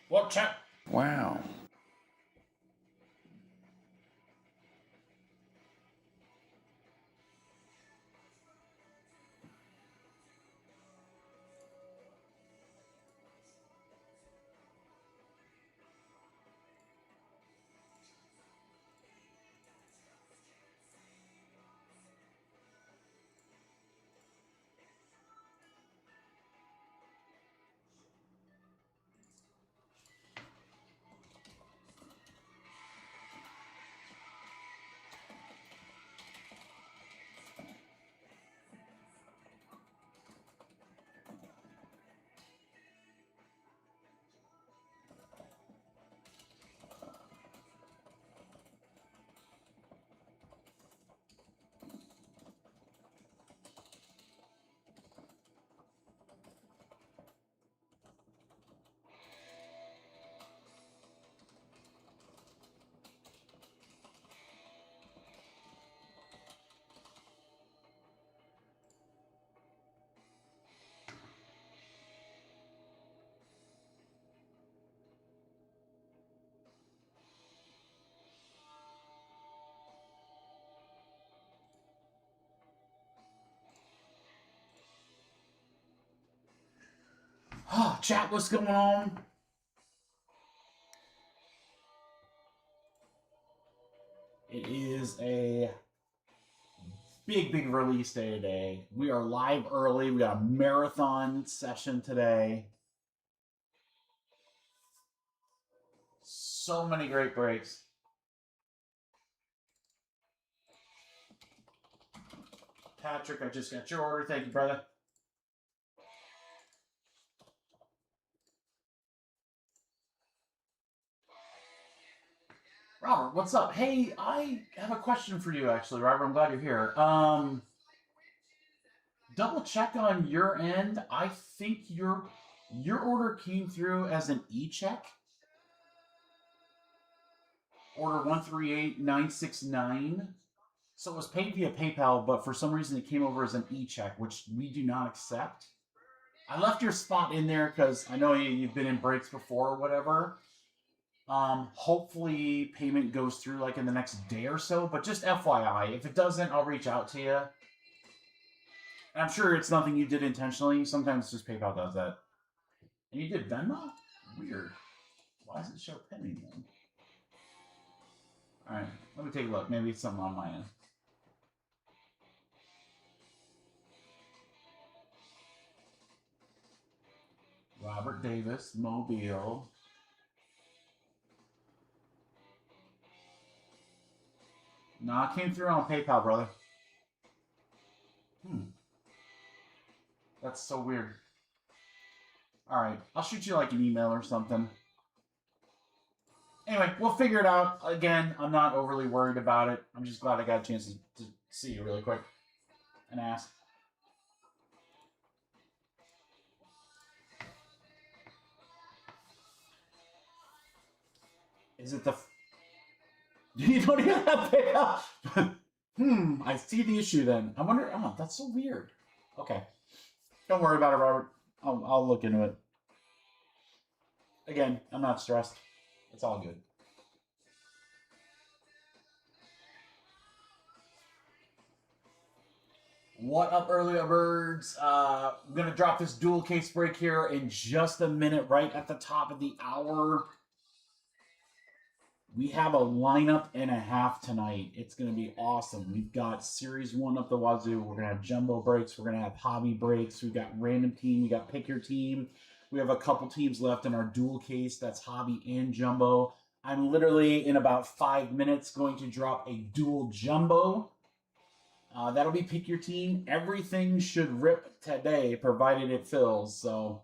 What chat? Wow. Oh, chat, what's going on? It is a big release day today. We are live early. We got a marathon session today. So many great breaks. Patrick, I just got your order. Thank you, brother. Robert, what's up? Hey, I have a question for you, actually, Robert. I'm glad you're here. Double check on your end. I think your order came through as an e-check. Order 138969. So it was paid via PayPal, but for some reason it came over as an e-check, which we do not accept. I left your spot in there because I know you've been in breaks before or whatever. Hopefully payment goes through like in the next day or so, but just FYI, if it doesn't, I'll reach out to you. And I'm sure it's nothing you did intentionally. Sometimes just PayPal does that. And you did Venmo? Weird. Why does it show pending then? Alright, let me take a look. Maybe it's something on my end. Robert Davis, Mobile. No, it came through on PayPal, brother. That's so weird. Alright, I'll shoot you like an email or something. Anyway, we'll figure it out. Again, I'm not overly worried about it. I'm just glad I got a chance to see you really quick and ask. Is it the... You don't even have PayPal? I see the issue then. I wonder... Oh, that's so weird. Okay. Don't worry about it, Robert. I'll look into it. Again, I'm not stressed. It's all good. What up, early birds? I'm going to drop this dual case break here in just a minute, right at the top of the hour. We have a lineup and a half tonight. It's going to be awesome. We've got Series 1 up the wazoo. We're going to have jumbo breaks. We're going to have hobby breaks. We've got random team. We got pick your team. We have a couple teams left in our dual case. That's hobby and jumbo. I'm literally, in about 5 minutes, going to drop a dual jumbo. That'll be pick your team. Everything should rip today, provided it fills. So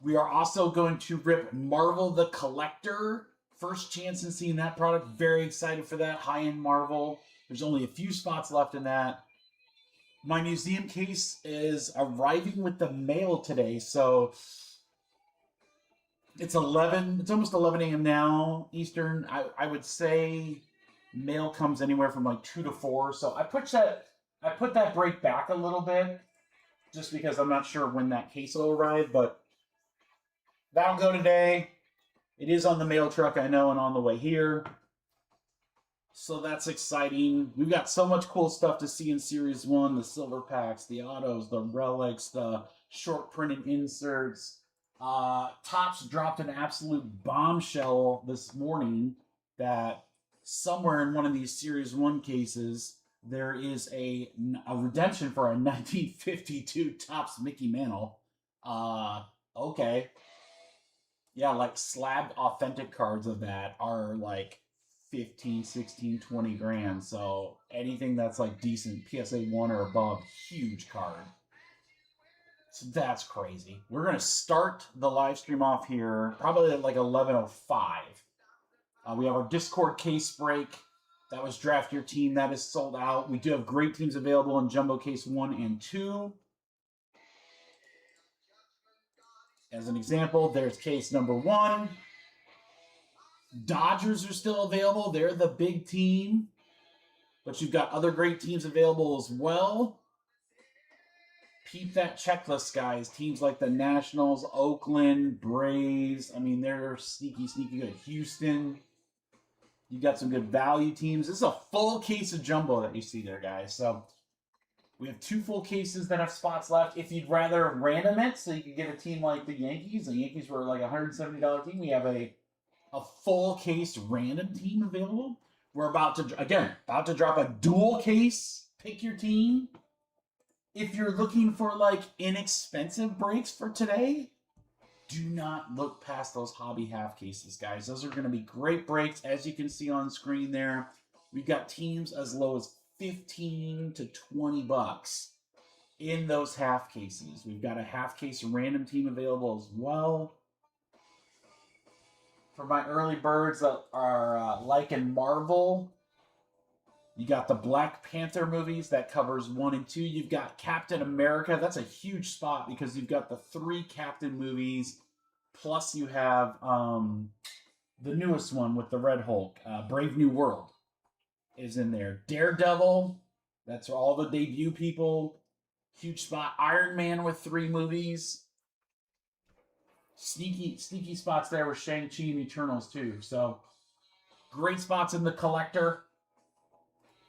we are also going to rip Marvel the Collector. First chance in seeing that product. Very excited for that. High-end Marvel. There's only a few spots left in that. My museum case is arriving with the mail today, so it's almost 11 a.m. now, Eastern. I would say mail comes anywhere from like 2 to 4. So I put that break back a little bit. just because I'm not sure when that case will arrive, but that'll go today. It is on the mail truck, I know, and on the way here. So that's exciting. We've got so much cool stuff to see in Series 1. The silver packs, the autos, the relics, the short printed inserts. Topps dropped an absolute bombshell this morning that somewhere in one of these Series 1 cases, there is a redemption for a 1952 Topps Mickey Mantle. Okay. Yeah, like slabbed authentic cards of that are like 15, 16, 20 grand. So anything that's like decent, PSA 1 or above, huge card. So that's crazy. We're going to start the live stream off here probably at like 11:05. We have our Discord case break. That was Draft Your Team. That is sold out. We do have great teams available in Jumbo Case 1 and 2. As an example, there's case number 1. Dodgers are still available. They're the big team. But you've got other great teams available as well. Keep that checklist, guys. Teams like the Nationals, Oakland, Braves. I mean, they're sneaky, sneaky good. Houston. You got some good value teams. This is a full case of jumbo that you see there, guys. So we have 2 full cases that have spots left. If you'd rather random it so you can get a team like the Yankees were like a $170 team. We have a full case random team available. We're about to drop a dual case. Pick your team. If you're looking for like inexpensive breaks for today, do not look past those hobby half cases, guys. Those are going to be great breaks. As you can see on screen there, we've got teams as low as 15 to 20 bucks in those half cases. We've got a half case random team available as well. For my early birds that are liking Marvel, you got the Black Panther movies that covers 1 and 2. You've got Captain America. That's a huge spot because you've got the 3 Captain movies. Plus you have the newest one with the Red Hulk, Brave New World is in there. Daredevil, that's all the debut people. Huge spot. Iron Man with 3 movies. Sneaky spots there with Shang-Chi and Eternals too. So great spots in the collector.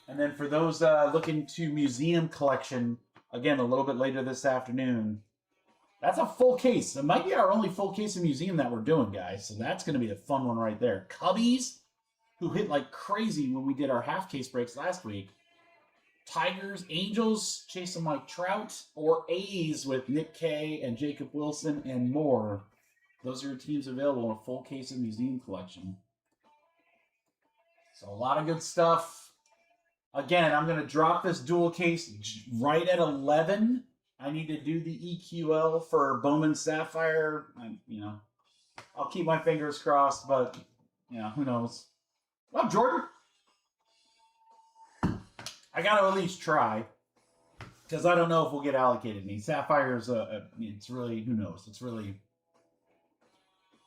And then for those looking to museum collection, again, a little bit later this afternoon, that's a full case. It might be our only full case of museum that we're doing, guys. So that's going to be a fun one right there. Cubbies, who hit like crazy when we did our half case breaks last week. Tigers, Angels, chasing Mike Trout, or A's with Nick Kay and Jacob Wilson and more. Those are your teams available in a full case of museum collection. So a lot of good stuff. Again, I'm going to drop this dual case right at 11. I need to do the EQL for Bowman Sapphire. I'll keep my fingers crossed, but, who knows. Well, Jordan, I got to at least try because I don't know if we'll get allocated. I mean, Sapphire's, it's really, who knows? It's really,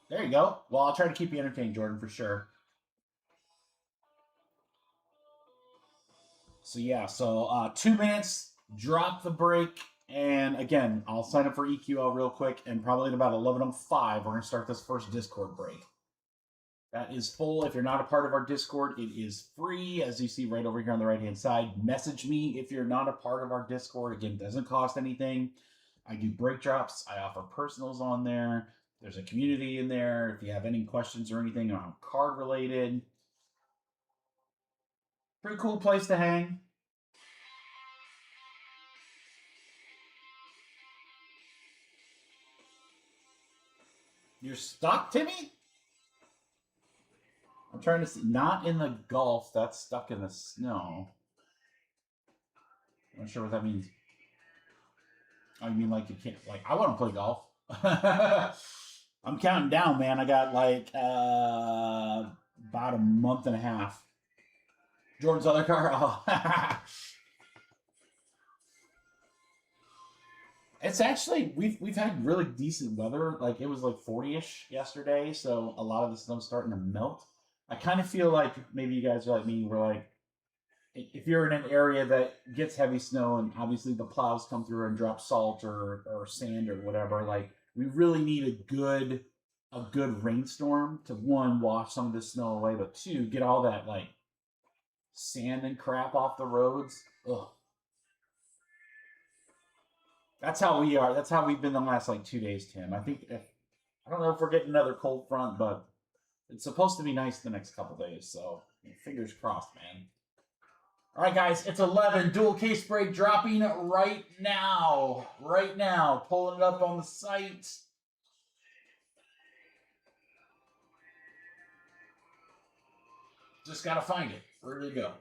there you go. Well, I'll try to keep you entertained, Jordan, for sure. So, yeah, 2 minutes, drop the break, and again, I'll sign up for EQL real quick, and probably at about 11:05, we're going to start this first Discord break. That is full. If you're not a part of our Discord, it is free, as you see right over here on the right-hand side. Message me if you're not a part of our Discord. Again, it doesn't cost anything. I do break drops. I offer personals on there. There's a community in there. If you have any questions or anything on card-related, pretty cool place to hang. You're stuck, Timmy? I'm trying to see. Not in the Gulf. That's stuck in the snow. I'm not sure what that means. Oh, you mean like you can't? Like, I want to play golf. I'm counting down, man. I got like about a month and a half. Jordan's other car. Oh. It's actually we've had really decent weather. Like it was like 40-ish yesterday, so a lot of the snow's starting to melt. I kind of feel like maybe you guys are like me. We're like, if you're in an area that gets heavy snow and obviously the plows come through and drop salt or sand or whatever, like we really need a good rainstorm to one, wash some of the snow away, but two, get all that like sand and crap off the roads. Ugh. That's how we are. That's how we've been the last like 2 days, Tim. I think I don't know if we're getting another cold front, but it's supposed to be nice the next couple days. So fingers crossed, man. All right, guys, it's 11. Dual case break dropping right now. Right now. Pulling it up on the site. Just got to find it. Where did it go?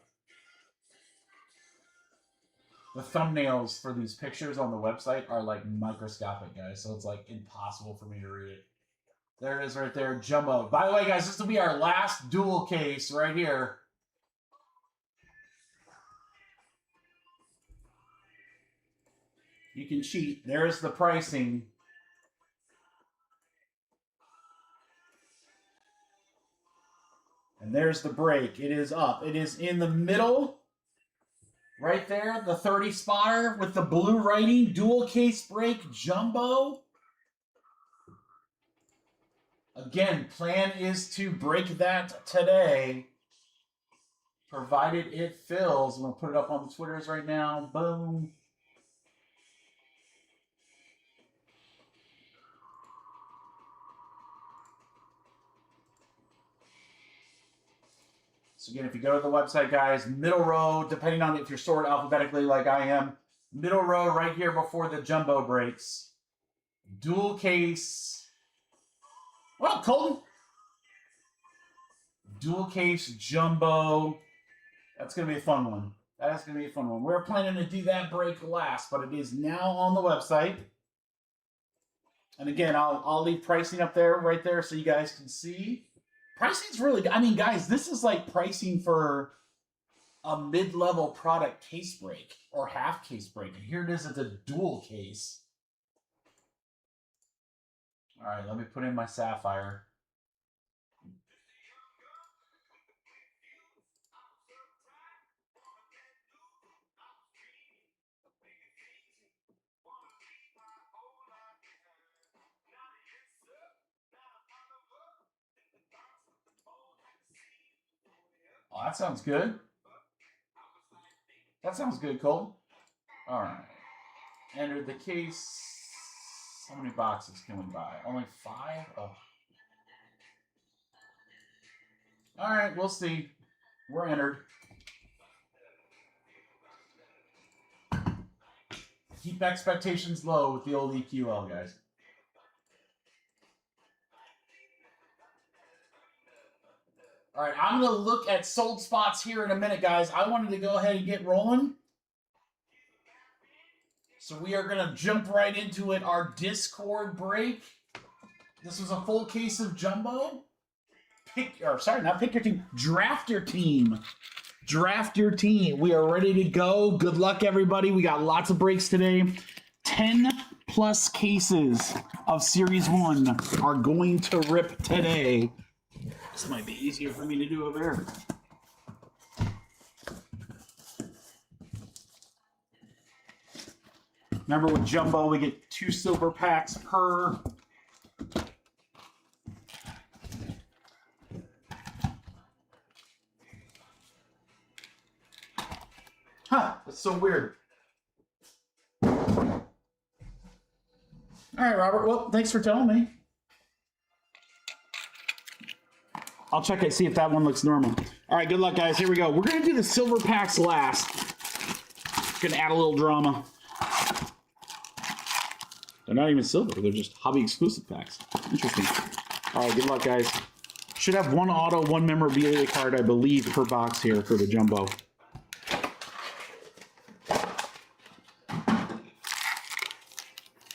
The thumbnails for these pictures on the website are like microscopic, guys. So it's like impossible for me to read it. There it is right there. Jumbo. By the way, guys, this will be our last dual case right here. You can cheat. There's the pricing. And there's the break. It is up. It is in the middle. Right there. The 30 spotter with the blue writing. Dual case break jumbo. Again, plan is to break that today. Provided it fills. I'm going to put it up on the Twitters right now. Boom. So again, if you go to the website, guys, middle row, depending on if you're sorted alphabetically like I am, middle row right here before the jumbo breaks. Dual case. What up, Colton? Dual case jumbo. That's going to be a fun one. That's going to be a fun one. We're planning to do that break last, but it is now on the website. And again, I'll leave pricing up there, right there, so you guys can see. Pricing's really good. I mean, guys, this is like pricing for a mid-level product case break or half case break. And here it is at the dual case. All right, let me put in my sapphire. Oh, that sounds good. That sounds good, Cole. All right. Enter the case. How many boxes can we buy? Only 5? Oh. All right, we'll see. We're entered. Keep expectations low with the old EQL, guys. All right, I'm going to look at sold spots here in a minute, guys. I wanted to go ahead and get rolling. So we are going to jump right into it. Our Discord break. This was a full case of jumbo. Pick your team. Draft your team. Draft your team. We are ready to go. Good luck, everybody. We got lots of breaks today. 10 plus cases of Series 1 are going to rip today. This might be easier for me to do over here. Remember with jumbo, we get 2 silver packs per. Huh, that's so weird. All right, Robert. Well, thanks for telling me. I'll check it, see if that one looks normal. All right, good luck, guys. Here we go. We're going to do the silver packs last. Going to add a little drama. They're not even silver. They're just hobby exclusive packs. Interesting. All right, good luck, guys. Should have 1 auto, 1 memorabilia card, I believe, per box here for the jumbo.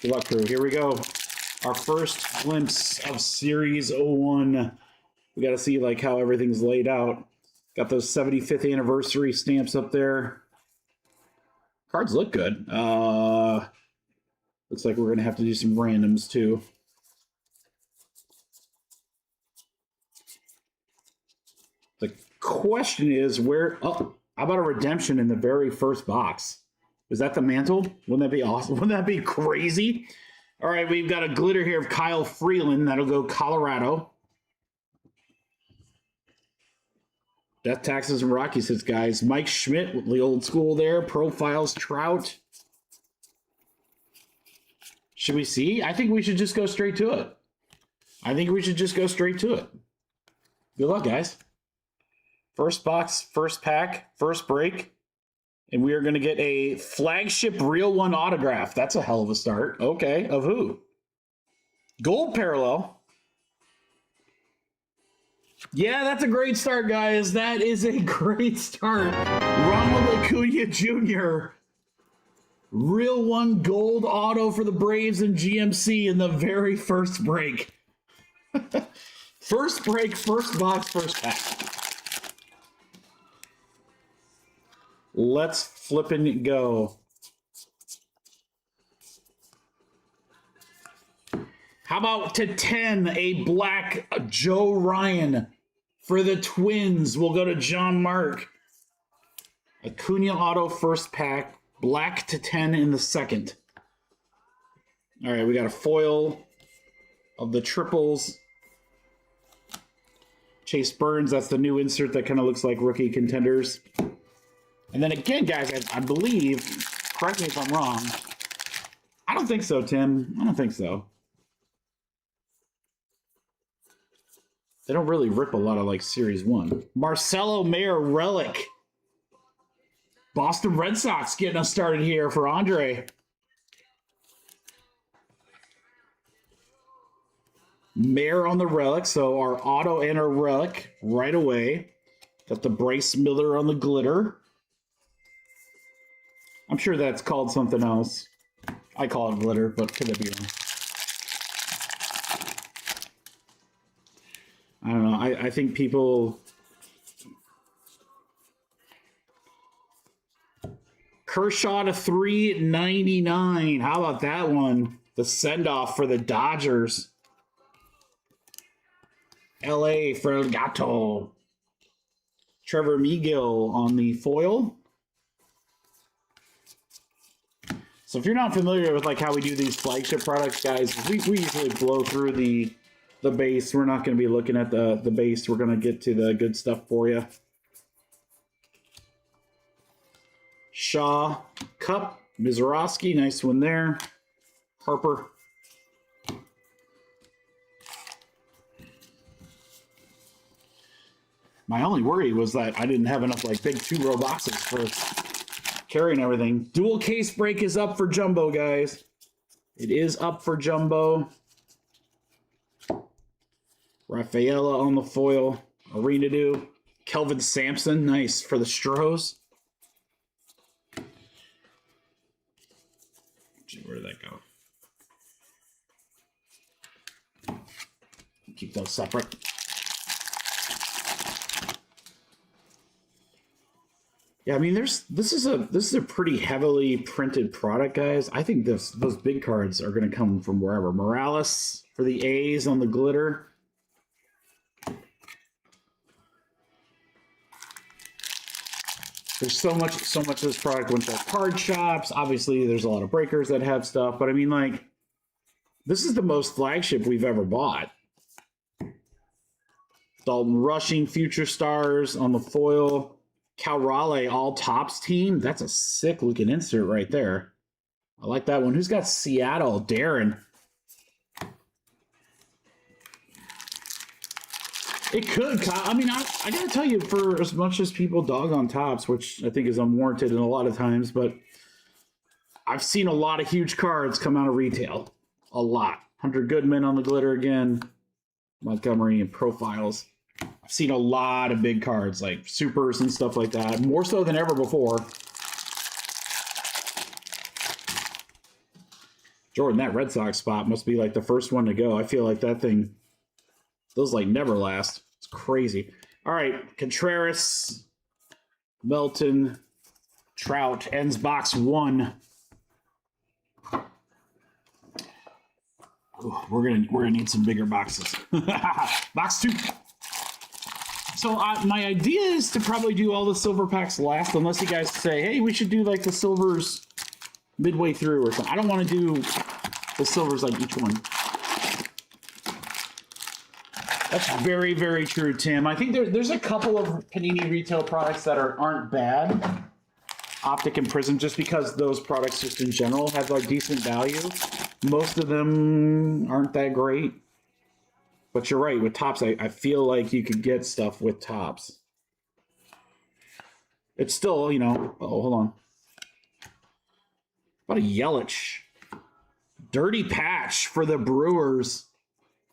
Good luck, crew. Here we go. Our first glimpse of Series 01. We got to see like how everything's laid out. Got those 75th anniversary stamps up there. Cards look good. Looks like we're going to have to do some randoms too. The question is where... Oh, How about a redemption in the very first box? Is that the mantle? Wouldn't that be awesome? Wouldn't that be crazy? All right, we've got a glitter here of Kyle Freeland. That'll go Colorado. Death Taxes and Rockies hits, guys. Mike Schmidt with the old school there. Profiles Trout. Should we see? I think we should just go straight to it. Good luck, guys. First box, first pack, first break. And we are going to get a flagship Real One autograph. That's a hell of a start. Okay, of who? Gold parallel. Yeah, that's a great start, guys. That is a great start. Ronald Acuna Jr. Real One gold auto for the Braves and GMC in the very first break. First break, first box, first pack. Let's flip and go. How about to 10, a black Joe Ryan for the Twins? We'll go to John Mark. Acuna auto first pack, black to 10 in the second. All right, we got a foil of the triples. Chase Burns, that's the new insert that kind of looks like rookie contenders. And then again, guys, I believe, correct me if I'm wrong. I don't think so, Tim. I don't think so. They don't really rip a lot of like Series 1. Marcelo Mayer relic. Boston Red Sox getting us started here for Andre. Mayer on the relic, so our auto and our relic right away. Got the Bryce Miller on the glitter. I'm sure that's called something else. I call it glitter, but could it be wrong? I don't know. I think people... Kershaw to 399. How about that one? The send-off for the Dodgers. LA for El Gato. Trevor Megill on the foil. So if you're not familiar with like how we do these flagship products, guys, we usually blow through the base. We're not going to be looking at the base. We're going to get to the good stuff for you. Shaw, Cup, Mizorowski, nice one there. Harper. My only worry was that I didn't have enough like big 2-row boxes for carrying everything. Dual case break is up for Jumbo, guys. It is up for Jumbo. Rafaela on the foil. Arena do. Kelvin Sampson, nice for the Stros. Where did that go? Keep those separate. Yeah, I mean, this is a pretty heavily printed product, guys. I think those big cards are going to come from wherever. Morales for the A's on the glitter. There's so much of this product went to card shops. Obviously, there's a lot of breakers that have stuff, but I mean, like, this is the most flagship we've ever bought. Dalton Rushing, Future Stars on the foil. Cal Raleigh, all tops team. That's a sick looking insert right there. I like that one. Who's got Seattle? Darren. It could. I mean, I got to tell you, for as much as people dog on tops, which I think is unwarranted in a lot of times, but I've seen a lot of huge cards come out of retail. A lot. Hunter Goodman on the glitter again. Montgomery and profiles. I've seen a lot of big cards, like supers and stuff like that. More so than ever before. Jordan, that Red Sox spot must be like the first one to go. I feel like that thing... Those like never last. It's crazy. All right, Contreras, Melton, Trout ends box 1. Ooh, we're gonna need some bigger boxes. Box 2. So my idea is to probably do all the silver packs last, unless you guys say, hey, we should do like the silvers midway through or something. I don't want to do the silvers like each one. That's very, very true, Tim. I think there's a couple of Panini retail products that aren't bad. Optic and Prism, just because those products just in general have like decent value. Most of them aren't that great. But you're right, with Topps, I feel like you could get stuff with Topps. It's still, you know, oh, hold on. What a Yelich. Dirty patch for the Brewers.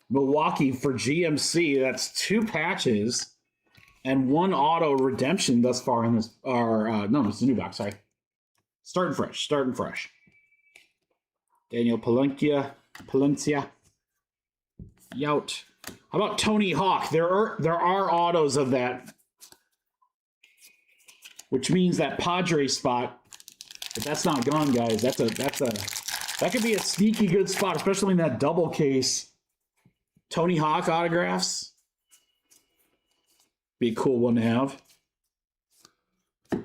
Milwaukee for GMC. That's 2 patches and 1 auto redemption thus far in this. No, it's a new box, sorry. Starting fresh. Daniel Palencia. Yout. How about Tony Hawk? There are autos of that, which means that Padre spot, if that's not gone, guys, that could be a sneaky good spot, especially in that double case. Tony Hawk autographs. Be a cool one to have. All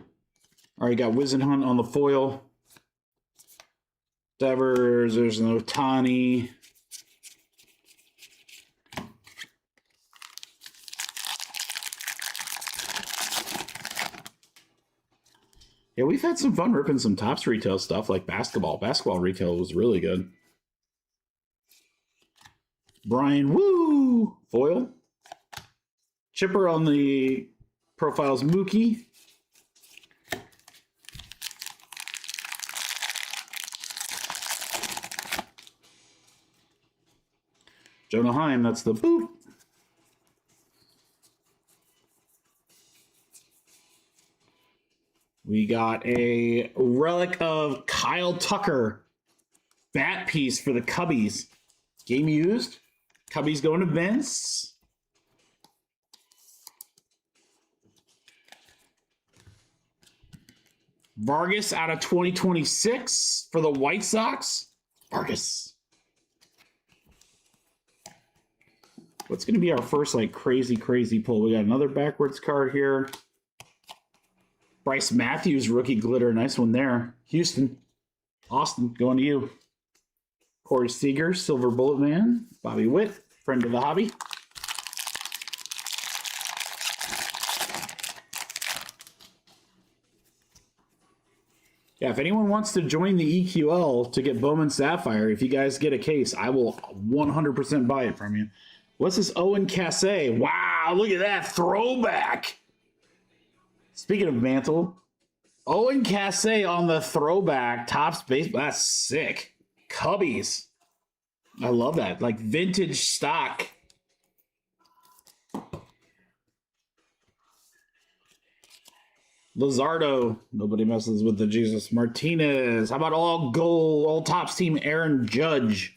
right, got Wizenhunt on the foil. Devers, there's an Ohtani. Yeah, we've had some fun ripping some Topps retail stuff like basketball. Basketball retail was really good. Brian Woo foil. Chipper on the profiles Mookie. Jonah Heim, that's the boot. We got a relic of Kyle Tucker. Bat piece for the Cubbies. Game used. Cubbies going to Vince. Vargas out of 2026 for the White Sox. Vargas. What's going to be our first like crazy pull? We got another backwards card here. Bryce Matthews rookie glitter. Nice one there. Houston. Austin, going to you. Corey Seager, Silver Bullet Man. Bobby Witt, friend of the hobby. Yeah, if anyone wants to join the EQL to get Bowman Sapphire, if you guys get a case, I will 100% buy it from you. What's this Owen Cassé? Wow, look at that throwback. Speaking of Mantle, Owen Cassé on the throwback, Topps baseball. That's sick. Cubbies. I love that. Like vintage stock. Luzardo. Nobody messes with the Jesus. Martinez. How about all goal, all Topps team Aaron Judge?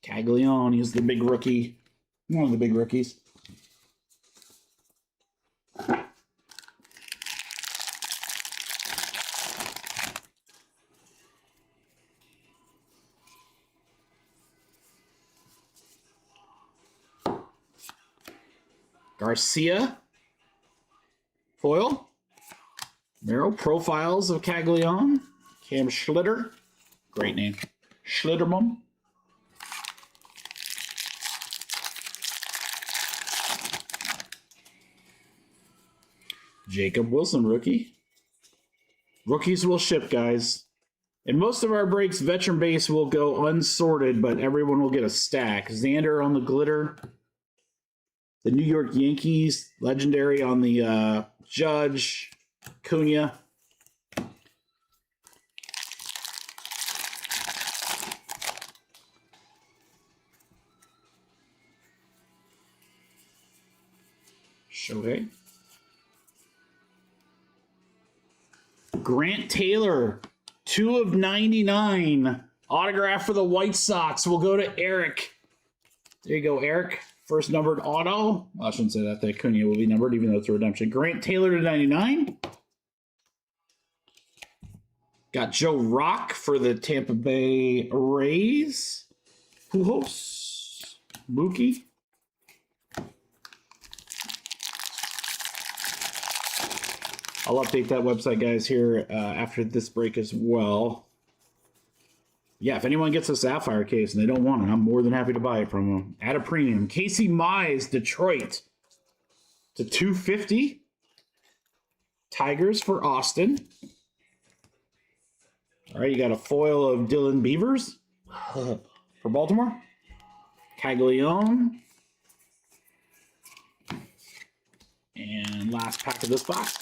Caglione. He's the big rookie. One of the big rookies. Garcia. Foil. Mero profiles of Caglione. Cam Schlitter. Great name. Schlitterman. Jacob Wilson, rookie. Rookies will ship, guys. In most of our breaks, veteran base will go unsorted, but everyone will get a stack. Xander on the glitter. The New York Yankees, legendary on the Judge. Cunha. Shohei. Grant Taylor, 2 of 99. Autograph for the White Sox will go to Eric. There you go, Eric. First numbered auto. Well, I shouldn't say that. That Cunha will be numbered, even though it's a redemption. Grant Taylor to 99. Got Joe Rock for the Tampa Bay Rays. Pujols. Mookie. I'll update that website, guys, here after this break as well. Yeah, if anyone gets a Sapphire case and they don't want it, I'm more than happy to buy it from them at a premium. Casey Mize, Detroit to 250. Tigers for Austin. All right, you got a foil of Dylan Beavers for Baltimore. Caglione. And last pack of this box.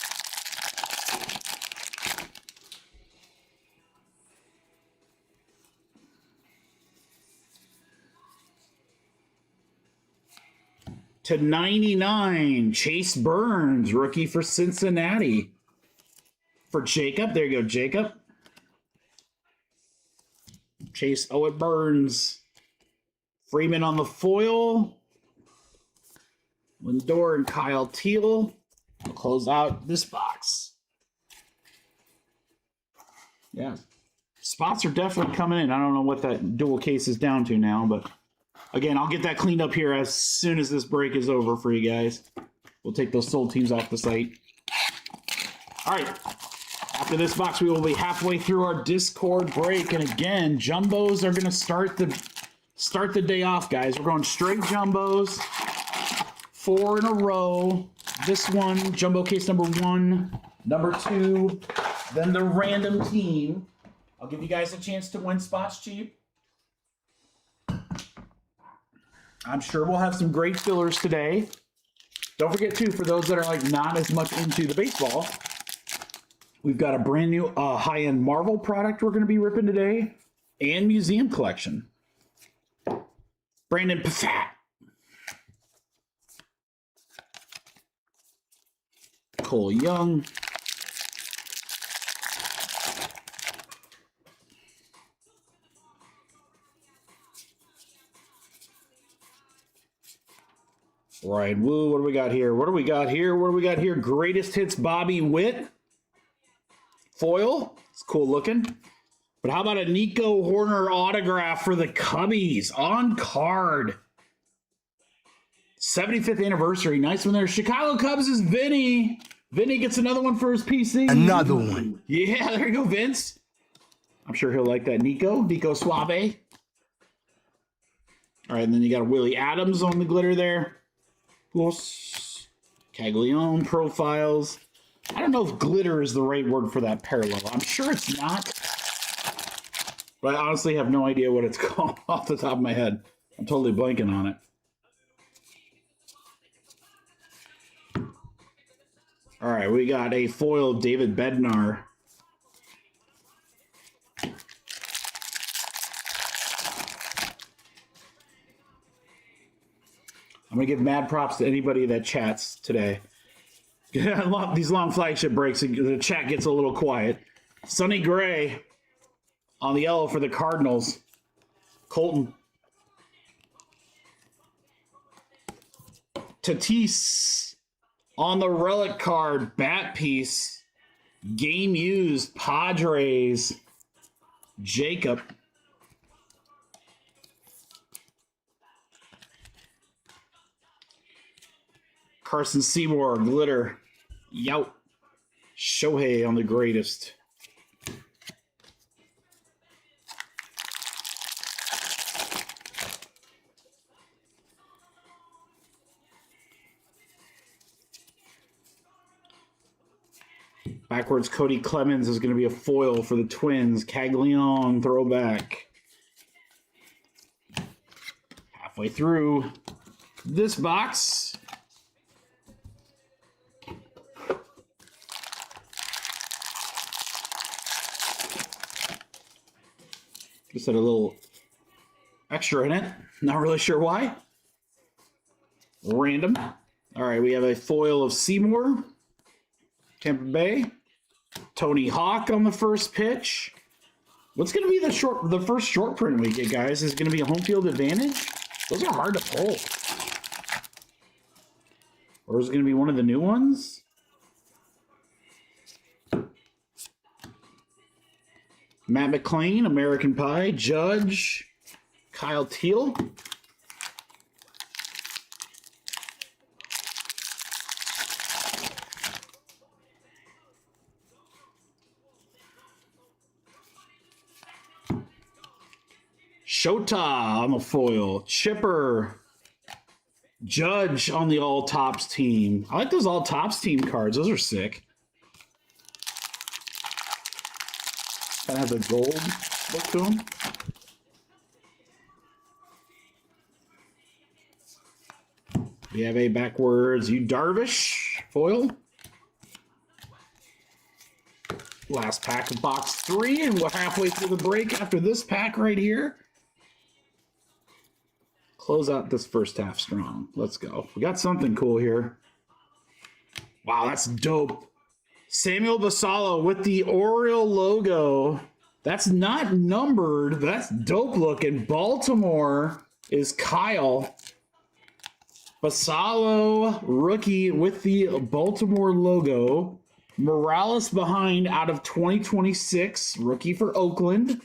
To 99, Chase Burns, rookie for Cincinnati. For Jacob, there you go, Jacob. Chase Owen Burns. Freeman on the foil. Lindor and Kyle Teal. We'll close out this box. Yeah. Spots are definitely coming in. I don't know what that dual case is down to now, but again, I'll get that cleaned up here as soon as this break is over for you guys. We'll take those sold teams off the site. All right. After this box, we will be halfway through our Discord break. And again, jumbos are going to start the day off, guys. We're going straight jumbos. 4 in a row. This one, jumbo case number 1, number 2, then the random team. I'll give you guys a chance to win spots cheap. I'm sure we'll have some great fillers today. Don't forget, too, for those that are like not as much into the baseball, we've got a brand new high-end Marvel product we're going to be ripping today and museum collection. Brandon Passat. Cole Young. Ryan Wu, what do we got here? What do we got here? What do we got here? Greatest hits, Bobby Witt. Foil. It's cool looking. But how about a Nico Horner autograph for the Cubbies on card? 75th anniversary. Nice one there. Chicago Cubs is Vinny. Vinny gets another one for his PC. Another one. Yeah, there you go, Vince. I'm sure he'll like that. Nico Suave. All right, and then you got a Willie Adams on the glitter there. Caglione profiles. I don't know if glitter is the right word for that parallel. I'm sure it's not. But I honestly have no idea what it's called off the top of my head. I'm totally blanking on it. All right, we got a foil of David Bednar. I'm going to give mad props to anybody that chats today. These long flagship breaks, the chat gets a little quiet. Sonny Gray on the yellow for the Cardinals. Colton. Tatis on the relic card, bat piece. Game used, Padres. Jacob. Carson Seymour, glitter. Yout. Shohei on the greatest. Backwards, Cody Clemens is going to be a foil for the Twins. Caglione throwback. Halfway through this box. Just had a little extra in it. Not really sure why. Random. All right, we have a foil of Seymour. Tampa Bay. Tony Hawk on the first pitch. What's going to be the first short print we get, guys? Is it going to be a home field advantage? Those are hard to pull. Or is it going to be one of the new ones? Matt McClain, American Pie. Judge. Kyle Teal. Shota on the foil. Chipper. Judge on the all tops team. I like those all tops team cards. Those are sick. Kind of have the gold look to them. We have a backwards Darvish foil. Last pack of box 3, and we're halfway through the break after this pack right here. Close out this first half strong. Let's go. We got something cool here. Wow, that's dope. Samuel Basallo with the Oriole logo. That's not numbered, but that's dope looking. Baltimore is Kyle. Basallo, rookie with the Baltimore logo. Morales behind out of 2026. Rookie for Oakland.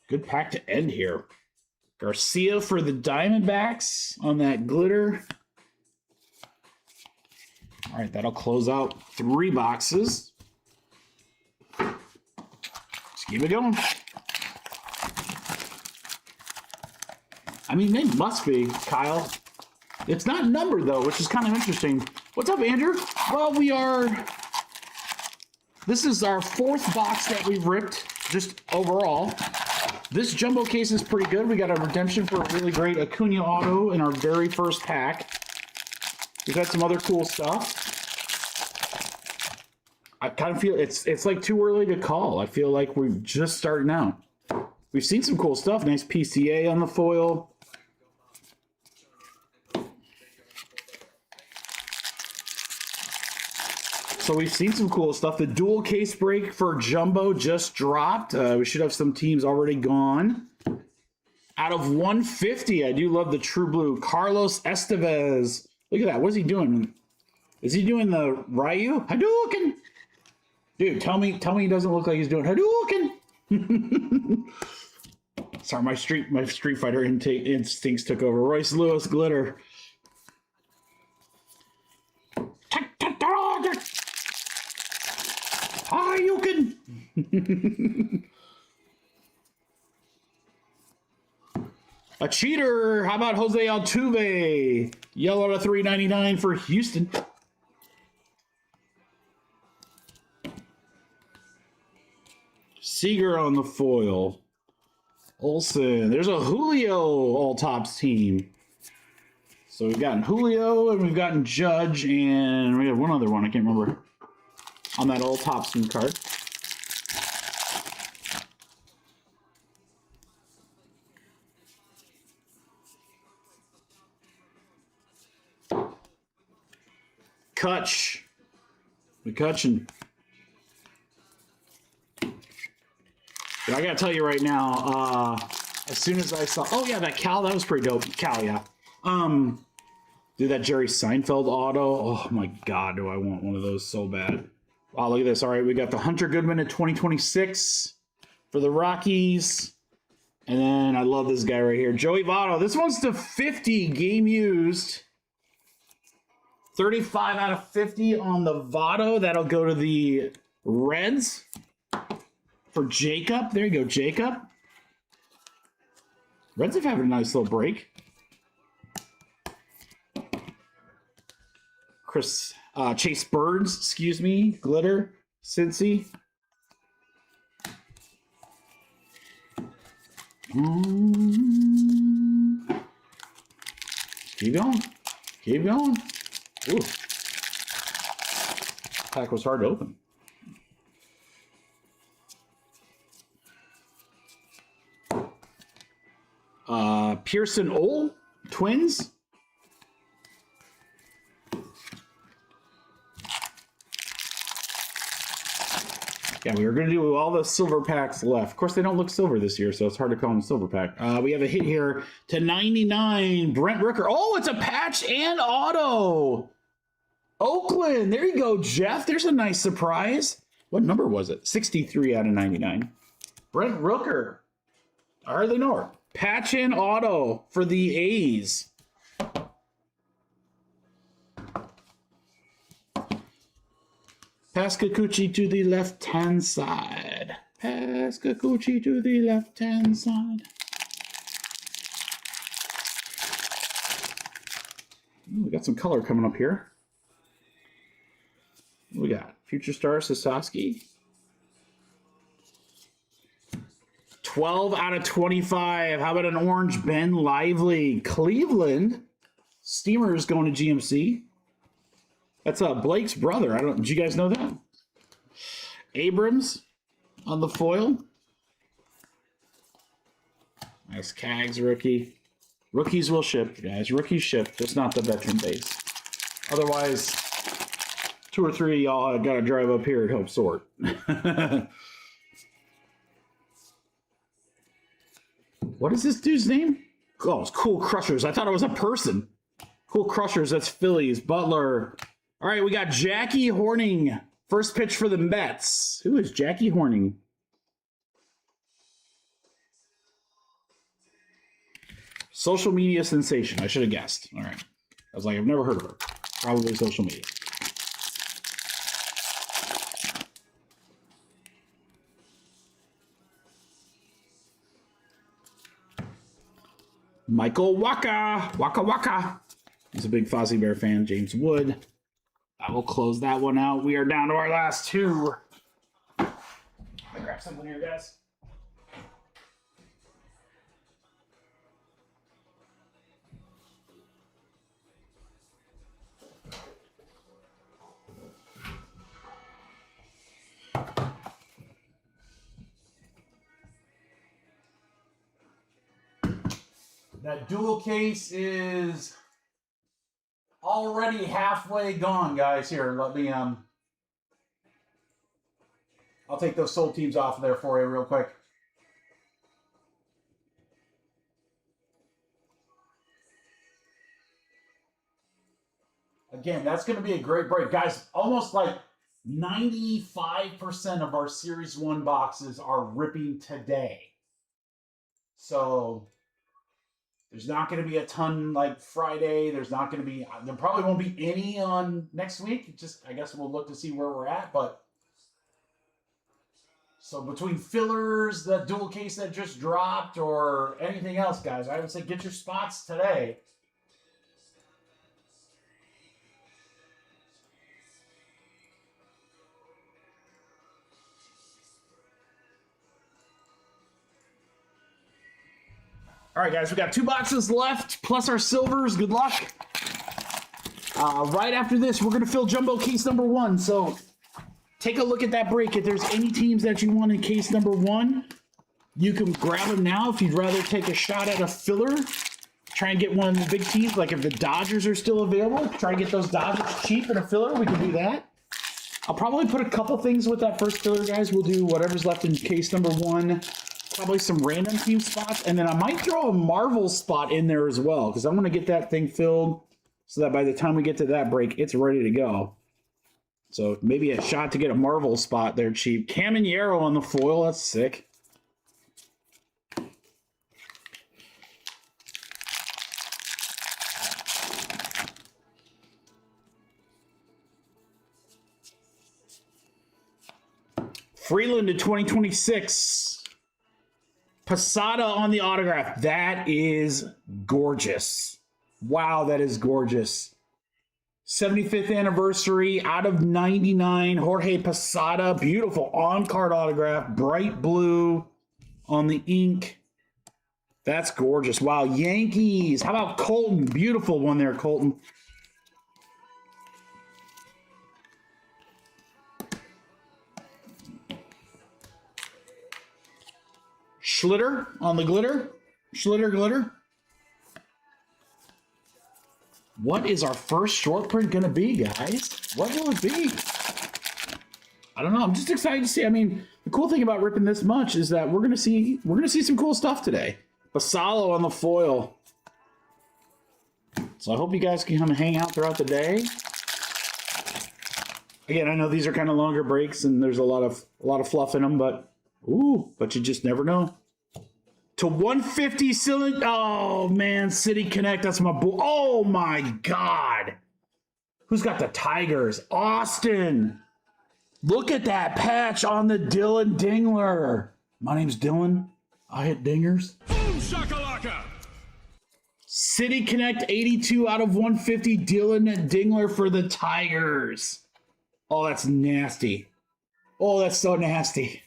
Good pack to end here. Garcia for the Diamondbacks on that glitter. All right, that'll close out 3 boxes. Let's keep it going. I mean, they must be, Kyle. It's not numbered, though, which is kind of interesting. What's up, Andrew? Well, this is our 4th box that we've ripped, just overall. This jumbo case is pretty good. We got a redemption for a really great Acuna auto in our very first pack. We've got some other cool stuff. I kind of feel it's like too early to call. I feel like we're just starting out. We've seen some cool stuff. Nice PCA on the foil. So we've seen some cool stuff. The dual case break for Jumbo just dropped. We should have some teams already gone. Out of 150, I do love the True Blue. Carlos Estevez. Look at that. What is he doing? Is he doing the Ryu? Hadouken! Dude, tell me he doesn't look like he's doing Hadouken! Sorry, my Street Fighter instincts took over. Royce Lewis glitter. Hadouken! A cheater. How about Jose Altuve? Yellow to 399 for Houston. Seager on the foil. Olsen. There's a Julio all-tops team. So we've gotten Julio, and we've gotten Judge, and we have one other one. I can't remember. On that all-tops team card. McCutcheon. I gotta tell you right now, as soon as I saw, oh yeah, that Cal, that was pretty dope. Cal, yeah. Dude, that Jerry Seinfeld auto. Oh my God, do I want one of those so bad. Wow, look at this. All right, we got the Hunter Goodman at 2026 for the Rockies. And then I love this guy right here, Joey Votto. This one's to 50 game used. 35 out of 50 on the Votto. That'll go to the Reds for Jacob. There you go, Jacob. Reds have had a nice little break. Chase Birds, excuse me, glitter, Cincy. Keep going. Keep going. Ooh. Pack was hard to open. Pearson Ole, Twins. Yeah, we were going to do all the silver packs left. Of course, they don't look silver this year, so it's hard to call them silver pack. We have a hit here to 99, Brent Rooker. Oh, it's a patch and auto. Oakland. There you go, Jeff. There's a nice surprise. What number was it? 63 out of 99. Brent Rooker. Hardly know her. Patch and auto for the A's. Pass Kikuchi to the left-hand side. Pass Kikuchi to the left-hand side. Ooh, we got some color coming up here. What we got? Future Star Sasaki. 12 out of 25. How about an orange Ben Lively? Cleveland. Steamers going to GMC. That's Blake's brother. Did you guys know that? Abrams on the foil. Nice Cags rookie. Rookies will ship, guys. Rookies ship, just not the veteran base. Otherwise, 2 or 3 of y'all got to drive up here at Hope Sort. What is this dude's name? Oh, it's Cool Crushers. I thought it was a person. Cool Crushers, that's Phillies. Butler. All right, we got Jackie Horning. First pitch for the Mets. Who is Jackie Horning? Social media sensation. I should have guessed. All right. I was like, I've never heard of her. Probably social media. Michael Waka. Waka Waka. He's a big Fozzie Bear fan. James Wood. I will close that one out. We are down to our last 2. Let me grab something here, guys. That dual case is already halfway gone, guys. Here, let me I'll take those sold teams off of there for you real quick. Again, that's going to be a great break. Guys, almost like 95% of our Series 1 boxes are ripping today. So there's not going to be a ton like Friday. There probably won't be any on next week. I guess we'll look to see where we're at. But so between fillers, the dual case that just dropped, or anything else, guys, I would say get your spots today. All right, guys, we got 2 boxes left, plus our silvers. Good luck. Right after this, we're going to fill jumbo case number 1. So take a look at that break. If there's any teams that you want in case number 1, you can grab them now. If you'd rather take a shot at a filler, try and get one of the big teams. Like if the Dodgers are still available, try and get those Dodgers cheap in a filler. We can do that. I'll probably put a couple things with that first filler, guys. We'll do whatever's left in case number 1. Probably some random team spots, and then I might throw a Marvel spot in there as well, because I want to get that thing filled so that by the time we get to that break, it's ready to go. So maybe a shot to get a Marvel spot there cheap. Caminero on the foil, that's sick. Freeland to 2026. Posada on the autograph. That is gorgeous. Wow, that is gorgeous. 75th anniversary out of 99. Jorge Posada. Beautiful on-card autograph. Bright blue on the ink. That's gorgeous. Wow, Yankees. How about Colton? Beautiful one there, Colton. Schlitter on the glitter. Schlitter glitter. What is our first short print going to be, guys? What will it be? I don't know. I'm just excited to see. I mean, the cool thing about ripping this much is that we're going to see some cool stuff today. Basalo on the foil. So I hope you guys can come and hang out throughout the day. Again, I know these are kind of longer breaks and there's a lot of fluff in them, but you just never know. To 150 cylinder. Oh, man. City Connect. That's my boy. Oh, my God. Who's got the Tigers? Austin. Look at that patch on the Dylan Dingler. My name's Dylan. I hit dingers. Boom shakalaka! City Connect 82 out of 150 Dylan Dingler for the Tigers. Oh, that's nasty. Oh, that's so nasty.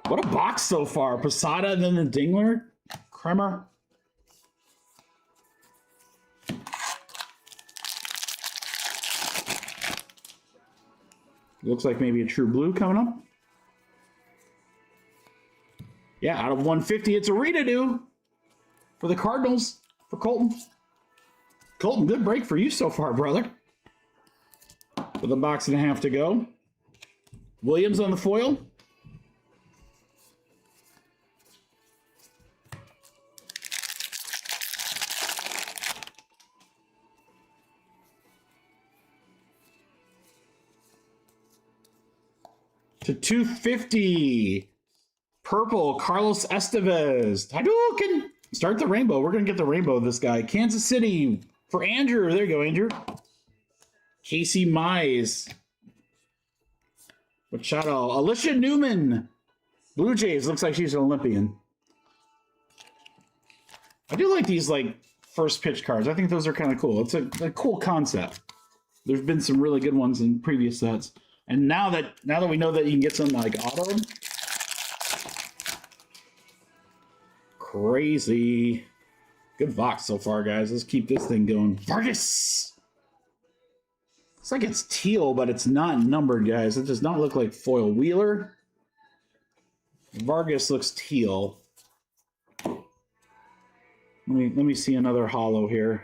What a box so far. Posada and then the Dingler. Kremer. Looks like maybe a true blue coming up. Yeah, out of 150, it's a Redo for the Cardinals, for Colton. Colton, good break for you so far, brother. With a box and a half to go. Williams on the foil. To 250. Purple, Carlos Estevez. Hadouken! Start the rainbow. We're going to get the rainbow of this guy. Kansas City for Andrew. There you go, Andrew. Casey Mize. Machado. Alicia Newman. Blue Jays. Looks like she's an Olympian. I do like these, like, first pitch cards. I think those are kind of cool. It's a cool concept. There's been some really good ones in previous sets. And now that we know that you can get some like auto, crazy. Good box so far, guys. Let's keep this thing going. Vargas. Looks like it's teal, but it's not numbered, guys. It does not look like foil. Wheeler. Vargas looks teal. Let me see another holo here.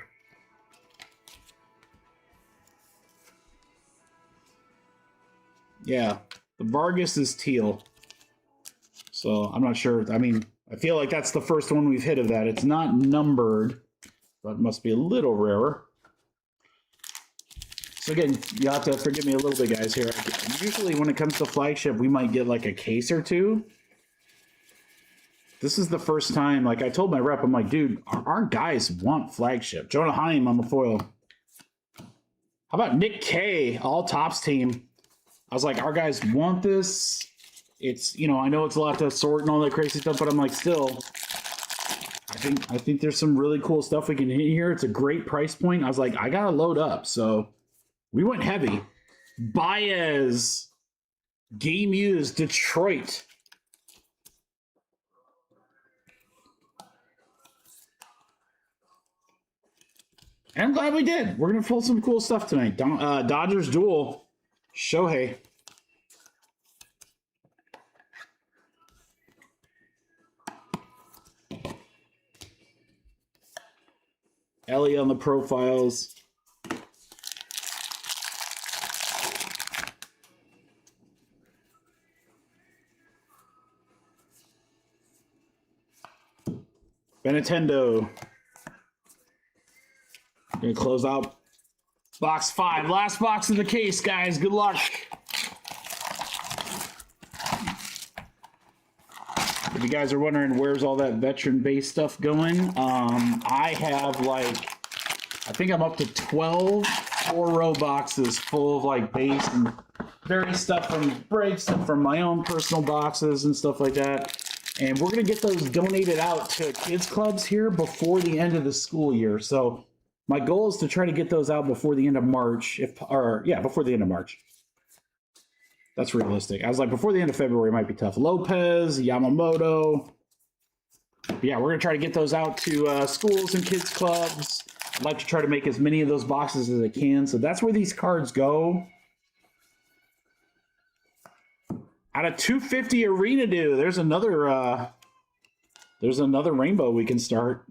Yeah, the Vargas is teal. So I'm not sure. I mean, I feel like that's the first one we've hit of that. It's not numbered, but it must be a little rarer. So again, you have to forgive me a little bit, guys, here. Usually when it comes to flagship, we might get like a case or two. This is the first time, like I told my rep, I'm like, dude, our guys want flagship. Jonah Heim on the foil. How about Nick K, all tops team? I was like, our guys want this. It's, you know, I know it's a lot to sort and all that crazy stuff, but I'm like, still, I think there's some really cool stuff we can hit here. It's a great price point. I was like, I gotta load up. So we went heavy. Baez, Game Used, Detroit. And I'm glad we did. We're gonna pull some cool stuff tonight. Dodgers duel. Shohei. Ellie on the profiles. Benintendo. Gonna close out box 5. Last box in the case, guys. Good luck. If you guys are wondering where's all that veteran base stuff going, I have like, I think I'm up to 12 4-row boxes full of like base and various stuff from breaks and from my own personal boxes and stuff like that. And we're gonna get those donated out to kids clubs here before the end of the school year. So my goal is to try to get those out before the end of March, before the end of March. That's realistic. I was like, before the end of February might be tough. Lopez, Yamamoto. But yeah, we're going to try to get those out to schools and kids clubs. I'd like to try to make as many of those boxes as I can. So that's where these cards go. Out of 250 Arena Do, there's another rainbow we can start.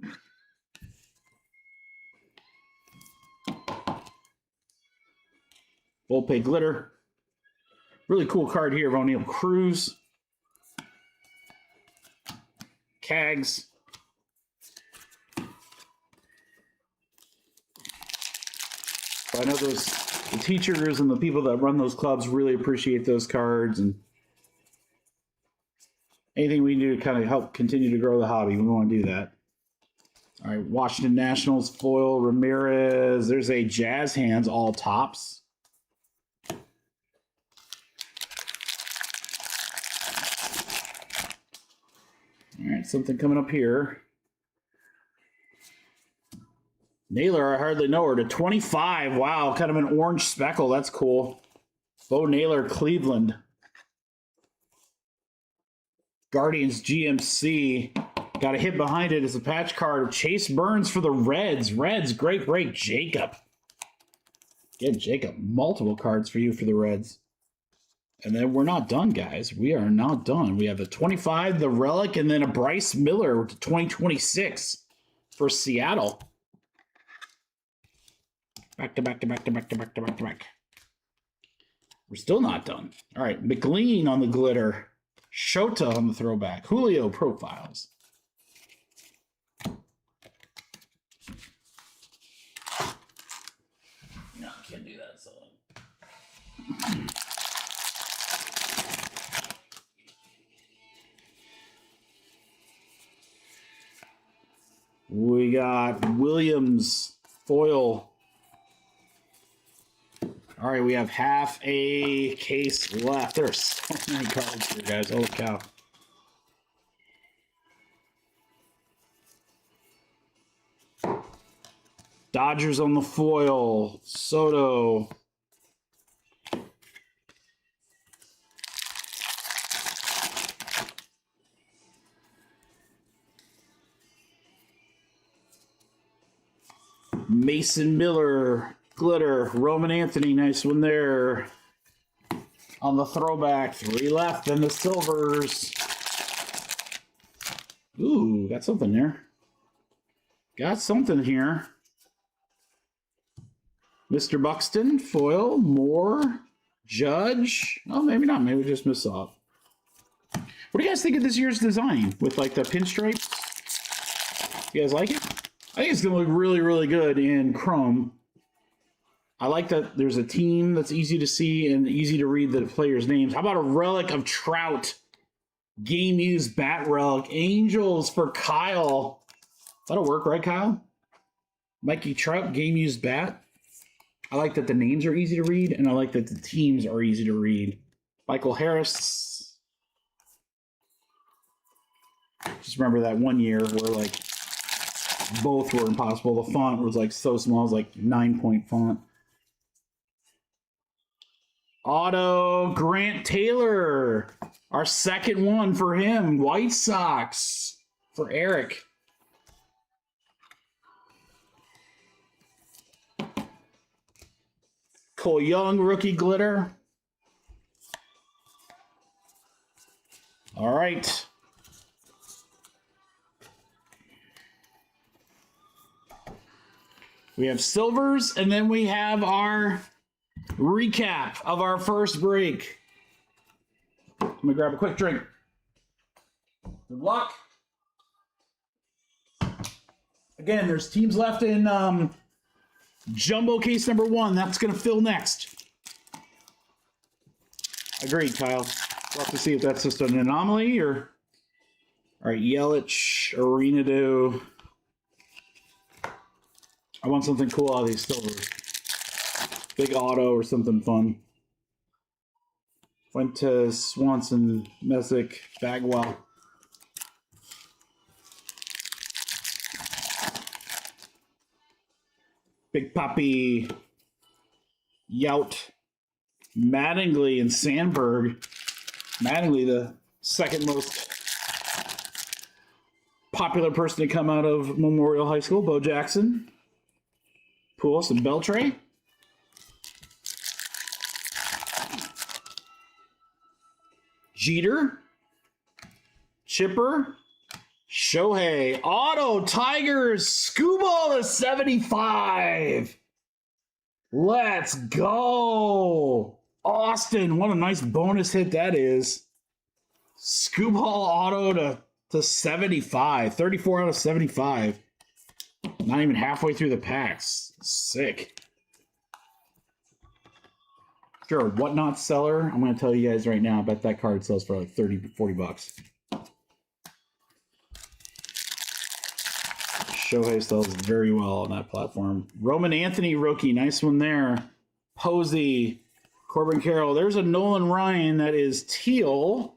Volpe Glitter. Really cool card here of O'Neal Cruz. Cags. So I know the teachers and the people that run those clubs really appreciate those cards, and anything we can do to kind of help continue to grow the hobby, we want to do that. All right, Washington Nationals foil Ramirez. There's a Jazz Hands all tops. something coming up here. Naylor, I hardly know her, to 25. Wow, kind of an orange speckle. That's cool. Bo Naylor, Cleveland. Guardians GMC. Got a hit behind it as a patch card of Chase Burns for the Reds. Reds, great break. Jacob. Again, Jacob, multiple cards for you for the Reds. And then we're not done, guys. We are not done. We have a 25, the Relic, and then a Bryce Miller to 2026 for Seattle. Back to back to back to back to back to back to back. We're still not done. All right, McLean on the glitter. Shota on the throwback. Julio profiles. No, I can't do that. So. We got Williams foil. All right, we have half a case left. There's so many cards here, guys. Holy cow. Dodgers on the foil. Soto. Mason Miller. Glitter, Roman Anthony, nice one there. On the throwback, 3 left, and the silvers. Ooh, got something there. Got something here. Mr. Buxton, foil, Moore, Judge. Oh, maybe not. Maybe we just missed off. What do you guys think of this year's design with like the pinstripes? You guys like it? I think it's going to look really, really good in chrome. I like that there's a team that's easy to see and easy to read the players' names. How about a relic of Trout? Game used bat relic. Angels for Kyle. That'll work, right, Kyle? Mikey Trout, game used bat. I like that the names are easy to read, and I like that the teams are easy to read. Michael Harris. Just remember that one year where, like, both were impossible. The font was, like, so small. It was, like, 9-point font. Auto Grant Taylor, our second one for him. White Sox for Eric. Cole Young, rookie glitter. All right. We have silvers, and then we have our recap of our first break. Let me grab a quick drink. Good luck. Again, there's teams left in jumbo case number 1. That's going to fill next. Agreed, Kyle. We'll have to see if that's just an anomaly or... All right, Yelich, Arenado. I want something cool out of these silvers. Big auto or something fun. Fuentes, Swanson, Messick, Bagwell. Big Papi, Yout, Mattingly, and Sandberg. Mattingly, the second most popular person to come out of Memorial High School. Bo Jackson, Pujols, and Beltre. Jeter, Chipper, Shohei, Auto, Tigers, Scooball to 75. Let's go. Austin, what a nice bonus hit that is. Scooball Auto to 75. 34 out of 75. Not even halfway through the packs. Sick. If you're a whatnot seller, I'm going to tell you guys right now, I bet that card sells for like 30, 40 bucks. Shohei sells very well on that platform. Roman Anthony rookie, nice one there. Posey, Corbin Carroll. There's a Nolan Ryan that is teal.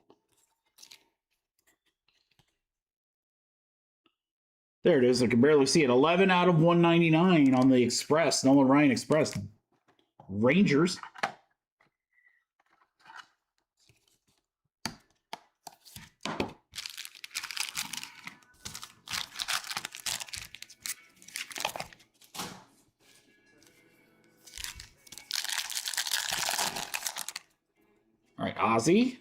There it is. I can barely see it. 11 out of 199 on the Express. Nolan Ryan Express. Rangers. All right, Ozzy.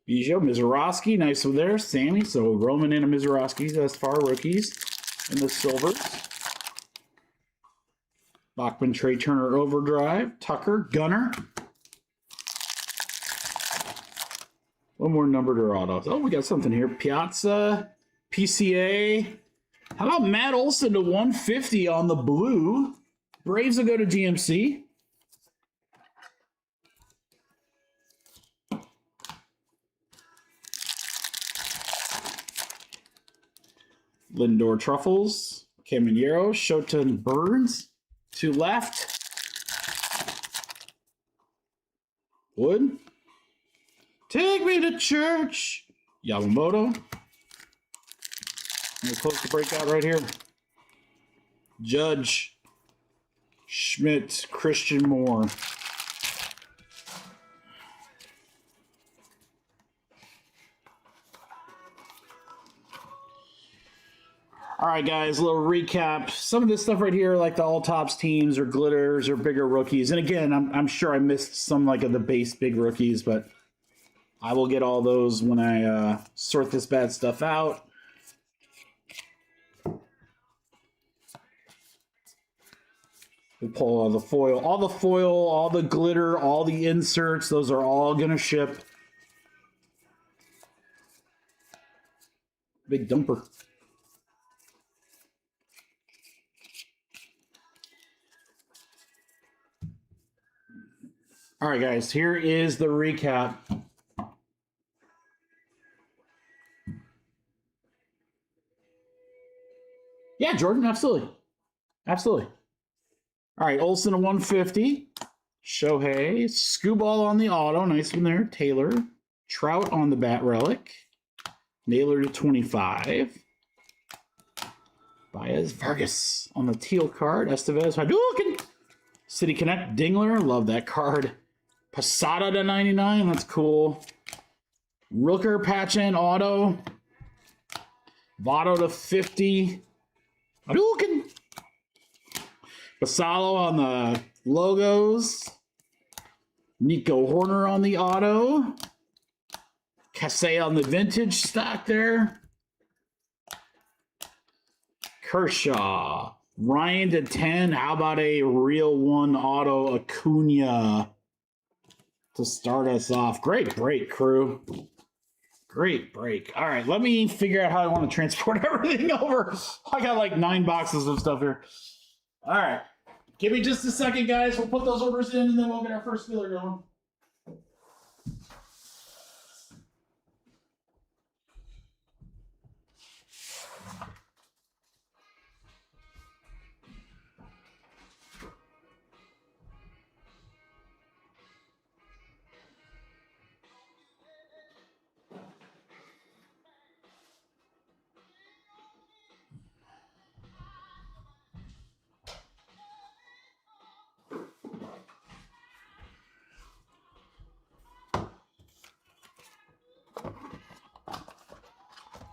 Biggio, Mizorowski, nice one there. Sammy, so Roman and a Mizorowski, that's far rookies. And the silvers. Bachman, Trey Turner, Overdrive. Tucker, Gunner. One more numbered or autos. Oh, we got something here. Piazza, PCA. How about Matt Olson to 150 on the blue? Braves will go to GMC. Lindor Truffles, Caminero, Shoten Burns, to left. Wood. Take me to church. Yamamoto. We're close to breakout right here. Judge. Schmidt, Christian Moore. All right, guys, a little recap. Some of this stuff right here, like the all tops teams or glitters or bigger rookies. And again, I'm sure I missed some like of the base big rookies, but I will get all those when I sort this bad stuff out. We pull all the foil, all the glitter, all the inserts. Those are all going to ship. Big dumper. All right, guys, here is the recap. Yeah, Jordan, absolutely. Absolutely. All right, Olsen to 150. Shohei. Scooball on the auto. Nice one there. Taylor. Trout on the bat relic. Naylor to 25. Baez. Vargas on the teal card. Estevez. Hadouken. City Connect. Dingler. Love that card. Posada to 99. That's cool. Rooker patch and auto. Votto to 50. Hadouken. Basalo on the logos. Nico Horner on the auto. Cassé on the vintage stock there. Kershaw. Ryan to 10. How about a real one auto Acuna to start us off? Great break, crew. Great break. All right, let me figure out how I want to transport everything over. I got like 9 boxes of stuff here. All right. Give me just a second, guys. We'll put those orders in, and then we'll get our first filler going.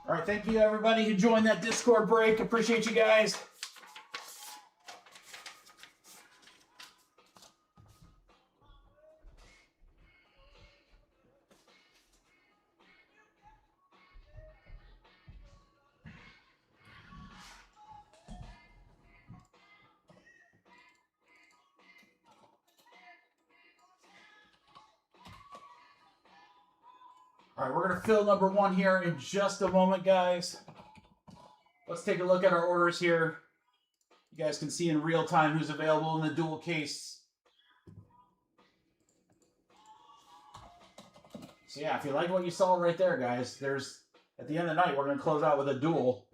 All right, thank you, everybody who joined that Discord break. Appreciate you guys. All right, we're going to fill number 1 here in just a moment, guys. Let's take a look at our orders here. You guys can see in real time who's available in the dual case. So yeah, if you like what you saw right there, guys, there's, at the end of the night, we're going to close out with a dual.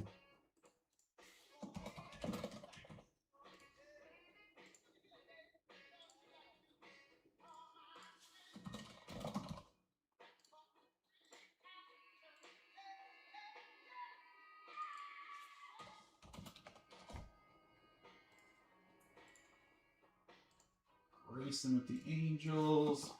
Racing with the Angels.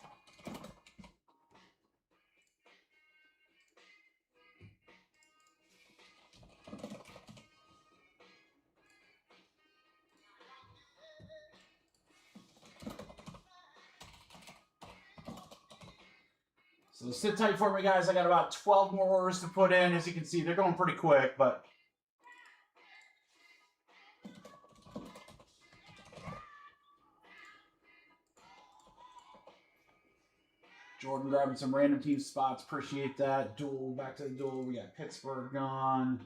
So sit tight for me, guys. I got about 12 more orders to put in. As you can see, they're going pretty quick, but Jordan grabbing some random team spots. Appreciate that. Duel, back to the duel. We got Pittsburgh gone.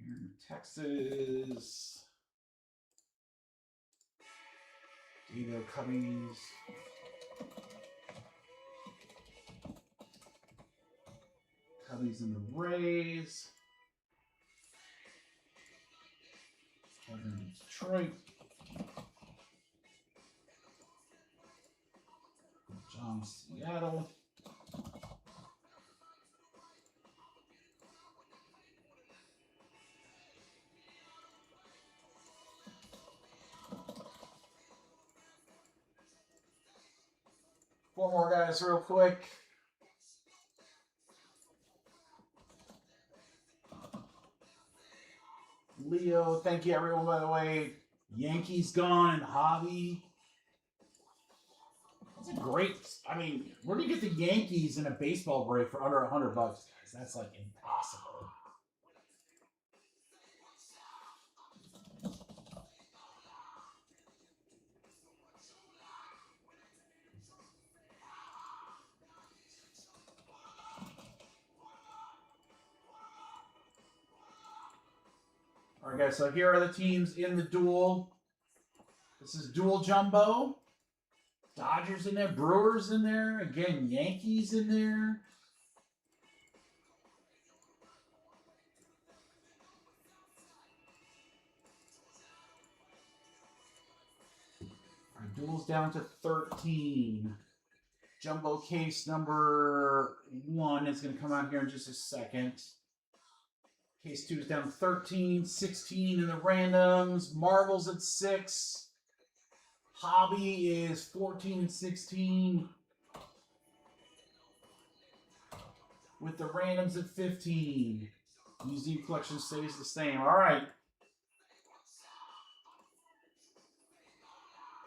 Here in Texas. Data Cubbies. Cubbies and the Rays. Kevin Detroit. John Seattle. Four more guys real quick. Leo, thank you everyone, by the way. Yankees gone and Hobby. That's a great, I mean, where do you get the Yankees in a baseball break for under $100, guys? That's like impossible. All right, guys, so here are the teams in the duel. This is dual jumbo. Dodgers in there, Brewers in there, again, Yankees in there. Our duel's down to 13. Jumbo case number 1 is going to come out here in just a second. Case 2 is down to 13, 16 in the randoms. Marbles at 6. Hobby is 14 and 16. With the randoms at 15. Museum collection stays the same. All right.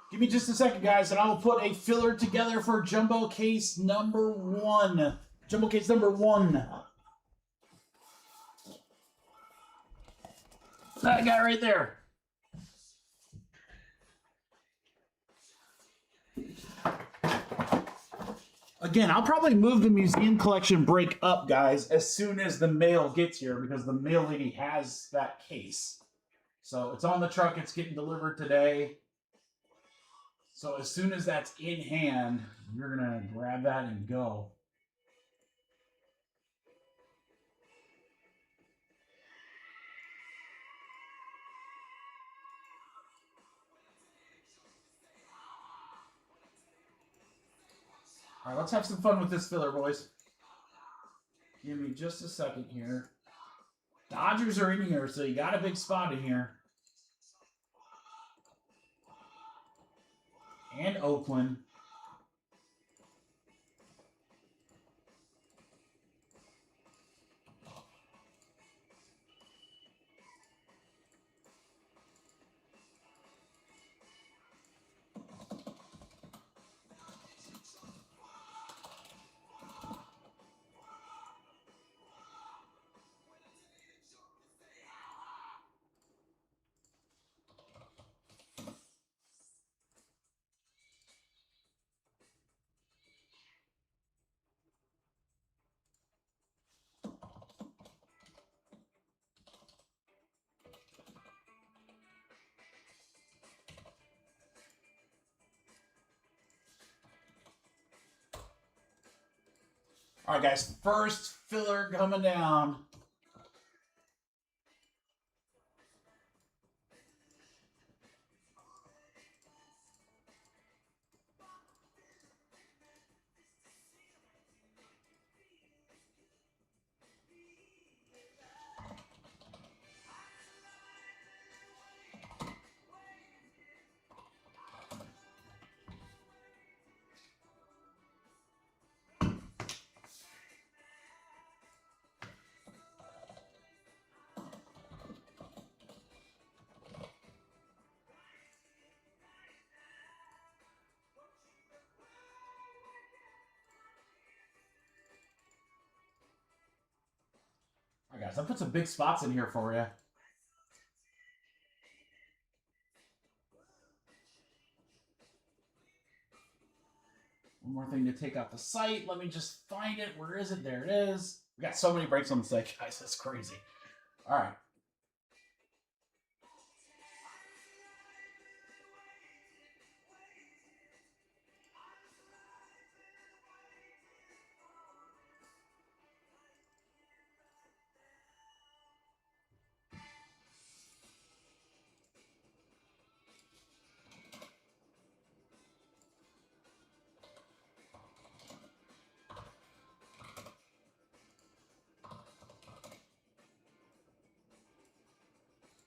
Give me just a second, guys, and I will put a filler together for jumbo case number 1. Jumbo case number 1. That guy right there. Again, I'll probably move the museum collection break up, guys, as soon as the mail gets here, because the mail lady has that case. So it's on the truck. It's getting delivered today. So as soon as that's in hand, you're going to grab that and go. All right, let's have some fun with this filler, boys. Give me just a second here. Dodgers are in here, so you got a big spot in here. And Oakland. All right, guys, first filler coming down. guys. I put some big spots in here for you. One more thing to take out the site. Let me just find it. Where is it? There it is. We got so many breaks on the site, guys. That's crazy. All right.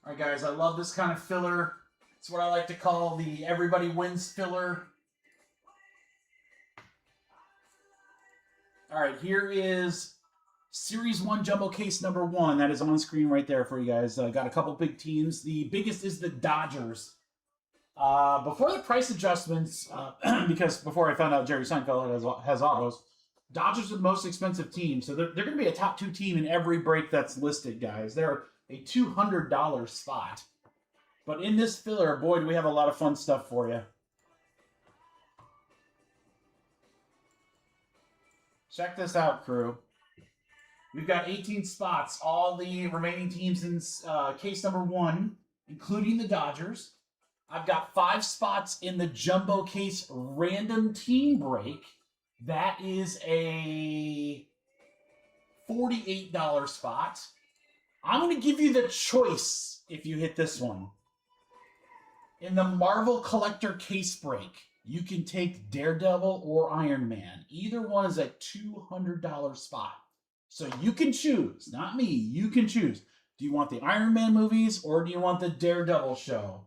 All right, guys, I love this kind of filler. It's what I like to call the everybody wins filler. All right, here is Series 1 Jumbo Case number 1. That is on screen right there for you guys. Got a couple big teams. The biggest is the Dodgers. Before the price adjustments, because before I found out Jerry Seinfeld has autos, Dodgers are the most expensive team. So they're going to be a top 2 team in every break that's listed, guys. They're a $200 spot. But in this filler, boy, do we have a lot of fun stuff for you. Check this out, crew. We've got 18 spots. All the remaining teams in case number 1, including the Dodgers. I've got 5 spots in the Jumbo Case random team break. That is a $48 spot. I'm going to give you the choice if you hit this one. In the Marvel Collector Case break, you can take Daredevil or Iron Man. Either one is a $200 spot. So you can choose, not me, you can choose. Do you want the Iron Man movies or do you want the Daredevil show?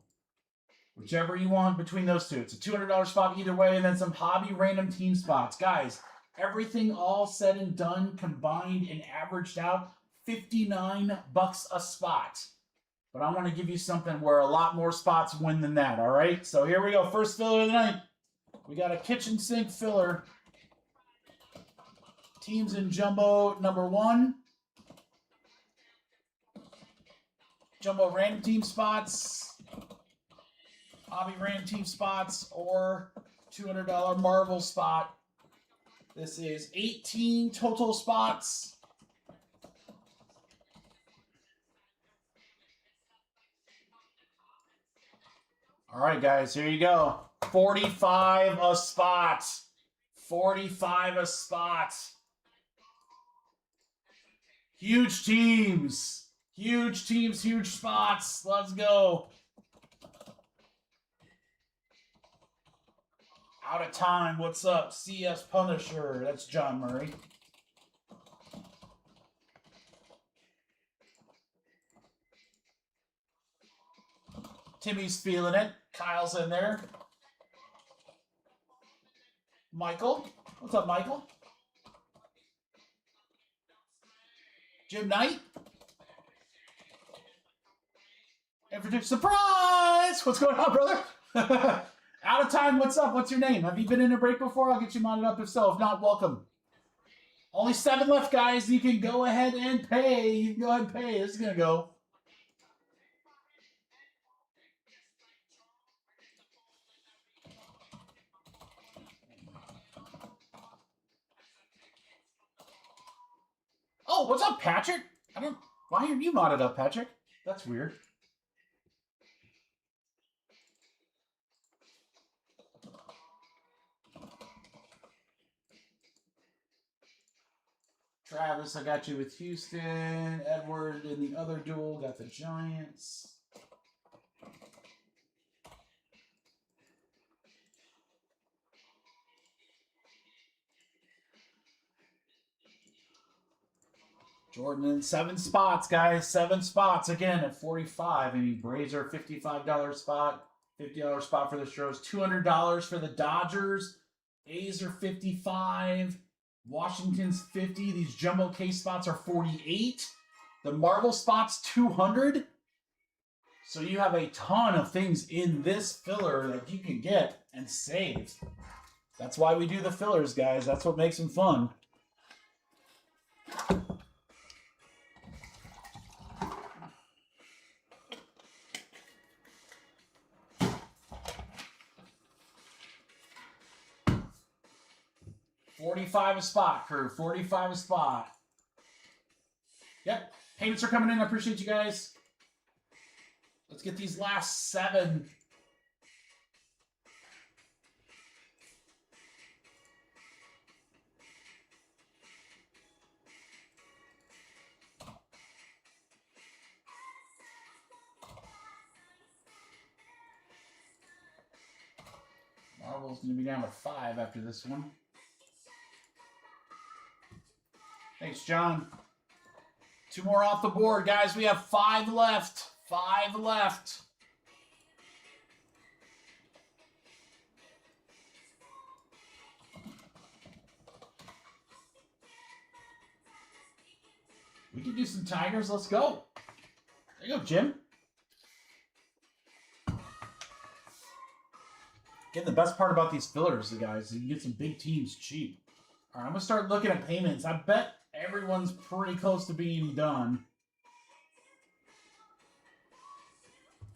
Whichever you want between those two. It's a $200 spot either way, and then some hobby random team spots. Guys, everything all said and done, combined and averaged out, $59 a spot. But I want to give you something where a lot more spots win than that, all right? So here we go. First filler of the night. We got a kitchen sink filler. Teams in Jumbo number 1. Jumbo random team spots. Hobby random team spots or $200 Marvel spot. This is 18 total spots. All right, guys, here you go. 45 a spot. 45 a spot. Huge teams. Huge teams, huge spots. Let's go. Out of time. What's up? CS Punisher. That's John Murray. Timmy's feeling it. Kyle's in there. Michael. What's up, Michael? Jim Knight. And for surprise! What's going on, brother? Out of time. What's up? What's your name? Have you been in a break before? I'll get you modded up if so. If not, welcome. Only 7 left, guys. You can go ahead and pay. You can go ahead and pay. This is going to go. Oh, what's up, Patrick? Why aren't you modded up, Patrick? That's weird. Travis, I got you with Houston. Edward in the other duel got the Giants. Jordan in 7 spots, guys. 7 spots. Again, at 45. I mean, Braves are $55 spot. $50 spot for the Stros. $200 for the Dodgers. A's are $55. Washington's 50. These jumbo case spots are 48. The Marvel spots, 200. So you have a ton of things in this filler that you can get and save. That's why we do the fillers, guys. That's what makes them fun. 45 a spot, crew. 45 a spot. Yep. Payments are coming in. I appreciate you guys. Let's get these last 7. Marvel's going to be down to 5 after this one. Thanks, John. 2 more off the board, guys. We have 5 left. 5 left. We can do some Tigers. Let's go. There you go, Jim. Again, the best part about these fillers, guys, is you can get some big teams cheap. All right, I'm going to start looking at payments. I bet everyone's pretty close to being done.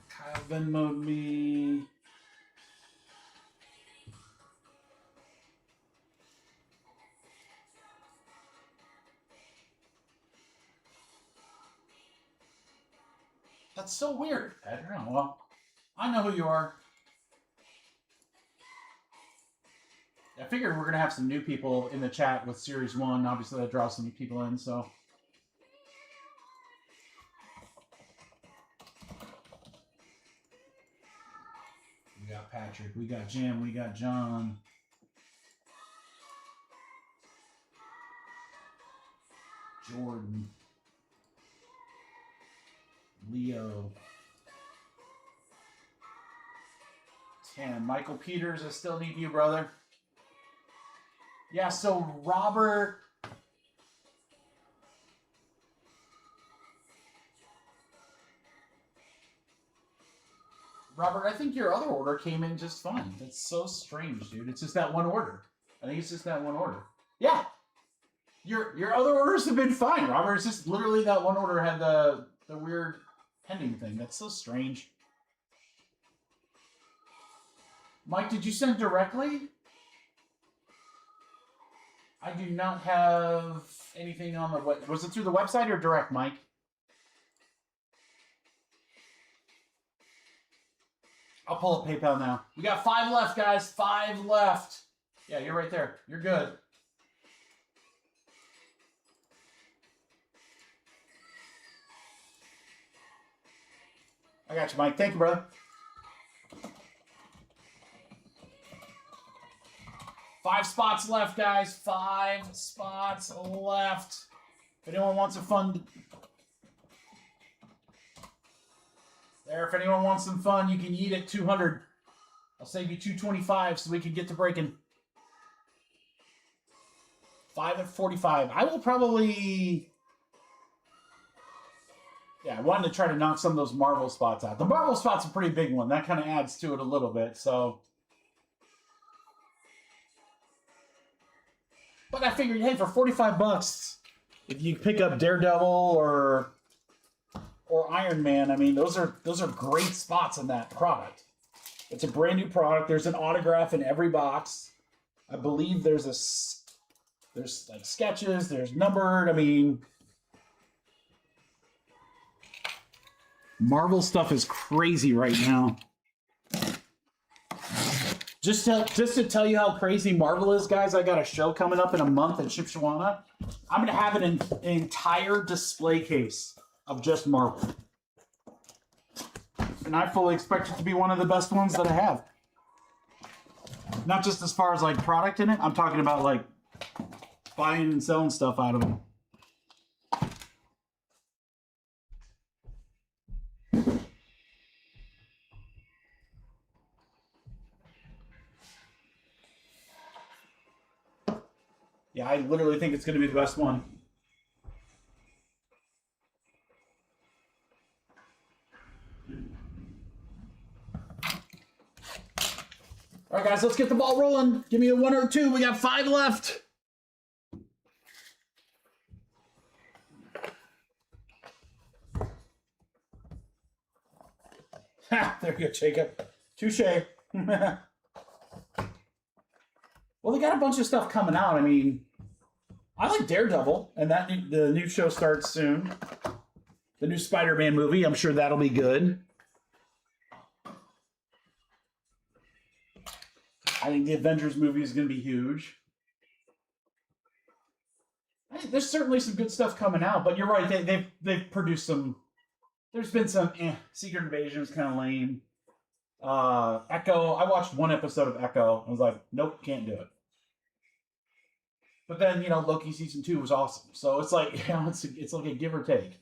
Kyle Venmo'd me. That's so weird. I don't know. Well, I know who you are. I figured we're going to have some new people in the chat with Series 1. Obviously, that draws some new people in, so. We got Patrick, we got Jim, we got John. Jordan. Leo. Tim. Michael Peters, I still need you, brother. Yeah, so Robert. Robert, I think your other order came in just fine. That's so strange, dude. It's just that one order. I think it's just that one order. Yeah. Your other orders have been fine, Robert. It's just literally that one order had the weird pending thing. That's so strange. Mike, did you send directly? I do not have anything on the web. Was it through the website or direct, Mike? I'll pull up PayPal now. We got 5 left, guys. 5 left. Yeah, you're right there. You're good. I got you, Mike. Thank you, brother. 5 spots left, guys. 5 spots left. If anyone wants a fun... There, if anyone wants some fun, you can eat at 200. I'll save you 225 so we can get to breaking. 5 at 45. I will probably... Yeah, I wanted to try to knock some of those Marvel spots out. The Marvel spot's a pretty big one. That kind of adds to it a little bit, so... But I figured, hey, for 45 bucks, if you pick up Daredevil or Iron Man, I mean, those are great spots in that product. It's a brand new product. There's an autograph in every box. I believe there's like sketches. There's numbered. I mean, Marvel stuff is crazy right now. Just to tell you how crazy Marvel is, guys, I got a show coming up in a month in Shipshawana. I'm going to have an entire display case of just Marvel. And I fully expect it to be one of the best ones that I have. Not just as far as like product in it. I'm talking about like buying and selling stuff out of them. Yeah, I literally think it's going to be the best one. All right, guys, let's get the ball rolling. Give me a 1 or 2. We got 5 left. Ha! There you go, Jacob. Touche. Well, they got a bunch of stuff coming out. I mean, I like Daredevil, and the new show starts soon. The new Spider-Man movie. I'm sure that'll be good. I think the Avengers movie is going to be huge. There's certainly some good stuff coming out, but you're right. They've produced some. There's been some Secret Invasion is kind of lame. Echo. I watched one episode of Echo. I was like, nope, can't do it. But then Loki season 2 was awesome. So it's like it's like a give or take.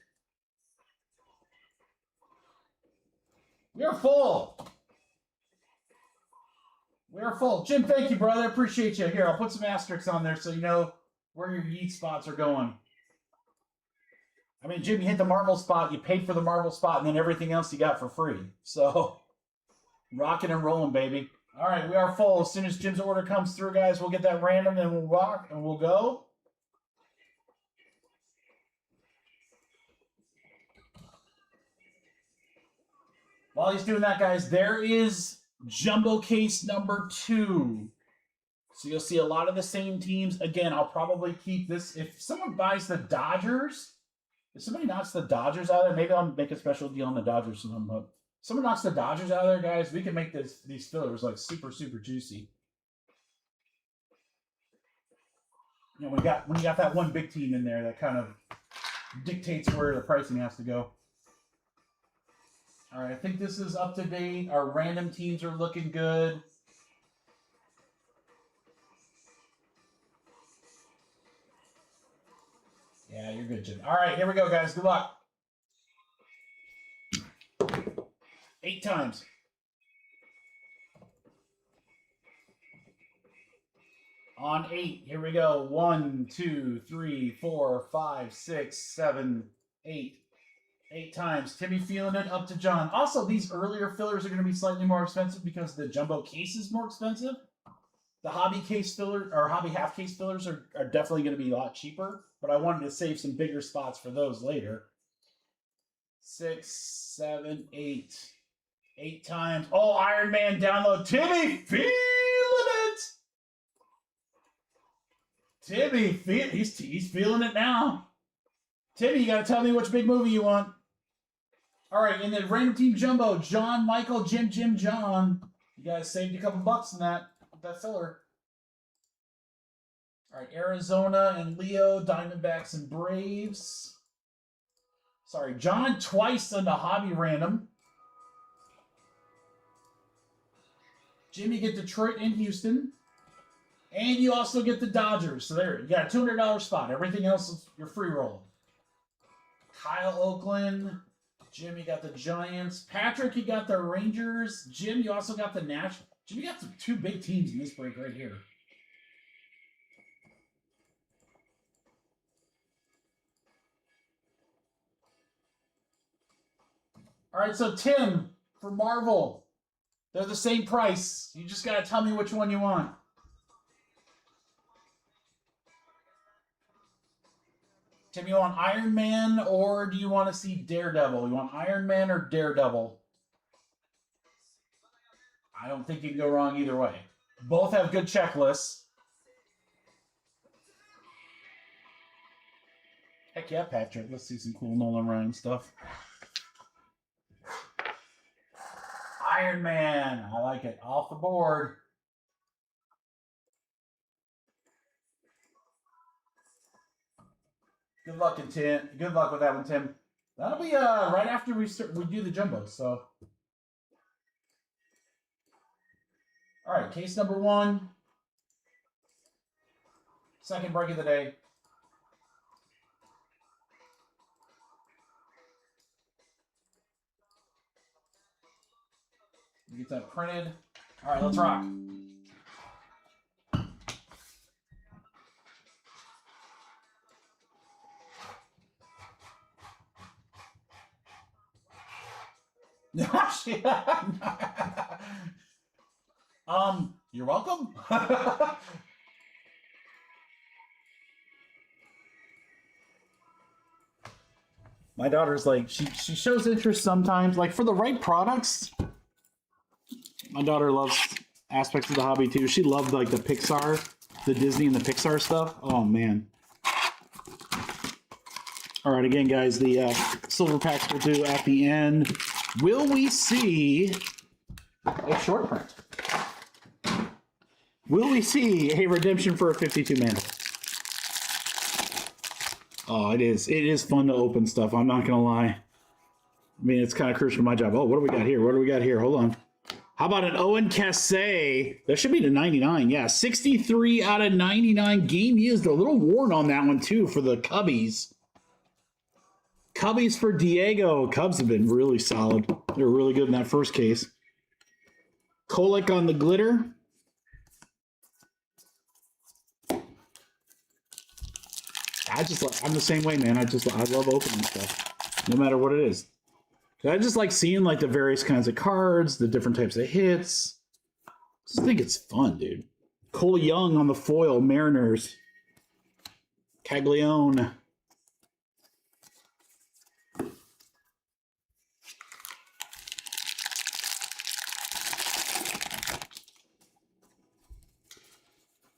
We're full. We're full. Jim, thank you, brother. Appreciate you. Here, I'll put some asterisks on there so you know where your yeet spots are going. I mean, Jim, you hit the Marvel spot, you paid for the Marvel spot, and then everything else you got for free. So, rocking and rolling, baby. All right, we are full. As soon as Jim's order comes through, guys, we'll get that random, and we'll rock, and we'll go. While he's doing that, guys, there is Jumbo case number 2. So you'll see a lot of the same teams. Again, I'll probably keep this. If someone buys the Dodgers, if somebody knocks the Dodgers out of there, maybe I'll make a special deal on the Dodgers for them. But if someone knocks the Dodgers out of there, guys, we can make these fillers like super, super juicy. When you got that one big team in there, that kind of dictates where the pricing has to go. All right, I think this is up to date. Our random teams are looking good. Yeah, you're good, Jim. All right, here we go, guys. Good luck. 8 times. On 8, here we go. 1, 2, 3, 4, 5, 6, 7, 8. 8 times. Timmy feeling it up to John. Also, these earlier fillers are going to be slightly more expensive because the jumbo case is more expensive. The hobby case filler or hobby half case fillers are definitely going to be a lot cheaper, but I wanted to save some bigger spots for those later. 6, 7, 8. 8 times. Oh, Iron Man download. Timmy feeling it. Timmy, he's feeling it now. Timmy, you got to tell me which big movie you want. All right, in the random team jumbo, John, Michael, Jim, John. You guys saved a couple bucks in that filler. All right, Arizona and Leo, Diamondbacks and Braves. Sorry, John twice on the hobby random. Jim, you get Detroit and Houston. And you also get the Dodgers. So there, you got a $200 spot. Everything else is your free roll. Kyle, Oakland. Jim, you got the Giants. Patrick, you got the Rangers. Jim, you also got the Nationals. Jim, you got some 2 big teams in this break right here. All right, so Tim, for Marvel, they're the same price. You just got to tell me which one you want. Tim, you want Iron Man or do you want to see Daredevil? You want Iron Man or Daredevil? I don't think you can go wrong either way. Both have good checklists. Heck yeah, Patrick. Let's see some cool Nolan Ryan stuff. Iron Man. I like it. Off the board. Good luck, Tim. Good luck with that one, Tim. That'll be right after we do the jumbo. So, all right, case number 1. Second break of the day. Get that printed. All right, let's rock. You're welcome. My daughter's like, she shows interest sometimes, like for the right products. My daughter loves aspects of the hobby too. She loved like the Pixar, the Disney and the Pixar stuff. Oh man. All right, again, guys, the silver packs will do at the end. Will we see a short print? Will we see a redemption for a 52 mana? Oh, it is. It is fun to open stuff. I'm not gonna lie. I mean, it's kind of crucial to my job. Oh, what do we got here? What do we got here? Hold on. How about an Owen Cassay? That should be to 99. Yeah, 63 out of 99. Game used. A little worn on that one too for the Cubbies. Cubbies for Diego. Cubs have been really solid. They were really good in that first case. Kolek on the glitter. I'm the same way, man. I love opening stuff, no matter what it is. I just like seeing like the various kinds of cards, the different types of hits. Just think it's fun, dude. Cole Young on the foil, Mariners. Caglione.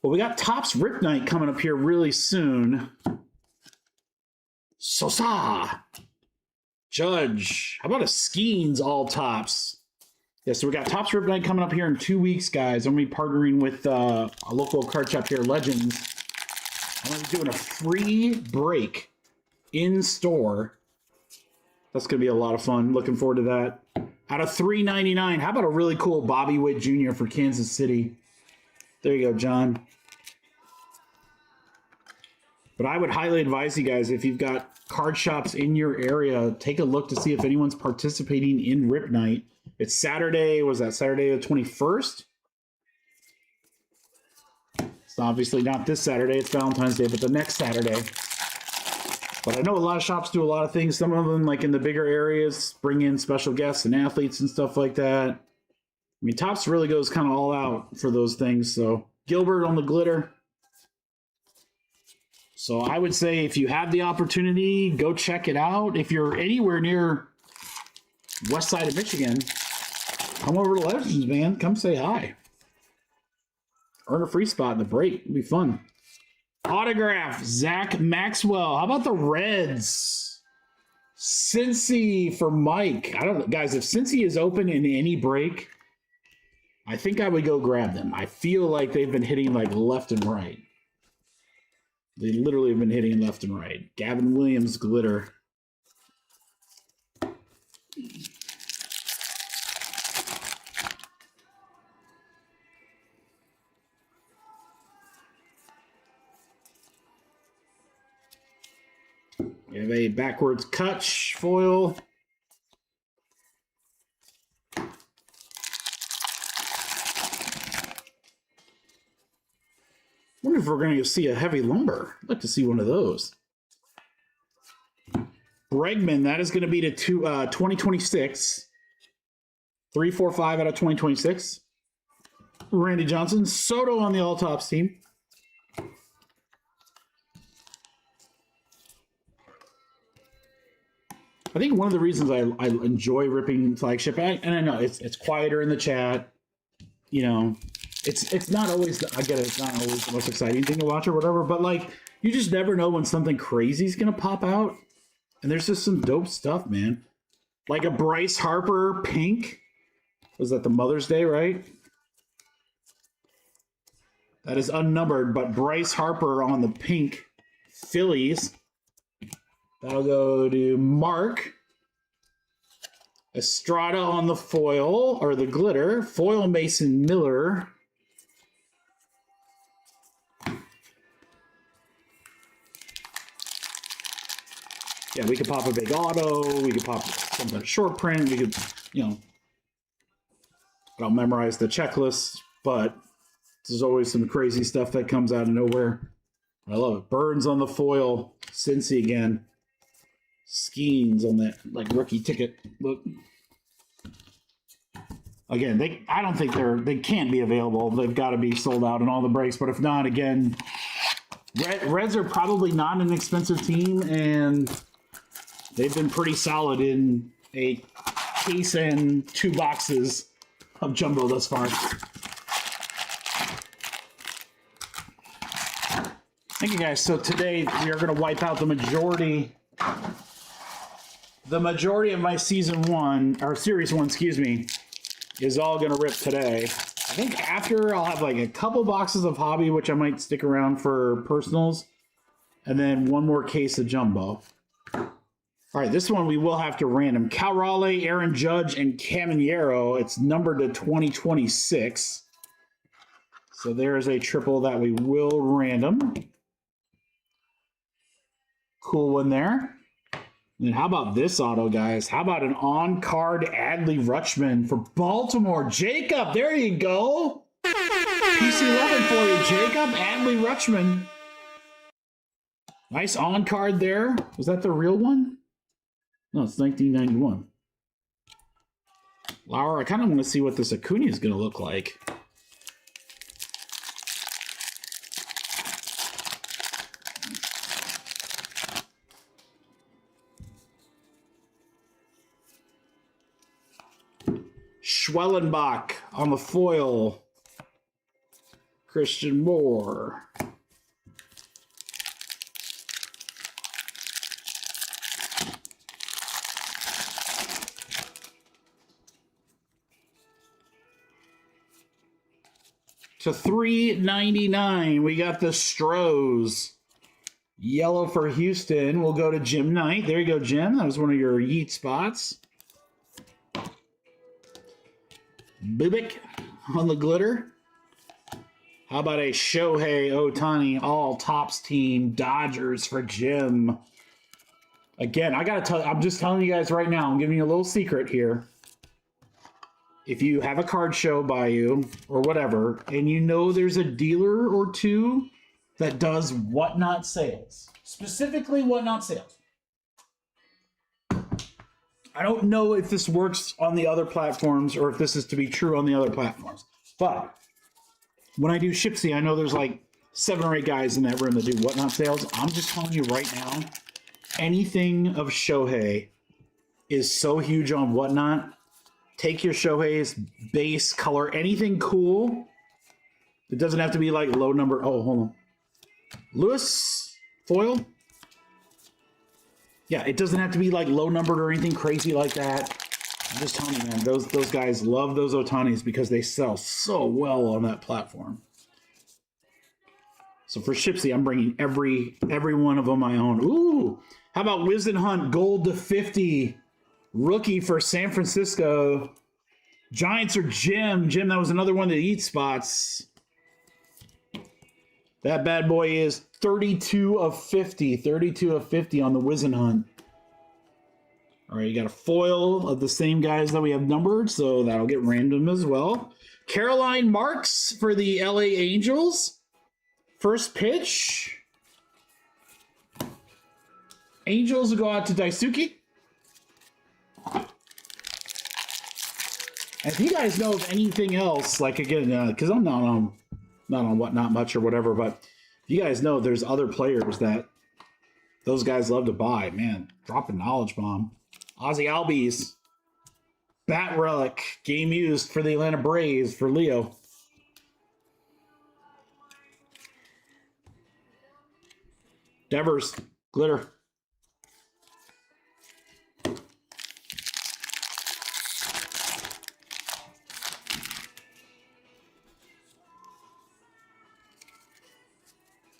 Well, we got Topps Rip Night coming up here really soon. Sosa. Judge. How about a Skeens all Topps? Yeah, so we got Topps Rip Night coming up here in 2 weeks, guys. I'm going to be partnering with a local card shop here, Legends. I'm going to be doing a free break in store. That's going to be a lot of fun. Looking forward to that. Out of $3.99, how about a really cool Bobby Witt Jr. for Kansas City? There you go, John. But I would highly advise you guys, if you've got card shops in your area, take a look to see if anyone's participating in Rip Night. It's Saturday, was that Saturday the 21st? It's obviously not this Saturday, it's Valentine's Day, but the next Saturday. But I know a lot of shops do a lot of things. Some of them, like in the bigger areas, bring in special guests and athletes and stuff like that. I mean, Topps really goes kind of all out for those things. So Gilbert on the glitter. So I would say if you have the opportunity, go check it out. If you're anywhere near west side of Michigan, come over to Legends, man. Come say hi. Earn a free spot in the break. It'll be fun. Autograph, Zach Maxwell. How about the Reds? Cincy for Mike. I don't know, guys, if Cincy is open in any break, I think I would go grab them. I feel like they've been hitting like left and right. They literally have been hitting left and right. Gavin Williams glitter. We have a backwards Kutch foil. I wonder if we're going to see a heavy lumber. I'd like to see one of those. Bregman, that is going to be to 2026. 345 out of 2026. Randy Johnson. Soto on the all-tops team. I think one of the reasons I enjoy ripping flagship, and I know it's quieter in the chat, you know, it's not always, I get it, it's not always the most exciting thing to watch or whatever, but like, you just never know when something crazy is going to pop out. And there's just some dope stuff, man. Like a Bryce Harper pink. Was that the Mother's Day, right? That is unnumbered, but Bryce Harper on the pink Phillies. That'll go to Mark. Estrada on the foil, or the glitter. Foil Mason Miller. Yeah, we could pop a big auto. We could pop something short print. We could, you know, I don't memorize the checklist, but there's always some crazy stuff that comes out of nowhere. I love it. Burns on the foil. Cincy again. Skeens on that, like, rookie ticket. Look. Again, I don't think they can't be available. They've got to be sold out in all the breaks. But if not, again, Reds are probably not an expensive team, and they've been pretty solid in a case and 2 boxes of jumbo thus far. Thank you guys. So today we are going to wipe out the majority of my season 1 or series 1, excuse me, is all going to rip today. I think after I'll have like a couple boxes of hobby, which I might stick around for personals, and then one more case of jumbo. All right, this one we will have to random. Cal Raleigh, Aaron Judge, and Caminero. It's numbered to 2026. So there is a triple that we will random. Cool one there. And then how about this auto, guys? How about an on-card Adley Rutschman for Baltimore? Jacob, there you go. PC11 for you, Jacob. Adley Rutschman. Nice on-card there. Was that the real one? No, it's 1991. Lauer, I kind of want to see what this Acuna is going to look like. Schwellenbach on the foil. Christian Moore. To $3.99, we got the Strohs. Yellow for Houston. We'll go to Jim Knight. There you go, Jim. That was one of your Yeet spots. Bubik on the glitter. How about a Shohei Ohtani all tops team Dodgers for Jim? Again, I gotta tell you, I'm just telling you guys right now, I'm giving you a little secret here. If you have a card show by you or whatever, and you know there's a dealer or two that does whatnot sales, specifically whatnot sales. I don't know if this works on the other platforms or if this is to be true on the other platforms. But when I do Shipsy, I know there's like 7 or 8 guys in that room that do whatnot sales. I'm just telling you right now, anything of Shohei is so huge on whatnot. Take your Shohei's base color, anything cool. It doesn't have to be like low number. Oh, hold on. Lewis foil. Yeah, it doesn't have to be like low numbered or anything crazy like that. I'm just telling you, man, those guys love those Ohtanis because they sell so well on that platform. So for Shipsy, I'm bringing every one of them my own. Ooh, how about Wisden Hunt gold to 50? Rookie for San Francisco. Giants are Jim. Jim, that was another one of the Eat spots. That bad boy is 32 of 50. 32 of 50 on the Wisden Hunt. All right, you got a foil of the same guys that we have numbered, so that'll get random as well. Caroline Marks for the LA Angels. First pitch. Angels will go out to Daisuke. And if you guys know of anything else, like again, because I'm not on whatnot much or whatever, but if you guys know there's other players that those guys love to buy, man, drop a knowledge bomb. Ozzy Albies, Bat Relic, game used for the Atlanta Braves for Leo. Devers, glitter.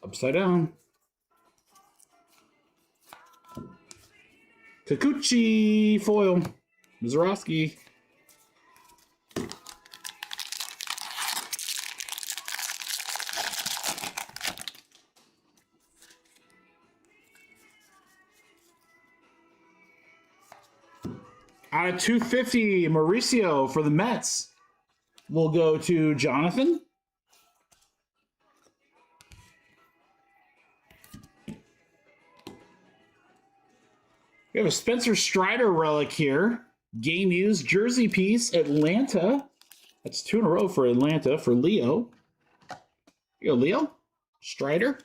Upside down. Kikuchi foil. Mizorowski. Out of 250, Mauricio for the Mets. We'll go to Jonathan. We have a Spencer Strider relic here. Game used, jersey piece, Atlanta. That's 2 in a row for Atlanta, for Leo. Here you go, Leo. Strider.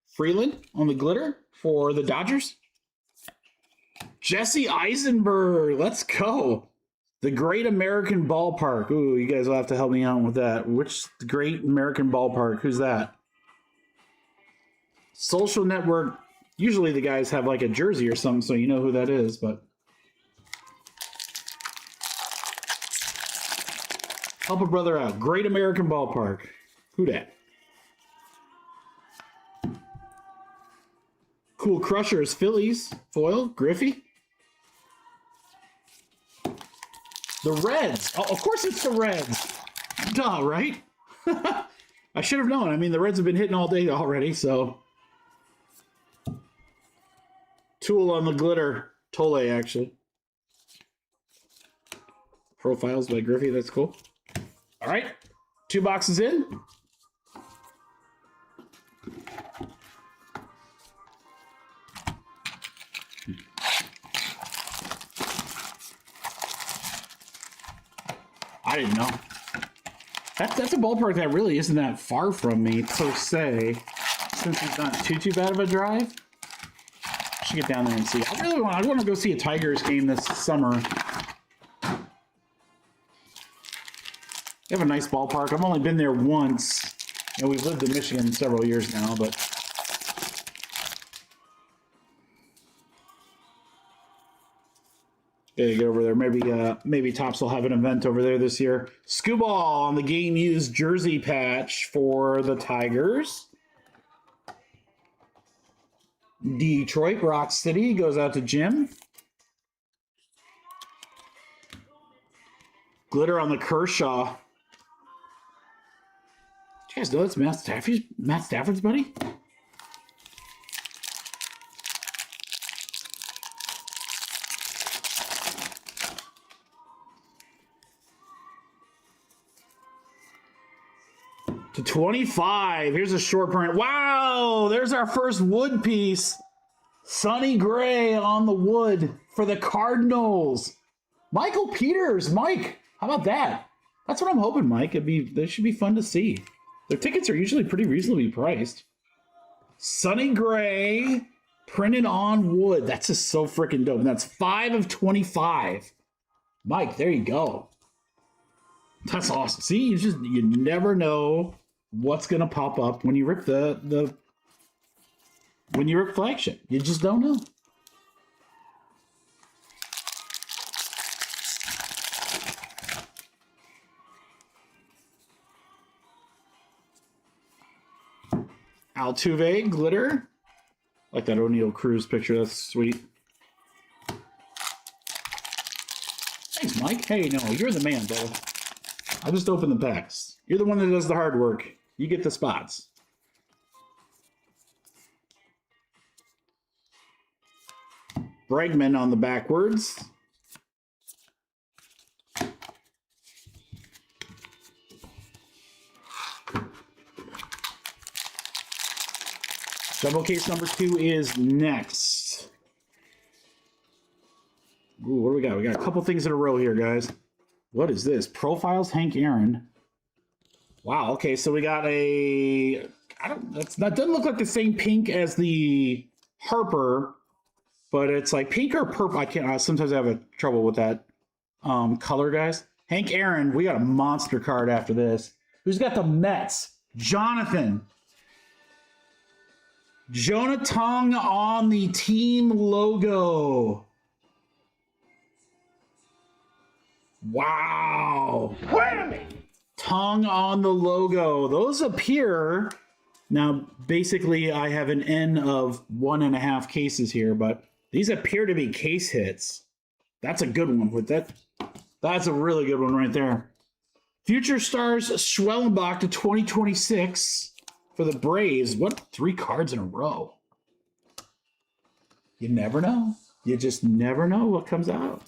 Freeland on the glitter for the Dodgers. Jesse Eisenberg, let's go. The Great American Ballpark. Ooh, you guys will have to help me out with that. Which Great American Ballpark? Who's that? Social Network. Usually the guys have like a jersey or something, so you know who that is, but help a brother out. Great American Ballpark. Who dat? Cool Crushers, Phillies. Foil, Griffey. The Reds. Oh, of course it's the Reds. Duh, right? I should have known. I mean, the Reds have been hitting all day already, so. Tool on the glitter. Tole, actually. Profiles by Griffey. That's cool. All right. 2 boxes in. I didn't know. That's a ballpark that really isn't that far from me, per se. Since it's not too bad of a drive. I should get down there and see. I want to go see a Tigers game this summer. They have a nice ballpark. I've only been there once. And we've lived in Michigan several years now, but gotta get over there. Maybe Topps will have an event over there this year. Scooball on the game used jersey patch for the Tigers. Detroit Rock City goes out to Jim. Glitter on the Kershaw. Did you guys know that's Matt Stafford's buddy? To 25. Here's a short print. Wow, there's our first wood piece. Sonny Gray on the wood for the Cardinals. Michael Peters. Mike, how about that? That's what I'm hoping, Mike. That should be fun to see. Their tickets are usually pretty reasonably priced. Sonny Gray printed on wood. That's just so freaking dope. And that's 5 of 25. Mike, there you go. That's awesome. See, you never know what's gonna pop up when you rip when you rip flagship. You just don't know. Altuve glitter. Like that O'Neal Cruz picture. That's sweet. Thanks, Mike. Hey, no, you're the man, bro. I just open the packs. You're the one that does the hard work. You get the spots. Bregman on the backwards. Double case number 2 is next. Ooh, what do we got? We got a couple things in a row here, guys. What is this? Profiles Hank Aaron. Wow, okay, so we got that doesn't look like the same pink as the Harper, but it's like pink or purple. Sometimes I have trouble with that color, guys. Hank Aaron, we got a monster card after this. Who's got the Mets? Jonathan on the team logo. Wow. Wait a minute. Tongue on the logo. Those appear. Now, basically, I have an N of 1.5 cases here, but these appear to be case hits. That's a good one with that. That's a really good one right there. Future Stars Schwellenbach to 2026 for the Braves. What 3 cards in a row? You never know. You just never know what comes out.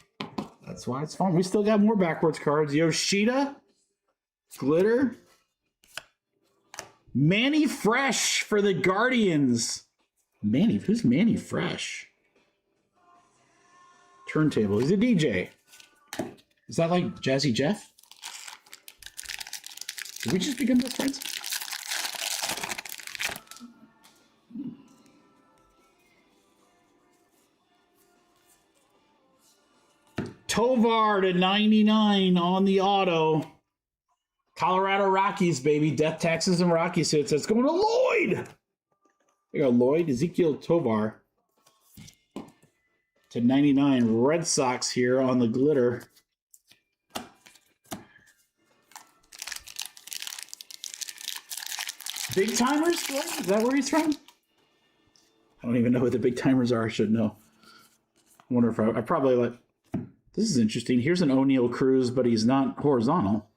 That's why it's fun. We still got more backwards cards. Yoshida, glitter. Manny Fresh for the Guardians. Who's Manny Fresh? Turntable. He's a DJ. Is that like Jazzy Jeff? Did we just become best friends? Tovar to 99 on the auto. Colorado Rockies, baby. Death, taxes, and Rockies hits. That's going to Lloyd. There you go, Lloyd. Ezekiel Tovar to 99. Red Sox here on the glitter. Big Timers, Lloyd? Is that where he's from? I don't even know what the Big Timers are. I should know. I wonder if I probably like... This is interesting. Here's an O'Neal Cruz, but he's not horizontal.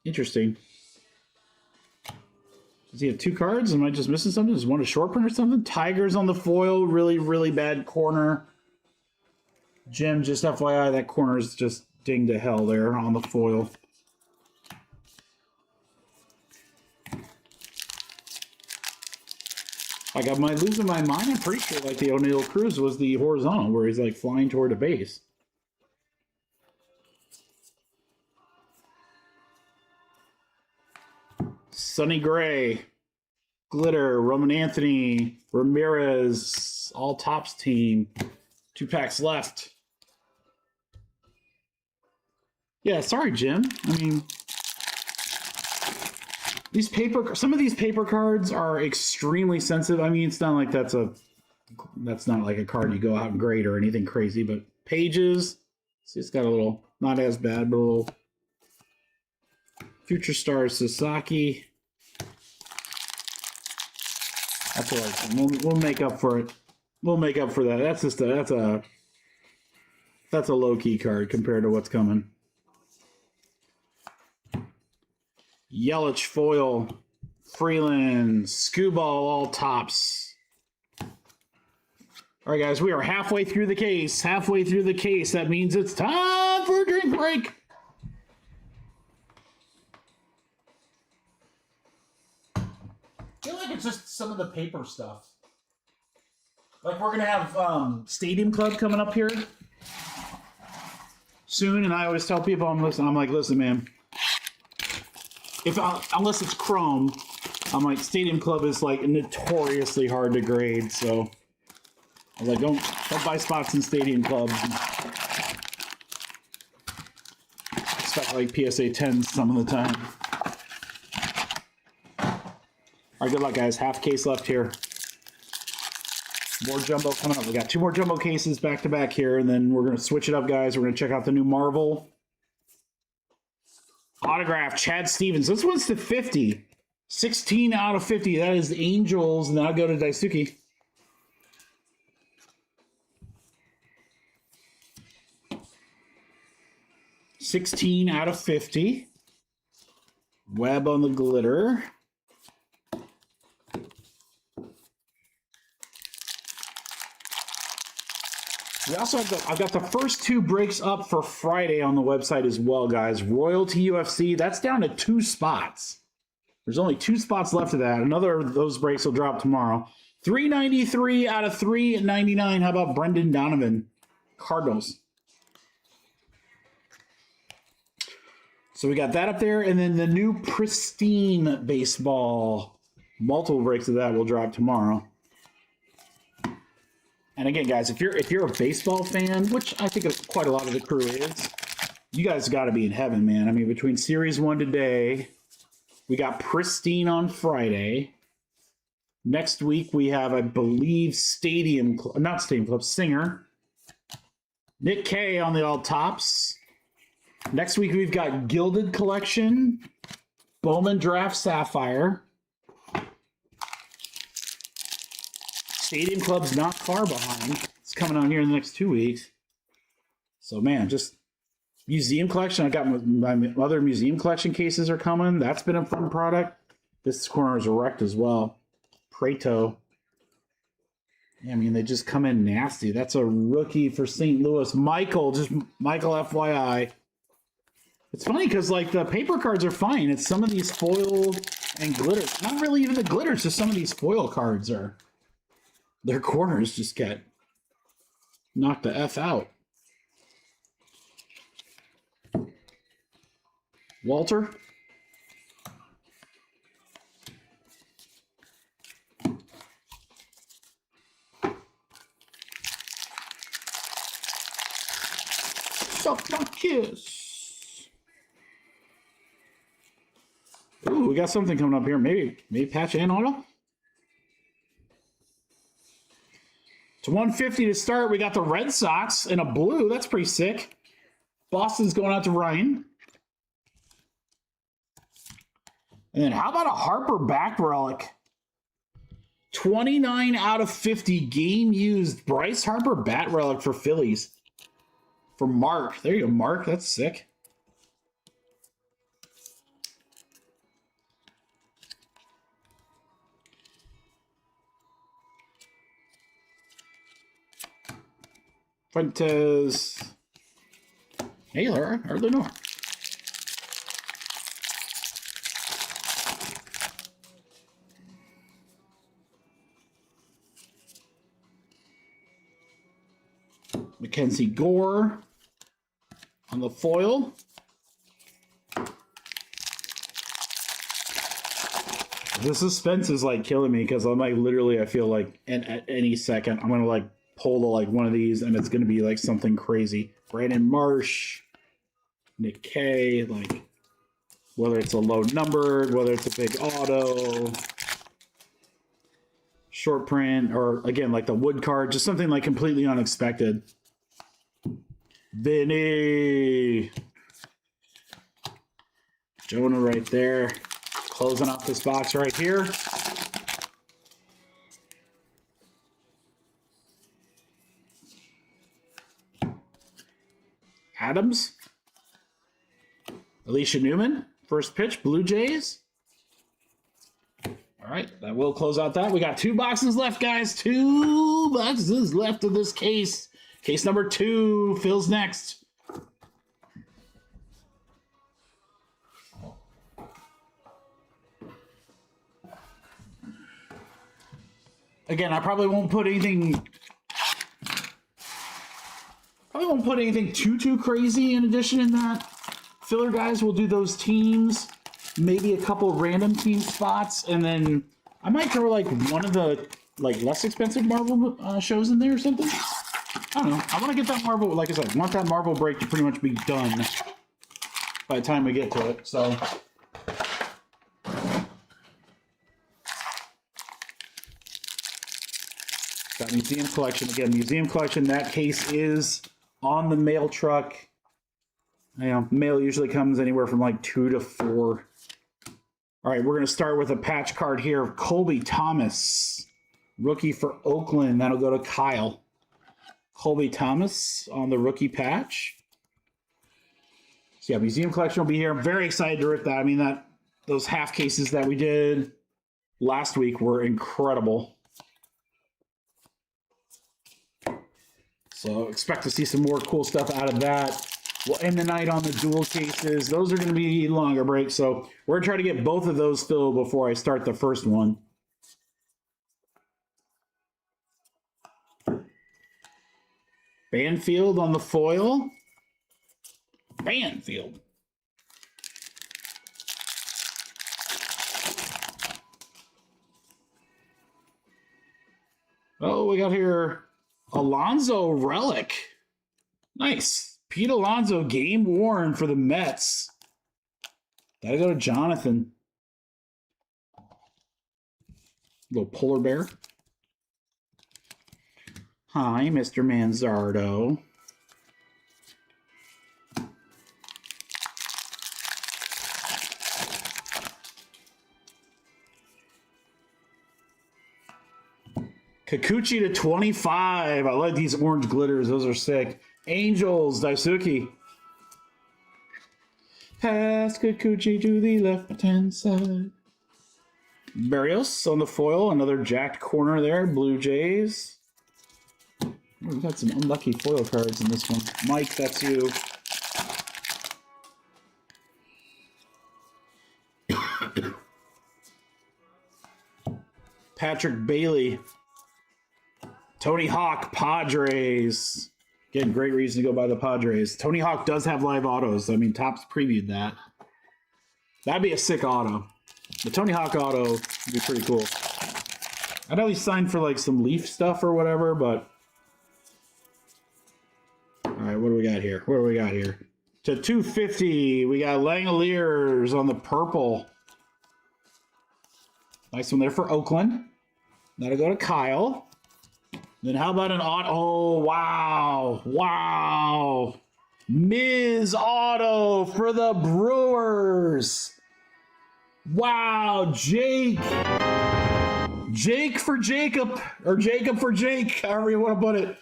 Interesting. Does he have 2 cards? Am I just missing something? Is one a short print or something? Tigers on the foil. Really, really bad corner. Jim, just FYI, that corner is just dinged to hell there on the foil. Like, am I losing my mind? I'm pretty sure like the O'Neal Cruz was the horizontal where he's like flying toward the base. Sonny Gray, glitter, Roman Anthony, Ramirez, all tops team. 2 packs left. Yeah, sorry, Jim. I mean, some of these paper cards are extremely sensitive. I mean, it's not like that's not like a card you go out and grade or anything crazy, but pages, see, it's got a little, not as bad, but a little. Future Stars Sasaki. That's all right. We'll make up for it. We'll make up for that. That's just that's a low key card compared to what's coming. Yelich foil, Freeland, Skubal, all tops. All right, guys, we are halfway through the case. Halfway through the case. That means it's time for a drink break. I feel like it's just some of the paper stuff. Like, we're going to have Stadium Club coming up here soon, and I always tell people, I'm like, listen, man, unless it's chrome, I'm like, Stadium Club is like notoriously hard to grade, so I was like, don't buy spots in Stadium Club. Expect like PSA 10s some of the time. All right, good luck, guys. Half case left here. More jumbo coming up. We got 2 more jumbo cases back to back here, and then we're going to switch it up, guys. We're going to check out the new Marvel autograph, Chad Stevens. This one's to 50. 16 out of 50. That is Angels. Now go to Daisuke. $16 out of 50. Webb on the glitter. We also have I've got the first 2 breaks up for Friday on the website as well, guys. Royalty UFC, that's down to 2 spots. There's only 2 spots left of that. Another of those breaks will drop tomorrow. 393 out of 399. How about Brendan Donovan? Cardinals. So we got that up there, and then the new Pristine Baseball. Multiple breaks of that will drop tomorrow. And again, guys, if you're a baseball fan, which I think quite a lot of the crew is, you guys got to be in heaven, man. I mean, between Series 1 today, we got Pristine on Friday. Next week, we have, I believe, not Stadium Club, Singer. Nick K on the all tops. Next week, we've got Gilded Collection, Bowman Draft Sapphire. Stadium Club's not far behind. It's coming out here in the next 2 weeks. So, man, just museum collection. I got my other museum collection cases are coming. That's been a fun product. This corner is wrecked as well. Prato. Yeah, I mean, they just come in nasty. That's a rookie for St. Louis. Michael FYI. It's funny because, like, the paper cards are fine. It's some of these foil and glitter. Not really even the glitter. It's just some of these foil cards are... Their corners just get knocked the F out. Walter. Kiss. Ooh, we got something coming up here. Maybe patch and auto. To 150 to start. We got the Red Sox in a blue. That's pretty sick. Boston's going out to Ryan. And then how about a Harper back relic? 29 out of 50 game used Bryce Harper bat relic for Phillies. For Mark. There you go, Mark. That's sick. Fuentes. Naylor. Hardly know. Mackenzie Gore on the foil. The suspense is like killing me because I'm like literally I feel like at any second I'm gonna like pull like one of these and it's gonna be like something crazy. Brandon Marsh, Nick K, like whether it's a low numbered, whether it's a big auto, short print, or again like the wood card, just something like completely unexpected. Vinny. Jonah right there. Closing off this box right here. Adams. Alicia Newman. First pitch, Blue Jays. All right, that will close out that. We got 2 boxes left, guys. 2 boxes left of this case. Case number 2. Phil's next. Again, I probably won't put anything too crazy in addition in that. Filler guys will do those teams, maybe a couple random team spots, and then I might throw like one of the like less expensive Marvel shows in there or something. I don't know. I want to get that Marvel, like I said, I want that Marvel break to pretty much be done by the time we get to it. So got museum collection. Again, museum collection. That case is on the mail truck. You know, mail usually comes anywhere from like 2 to 4. All right, we're going to start with a patch card here of Colby Thomas, rookie for Oakland. That'll go to Kyle. Colby Thomas on the rookie patch. So yeah, museum collection will be here. I'm very excited to rip that. I mean, those half cases that we did last week were incredible. So expect to see some more cool stuff out of that. We'll end the night on the dual cases. Those are going to be longer breaks, so we're going to try to get both of those filled before I start the first one. Banfield on the foil. Banfield. Oh, we got here Alonso Relic. Nice. Pete Alonso, game worn for the Mets. Gotta go to Jonathan. Little polar bear. Hi, Mr. Manzardo. Kikuchi to 25. I like these orange glitters. Those are sick. Angels, Daisuke. Pass Kikuchi to the left-hand side. Barrios on the foil. Another jacked corner there. Blue Jays. Oh, we got some unlucky foil cards in this one. Mike, that's you. Patrick Bailey. Tony Hawk, Padres. Again, great reason to go by the Padres. Tony Hawk does have live autos. I mean, Topps previewed that. That'd be a sick auto. The Tony Hawk auto would be pretty cool. I know he's signed for like some Leaf stuff or whatever, but... All right, what do we got here? What do we got here? to 250. We got Langoliers on the purple. Nice one there for Oakland. That'll go to Kyle. Then how about an auto? Oh, wow. Wow. Ms. Auto for the Brewers. Wow, Jake. Jake for Jacob, or Jacob for Jake, however you want to put it.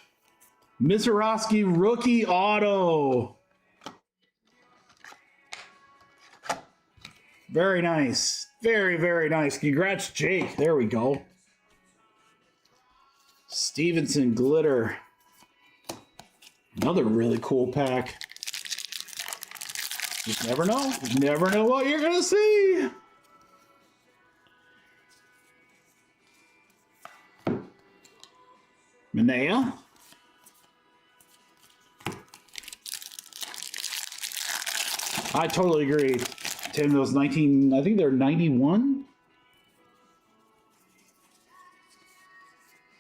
Mizorowski rookie auto. Very nice. Very, very nice. Congrats, Jake. There we go. Stevenson glitter. Another really cool pack. Just never know. You never know what you're going to see. Manea. I totally agree. Tim, those 19, I think they're 91?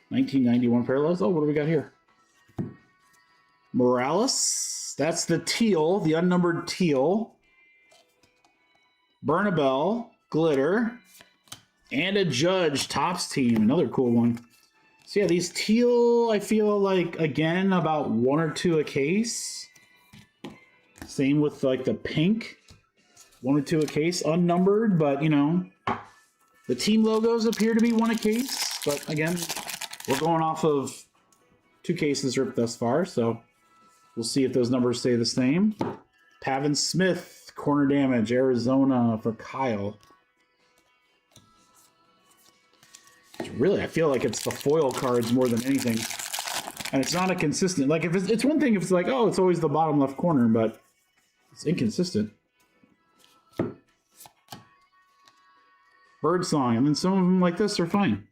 1991 parallels. Oh, what do we got here? Morales. That's the teal, the unnumbered teal. Bernabel, glitter. And a Judge, Topps team. Another cool one. So yeah, these teal, I feel like, again, about 1 or 2 a case. Same with like the pink. 1 or 2 a case, unnumbered, but you know, the team logos appear to be 1 a case. But again, we're going off of 2 cases ripped thus far, so we'll see if those numbers stay the same. Pavin Smith, corner damage, Arizona for Kyle. Really, I feel like it's the foil cards more than anything. And it's not a consistent, like if it's one thing if it's like, oh, it's always the bottom left corner, but it's inconsistent. Birdsong, and then some of them like this are fine.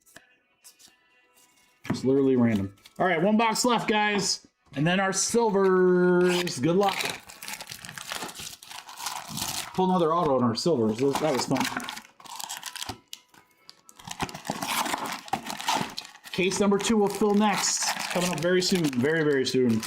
It's literally random. All right, 1 box left, guys. And then our silvers. Good luck. Pull another auto on our silvers. That was fun. Case number 2 will fill next. Coming up very soon. Very, very soon.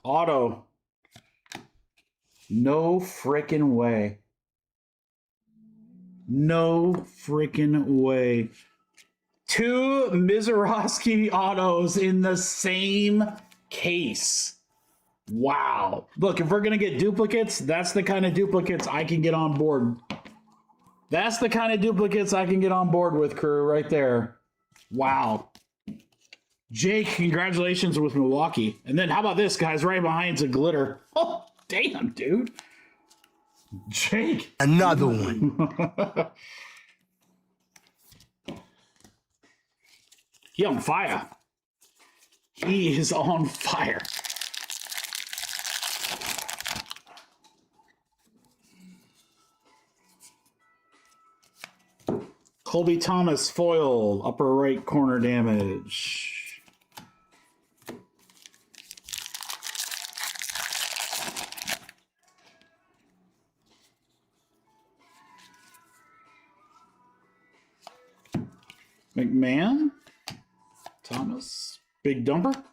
Auto. No frickin' way. No frickin' way. 2 Mizorowski autos in the same case. Wow. Look, if we're going to get duplicates, that's the kind of duplicates I can get on board. That's the kind of duplicates I can get on board with, crew, right there. Wow. Jake, congratulations with Milwaukee. And then how about this, guys? Right behind's a glitter. Oh, damn, dude. Jake. Another one. He on fire. He is on fire. Colby Thomas foil, upper right corner damage. McMahon, Thomas, big dumper.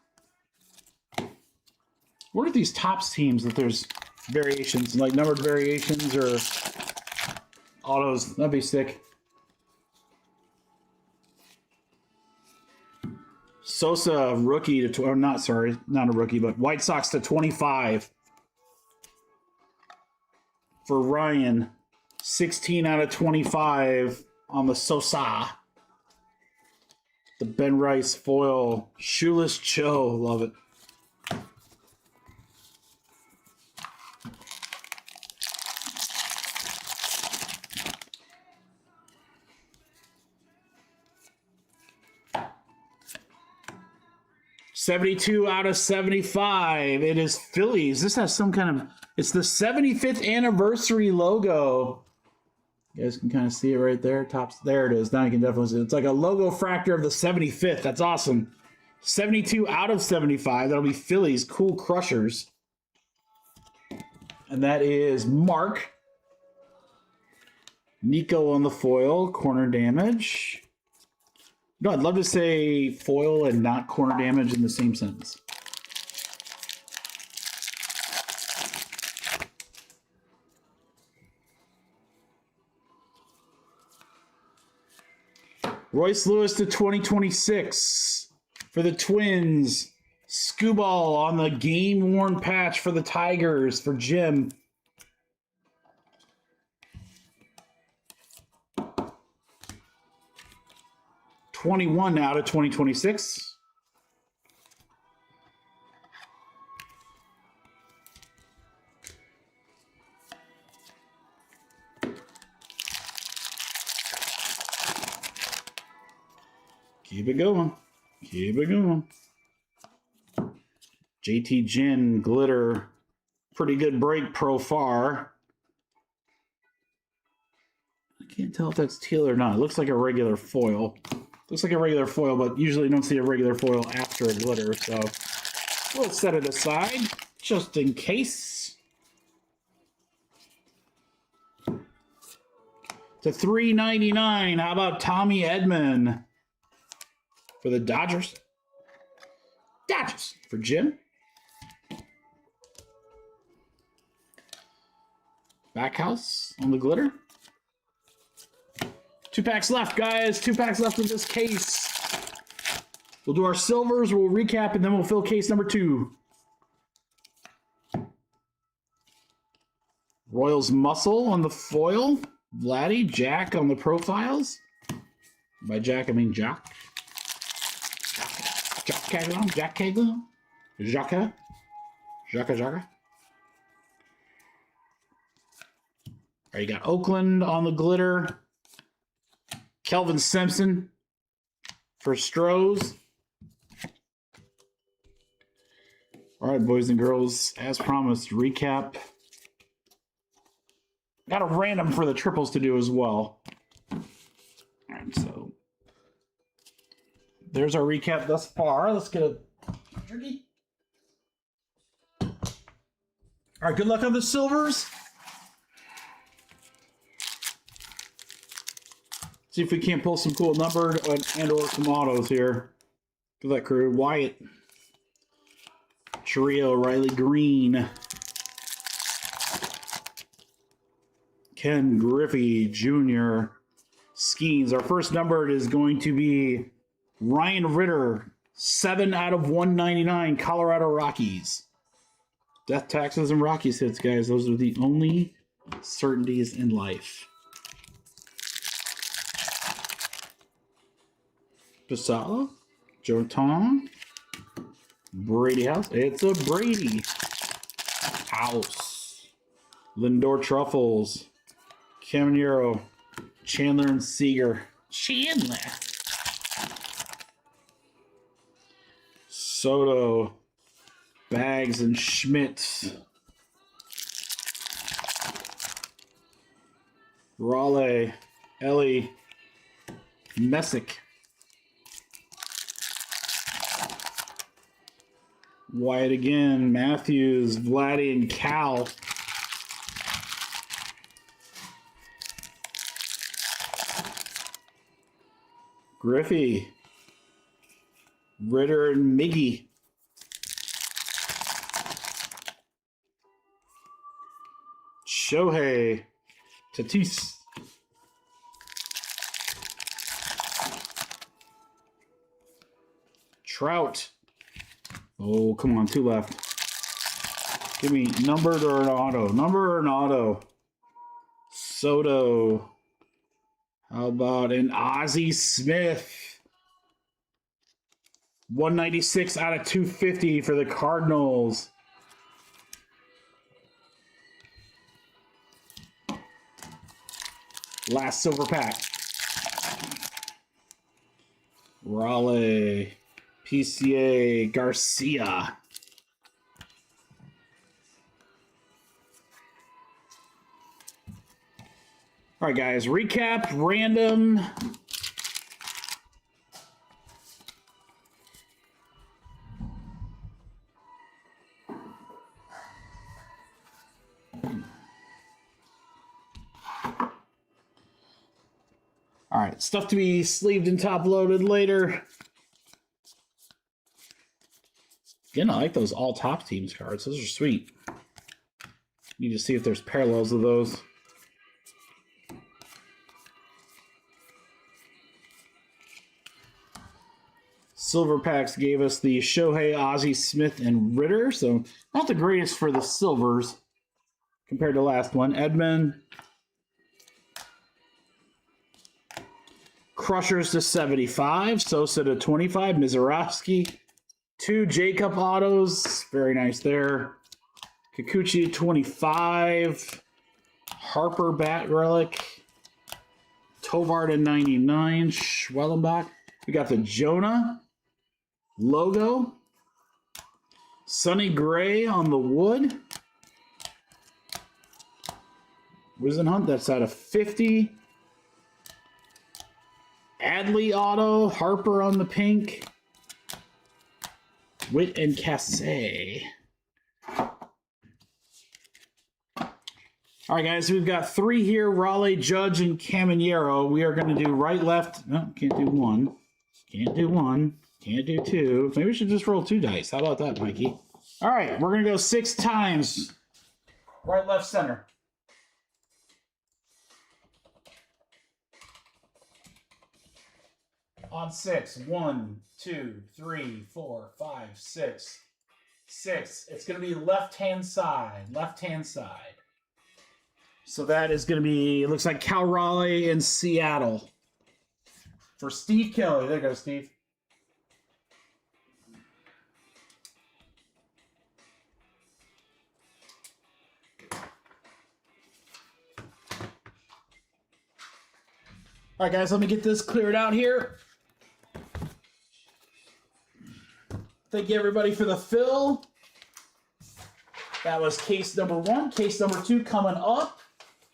What are these Topps teams that there's variations, like numbered variations or autos? That'd be sick. Sosa, rookie to, or not, sorry, not a rookie, but White Sox to 25. For Ryan, 16 out of 25 on the Sosa. The Ben Rice foil. Shoeless Joe. Love it. $72 out of 75. It is Phillies. This has some kind of... It's the 75th anniversary logo. You guys can kind of see it right there. Tops. There it is. Now you can definitely see it. It's like a logo fractor of the 75th. That's awesome. 72 out of 75. That'll be Phillies. Cool Crushers. And that is Mark. MuCo on the foil, corner damage. No, I'd love to say foil and not corner damage in the same sentence. Royce Lewis to 2026 for the Twins. Scooball on the game-worn patch for the Tigers for Jim. '21 out of 2026. Keep it going. Keep it going. JT Gin glitter. Pretty good break pro far. I can't tell if that's teal or not. It looks like a regular foil. Looks like a regular foil, but usually you don't see a regular foil after a glitter, so we'll set it aside just in case. To $3.99, how about Tommy Edman for the Dodgers? Dodgers for Jim. Backhouse on the glitter. 2 packs left, guys. 2 packs left in this case. We'll do our silvers, we'll recap, and then we'll fill case number 2. Royals Muscle on the foil. Vladdy, Jack on the profiles. By Jack, I mean Jack. Jack Caglon? Jack Caglon? Jacka? Jacka Jacka? All right, you got Oakland on the glitter. Kelvin Simpson for Strohs. All right, boys and girls, as promised, recap. Got a random for the triples to do as well. All right, so there's our recap thus far. Let's get a jerky. All right, good luck on the silvers. See if we can't pull some cool numbered and or some autos here. Good luck, crew. Wyatt. Trio, Riley Green. Ken Griffey Jr. Skeens. Our first numbered is going to be Ryan Ritter. 7 out of 199, Colorado Rockies. Death, taxes, and Rockies hits, guys. Those are the only certainties in life. Pasala, Joe Tom, Brady House. It's a Brady House. Lindor Truffles, Caminero, Chandler and Seager. Chandler. Soto, Bags and Schmidt. Raleigh, Ellie, Messick. Wyatt again, Matthews, Vladdy, and Cal. Griffey, Ritter, and Miggy. Shohei, Tatis. Trout. Oh, come on, 2 left. Give me numbered or an auto. Number or an auto. Soto. How about an Ozzie Smith? 196 out of 250 for the Cardinals. Last silver pack. Raleigh. PCA Garcia. All right, guys, recap, random. All right, stuff to be sleeved and top loaded later. Again, I like those all top teams cards. Those are sweet. Need to see if there's parallels of those. Silver packs gave us the Shohei, Ozzie Smith, and Ritter. So not the greatest for the silvers compared to last one. Edman. Crushers to 75. Sosa to 25. Mizorowski. 2 Jacob autos. Very nice there. Kikuchi to 25. Harper bat relic. Tovar to 99. Schwellenbach. We got the Jonah logo. Sonny Gray on the wood. Wisenhunt, that's out of 50. Adley auto. Harper on the pink. Witt and Cassay. All right, guys, we've got 3 here. Raleigh, Judge, and Caminero. We are going to do right, left. No, can't do 1. Can't do 1. Can't do 2. Maybe we should just roll 2 dice. How about that, Mikey? All right, we're going to go 6 times. Right, left, center. On 6. 1, 2, 3, 4, 5, 6. 6. It's going to be left-hand side. Left-hand side. So that is going to be, it looks like Cal Raleigh in Seattle. For Steve Kelly. There you go, Steve. All right, guys, let me get this cleared out here. Thank you, everybody, for the fill. That was case number 1. Case number 2 coming up.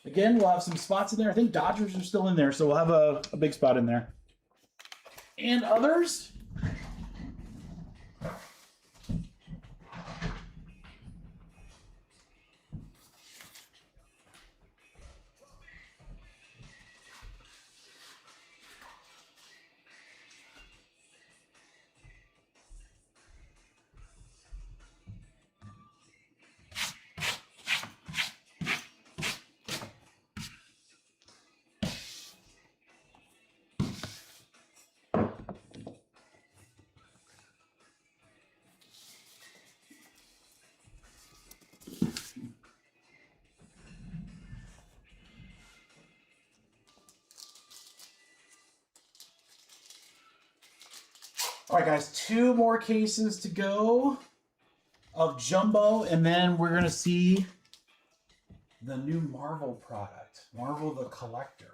Again, we'll have some spots in there. I think Dodgers are still in there, so we'll have a big spot in there. And others. All right, guys, 2 more cases to go of Jumbo, and then we're going to see the new Marvel product, Marvel the Collector.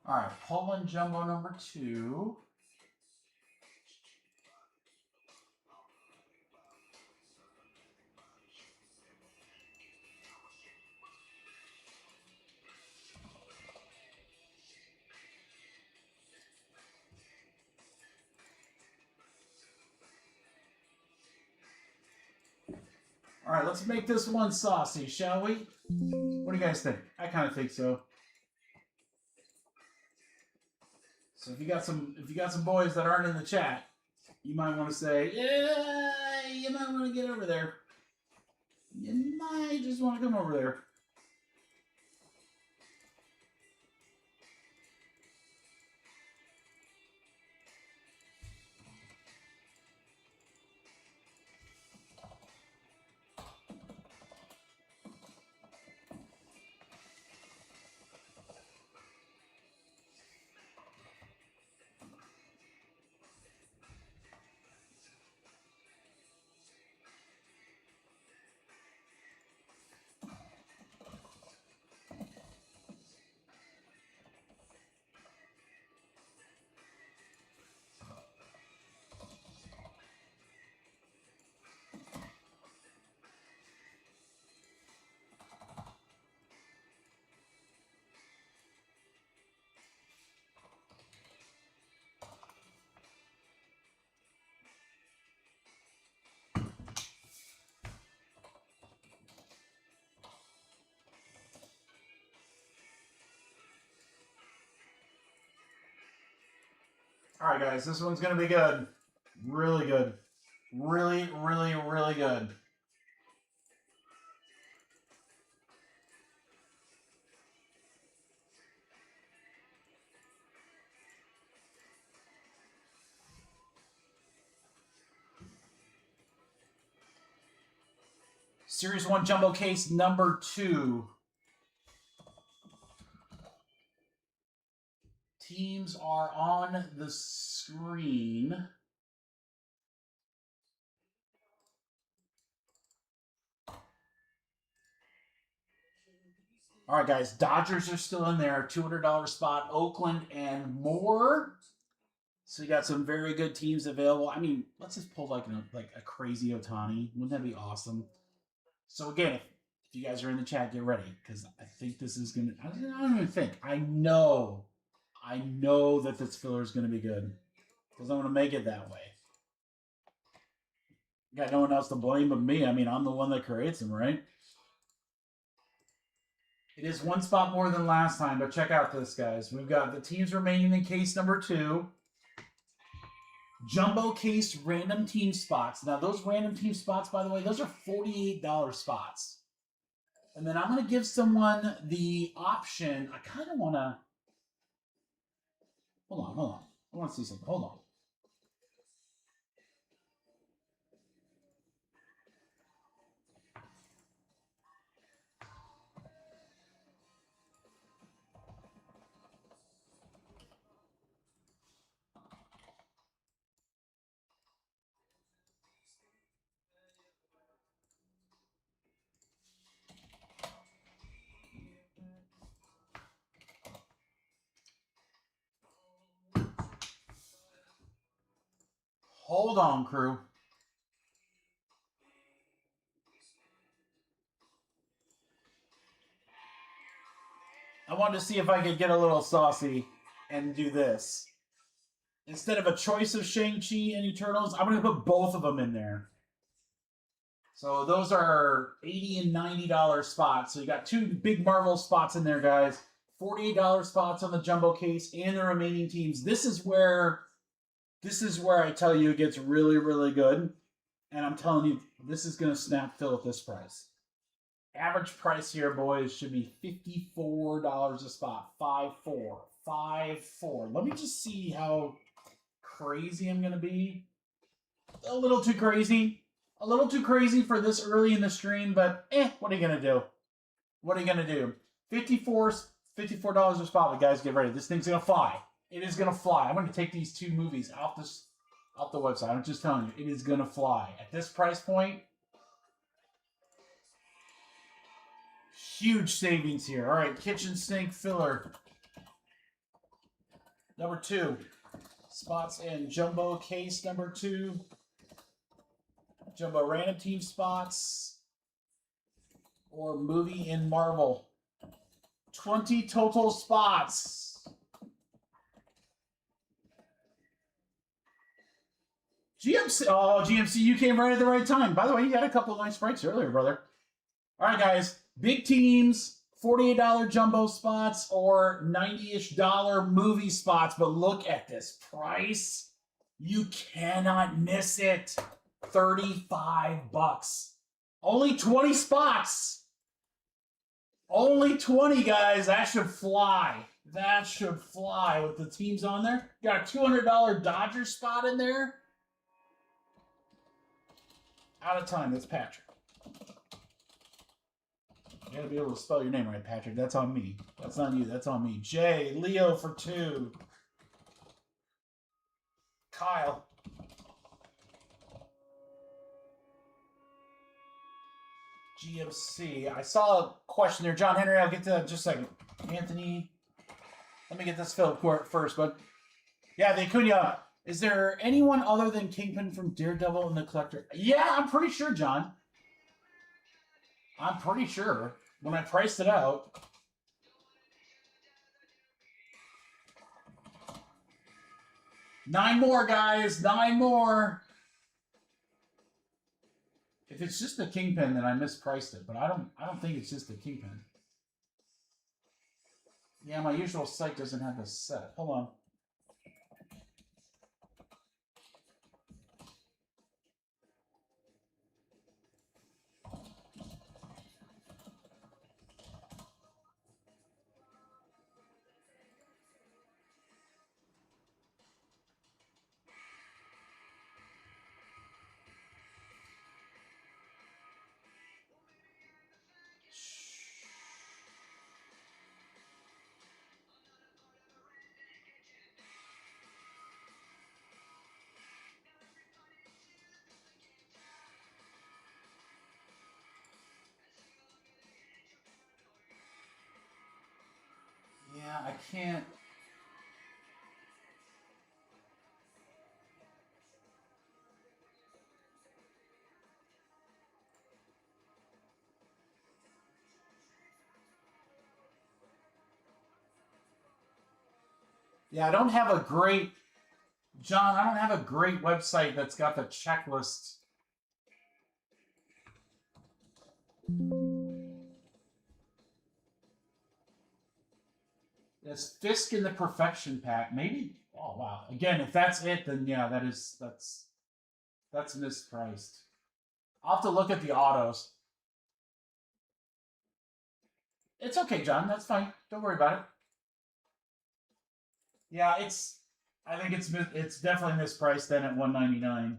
All right, Poland Jumbo number 2. All right, let's make this one saucy, shall we? What do you guys think? I kind of think so. So if you got some boys that aren't in the chat, you might want to say, yeah, you might want to get over there. You might just want to come over there. All right, guys, this one's going to be good. Really good. Really, really, really good. Series 1 Jumbo Case number 2. Teams are on the screen. All right, guys. Dodgers are still in there. $200 spot. Oakland and more. So you got some very good teams available. I mean, let's just pull like a crazy Ohtani. Wouldn't that be awesome? So again, if you guys are in the chat, get ready because I think this is gonna. I don't even think. I know that this filler is gonna be good because I'm gonna make it that way. Got no one else to blame but me. I mean, I'm the one that creates them, right? It is one spot more than last time, but check out this, guys. We've got the teams remaining in case number 2. Jumbo case random team spots. Now, those random team spots, by the way, those are $48 spots. And then I'm going to give someone the option. I kind of want to... Hold on. I want to see something. Hold on. Hold on, crew. I wanted to see if I could get a little saucy and do this. Instead of a choice of Shang-Chi and Eternals, I'm going to put both of them in there. So those are $80 and $90 spots. So you got 2 big Marvel spots in there, guys. $48 spots on the Jumbo case and the remaining teams. This is where I tell you it gets really, really good. And I'm telling you, this is going to snap fill at this price. Average price here, boys, should be $54 a spot. 5-4. 5-4. Let me just see how crazy I'm going to be. A little too crazy. A little too crazy for this early in the stream, but what are you going to do? What are you going to do? $54 a spot, but guys, get ready. This thing's going to fly. It is going to fly. I'm going to take these 2 movies off the website. I'm just telling you, it is going to fly. At this price point, huge savings here. All right, kitchen sink filler. Number 2. Spots in Jumbo case number 2. Jumbo random team spots. Or movie in Marvel. 20 total spots. GMC. Oh, GMC, you came right at the right time. By the way, you had a couple of nice breaks earlier, brother. All right, guys. Big teams, $48 jumbo spots or $90-ish movie spots. But look at this price. You cannot miss it. $35. Only 20 spots. Only 20, guys. That should fly. That should fly with the teams on there. Got a $200 Dodger spot in there. Out of time. That's Patrick. You gotta be able to spell your name right, Patrick. That's on me. That's not you. That's on me. Jay, Leo for 2. Kyle. GMC. I saw a question there. John Henry, I'll get to that in just a second. Anthony. Let me get this filled first, but yeah, the Acuna. Is there anyone other than Kingpin from Daredevil and the Collector? Yeah, I'm pretty sure, John. I'm pretty sure. When I priced it out. Nine more, guys. 9 more. If it's just the Kingpin, then I mispriced it. But I don't think it's just the Kingpin. Yeah, my usual site doesn't have this set. Hold on. can't. Yeah, I don't have a great, John, I don't have a great website that's got the checklist. There's Fisk in the Perfection Pack. Maybe, oh wow. Again, if that's it, then yeah, that's mispriced. I'll have to look at the autos. It's okay, John. That's fine. Don't worry about it. Yeah, I think it's definitely mispriced then at $199.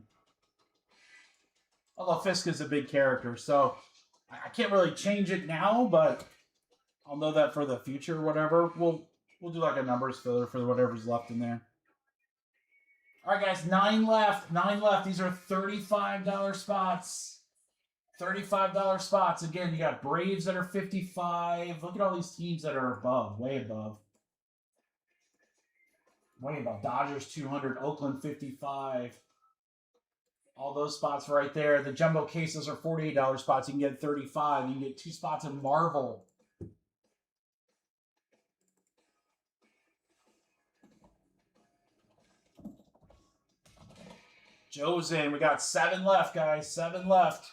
Although Fisk is a big character, so I can't really change it now, but I'll know that for the future or whatever. We'll do like a numbers filler for whatever's left in there. All right, guys, 9 left. 9 left. These are $35 spots. $35 spots. Again, you got Braves that are 55. Look at all these teams that are above, way above. Way above. Dodgers 200, Oakland 55. All those spots right there. The jumbo cases are $48 spots. You can get 35. You can get 2 spots of Marvel. Joe's in. We got 7 left, guys. 7 left.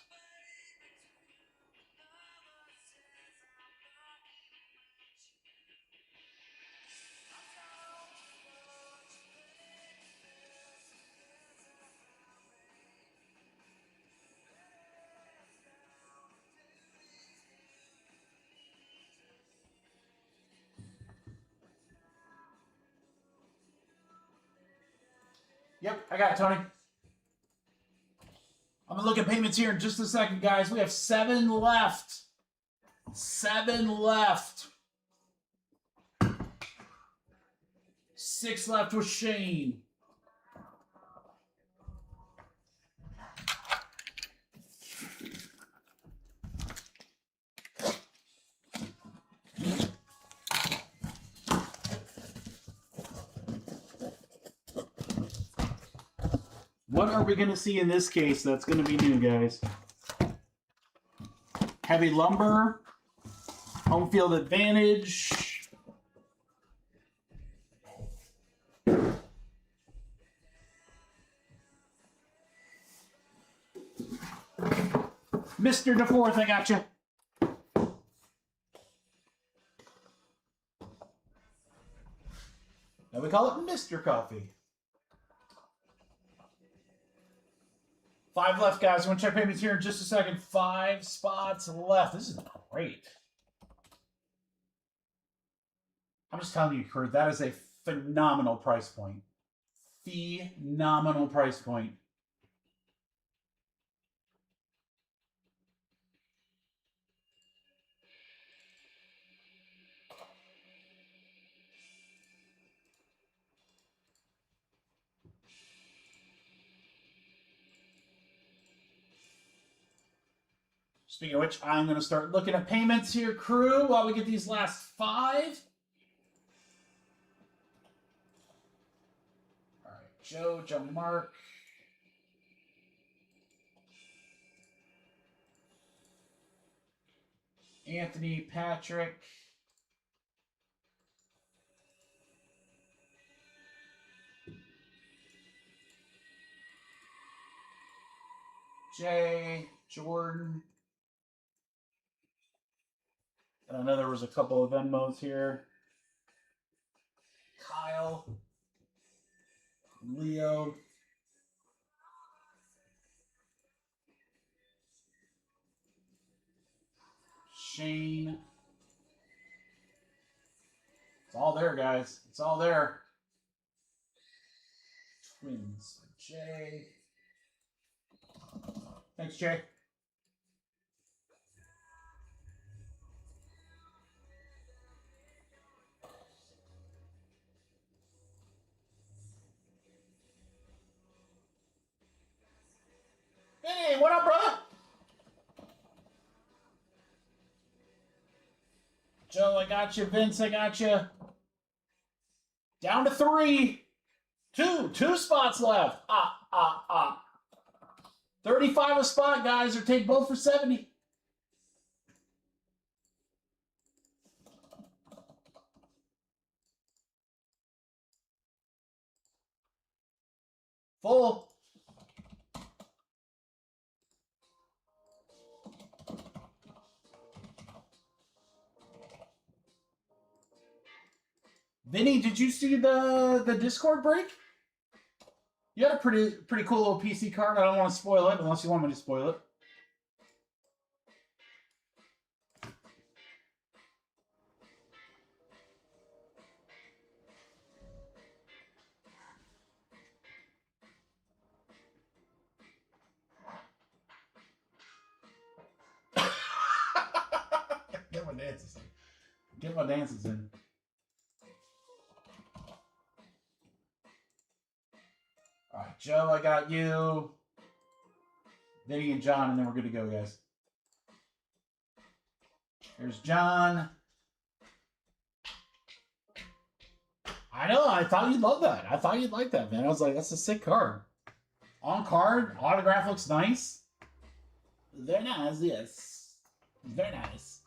Yep, I got it, Tony. I'm going to look at payments here in just a second, guys. We have 7 left. 7 left. 6 left with Shane. What are we going to see in this case that's going to be new, guys? Heavy lumber, home field advantage. Mr. DeForth, I got you. Now we call it Mr. Coffee. 5 left, guys. I'm going to check payments here in just a second. 5 spots left. This is great. I'm just telling you, Kurt, that is a phenomenal price point. Phenomenal price point. Speaking of which, I'm going to start looking at payments here, crew, while we get these last 5. All right, Joe Mark. Anthony, Patrick. Jay, Jordan. And I know there was a couple of Venmos here. Kyle, Leo, Shane. It's all there, guys. It's all there. Twins, Jay. Thanks, Jay. Hey, what up, brother? Joe, I got you. Vince, I got you. Down to 3. Two spots left. 35 a spot, guys, or take both for 70. Full. Vinny, did you see the Discord break? You had a pretty cool little PC card. I don't want to spoil it unless you want me to spoil it. Get my dances in. Get my dances in. All right, Joe, I got you. Vinny and John, and then we're good to go, guys. Here's John. I know, I thought you'd love that. I thought you'd like that, man. I was like, that's a sick card. On card, autograph looks nice. Very nice, yes. Very nice.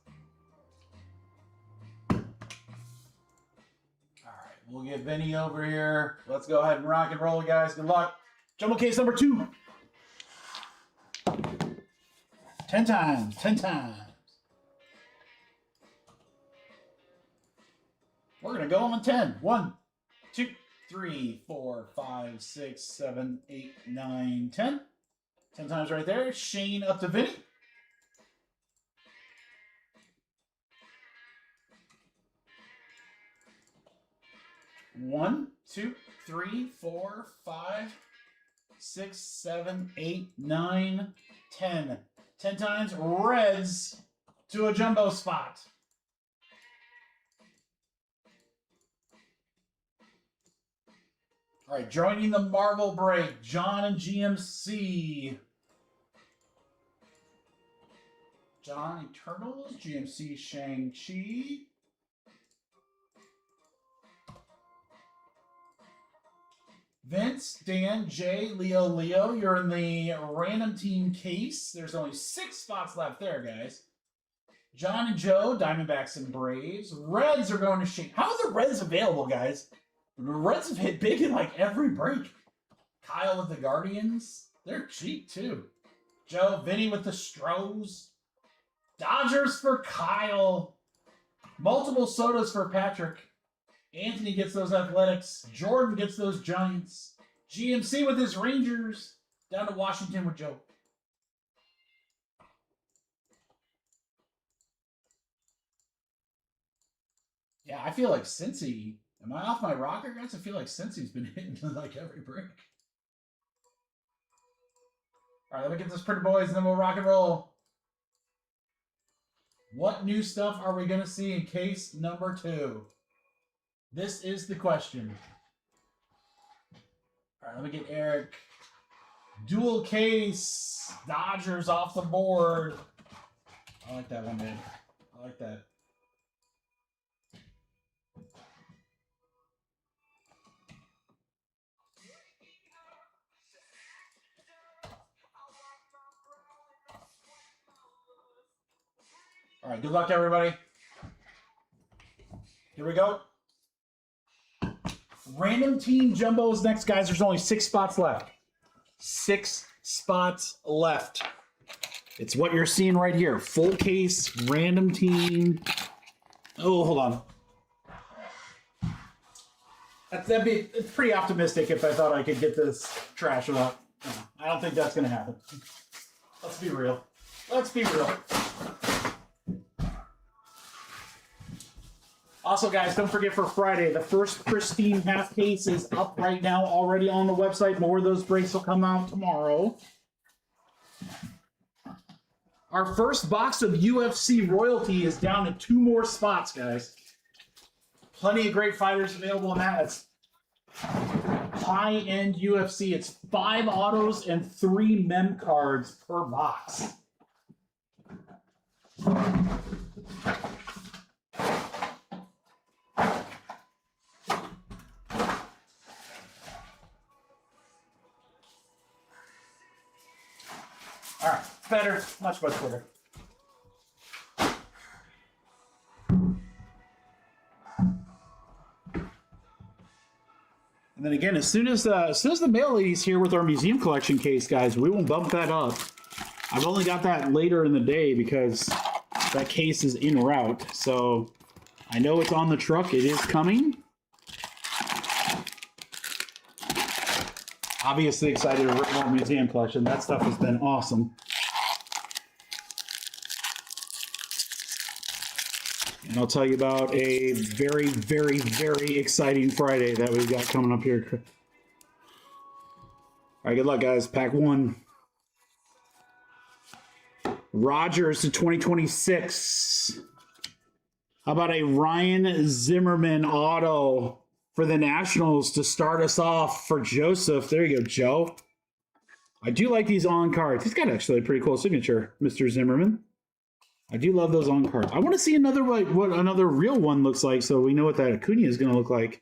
We'll get Vinny over here. Let's go ahead and rock and roll, guys. Good luck. Jumbo case number 2. 10 times. 10 times. We're going to go on 10. 1, 2, 3, 4, 5, 6, 7, 8, 9, 10. 10 times right there. Shane up to Vinny. 1, 2, 3, 4, 5, 6, 7, 8, 9, 10. 10 times reds to a jumbo spot. All right, joining the Marvel break, John and GMC. John Eternals, GMC Shang-Chi. Vince, Dan, Jay, Leo, you're in the random team case. There's only 6 spots left there, guys. John and Joe, Diamondbacks and Braves. Reds are going to Shane. How are the Reds available, guys? The Reds have hit big in like every break. Kyle with the Guardians. They're cheap, too. Joe, Vinny with the Stros. Dodgers for Kyle. Multiple sodas for Patrick. Anthony gets those Athletics. Jordan gets those Giants. GMC with his Rangers. Down to Washington with Joe. Yeah, I feel like Cincy. Am I off my rocker, guys? I feel like Cincy's been hitting like every break. All right, let me get this pretty boys, and then we'll rock and roll. What new stuff are we going to see in case number 2? This is the question. All right, let me get Eric. Dual case. Dodgers off the board. I like that one, man. I like that. All right, good luck, everybody. Here we go. Random team jumbo is next, guys. There's only 6 spots left. 6 spots left. It's what you're seeing right here. Full case, random team. Oh, hold on. It's pretty optimistic if I thought I could get this trash without. I don't think that's going to happen. Let's be real. Let's be real. Also, guys, don't forget for Friday, the first Pristine half case is up right now already on the website. More of those breaks will come out tomorrow. Our first box of UFC royalty is down to 2 more spots, guys. Plenty of great fighters available in that. It's high-end UFC. It's 5 autos and 3 mem cards per box. Better. Much better. And then again, as soon as the mail lady's here with our museum collection case, guys, we will bump that up. I've only got that later in the day because that case is en route. So I know it's on the truck. It is coming. Obviously excited to rip more museum collection. That stuff has been awesome. And I'll tell you about a very, very, very exciting Friday that we've got coming up here. All right, good luck, guys. Pack 1. Rogers to 2026. How about a Ryan Zimmerman auto for the Nationals to start us off for Joseph? There you go, Joe. I do like these on cards. He's got actually a pretty cool signature, Mr. Zimmerman. I do love those on cards. I want to see another what another real one looks like, so we know what that Acuna is going to look like.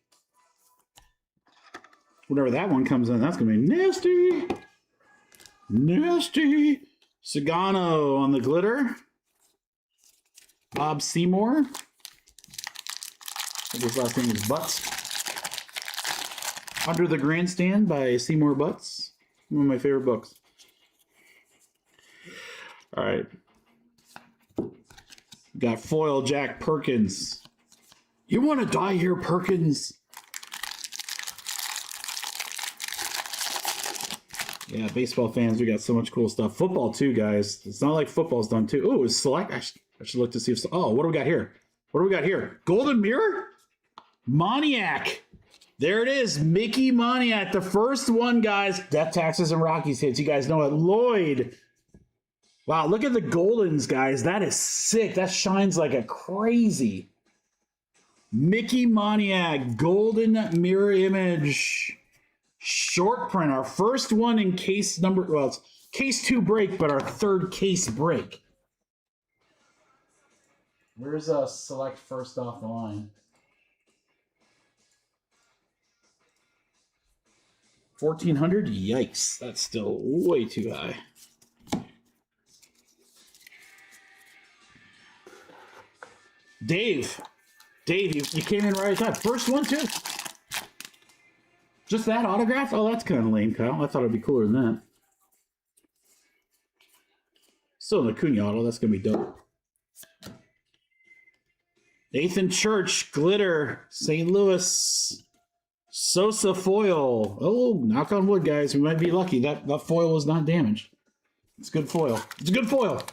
Whenever that one comes in, that's going to be nasty. Nasty. Sagano on the glitter. Bob Seymour. I think his last name is Butts. Under the Grandstand by Seymour Butts. One of my favorite books. All right. Got foil Jack Perkins. You want to die here, Perkins? Yeah, baseball fans, we got so much cool stuff. Football too, guys. It's not like football's done too. Oh, it's select. I should look to see if. Oh, what do we got here? What do we got here? Golden Mirror? Moniac. There it is. Mickey Moniac. The first one, guys. Death, Taxes, and Rockies hits. You guys know it. Lloyd. Wow, look at the Goldens, guys. That is sick. That shines like a crazy. Mickey Moniac, Golden Mirror Image. Short print. Our first one in case number, well, it's case 2 break, but our third case break. Where's select first off the line? 1,400? Yikes. That's still way too high. Dave, you came in right at time. First one, too. Just that autograph? Oh, that's kind of lame, Kyle. I thought it'd be cooler than that. Still an Acuna auto. That's going to be dope. Nathan Church, glitter, St. Louis. Sosa foil. Oh, knock on wood, guys. We might be lucky. That foil was not damaged. It's good foil. It's a good foil.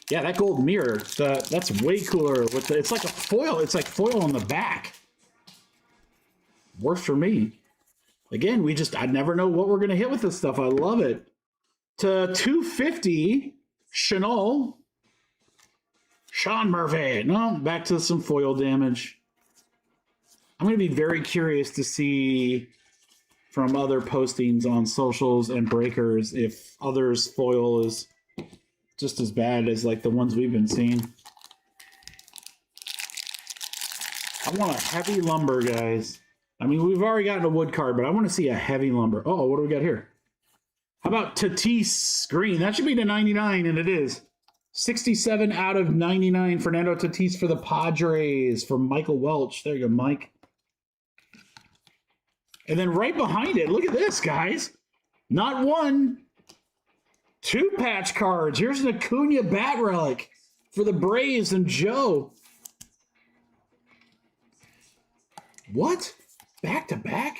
Yeah, that gold mirror, that's way cooler. With it's like a foil. It's like foil on the back. Works for me. Again, I never know what we're going to hit with this stuff. I love it. To 250, Chanel. Sean Murphy. No, back to some foil damage. I'm going to be very curious to see from other postings on socials and breakers if others' foil is just as bad as like the ones we've been seeing. I want a heavy lumber, guys. I mean, we've already gotten a wood card, but I want to see a heavy lumber. Oh, what do we got here? How about Tatis green? That should be to 99, and it is. 67 out of 99. Fernando Tatis for the Padres for Michael Welch. There you go, Mike. And then right behind it, look at this, guys. Not one, 2 patch cards. Here's an Acuna bat relic for the Braves and Joe. What? Back to back?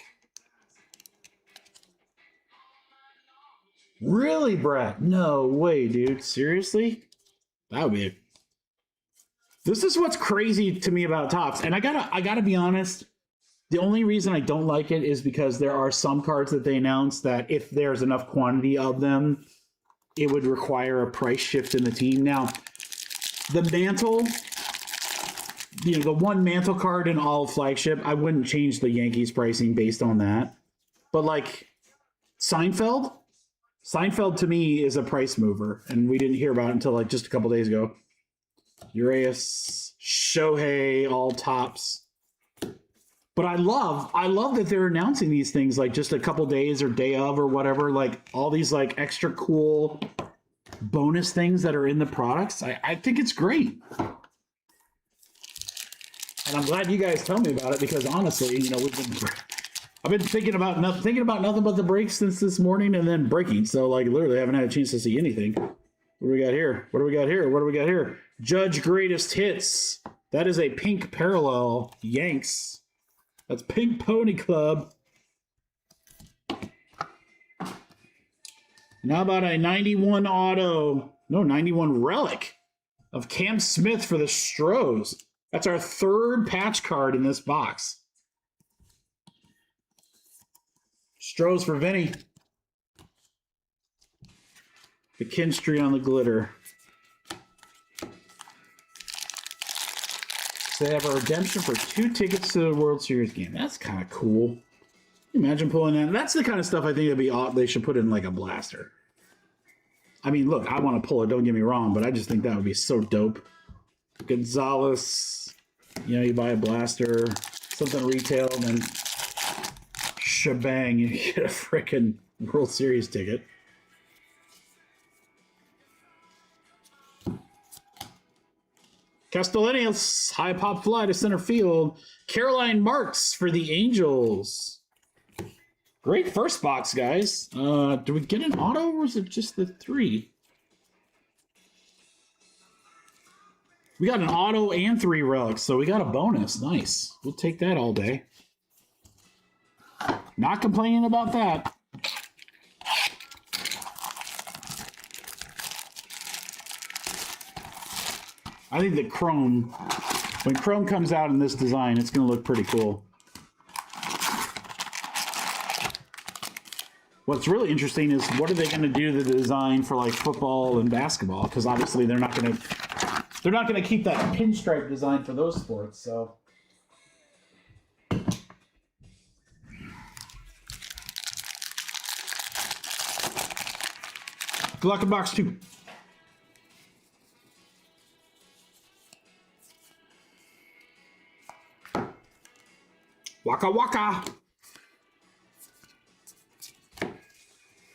Really, Brett? No way, dude. Seriously? That would be it. This is what's crazy to me about Topps. And I gotta be honest. The only reason I don't like it is because there are some cards that they announce that if there's enough quantity of them, it would require a price shift in the team. Now, the mantle, the one mantle card in all flagship, I wouldn't change the Yankees pricing based on that. But like Seinfeld to me is a price mover, and we didn't hear about it until like just a couple days ago. Urias, Shohei, all Topps. But I love that they're announcing these things like just a couple days or day of or whatever, like all these like extra cool bonus things that are in the products. I think it's great. And I'm glad you guys tell me about it because honestly, you know, I've been thinking about nothing but the breaks since this morning and then breaking. So like literally haven't had a chance to see anything. What do we got here? What do we got here? What do we got here? Judge Greatest Hits. That is a pink parallel. Yanks. That's Pink Pony Club. And how about a 91 auto? No, 91 relic of Cam Smith for the Stros. That's our third patch card in this box. Stros for Vinny. The Kinstry on the glitter. So they have a redemption for 2 tickets to the World Series game. That's kind of cool. Imagine pulling that. That's the kind of stuff I think they should put in like a blaster. I mean, look, I want to pull it, don't get me wrong, but I just think that would be so dope. Gonzalez, you know, you buy a blaster, something retail, and then shebang, you get a freaking World Series ticket. Castellanos, high pop fly to center field. Caroline Marks for the Angels. Great first box, guys. Do we get an auto or is it just the 3? We got an auto and 3 relics, so we got a bonus. Nice. We'll take that all day. Not complaining about that. I think that Chrome, when Chrome comes out in this design, it's going to look pretty cool. What's really interesting is what are they going to do to the design for like football and basketball? Because obviously they're not going to keep that pinstripe design for those sports. So good luck in box 2. Waka waka.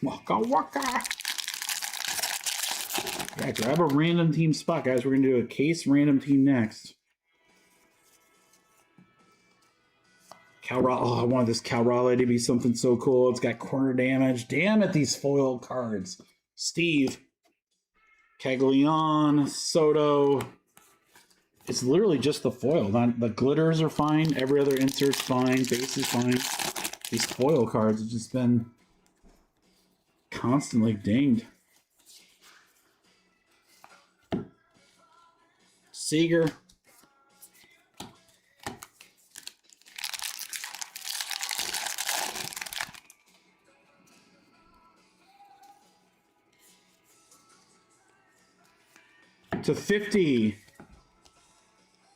Waka waka. Yeah, grab a random team spot, guys. We're going to do a case random team next. Cal Raleigh. Oh, I wanted this Cal Raleigh to be something so cool. It's got corner damage. Damn it, these foil cards. Steve. Caglion. Soto. It's literally just the foil. The glitters are fine. Every other insert's fine. Base is fine. These foil cards have just been constantly dinged. Seager. To 50.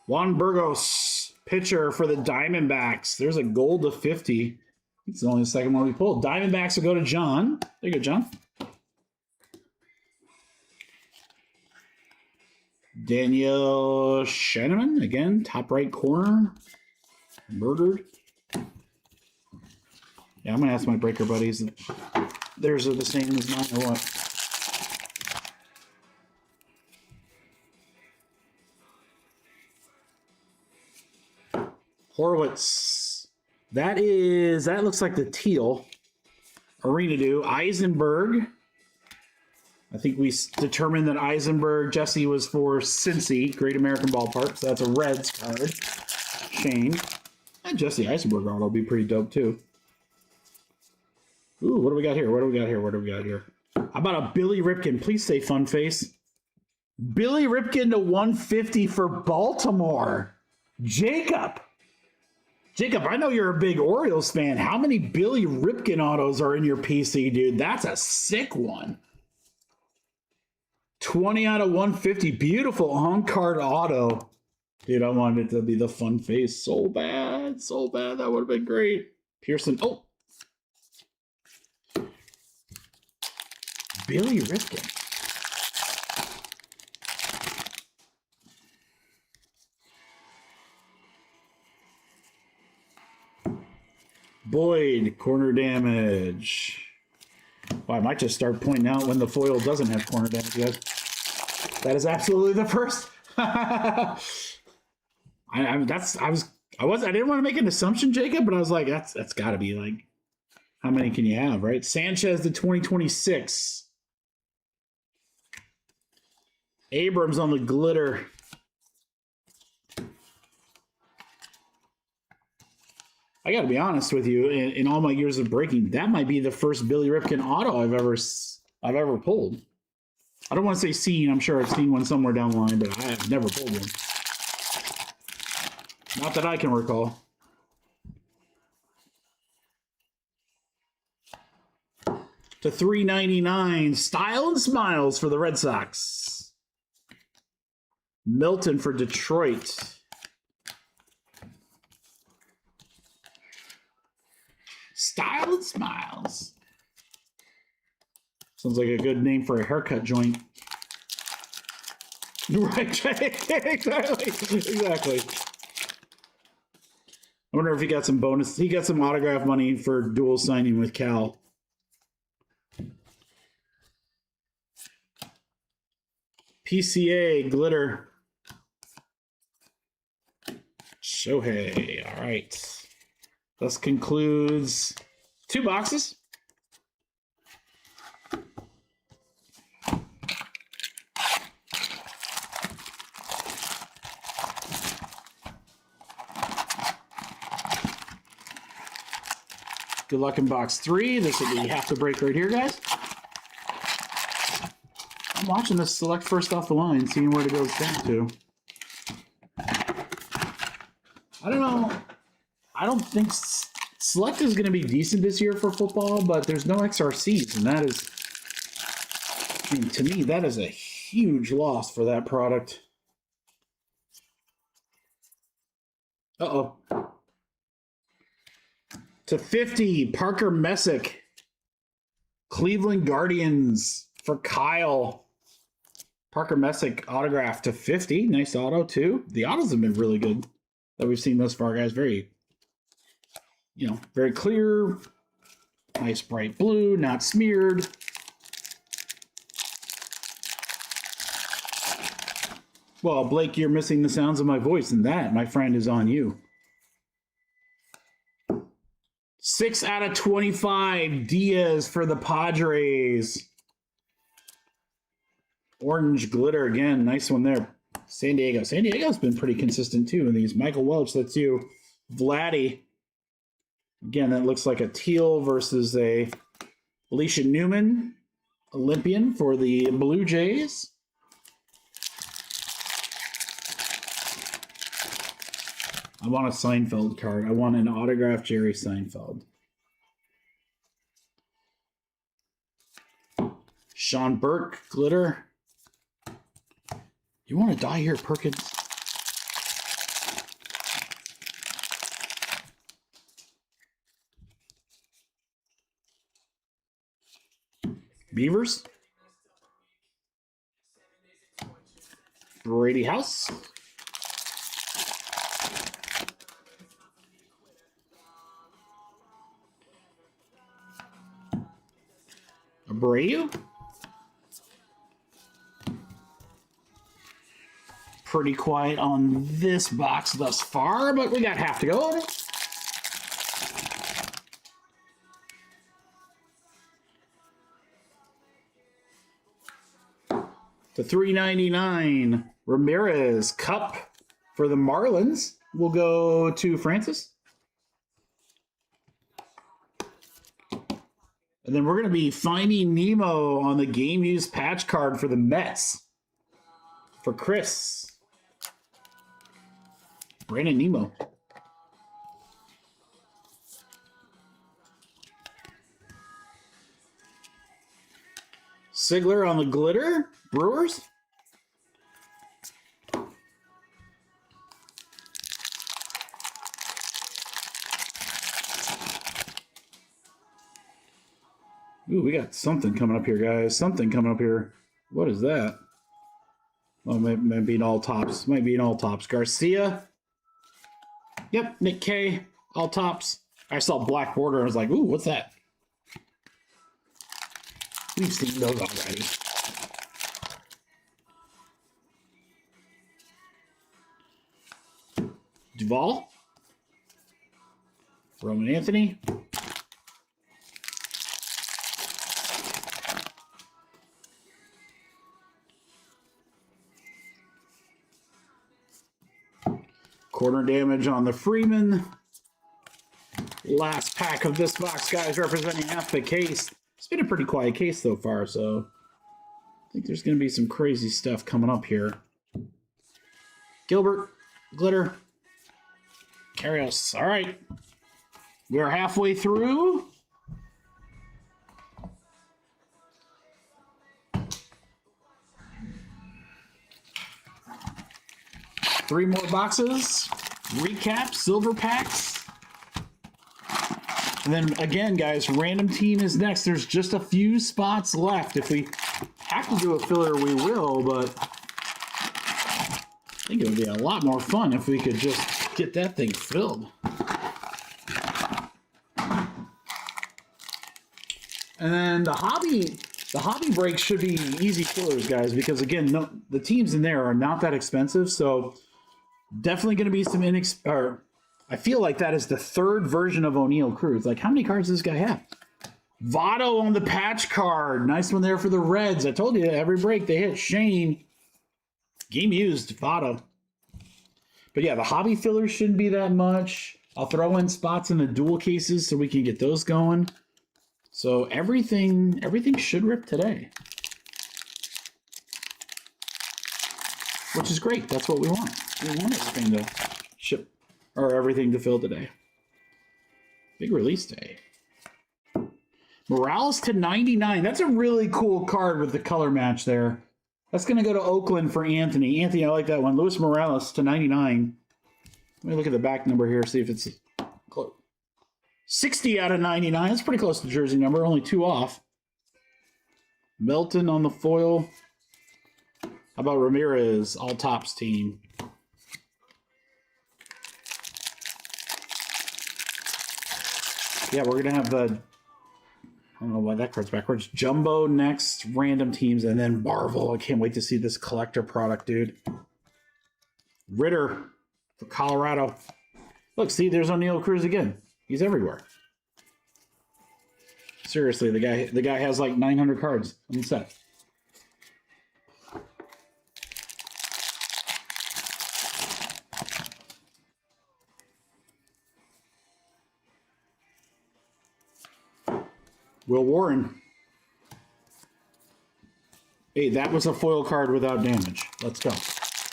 Juan Burgos, pitcher for the Diamondbacks. There's a gold to 50. It's only the second one we pulled. Diamondbacks will go to John. There you go, John. Daniel Shanneman, again, top right corner. Murdered. Yeah, I'm going to ask my breaker buddies if theirs are the same as mine or what. Horowitz. That looks like the teal. Arena do. Eisenberg. I think we determined that Eisenberg, Jesse, was for Cincy, Great American Ballpark. So that's a Reds card. Shane. And Jesse Eisenberg auto will be pretty dope too. Ooh, what do we got here? What do we got here? What do we got here? How about a Billy Ripken? Please say fun face. Billy Ripken to 150 for Baltimore. Jacob. Jacob, I know you're a big Orioles fan. How many Billy Ripken autos are in your PC, dude? That's a sick one. 20 out of 150. Beautiful on-card auto. Dude, I wanted it to be the fun face so bad. So bad. That would have been great. Pearson. Oh. Billy Ripken. Boyd, corner damage. Well, I might just start pointing out when the foil doesn't have corner damage yet. That is absolutely the first. I didn't want to make an assumption, Jacob, but I was like, that's got to be like, how many can you have, right? Sanchez to 2026. Abrams on the glitter. I got to be honest with you. In all my years of breaking, that might be the first Billy Ripken auto I've ever pulled. I don't want to say seen. I'm sure I've seen one somewhere down the line, but I have never pulled one. Not that I can recall. To 399, Style and Smiles for the Red Sox. Milton for Detroit. Style and Smiles. Sounds like a good name for a haircut joint. Right, exactly. I wonder if he got some bonus. He got some autograph money for dual signing with Cal. PCA glitter. Shohei. All right. This concludes 2 boxes. Good luck in box 3. This will be half the break right here, guys. I'm watching this select first off the line, seeing where it goes down to. I don't know. I don't think select is going to be decent this year for football, but there's no XRCs, and that is, I mean, to me, that is a huge loss for that product. Uh-oh. To 50, Parker Messick. Cleveland Guardians for Kyle. Parker Messick autograph to 50. Nice auto, too. The autos have been really good that we've seen thus far, guys. Very, very clear. Nice bright blue, not smeared. Well, Blake, you're missing the sounds of my voice, and that, my friend, is on you. 6 out of 25, Diaz for the Padres. Orange glitter again. Nice one there. San Diego. San Diego's been pretty consistent, too, in these. Michael Welch, that's you. Vladdy. Again, that looks like a teal versus a Alicia Newman, Olympian for the Blue Jays. I want a Seinfeld card. I want an autographed Jerry Seinfeld. Sean Burke, glitter. You want to die here, Perkins? Beavers. Brady House. Abreu. Pretty quiet on this box thus far, but we got half to go. To 399, Ramirez Cup for the Marlins. We'll go to Francis. And then we're going to be Finding Nemo on the game used patch card for the Mets. For Chris. Brandon Nemo. Sigler on the glitter. Brewers. Ooh, we got something coming up here, guys. Something coming up here. What is that? Oh, might be an all tops. Might be an all tops. Garcia. Yep, Nick K. All tops. I saw black border. I was like, ooh, what's that? We've seen those already. Duvall. Roman Anthony. Corner damage on the Freeman. Last pack of this box, guys, representing half the case. It's been a pretty quiet case so far, so I think there's going to be some crazy stuff coming up here. Gilbert, Glitter, Karios. All right. We're halfway through. Three more boxes. Recap, silver packs. And then again, guys, random team is next. There's just a few spots left. If we have to do a filler, we will, but I think it would be a lot more fun if we could just get that thing filled. And then the hobby breaks should be easy fillers, guys, because again, the teams in there are not that expensive, so definitely going to be some I feel like that is the third version of O'Neal Cruz. Like, how many cards does this guy have? Votto on the patch card. Nice one there for the Reds. I told you, every break they hit. Shane. Game used, Votto. But yeah, the hobby fillers shouldn't be that much. I'll throw in spots in the dual cases so we can get those going. So everything should rip today. Which is great. That's what we want. We want everything to ship, or everything to fill today. Big release day. Morales to 99. That's a really cool card with the color match there. That's going to go to Oakland for Anthony. Anthony, I like that one. Luis Morales to 99. Let me look at the back number here, see if it's close. 60 out of 99. That's pretty close to the jersey number. Only 2 off. Melton on the foil. How about Ramirez, all tops team? Yeah, we're going to have the, I don't know why that card's backwards. Jumbo next, random teams, and then Marvel. I can't wait to see this collector product, dude. Ritter for Colorado. Look, see, there's O'Neal Cruz again. He's everywhere. Seriously, the guy has like 900 cards on the set. Will Warren. Hey, that was a foil card without damage. Let's go.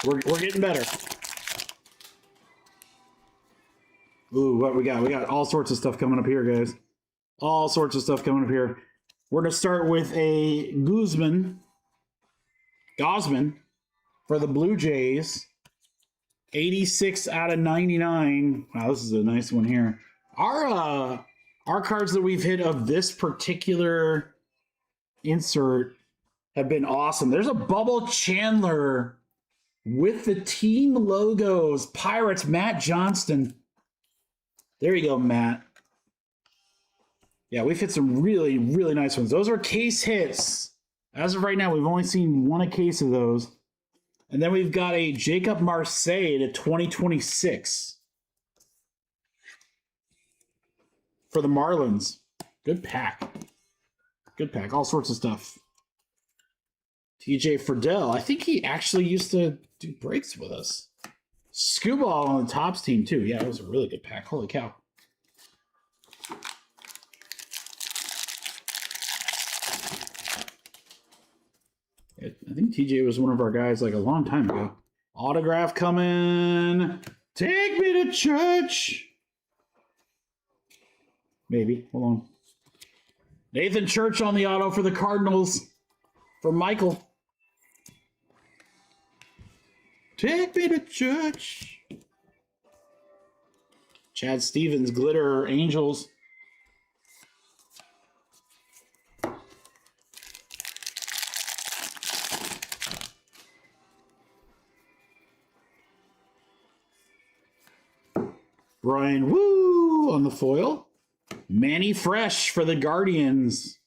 We're getting better. Ooh, what we got? We got all sorts of stuff coming up here, guys. All sorts of stuff coming up here. We're going to start with a Guzman for the Blue Jays. 86 out of 99. Wow, this is a nice one here. Our cards that we've hit of this particular insert have been awesome. There's a Bubble Chandler with the team logos. Pirates, Matt Johnston. There you go, Matt. Yeah, we've hit some really, really nice ones. Those are case hits. As of right now, we've only seen one case of those. And then we've got a Jacob Marseille to 2026. For the Marlins. Good pack. Good pack. All sorts of stuff. TJ Friedel. I think he actually used to do breaks with us. Scuba on the Tops team, too. Yeah, it was a really good pack. Holy cow. I think TJ was one of our guys like a long time ago. Autograph coming. Take me to church. Maybe. Hold on. Nathan Church on the auto for the Cardinals. For Michael. Take me to church. Chad Stevens, Glitter, Angels. Brian Woo on the foil. Manny Fresh for the Guardians.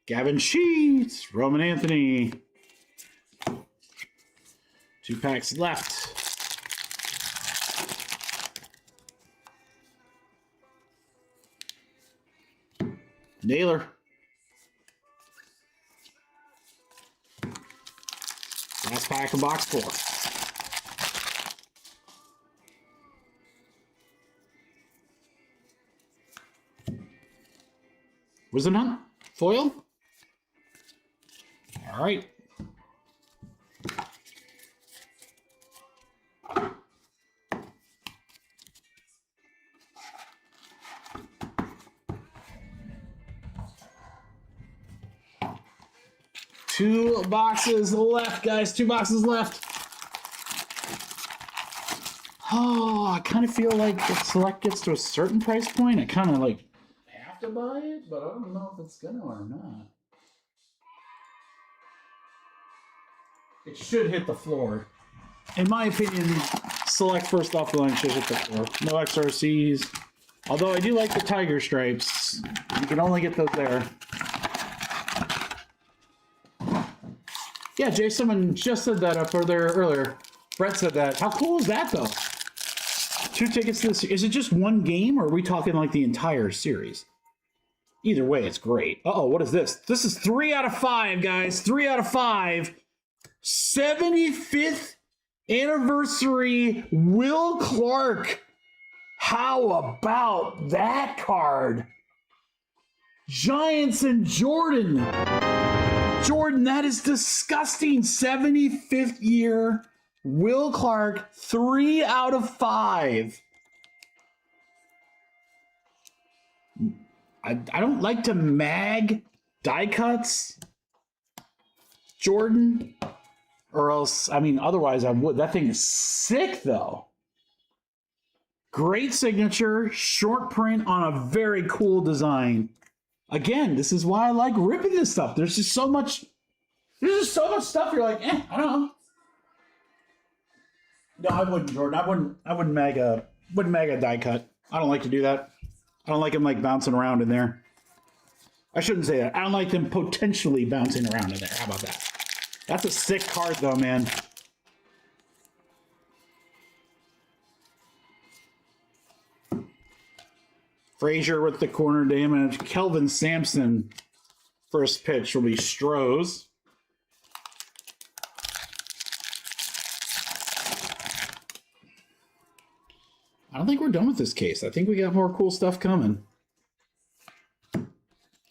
Gavin Sheets, Roman Anthony. 2 packs left. Naylor. Last pack of box 4. Wisdom Hunt, foil. All right. Two boxes left, guys. 2 boxes left. Oh, I kind of feel like if Select gets to a certain price point, I kind of like have to buy it, but I don't know if it's gonna or not. It should hit the floor. In my opinion, Select first off the line should hit the floor. No XRCs. Although I do like the Tiger Stripes. You can only get those there. Yeah, Jay, someone just said that up there earlier. Brett said that. How cool is that, though? 2 tickets to this. Is it just one game, or are we talking like the entire series? Either way, it's great. Uh-oh, what is this? This is 3 out of 5, guys. 3 out of 5. 75th anniversary Will Clark. How about that card? Giants and Jordan. Jordan, that is disgusting. 75th year Will Clark, 3 out of 5. I don't like to mag die cuts, Jordan, or else, I mean, otherwise I would. That thing is sick, though. Great signature, short print on a very cool design. Again, this is why I like ripping this stuff. There's just so much stuff you're like, I don't know. No, I wouldn't, Jordan. I wouldn't mag a die cut. I don't like to do that. I don't like them like bouncing around in there. I shouldn't say that. I don't like them potentially bouncing around in there. How about that? That's a sick card though, man. Frazier with the corner damage. Kelvin Sampson. First pitch will be Strohs. I don't think we're done with this case. I think we got more cool stuff coming.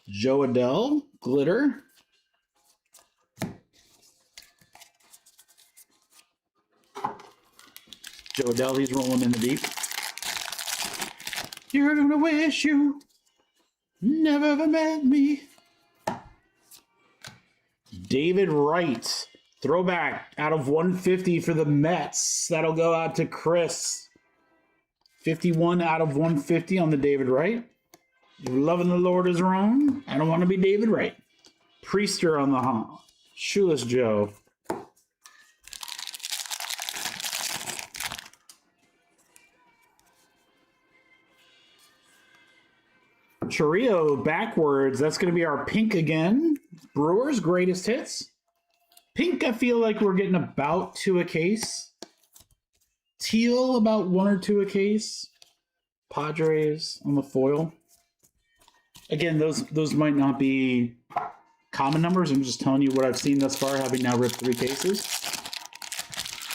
Joe Adell, glitter. Joe Adell, he's rolling in the deep. You're gonna wish you never ever met me. David Wright, throwback out of 150 for the Mets. That'll go out to Chris. 51 out of 150 on the David Wright. Loving the Lord is wrong. I don't want to be David Wright. Priester on the Shoeless Joe. Chirrio backwards. That's going to be our pink again. Brewers greatest hits. Pink, I feel like we're getting about 2 a case. Teal, about 1 or 2 a case. Padres on the foil. Again, those might not be common numbers. I'm just telling you what I've seen thus far, having now ripped 3 cases.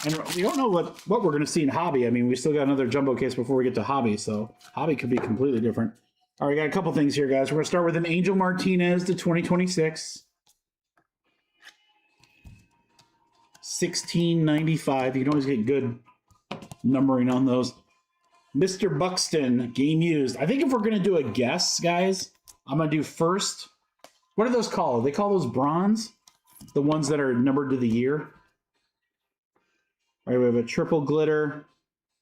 And we don't know what we're going to see in Hobby. I mean, we still got another jumbo case before we get to Hobby, so Hobby could be completely different. All right, got a couple things here, guys. We're going to start with an Angel Martinez to 2026. 1695. You can always get good numbering on those. Mr. Buxton, game used. I think if we're going to do a guess, guys, I'm going to do first. What are those called? They call those bronze? The ones that are numbered to the year. All right, we have a triple glitter,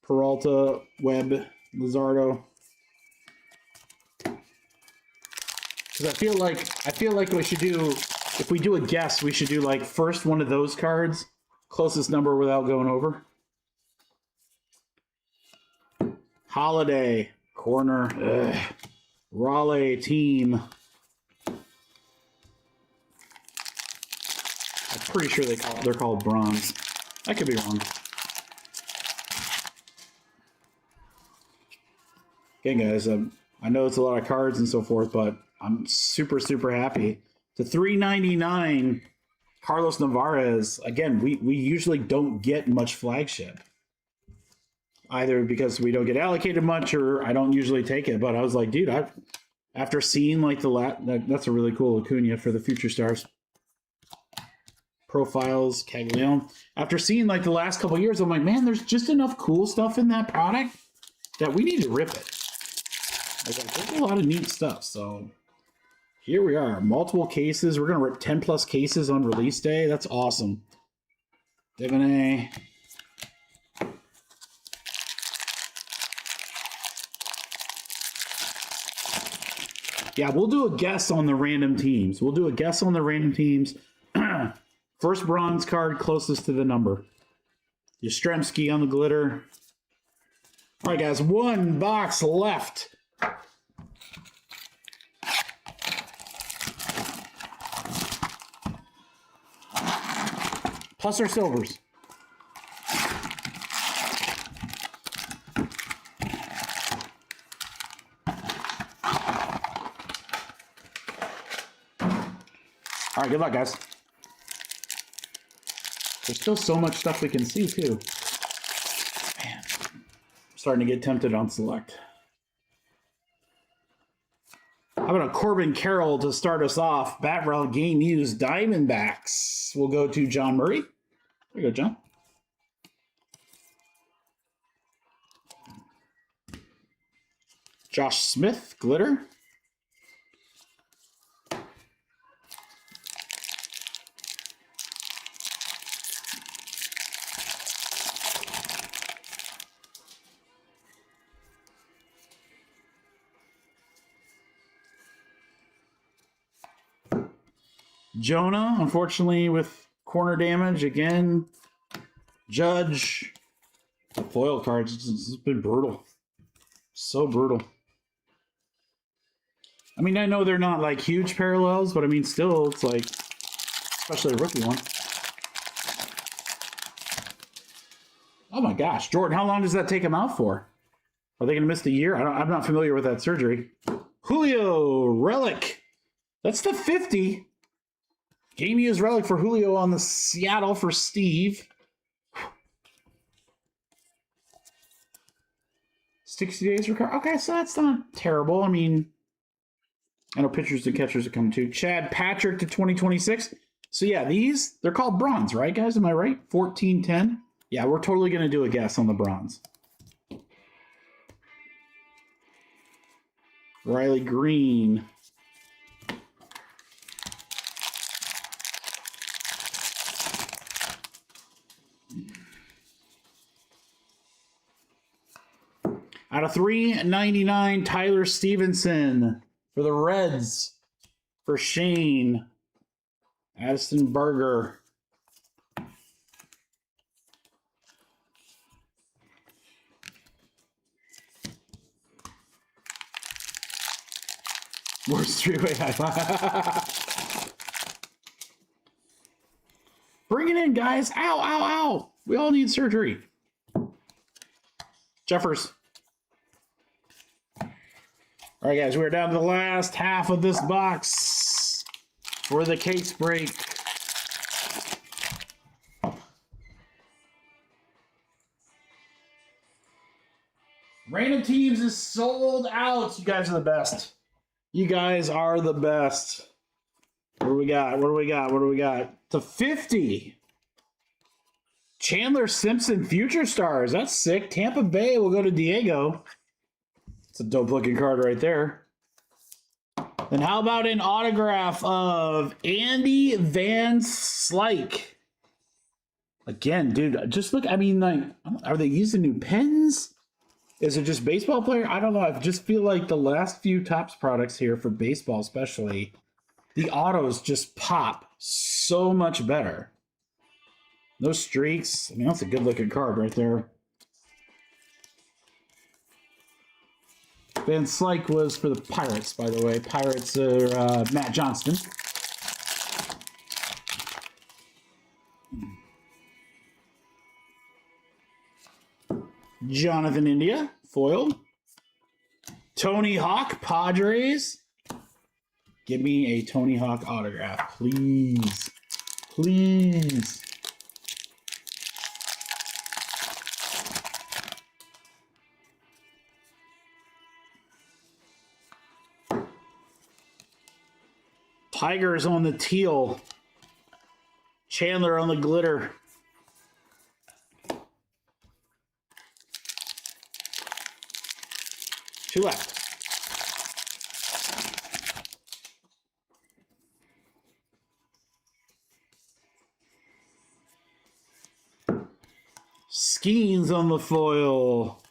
Peralta, Webb, Luzardo. Because I feel like we should do, if we do a guess, we should do like first one of those cards, closest number without going over. Holiday, corner, Raleigh team. Pretty sure they're called bronze. I could be wrong. Again, guys, I know it's a lot of cards and so forth, but I'm super, super happy. The $3.99 Carlos Navarez. Again, we usually don't get much flagship. Either because we don't get allocated much or I don't usually take it. But I was like, dude, after seeing like that's a really cool Acuna for the Future Stars. Profiles, Caglione. After seeing like the last couple of years, I'm like, man, there's just enough cool stuff in that product that we need to rip it. There's a lot of neat stuff. So here we are, multiple cases. We're gonna rip 10 plus cases on release day. That's awesome. Divinay. Yeah, we'll do a guess on the random teams. First bronze card closest to the number. Yastrzemski on the glitter. All right, guys, one box left. Plus our silvers. All right, good luck, guys. There's still so much stuff we can see, too. Man, I'm starting to get tempted on select. How about a Corbin Carroll to start us off? Batrel Game Used Diamondbacks. We'll go to John Murray. There you go, John. Josh Smith, glitter. Jonah, unfortunately, with corner damage again. Judge. The foil cards, it's been brutal. So brutal. I mean, I know they're not like huge parallels, but I mean, still, it's like, especially a rookie one. Oh my gosh, Jordan, how long does that take him out for? Are they going to miss the year? I'm not familiar with that surgery. Julio, relic. That's the 50. Game used relic for Julio on the Seattle for Steve. 60 days recover. Okay, so that's not terrible. I mean, I know pitchers and catchers are coming too. Chad Patrick to 2026. So yeah, they're called bronze, right, guys? Am I right? 1410. Yeah, we're totally going to do a guess on the bronze. Riley Green. Out of $3.99, Tyler Stevenson for the Reds. For Shane. Addison Berger. Worst three-way high five. Bring it in, guys. Ow, ow, ow. We all need surgery. Jeffers. All right, guys, we're down to the last half of this box for the case break. Random Teams is sold out. You guys are the best. You guys are the best. What do we got? What do we got? What do we got? To 50. Chandler Simpson, Future Stars. That's sick. Tampa Bay will go to Diego. It's a dope looking card right there. And how about an autograph of Andy Van Slyke? Again, dude, just look. I mean, like, are they using new pens? Is it just baseball player? I don't know. I just feel like the last few Topps products here for baseball especially, the autos just pop so much better. No streaks. I mean, that's a good looking card right there. Van Slyke was for the Pirates, by the way. Pirates are Matt Johnston. Jonathan India, foil. Tony Hawk, Padres. Give me a Tony Hawk autograph, please. Please. Tigers on the teal. Chandler on the glitter. Two left. Skeens on the foil.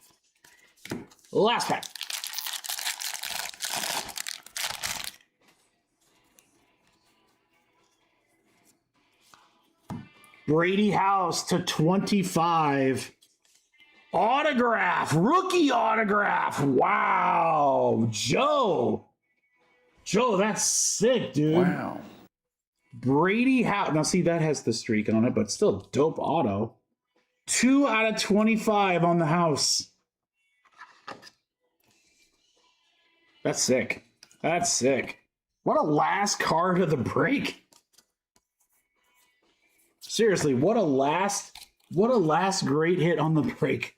Last pack. Brady House to 25. Autograph. Rookie autograph. Wow. Joe. Joe, that's sick, dude. Wow. Brady House. Now, see, that has the streak on it, but still dope auto. 2 out of 25 on the house. That's sick. That's sick. What a last card of the break. Seriously, what a last great hit on the break.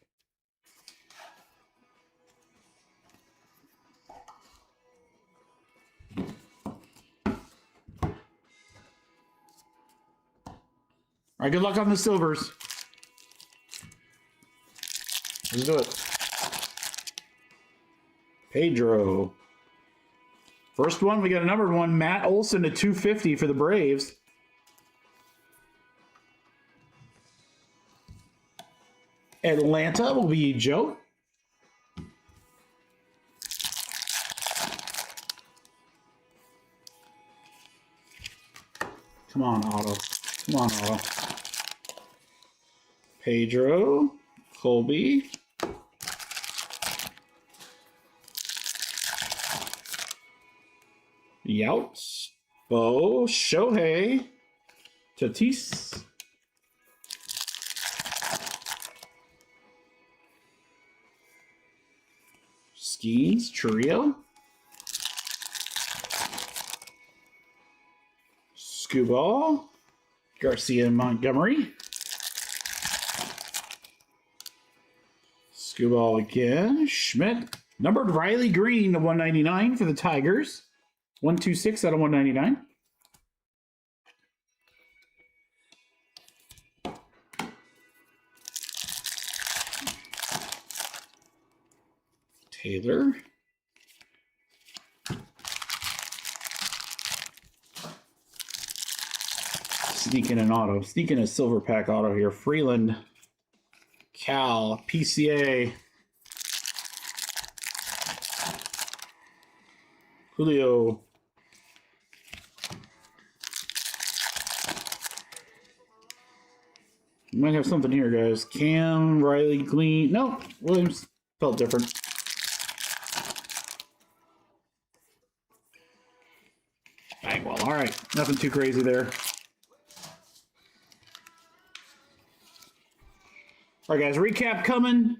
All right, good luck on the silvers. Let's do it. Pedro. First one, we got a numbered one. Matt Olson to 250 for the Braves. Atlanta will be Joe. Come on, Otto. Come on, Otto. Pedro. Colby. Youts. Bo. Shohei. Tatis. Skeens. Trio. Scuball. Garcia and Montgomery. Scuball again. Schmidt. Numbered Riley Green to 199 for the Tigers. 126 out of 199. Taylor. Sneaking an auto. Sneaking a silver pack auto here. Freeland. Cal. PCA. Julio. Might have something here, guys. Cam, Riley, Green. No, Williams felt different. Bagwell. All right, nothing too crazy there. All right, guys, recap coming.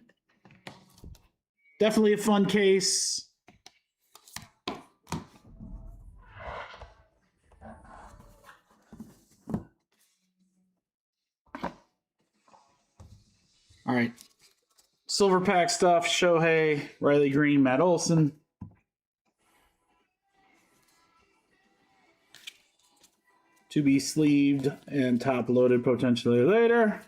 Definitely a fun case. All right. Silver pack stuff, Shohei, Riley Green, Matt Olson. To be sleeved and top loaded potentially later.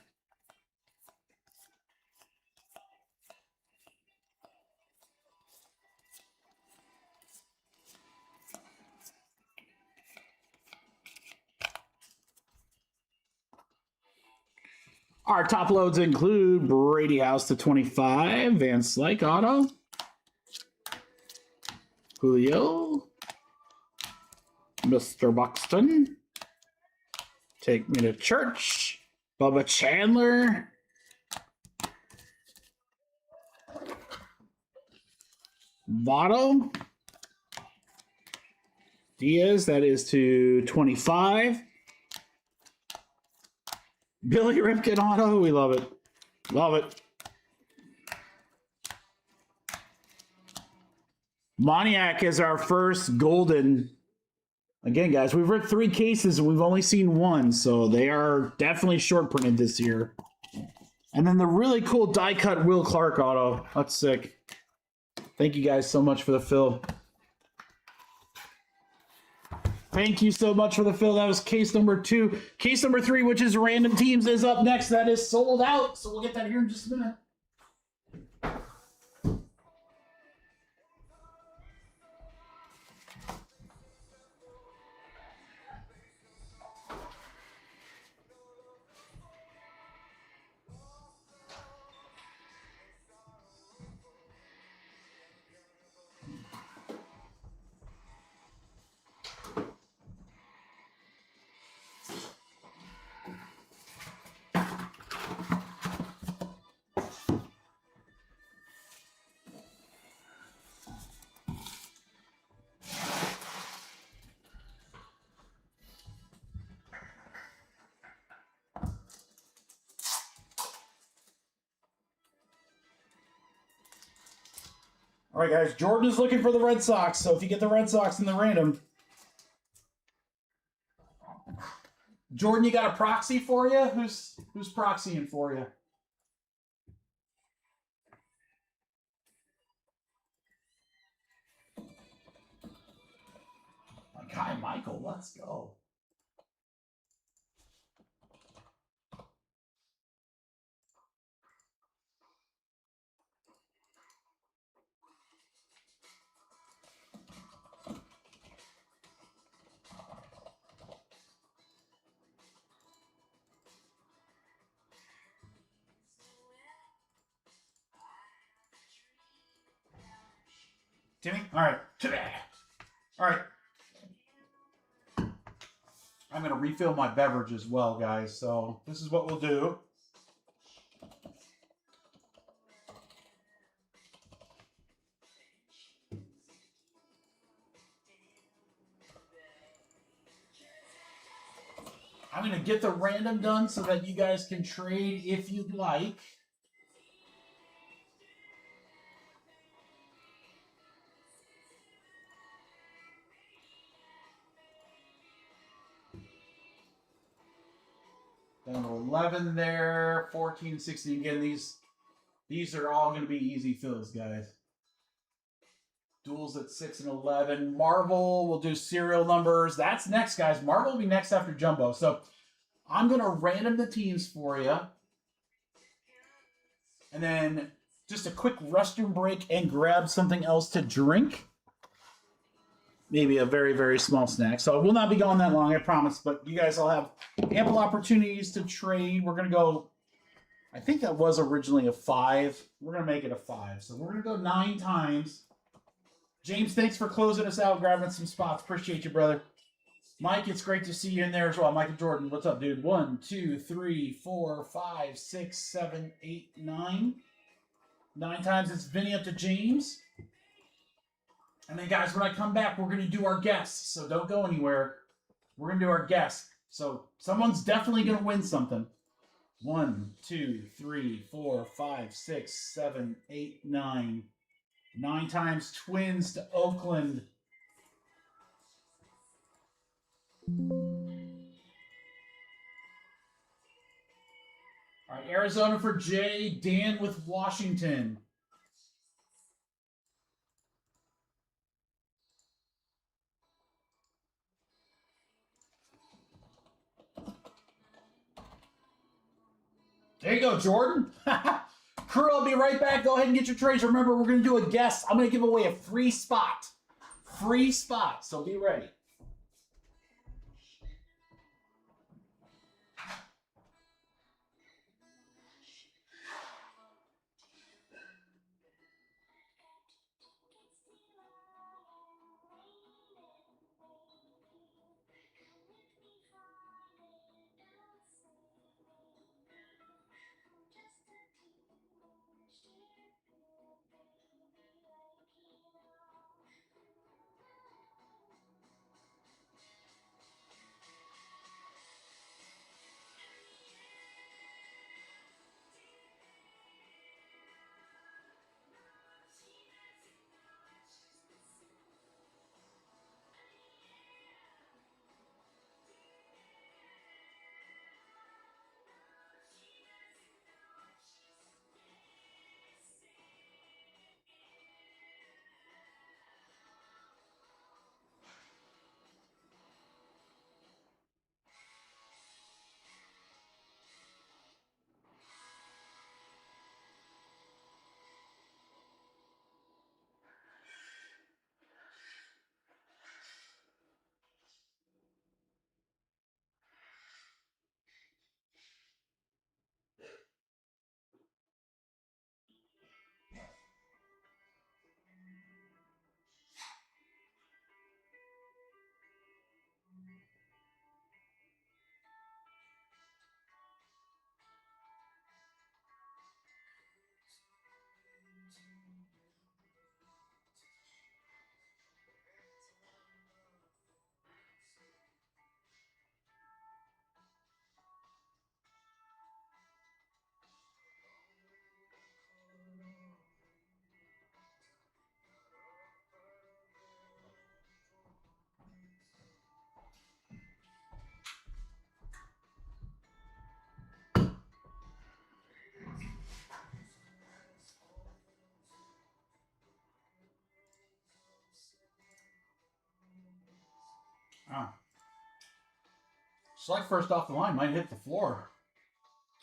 Our top loads include Brady House to 25, Van Slyke auto, Julio, Mr. Buxton, Take Me to Church, Bubba Chandler, Votto, Diaz, that is to 25. Billy Ripken auto, we love it. Love it. Moniac is our first golden. Again, guys, we've read 3 cases and we've only seen 1, so they are definitely short printed this year. And then the really cool die cut Will Clark auto. That's sick. Thank you guys so much for the fill. Thank you so much for the fill. That was case number 2. Case number 3, which is random teams, is up next. That is sold out, so we'll get that here in just a minute. All right, guys. Jordan is looking for the Red Sox, so if you get the Red Sox in the random. Jordan, you got a proxy for you? Who's proxying for you? My guy, Michael, let's go. Timmy? All right. Timmy! All right. I'm going to refill my beverage as well, guys. So this is what we'll do. I'm going to get the random done so that you guys can trade if you'd like. Down to 11 there, 14, 16. Again, these are all going to be easy fills, guys. Duels at 6 and 11. Marvel, we'll do serial numbers. That's next, guys. Marvel will be next after Jumbo. So I'm going to random the teams for you. And then just a quick restroom break and grab something else to drink. Maybe a very, very small snack. So it will not be gone that long, I promise. But you guys will have ample opportunities to trade. We're going to go, I think that was originally a 5. We're going to make it a 5. So we're going to go 9 times. James, thanks for closing us out, grabbing some spots. Appreciate you, brother. Mike, it's great to see you in there as well. Michael Jordan, what's up, dude? 1, 2, 3, 4, 5, 6, 7, 8, 9. 9 times it's Vinny up to James. And then, guys, when I come back, we're going to do our guests. So don't go anywhere. We're going to do our guests. So someone's definitely going to win something. 1, 2, 3, 4, 5, 6, 7, 8, 9. 9 times Twins to Oakland. All right, Arizona for Jay. Dan with Washington. There you go, Jordan. Crew, I'll be right back. Go ahead and get your trades. Remember, we're going to do a guess. I'm going to give away a free spot. Free spot, so be ready. Ah. Select first off the line might hit the floor.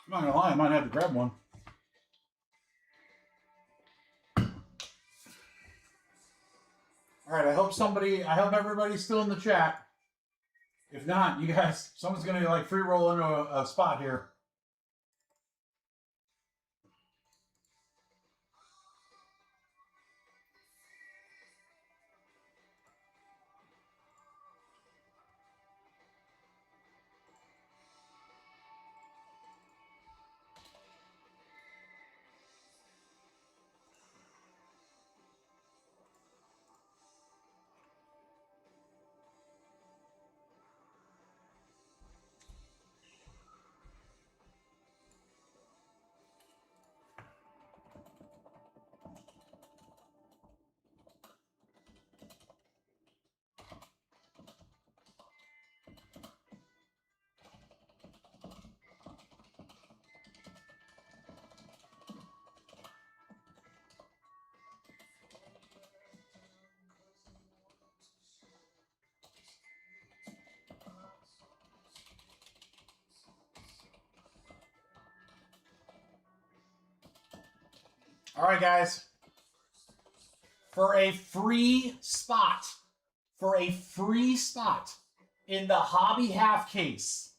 I'm not gonna lie, I might have to grab one. All right, I hope everybody's still in the chat. If not, you guys, someone's gonna like free roll into a spot here. All right, guys. For a free spot in the hobby half case,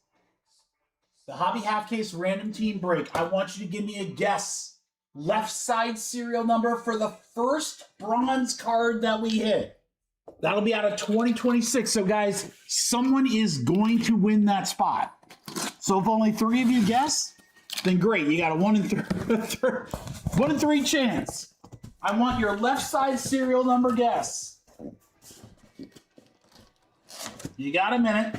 random team break, I want you to give me a guess. Left side serial number for the first bronze card that we hit. That'll be out of 2026. So, guys, someone is going to win that spot. So if only 3 of you guess, then great. You got a 1 in 3 chance. I want your left side serial number guess. You got a minute.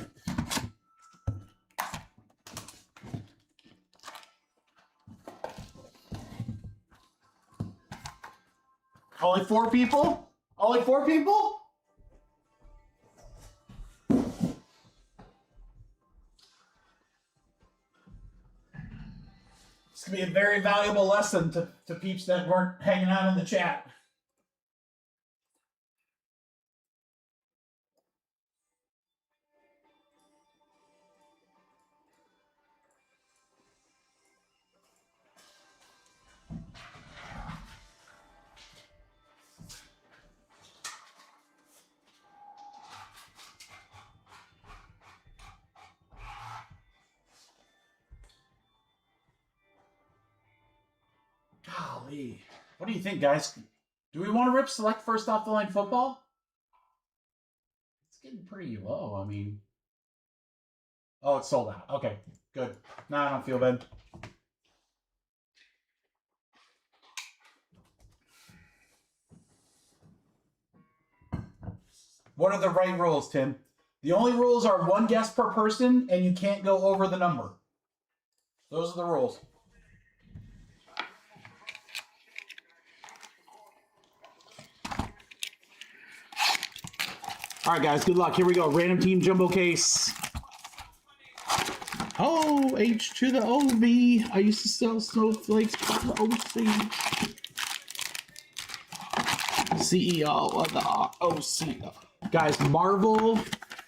Only 4 people? Only 4 people? It's going to be a very valuable lesson to peeps that weren't hanging out in the chat. Golly. What do you think, guys? Do we want to rip select first off the line football? It's getting pretty low. I mean... Oh, it's sold out. Okay, good. No, I don't feel bad. What are the right rules, Tim? The only rules are 1 guess per person, and you can't go over the number. Those are the rules. All right, guys, good luck. Here we go. Random team jumbo case. Oh, H to the OV. I used to sell snowflakes to the OC. CEO of the OC. Guys, Marvel,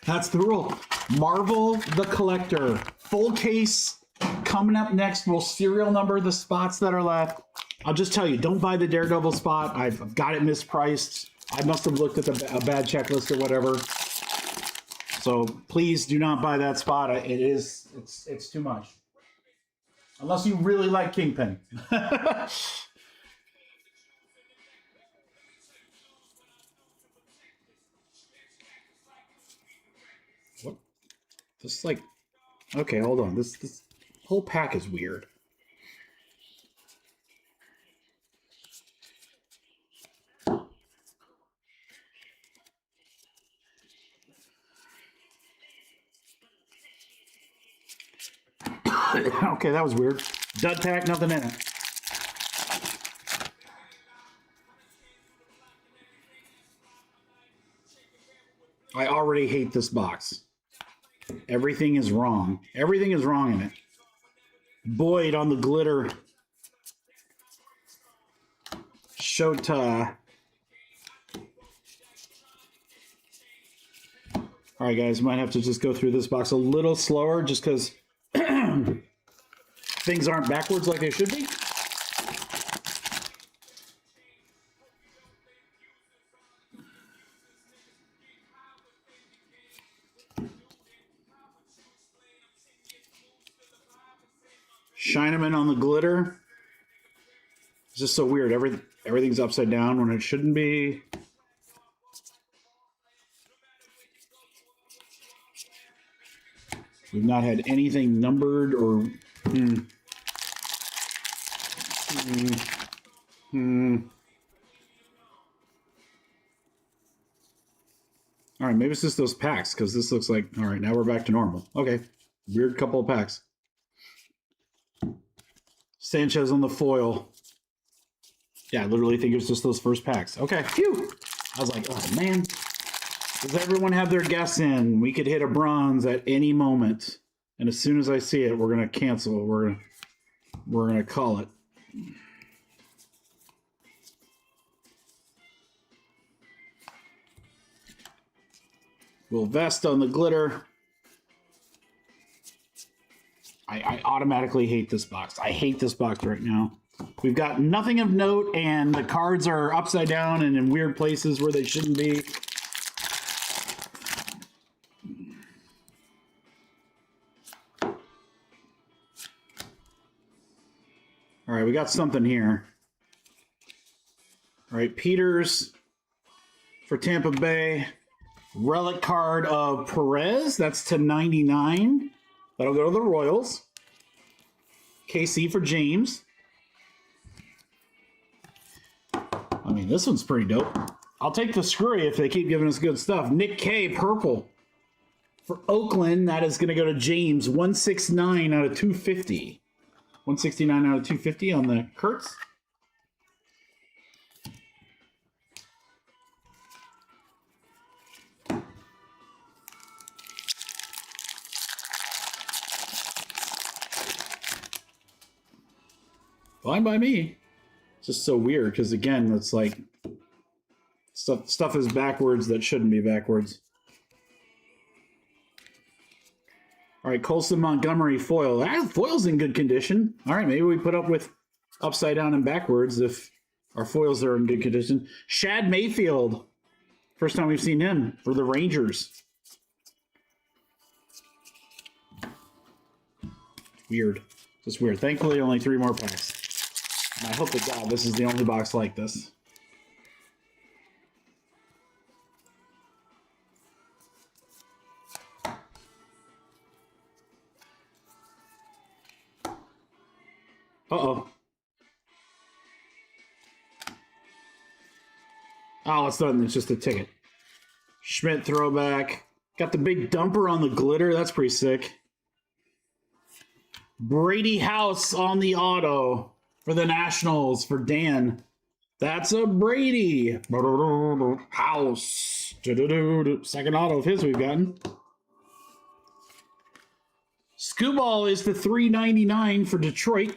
that's the rule. Marvel the Collector. Full case coming up next. We'll serial number the spots that are left. I'll just tell you, don't buy the Daredevil spot. I've got it mispriced. I must have looked at a bad checklist or whatever. So please do not buy that spot. It's too much. Unless you really like Kingpin. What? This like, okay, hold on. This whole pack is weird. Okay, that was weird. Dud pack, nothing in it. I already hate this box. Everything is wrong. Everything is wrong in it. Boyd on the glitter. Shota. All right, guys, might have to just go through this box a little slower just because things aren't backwards like they should be. Shineman on the glitter. It's just so weird. Everything's upside down when it shouldn't be. We've not had anything numbered or. All right, maybe it's just those packs because this looks like. All right, now we're back to normal. Okay, weird couple of packs. Sanchez on the foil. Yeah, I literally think it's just those first packs. Okay, phew. I was like, oh man. Does everyone have their guess in? We could hit a bronze at any moment. And as soon as I see it, we're gonna cancel. We're gonna call it. We'll vest on the glitter. I automatically hate this box. I hate this box right now. We've got nothing of note, and the cards are upside down and in weird places where they shouldn't be. All right, we got something here. All right, Peters for Tampa Bay. Relic card of Perez. That's to 99. That'll go to the Royals. KC for James. I mean, this one's pretty dope. I'll take the Scurry if they keep giving us good stuff. Nick K, purple. For Oakland, that is going to go to James. 169 out of 250. 169 out of 250 on the Kurtz. Fine by me. It's just so weird because, again, it's like stuff is backwards that shouldn't be backwards. All right, Colson Montgomery foil. That foil's in good condition. All right, maybe we put up with upside down and backwards if our foils are in good condition. Shad Mayfield. First time we've seen him for the Rangers. Weird. Just weird. Thankfully, only 3 more packs. And I hope to God this is the only box like this. Uh-oh. Oh, it's done. It's just a ticket. Schmidt throwback. Got the big dumper on the glitter. That's pretty sick. Brady House on the auto for the Nationals for Dan. That's a Brady House. Second auto of his we've gotten. Scooball is the $3.99 for Detroit.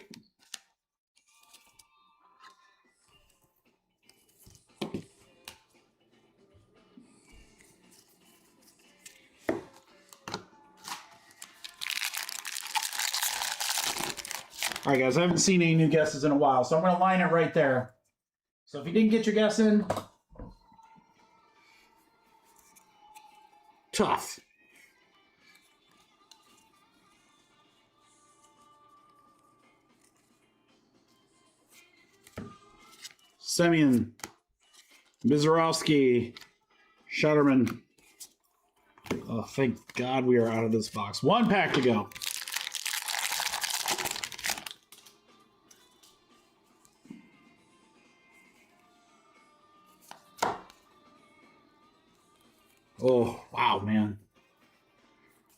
All right, guys, I haven't seen any new guesses in a while, so I'm going to line it right there. So if you didn't get your guess in, tough. Semyon, Mizorowski, Shutterman. Oh, thank God we are out of this box. 1 pack to go. Oh, wow, man.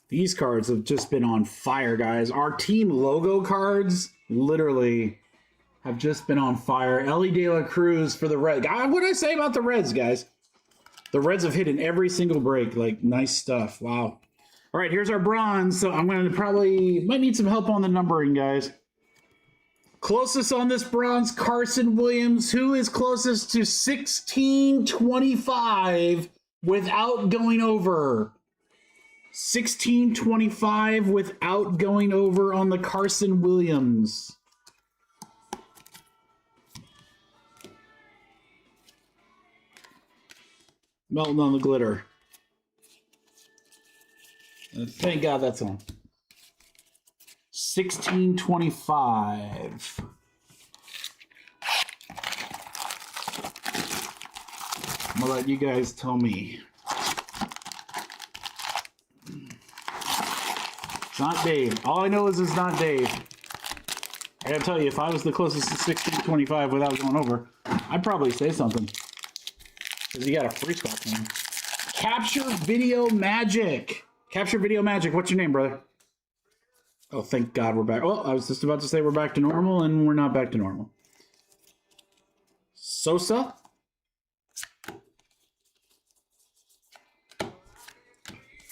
These cards have just been on fire, guys. Our team logo cards literally have just been on fire. Ellie De La Cruz for the Reds. What did I say about the Reds, guys? The Reds have hit in every single break. Like, nice stuff. Wow. All right, here's our bronze. So I'm going to might need some help on the numbering, guys. Closest on this bronze, Carson Williams. Who is closest to 1625 without going over? 1625 without going over on the Carson Williams. Melting on the glitter. Thank God that's on. 1625. I'm gonna let you guys tell me. It's not Dave. All I know is it's not Dave. I gotta tell you, if I was the closest to 1625 without going over, I'd probably say something. Because you got a free spot for me. Capture Video Magic. Capture Video Magic. What's your name, brother? Oh, thank God we're back. Well, I was just about to say we're back to normal, and we're not back to normal. Sosa.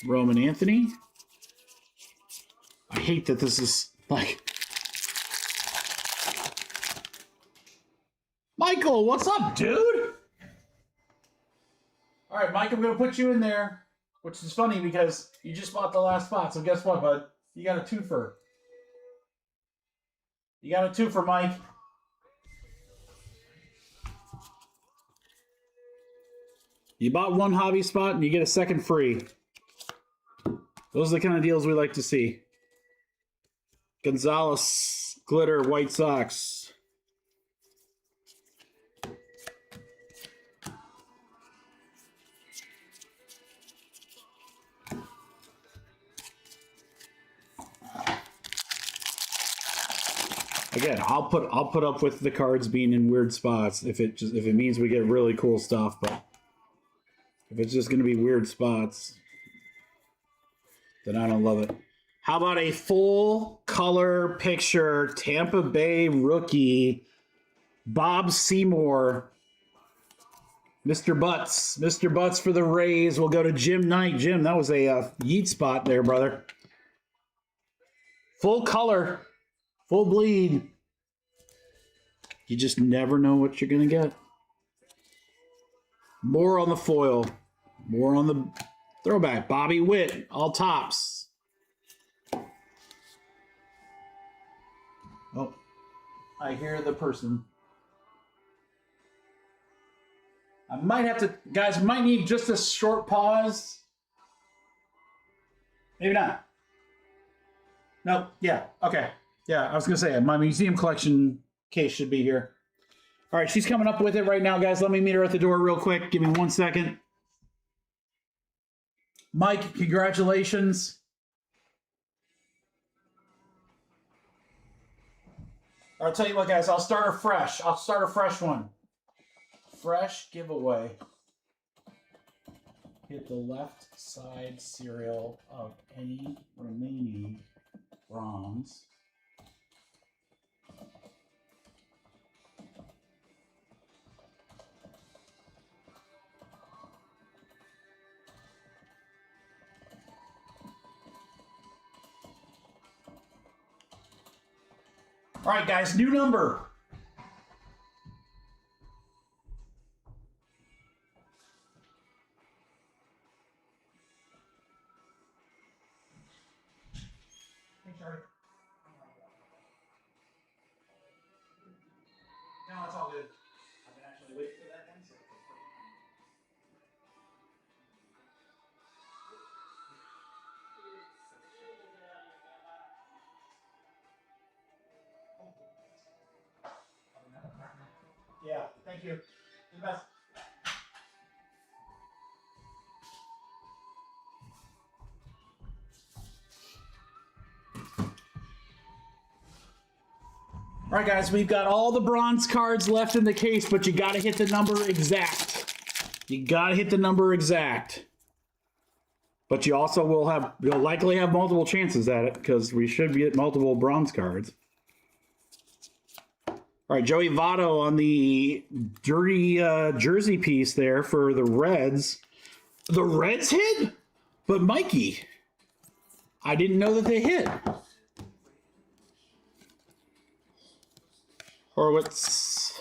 Roman Anthony. I hate that this is like... Michael, what's up, dude? All right, Mike, I'm going to put you in there, which is funny because you just bought the last spot. So guess what, bud? You got a twofer. You got a twofer, Mike. You bought one hobby spot and you get a second free. Those are the kind of deals we like to see. Gonzalez, glitter, White Sox. Again, I'll put up with the cards being in weird spots if it means we get really cool stuff, but if it's just going to be weird spots, then I don't love it. How about a full color picture Tampa Bay rookie Bob Seymour, Mr. Butts. Mr. Butts for the Rays will go to Jim Knight. Jim, that was a yeet spot there, brother. Full color. Full bleed. You just never know what you're going to get. More on the foil. More on the throwback. Bobby Witt, all tops. Oh, I hear the person. I might have to, guys, might need just a short pause. Maybe not. Nope, yeah, okay. Yeah, I was going to say, my museum collection case should be here. All right, she's coming up with it right now, guys. Let me meet her at the door real quick. Give me 1 second. Mike, congratulations. I'll tell you what, guys. I'll start her fresh. I'll start a fresh one. Fresh giveaway. Hit the left side serial of any remaining bronze. All right, guys, new number. No, it's all good. I've been actually waiting for that answer. Yeah, thank you. You're the best. All right, guys, we've got all the bronze cards left in the case, but you got to hit the number exact. You got to hit the number exact. But you also you'll likely have multiple chances at it because we should get multiple bronze cards. All right, Joey Votto on the dirty jersey piece there for the Reds. The Reds hit? But Mikey, I didn't know that they hit. Horwitz.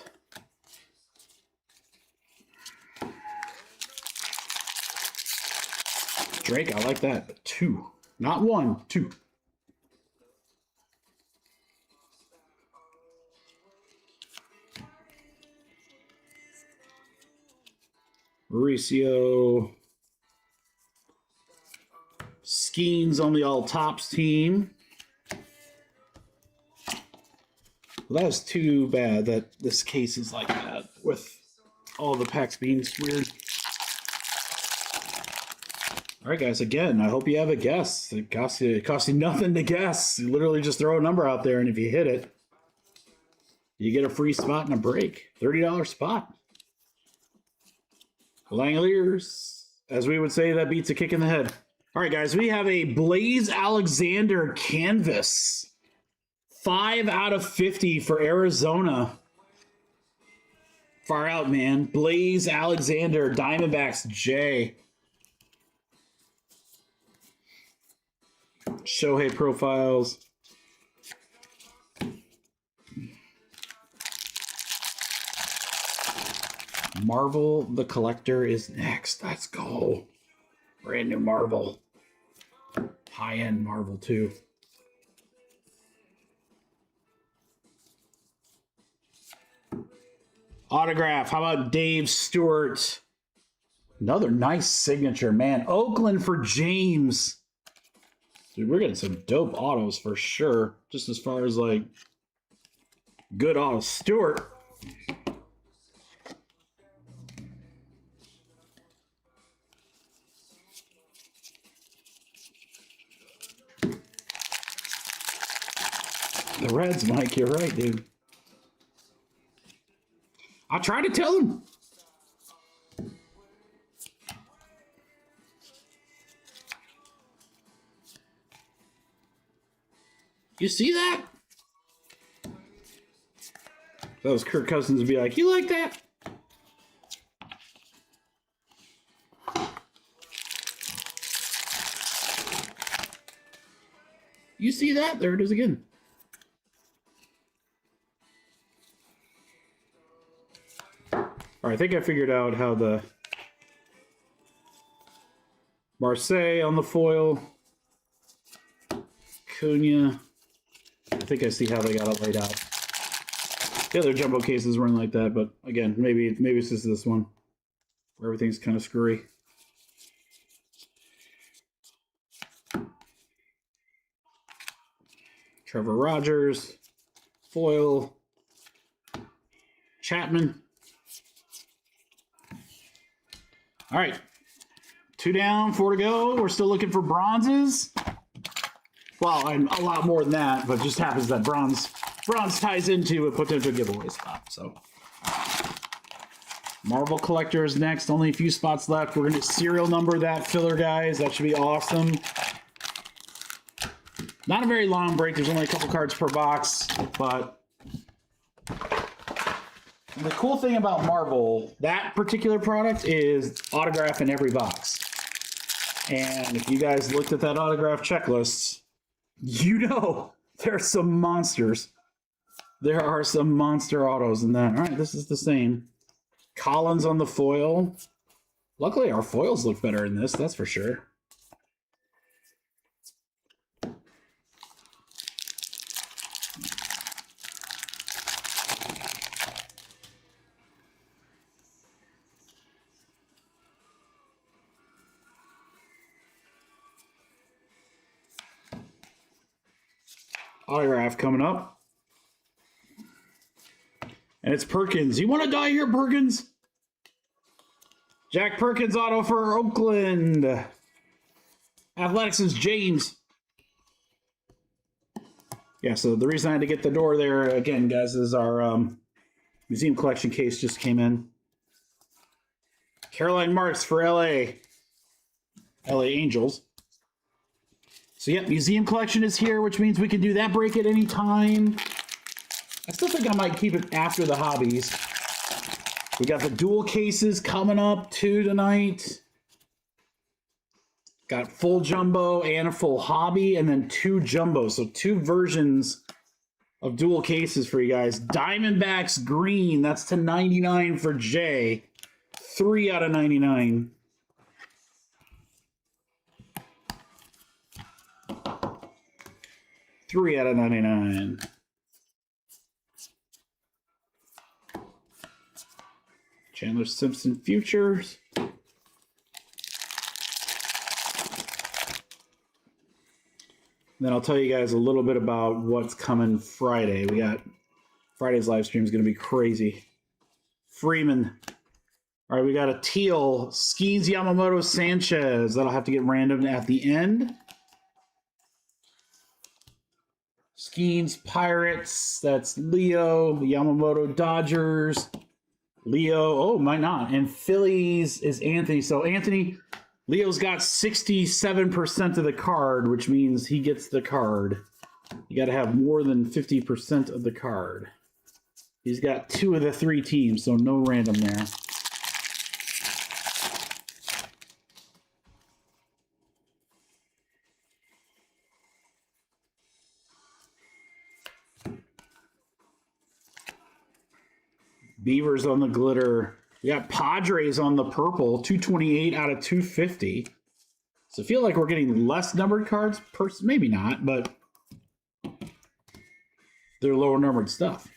Drake, I like that. 2. Not 1, 2. Mauricio. Skeens on the all tops team. Well, that was too bad that this case is like that with all the packs being weird. All right, guys, again, I hope you have a guess. It costs you nothing to guess. You literally just throw a number out there, and if you hit it, you get a free spot and a break. $30 spot. Langoliers, as we would say, that beats a kick in the head. All right, guys, we have a Blaze Alexander canvas. 5 out of 50 for Arizona. Far out, man. Blaze Alexander, Diamondbacks, J. Shohei profiles. Marvel the Collector is next. Let's go. Brand new Marvel. High-end Marvel, too. Autograph. How about Dave Stewart? Another nice signature, man. Oakland for James. Dude, we're getting some dope autos for sure. Just as far as, like, good autos. Stewart. The Reds, Mike. You're right, dude. I tried to tell him. You see that? That was Kirk Cousins would be like, you like that? You see that? There it is again. All right, I think I figured out how the Marseille on the foil, Cunha. I think I see how they got it laid out. The other jumbo cases weren't like that, but again, maybe it's just this one where everything's kind of screwy. Trevor Rogers, foil, Chapman. All right, 2 down, 4 to go. We're still looking for bronzes. Well, and a lot more than that, but just happens that bronze ties into a potential giveaway spot. So, Marvel Collector is next. Only a few spots left. We're going to serial number that filler, guys. That should be awesome. Not a very long break. There's only a couple cards per box, but the cool thing about Marvel, that particular product is autograph in every box. And if you guys looked at that autograph checklist, you know there's some monsters. There are some monster autos in that. All right, this is the same. Collins on the foil. Luckily, our foils look better in this, that's for sure. Autograph coming up. And it's Perkins. You want to die here, Perkins? Jack Perkins auto for Oakland. Athletics is James. Yeah, so the reason I had to get the door there, again, guys, is our museum collection case just came in. Caroline Marks for LA Angels. So, yep, museum collection is here, which means we can do that break at any time. I still think I might keep it after the hobbies. We got the dual cases coming up, 2 tonight. Got full jumbo and a full hobby, and then 2 jumbos. So 2 versions of dual cases for you guys. Diamondbacks green, that's to 99 for Jay. 3 out of 99. 3 out of 99. Chandler Simpson Futures. Then I'll tell you guys a little bit about what's coming Friday. We got Friday's live stream is going to be crazy. Freeman. All right, we got a teal Skeens Yamamoto Sanchez. That'll have to get random at the end. Skeens Pirates. That's Leo. Yamamoto Dodgers. Leo. Oh, might not. And Phillies is Anthony. So Anthony, Leo's got 67% of the card, which means he gets the card. You got to have more than 50% of the card. He's got 2 of the 3 teams, so no random there. Beavers on the glitter. We got Padres on the purple, 228 out of 250. So I feel like we're getting less numbered cards. Maybe not, but they're lower numbered stuff.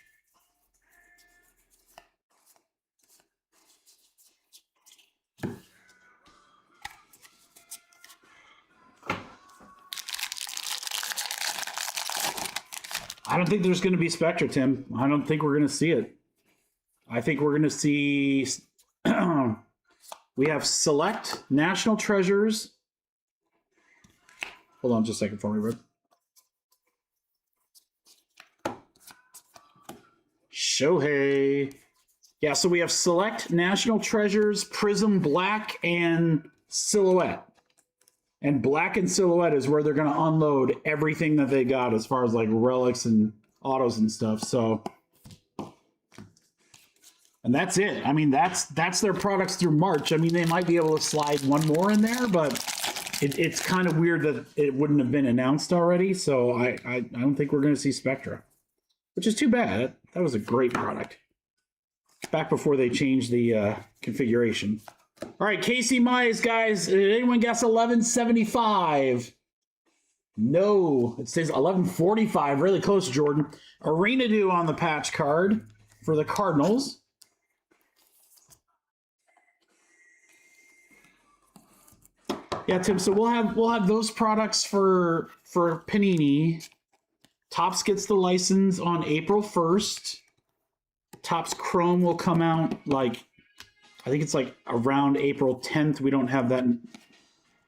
I don't think there's going to be Spectra, Tim. I don't think we're going to see it. I think we're going to see, we have select National Treasures. Hold on just a second for me, bro. Shohei. Yeah, so we have select National Treasures, Prism Black, and Silhouette. And Black and Silhouette is where they're going to unload everything that they got as far as like relics and autos and stuff. So... and that's it. I mean, that's their products through March. I mean, they might be able to slide one more in there, but it's kind of weird that it wouldn't have been announced already. So I don't think we're going to see Spectra, which is too bad. That was a great product. Back before they changed the configuration. All right, Casey Mize, guys. Did anyone guess 1175? No, it says 1145. Really close, Jordan. Arena Dew on the patch card for the Cardinals. Yeah, Tim. So we'll have those products for Panini. Topps gets the license on April 1st. Topps Chrome will come out like, I think it's like around April 10th. We don't have that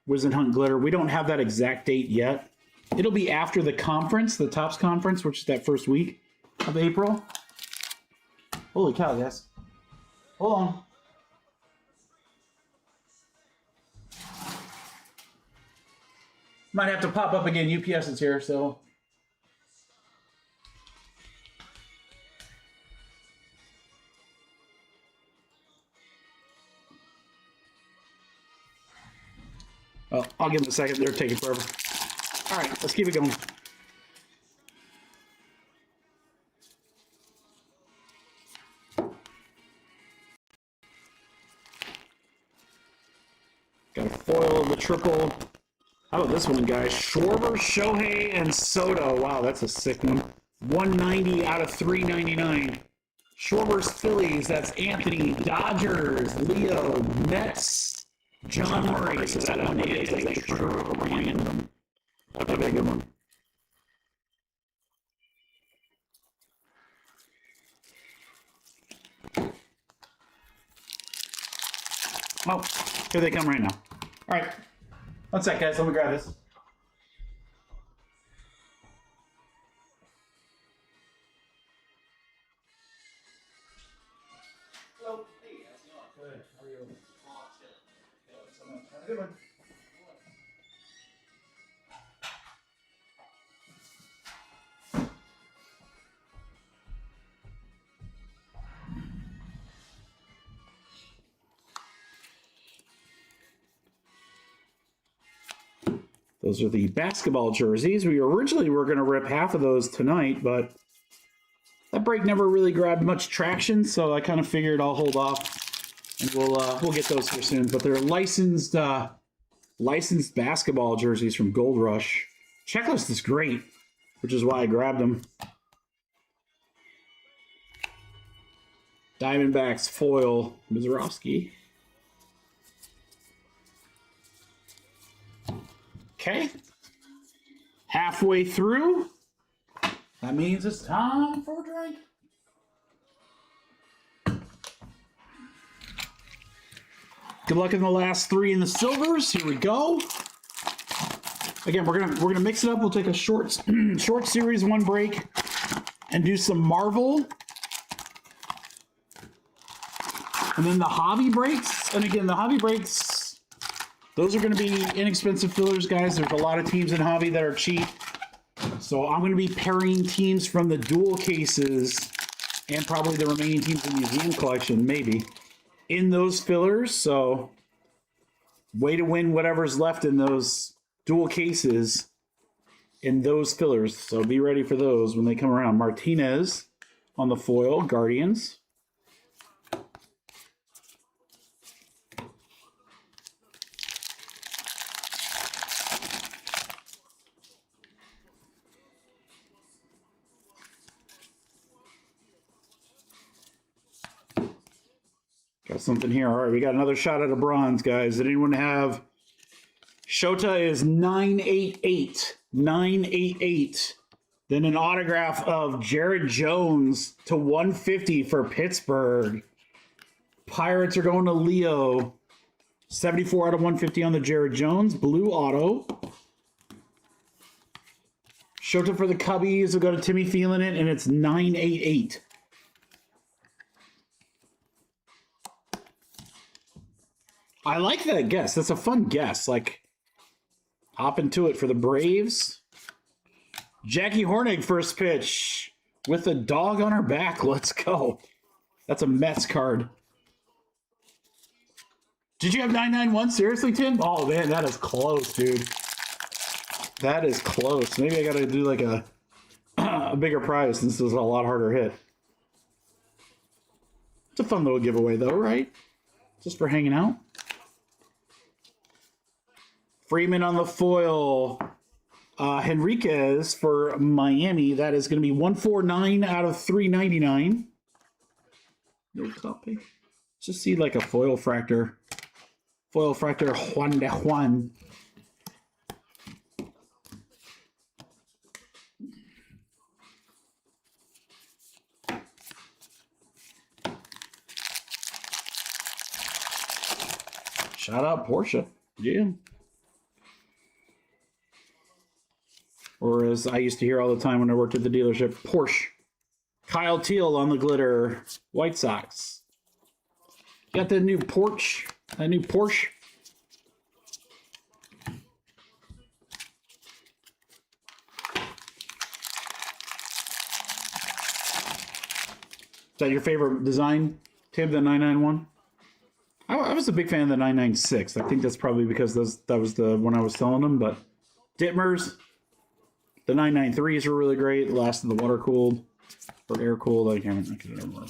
Wizard Hunt Glitter. We don't have that exact date yet. It'll be after the conference, the Topps conference, which is that first week of April. Holy cow, guys. Hold on. Might have to pop up again. UPS is here, so. Well, I'll give them a second. They're taking forever. All right, let's keep it going. Got a foil of the triple. How about this one, guys? Schwarber, Shohei, and Soto. Wow, that's a sick one. 190 out of 399. Schwarber's Phillies. That's Anthony. Dodgers. Leo. Mets. John Murray. So that one is a true random. That's a big one. Oh, here they come right now. All right. One sec, guys. Let me grab this. Hello. Hey, how's it going? Good. How are you? Have a good one. Those are the basketball jerseys. We originally were going to rip half of those tonight, but that break never really grabbed much traction, so I kind of figured I'll hold off, and we'll get those here soon. But they're licensed basketball jerseys from Gold Rush. Checklist is great. which is why I grabbed them. Diamondbacks foil, Mizorowski. Okay. Halfway through. That means it's time for a drink. Good luck in the last 3 in the silvers. Here we go. Again, we're gonna mix it up. We'll take a short series 1 break and do some Marvel. And then the hobby breaks. And again, the hobby breaks, those are going to be inexpensive fillers, guys. There's a lot of teams in hobby that are cheap. So I'm going to be pairing teams from the dual cases and probably the remaining teams in the museum collection, maybe, in those fillers. So way to win whatever's left in those dual cases in those fillers. So be ready for those when they come around. Martinez on the foil, Guardians. Got something here. All right, we got another shot at a bronze, guys. Did anyone have... Shota is 988. 988. Then an autograph of Jared Jones to 150 for Pittsburgh. Pirates are going to Leo. 74 out of 150 on the Jared Jones. Blue auto. Shota for the Cubbies will go to Timmy Thielen it, and it's 988. I like that guess. That's a fun guess. Like, hop into it for the Braves. Jackie Hornig, first pitch with a dog on her back. Let's go. That's a Mets card. Did you have 991? Seriously, Tim? Oh, man, that is close, dude. That is close. Maybe I got to do like a bigger prize since this is a lot harder hit. It's a fun little giveaway, though, right? Just for hanging out. Freeman on the foil. Henriquez for Miami. That is going to be 149 out of 399. No copy. Just see like a foil fractor. Foil fractor Juan de Juan. Shout out Porsche. Yeah. Or as I used to hear all the time when I worked at the dealership, Porsche. Kyle Teal on the glitter. White Sox. Got the new Porsche. A new Porsche. Is that your favorite design, Tim, the 991? I was a big fan of the 996. I think that's probably because that was the one I was selling them. But Dittmers, the 993s are really great. Last of the water cooled or air cooled. I can't remember.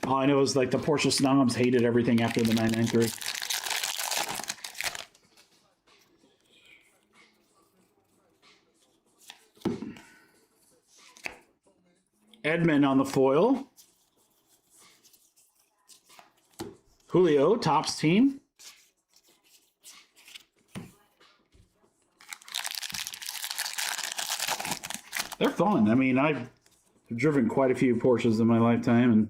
All I know is like the Porsche snobs hated everything after the 993. Edmund on the foil. Julio, Topps team. They're fun. I mean, I've driven quite a few Porsches in my lifetime, and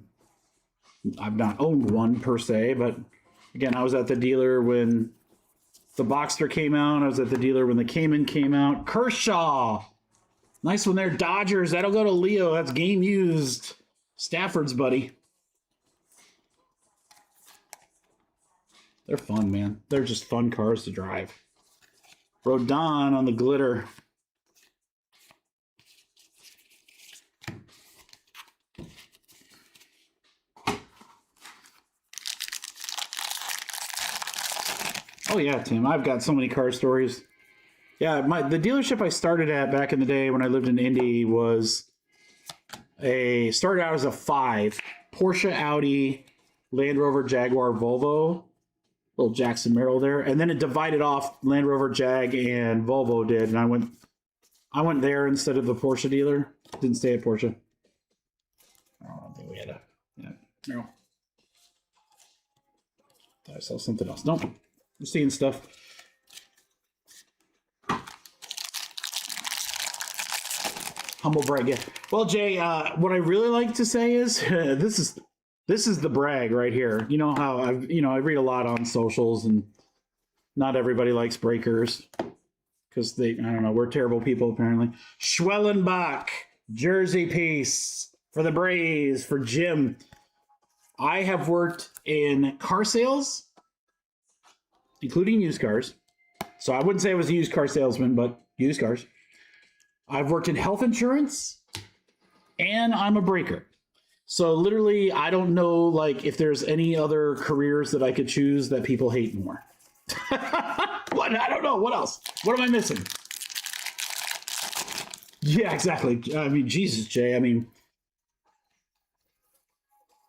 I've not owned one per se, but again, I was at the dealer when the Boxster came out. I was at the dealer when the Cayman came out. Kershaw. Nice one there. Dodgers. That'll go to Leo. That's game used. Stafford's buddy. They're fun, man. They're just fun cars to drive. Rodon on the glitter. Oh yeah, Tim. I've got so many car stories. Yeah, the dealership I started at back in the day when I lived in Indy started out as a 5. Porsche, Audi, Land Rover, Jaguar, Volvo. Little Jackson Merrill there. And then it divided off Land Rover, Jag, and Volvo did. And I went I went there instead of the Porsche dealer. Didn't stay at Porsche. I don't think we had a... Yeah, no. Thought I saw something else. Nope. I'm seeing stuff. Humble brag, yeah. Well, Jay, what I really like to say is this is the brag right here. You know how I read a lot on socials, and not everybody likes breakers because I don't know, we're terrible people apparently. Schwellenbach jersey piece for the Braves for Jim. I have worked in car sales, including used cars. So I wouldn't say I was a used car salesman, but used cars. I've worked in health insurance, and I'm a breaker. So literally, I don't know like if there's any other careers that I could choose that people hate more. What? I don't know. What else? What am I missing? Yeah, exactly. I mean, Jesus, Jay. I mean,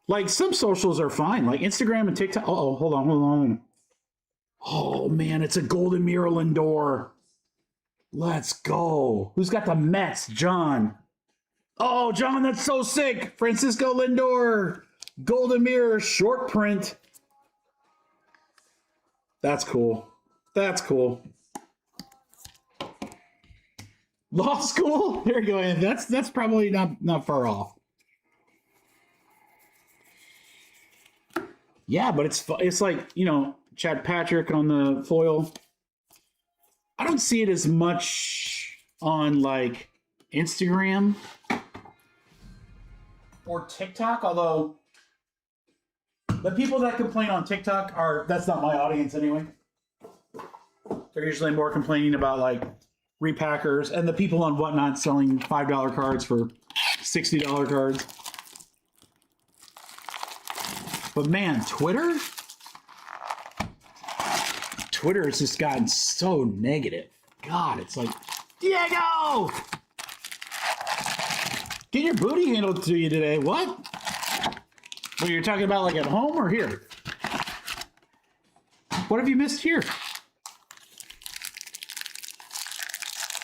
like some socials are fine, like Instagram and TikTok. Oh, hold on. Oh man, it's a golden mirror Lindor. Let's go. Who's got the Mets? John. Oh, John, that's so sick. Francisco Lindor. Golden mirror short print. That's cool. That's cool. Law school? There you go. That's probably not far off. Yeah, but it's like, Chad Patrick on the foil. I don't see it as much on like Instagram or TikTok, although the people that complain on TikTok that's not my audience anyway. They're usually more complaining about like repackers and the people on Whatnot selling $5 cards for $60 cards. But man, Twitter has just gotten so negative. God, it's like, Diego! Get your booty handled to you today. What? Well, you're talking about like at home or here? What have you missed here?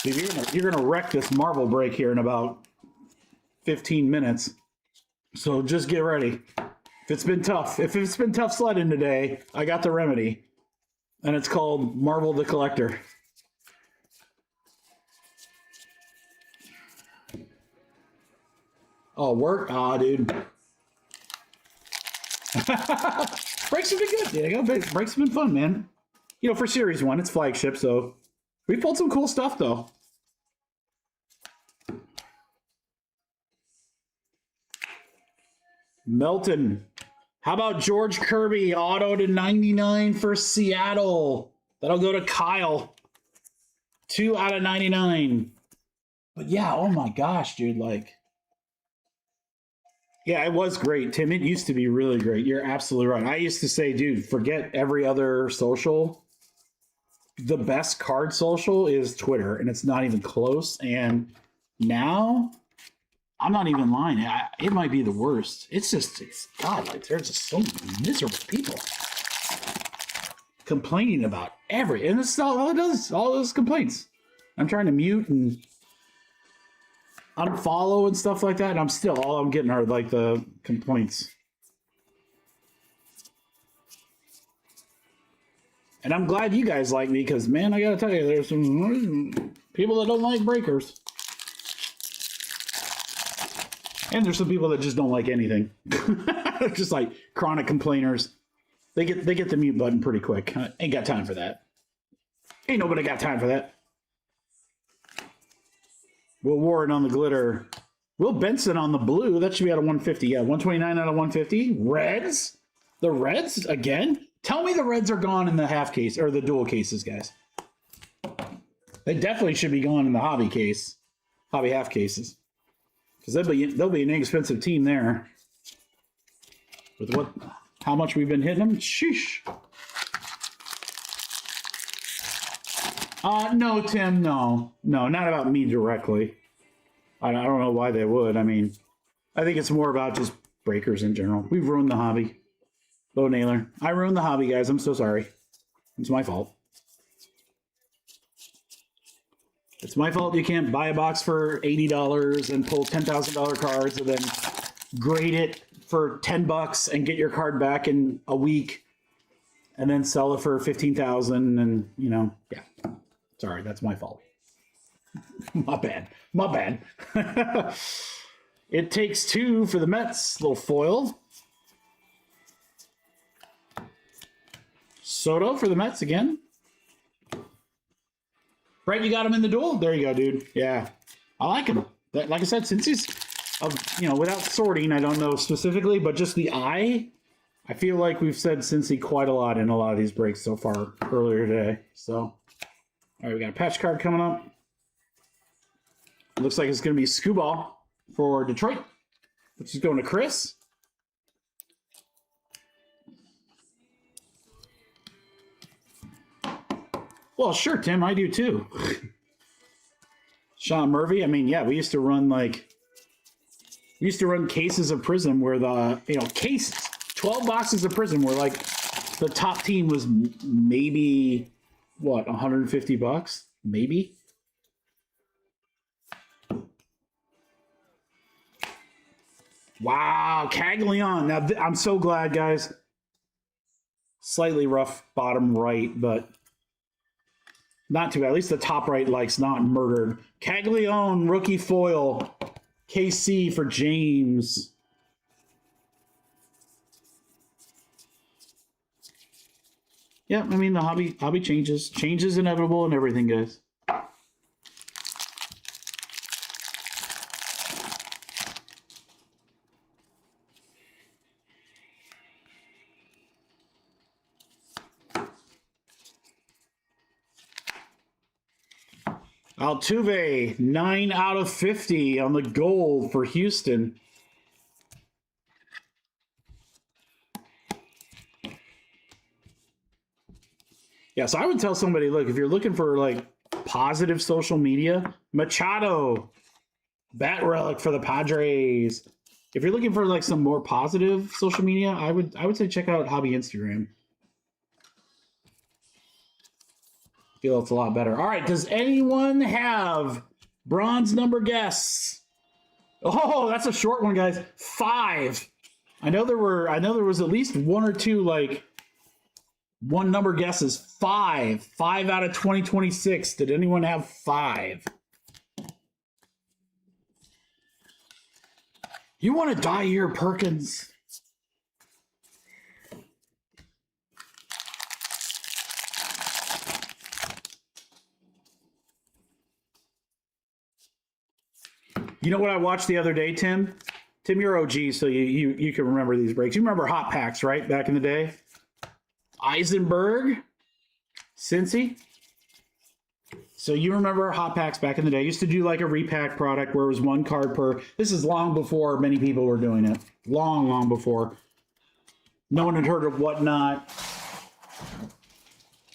Dude, you're gonna wreck this marble break here in about 15 minutes. So just get ready. If it's been tough sledding today, I got the remedy. And it's called Marvel the Collector. Oh, work? Ah, dude. Breaks have been good, Diego. Breaks have been fun, man. For Series 1, it's flagship, so we pulled some cool stuff, though. Melton. How about George Kirby, auto to 99 for Seattle? That'll go to Kyle. 2 out of 99. But yeah, oh my gosh, dude, like... Yeah, it was great, Tim. It used to be really great. You're absolutely right. I used to say, dude, forget every other social. The best card social is Twitter, and it's not even close. And now... I'm not even lying. It might be the worst. It's God, like there's just so many miserable people complaining about and this is all it does. All those complaints. I'm trying to mute and unfollow and stuff like that, and all I'm getting are like the complaints. And I'm glad you guys like me because man, I gotta tell you, there's some people that don't like breakers. And there's some people that just don't like anything. Just like chronic complainers. They get the mute button pretty quick. Ain't got time for that. Ain't nobody got time for that. Will Warren on the glitter. Will Benson on the blue. That should be out of 150. Yeah, 129 out of 150. Reds? The Reds again? Tell me the Reds are gone in the half case or the dual cases, guys. They definitely should be gone in the hobby case. Hobby half cases. Because they'll be an inexpensive team there. With how much we've been hitting them? Sheesh. No, Tim, no. No, not about me directly. I don't know why they would. I mean, I think it's more about just breakers in general. We've ruined the hobby. Bo Naylor. I ruined the hobby, guys. I'm so sorry. It's my fault. It's my fault you can't buy a box for $80 and pull $10,000 cards and then grade it for $10 and get your card back in a week and then sell it for $15,000 and, you know, yeah. Sorry, that's my fault. My bad. My bad. It takes two for the Mets. Little foil. Soto for the Mets again. Brett, you got him in the duel? There you go, dude. Yeah. I like him. Like I said, since he's, without sorting, I don't know specifically, but just the eye, I feel like we've said Cincy quite a lot in a lot of these breaks so far earlier today. So, all right, we got a patch card coming up. Looks like it's going to be Scooball for Detroit, which is going to Chris. Well, sure, Tim, I do too. Sean Murphy, I mean, yeah, we used to run cases of Prism where the, cases, 12 boxes of Prism where like the top team was maybe, what, $150? Maybe? Wow, Caglion. Now, I'm so glad, guys. Slightly rough bottom right, but not too bad. At least the top right like's not murdered. Caglion, rookie foil. KC for James. Yeah, I mean, the hobby changes. Change is inevitable and everything, guys. Altuve, 9 out of 50 on the gold for Houston. Yeah, so I would tell somebody, look, if you're looking for like positive social media, Machado, Bat Relic for the Padres. If you're looking for like some more positive social media, I would say check out Hobby Instagram. Feel it's a lot better. All right, does anyone have bronze number guess? Oh, that's a short one, guys. 5. I know there was at least one or two like one number guesses. 5 out of 2026. Did anyone have 5? You want to die here, Perkins? You know what I watched the other day, Tim? Tim, you're OG, so you can remember these breaks. You remember Hot Packs, right? Back in the day? Eisenberg? Cincy? So you remember Hot Packs back in the day. Used to do like a repack product where it was 1 card per. This is long before many people were doing it. Long before. No one had heard of Whatnot.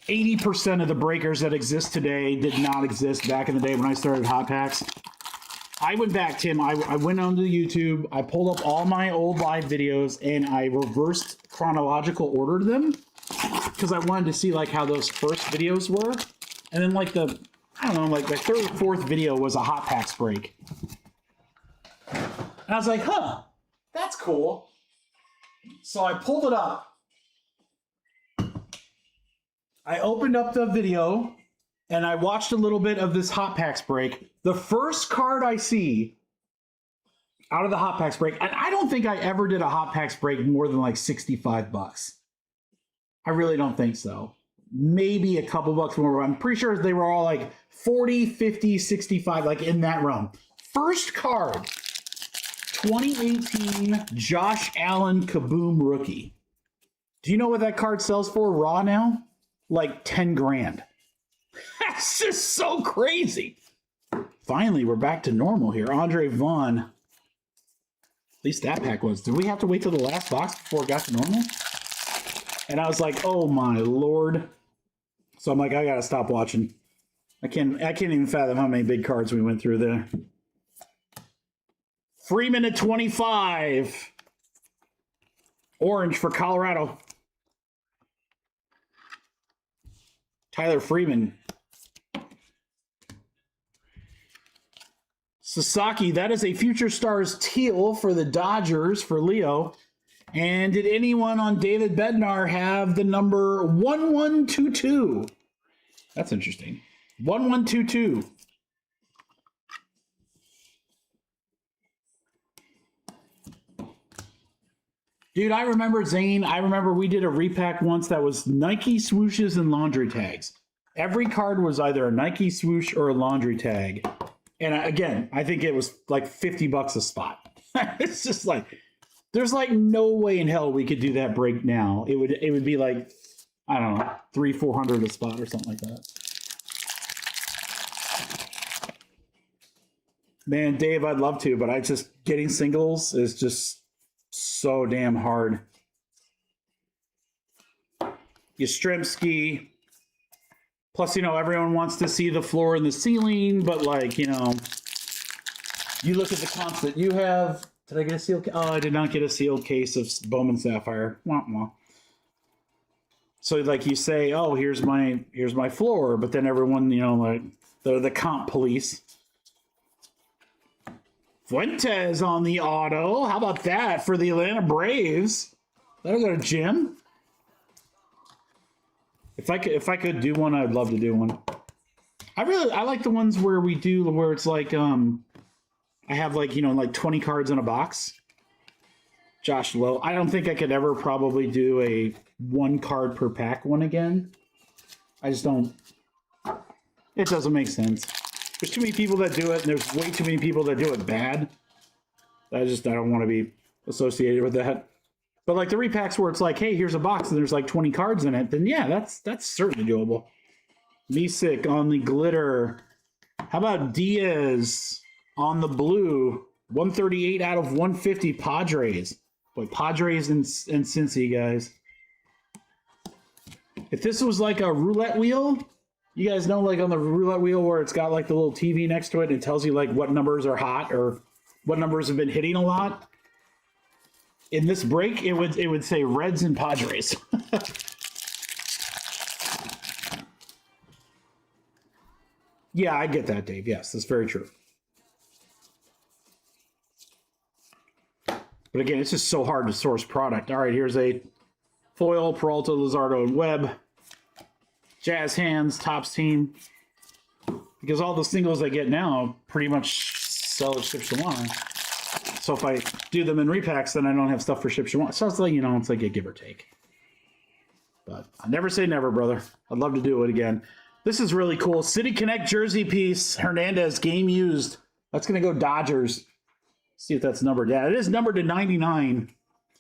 80% of the breakers that exist today did not exist back in the day when I started Hot Packs. I went back, Tim. I went onto YouTube. I pulled up all my old live videos and I reversed chronological ordered them because I wanted to see like how those first videos were. And then like the 3rd or 4th video was a Hot Packs break. And I was like, huh, that's cool. So I pulled it up. I opened up the video and I watched a little bit of this Hot Packs break. The first card I see out of the Hot Packs break, and I don't think I ever did a Hot Packs break more than like $65. I really don't think so. Maybe a couple bucks more. I'm pretty sure they were all like 40, 50, 65, like in that realm. First card, 2018 Josh Allen Kaboom rookie. Do you know what that card sells for raw now? Like 10 grand. That's just so crazy. Finally, we're back to normal here. Andre Vaughn. At least that pack was. Did we have to wait till the last box before it got to normal? And I was like, oh my Lord. So I'm like, I gotta stop watching. I can't even fathom how many big cards we went through there. Freeman at 25. Orange for Colorado. Tyler Freeman. Sasaki, that is a Future Stars teal for the Dodgers for Leo. And did anyone on David Bednar have the number 1122? That's interesting. 1122. Dude, I remember, Zane, we did a repack once that was Nike swooshes and laundry tags. Every card was either a Nike swoosh or a laundry tag. And again, I think it was like $50 a spot. It's just like, there's like no way in hell we could do that break now. It would be like, I don't know, $300-400 a spot or something like that. Man, Dave, I'd love to, but getting singles is just so damn hard. Yastrzemski. Plus, everyone wants to see the floor and the ceiling, but like, you look at the comps that you have. Did I get a sealed? Oh, I did not get a sealed case of Bowman Sapphire. Wah, wah. So like you say, oh, here's my floor, but then everyone, like they're the comp police. Fuentes on the auto. How about that for the Atlanta Braves? That'll go to Jim. If I could do one, I'd love to do one. I like the ones where it's like I have like 20 cards in a box. Josh Lowe. I don't think I could ever probably do a 1 card per pack one again. I just don't. It doesn't make sense. There's too many people that do it, and there's way too many people that do it bad. I don't want to be associated with that. But like the repacks where it's like, hey, here's a box and there's like 20 cards in it, then yeah, that's certainly doable. Misick on the glitter. How about Diaz on the blue? 138 out of 150 Padres. Boy, Padres and Cincy, guys. If this was like a roulette wheel, you guys know like on the roulette wheel where it's got like the little TV next to it and it tells you like what numbers are hot or what numbers have been hitting a lot. In this break, it would say Reds and Padres. Yeah, I get that, Dave. Yes, that's very true. But again, it's just so hard to source product. All right, here's a foil, Peralta, Luzardo, and Webb. Jazz Hands, Topps team. Because all the singles I get now pretty much sell at Ship Shawana. So if I do them in repacks, then I don't have stuff for Ship Shawana. So it's like, it's like a give or take. But I never say never, brother. I'd love to do it again. This is really cool. City Connect jersey piece. Hernandez, game used. That's going to go Dodgers. See if that's numbered. Yeah, it is numbered to 99.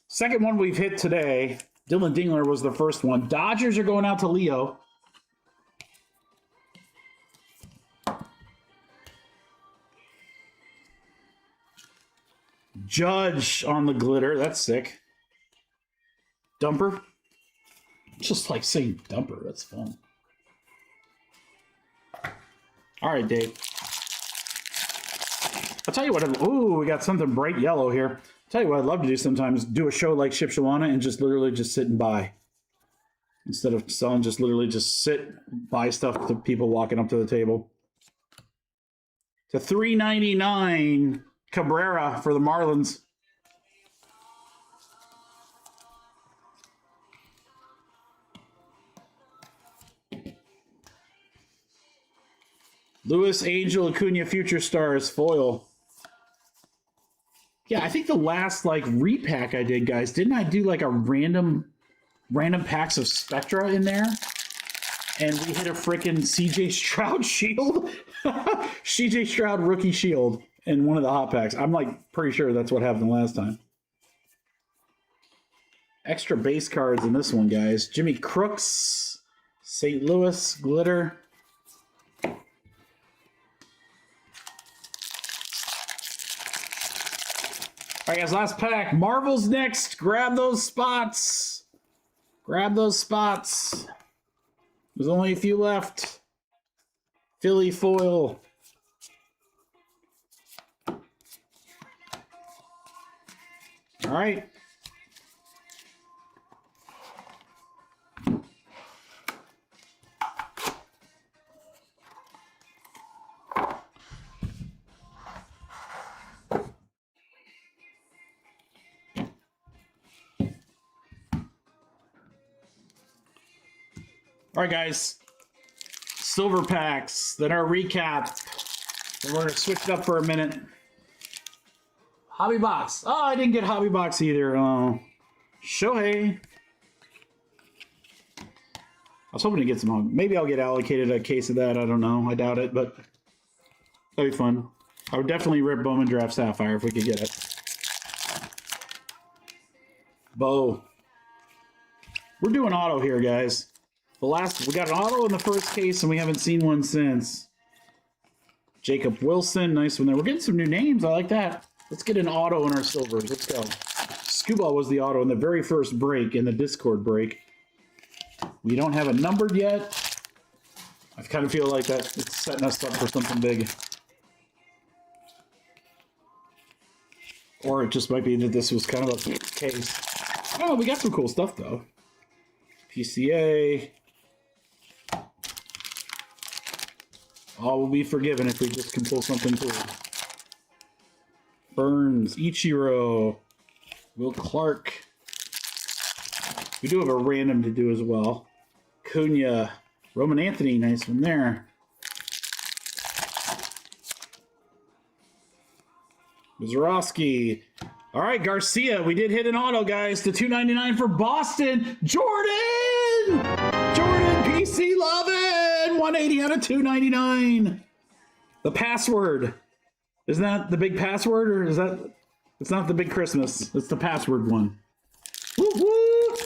Second one we've hit today. Dylan Dingler was the first one. Dodgers are going out to Leo. Judge on the glitter. That's sick. Dumper. Just like saying dumper. That's fun. All right, Dave. I'll tell you what. Ooh, we got something bright yellow here. I'll tell you what I'd love to do sometimes. Do a show like Ship Shawana and just literally just sit and buy. Instead of selling, just literally just sit, buy stuff to people walking up to the table. To $3.99 Cabrera for the Marlins. Luis Angel Acuna Future Stars foil. Yeah, I think the last like repack I did, guys, didn't I do like a random packs of Spectra in there? And we hit a freaking CJ Stroud shield. CJ Stroud rookie shield in one of the hot packs. I'm like pretty sure that's what happened last time. Extra base cards in this one, guys. Jimmy Crooks, St. Louis glitter. All right, guys, last pack. Marvel's next. Grab those spots. Grab those spots. There's only a few left. Philly foil. All right. All right, guys. Silver packs, then our recap. Then we're going to switch it up for a minute. Hobby box. Oh, I didn't get hobby box either. Oh, Shohei. I was hoping to get some. Maybe I'll get allocated a case of that. I don't know. I doubt it, but that'd be fun. I would definitely rip Bowman Draft Sapphire if we could get it. Bo. We're doing auto here, guys. We got an auto in the first case, and we haven't seen one since. Jacob Wilson, nice one there. We're getting some new names. I like that. Let's get an auto in our silvers. Let's go. Scuba was the auto in the very first break, in the Discord break. We don't have a numbered yet. I kind of feel like that it's setting us up for something big. Or it just might be that this was kind of a case. Oh, we got some cool stuff, though. PCA. All will be forgiven if we just can pull something cool. Burns, Ichiro, Will Clark. We do have a random to do as well. Cunha, Roman Anthony, nice one there. Mizorowski. All right, Garcia, we did hit an auto, guys, to $2.99 for Boston. Jordan! Jordan, PC Lovin! 180 out of $2.99. The password. Isn't that the big password, or is that... It's not the big Christmas. It's the password one. Woo woo!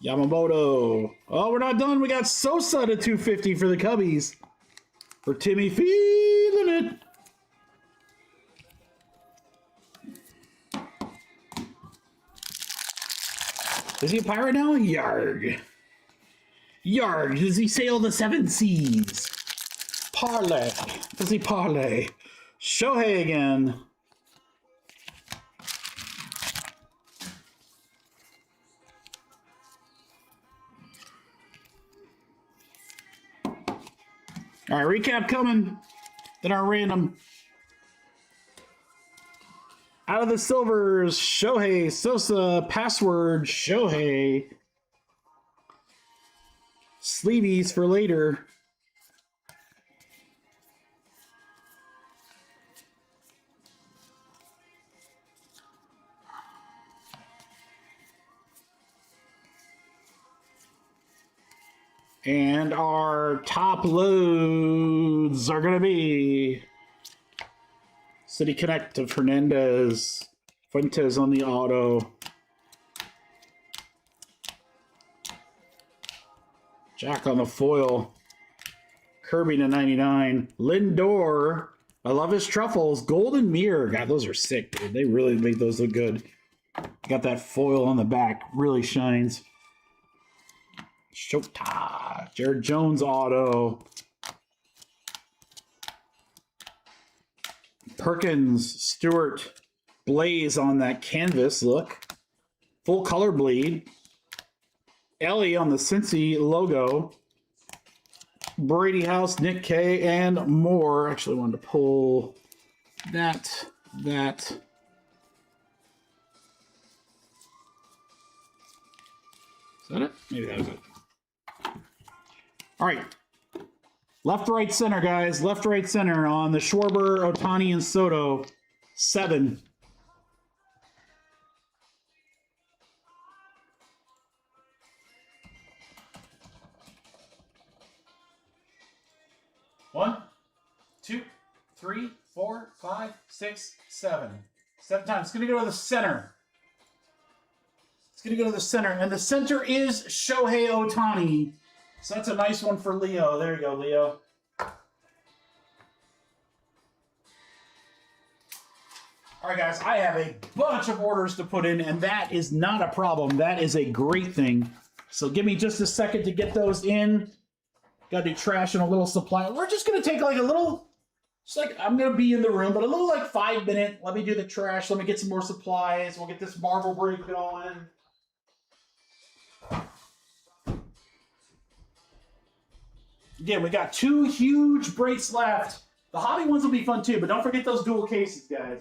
Yamamoto. Oh, we're not done. We got Sosa to 250 for the Cubbies. For Timmy feeling it. Is he a pirate now? Yarg. Yarg. Does he sail the seven seas? Parlay. Does he parlay? Shohei again. All right, recap coming. Then our random. Out of the silvers, Shohei, Sosa, password, Shohei. Sleevies for later. And our top loads are going to be City Connect of Hernandez, Fuentes on the auto, Jack on the foil, Kirby to 99, Lindor, I love his truffles, Golden Mirror, God, those are sick, dude. They really make those look good. Got that foil on the back, really shines. Shota, Jared Jones auto. Perkins, Stewart, Blaze on that canvas look. Full color bleed. Ellie on the Cincy logo. Brady House, Nick K, and more. Actually, I wanted to pull that. Is that it? Maybe that was it. All right. Left, right, center, guys. Left, right, center on the Schwarber, Ohtani, and Soto. 7. One, 2, 3, 4, 5, 6, 7. 7 times. It's going to go to the center. It's going to go to the center. And the center is Shohei Ohtani. So that's a nice one for Leo. There you go, Leo. All right, guys, I have a bunch of orders to put in, and that is not a problem. That is a great thing. So give me just a second to get those in. Got to do trash and a little supply. We're just going to take like a little, just like I'm going to be in the room, but a little like 5 minute. Let me do the trash. Let me get some more supplies. We'll get this Marvel break going. Again, we got 2 huge breaks left. The hobby ones will be fun too, but don't forget those dual cases, guys.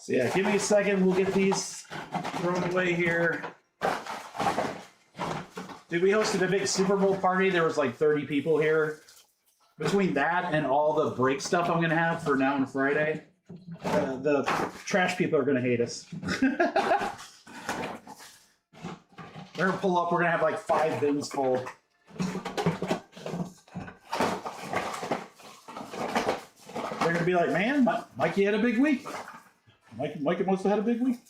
So yeah, give me a second. We'll get these thrown away here. Dude, we hosted a big Super Bowl party. There was like 30 people here. Between that and all the break stuff I'm gonna have for now and Friday, the trash people are gonna hate us. They're gonna pull up. We're gonna have like 5 bins full. They're gonna be like, "Man, Mikey had a big week. Mikey must have had a big week."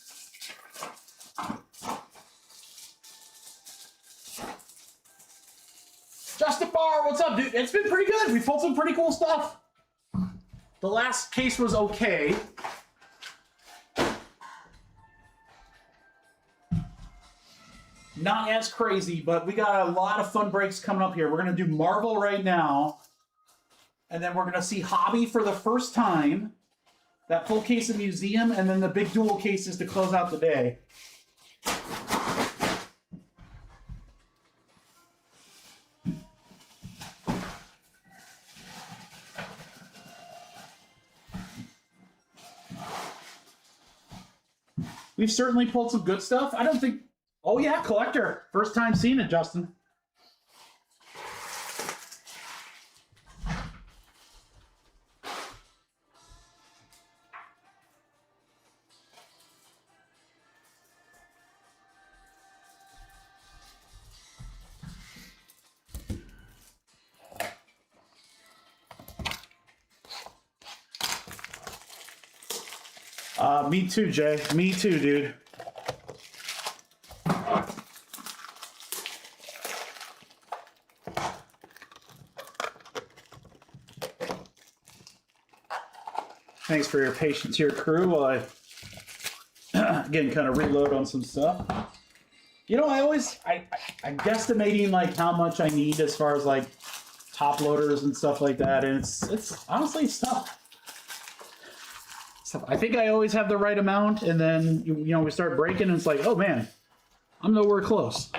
Justin Barr, what's up, dude? It's been pretty good. We pulled some pretty cool stuff. The last case was okay. Not as crazy, but we got a lot of fun breaks coming up here. We're going to do Marvel right now. And then we're going to see Hobby for the first time. That full case of Museum, and then the big dual cases to close out the day. We've certainly pulled some good stuff. I don't think... Oh, yeah, collector. First time seeing it, Justin. Me too, Jay. Me too, dude. Thanks for your patience here, crew, while I again kind of reload on some stuff. You know, I'm guesstimating like how much I need as far as like top loaders and stuff like that, and it's honestly tough. I think I always have the right amount, and then you know we start breaking, and it's like, oh man, I'm nowhere close.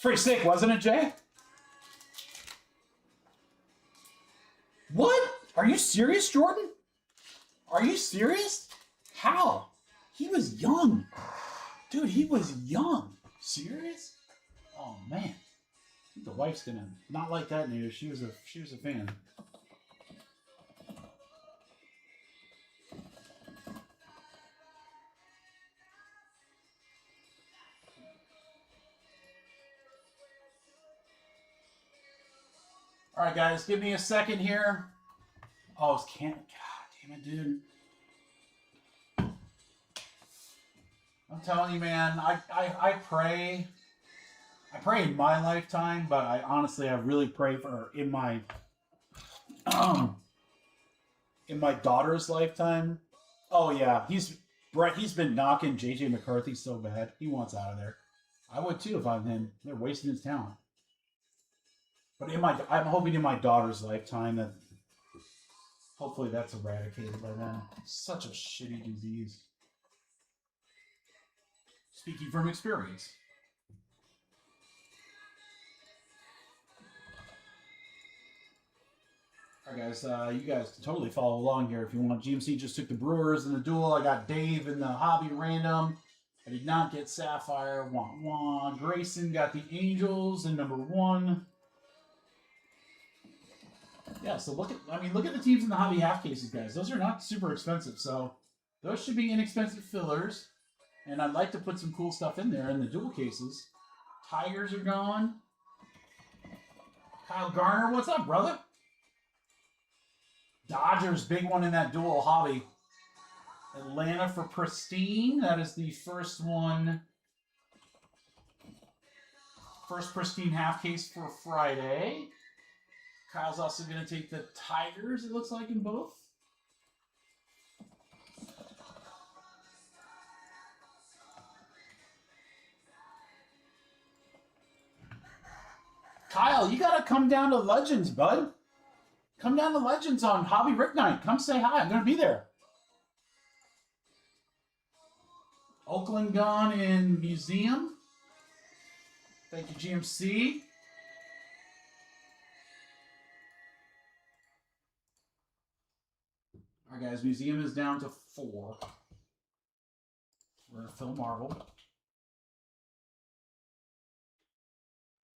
Pretty sick, wasn't it, Jay? What? Are you serious, Jordan? Are you serious? How? He was young. Dude, he was young. Serious? Oh, man. I think the wife's gonna not like that news. She was a fan. All right, guys, give me a second here. Oh, it's can't. God damn it, dude. I'm telling you, man. I pray. I pray in my lifetime, but I really pray for in my daughter's lifetime. Oh yeah, he's been knocking JJ McCarthy so bad. He wants out of there. I would too if I'm him. They're wasting his talent. But I'm hoping in my daughter's lifetime that hopefully that's eradicated by then. Such a shitty disease. Speaking from experience. All right, guys. You guys can totally follow along here if you want. GMC just took the Brewers in the duel. I got Dave in the hobby random. I did not get Sapphire. Wah wah. Grayson got the Angels in number 1. Yeah, so look at the teams in the hobby half cases, guys. Those are not super expensive, so those should be inexpensive fillers. And I'd like to put some cool stuff in there in the dual cases. Tigers are gone. Kyle Garner, what's up, brother? Dodgers, big one in that dual hobby. Atlanta for Pristine. That is the first one. First Pristine half case for Friday. Kyle's also going to take the Tigers, it looks like, in both. Kyle, you got to come down to Legends, bud. Come down to Legends on Hobby Rick Night. Come say hi. I'm going to be there. Oakland Gun in Museum. Thank you, GMC. All right, guys. Museum is down to 4. We're going to fill Marvel.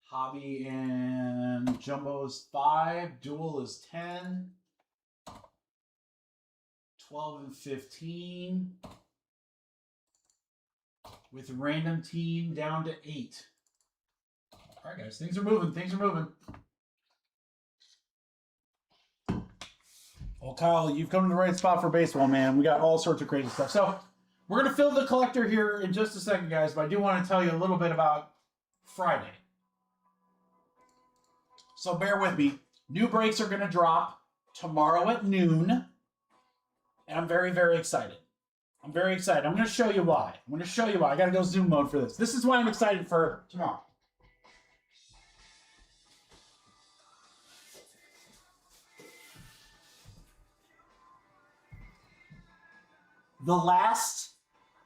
Hobby and Jumbo is 5. Dual is 10. 12 and 15. With random team down to 8. All right, guys. Things are moving. Things are moving. Well, Kyle, you've come to the right spot for baseball, man. We got all sorts of crazy stuff. So we're going to fill the collector here in just a second, guys. But I do want to tell you a little bit about Friday. So bear with me. New breaks are going to drop tomorrow at noon. And I'm very, very excited. I'm very excited. I'm going to show you why. I got to go Zoom mode for this. This is why I'm excited for tomorrow. The last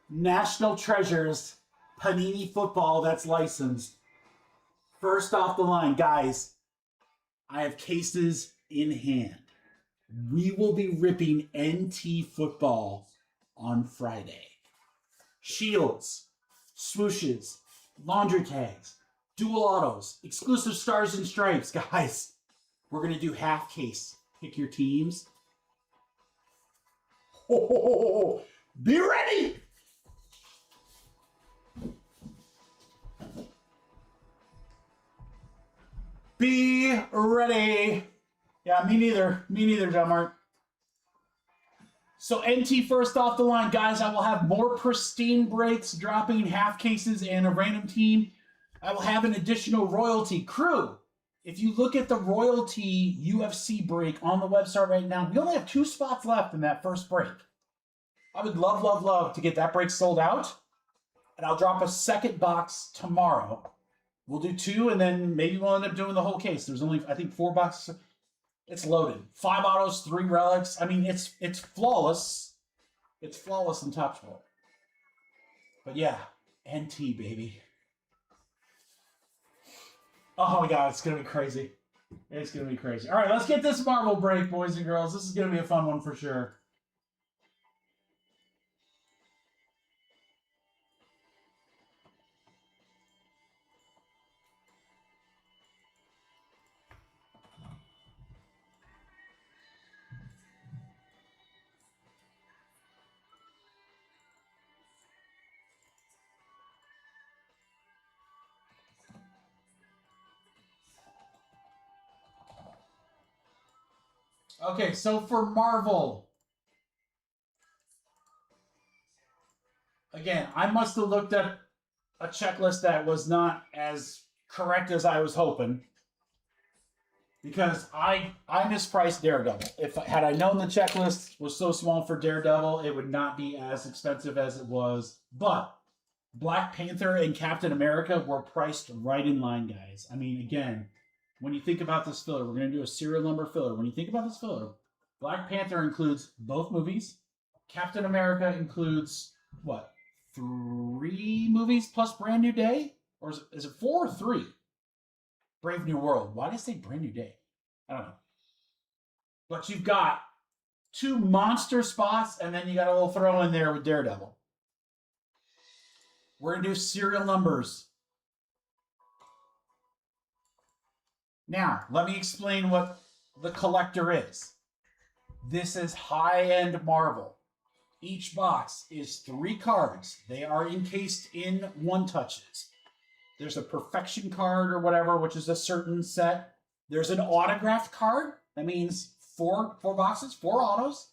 National Treasures Panini football that's licensed. First off the line, guys, I have cases in hand. We will be ripping NT football on Friday. Shields, swooshes, laundry tags, dual autos, exclusive stars and stripes. Guys, we're going to do half case. Pick your teams. Oh, be ready. Be ready. Yeah, me neither. Me neither, John Mark. So NT first off the line, guys. I will have more pristine breaks, dropping half cases and a random team. I will have an additional royalty crew. If you look at the royalty UFC break on the website right now, we only have 2 spots left in that first break. I would love, love, love to get that break sold out. And I'll drop a second box tomorrow. We'll do 2, and then maybe we'll end up doing the whole case. There's only, I think, 4 boxes. It's loaded. 5 autos, 3 relics. I mean, it's flawless. It's flawless in Top Sport. But yeah, NT, baby. Oh my God, it's going to be crazy. It's going to be crazy. All right, let's get this Marvel break, boys and girls. This is going to be a fun one for sure. Okay, so for Marvel, again, I must have looked at a checklist that was not as correct as I was hoping, because I mispriced Daredevil. Had I known the checklist was so small for Daredevil, it would not be as expensive as it was. But Black Panther and Captain America were priced right in line, guys. I mean, again, when you think about this filler, we're going to do a serial number filler. When you think about this filler, Black Panther includes both movies. Captain America includes, what, 3 movies plus Brand New Day? Or is it 4 or 3? Brave New World. Why did I say Brand New Day? I don't know. But you've got 2 monster spots, and then you got a little throw in there with Daredevil. We're going to do serial numbers. Now, let me explain what the collector is. This is high-end Marvel. Each box is 3 cards. They are encased in one-touches. There's a perfection card or whatever, which is a certain set. There's an autographed card. That means 4 boxes, 4 autos.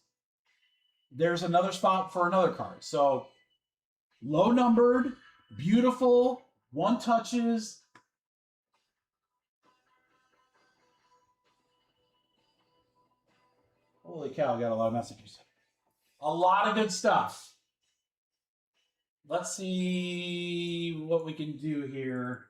There's another spot for another card. So, low-numbered, beautiful, one-touches. Holy cow, I got a lot of messages. A lot of good stuff. Let's see what we can do here.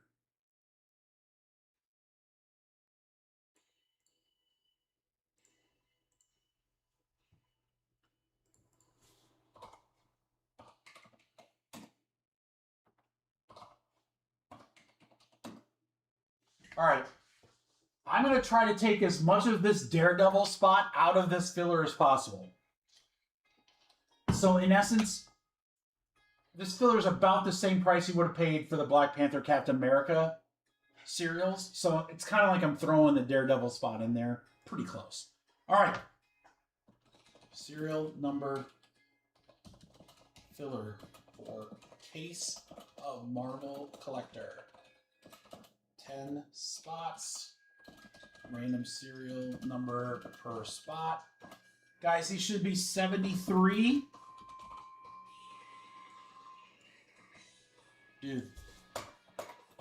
All right. I'm going to try to take as much of this Daredevil spot out of this filler as possible. So, in essence, this filler is about the same price you would have paid for the Black Panther Captain America cereals. So, it's kind of like I'm throwing the Daredevil spot in there. Pretty close. All right. Serial number filler for Case of Marvel Collector. 10 spots. Random serial number per spot. Guys, he should be 73. Dude.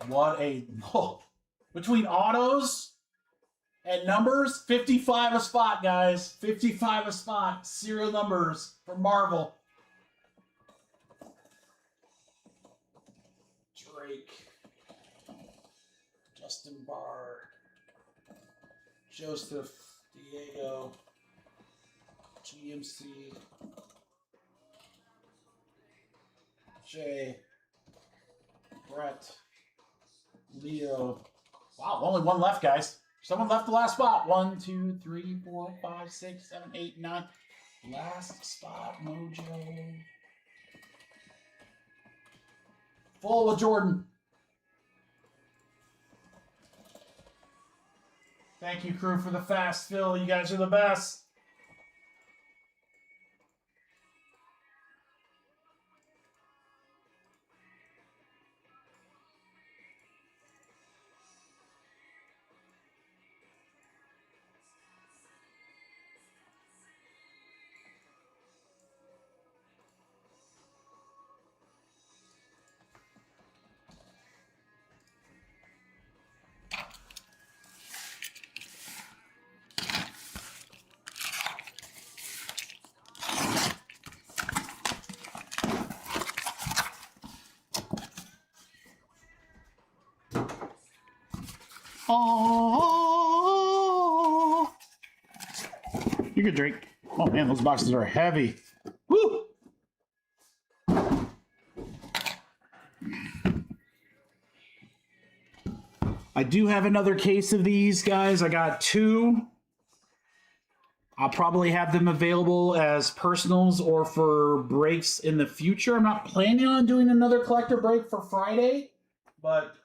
What a... Oh, between autos and numbers, 55 a spot, guys. 55 a spot. Serial numbers for Marvel. Drake. Justin Barr. Joseph, Diego, GMC, Jay, Brett, Leo. Wow, only one left, guys. Someone left the last spot. 1, 2, 3, 4, 5, 6, 7, 8, 9. Last spot, Mojo. Full with Jordan. Thank you, crew, for the fast fill. You guys are the best. Oh, you could drink. Oh man, those boxes are heavy. Woo! I do have another case of these, guys. I got 2. I'll probably have them available as personals or for breaks in the future. I'm not planning on doing another collector break for Friday, but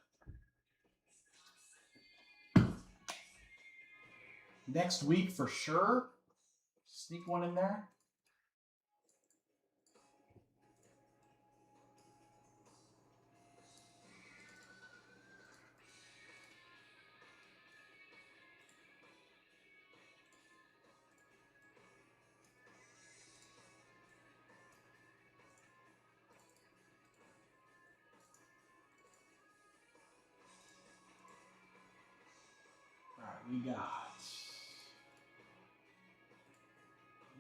next week for sure. Sneak one in there. All right, we got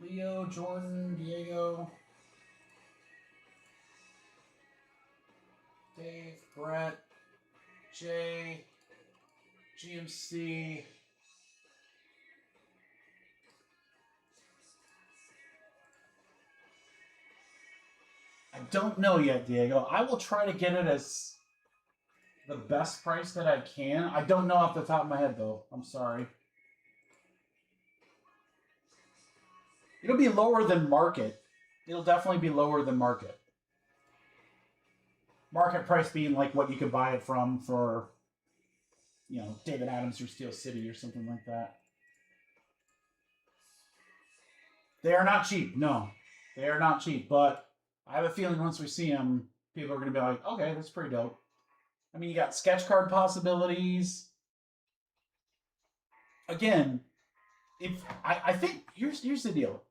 Leo, Jordan, Diego, Dave, Brett, Jay, GMC, I don't know yet, Diego. I will try to get it as the best price that I can. I don't know off the top of my head, though. I'm sorry. It'll be lower than market. It'll definitely be lower than market. Market price being like what you could buy it from for, you know, David Adams or Steel City or something like that. They are not cheap. No, they are not cheap. But I have a feeling once we see them, people are going to be like, okay, that's pretty dope. I mean, you got sketch card possibilities. Again, if I think here's the deal.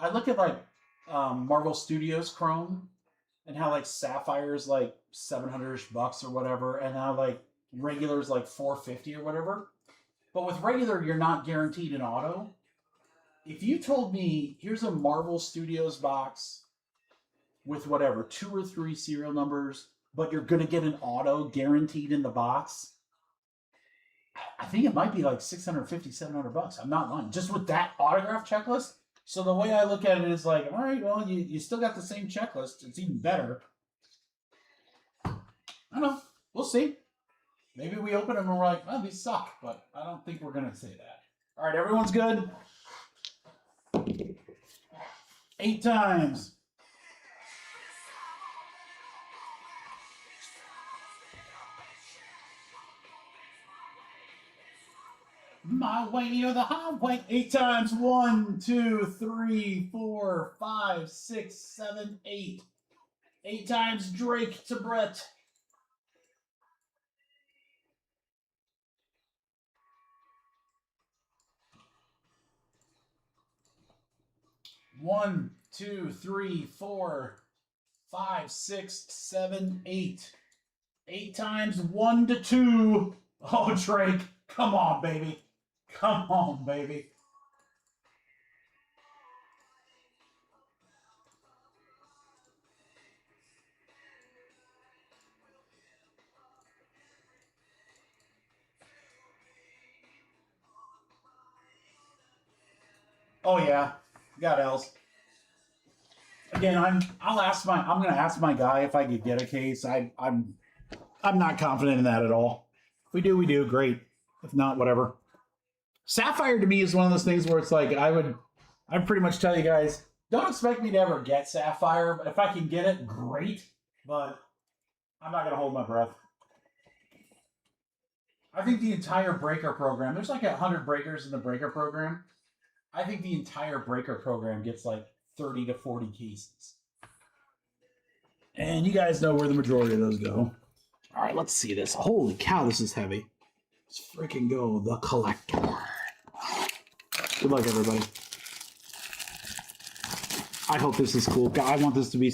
I look at like Marvel Studios Chrome and how like Sapphire's like $700 or whatever, and how like regular's like $450 or whatever. But with regular, you're not guaranteed an auto. If you told me here's a Marvel Studios box with whatever 2 or 3 serial numbers, but you're gonna get an auto guaranteed in the box, I think it might be like $650, $700. I'm not lying. Just with that autograph checklist. So the way I look at it is like, all right, well, you still got the same checklist. It's even better. I don't know. We'll see. Maybe we open them and we're like, oh, these suck, but I don't think we're going to say that. All right, everyone's good? 8 times. My way or the highway. 8 times. 1, 2, 3, 4, 5, 6, 7, 8. 8 times Drake to Brett. One, 2, 3, 4, 5, 6, 7, 8. 8 times 1 to 2. Oh, Drake. Come on, baby. Come on, baby. Oh yeah, got L's. Again, I'm gonna ask my guy if I could get a case. I'm not confident in that at all. If we do, we do. Great. If not, whatever. Sapphire to me is one of those things where it's like I'd pretty much tell you guys, don't expect me to ever get Sapphire, but if I can get it, great. But I'm not gonna hold my breath. I think the entire breaker program, there's like 100 breakers in the breaker program. I think the entire breaker program gets like 30 to 40 cases. And you guys know where the majority of those go. All right, let's see this. Holy cow, this is heavy. Let's freaking go. The Collector. Good luck, everybody. I hope this is cool. God, I want this to be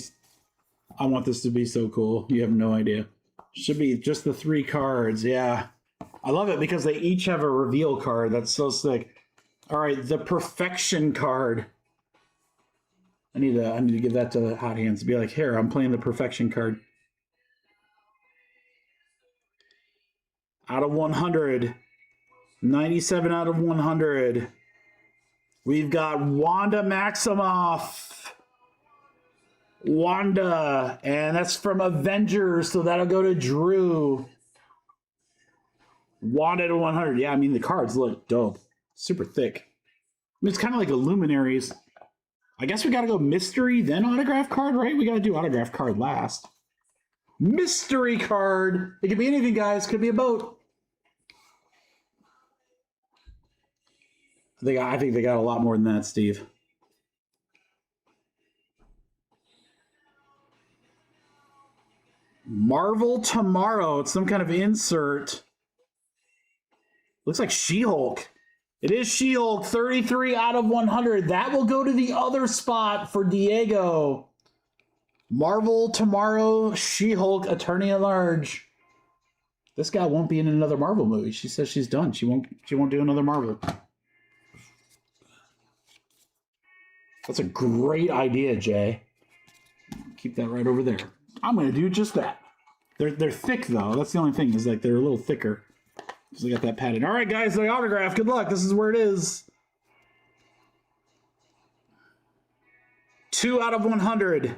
so cool. You have no idea. Should be just the 3 cards. Yeah. I love it because they each have a reveal card. That's so sick. All right, the Perfection card. I need to give that to the Hot Hands. Be like, here, I'm playing the Perfection card. Out of 100. 97 out of 100. We've got Wanda Maximoff. Wanda. And that's from Avengers, so that'll go to Drew. Wanda to 100. Yeah, I mean, the cards look dope. Super thick. I mean, it's kind of like a Luminaries. I guess we got to go mystery, then autograph card, right? We got to do autograph card last. Mystery card. It could be anything, guys. Could be a boat. I think they got a lot more than that, Steve. Marvel Tomorrow. It's some kind of insert. Looks like She-Hulk. It is She-Hulk, 33 out of 100. That will go to the other spot for Diego. Marvel Tomorrow, She-Hulk, Attorney at Large. This guy won't be in another Marvel movie. She says she's done. She won't do another Marvel. That's a great idea, Jay. Keep that right over there. I'm going to do just that. They're thick, though. That's the only thing, is like they're a little thicker. So they got that padding. All right, guys, the autograph. Good luck. This is where it is. 2 out of 100.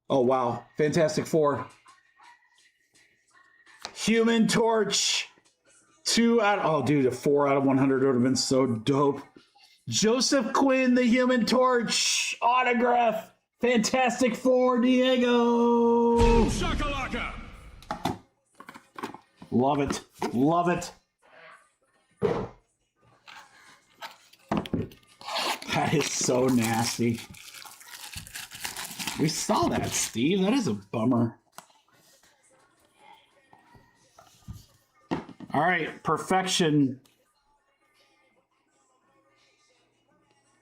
Oh, wow. Fantastic Four. Human Torch. 2 out. Oh, dude, a 4 out of 100 would have been so dope. Joseph Quinn, the Human Torch. Autograph. Fantastic Four, Diego. Shakalaka. Love it. Love it. That is so nasty. We saw that, Steve. That is a bummer. All right, Perfection.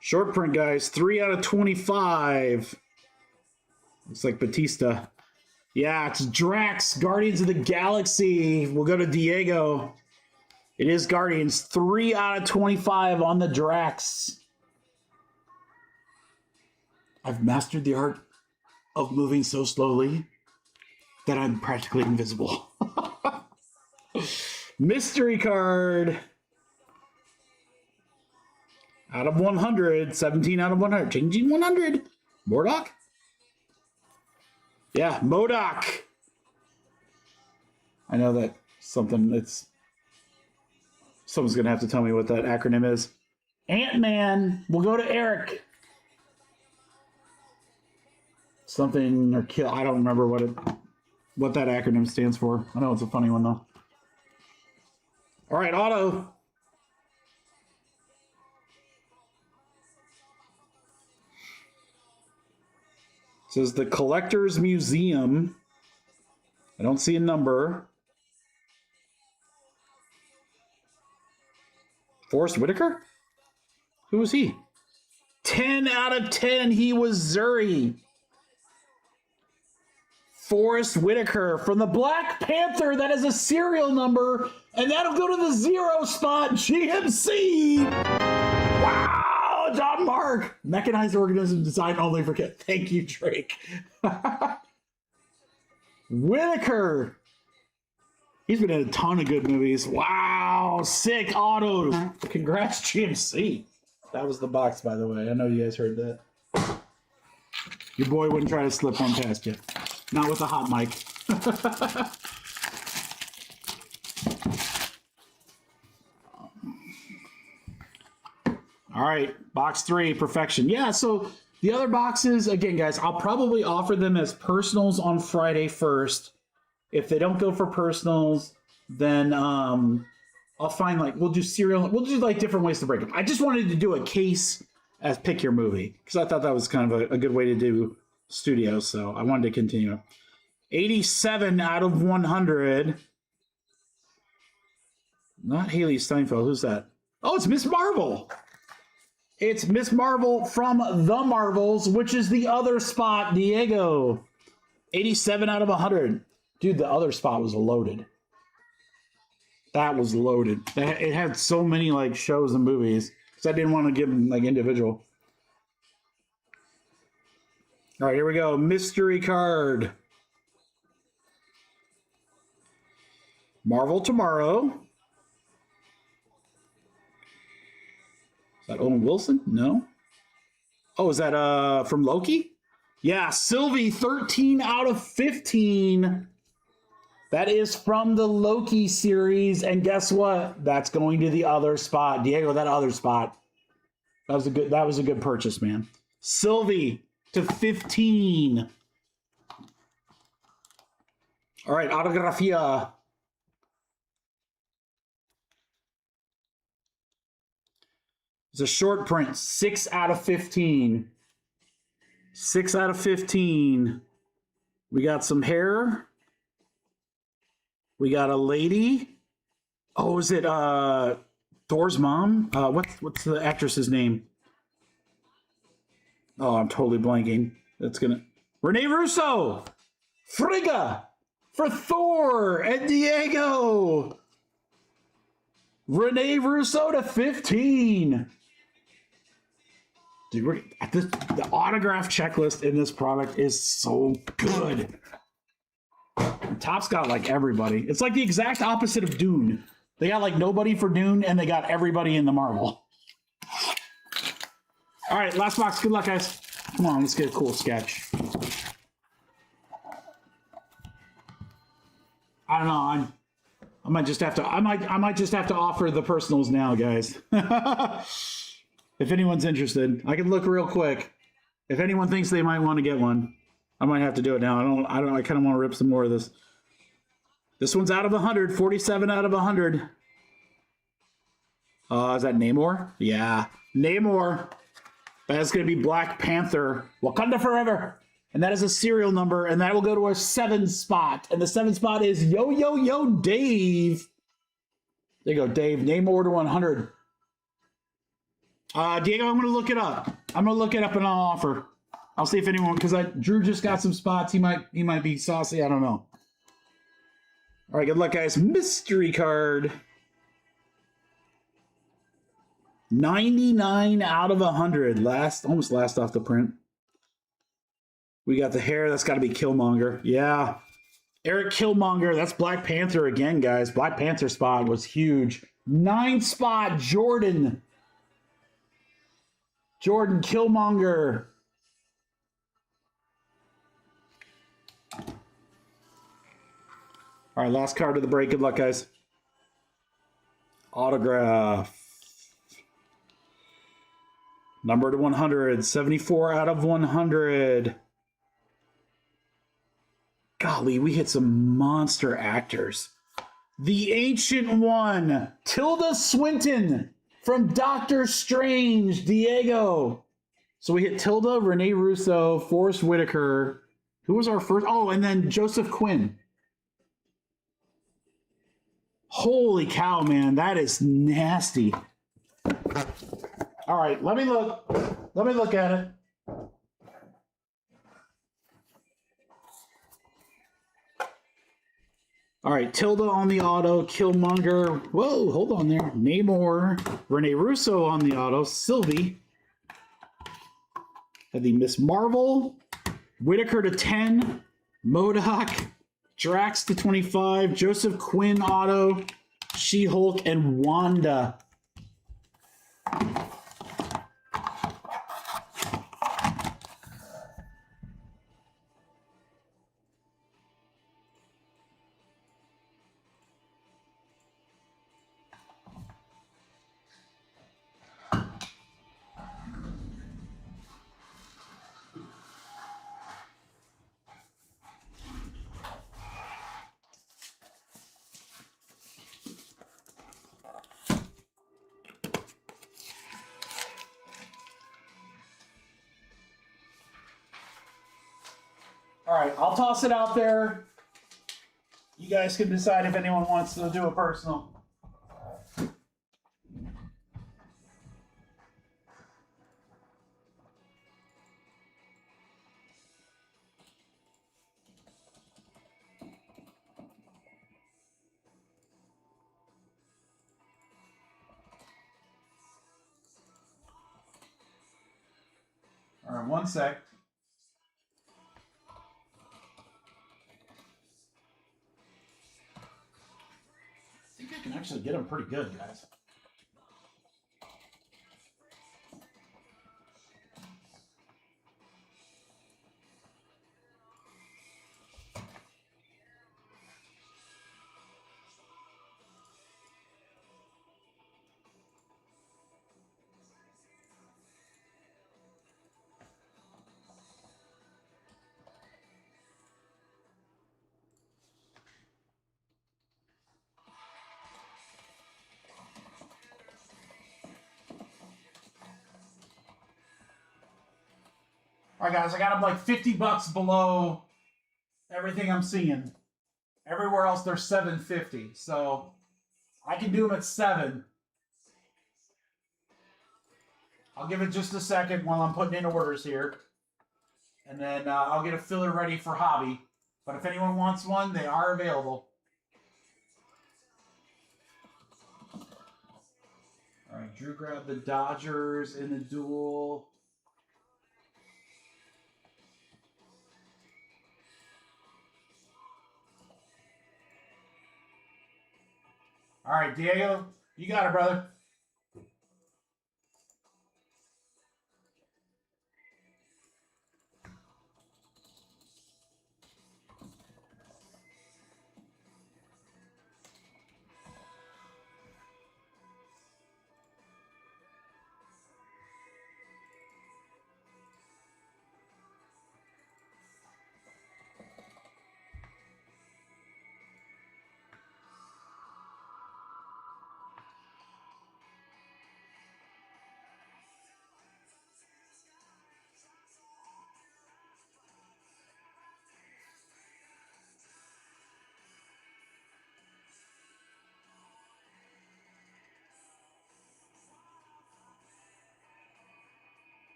Short print, guys. 3 out of 25. Looks like Batista. Yeah, it's Drax, Guardians of the Galaxy. We'll go to Diego. It is Guardians. 3 out of 25 on the Drax. I've mastered the art of moving so slowly that I'm practically invisible. Mystery card. Out of 100. 17 out of 100. Changing 100. Mordok. Yeah, MODOK. I know that someone's going to have to tell me what that acronym is. Ant-Man. We'll go to Eric. Something or kill. I don't remember what that acronym stands for. I know it's a funny one, though. All right, Otto. It says the Collector's Museum. I don't see a number. Forrest Whitaker? Who was he? 10 out of 10. He was Zuri. Forrest Whitaker from the Black Panther. That is a serial number. And that'll go to the 0 spot. GMC. Wow. John Mark. Mechanized organism designed only for kids. Thank you, Drake. Whitaker. He's been in a ton of good movies. Wow. Sick auto. Congrats, GMC. That was the box, by the way. I know you guys heard that. Your boy wouldn't try to slip one past you. Not with a hot mic. All right. Box 3, perfection. Yeah, so the other boxes, again, guys, I'll probably offer them as personals on Friday first. If they don't go for personals, then I'll find we'll do different ways to break them. I just wanted to do a case as pick your movie because I thought that was kind of a good way to do studio, so I wanted to continue. 87 out of 100. Not Haley Steinfeld. Who's that? Oh, it's Miss Marvel. It's Miss Marvel from The Marvels, which is the other spot, Diego. 87 out of 100. Dude, the other spot was loaded. That was loaded. It had so many shows and movies because I didn't want to give them individual. All right, here we go. Mystery card. Marvel Tomorrow. Is that Owen Wilson? No. Oh, is that from Loki? Yeah, Sylvie, 13 out of 15. That is from the Loki series, and guess what? That's going to the other spot. Diego, that other spot. That was a good purchase, man. Sylvie to 15. All right, Autografia. It's a short print, 6 out of 15. 6 out of 15. We got some hair. We got a lady. Oh, is it Thor's mom? What's the actress's name? Oh, I'm totally blanking. Renee Russo. Frigga for Thor and Diego. Renee Russo to 15. Dude, the autograph checklist in this product is so good. Topps got everybody. It's the exact opposite of Dune. They got nobody for Dune, and they got everybody in the Marvel. All right, last box. Good luck, guys. Come on, let's get a cool sketch. I don't know. I might just have to. I might just have to offer the personals now, guys. If anyone's interested, I can look real quick. If anyone thinks they might want to get one, I might have to do it now. I kind of want to rip some more of this. This one's out of 100. 47 out of 100. Is that Namor? Yeah, Namor. That's going to be Black Panther. Wakanda Forever. And that is a serial number, and that will go to our 7 spot. And the 7 spot is Yo Yo Yo Dave. There you go, Dave. Namor to 100. Diego, I'm going to look it up. I'm going to look it up and I'll offer. I'll see if anyone, because Drew just got some spots. He might be saucy. I don't know. All right, good luck, guys. Mystery card. 99 out of 100. Almost last off the print. We got the hair. That's got to be Killmonger. Yeah. Eric Killmonger. That's Black Panther again, guys. Black Panther spot was huge. 9 spot Jordan. Jordan Killmonger. All right, last card of the break. Good luck, guys. Autograph. Number to 100. 74 out of 100. Golly, we hit some monster actors. The Ancient One, Tilda Swinton from Doctor Strange, Diego. So we hit Tilda, Rene Russo, Forrest Whitaker. Who was our first? Oh, and then Joseph Quinn. Holy cow, man. That is nasty. All right, let me look. Let me look at it. All right, Tilda on the auto, Killmonger. Whoa, hold on there. Namor, Rene Russo on the auto, Sylvie. Had the Miss Marvel, Whitaker to 10, MODOK, Drax to 25, Joseph Quinn auto, She-Hulk, and Wanda. All right, I'll toss it out there. You guys can decide if anyone wants to do a personal. All right, one sec. I think I can actually get them pretty good, guys. All right, guys, I got them like $50 below everything I'm seeing. Everywhere else, they're $7.50. So I can do them at $7. I'll give it just a second while I'm putting in orders here. And then I'll get a filler ready for hobby. But if anyone wants one, they are available. All right, Drew grabbed the Dodgers in the duel. All right, Diego, you got it, brother.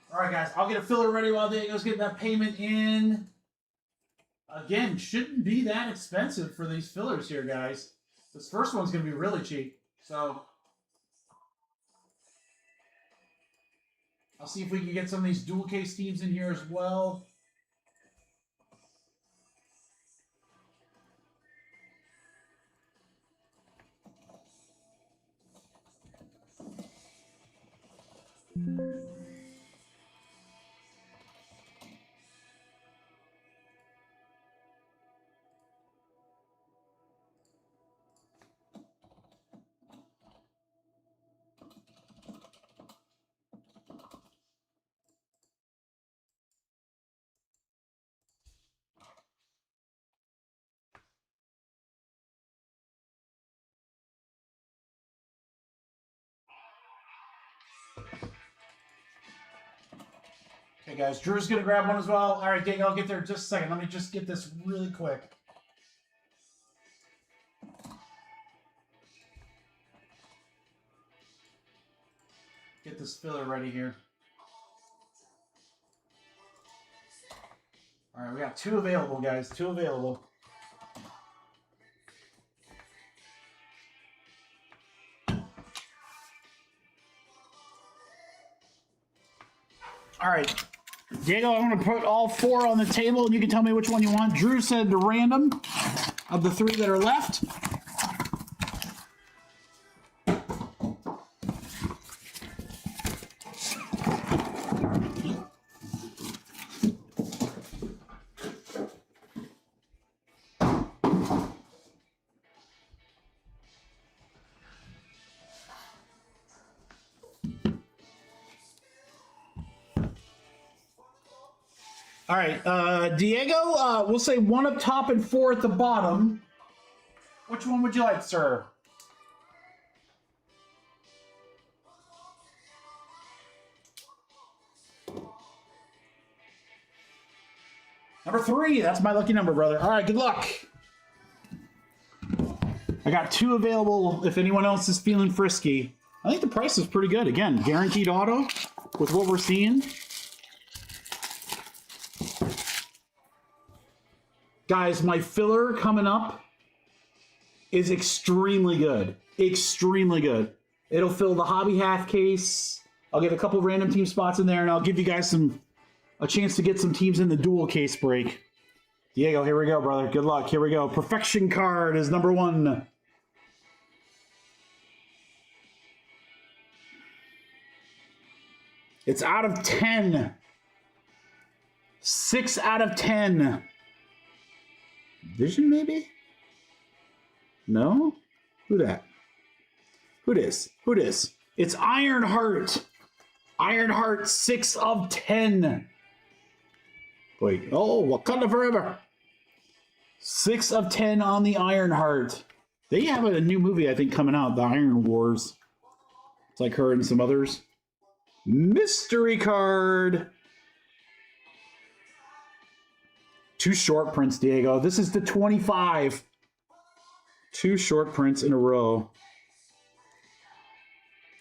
All right, guys, I'll get a filler ready while Diego's getting that payment in. Again, shouldn't be that expensive for these fillers here, guys. This first one's going to be really cheap. So I'll see if we can get some of these dual case teams in here as well. Okay, guys, Drew's going to grab one as well. All right, Diego, I'll get there in just a second. Let me just get this really quick. Get this filler ready here. All right, we got 2 available, guys. 2 available. All right, Diego, I'm going to put all 4 on the table, and you can tell me which one you want. Drew said the random of the 3 that are left. All right, Diego, we'll say 1 up top and 4 at the bottom. Which one would you like, sir? Number 3, that's my lucky number, brother. All right, good luck. I got 2 available if anyone else is feeling frisky. I think the price is pretty good. Again, guaranteed auto with what we're seeing. Guys, my filler coming up is extremely good. Extremely good. It'll fill the hobby half case. I'll get a couple random team spots in there, and I'll give you guys a chance to get some teams in the dual case break. Diego, here we go, brother. Good luck. Here we go. Perfection card is number 1. It's out of 10. 6 out of 10. Vision, maybe? No? Who that? Who this? Who this? It's Ironheart. Ironheart, 6 of 10. Wait. Oh, Wakanda Forever. 6 of 10 on the Ironheart. They have a new movie, I think, coming out, The Iron Wars. It's like her and some others. Mystery card. 2 short prints, Diego. This is the 25. 2 short prints in a row.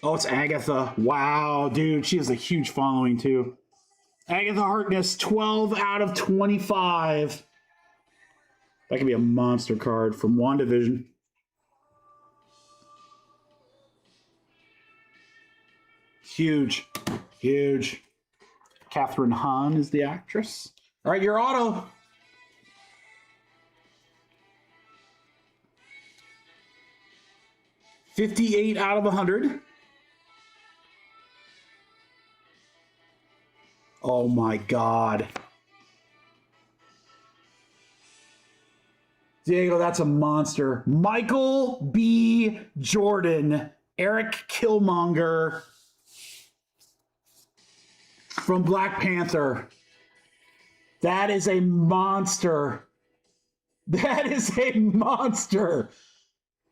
Oh, it's Agatha. Wow, dude. She has a huge following, too. Agatha Harkness, 12 out of 25. That could be a monster card from WandaVision. Huge. Huge. Catherine Hahn is the actress. All right, your auto. $58 out of 100. Oh my God. Diego, that's a monster. Michael B. Jordan, Eric Killmonger from Black Panther. That is a monster. That is a monster.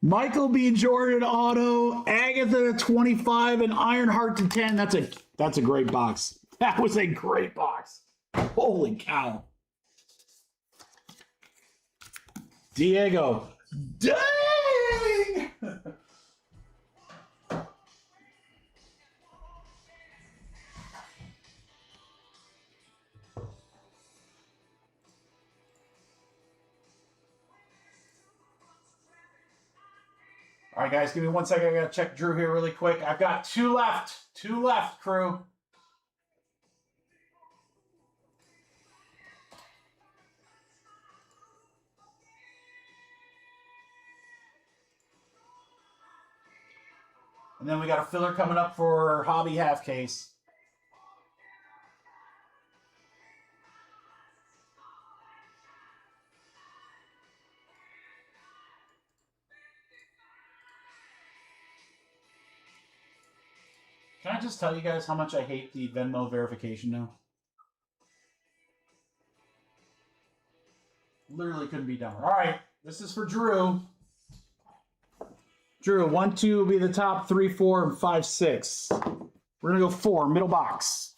Michael B. Jordan auto, Agatha 25, and Ironheart to 10. That's a great box. That was a great box. Holy cow. Diego. Dang! All right, guys, give me 1 second. I got to check Drew here really quick. I've got 2 left. 2 left, crew. And then we got a filler coming up for Hobby Half Case. Can I just tell you guys how much I hate the Venmo verification now? Literally couldn't be dumber. All right, this is for Drew. Drew, 1, 2 will be the top, 3, 4, and 5, 6. We're gonna go 4, middle box.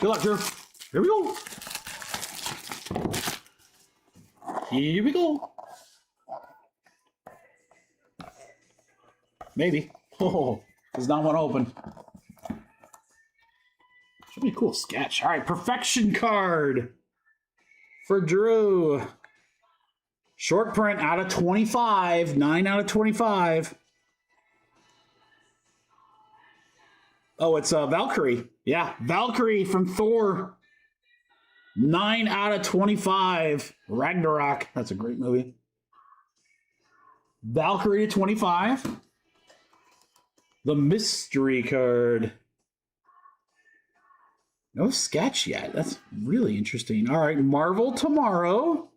Good luck, Drew. Here we go. Here we go. Maybe. Oh, does not want to open. Should be a cool sketch. All right, perfection card for Drew. Short print out of 25. 9 out of 25. Oh, it's Valkyrie. Yeah, Valkyrie from Thor. 9 out of 25. Ragnarok. That's a great movie. Valkyrie to 25. The mystery card. No sketch yet. That's really interesting. All right, Marvel tomorrow.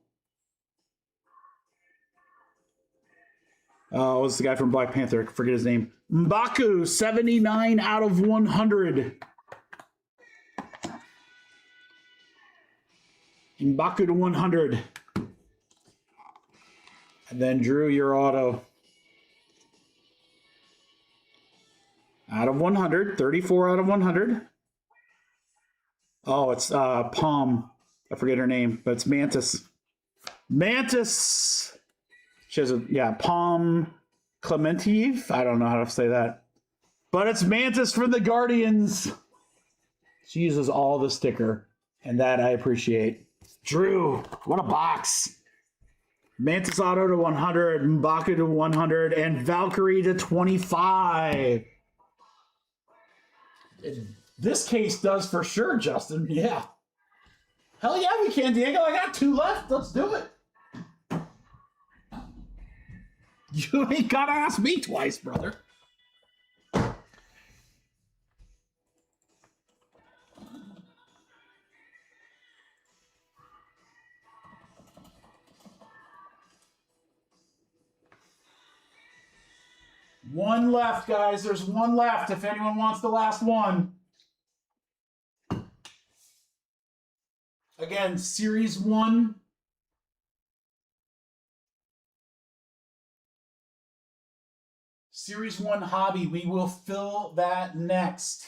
Oh, it's the guy from Black Panther. I forget his name. M'Baku, 79 out of 100. M'Baku to 100. And then Drew, your auto. Out of 100. 34 out of 100. Oh, it's Palm. I forget her name, but it's Mantis. Mantis! She has Palm Clementive. I don't know how to say that. But it's Mantis from the Guardians. She uses all the sticker, and that I appreciate. Drew, what a box. Mantis Auto to 100, M'Baku to 100, and Valkyrie to 25. This case does for sure, Justin. Yeah. Hell yeah, we can, Diego. I got 2 left. Let's do it. You ain't gotta ask me twice, brother. One left, guys. There's one left if anyone wants the last one. Again, Series 1. Series 1 hobby. We will fill that next.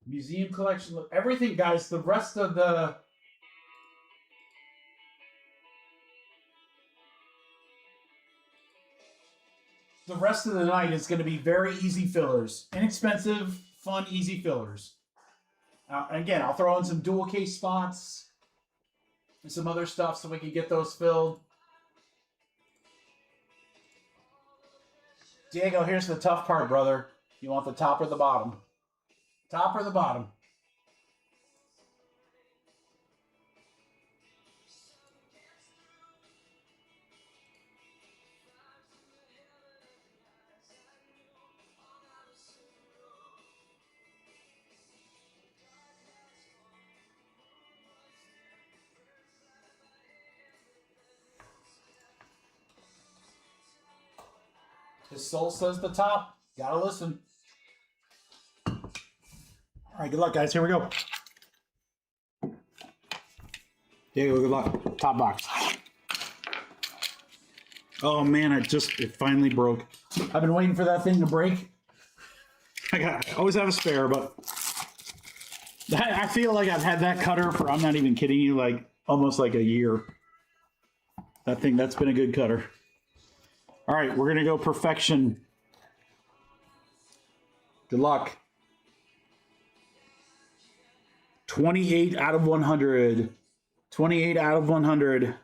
Museum collection. Everything, guys. The rest of the... The rest of the night is going to be very easy fillers. Inexpensive, fun, easy fillers. Again, I'll throw in some dual case spots and some other stuff so we can get those filled. Diego, here's the tough part, brother. You want the top or the bottom? Top or the bottom? His soul says the top. Gotta listen. All right, good luck, guys. Here we go. Diego, good luck. Top box. Oh man, it finally broke. I've been waiting for that thing to break. I always have a spare, but I feel like I've had that cutter for, I'm not even kidding you, like almost like a year. That's been a good cutter. All right, we're going to go perfection. Good luck. 28 out of 100. 28 out of 100.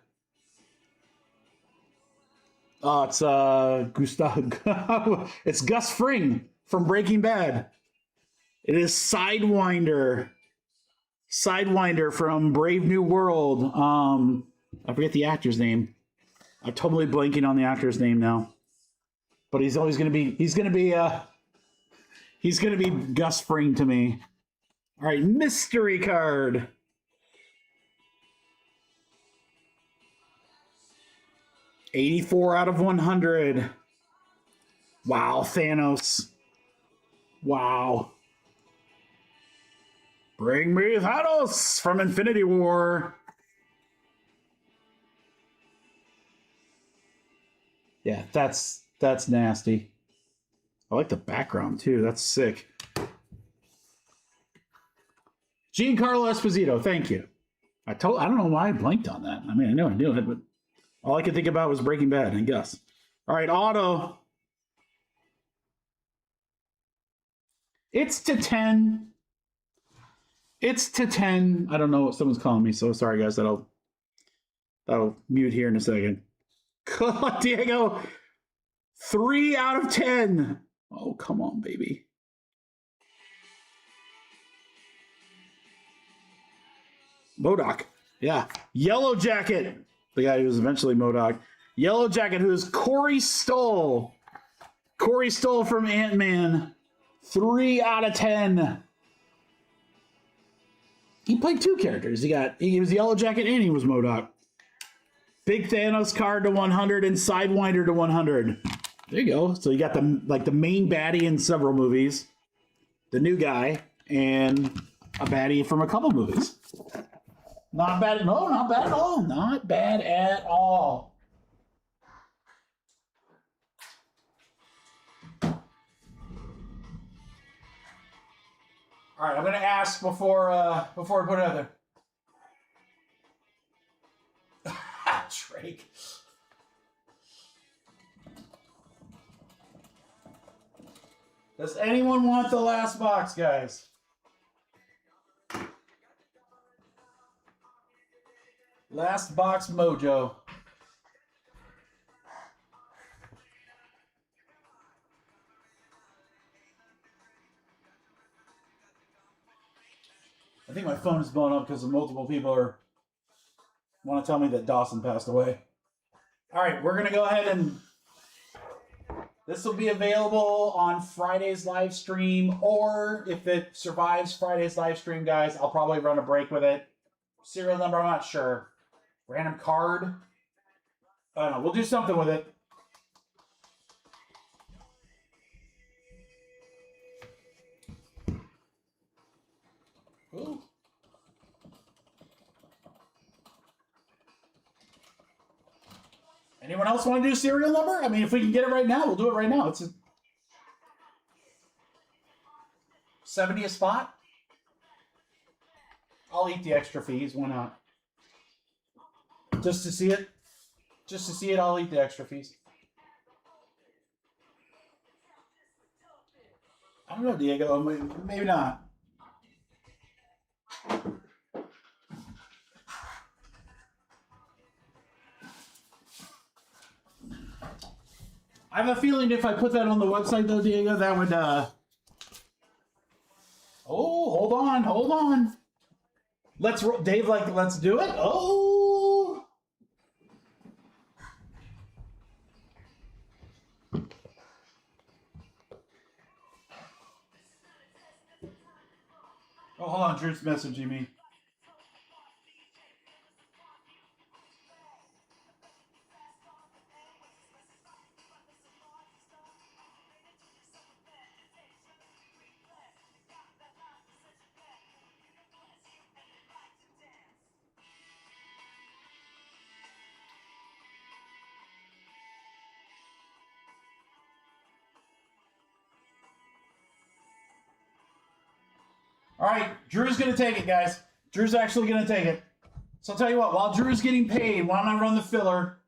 Oh, it's Gustav. It's Gus Fring from Breaking Bad. It is Sidewinder. Sidewinder from Brave New World. I forget the actor's name. I'm totally blanking on the actor's name now. But he's always going to be Gus Fring to me. All right, mystery card. $84 out of 100. Wow, Thanos. Wow. Bring me Thanos from Infinity War. Yeah, that's nasty. I like the background too. That's sick. Giancarlo Esposito, thank you. I don't know why I blanked on that. I mean, I know I knew it, but all I could think about was Breaking Bad, I guess. All right, auto. It's to 10. It's to 10. I don't know what someone's calling me, so sorry, guys. That'll mute here in a second. Diego, 3 out of 10. Oh, come on, baby. MODOK. Yeah. Yellow Jacket. The guy who was eventually MODOK. Yellow Jacket, who is Corey Stoll. Corey Stoll from Ant-Man. 3 out of 10. He played 2 characters. He was Yellow Jacket and he was MODOK. Big Thanos card to 100 and Sidewinder to 100. There you go. So you got the main baddie in several movies, the new guy, and a baddie from a couple movies. Not bad. No, not bad at all. Not bad at all. All right, I'm going to ask before I put it out there. Drake. Does anyone want the last box, guys? Last box mojo. I think my phone is blowing up because multiple people want to tell me that Dawson passed away. All right, we're going to go ahead and this will be available on Friday's live stream, or if it survives Friday's live stream, guys, I'll probably run a break with it. Serial number, I'm not sure. Random card. I don't know. We'll do something with it. Ooh. Anyone else want to do serial number? I mean, if we can get it right now, we'll do it right now. It's a 70 a spot. I'll eat the extra fees. Why not? Just to see it. Just to see it, I'll eat the extra fees. I don't know, Diego. Maybe not. I have a feeling if I put that on the website, though, Diego, that would, Oh, hold on. Dave, let's do it. Oh. Oh, hold on. Drew's messaging me. All right, Drew's going to take it, guys. Drew's actually going to take it. So I'll tell you what, while Drew's getting paid, why don't I run the filler?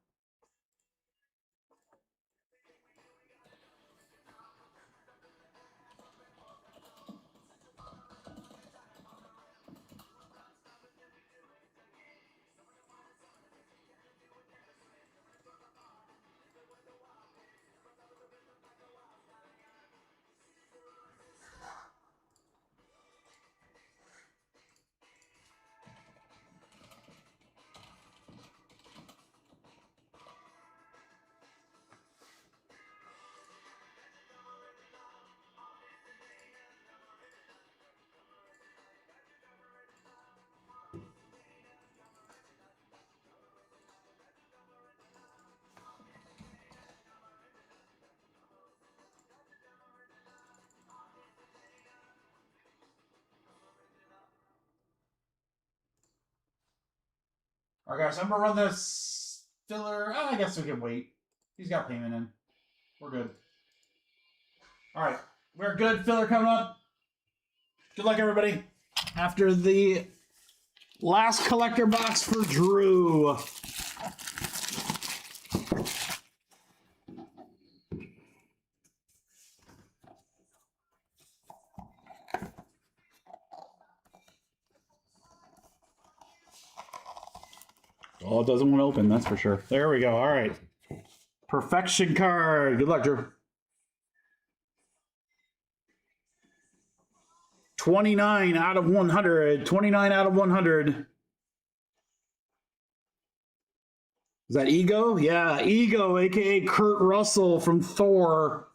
All right, guys, I'm going to run this filler. I guess we can wait. He's got payment in. We're good. All right, we're good. Filler coming up. Good luck, everybody. after the last collector box for Drew. Oh, it doesn't want to open, that's for sure. There we go. All right. Perfection card. Good luck, Drew. 29 out of 100. 29 out of 100. Is that Ego? Yeah, Ego, aka Kurt Russell from Thor.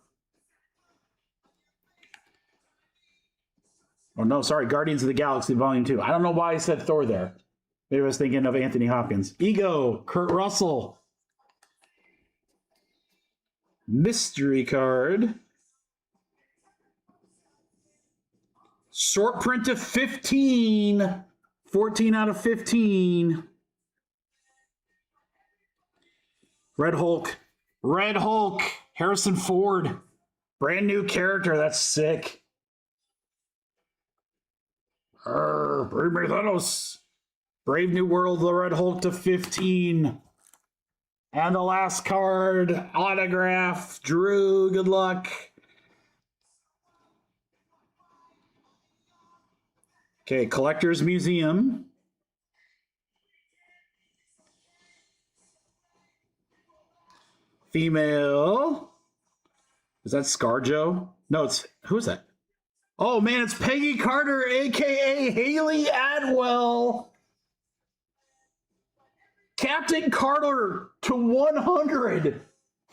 Oh, no, sorry. Guardians of the Galaxy Volume 2. I don't know why I said Thor there. Maybe I was thinking of Anthony Hopkins. Ego, Kurt Russell. Mystery card. Short print of 15. 14 out of 15. Red Hulk. Red Hulk. Harrison Ford. Brand new character. That's sick. Bring me Thanos. Brave New World, the Red Hulk to 15. And the last card, autograph. Drew, good luck. Okay, Collector's Museum. Female. Is that ScarJo? No, it's, who's that? Oh man, it's Peggy Carter, aka Haley Atwell. Captain Carter to 100.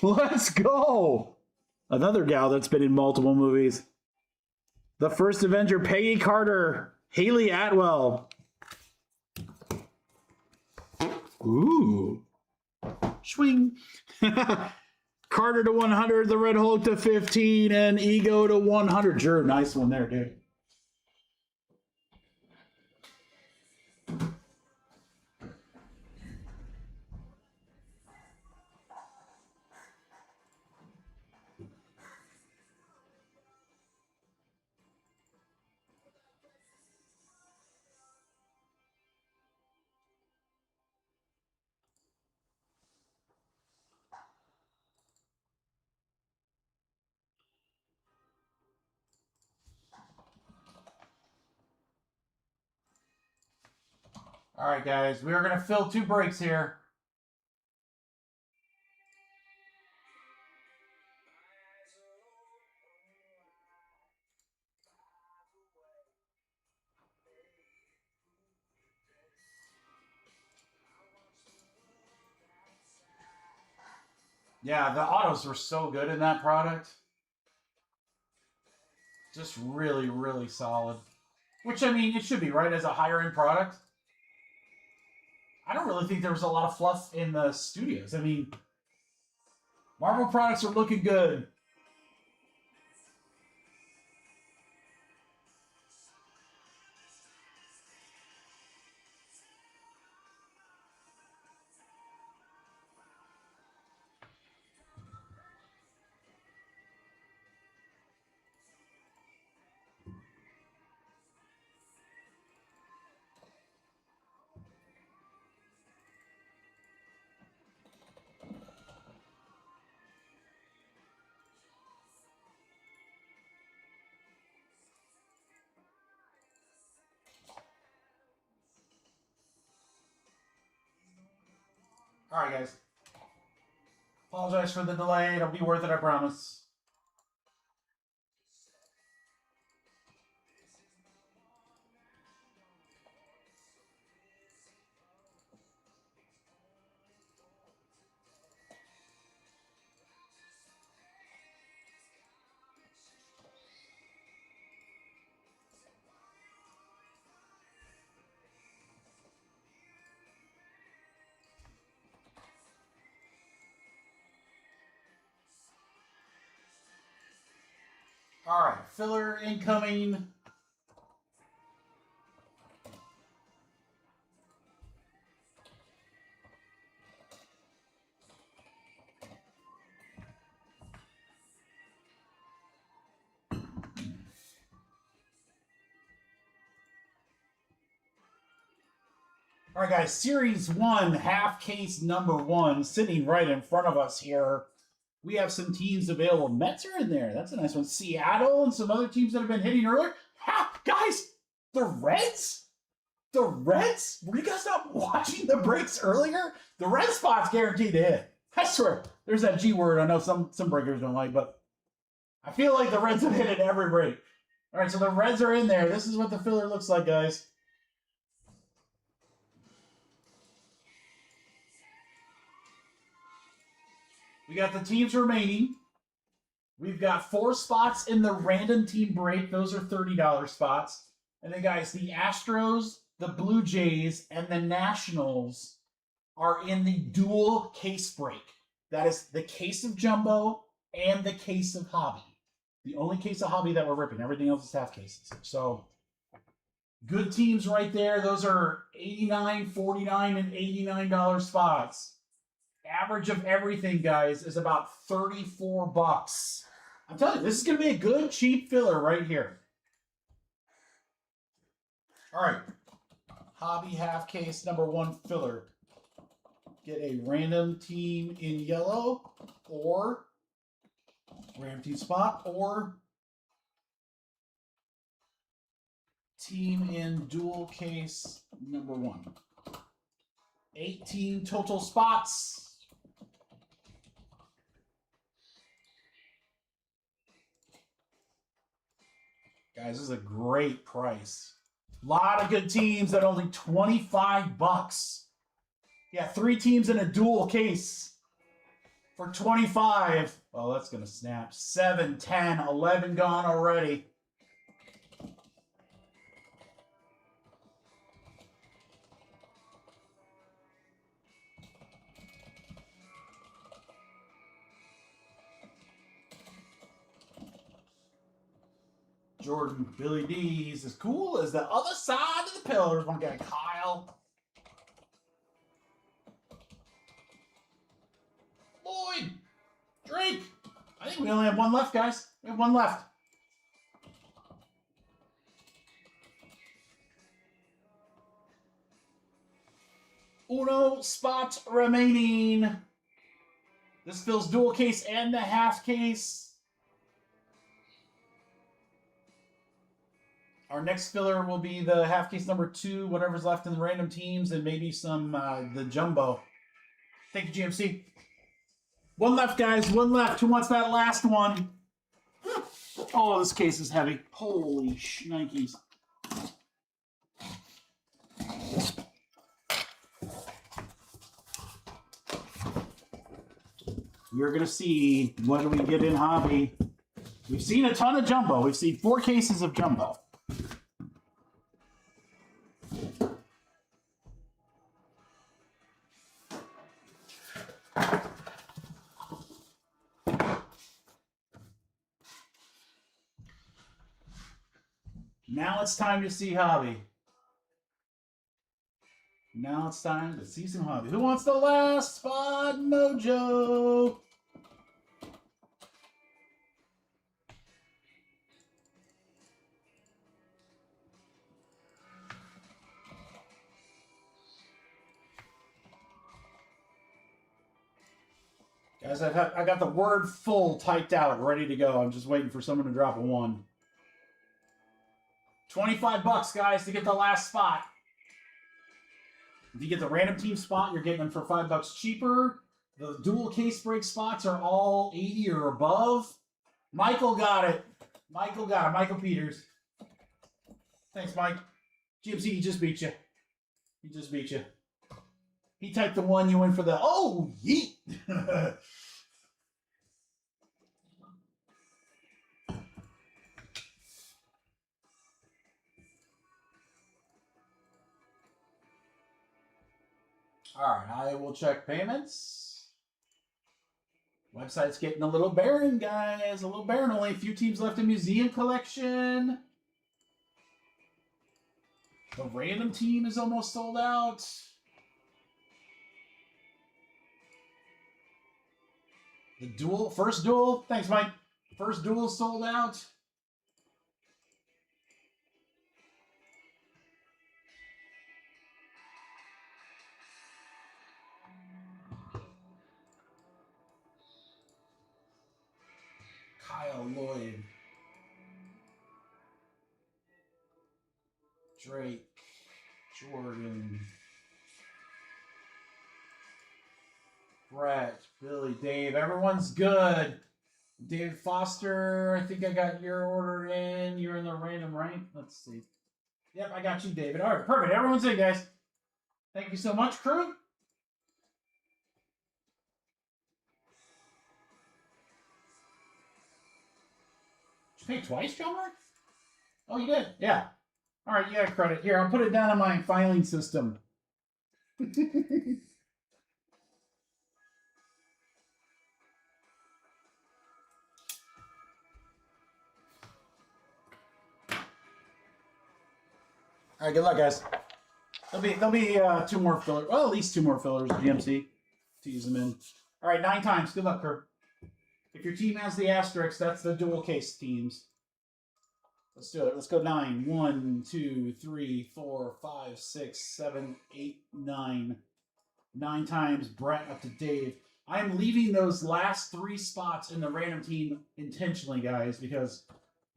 Let's go. Another gal that's been in multiple movies. The first Avenger, Peggy Carter, Haley Atwell. Ooh. Swing. Carter to 100, the Red Hulk to 15, and Ego to 100. Drew, nice one there, dude. All right, guys, we are going to fill 2 breaks here. Yeah, the autos were so good in that product. Just really, really solid. Which, I mean, it should be, right, as a higher-end product. I don't really think there was a lot of fluff in the studios. I mean, Marvel products are looking good. All right, guys. Apologize for the delay. It'll be worth it, I promise. All right, filler incoming. All right, guys, Series 1, half case number 1, sitting right in front of us here. We have some teams available. Mets are in there. That's a nice one. Seattle and some other teams that have been hitting earlier. Ha, guys, the Reds? The Reds? Were you guys not watching the breaks earlier? The red spot's guaranteed to hit. I swear. There's that G word I know some breakers don't like, but I feel like the Reds have hit it every break. All right, so the Reds are in there. This is what the filler looks like, guys. We got the teams remaining. We've got 4 spots in the random team break. Those are $30 spots. And then, guys, the Astros, the Blue Jays, and the Nationals are in the dual case break. That is the case of Jumbo and the case of Hobby. The only case of Hobby that we're ripping. Everything else is half cases. So, good teams right there. Those are $89, $49, and $89 spots. Average of everything, guys, is about $34. I'm telling you, this is going to be a good, cheap filler right here. All right. Hobby half case number 1 filler. Get a random team in yellow or random team spot or team in dual case number 1. 18 total spots. Guys, this is a great price. A lot of good teams at only $25. Yeah, 3 teams in a dual case for $25. Oh, that's going to snap. 7, 10, 11 gone already. Jordan, Billy D's as cool as the other side of the pillar. One guy, Kyle. Lloyd, Drake. I think we only have 1 left, guys. We have 1 left. Uno spot remaining. This fills dual case and the half case. Our next filler will be the half case number 2, whatever's left in the random teams, and maybe some the jumbo. Thank you, GMC. 1 left, guys. 1 left. Who wants that last one? Oh, this case is heavy. Holy shnikes. You're going to see what do we get in Hobby. We've seen a ton of jumbo. We've seen 4 cases of jumbo. Now it's time to see Hobby. Now it's time to see some Hobby. Who wants the last spot, Mojo? Guys, I got the word full typed out, ready to go. I'm just waiting for someone to drop a 1. $25, guys, to get the last spot. If you get the random team spot, you're getting them for $5 cheaper. The dual case break spots are all 80 or above. Michael got it. Michael got it. Michael Peters. Thanks, Mike. GMC, he just beat you. He just beat you. He typed the 1, you went for the, oh, yeet. All right, I will check payments. Website's getting a little barren, guys. A little barren. Only a few teams left in museum collection. The random team is almost sold out. The dual, first dual. Thanks, Mike. First dual sold out. Kyle, Lloyd, Drake, Jordan, Brett, Billy, Dave. Everyone's good. David Foster, I think I got your order in. You're in the random, right? Let's see. Yep, I got you, David. All right, perfect. Everyone's in, guys. Thank you so much, crew. Did you pay twice, John Mark? Oh, you did? Yeah. All right, you got credit. Here, I'll put it down on my filing system. All right, good luck, guys. There'll be 2 more fillers. Well, at least 2 more fillers, GMC, to use them in. All right, 9 times. Good luck, Kurt. If your team has the asterisk, that's the dual case teams. Let's do it. Let's go 9. 1, 2, 3, 4, 5, 6, 7, 8, 9. 9 times. Brett up to Dave. I am leaving those last 3 spots in the random team intentionally, guys, because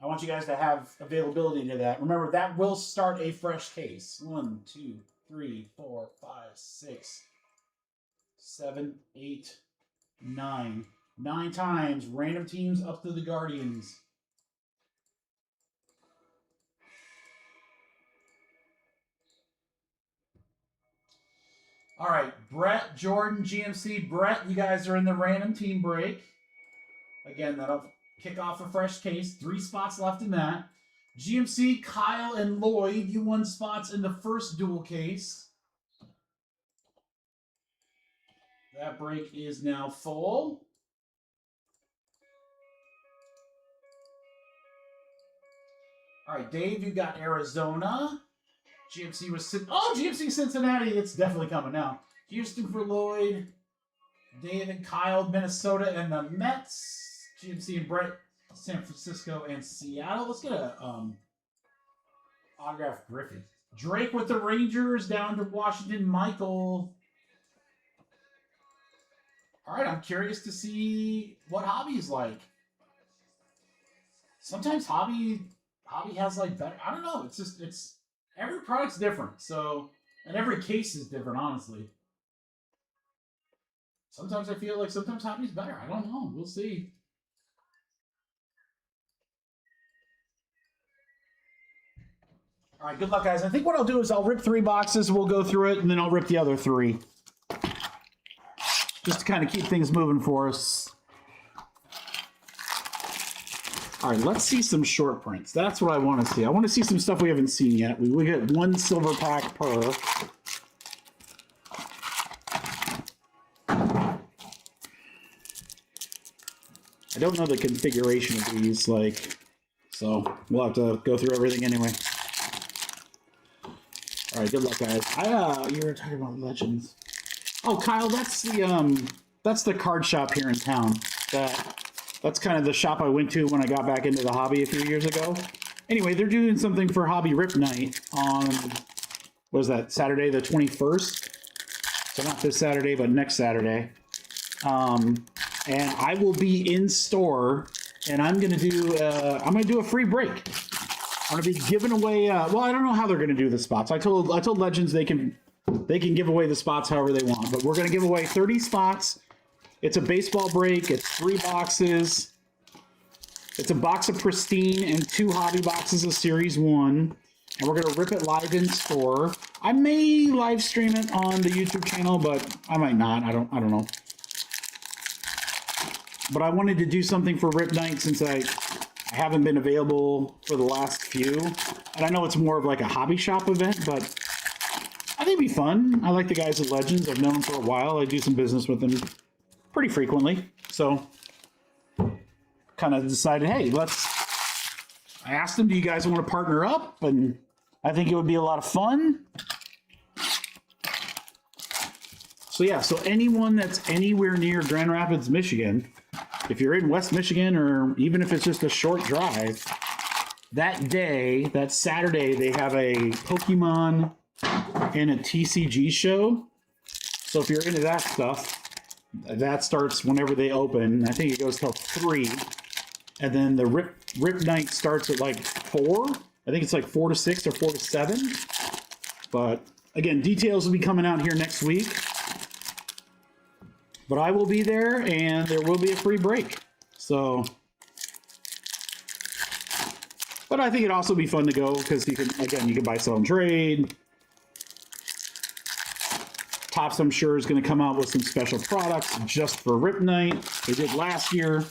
I want you guys to have availability to that. Remember, that will start a fresh case. 1, 2, 3, 4, 5, 6, 7, 8, 9. 9 times. Random teams up to the Guardians. All right, Brett, Jordan, GMC. Brett, you guys are in the random team break. Again, that'll kick off a fresh case. 3 spots left in that. GMC, Kyle, and Lloyd, you won spots in the first dual case. That break is now full. All right, Dave, you got Arizona. GMC was GMC Cincinnati. It's definitely coming now. Houston for Lloyd. Dave and Kyle, Minnesota and the Mets. GMC and Brett, San Francisco and Seattle. Let's get a autograph Griffin. Drake with the Rangers down to Washington. Michael. All right, I'm curious to see what Hobby is like. Sometimes Hobby has like better. I don't know. It's every product's different. So, and every case is different, honestly. Sometimes I feel like sometimes Hobby's better. I don't know. We'll see. All right, good luck, guys. I think what I'll do is I'll rip 3 boxes. We'll go through it, and then I'll rip the other 3. Just to kind of keep things moving for us. All right, let's see some short prints. That's what I want to see. I want to see some stuff we haven't seen yet. We get 1 silver pack per. I don't know the configuration of these, like, so we'll have to go through everything anyway. All right, good luck, guys. You were talking about Legends. Oh, Kyle, that's the card shop here in town. That's kind of the shop I went to when I got back into the hobby a few years ago. Anyway, they're doing something for Hobby Rip Night on, what is that, Saturday the 21st? So not this Saturday, but next Saturday. And I will be in store, and I'm gonna do a free break. I'm gonna be giving away. Well, I don't know how they're gonna do the spots. I told Legends they can give away the spots however they want, but we're gonna give away 30 spots. It's a baseball break. It's 3 boxes. It's a box of Pristine and 2 hobby boxes of Series 1. And we're going to rip it live in store. I may live stream it on the YouTube channel, but I might not. I don't know. But I wanted to do something for Rip Night since I haven't been available for the last few. And I know it's more of like a hobby shop event, but I think it'd be fun. I like the guys at Legends. I've known them for a while. I do some business with them pretty frequently. So kind of decided, hey, I asked them, do you guys want to partner up? And I think it would be a lot of fun. So yeah, so anyone that's anywhere near Grand Rapids, Michigan, if you're in West Michigan, or even if it's just a short drive, that day, that Saturday, they have a Pokemon and a TCG show. So if you're into that stuff, that starts whenever they open. I think it goes till 3. And then the rip night starts at like 4. I think it's like 4 to 6 or 4 to 7. But again, details will be coming out here next week. But I will be there, and there will be a free break. So, but I think it'd also be fun to go because you can buy, sell, and trade. Topps, I'm sure, is going to come out with some special products just for Rip Night. They did last year.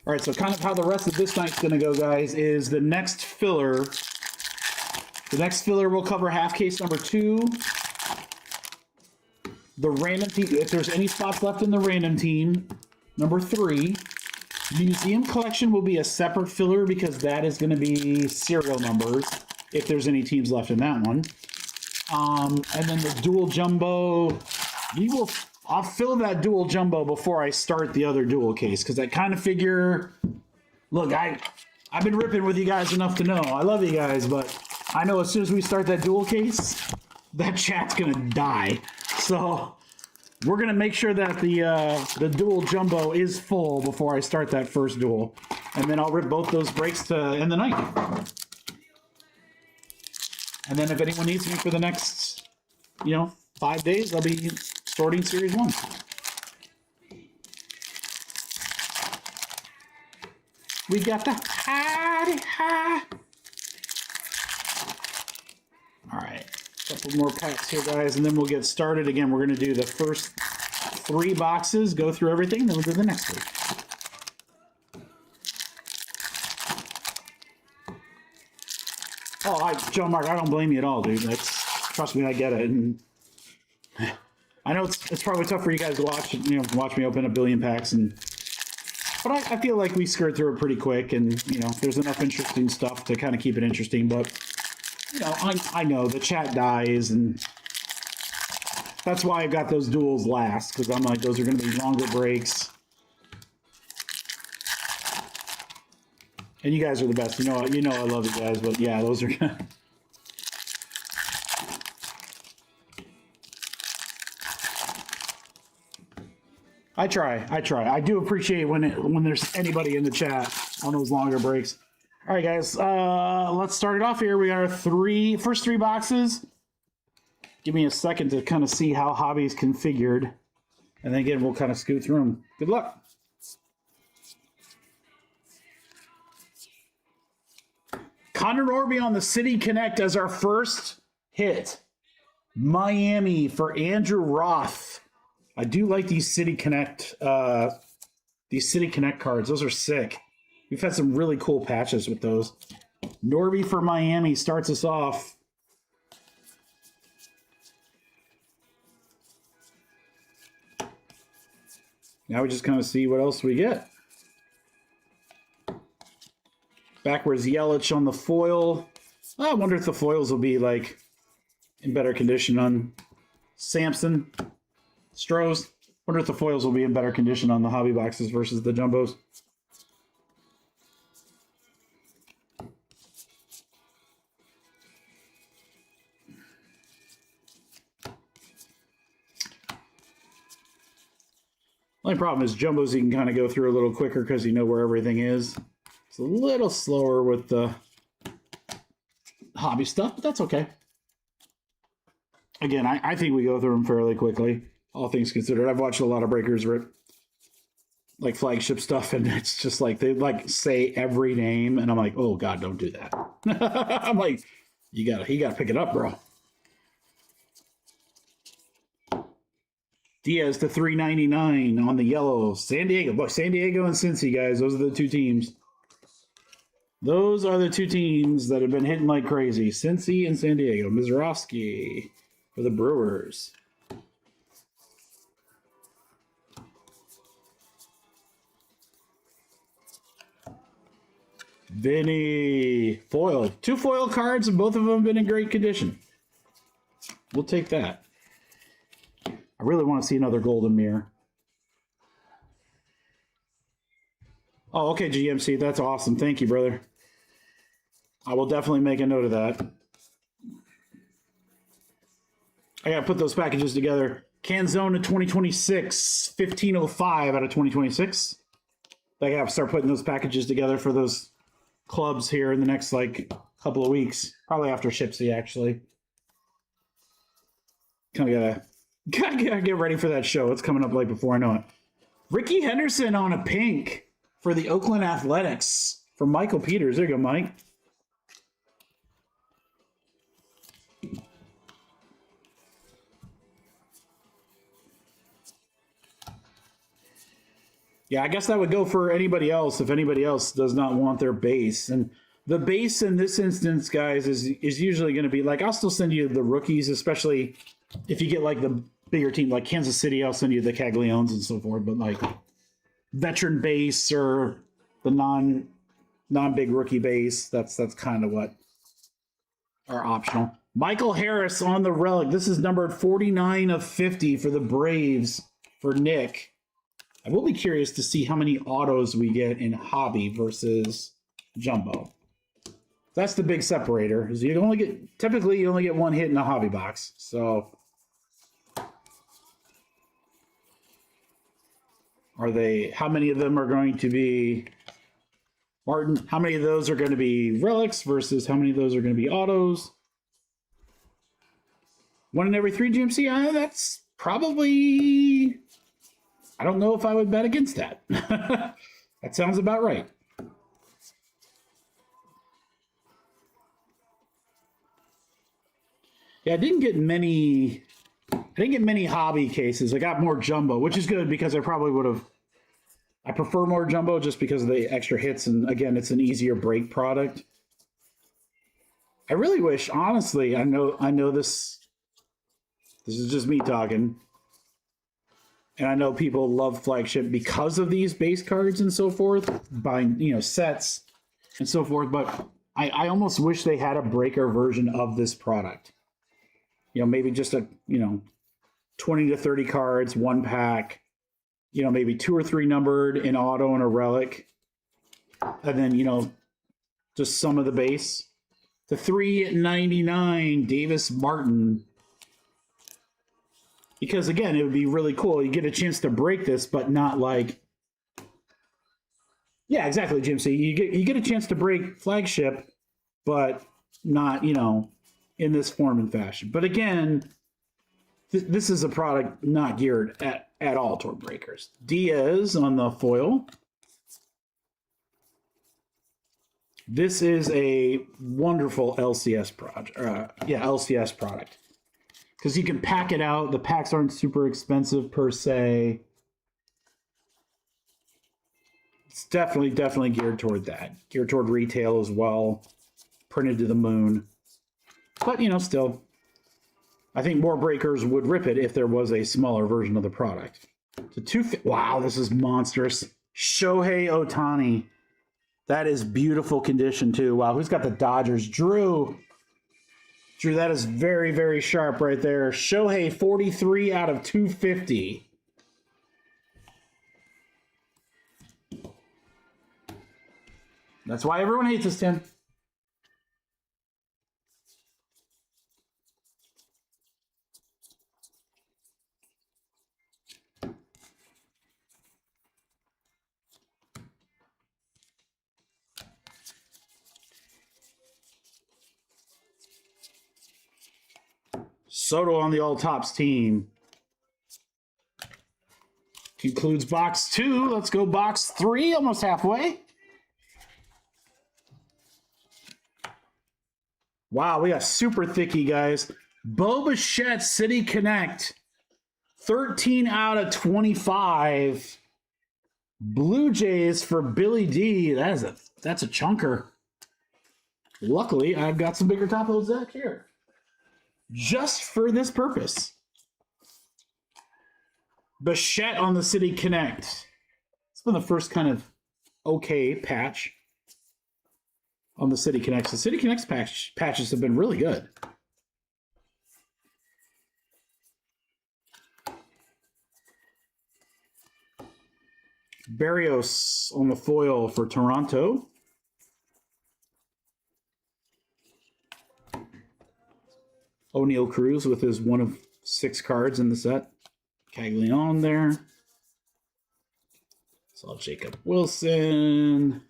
All right, so kind of how the rest of this night's going to go, guys, is the next filler. The next filler will cover half case number 2. The random team, if there's any spots left in the random team, number 3. Museum collection will be a separate filler because that is going to be serial numbers if there's any teams left in that one. And then the dual jumbo, I'll fill that dual jumbo before I start the other dual case because I kind of figure, look, I've been ripping with you guys enough to know I love you guys, but I know as soon as we start that dual case, that chat's gonna die. So we're gonna make sure that the dual jumbo is full before I start that first duel, and then I'll rip both those breaks to end the night. And then if anyone needs me for the next, 5 days, I'll be sorting Series 1. We got the high. All right, a couple more packs here, guys, and then we'll get started. Again, we're going to do the first 3 boxes, go through everything, then we'll do the next 3. Oh, John Mark, I don't blame you at all, dude. Trust me, I get it. And I know it's probably tough for you guys to watch me open a billion packs, but I feel like we skirt through it pretty quick, and there's enough interesting stuff to kind of keep it interesting. But I know the chat dies, and that's why I got those duels last, because I'm like, those are going to be longer breaks. And you guys are the best. I love you guys, but yeah, those are gonna. I try. I do appreciate when there's anybody in the chat on those longer breaks. All right, guys, let's start it off here. We got our first three boxes. Give me a second to kind of see how Hobby's configured. And then again, we'll kind of scoot through them. Good luck. Connor Norby on the City Connect as our first hit. Miami for Andrew Roth. I do like these City Connect cards. Those are sick. We've had some really cool patches with those. Norby for Miami starts us off. Now we just kind of see what else we get. Backwards Yelich on the foil. I wonder if the foils will be like in better condition on Samson. Strohs. Wonder if the foils will be in better condition on the hobby boxes versus the jumbos. Only problem is jumbos you can kind of go through a little quicker because you know where everything is. It's a little slower with the hobby stuff, but that's okay. Again, I think we go through them fairly quickly, all things considered. I've watched a lot of breakers rip like flagship stuff, and it's just like they like say every name, and I'm like, oh god, don't do that. I'm like, you gotta pick it up, bro. Diaz to 399 on the yellow. San Diego. Look, San Diego and Cincy, guys. Those are the two teams. Those are the two teams that have been hitting like crazy. Cincy and San Diego. Mizrowski for the Brewers. Vinny. Foil. 2 foil cards, and both of them have been in great condition. We'll take that. I really want to see another golden mirror. Oh, okay, GMC. That's awesome. Thank you, brother. I will definitely make a note of that. I got to put those packages together. Canzone of 2026, 1505 out of 2026. I got to start putting those packages together for those clubs here in the next like couple of weeks. Probably after Shipsy, actually. Kind of gotta get ready for that show. It's coming up like before I know it. Ricky Henderson on a pink for the Oakland Athletics for Michael Peters. There you go, Mike. Yeah, I guess that would go for anybody else if anybody else does not want their base. And the base in this instance, guys, is usually going to be like, I'll still send you the rookies, especially if you get like the bigger team like Kansas City. I'll send you the Cagliones and so forth. But like veteran base or the non-big rookie base, that's kind of what are optional. Michael Harris on the relic. This is numbered 49 of 50 for the Braves for Nick. I will be curious to see how many autos we get in hobby versus jumbo. That's the big separator. Is you only get one hit in a hobby box. So how many of them are going to be Martin? How many of those are going to be relics versus how many of those are going to be autos? 1 in every 3 GMC? That's probably... I don't know if I would bet against that. That sounds about right. Yeah, I didn't get many hobby cases. I got more jumbo, which is good because I probably would have. I prefer more jumbo just because of the extra hits, and again, it's an easier break product. I really wish, honestly, I know this is just me talking. And I know people love flagship because of these base cards and so forth, buying, sets and so forth. But I almost wish they had a breaker version of this product. Maybe just 20 to 30 cards, 1 pack, maybe 2 or 3 numbered in auto and a relic. And then, just some of the base. The 399 Davis Martin. Because, again, it would be really cool. You get a chance to break this, but not like... Yeah, exactly, Jim. So you get a chance to break flagship, but not, in this form and fashion. But, again, this is a product not geared at all toward breakers. Diaz on the foil. This is a wonderful LCS project. LCS product. Because you can pack it out. The packs aren't super expensive per se. It's definitely geared toward that. Geared toward retail as well. Printed to the moon. But, still. I think more breakers would rip it if there was a smaller version of the product. Wow, this is monstrous. Shohei Ohtani. That is beautiful condition, too. Wow, who's got the Dodgers? Drew, that is very, very sharp right there. Shohei, 43 out of 250. That's why everyone hates us, Tim. Soto on the All Tops team. Concludes box 2. Let's go box 3, almost halfway. Wow, we got super thicky, guys. Bo Bichette, City Connect. 13 out of 25. Blue Jays for Billy D. That's a chunker. Luckily, I've got some bigger top loads back here. Just for this purpose. Bichette on the City Connect. It's been the first kind of okay patch on the City Connects. The City Connects patches have been really good. Barrios on the foil for Toronto. O'Neal Cruz with his 1 of 6 cards in the set. Caglione there. Saw Jacob Wilson.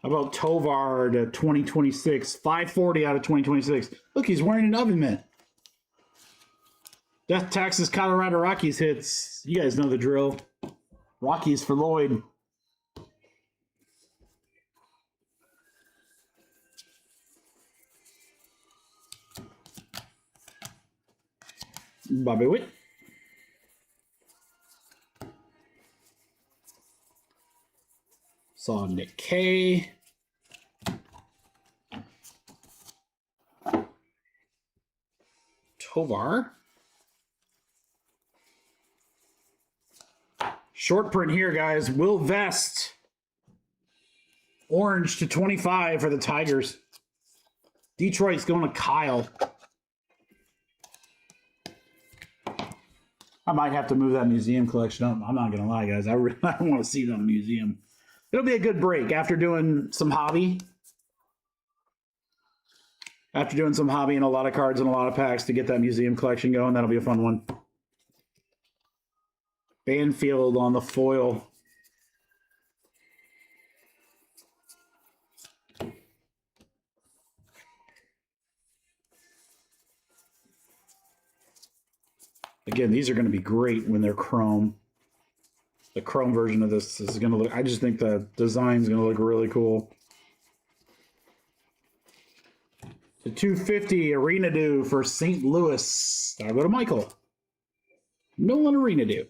How about Tovar to 2026? 540 out of 2026. Look, he's wearing an oven mitt. Death Taxes Colorado Rockies hits. You guys know the drill. Rockies for Lloyd. Bobby Witt. Saw Nick K. Tovar. Short print here, guys. Will Vest. Orange to 25 for the Tigers. Detroit's going to Kyle. I might have to move that museum collection up. I'm not going to lie, guys. I want to see that museum. It'll be a good break after doing some hobby. After doing some hobby and a lot of cards and a lot of packs to get that museum collection going. That'll be a fun one. Banfield on the foil. Again, these are going to be great when they're chrome. The chrome version of this is going to look, I just think the design is going to look really cool. The 250 Arena Dew for St. Louis. I'll go to Michael. Nolan Arena Dew.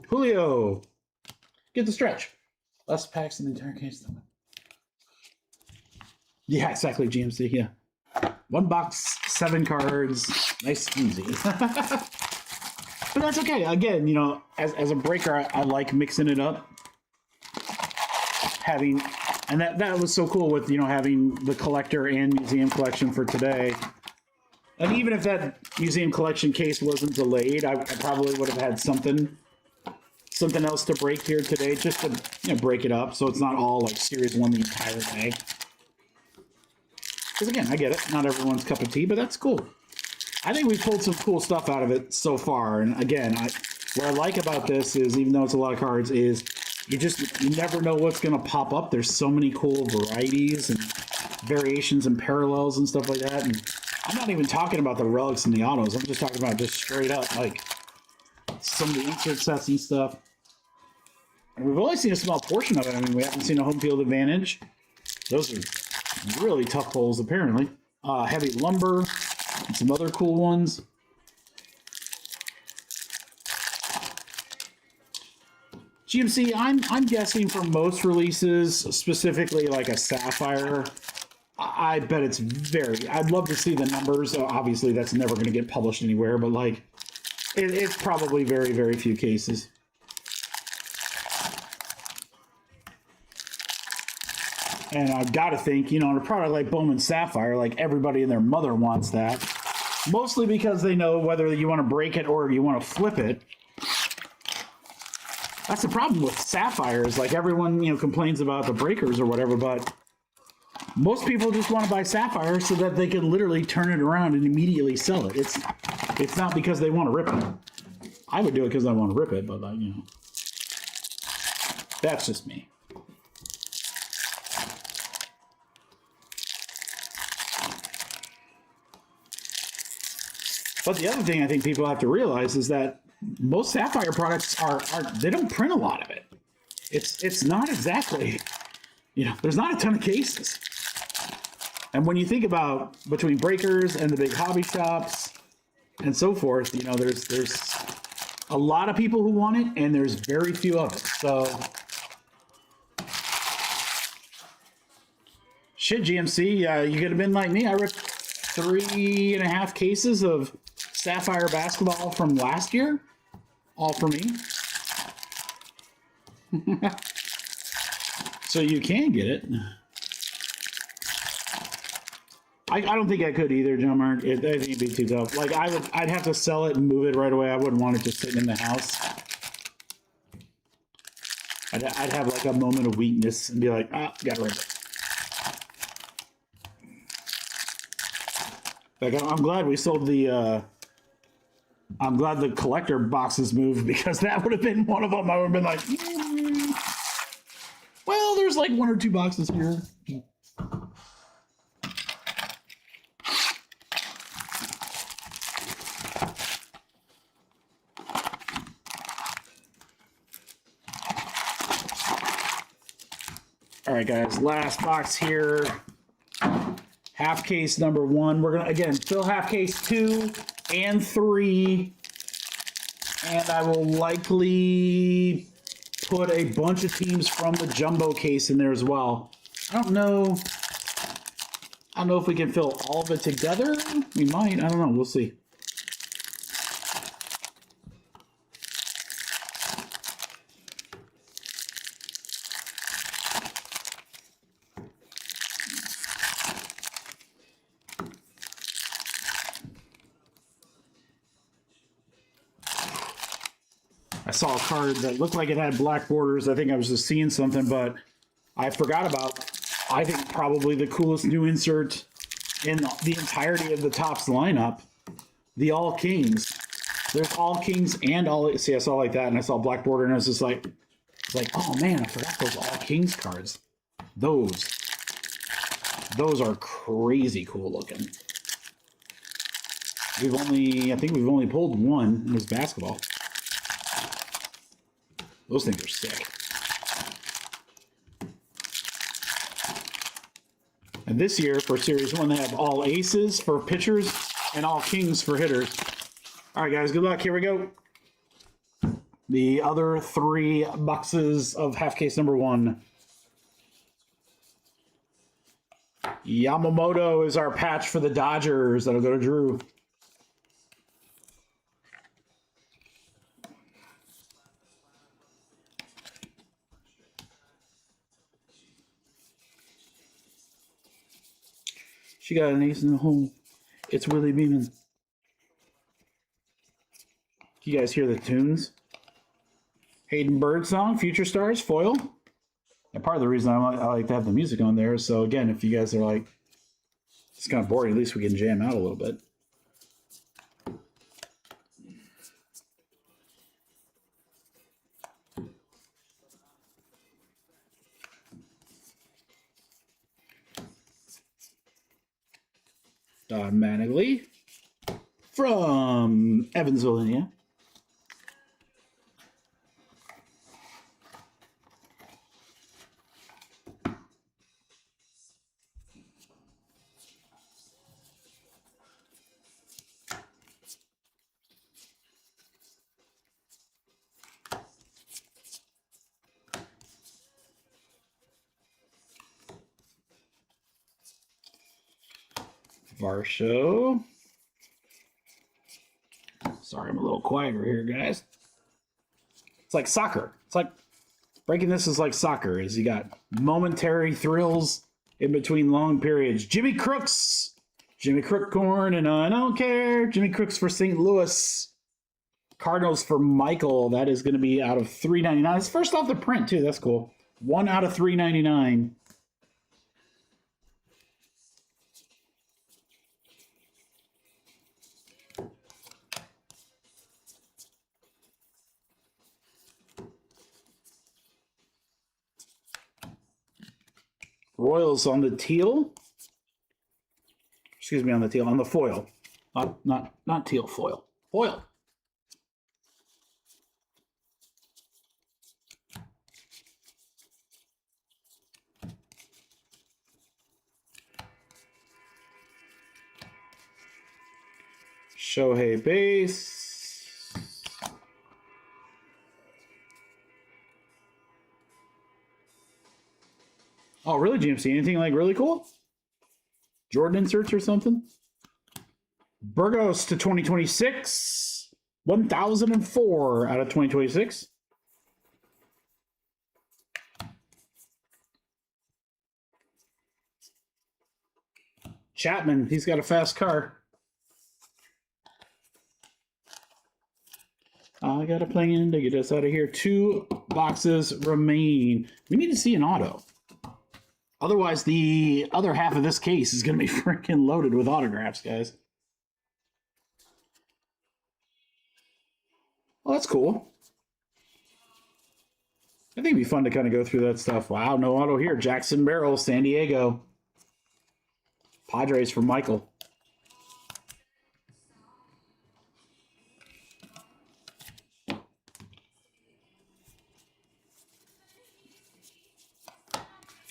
Julio, get the stretch. Less packs in the entire case. Yeah, exactly, GMC, yeah. 1 box, 7 cards. Nice, easy. But that's okay. Again, you know, as a breaker, I like mixing it up. Having, and that was so cool with, you know, having the collector and museum collection for today. And even if that museum collection case wasn't delayed, I probably would have had something else to break here today, just to, you know, break it up so it's not all like series 1 the entire day. Because again, I get it, not everyone's cup of tea, but that's cool. I think we've pulled some cool stuff out of it so far. And again, what I like about this is, even though it's a lot of cards, is you never know what's going to pop up. There's so many cool varieties and variations and parallels and stuff like that. And I'm not even talking about the relics and the autos. I'm just talking about just straight up like some of the insert sets and stuff. And we've only seen a small portion of it. I mean, we haven't seen a home field advantage. Those are really tough pulls, apparently. Heavy lumber and some other cool ones. GMC, I'm guessing for most releases, specifically like a Sapphire, I bet it's I'd love to see the numbers. Obviously, that's never going to get published anywhere, but like, it's probably very, very few cases. And I've got to think, you know, on a product like Bowman Sapphire, like everybody and their mother wants that. Mostly because they know whether you want to break it or you want to flip it. That's the problem with Sapphires. Like everyone, you know, complains about the breakers or whatever, but most people just want to buy Sapphire so that they can literally turn it around and immediately sell it. It's not because they want to rip it. I would do it because I want to rip it, but like, you know, that's just me. But the other thing I think people have to realize is that most Sapphire products they don't print a lot of it. It's not exactly, you know, there's not a ton of cases. And when you think about between breakers and the big hobby shops and so forth, you know, there's a lot of people who want it and there's very few of it. So shit, GMC, you could have been like me. I ripped 3.5 cases of Sapphire basketball from last year. All for me. So you can get it. I don't think I could either, John Mark. I think it'd be too tough. Like I'd have to sell it and move it right away. I wouldn't want it just sitting in the house. I'd have like a moment of weakness and be like, got rid of it. Like I'm glad we sold the. I'm glad the collector boxes moved because that would have been one of them. I would have been like, well, there's like 1 or 2 boxes here. All right, guys, last box here. Half case number 1. We're going to, again, fill half case 2 and 3. And I will likely put a bunch of teams from the jumbo case in there as well. I don't know if we can fill all of it together. We might. I don't know. We'll see. I saw a card that looked like it had black borders. I think I was just seeing something, but I forgot about, I think, probably the coolest new insert in the entirety of the Topps lineup, the All Kings. There's All Kings and All... See, I saw like that, and I saw black border, and I was just like, oh man, I forgot those All Kings cards. Those are crazy cool looking. I think we've only pulled one. It was basketball. Those things are sick. And this year, for Series 1, they have all aces for pitchers and all kings for hitters. All right, guys, good luck. Here we go. The other 3 boxes of half case number 1. Yamamoto is our patch for the Dodgers. That'll go to Drew. She got an ace in the hole. It's Willie Beeman. You guys hear the tunes? Hayden Birdsong, Future Stars, foil. And part of the reason I like to have the music on there is so, again, if you guys are like, it's kind of boring, at least we can jam out a little bit. Don Mattingly from Evansville, Indiana. Varsho. Sorry, I'm a little quieter here, guys. It's like soccer. It's like breaking this is like soccer. Is you got momentary thrills in between long periods. Jimmy Crooks, Jimmy Crookcorn, and I don't care. Jimmy Crooks for St. Louis. Cardinals for Michael. That is going to be out of $3.99. It's first off the print too. That's cool. 1 out of $3.99. Royals on the teal. Excuse me, on the teal, on the foil. Not teal, foil. Foil. Shohei base. Oh, really, GMC? Anything like really cool? Jordan inserts or something? Burgos to 2026. 1004 out of 2026. Chapman, he's got a fast car. I got a plan to get us out of here. 2 boxes remain. We need to see an auto. Otherwise, the other half of this case is going to be freaking loaded with autographs, guys. Well, that's cool. I think it'd be fun to kind of go through that stuff. Wow, no auto here. Jackson Merrill, San Diego. Padres for Michael.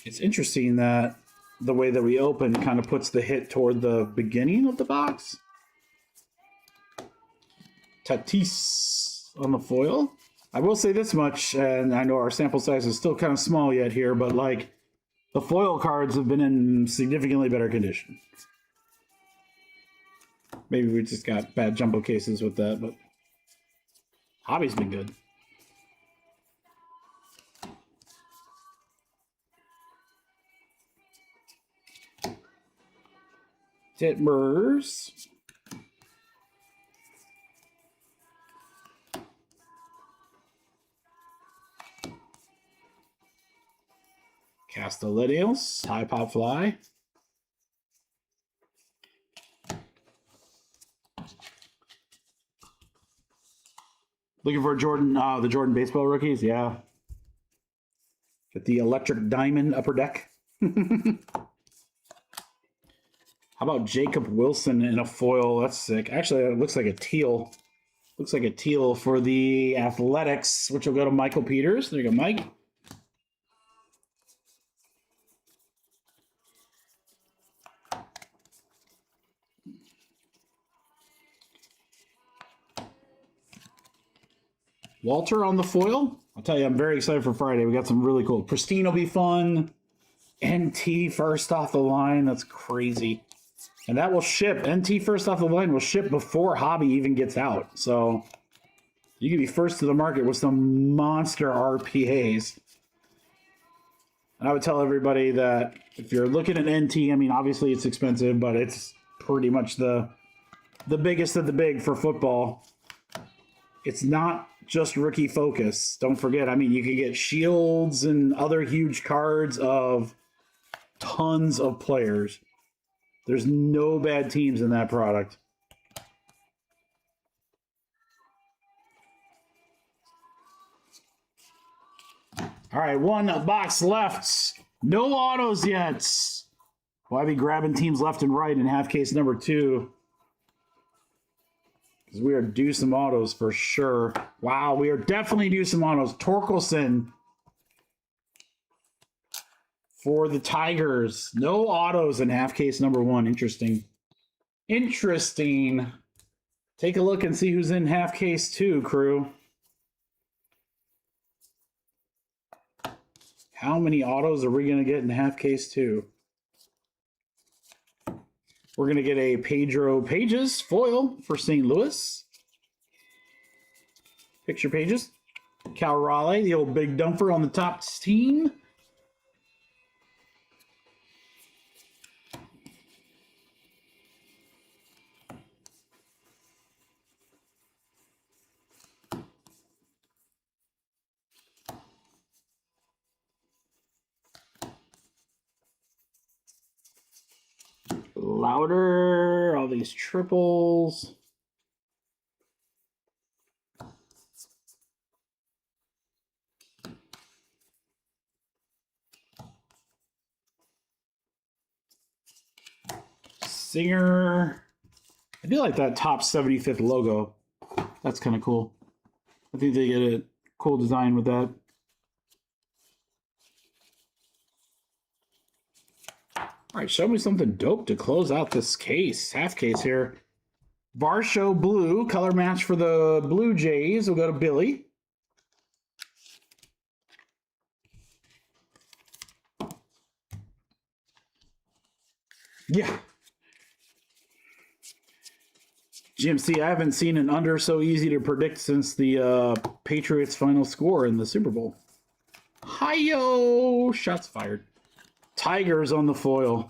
It's interesting that the way that we open kind of puts the hit toward the beginning of the box. Tatis on the foil. I will say this much, and I know our sample size is still kind of small yet here, but like the foil cards have been in significantly better condition. Maybe we just got bad jumbo cases with that, but hobby's been good. Titmers. Castellanos, High Pop Fly. Looking for Jordan, the Jordan baseball rookies, yeah. Get the electric diamond upper deck. How about Jacob Wilson in a foil? That's sick. Actually, it looks like a teal. Looks like a teal for the Athletics, which will go to Michael Peters. There you go, Mike. Walter on the foil. I'll tell you, I'm very excited for Friday. We got some really cool. Pristine will be fun. NT first off the line. That's crazy. And that will ship. NT first off the line will ship before Hobby even gets out. So you can be first to the market with some monster RPAs. And I would tell everybody that if you're looking at NT, I mean, obviously it's expensive, but it's pretty much the biggest of the big for football. It's not just rookie focus. Don't forget, I mean, you can get shields and other huge cards of tons of players. There's no bad teams in that product. All right, 1 box left. No autos yet. Well, I'll be grabbing teams left and right in half case number 2. Because we are due some autos for sure. Wow, we are definitely due some autos. Torkelson for the Tigers. No autos in half case number 1. Interesting. Interesting. Take a look and see who's in half case 2, crew. How many autos are we going to get in half case 2? We're going to get a Pedro Pages foil for St. Louis. Picture pages. Cal Raleigh, the old big dumper on the top team. Louder, all these triples. Singer. I do like that top 75th logo. That's kind of cool. I think they get a cool design with that. All right, show me something dope to close out this case. Half case here. Varsho Blue, color match for the Blue Jays. We'll go to Billy. Yeah. GMC, I haven't seen an under so easy to predict since the Patriots' final score in the Super Bowl. Hi-yo! Shots fired. Tigers on the foil.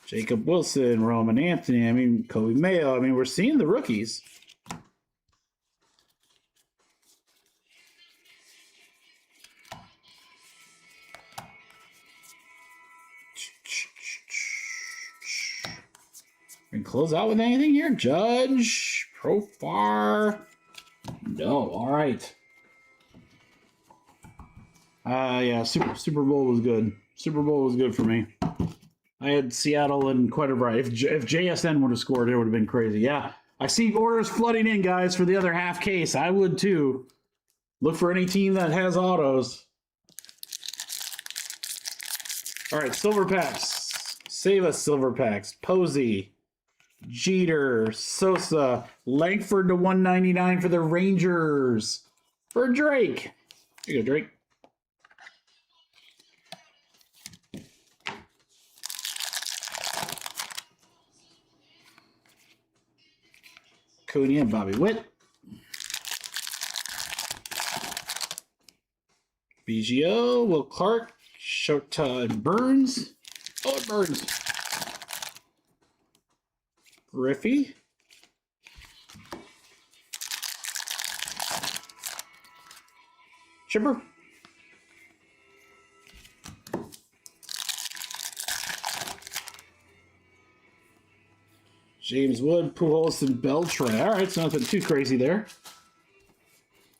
Jacob Wilson, Roman Anthony, I mean, Kobe Mayo. I mean, we're seeing the rookies. And close out with anything here? Judge, Profar. No, all right. Yeah, Super Bowl was good. Super Bowl was good for me. I had Seattle and quite a variety. If JSN would have scored, it would have been crazy. Yeah, I see orders flooding in, guys, for the other half case. I would too. Look for any team that has autos. All right, silver packs. Save us, silver packs. Posey, Jeter, Sosa, Langford to 199 for the Rangers. For Drake. Here you go, Drake. Cody and Bobby Witt. BGO, Will Clark, Shota, and Burns. Oh, it burns. Griffey. Chipper. James Wood, Pujols, and Beltran. All right, it's nothing too crazy there.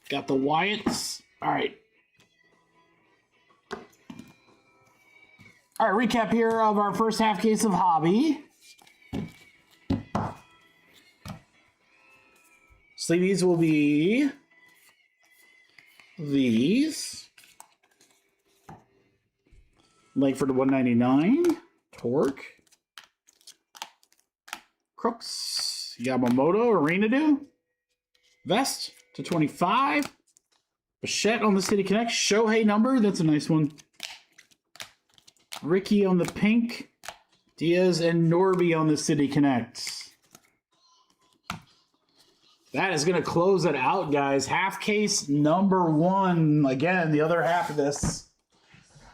Got the Wyatts. All right. All right, recap here of our first half case of hobby. Sleevies will be these. Langford to 199. Torque. Crooks, Yamamoto, Arenado, Vest to 25, Bichette on the City Connect, Shohei number, that's a nice one. Ricky on the pink, Diaz and Norby on the City Connect. That is going to close it out, guys. Half case number 1. Again, the other half of this.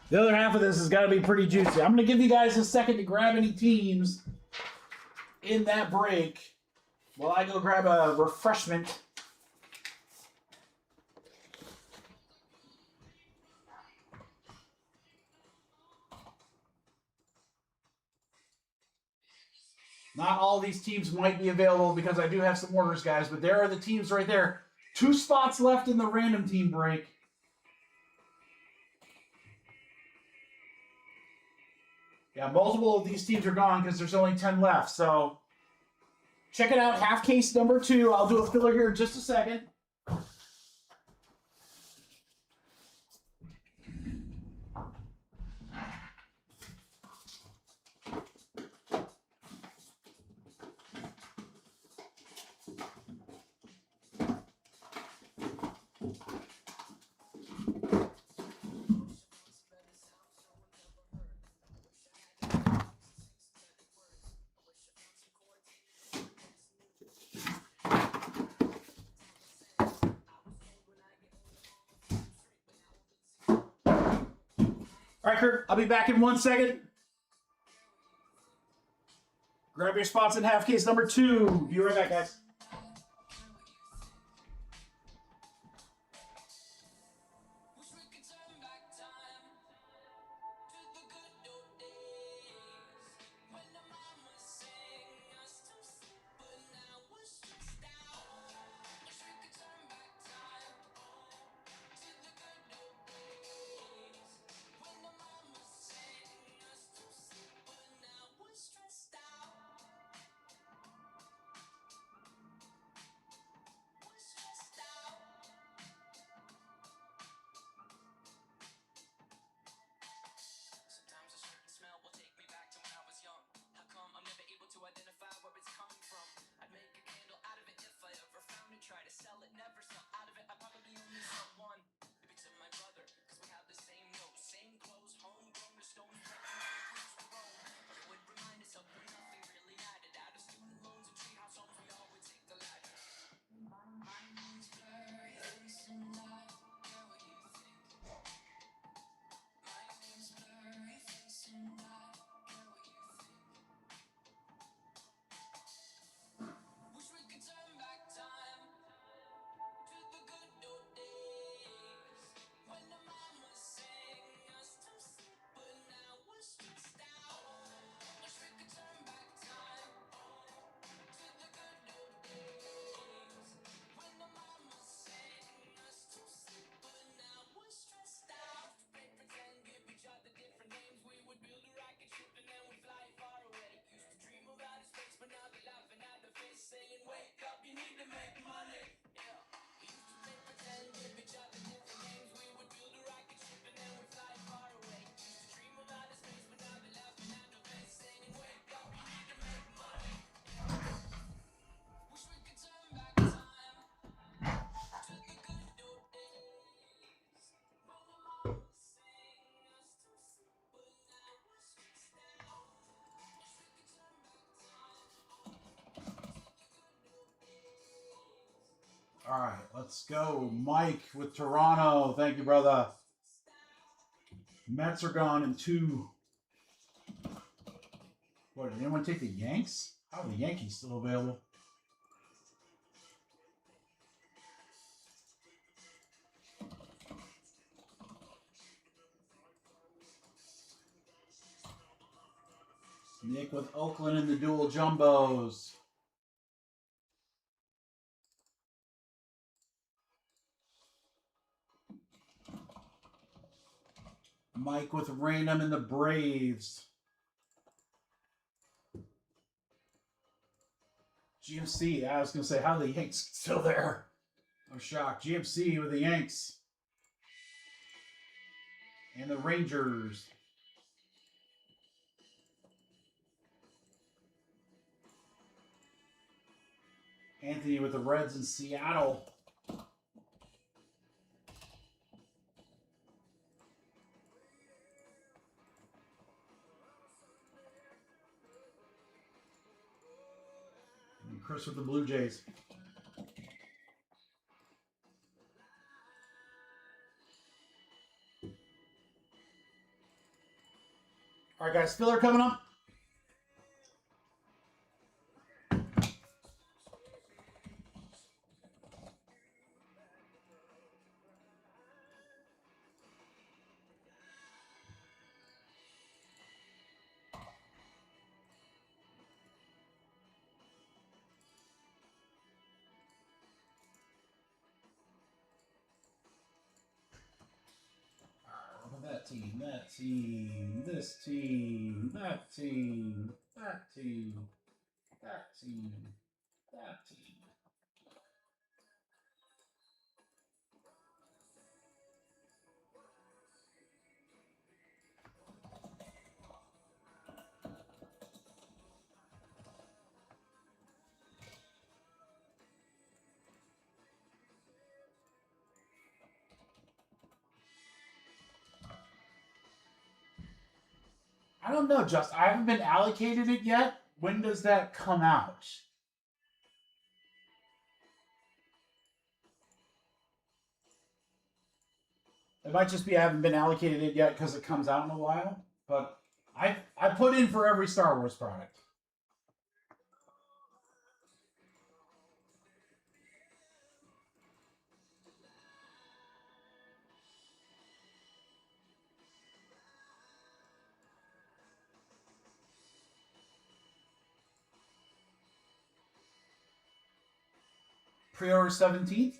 The other half of this has got to be pretty juicy. I'm going to give you guys a second to grab any teams in that break while I go grab a refreshment. Not all these teams might be available because I do have some orders, guys, but there are the teams right there. 2 spots left in the random team break. Yeah, multiple of these teams are gone because there's only 10 left. So check it out. Half case number 2. I'll do a filler here in just a second. All right, Kurt, I'll be back in 1 second. Grab your spots in half case number 2. Be right back, guys. All right, let's go. Mike with Toronto. Thank you, brother. Mets are gone in 2. What, did anyone take the Yanks? How are the Yankees still available? Nick with Oakland in the dual jumbos. Mike with Raynham in the Braves. GMC, I was going to say, how are the Yanks still there? I'm shocked. GMC with the Yanks. And the Rangers. Anthony with the Reds in Seattle. And Chris with the Blue Jays. All right, guys, filler coming up. That team, that team, this team, that team, that team, that team, that team. I don't know, Just. I haven't been allocated it yet. When does that come out? It might just be I haven't been allocated it yet because it comes out in a while. But I put in for every Star Wars product. Pre-order 17th.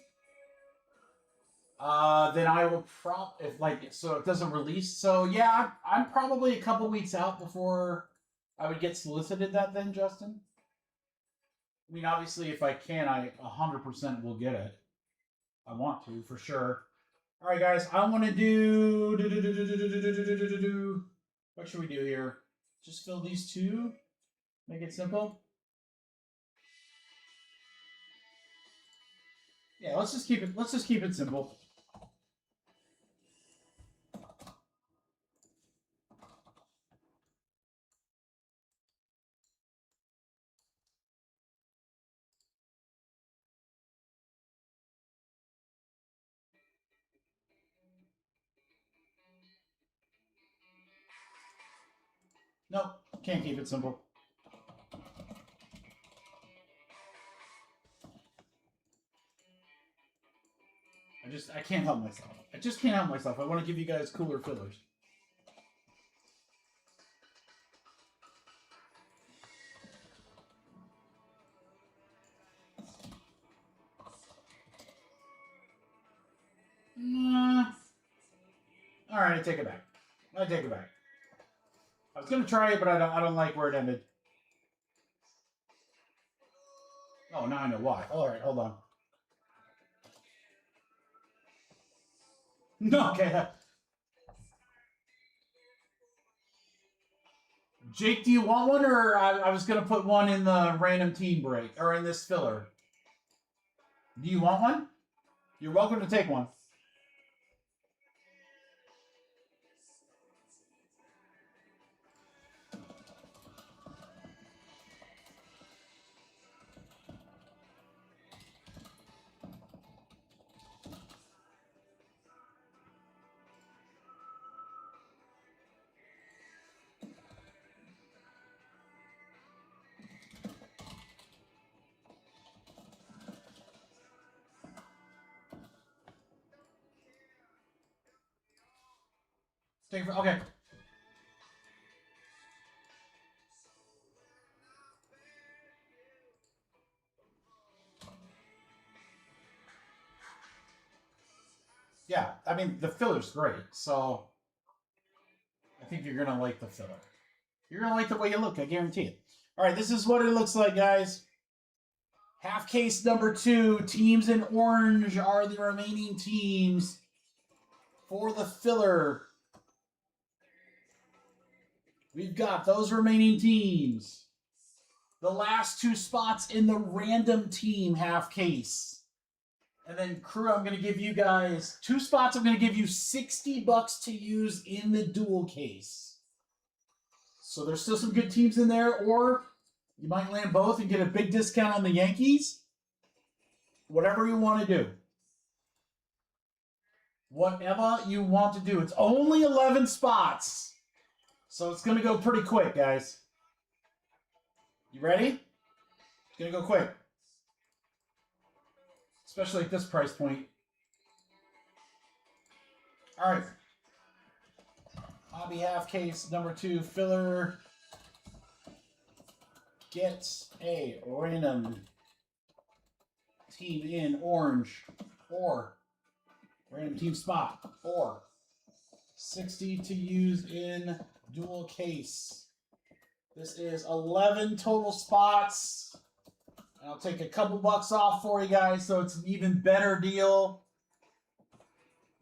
Then I will so it doesn't release. So yeah, I'm probably a couple weeks out before I would get solicited that then, Justin. I mean, obviously, if I can, I 100% will get it. I want to, for sure. All right, guys, I want to do... What should we do here? Just fill these 2? Make it simple? Yeah, let's just keep it simple. Nope, can't keep it simple. I can't help myself. I just can't help myself. I want to give you guys cooler fillers. Nah. All right, I take it back. I take it back. I was gonna try it, but I don't like where it ended. Oh, now I know why. All right, hold on. No, okay. Jake, do you want one, or I was gonna put one in the random team break or in this filler? Do you want one? You're welcome to take one. Take it. Okay. Yeah, I mean, the filler's great, so I think you're going to like the filler. You're going to like the way you look, I guarantee it. All right, this is what it looks like, guys. Half case number 2. Teams in orange are the remaining teams for the filler. We've got those remaining teams. The last 2 spots in the random team half case. And then, crew, I'm going to give you guys 2 spots. I'm going to give you $60 to use in the dual case. So there's still some good teams in there, or you might land both and get a big discount on the Yankees. Whatever you want to do. Whatever you want to do. It's only 11 spots. So it's going to go pretty quick, guys. You ready? It's going to go quick. Especially at this price point. All right. Hobby half case number 2 filler. Get a random team in orange or random team spot or 60 to use in dual case. This is 11 total spots. I'll take a couple bucks off for you guys, so it's an even better deal.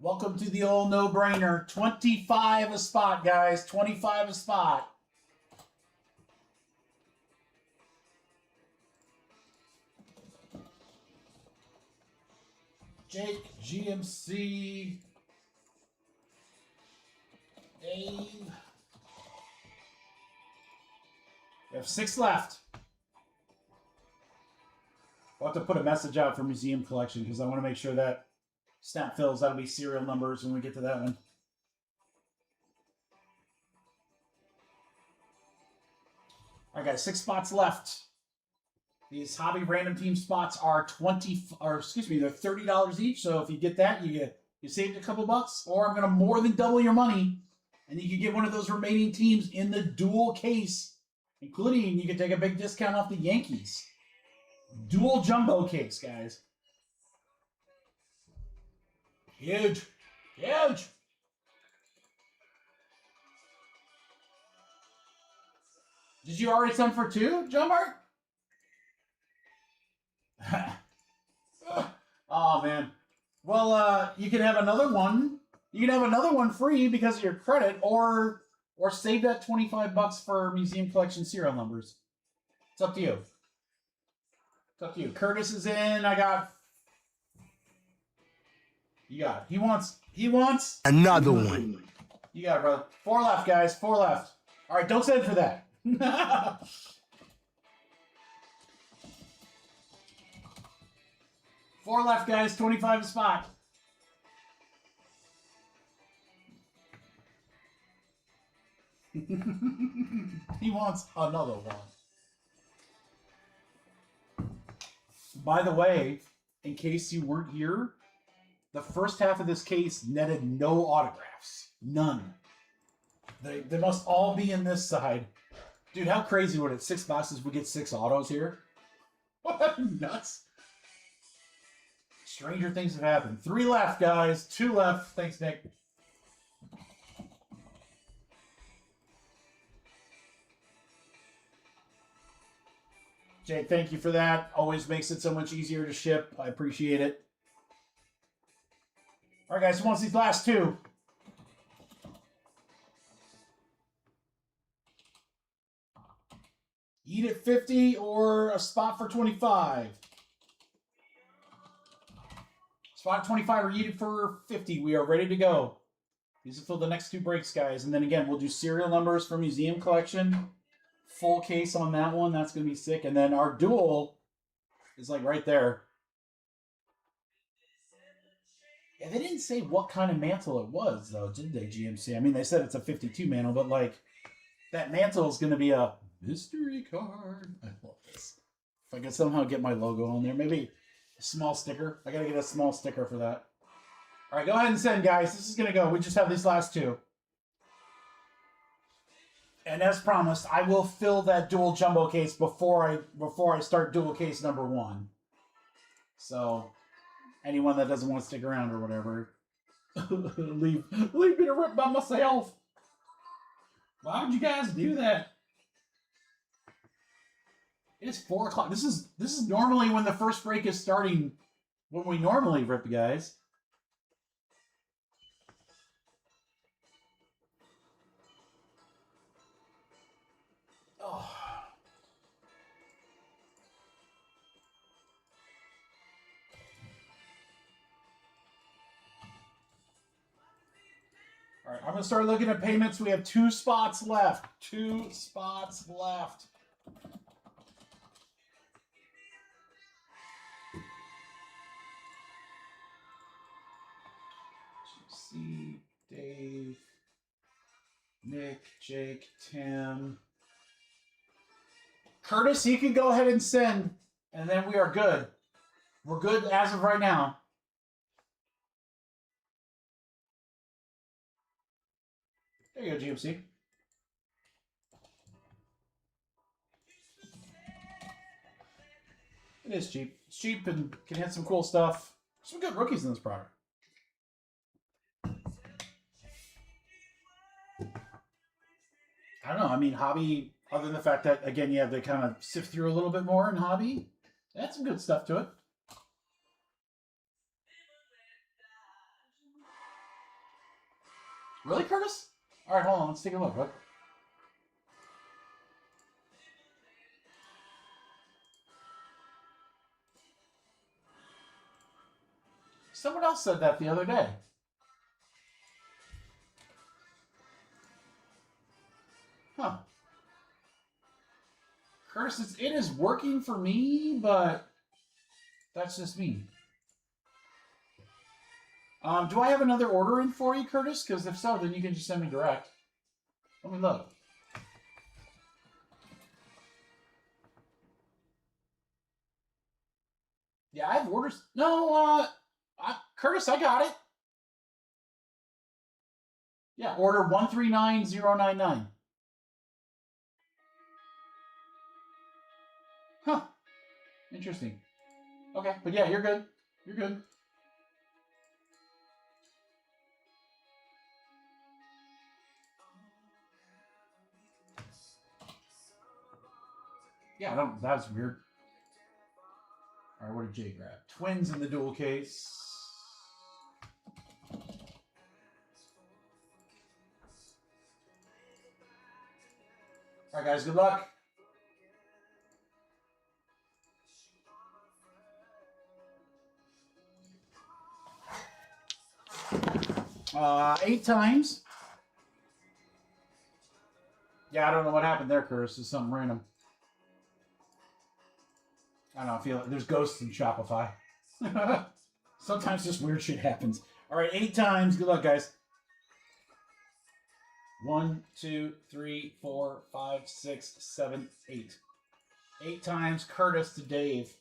Welcome to the old no-brainer. 25 a spot, guys. 25 a spot. Jake, GMC, Dave. We have 6 left. I'll have to put a message out for museum collection because I want to make sure that snap fills. That'll be serial numbers when we get to that one. All right, guys, 6 spots left. These hobby random team spots are they're $30 each. So if you get that, you saved a couple bucks, or I'm going to more than double your money, and you can get one of those remaining teams in the dual case, including you can take a big discount off the Yankees. Dual jumbo case, guys. Huge. Huge. Did you already send for 2, John Mark? Oh, man. Well, you can have another one. You can have another one free because of your credit, or save that $25 for museum collection serial numbers. It's up to you. It's up to you. Curtis is in. I got. You got it. He wants Another one. You got it, brother. 4 left, guys. 4 left. All right, don't send for that. 4 left, guys. 25 a spot. He wants another one. By the way, in case you weren't here, the first half of this case netted no autographs. None. They must all be in this side. Dude, how crazy would it? 6 boxes, we get 6 autos here? What? Nuts. Stranger things have happened. 3 left, guys. 2 left. Thanks, Nick. Jake, thank you for that. Always makes it so much easier to ship. I appreciate it. All right, guys, who wants these last 2? Eat at 50 or a spot for 25? Spot 25 or eat it for 50. We are ready to go. These will fill the next 2 breaks, guys. And then again, we'll do serial numbers for museum collection. Full case on that one. That's going to be sick. And then our dual is like right there. Yeah, they didn't say what kind of mantle it was, though, did they, GMC? I mean, they said it's a 52 mantle, but like that mantle is going to be a mystery card. I love this. If I could somehow get my logo on there, maybe a small sticker. I got to get a small sticker for that. All right, go ahead and send, guys. This is going to go. We just have these last 2. And as promised, I will fill that dual jumbo case before I start dual case number 1. So, anyone that doesn't want to stick around or whatever, leave me to rip by myself. Why would you guys do that? It's 4 o'clock. This is normally when the first break is starting. When we normally rip, guys. Oh. All right, I'm going to start looking at payments. We have 2 spots left. 2 spots left. See, Dave, Nick, Jake, Tim. Curtis, you can go ahead and send, and then we are good. We're good as of right now. There you go, GMC. It is cheap. It's cheap and can hit some cool stuff. Some good rookies in this product. I don't know. I mean, Hobby, other than the fact that, again, you have to kind of sift through a little bit more in Hobby, that's some good stuff to it. Really, Curtis? All right, hold on. Let's take a look. What? Someone else said that the other day. Huh. Curtis, it is working for me, but that's just me. Do I have another order in for you, Curtis? Because if so, then you can just send me direct. Let me look. Yeah, I have orders. No, Curtis, I got it. Yeah, order 139099. Huh. Interesting. Okay, but yeah, you're good. You're good. Yeah, that's weird. All right, what did Jay grab? Twins in the dual case. All right, guys, good luck. Eight times. Yeah, I don't know what happened there, Curtis. It's something random. I don't know. I feel like there's ghosts in Shopify. Sometimes just weird shit happens. All right, 8 times. Good luck, guys. 1, 2, 3, 4, 5, 6, 7, 8. 8 times. Curtis to Dave.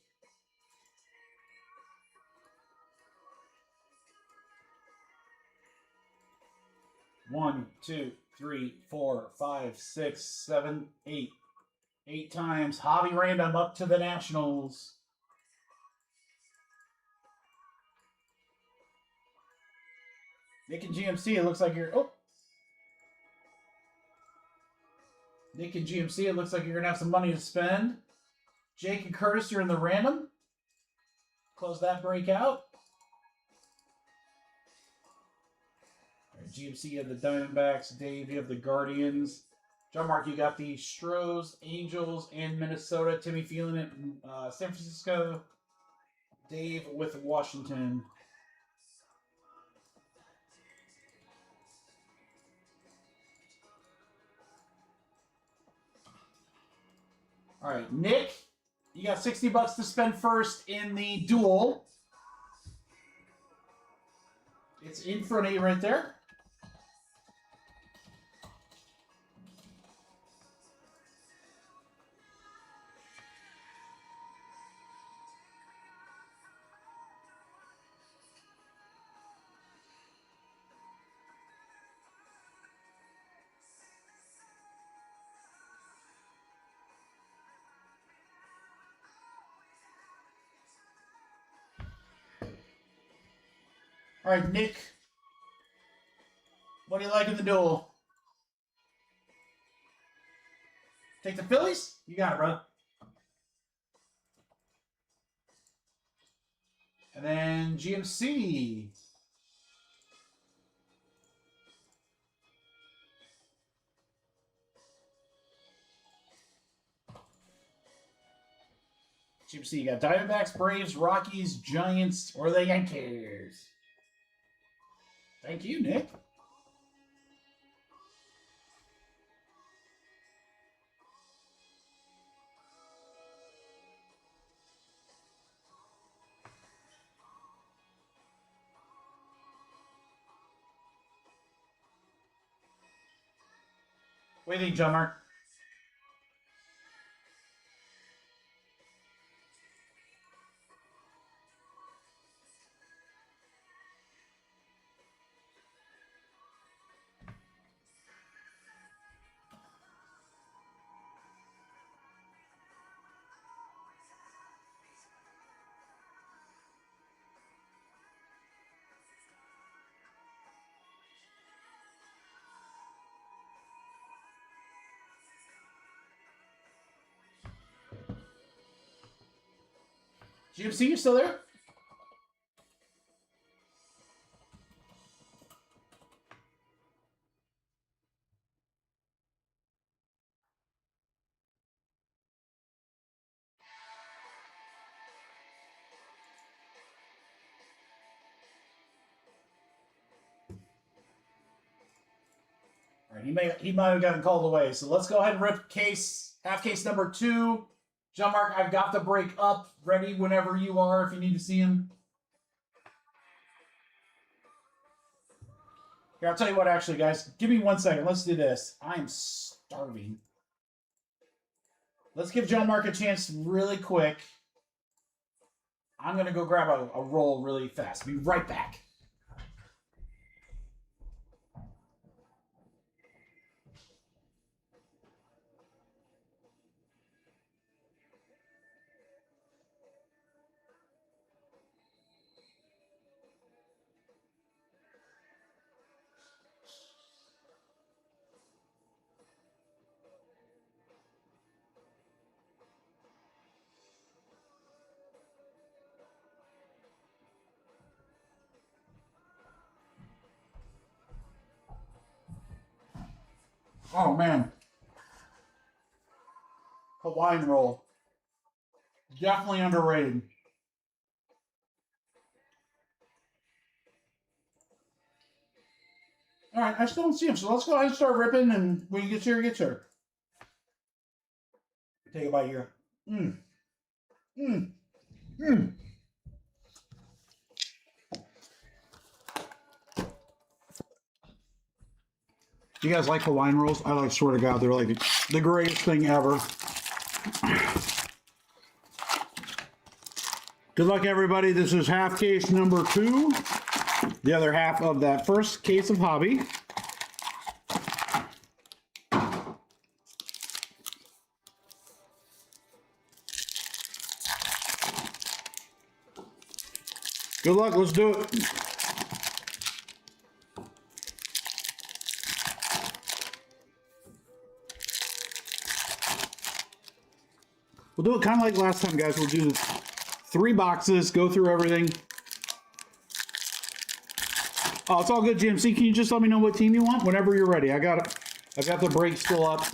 One, 2, 3, 4, 5, 6, 7, 8. 8 times. Hobby random up to the Nationals. Nick and GMC, it looks like you're... Oh. Nick and GMC, it looks like you're going to have some money to spend. Jake and Curtis, you're in the random. Close that break out. All right, GMC, you have the Diamondbacks. Dave, you have the Guardians. John Mark, you got the Stros, Angels, and Minnesota. Timmy feeling it in San Francisco. Dave with Washington. All right, Nick, you got $60 to spend first in the duel. It's in front of you right there. All right, Nick. What do you like in the duel? Take the Phillies? You got it, brother. And then GMC. GMC, you got Diamondbacks, Braves, Rockies, Giants, or the Yankees. Thank you, Nick. What do you think, John Mark? GMC, you still there? All right, he might have gotten called away. So let's go ahead and rip half case number 2. John Mark, I've got the break up, ready whenever you are if you need to see him. Here, I'll tell you what, actually, guys. Give me 1 second. Let's do this. I'm starving. Let's give John Mark a chance really quick. I'm going to go grab a roll really fast. Be right back. Oh, man. Hawaiian roll. Definitely underrated. All right, I still don't see him, so let's go ahead and start ripping, and when he gets here, he gets here. Take a bite here. Mmm. Mmm. Mmm. Do you guys like Hawaiian rolls? I like, swear to God, they're like the greatest thing ever. Good luck, everybody. This is half case number 2. The other half of that first case of hobby. Good luck. Let's do it. We'll do it kind of like last time, guys. We'll do 3 boxes, go through everything. Oh, it's all good, GMC. Can you just let me know what team you want whenever you're ready? I got the break still up.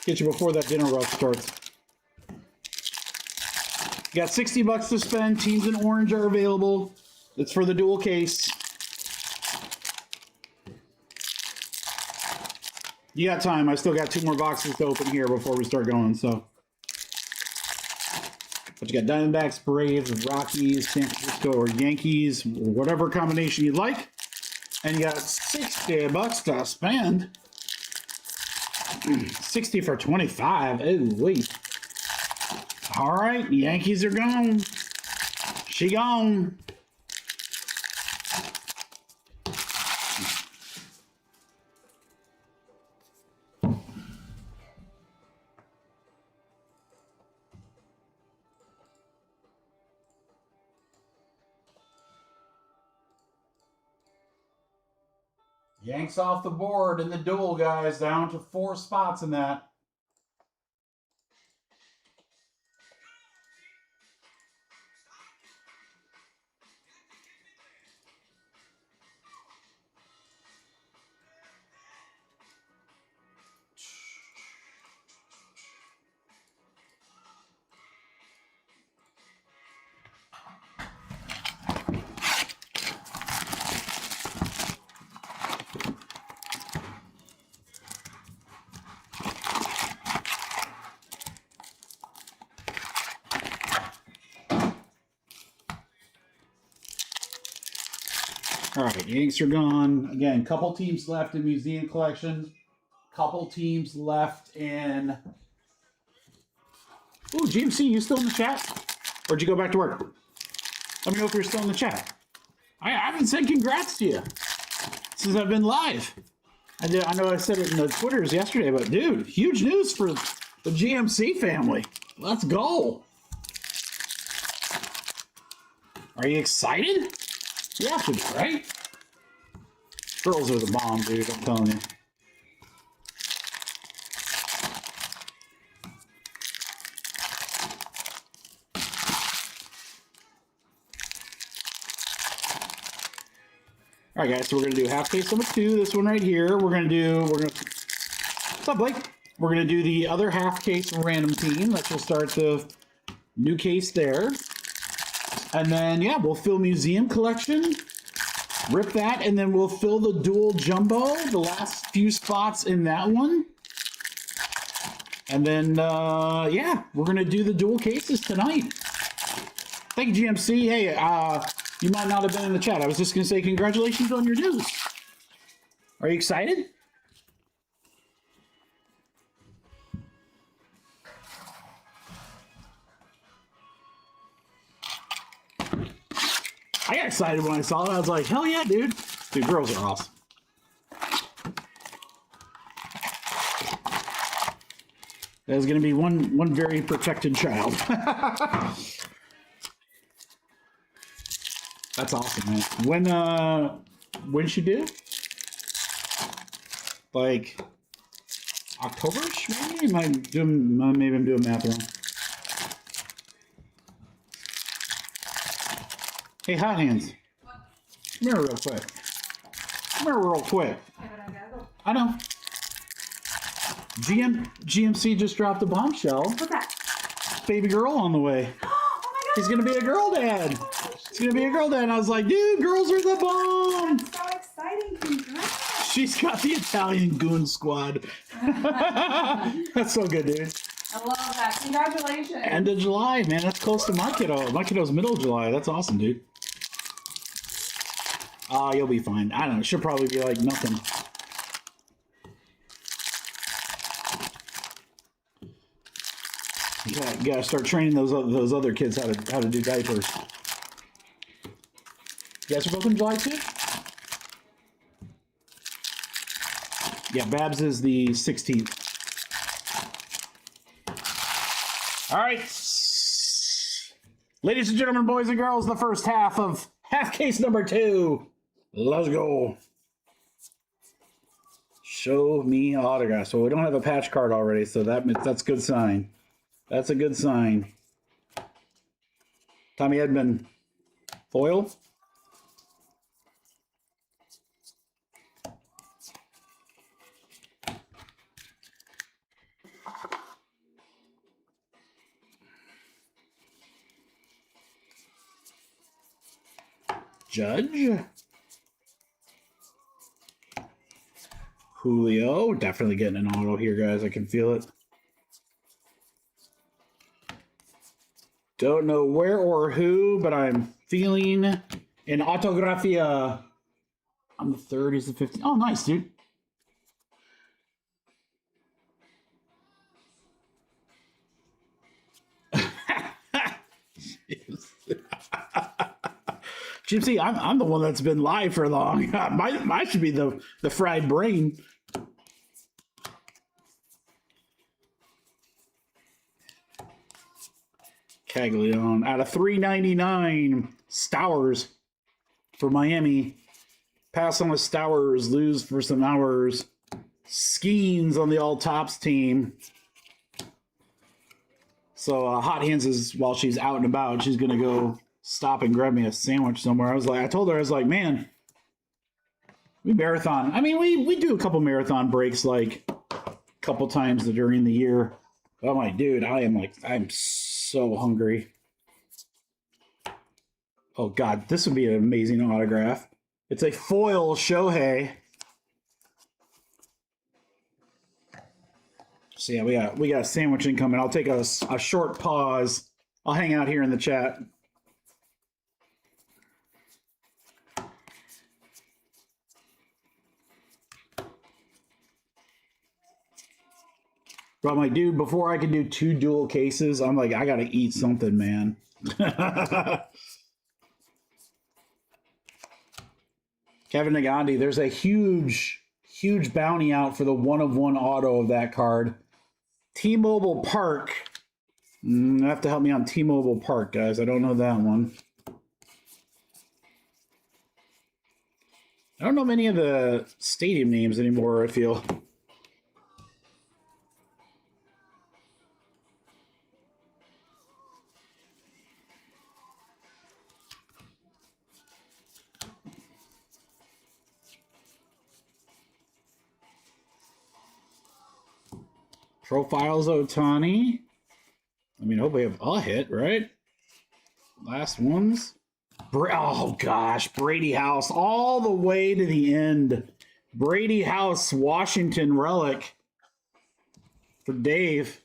Get you before that dinner rush starts. You got $60 to spend. Teams in orange are available. It's for the dual case. You got time. I still got 2 more boxes to open here before we start going. So, but you got Diamondbacks, Braves, Rockies, San Francisco, or Yankees, or whatever combination you'd like. And you got $60 to spend. 60 for 25. Oh, wait. All right, Yankees are gone. She gone. Yanks off the board in the duel, guys. Down to 4 spots in that. All right, Yanks are gone. Again, couple teams left in Museum Collection. Couple teams left in... Ooh, GMC, you still in the chat? Or did you go back to work? Let me know if you're still in the chat. I haven't said congrats to you since I've been live. I know I said it in the Twitters yesterday, but dude, huge news for the GMC family. Let's go. Are you excited? You have to be, right? Girls are the bomb, dude, I'm telling you. All right, guys, so we're going to do half case number 2, this one right here. What's up, Blake? We're going to do the other half case random team. That will start the new case there. And then, yeah, we'll fill Museum Collection, rip that, and then we'll fill the dual jumbo, the last few spots in that one. And then, yeah, we're going to do the dual cases tonight. Thank you, GMC. Hey, you might not have been in the chat. I was just going to say congratulations on your news. Are you excited? I got excited when I saw it. I was like, hell yeah, dude. Dude, girls are awesome. There's going to be one very protected child. That's awesome, man. When she due? Like October-ish, maybe? Maybe I'm doing math wrong. Hey, Hot Hands. What? Come here real quick. Come here real quick. I know. GMC just dropped a bombshell. What's that? Baby girl on the way. Oh my god. He's gonna be a girl dad. He's gonna be a girl dad. And I was like, dude, girls are the bomb. That's so exciting. Congrats. She's got the Italian goon squad. That's so good, dude. I love that. Congratulations. End of July, man. That's close to my kiddo. My kiddo's middle of July. That's awesome, dude. Oh, you'll be fine. I don't know. She'll probably be like nothing. You gotta start training those other kids how to do diapers. You guys are both in July too? Yeah, Babs is the 16th. All right. Ladies and gentlemen, boys and girls, the first half of half case number 2. Let's go. Show me autograph. So we don't have a patch card already, so that's a good sign. That's a good sign. Tommy Edman. Foil. Judge. Julio. Definitely getting an auto here, guys. I can feel it. Don't know where or who, but I'm feeling an autografia. On the 3rd, he's the 15th. Oh, nice, dude. Gypsy, I'm the one that's been live for long. Mine should be the fried brain. Caglione out of 399. Stowers for Miami. Pass on the Stowers, lose for some hours. Skeens on the all tops team. So Hot Hands is, while she's out and about, she's gonna go stop and grab me a sandwich somewhere. I told her, I was like, man, we marathon. I mean, we do a couple marathon breaks like a couple times during the year. But I'm like, dude, I'm so hungry. Oh God, this would be an amazing autograph. It's a foil Shohei. So yeah, we got a sandwich incoming. I'll take a short pause. I'll hang out here in the chat. But I'm like, dude, before I can do 2 dual cases, I'm like, I gotta eat something, man. Kevin Nagandi, there's a huge bounty out for the 1/1 auto of that card. T-Mobile Park. You have to help me on T-Mobile Park, guys. I don't know that one. I don't know many of the stadium names anymore, I feel. Profiles Otani. I mean, hope we have a hit, right? Last ones. Oh, gosh. Brady House all the way to the end. Brady House, Washington relic for Dave.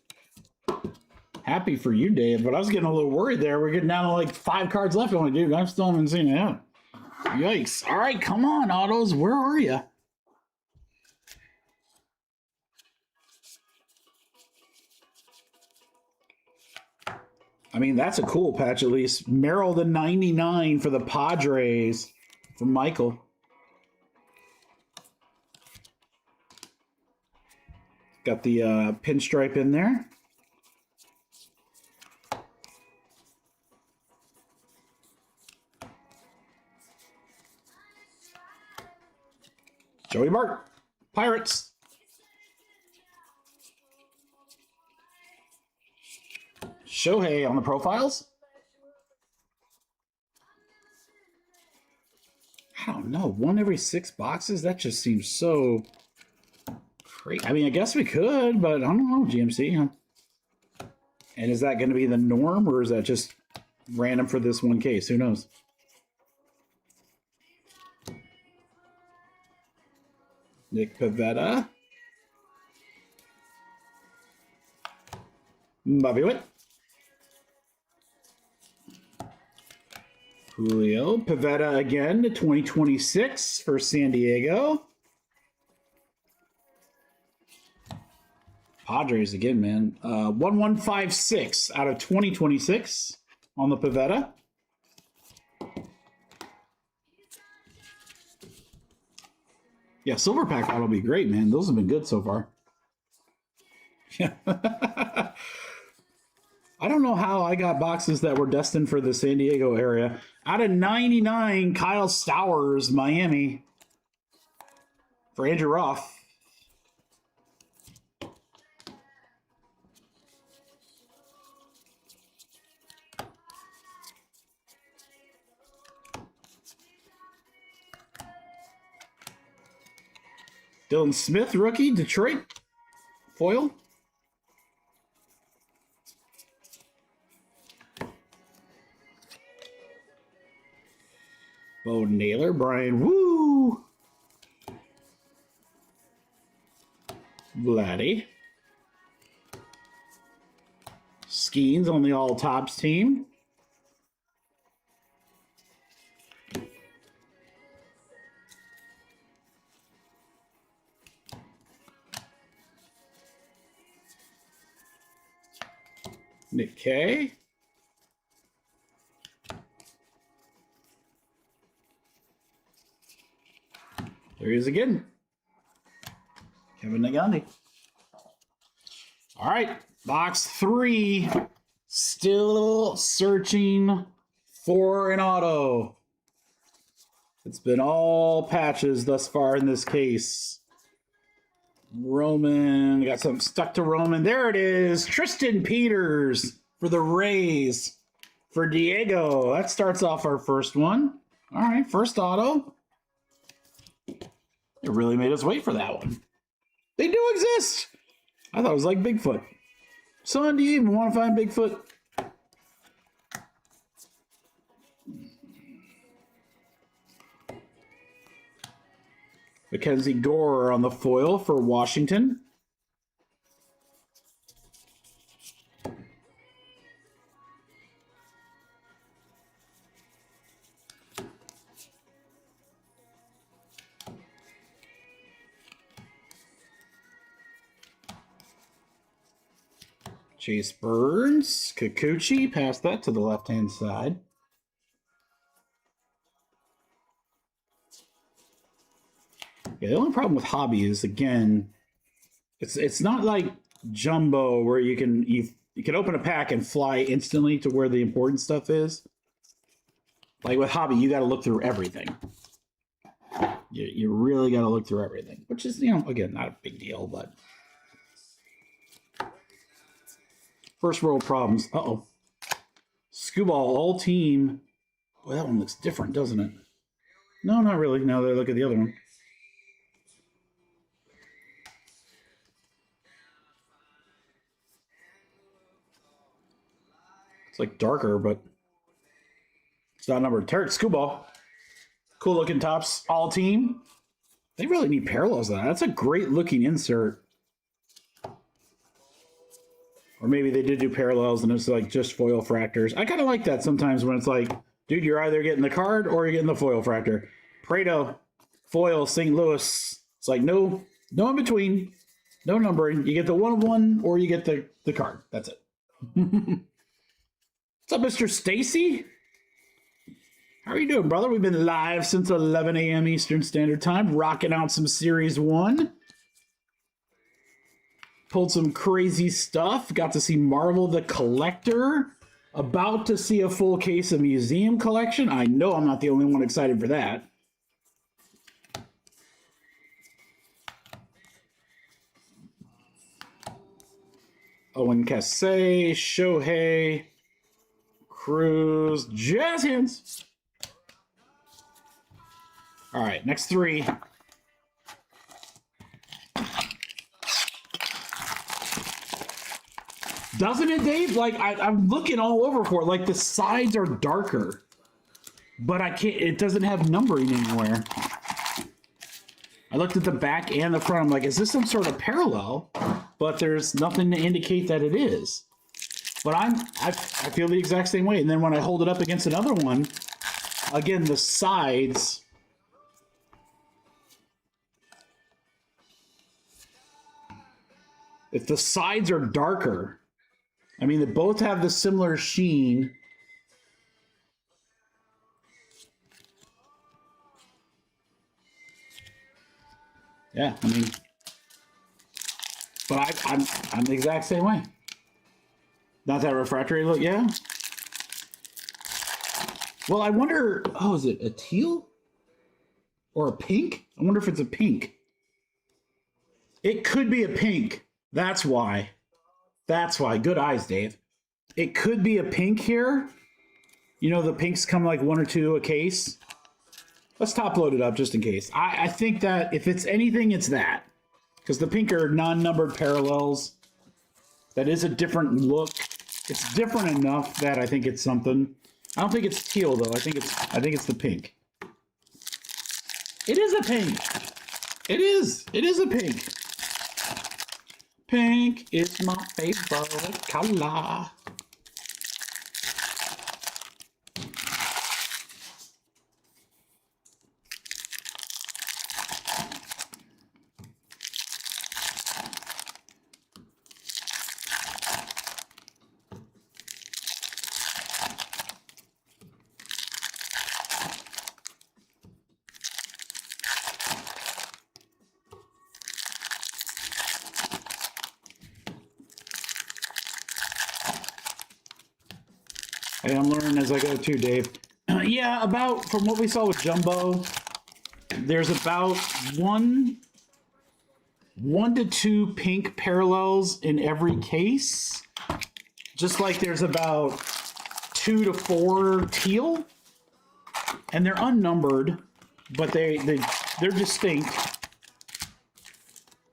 Happy for you, Dave, but I was getting a little worried there. We're getting down to like 5 cards left. I'm like, dude, I still haven't seen it yet. Yikes. All right, come on, autos. Where are you? I mean, that's a cool patch, at least. Merrill the 99 for the Padres from Michael. Got the pinstripe in there. Joey Bart, Pirates. Shohei on the profiles. I don't know. 1 every 6 boxes? That just seems so crazy. I mean, I guess we could, but I don't know, GMC. And is that going to be the norm, or is that just random for this one case? Who knows? Nick Pivetta. Bobby Witt. Julio. Pivetta again to 2026 for San Diego. Padres again, man. 1156 out of 2026 on the Pivetta. Yeah, Silver Pack that'll be great, man. Those have been good so far. Yeah. I don't know how I got boxes that were destined for the San Diego area. Out of 99, Kyle Stowers, Miami. For Andrew Roth. Dylan Smith, rookie, Detroit. Foil. Bo Naylor, Brian Woo. Vladdy. Skeens on the all tops team. Nick K. There he is again. Kevin Nagandi. All right, box 3. Still searching for an auto. It's been all patches thus far in this case. Roman, got something stuck to Roman. There it is. Tristan Peters for the Rays. For Diego. That starts off our first one. All right, first auto. It really made us wait for that one. They do exist. I thought it was like Bigfoot. Son, do you even want to find Bigfoot? Mackenzie Gore on the foil for Washington. Chase Burns, Kikuchi, pass that to the left-hand side. Yeah, the only problem with hobby is, again, it's not like Jumbo where you can open a pack and fly instantly to where the important stuff is. Like with hobby, you got to look through everything. You really got to look through everything, which is, again, not a big deal, but first world problems. Uh-oh. Scuba all team. Boy, that one looks different, doesn't it? No, not really. Now that I look at the other one. It's like darker, but it's not numbered. Tarek Scuba. Cool looking tops. All team. They really need parallels on that. That's a great looking insert. Or maybe they did do parallels and it's like just foil fractors. I kind of like that sometimes when it's like, dude, you're either getting the card or you're getting the foil fractor. Prado, foil, St. Louis. It's like no in between. No numbering. You get the 1 of 1 or you get the card. That's it. What's up, Mr. Stacy? How are you doing, brother? We've been live since 11 a.m. Eastern Standard Time, rocking out some Series 1. Pulled some crazy stuff. Got to see Marvel the Collector. About to see a full case of Museum Collection. I know I'm not the only one excited for that. Owen Cassay, Shohei, Cruz, Jazz Hands. All right, next 3. Doesn't it, Dave? Like, I'm looking all over for it. Like, the sides are darker, but I can't. It doesn't have numbering anywhere. I looked at the back and the front. I'm like, is this some sort of parallel? But there's nothing to indicate that it is. But I feel the exact same way. And then when I hold it up against another one, again, the sides. If the sides are darker, I mean, they both have the similar sheen. Yeah, I mean, but I'm the exact same way. Not that refractory look, yeah. Well, I wonder, oh, is it a teal or a pink? I wonder if it's a pink. It could be a pink. That's why. That's why. Good eyes, Dave. It could be a pink here. You know, the pinks come like 1 or 2 a case. Let's top load it up just in case. I think that if it's anything, it's that. Because the pink are non-numbered parallels. That is a different look. It's different enough that I think it's something. I don't think it's teal though. I think it's the pink. It is a pink. It is. It is a pink. Pink is my favorite color. Hey, I'm learning as I go too, Dave. Yeah, about from what we saw with Jumbo, there's about one to two pink parallels in every case. Just like there's about 2 to 4 teal, and they're unnumbered, but they're distinct.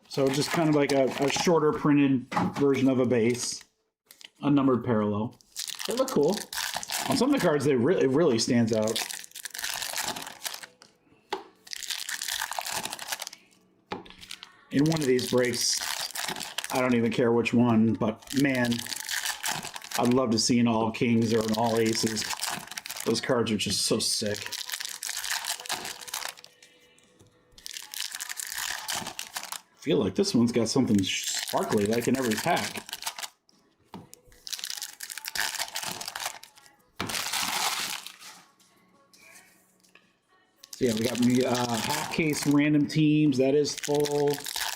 So just kind of like a shorter printed version of a base, unnumbered parallel. They look cool. On some of the cards, it really stands out. In one of these breaks, I don't even care which one, but man, I'd love to see an all kings or an all aces. Those cards are just so sick. I feel like this one's got something sparkly like in every pack. So yeah, we got half case random teams. That is full.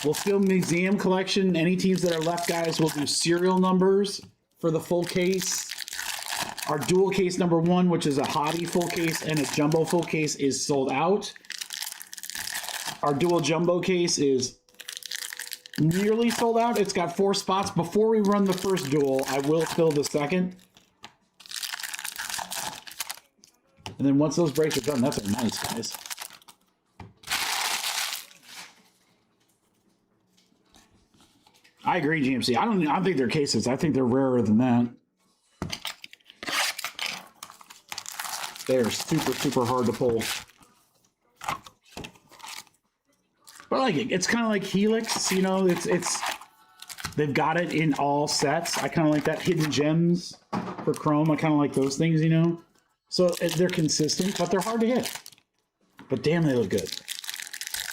We'll fill museum collection. Any teams that are left, guys, we'll do serial numbers for the full case. Our dual case number 1, which is a hobby full case and a jumbo full case, is sold out. Our dual jumbo case is nearly sold out. It's got 4 spots. Before we run the first duel, I will fill the second. And then once those breaks are done, that's a nice, guys. I agree, GMC. I don't think they're cases. I think they're rarer than that. They are super, super hard to pull. But I like it. It's kind of like Helix, you know. They've got it in all sets. I kind of like that. Hidden gems for Chrome. I kind of like those things, you know. So they're consistent, but they're hard to hit. But damn, they look good.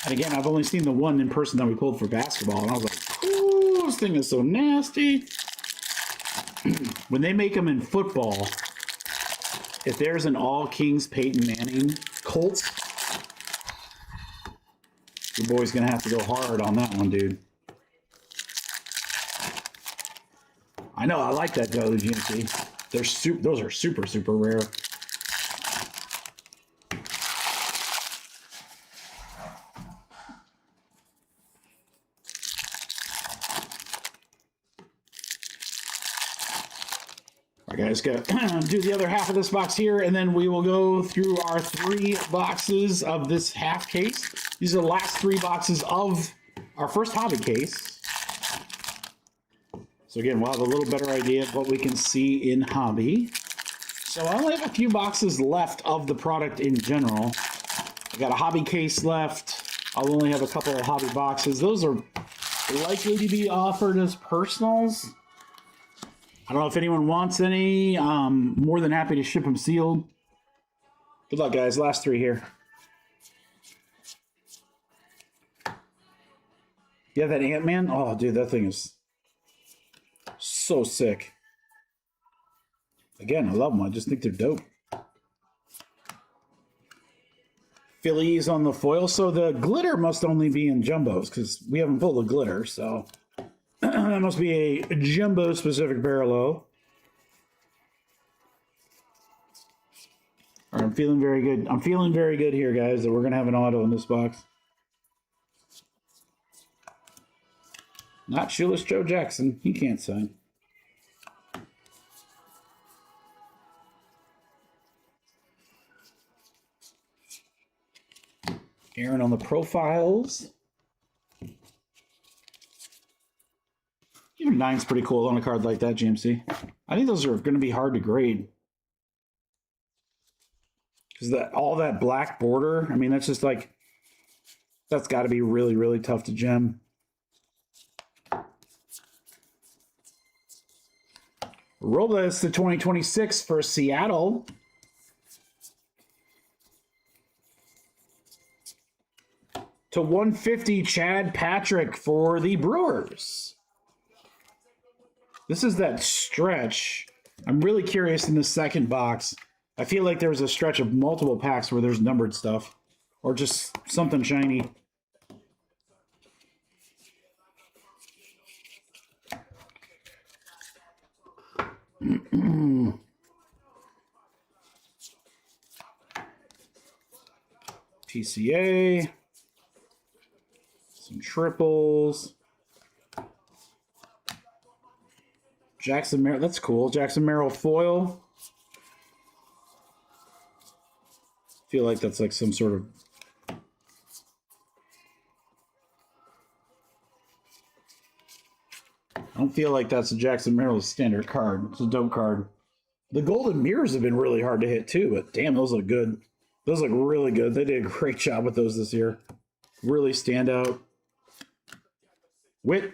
And again, I've only seen the one in person that we pulled for basketball, and I was like, ooh, this thing is so nasty. When they make them in football, if there's an all Kings Peyton Manning Colts, your boy's going to have to go hard on that one, dude. I know, I like that though, GMC. Those are super, super rare. Guys, go do the other half of this box here, and then we will go through our 3 boxes of this half case. These are the last 3 boxes of our first hobby case. So again, we'll have a little better idea of what we can see in hobby. So I only have a few boxes left of the product in general. I got a hobby case left. I'll only have a couple of hobby boxes. Those are likely to be offered as personals. I don't know if anyone wants any. More than happy to ship them sealed. Good luck, guys. Last 3 here. Yeah, that Ant-Man? Oh, dude, that thing is so sick. Again, I love them. I just think they're dope. Phillies on the foil. So the glitter must only be in jumbos because we haven't pulled the glitter, so... that must be a jumbo specific parallel. All right, I'm feeling very good. I'm feeling very good here, guys, that we're going to have an auto in this box. Not Shoeless Joe Jackson. He can't sign. Aaron on the profiles. Even 9's pretty cool on a card like that, GMC. I think those are going to be hard to grade. Because all that black border, I mean, that's just like, that's got to be really, really tough to gem. Robles to 2026 for Seattle. To 150, Chad Patrick for the Brewers. This is that stretch. I'm really curious in the second box. I feel like there's a stretch of multiple packs where there's numbered stuff. Or just something shiny. PCA. Some triples. Jackson Merrill, that's cool. Jackson Merrill foil. Feel like that's like some sort of I don't feel like that's a Jackson Merrill standard card. It's a dope card. The golden mirrors have been really hard to hit too, but damn, those look good. Those look really good. They did a great job with those this year. Really stand out. Wit.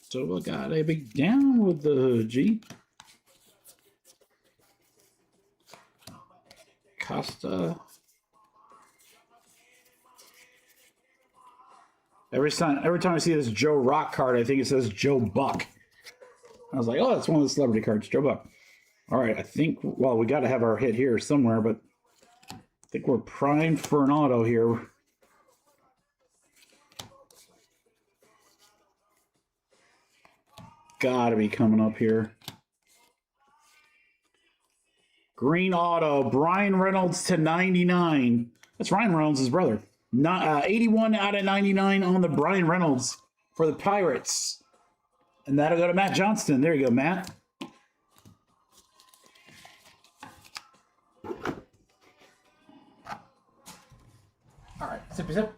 So we got a big down with the G. Costa. Every time I see this Joe Rock card, I think it says Joe Buck. I was like, oh, that's one of the celebrity cards, Joe Buck. All right, I think, well, we got to have our hit here somewhere, but I think we're primed for an auto here. Gotta be coming up here. Green auto, Brian Reynolds to 99. That's Ryan Reynolds' brother. 81 out of 99 on the Brian Reynolds for the Pirates. And that'll go to Matt Johnston. There you go, Matt. All right, sippy sip.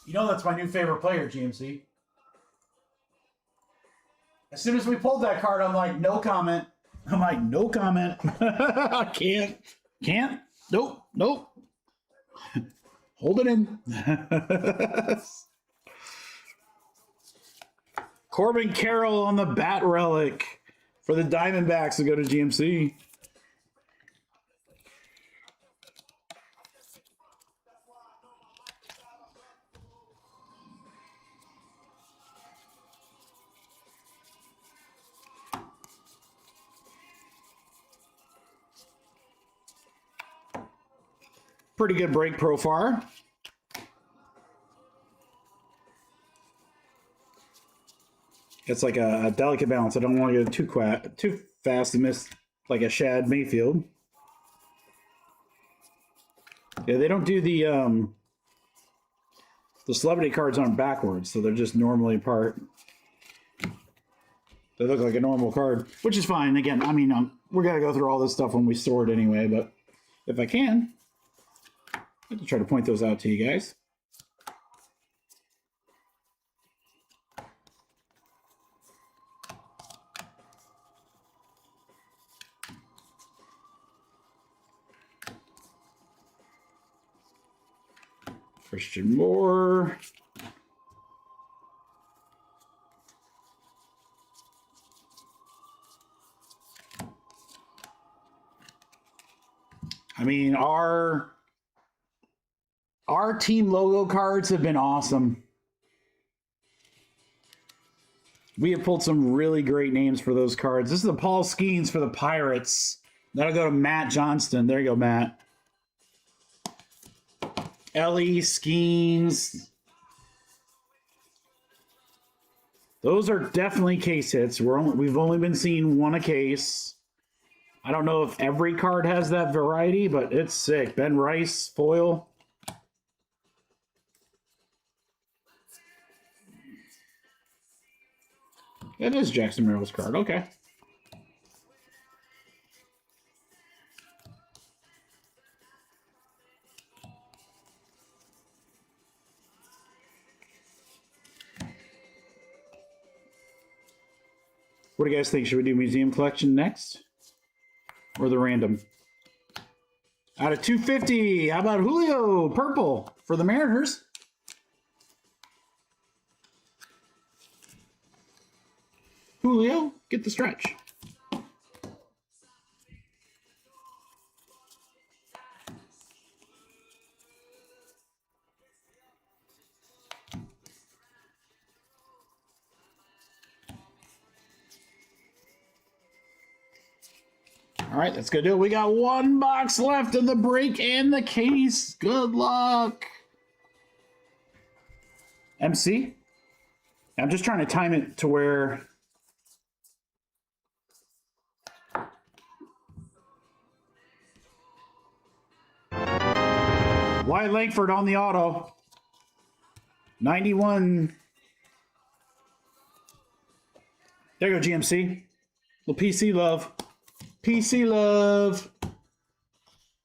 You know that's my new favorite player, GMC. As soon as we pulled that card, I'm like, no comment. I'm like, no comment. I can't. Nope. Hold it in. Corbin Carroll on the Bat Relic for the Diamondbacks to go to GMC. Pretty good break profile. It's like a delicate balance. I don't want to go too fast and miss like a Shad Mayfield. Yeah, they don't do the celebrity cards on backwards, so they're just normally part. They look like a normal card, which is fine. Again, I mean, we're gonna go through all this stuff when we store it anyway, but if I can, I can try to point those out to you guys. Christian Moore. I mean, our team logo cards have been awesome. We have pulled some really great names for those cards. This is the Paul Skeens for the Pirates. That'll go to Matt Johnston. There you go, Matt. Ellie Skeens. Those are definitely case hits. We've only been seeing one a case. I don't know if every card has that variety, but it's sick. Ben Rice, foil. It is Jackson Merrill's card. Okay. What do you guys think? Should we do museum collection next? Or the random? Out of 250, how about Julio purple for the Mariners? Julio, get the stretch. All right, that's gonna do it. We got one box left in the break and the case. Good luck. MC? I'm just trying to time it to where Wyatt Langford on the auto. 91. There you go, GMC. Little PC love. PC love.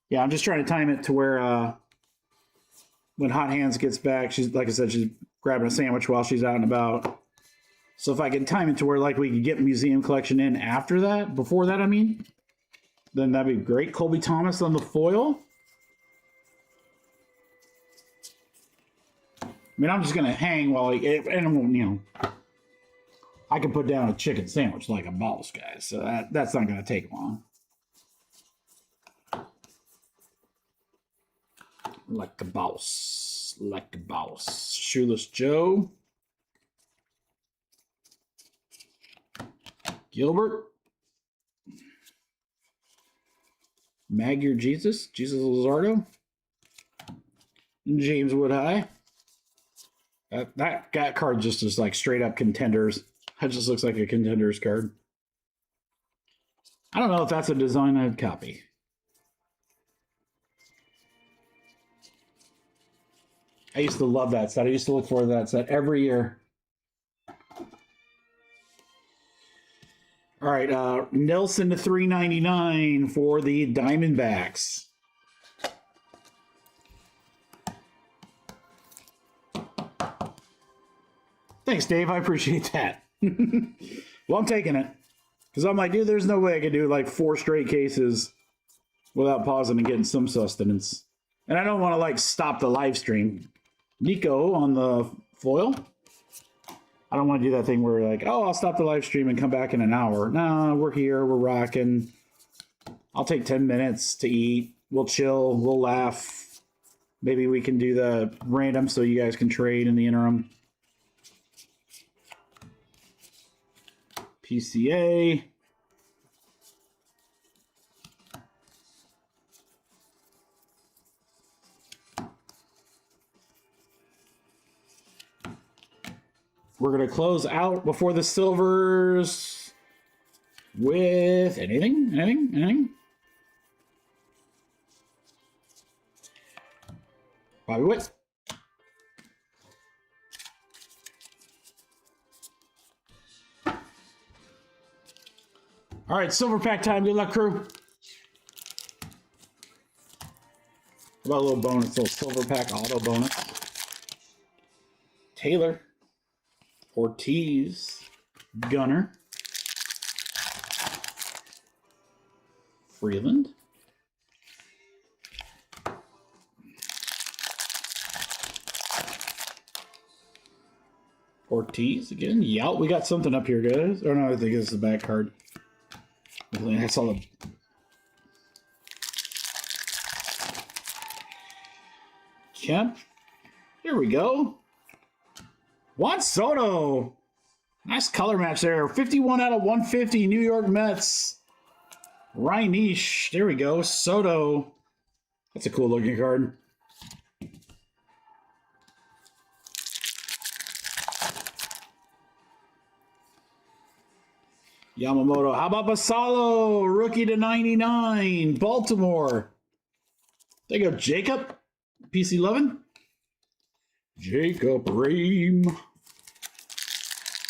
Yeah, I'm just trying to time it to where when Hot Hands gets back, she's, like I said, she's grabbing a sandwich while she's out and about. So if I can time it to where like we could get museum collection in after that, before that, I mean, then that'd be great. Colby Thomas on the foil. I mean, I'm just gonna hang while and you know, I can put down a chicken sandwich like a boss, guys. So that's not gonna take long. Like a boss, like a boss. Shoeless Joe. Gilbert. Magyar Jesus. Jesus Luzardo. James Woodhigh. That card just is like straight up contenders. That just looks like a contenders card. I don't know if that's a design I'd copy. I used to love that set. I used to look for that set every year. All right, Nelson to $3.99 for the Diamondbacks. Thanks, Dave. I appreciate that. Well, I'm taking it. Because I'm like, dude, there's no way I could do like 4 straight cases without pausing and getting some sustenance. And I don't want to like stop the live stream. MuCo on the foil. I don't want to do that thing where we're like, oh, I'll stop the live stream and come back in an hour. No, we're here. We're rocking. I'll take 10 minutes to eat. We'll chill. We'll laugh. Maybe we can do the random so you guys can trade in the interim. PCA. We're going to close out before the silvers with anything? Bobby Witt. All right, silver pack time. Good luck, crew. How about a little bonus, a little silver pack auto bonus. Taylor. Ortiz. Gunner. Freeland. Ortiz again. Yeah, we got something up here, guys. Or no, I think this is the back card. I saw the Kemp. Here we go. Juan Soto. Nice color match there. 51 out of 150 New York Mets. Reinish. There we go. Soto. That's a cool looking card. Yamamoto. How about Basalo? Rookie to 99. Baltimore. There you go. Jacob. PC 11. Jacob Ream.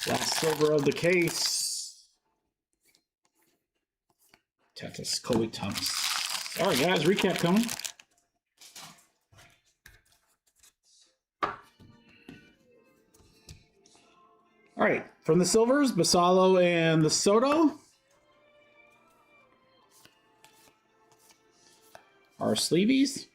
Last silver of the case. Tatis, Colby Thomas. All right, guys. Recap coming. All right, from the silvers, Basalo and the Soto. Our sleevies.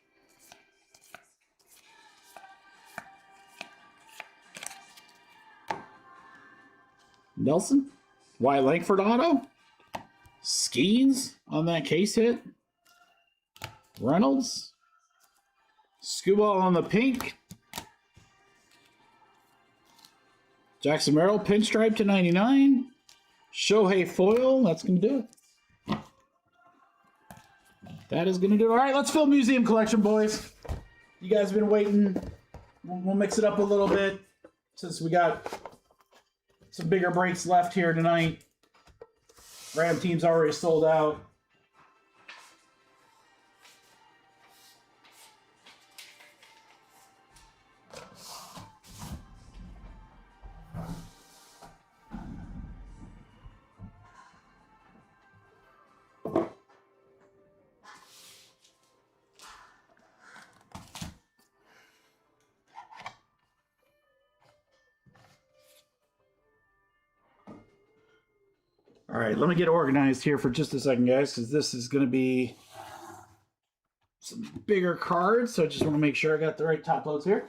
Nelson. Wyatt Langford auto. Skeens on that case hit. Reynolds. Skubal on the pink. Jackson Merrill, pinstripe to 99. Shohei foil, that's going to do it. That is going to do it. All right, let's fill museum collection, boys. You guys have been waiting. We'll mix it up a little bit since we got some bigger breaks left here tonight. Ram team's already sold out. All right, let me get organized here for just a second, guys, because this is going to be some bigger cards. So I just want to make sure I got the right top loads here.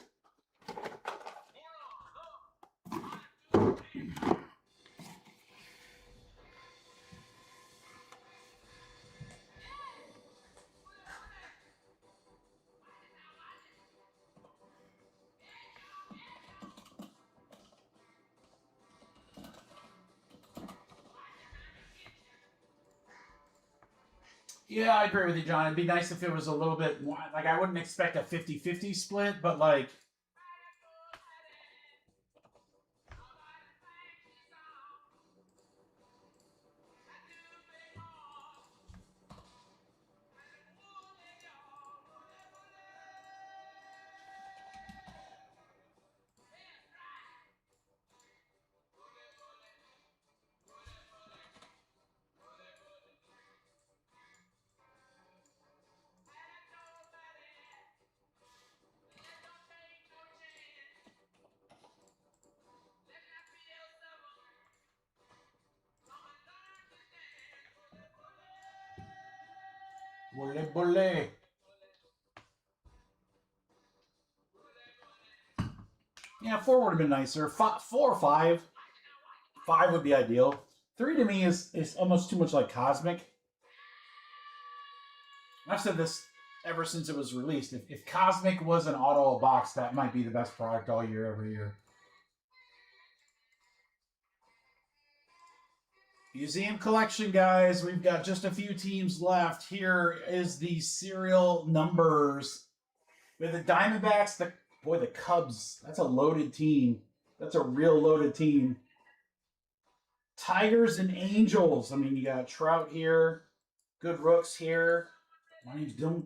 Yeah, I agree with you, John. It'd be nice if it was a little bit more, like I wouldn't expect a 50-50 split, but like Bole, bole. Yeah, 4 would have been nicer. 4 or 5. 5 would be ideal. 3 to me is almost too much like Cosmic. I've said this ever since it was released. If Cosmic was an auto box, that might be the best product all year, every year. Museum collection, guys. We've got just a few teams left. Here is the serial numbers. With the Diamondbacks, the Cubs. That's a loaded team. That's a real loaded team. Tigers and Angels. I mean, you got Trout here. Good Rooks here. My name's Dylan.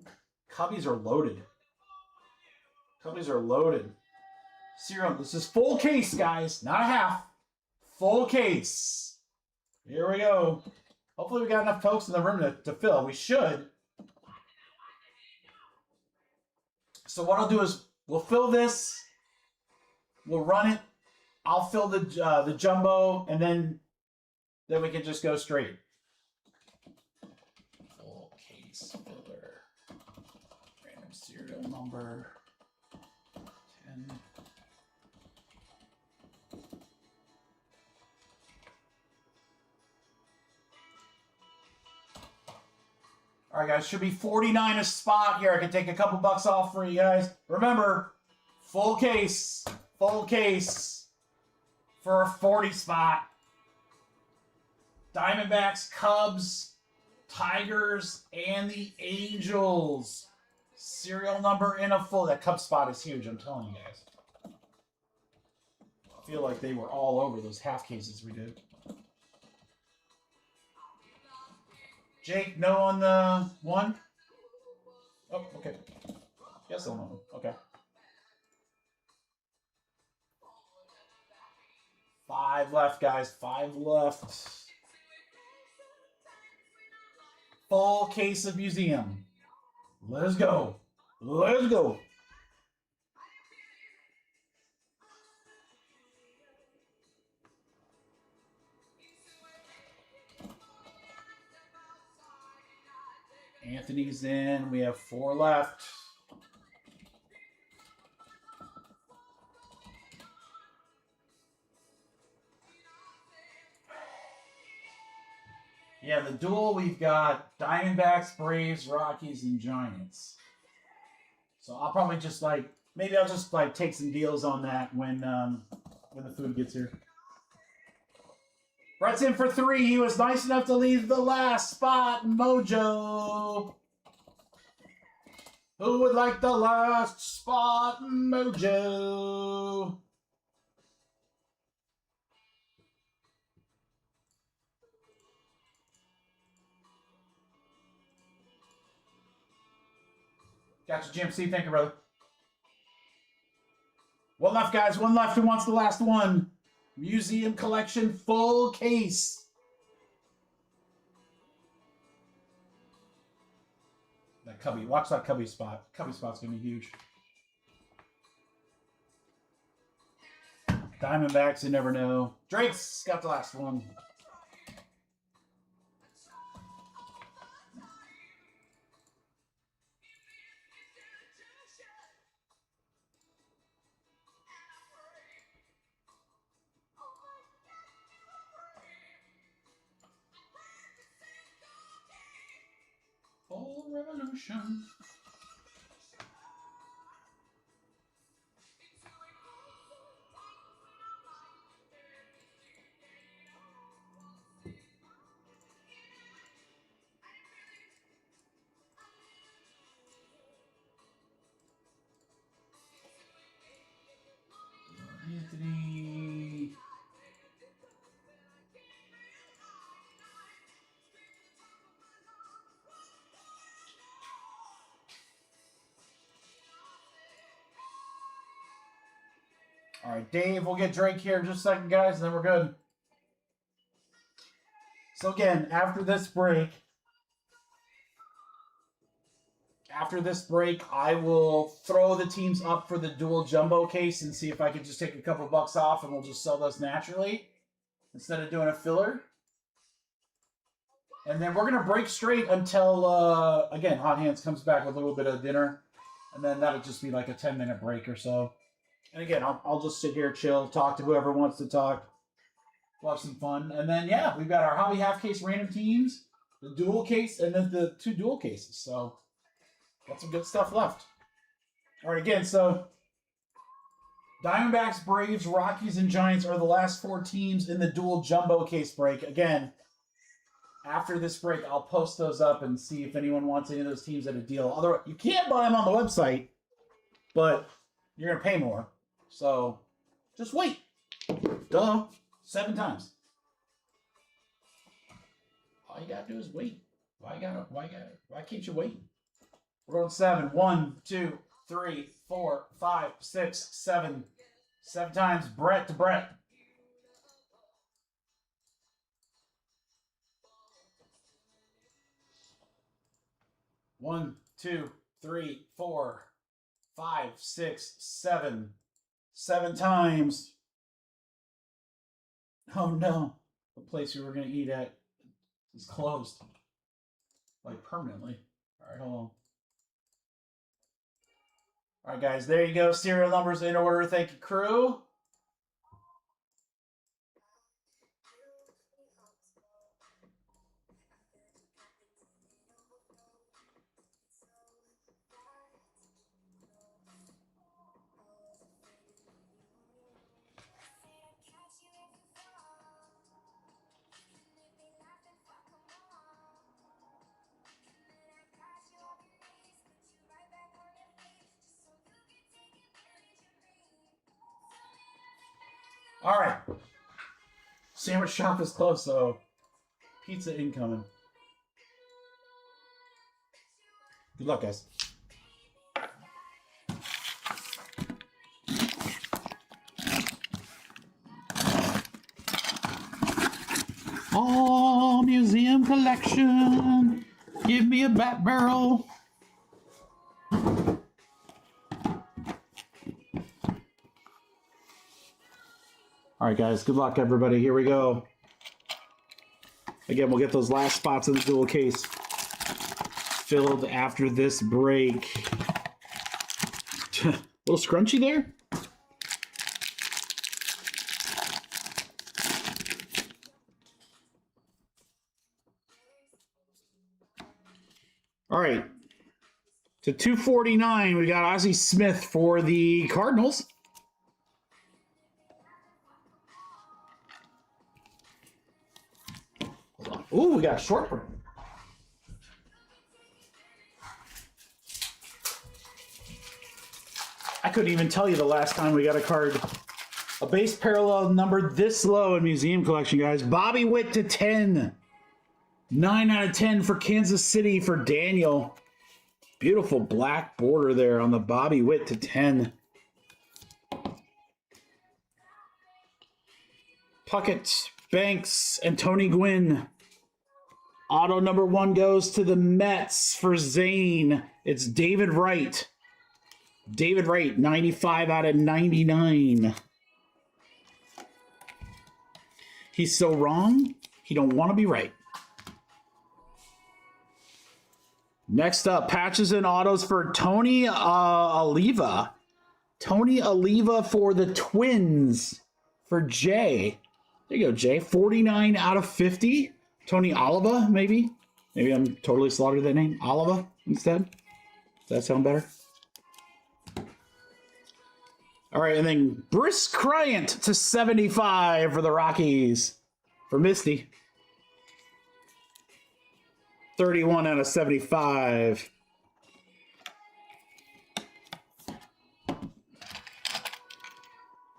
Cubbies are loaded. Cubbies are loaded. Serial. This is full case, guys. Not a half. Full case. Here we go. Hopefully we got enough folks in the room to fill. We should. So what I'll do is we'll fill this. We'll run it. I'll fill the jumbo, and then we can just go straight. Full case filler. Random serial number 10. All right, guys, should be 49 a spot here. I can take a couple bucks off for you guys. Remember, full case for a 40 spot. Diamondbacks, Cubs, Tigers, and the Angels. Serial number in a full. That Cubs spot is huge, I'm telling you guys. I feel like they were all over those half cases we did. Jake, no on the 1? Oh, okay. Yes, on 1. Okay. 5 left, guys. 5 left. Full case of Museum. Let's go. Let's go. Anthony's in. We have 4 left. Yeah, the duel, we've got Diamondbacks, Braves, Rockies, and Giants. So I'll probably just maybe I'll just take some deals on that when the food gets here. Brett's in for 3. He was nice enough to leave the last spot. Mojo. Who would like the last spot? Mojo. Gotcha, GMC. Thank you, brother. 1 left, guys. 1 left. Who wants the last one? Museum collection full case. That Cubby. Watch that Cubby spot. Cubby spot's going to be huge. Diamondbacks, you never know. Drake's got the last one. Revolution. Anthony. All right, Dave, we'll get Drake here in just a second, guys, and then we're good. So again, after this break, I will throw the teams up for the dual jumbo case and see if I can just take a couple bucks off, and we'll just sell those naturally instead of doing a filler. And then we're going to break straight until, again, Hot Hands comes back with a little bit of dinner. And then that'll just be like a 10-minute break or so. And again, I'll just sit here, chill, talk to whoever wants to talk. We'll have some fun. And then, yeah, we've got our hobby half case random teams, the dual case, and then the 2 dual cases. So, got some good stuff left. All right, again, so Diamondbacks, Braves, Rockies, and Giants are the last 4 teams in the dual jumbo case break. Again, after this break, I'll post those up and see if anyone wants any of those teams at a deal. Otherwise, you can't buy them on the website, but you're going to pay more. So, just wait. Duh. 7 times. All you got to do is wait. Why can't you wait? We're going 7. 1, 2, 3, 4, 5, 6, 7. 7 times. Brett to Brett. One, 2, 3, 4, 5, 6, 7. 7 times. Oh no. The place we were going to eat at is closed. Like permanently. Alright, hold on. Alright guys, there you go. Serial numbers in order. Thank you, crew. All right. Sandwich shop is closed, so pizza incoming. Good luck, guys. Oh, museum collection. Give me a bat barrel. All right, guys, good luck, everybody. Here we go. Again, we'll get those last spots in the dual case filled after this break. Little scrunchy there. All right. To 249, we got Ozzie Smith for the Cardinals. Ooh, we got a short print. I couldn't even tell you the last time we got a card. A base parallel numbered this low in museum collection, guys. Bobby Witt to 10. 9 out of 10 for Kansas City for Daniel. Beautiful black border there on the Bobby Witt to 10. Puckett, Banks, and Tony Gwynn. Auto number 1 goes to the Mets for Zane. It's David Wright. David Wright, 95 out of 99. He's so wrong, he don't want to be right. Next up, patches and autos for Tony Oliva. Tony Oliva for the Twins for Jay. There you go, Jay. 49 out of 50. Tony Oliva, maybe Maybe I'm totally slaughtered that name. Oliva instead. Does that sound better? All right, and then Brisk Bryant to 75 for the Rockies. For Misty. 31 out of 75.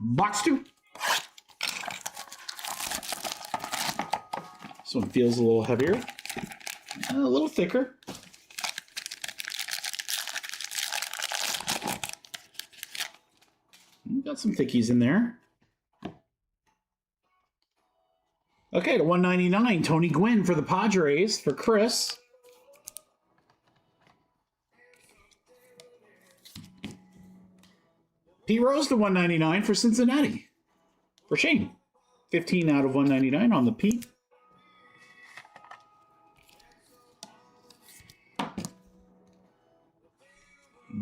Box 2. This one feels a little heavier. A little thicker. Got some thickies in there. Okay, to 199, Tony Gwynn for the Padres for Chris. Pete Rose to 199 for Cincinnati for Shane. 15 out of 199 on the Pete.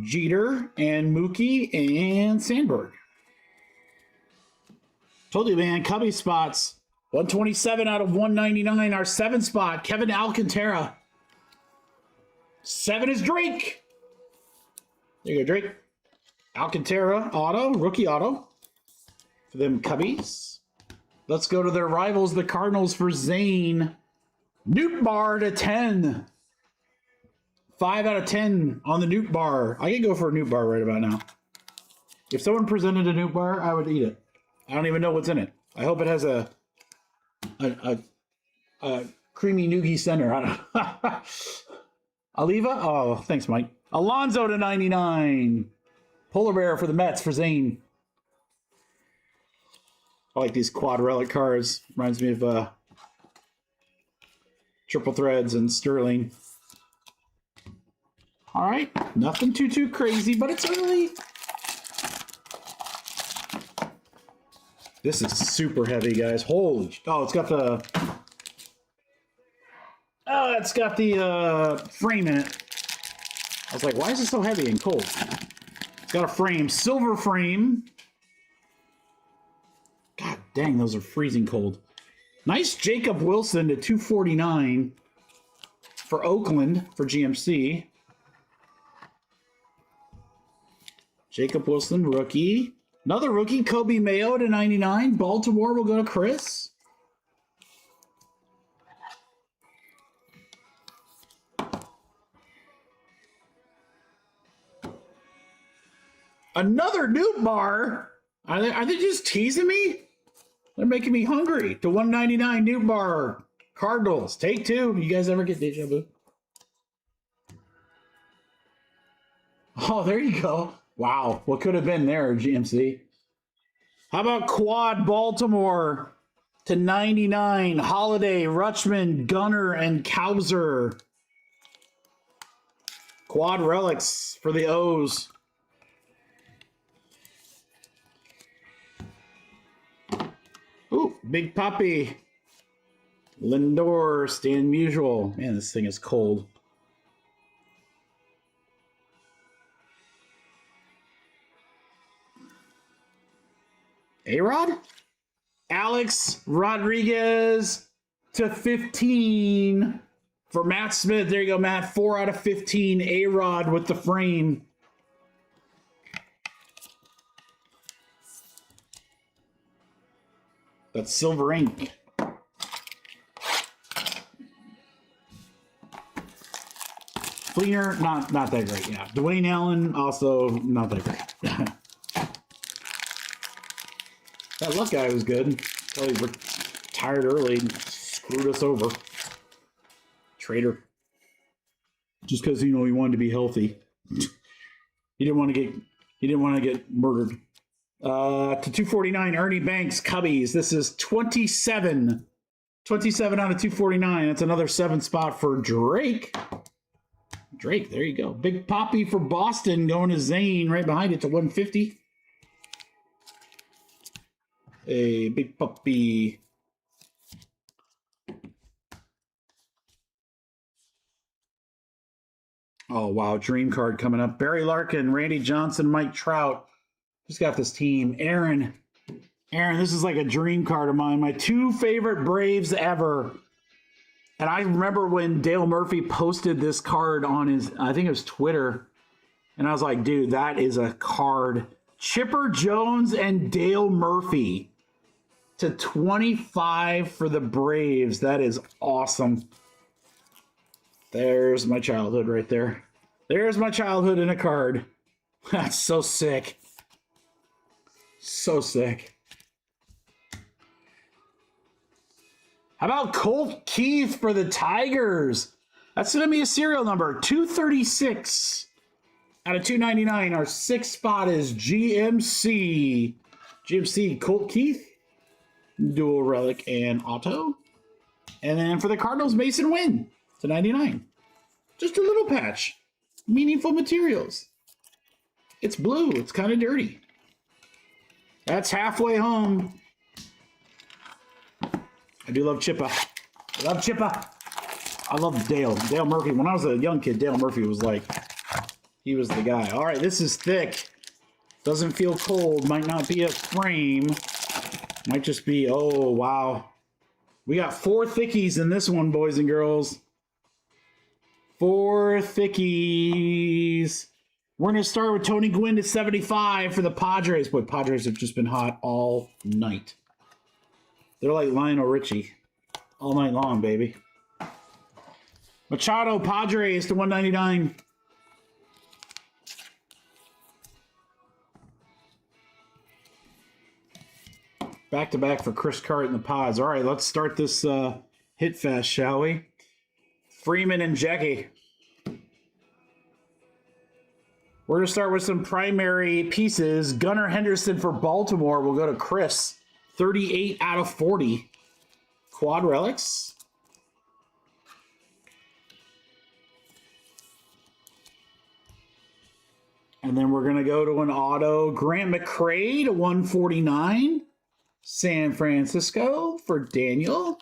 Jeter and Mookie and Sandberg. Told you, man, Cubby spots. 127 out of 199, our 7 spot, Kevin Alcantara. 7 is Drake. There you go, Drake. Alcantara auto, rookie auto for them Cubbies. Let's go to their rivals, the Cardinals, for Zane. Newt Bar to 10. 5 out of 10 on the Newt Bar. I could go for a Newt Bar right about now. If someone presented a Newt Bar, I would eat it. I don't even know what's in it. I hope it has a creamy noogie center. I don't Oliva? Oh, thanks, Mike. Alonso to 99. Polar Bear for the Mets for Zane. I like these quad relic cards. Reminds me of Triple Threads and Sterling. All right, nothing too crazy, but it's early. This is super heavy, guys. Holy, it's got the frame in it. I was like, why is it so heavy and cold? It's got a frame, silver frame. God dang, those are freezing cold. Nice Jacob Wilson to 249 for Oakland for GMC. Jacob Wilson, rookie. Another rookie, Kobe Mayo to 99. Baltimore will go to Chris. Another Newt Bar. Are they just teasing me? They're making me hungry. To 199 Newt Bar. Cardinals. Take 2. You guys ever get deja vu? Oh, there you go. Wow, what could have been there, GMC? How about Quad Baltimore to 99? Holiday, Rutschman, Gunner, and Cowser. Quad relics for the O's. Ooh, Big Puppy. Lindor, Stan Musial. Man, this thing is cold. A-Rod? Alex Rodriguez to 15 for Matt Smith. There you go, Matt. 4 out of 15. A-Rod with the frame. That's silver ink. Fleener, not that great, yeah. Dwayne Allen, also not that great. That luck guy was good. Until he retired early and screwed us over. Traitor. Just because he wanted to be healthy. He didn't want to get murdered. To 249, Ernie Banks, Cubbies. This is 27. 27 out of 249. That's another 7 spot for Drake. Drake, there you go. Big Poppy for Boston going to Zane right behind it to 150. A Big Puppy. Oh, wow. Dream card coming up. Barry Larkin, Randy Johnson, Mike Trout. Who's got this team? Aaron. Aaron, this is like a dream card of mine. My 2 favorite Braves ever. And I remember when Dale Murphy posted this card on his, I think it was Twitter, and I was like, dude, that is a card. Chipper Jones and Dale Murphy to 25 for the Braves. That is awesome. There's my childhood right there. There's my childhood in a card. That's so sick. So sick. How about Colt Keith for the Tigers? That's going to be a serial number 236 out of 299. Our sixth spot is GMC. GMC Colt Keith, dual relic and auto. And then for the Cardinals, Mason Wynn to 99. Just a little patch. Meaningful materials. It's blue. It's kind of dirty. That's halfway home. I do love Chippa. I love Chippa. I love Dale. Dale Murphy. When I was a young kid, Dale Murphy was like, he was the guy. All right, this is thick. Doesn't feel cold. Might not be a frame. Might just be, oh, wow. We got 4 thickies in this one, boys and girls. 4 thickies. We're going to start with Tony Gwynn to 75 for the Padres. Boy, Padres have just been hot all night. They're like Lionel Richie. All night long, baby. Machado, Padres to 199. Back-to-back for Chris Cart and the Pods. All right, let's start this hit fest, shall we? Freeman and Jackie. We're going to start with some primary pieces. Gunnar Henderson for Baltimore will go to Chris. 38 out of 40. Quad relics. And then we're going to go to an auto. Grant McCray to 149. San Francisco for Daniel.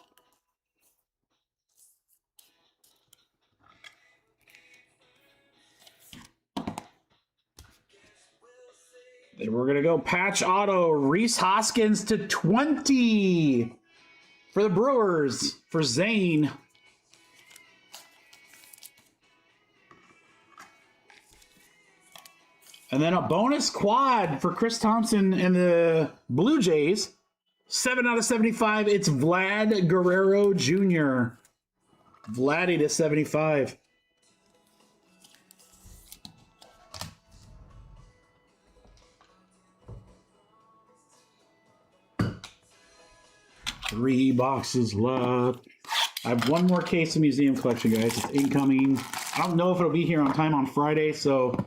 Then we're going to go patch auto. Rhys Hoskins to 20 for the Brewers for Zane. And then a bonus quad for Chris Thompson and the Blue Jays. 7 out of 75. It's Vlad Guerrero Jr. Vladdy to 75. Three boxes left. I have one more case of museum collection, guys. It's incoming. I don't know if it'll be here on time on Friday, so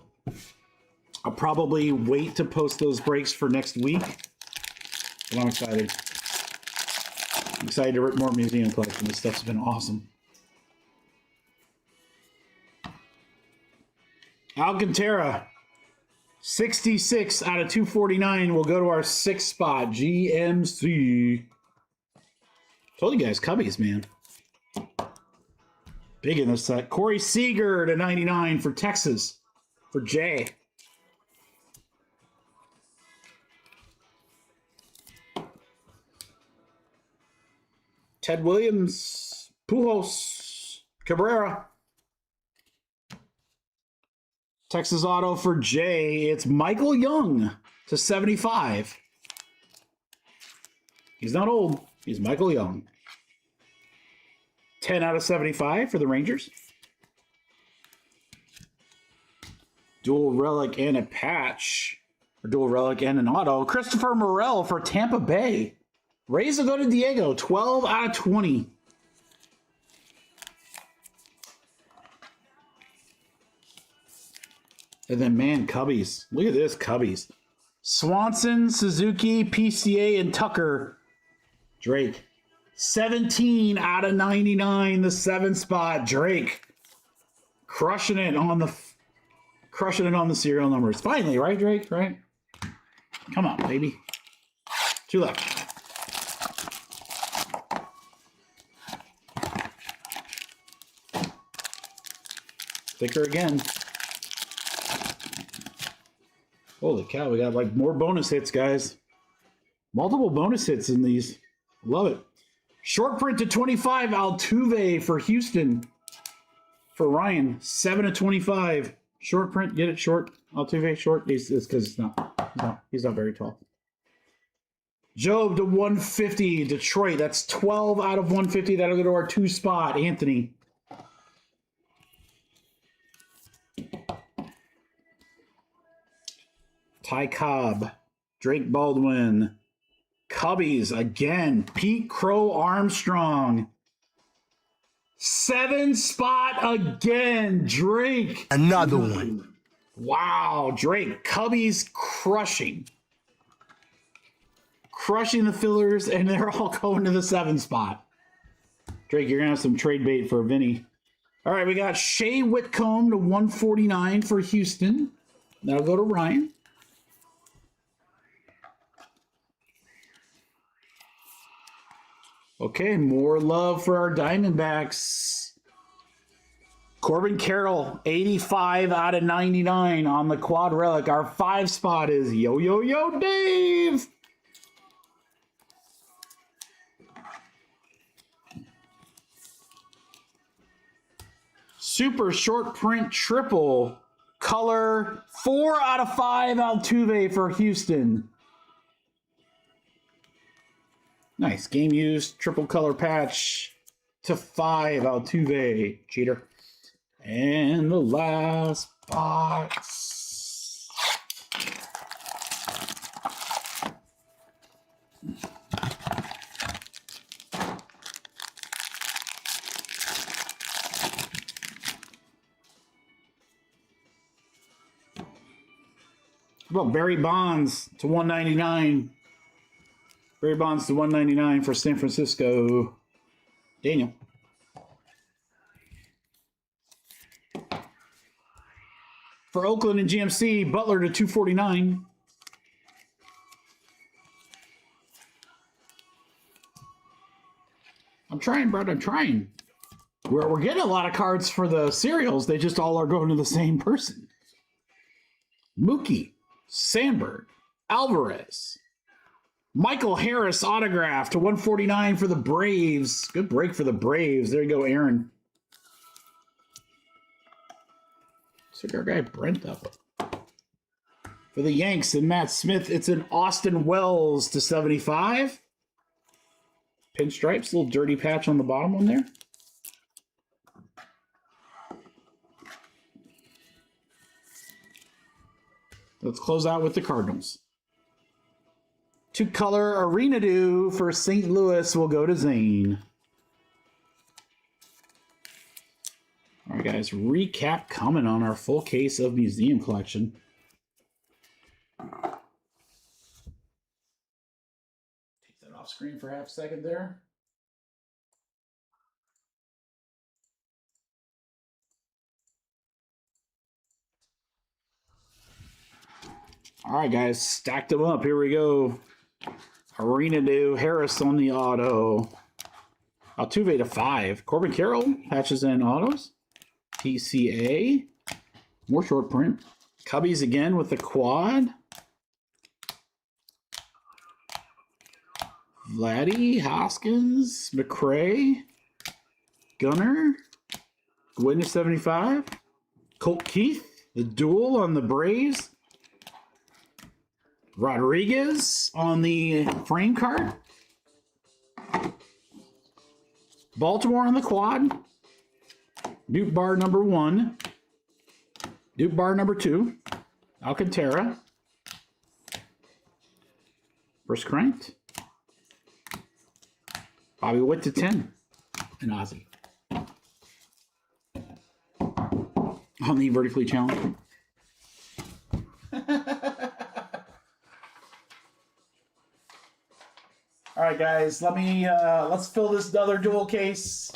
I'll probably wait to post those breaks for next week. But I'm excited. I'm excited to rip more museum collection. This stuff's been awesome. Alcantara, 66 out of 249 will go to our 6th spot, GMC. Told you guys, Cubbies, man. Big in this set. Corey Seager to 99 for Texas, for Jay. Ted Williams, Pujols, Cabrera. Texas auto for Jay. It's Michael Young to 75. He's not old. He's Michael Young. 10 out of 75 for the Rangers. Dual relic and a patch. Or dual relic and an auto. Christopher Morel for Tampa Bay. Rays will go to Diego. 12 out of 20. And then, man, Cubbies. Look at this, Cubbies. Swanson, Suzuki, PCA, and Tucker. Drake. 17 out of 99, the 7th spot. Drake. Crushing it on the serial numbers. Finally, right, Drake? Right? Come on, baby. 2 left. Thicker again. Holy cow, we got like more bonus hits, guys. Multiple bonus hits in these. Love it. Short print to 25, Altuve for Houston. For Ryan, 7 to 25. Short print, get it short. Altuve short. It's because he's not very tall. Job to 150, Detroit. That's 12 out of 150. That'll go to our 2 spot, Anthony. Ty Cobb, Drake Baldwin, Cubbies again, Pete Crow Armstrong. 7 spot again, Drake. Another one. Wow, Drake. Cubbies crushing the fillers, and they're all going to the 7 spot. Drake, you're going to have some trade bait for Vinny. All right, we got Shea Whitcomb to 149 for Houston. That'll go to Ryan. Okay, more love for our Diamondbacks. Corbin Carroll, 85 out of 99 on the quad relic. Our 5 spot is Yo Yo Yo Dave. Super short print triple color 4 out of 5 Altuve for Houston. Nice game used triple color patch to 5 Altuve. Cheater. And the last box. How about Barry Bonds to 199? Barry Bonds to 199 for San Francisco. Daniel. For Oakland and GMC, Butler to 249. I'm trying, Brad. I'm trying. We're getting a lot of cards for the serials. They just all are going to the same person. Mookie, Sandberg, Alvarez, Michael Harris autograph to 149 for the Braves. Good break for the Braves. There you go, Aaron. Let's our guy Brent up. For the Yanks and Matt Smith, it's an Austin Wells to 75. Pinstripes, little dirty patch on the bottom one there. Let's close out with the Cardinals. 2-color Arena Dew for St. Louis will go to Zane. All right, guys, recap coming on our full case of museum collection. Take that off screen for half a second there. All right, guys, stacked them up. Here we go. Arena Dew, Harris on the auto. Altuve to 5. Corbin Carroll patches in autos. PCA. More short print. Cubbies again with the quad. Vladdy, Hoskins, McRae, Gunner, Gwynn to 75. Colt Keith, the duel on the Braves. Rodriguez on the frame card. Baltimore on the quad. Duke Bar number 1. Duke Bar number 2. Alcantara. First cranked. Bobby Witt to 10. And Ozzy. On the vertically challenged. All right, guys, let's fill this other dual case.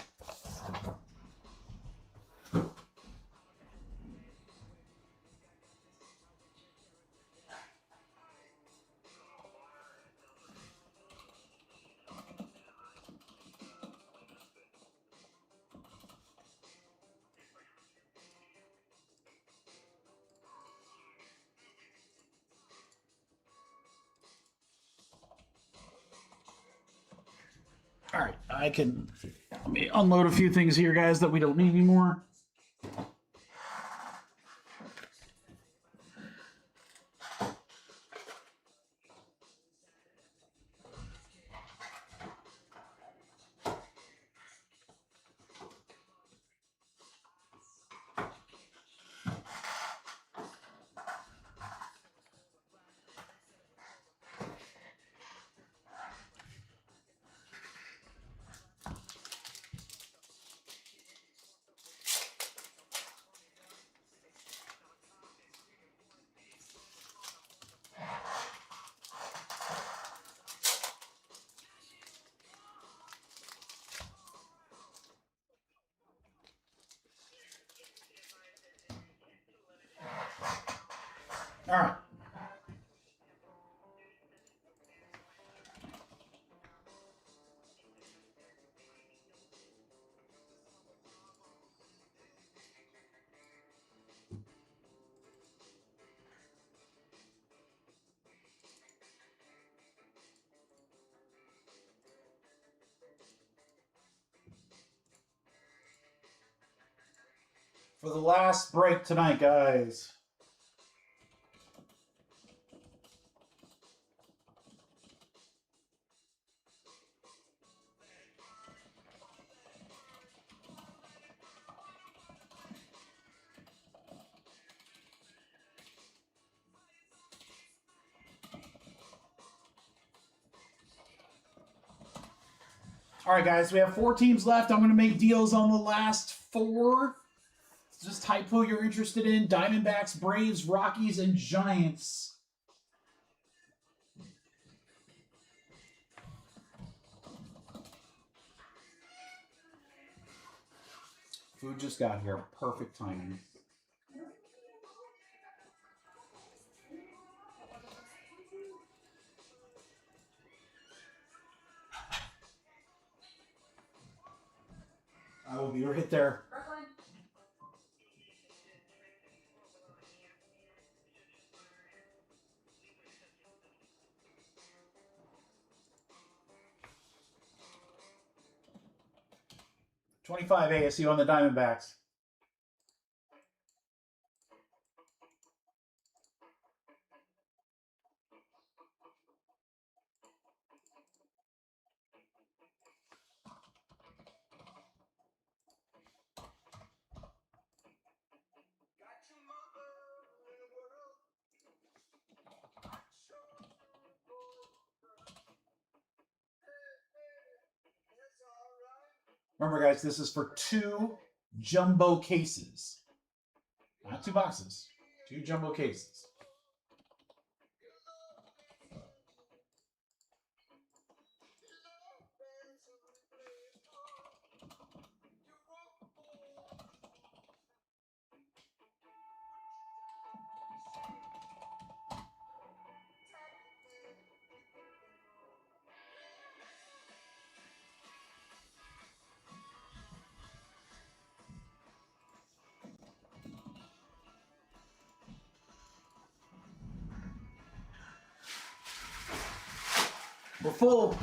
All right, let me unload a few things here, guys, that we don't need anymore. All right. For the last break tonight, guys. All right, guys, we have 4 teams left. I'm going to make deals on the last 4. Just type who you're interested in. Diamondbacks, Braves, Rockies, and Giants. Food just got here. Perfect timing. I will be right there. Brooklyn. $25 ASU on the Diamondbacks. Remember, guys, this is for 2 jumbo cases. Not 2 boxes. 2 jumbo cases. We're full.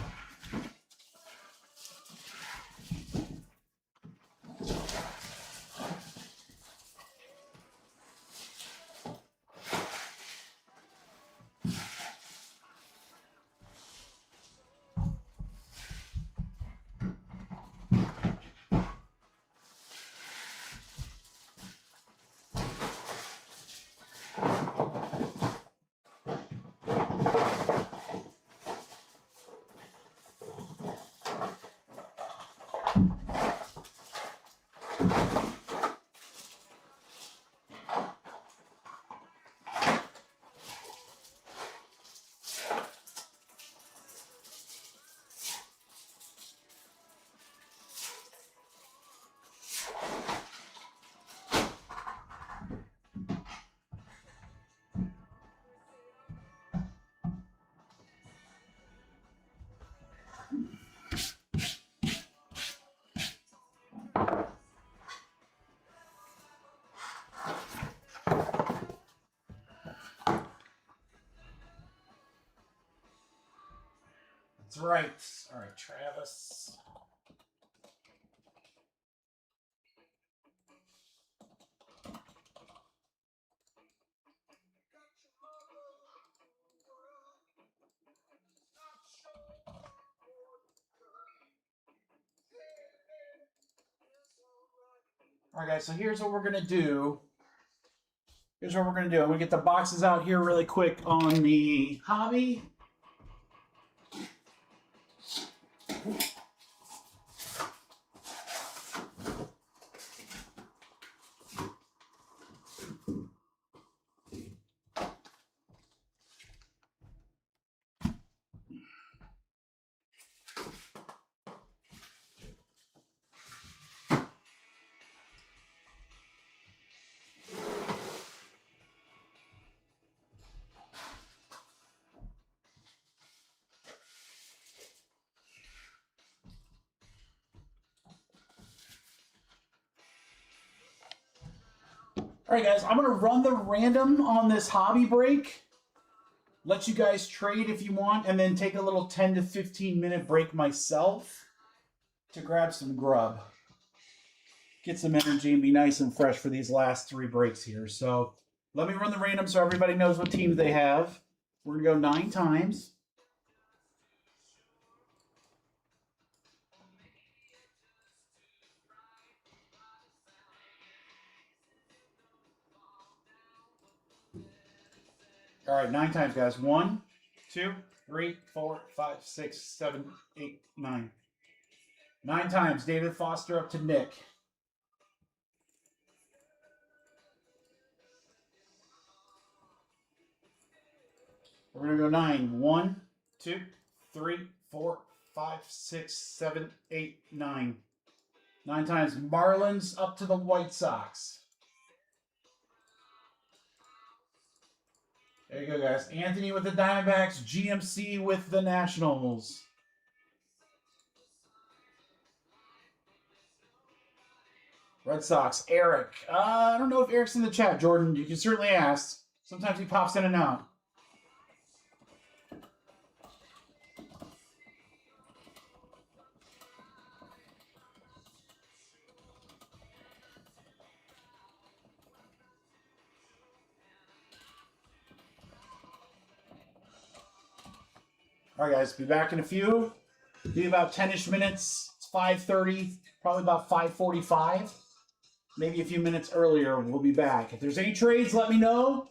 right. All right, Travis. All right, guys, so here's what we're going to do. I'm going to get the boxes out here really quick on the hobby. All right, guys, I'm going to run the random on this hobby break. Let you guys trade if you want, and then take a little 10 to 15 minute break myself to grab some grub. Get some energy and be nice and fresh for these last 3 breaks here. So let me run the random so everybody knows what teams they have. We're going to go 9 times. All right, 9 times, guys. 1, 2, 3, 4, 5, 6, 7, 8, 9. 9 times. David Foster up to Nick. We're going to go 9. 1, 2, 3, 4, 5, 6, 7, 8, 9. 9 times. Marlins up to the White Sox. There you go, guys. Anthony with the Diamondbacks. GMC with the Nationals. Red Sox. Eric. I don't know if Eric's in the chat, Jordan. You can certainly ask. Sometimes he pops in and out. All right, guys, be back in a few. Be about 10-ish minutes. It's 5:30, probably about 5:45. Maybe a few minutes earlier, we'll be back. If there's any trades, let me know.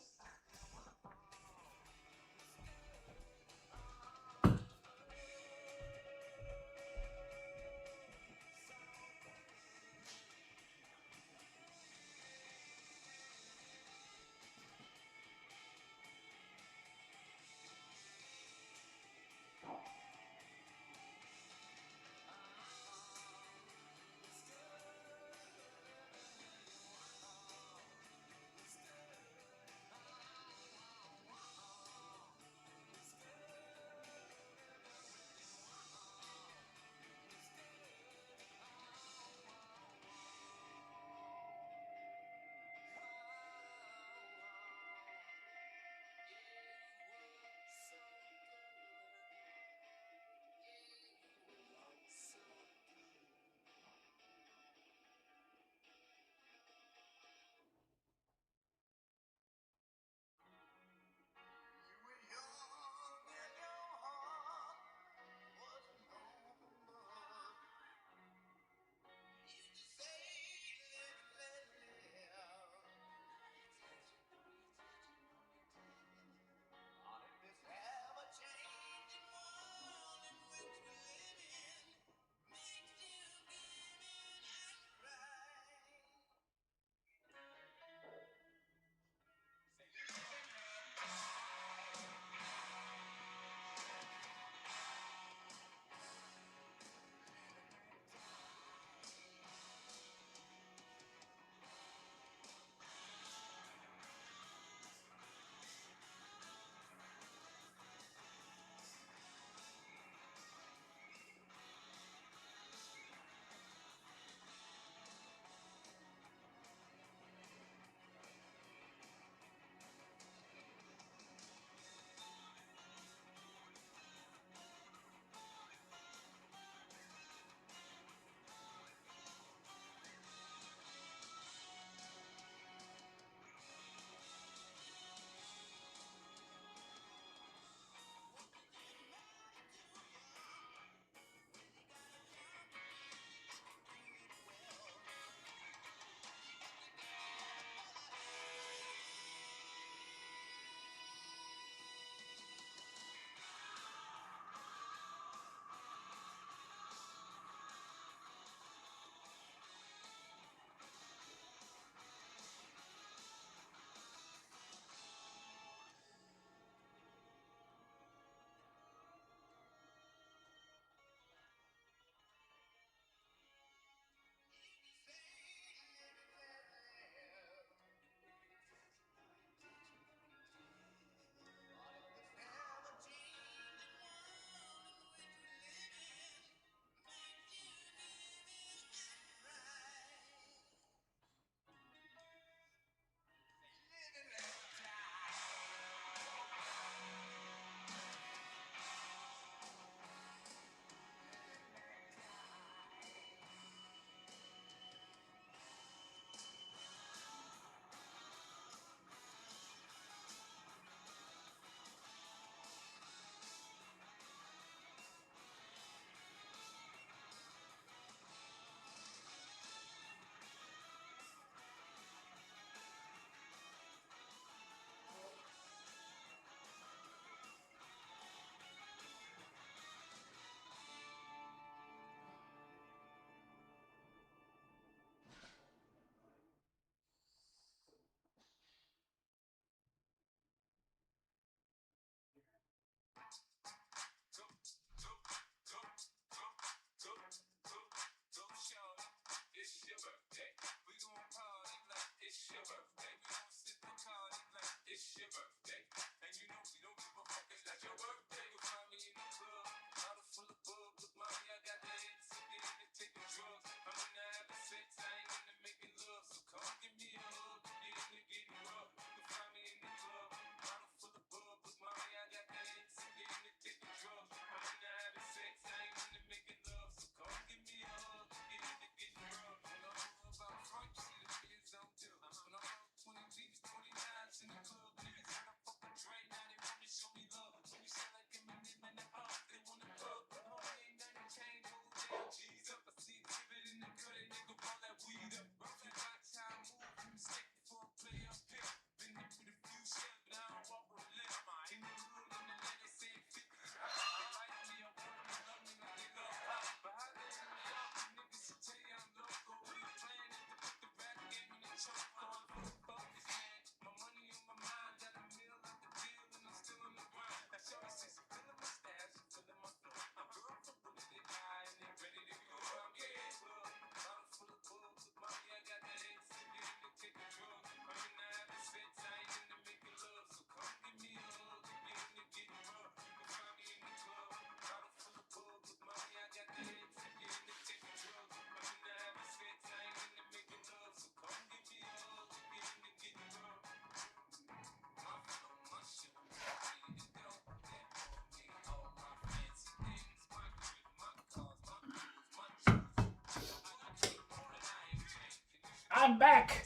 I'm back.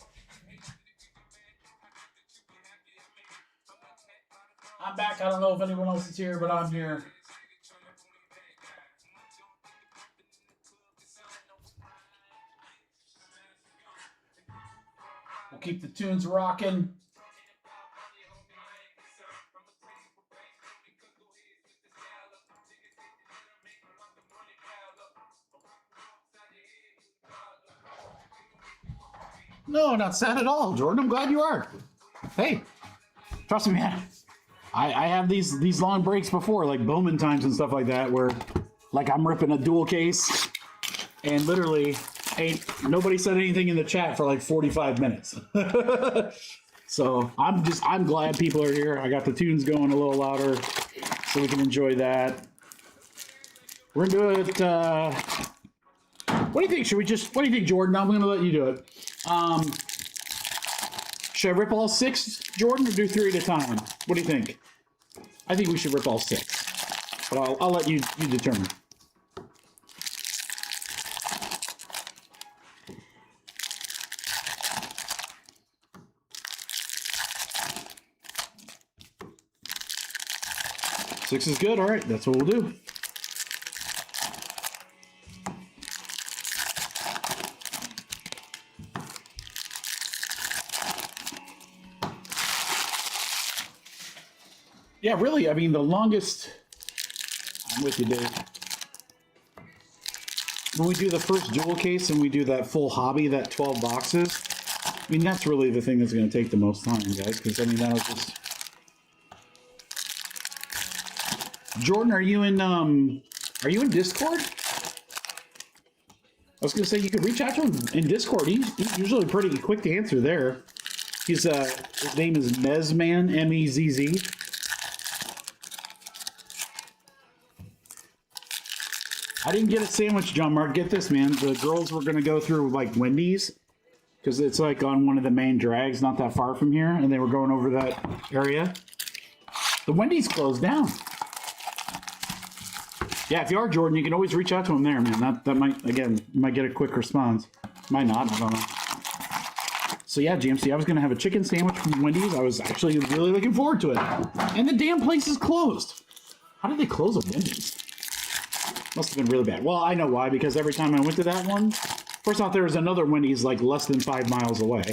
I'm back. I don't know if anyone else is here, but I'm here. We'll keep the tunes rocking. No, not sad at all, Jordan. I'm glad you are. Hey, trust me, man. I have these long breaks before, like Bowman times and stuff like that, where like I'm ripping a dual case, and literally ain't nobody said anything in the chat for like 45 minutes. So I'm glad people are here. I got the tunes going a little louder, so we can enjoy that. We're gonna do it. What do you think? What do you think, Jordan? I'm gonna let you do it. Should I rip all 6, Jordan, or do 3 at a time? What do you think? I think we should rip all 6, but I'll let you determine. Six is good. All right, that's what we'll do. Yeah, really. I mean, the longest. I'm with you, Dave. When we do the first jewel case and we do that full hobby, that 12 boxes, I mean, that's really the thing that's going to take the most time, guys. Because I mean, that was just. Jordan, are you in Discord? I was going to say you could reach out to him in Discord. He's usually pretty quick to answer there. His name is Mezman, M-E-Z-Z. I didn't get a sandwich, John Mark. Get this, man. The girls were going to go through like Wendy's because it's like on one of the main drags, not that far from here, and they were going over that area. The Wendy's closed down. Yeah, if you are Jordan, you can always reach out to him there, man. That might, again, you might get a quick response. Might not, I don't know. So yeah, GMC, I was going to have a chicken sandwich from Wendy's. I was actually really looking forward to it. And the damn place is closed. How did they close a Wendy's? Must have been really bad. Well, I know why, because every time I went to that one, first off, there was another Wendy's like less than 5 miles away.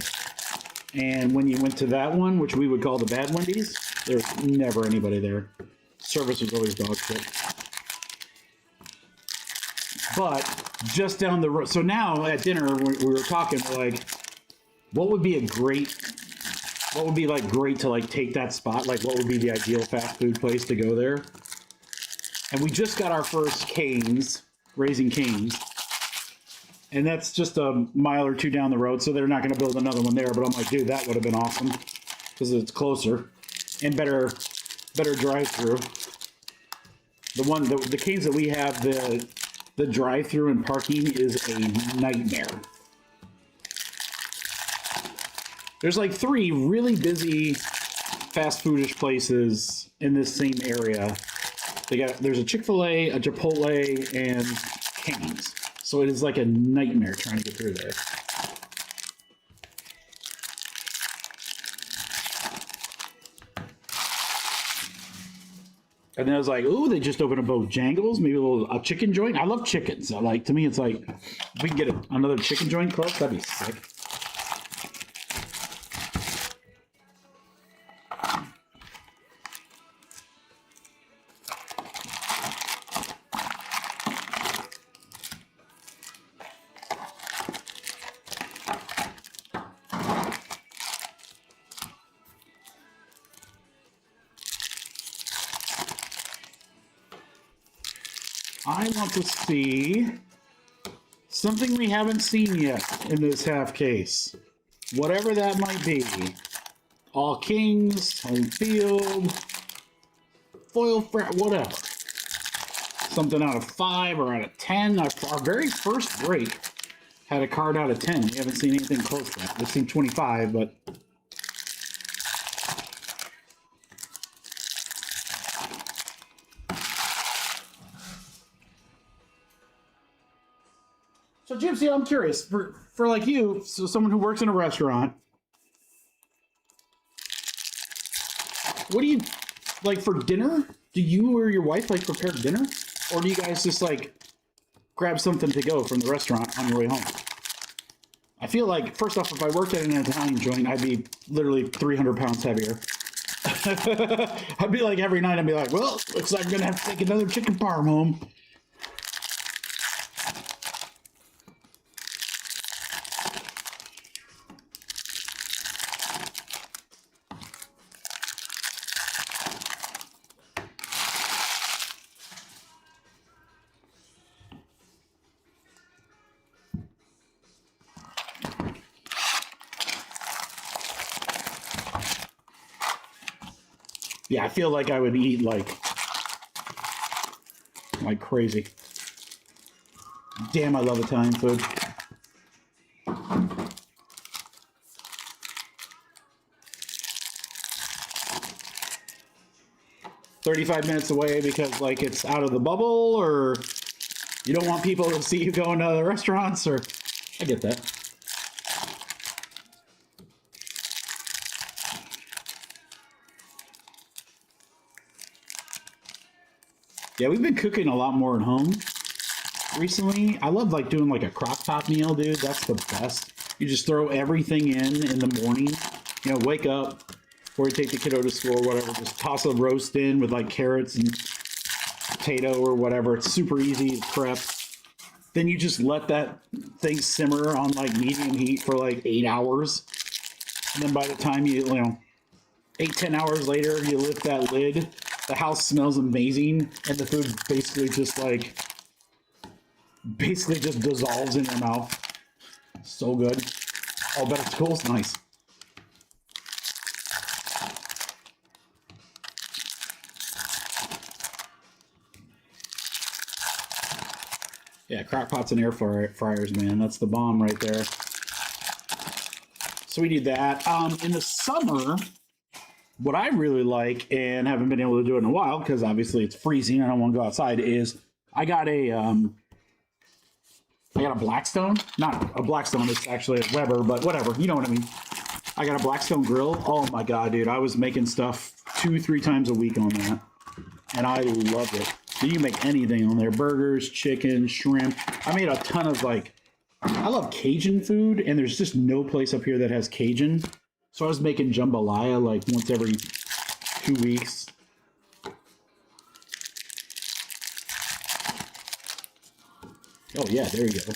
And when you went to that one, which we would call the bad Wendy's, there was never anybody there. Service was always dog shit. But just down the road, so now at dinner, we were talking, we're like, what would be great to like take that spot? Like, what would be the ideal fast food place to go there? And we just got our first Cane's, Raising Cane's. And that's just a mile or 2 down the road, so they're not going to build another one there. But I'm like, dude, that would have been awesome because it's closer and better drive-through. The Cane's that we have, the drive-through and parking is a nightmare. There's like 3 really busy fast foodish places in this same area. There's a Chick-fil-A, a Chipotle, and Cane's. So it is like a nightmare trying to get through there. And then I was like, ooh, they just opened a Bojangles, maybe a chicken joint. I love chickens. So like, to me, it's like, if we can get another chicken joint close, that'd be sick. I want to see something we haven't seen yet in this half case. Whatever that might be. All Kings, home field, foil fret, whatever. Something out of 5 or out of 10. Our very first break had a card out of 10. We haven't seen anything close to that. We've seen 25, but... So, Gypsy, I'm curious for like you, so someone who works in a restaurant. What do you like for dinner? Do you or your wife like prepare dinner, or do you guys just like grab something to go from the restaurant on your way home? I feel like, first off, if I worked at an Italian joint, I'd be literally 300 pounds heavier. I'd be like, every night, I'd be like, well, looks like I'm going to have to take another chicken parm home. Yeah, I feel like I would eat like crazy. Damn, I love Italian food. "35 minutes away because like it's out of the bubble, or you don't want people to see you going to other restaurants, or I get that. Yeah, we've been cooking a lot more at home recently. I love like doing like a crock pot meal, dude. That's the best. You just throw everything in the morning. You know, wake up before you take the kiddo to school or whatever. Just toss a roast in with like carrots and potato or whatever. It's super easy to prep. Then you just let that thing simmer on like medium heat for like 8 hours. And then by the time you know, 8-10 hours later, you lift that lid. The house smells amazing, and the food basically just dissolves in your mouth. So good. Oh, but it's cool. It's nice. Yeah, crock pots and air fryers, man. That's the bomb right there. So we did that. In the summer, what I really like, and haven't been able to do it in a while because obviously it's freezing, I don't want to go outside, is I got a Blackstone. Not a Blackstone, it's actually a Weber, but whatever, you know what I mean. I got a Blackstone grill. Oh my god, dude, I was making stuff 2-3 times a week on that, and I loved it. So you can make anything on there: burgers, chicken, shrimp. I made a ton of like, I love Cajun food, and there's just no place up here that has Cajun. So I was making jambalaya like once every 2 weeks. Oh yeah, there you go.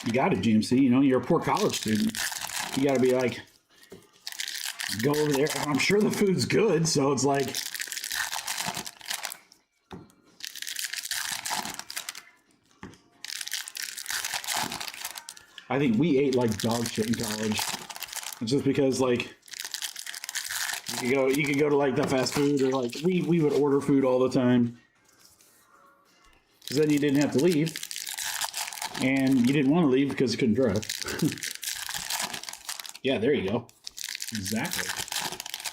You got it, GMC. You know, you're a poor college student. You got to be like, go over there. I'm sure the food's good, so it's like, I think we ate like dog shit in college. It's just because like you could go to like the fast food, or like we would order food all the time, because then you didn't have to leave, and you didn't want to leave because you couldn't drive. Yeah, there you go. Exactly.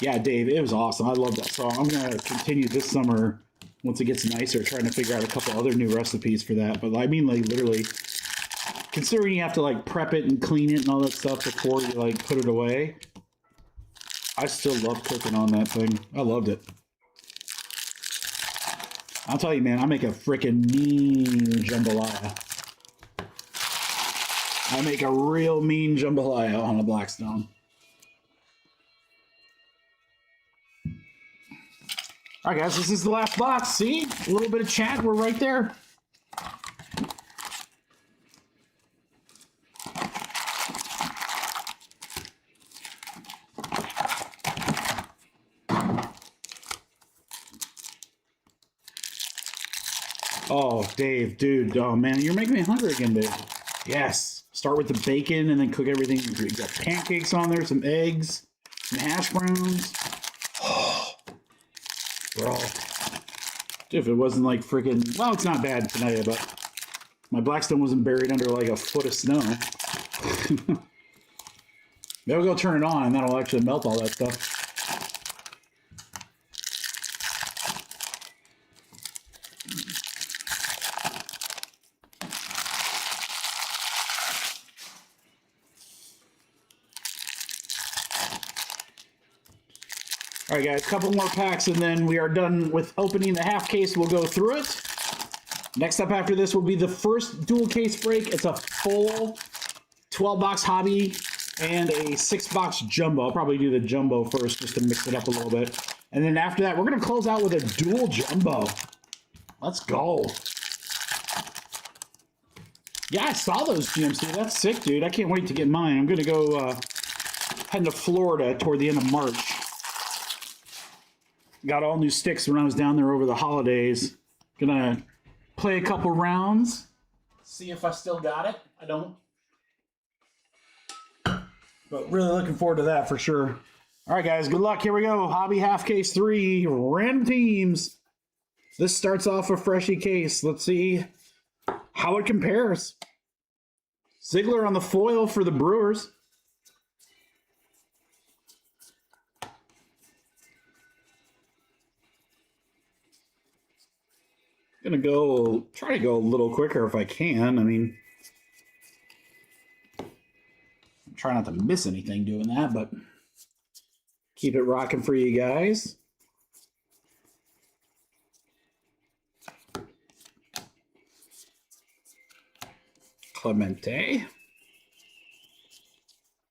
Yeah, Dave, it was awesome. I love that. So I'm gonna continue this summer, once it gets nicer, trying to figure out a couple other new recipes for that. But I mean, like literally, considering you have to like prep it and clean it and all that stuff before you like put it away, I still love cooking on that thing. I loved it. I'll tell you, man, I make a freaking mean jambalaya. I make a real mean jambalaya on a Blackstone. All right, guys, this is the last box. See? A little bit of chat. We're right there. Oh, Dave, dude. Oh, man, you're making me hungry again, Dave. Yes. Start with the bacon and then cook everything. You got pancakes on there, some eggs, some hash browns. Oh, bro. Dude, if it wasn't like freaking... Well, it's not bad tonight, but my Blackstone wasn't buried under like a foot of snow. Maybe we'll go turn it on and that'll actually melt all that stuff. All right, guys, a couple more packs, and then we are done with opening the half case. We'll go through it. Next up after this will be the first dual case break. It's a full 12-box hobby and a 6-box jumbo. I'll probably do the jumbo first just to mix it up a little bit. And then after that, we're going to close out with a dual jumbo. Let's go. Yeah, I saw those, GMC. That's sick, dude. I can't wait to get mine. I'm going to go heading to Florida toward the end of March. Got all new sticks when I was down there over the holidays. Gonna play a couple rounds. See if I still got it. I don't. But really looking forward to that for sure. All right, guys, good luck. Here we go. Hobby half case 3, random teams. This starts off a freshy case. Let's see how it compares. Ziegler on the foil for the Brewers. Gonna try to go a little quicker if I can. I mean, try not to miss anything doing that, but keep it rocking for you guys. Clemente.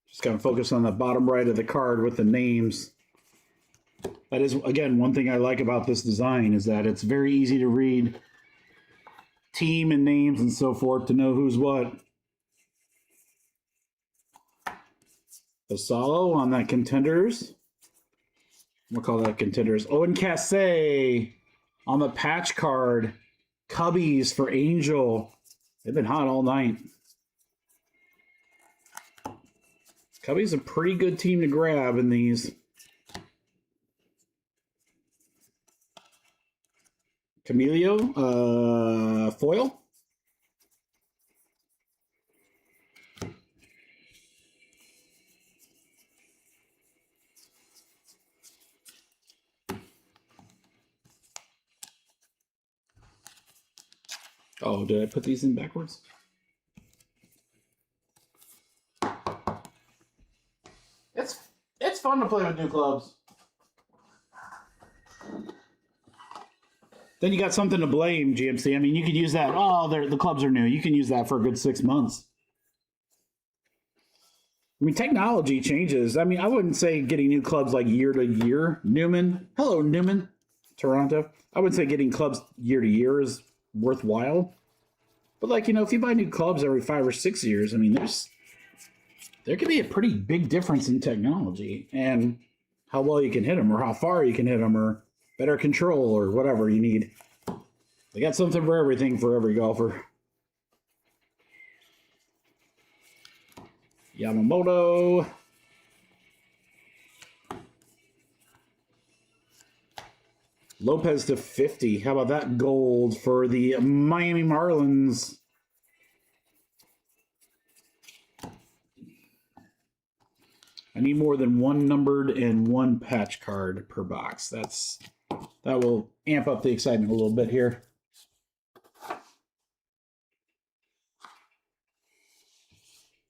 Just gotta focus on the bottom right of the card with the names. That is, again, one thing I like about this design is that it's very easy to read team and names and so forth to know who's what. Osalo on that Contenders. We'll call that Contenders. Owen Cassé on the patch card. Cubbies for Angel. They've been hot all night. Cubbies a pretty good team to grab in these. Camilio, foil. Oh, did I put these in backwards? It's fun to play with new clubs. Then you got something to blame, GMC. I mean, you could use that. Oh, the clubs are new. You can use that for a good 6 months. I mean, technology changes. I mean, I wouldn't say getting new clubs like year to year. Newman. Hello, Newman. Toronto. I wouldn't say getting clubs year to year is worthwhile. But, like, you know, if you buy new clubs every 5 or 6 years, I mean, there could be a pretty big difference in technology and how well you can hit them or how far you can hit them or better control or whatever you need. They got something for everything for every golfer. Yamamoto. Lopez to 50. How about that gold for the Miami Marlins? I need more than one numbered and one patch card per box. That will amp up the excitement a little bit here.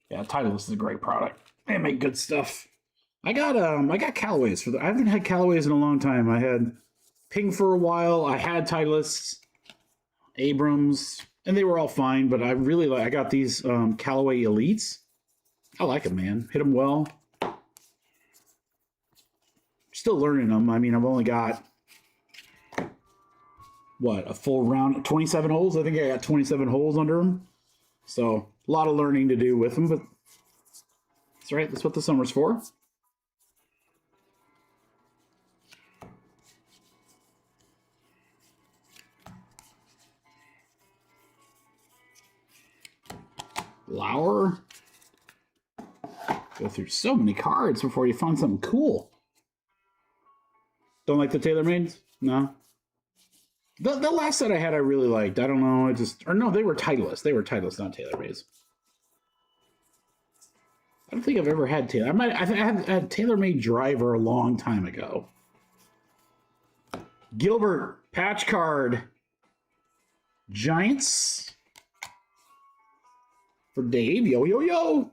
Yeah, Titleist is a great product. They make good stuff. I got Callaways I haven't had Callaways in a long time. I had Ping for a while. I had Titleists, Abrams, and they were all fine. But I got these Callaway Elites. I like them, man. Hit them well. Still learning them. I mean, I've only got a full round, 27 holes. I think I got 27 holes under them. So a lot of learning to do with them, but that's right. That's what the summer's for. Lauer. Go through so many cards before you find something cool. Don't like the TaylorMades? No. The last set I had I really liked. I don't know. They were Titleist. They were Titleist, not TaylorMades. I don't think I've ever had Taylor. I had TaylorMade Driver a long time ago. Gilbert, patch card. Giants. For Dave. Yo, yo, yo.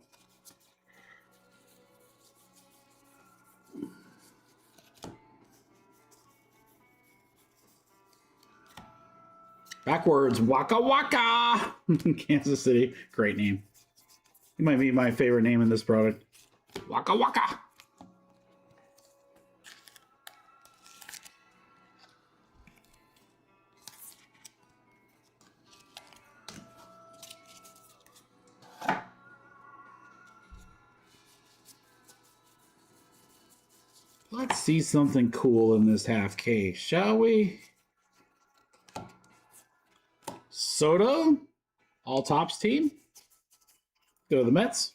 Backwards, Waka Waka. Kansas City. Great name. It might be my favorite name in this product. Waka Waka. Let's see something cool in this half case, shall we? Soto, all tops team. Go to the Mets.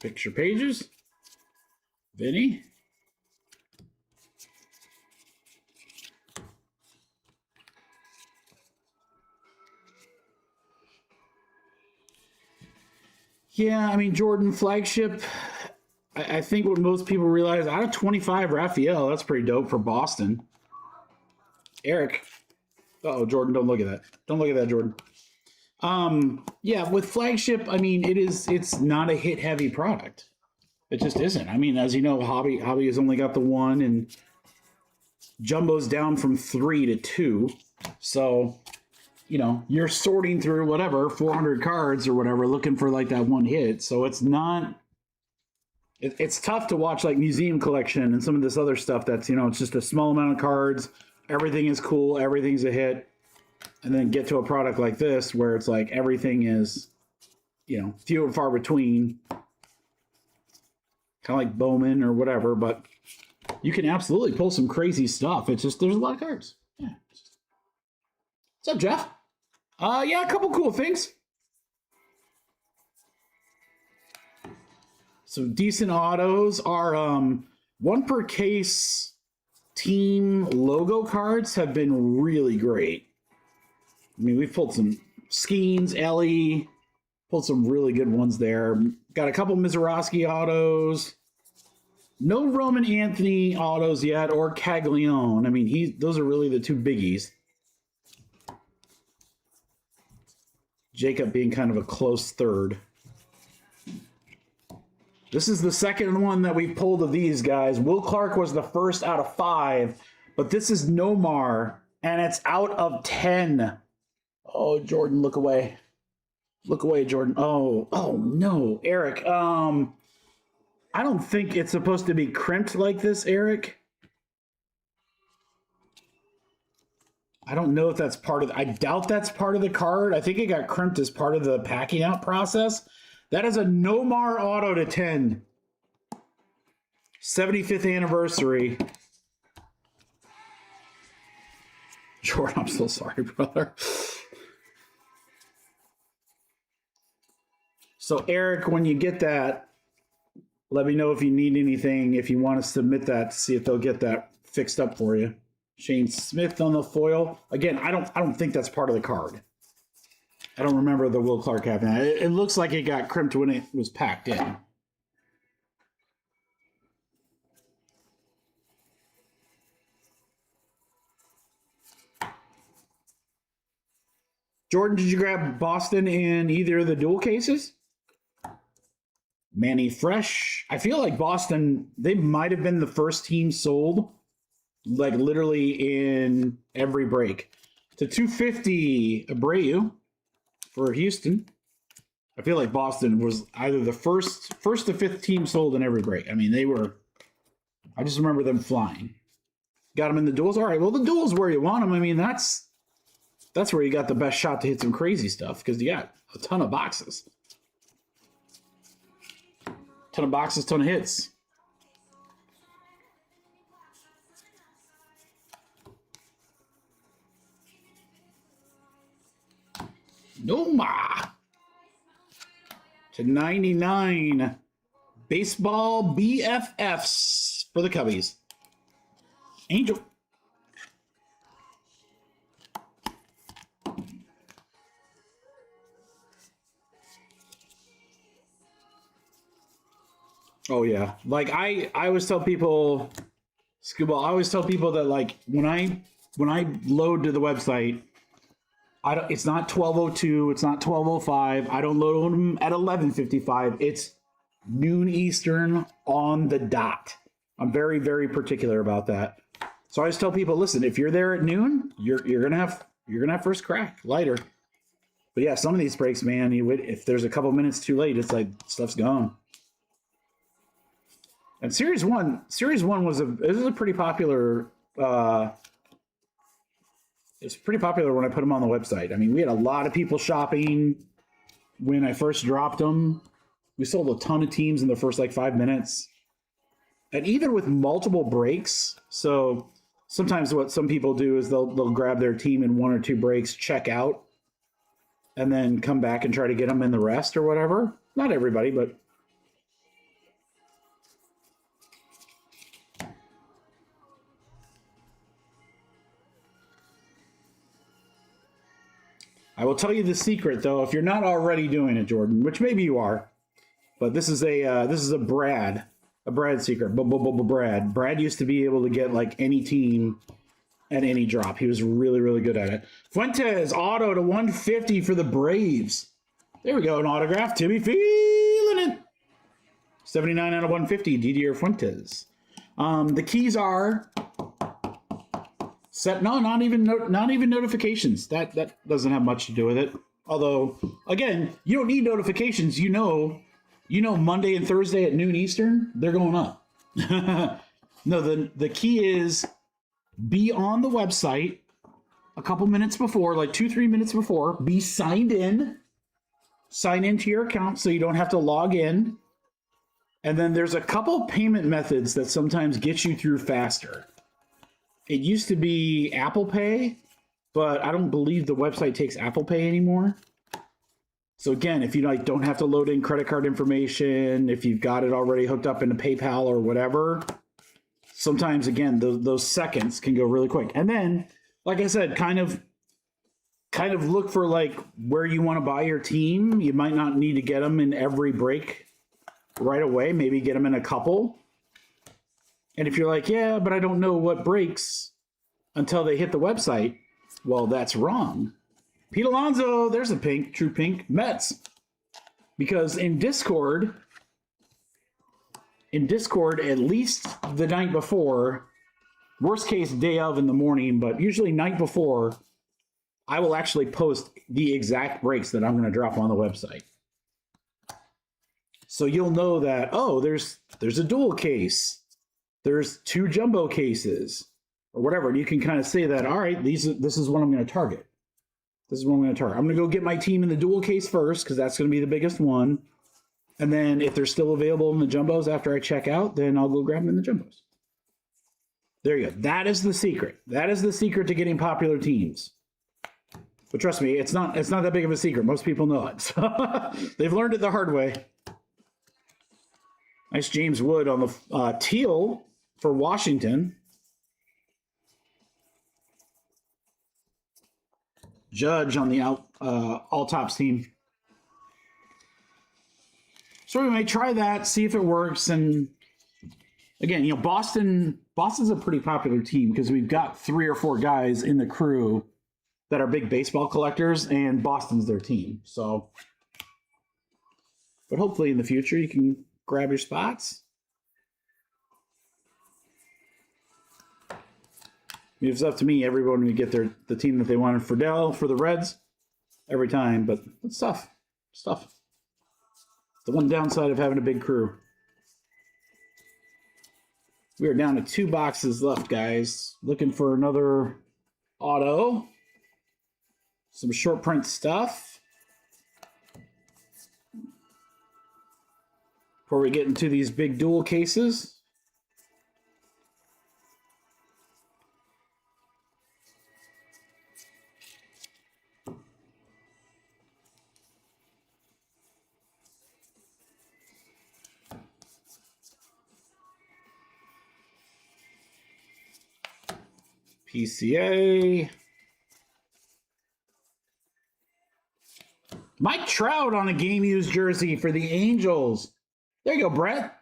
Picture pages. Vinny. Yeah, I mean, Jordan flagship. I think what most people realize, out of 25, Raphael, that's pretty dope for Boston. Eric. Uh-oh, Jordan, don't look at that. Don't look at that, Jordan. Yeah, with flagship, I mean, it's not a hit-heavy product. It just isn't. I mean, as you know, Hobby has only got the one, and Jumbo's down from 3 to 2. So, you know, you're sorting through whatever 400 cards or whatever, looking for like that one hit. So it's not. It's tough to watch like Museum Collection and some of this other stuff. That's, you know, it's just a small amount of cards. Everything is cool. Everything's a hit, and then get to a product like this where it's like everything is, you know, few and far between. Kind of like Bowman or whatever, but you can absolutely pull some crazy stuff. It's just there's a lot of cards. Yeah. What's up, Jeff? Yeah, a couple cool things. So decent autos are 1 per case team logo cards have been really great. I mean, we've pulled some Skeens, Ellie, pulled some really good ones there. Got a couple Mizorowski autos. No Roman Anthony autos yet, or Caglione. I mean, those are really the two biggies. Jacob being kind of a close third. This is the second one that we've pulled of these guys. Will Clark was the first out of 5, but this is Nomar, and it's out of 10. Oh, Jordan, look away. Look away, Jordan. Oh no, Eric. I don't think it's supposed to be crimped like this, Eric. I don't know if that's part of I doubt that's part of the card. I think it got crimped as part of the packing out process. That is a Nomar auto to 10. 75th anniversary. Jordan, I'm so sorry, brother. So, Eric, when you get that, let me know if you need anything, if you want to submit that to see if they'll get that fixed up for you. Shane Smith on the foil. Again, I don't think that's part of the card. I don't remember the Will Clark having that. It looks like it got crimped when it was packed in. Jordan, did you grab Boston in either of the dual cases? Manny Fresh. I feel like Boston, they might have been the first team sold, like literally in every break. To 250, Abreu for Houston. I feel like Boston was either the first to fifth team sold in every break. I mean, they were, I just remember them flying. Got them in the duels. All right, well, the duels where you want them. I mean, that's where you got the best shot to hit some crazy stuff because you got a ton of boxes. Ton of boxes, ton of hits. Noma to 99. Baseball BFFs for the Cubbies. Angel. Oh yeah, like I always tell people, Scuba, I always tell people that like when I load to the website, It's not 12:02. It's not 12:05. I don't load them at 11:55. It's noon Eastern on the dot. I'm very, very particular about that. So I just tell people, listen, if you're there at noon, you're gonna have first crack, lighter. But yeah, some of these breaks, man, if there's a couple minutes too late, it's like stuff's gone. And Series 1 was a pretty popular. It's pretty popular when I put them on the website. I mean, we had a lot of people shopping when I first dropped them. We sold a ton of teams in the first like 5 minutes. And even with multiple breaks, so sometimes what some people do is they'll grab their team in 1 or 2 breaks, check out, and then come back and try to get them in the rest or whatever. Not everybody, but I will tell you the secret, though, if you're not already doing it, Jordan, which maybe you are, but this is a Brad secret. Brad used to be able to get like any team at any drop. He was really, really good at it. Fuentes auto to 150 for the Braves. There we go, an autograph. Timmy feeling it. 79 out of 150, Didier Fuentes. The keys are set. No, not even notifications. That doesn't have much to do with it. Although, again, you don't need notifications. You know Monday and Thursday at noon Eastern, they're going up. No, the key is be on the website a couple minutes before, like 2-3 minutes before. Be signed in. Sign into your account so you don't have to log in. And then there's a couple payment methods that sometimes get you through faster. It used to be Apple Pay, but I don't believe the website takes Apple Pay anymore. So again, if you don't have to load in credit card information, if you've got it already hooked up into PayPal or whatever, sometimes again those seconds can go really quick. And then, like I said, kind of look for like where you want to buy your team. You might not need to get them in every break right away. Maybe get them in a couple. And if you're like, yeah, but I don't know what breaks until they hit the website, well, that's wrong. Pete Alonso, there's a pink, true pink, Mets. Because in Discord, at least the night before, worst case day of in the morning, but usually night before, I will actually post the exact breaks that I'm going to drop on the website. So you'll know that, oh, there's a dual case. There's 2 jumbo cases or whatever. And you can kind of say that, all right, this is what I'm going to target. This is what I'm going to target. I'm going to go get my team in the dual case first because that's going to be the biggest one. And then if they're still available in the jumbos after I check out, then I'll go grab them in the jumbos. There you go. That is the secret. That is the secret to getting popular teams. But trust me, it's not that big of a secret. Most people know it. So they've learned it the hard way. Nice James Wood on the teal for Washington. Judge on the all-tops team. So we may try that, see if it works. And again, Boston's a pretty popular team because we've got 3 or 4 guys in the crew that are big baseball collectors, and Boston's their team. So, but hopefully in the future you can grab your spots. It's up to me. Everyone would get the team that they wanted. Friedel for the Reds every time, but it's tough. It's tough. The one downside of having a big crew. We are down to 2 boxes left, guys. Looking for another auto. Some short print stuff. Before we get into these big dual cases. PCA. Mike Trout on a game used jersey for the Angels. There you go, Brett.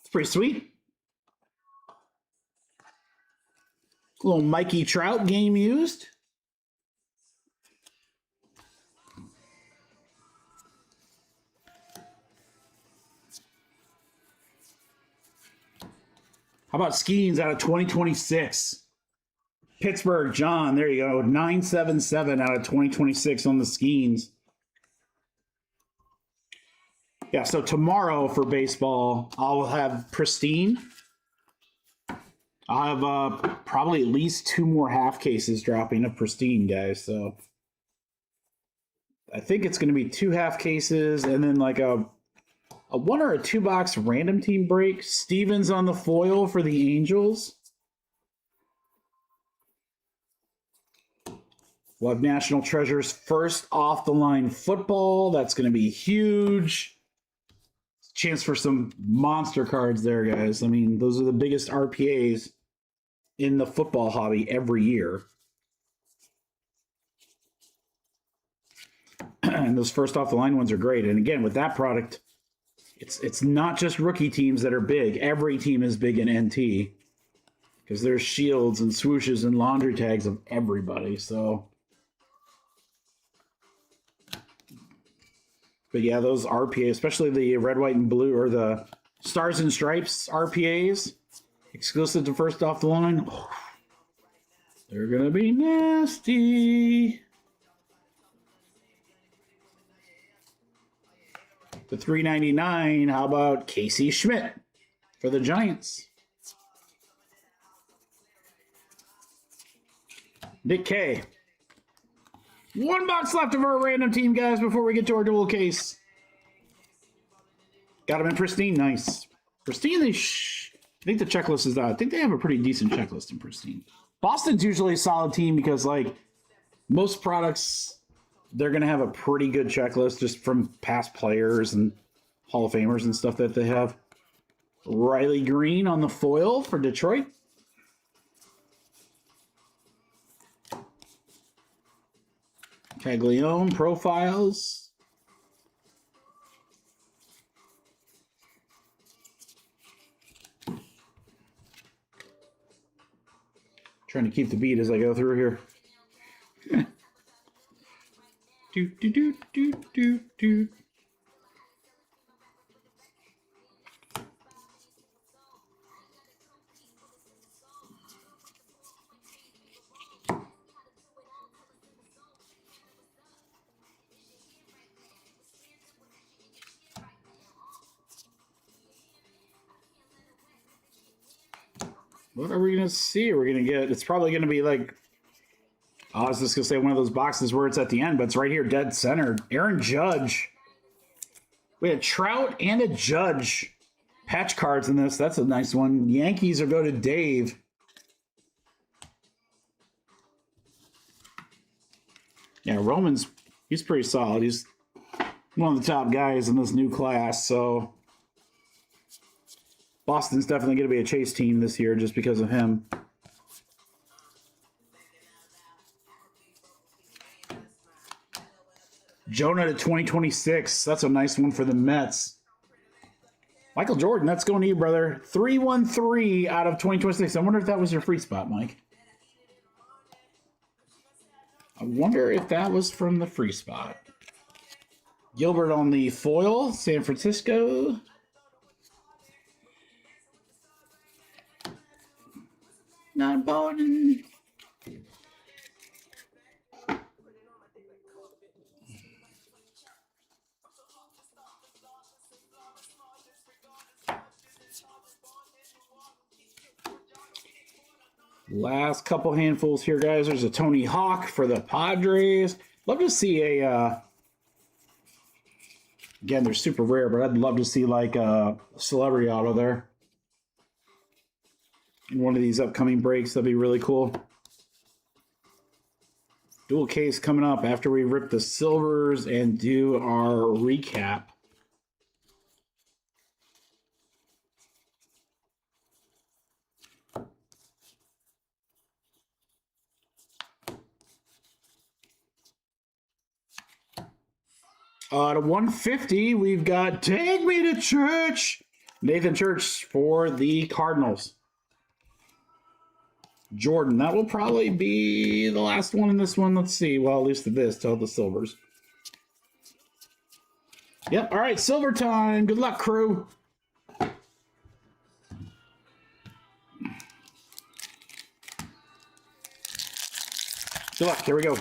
It's pretty sweet. Little Mikey Trout game used. How about Skeens out of 2026? Pittsburgh, John, there you go. 977 out of 2026 on the Skeens. Yeah, so tomorrow for baseball, I'll have Pristine. I'll have probably at least 2 more half cases dropping of Pristine, guys. So I think it's going to be 2 half cases and then like a 1 or a 2 box random team break. Stevens on the foil for the Angels. We'll have National Treasures first off the line football. That's going to be huge. Chance for some monster cards there, guys. I mean, those are the biggest RPAs in the football hobby every year. And those first off the line ones are great. And again, with that product, it's not just rookie teams that are big. Every team is big in NT because there's shields and swooshes and laundry tags of everybody. So, but yeah, those RPAs, especially the red, white, and blue, or the Stars and Stripes RPAs, exclusive to first off the line, they're going to be nasty. The $3.99, how about Casey Schmidt for the Giants? Nick K. 1 box left of our random team, guys, before we get to our dual case. Got them in Pristine. Nice. Pristine, I think the checklist is out. I think they have a pretty decent checklist in Pristine. Boston's usually a solid team because, like, most products, they're going to have a pretty good checklist just from past players and Hall of Famers and stuff that they have. Riley Green on the foil for Detroit. Caglione profiles. Trying to keep the beat as I go through here. do do do do do do. What are we going to see? We're going to get, it's probably going to be like, I was just going to say one of those boxes where it's at the end, but it's right here, dead center. Aaron Judge. We had Trout and a Judge patch cards in this. That's a nice one. Yankees will go to Dave. Yeah, Roman's, he's pretty solid. He's one of the top guys in this new class, so Boston's definitely going to be a chase team this year just because of him. Jonah to 2026. That's a nice one for the Mets. Michael Jordan, that's going to you, brother. 313 out of 2026. I wonder if that was your free spot, Mike. I wonder if that was from the free spot. Gilbert on the foil, San Francisco. Not Bowden. Last couple handfuls here, guys. There's a Tony Hawk for the Padres. Love to see a, again, they're super rare, but I'd love to see like a celebrity auto there. In one of these upcoming breaks, that'd be really cool. Dual case coming up after we rip the silvers and do our recap. To 150, we've got Take Me to Church. Nathan Church for the Cardinals. Jordan, that will probably be the last one in this one. Let's see. Well, at least this, till the silvers. Yep. All right. Silver time. Good luck, crew. Good luck. Here we go.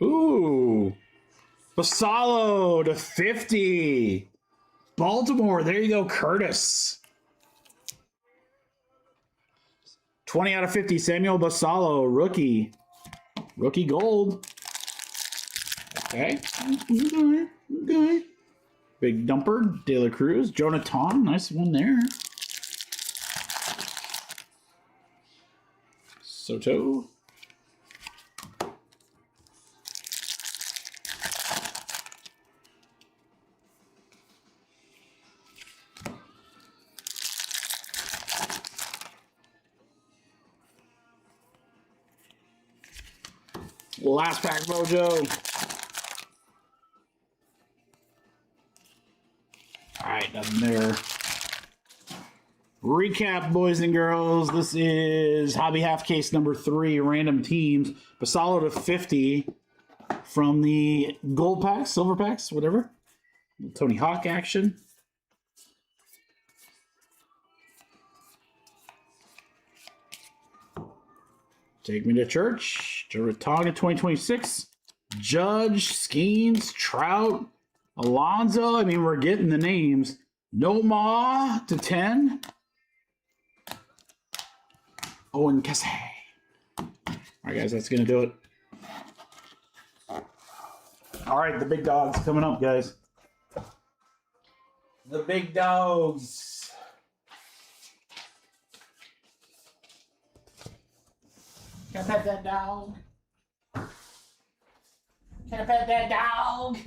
Ooh. Basalo to 50. Baltimore. There you go, Curtis. 20 out of 50. Samuel Basalo, rookie. Rookie gold. Okay. Okay. Big dumper. De La Cruz. Jonathan. Nice one there. Soto. Last pack mojo. All right, nothing there. Recap, boys and girls. This is hobby half case number 3, random teams. Basalo to 50 from the gold packs, silver packs, whatever. Tony Hawk action. Take Me to Church. Jurataga 2026. Judge, Skeens, Trout, Alonzo. I mean, we're getting the names. Noma to 10. Owen Kase. All right, guys, that's going to do it. All right, the big dogs coming up, guys. The big dogs. Can I pet that dog? Can I pet that dog?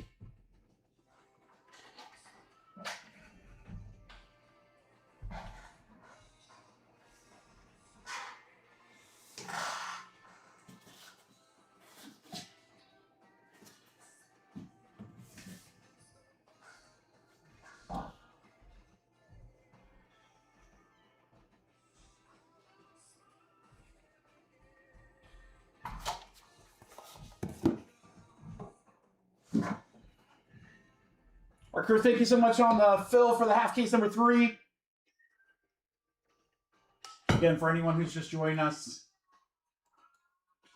Our crew, thank you so much on Phil for the half case number 3. Again, for anyone who's just joining us,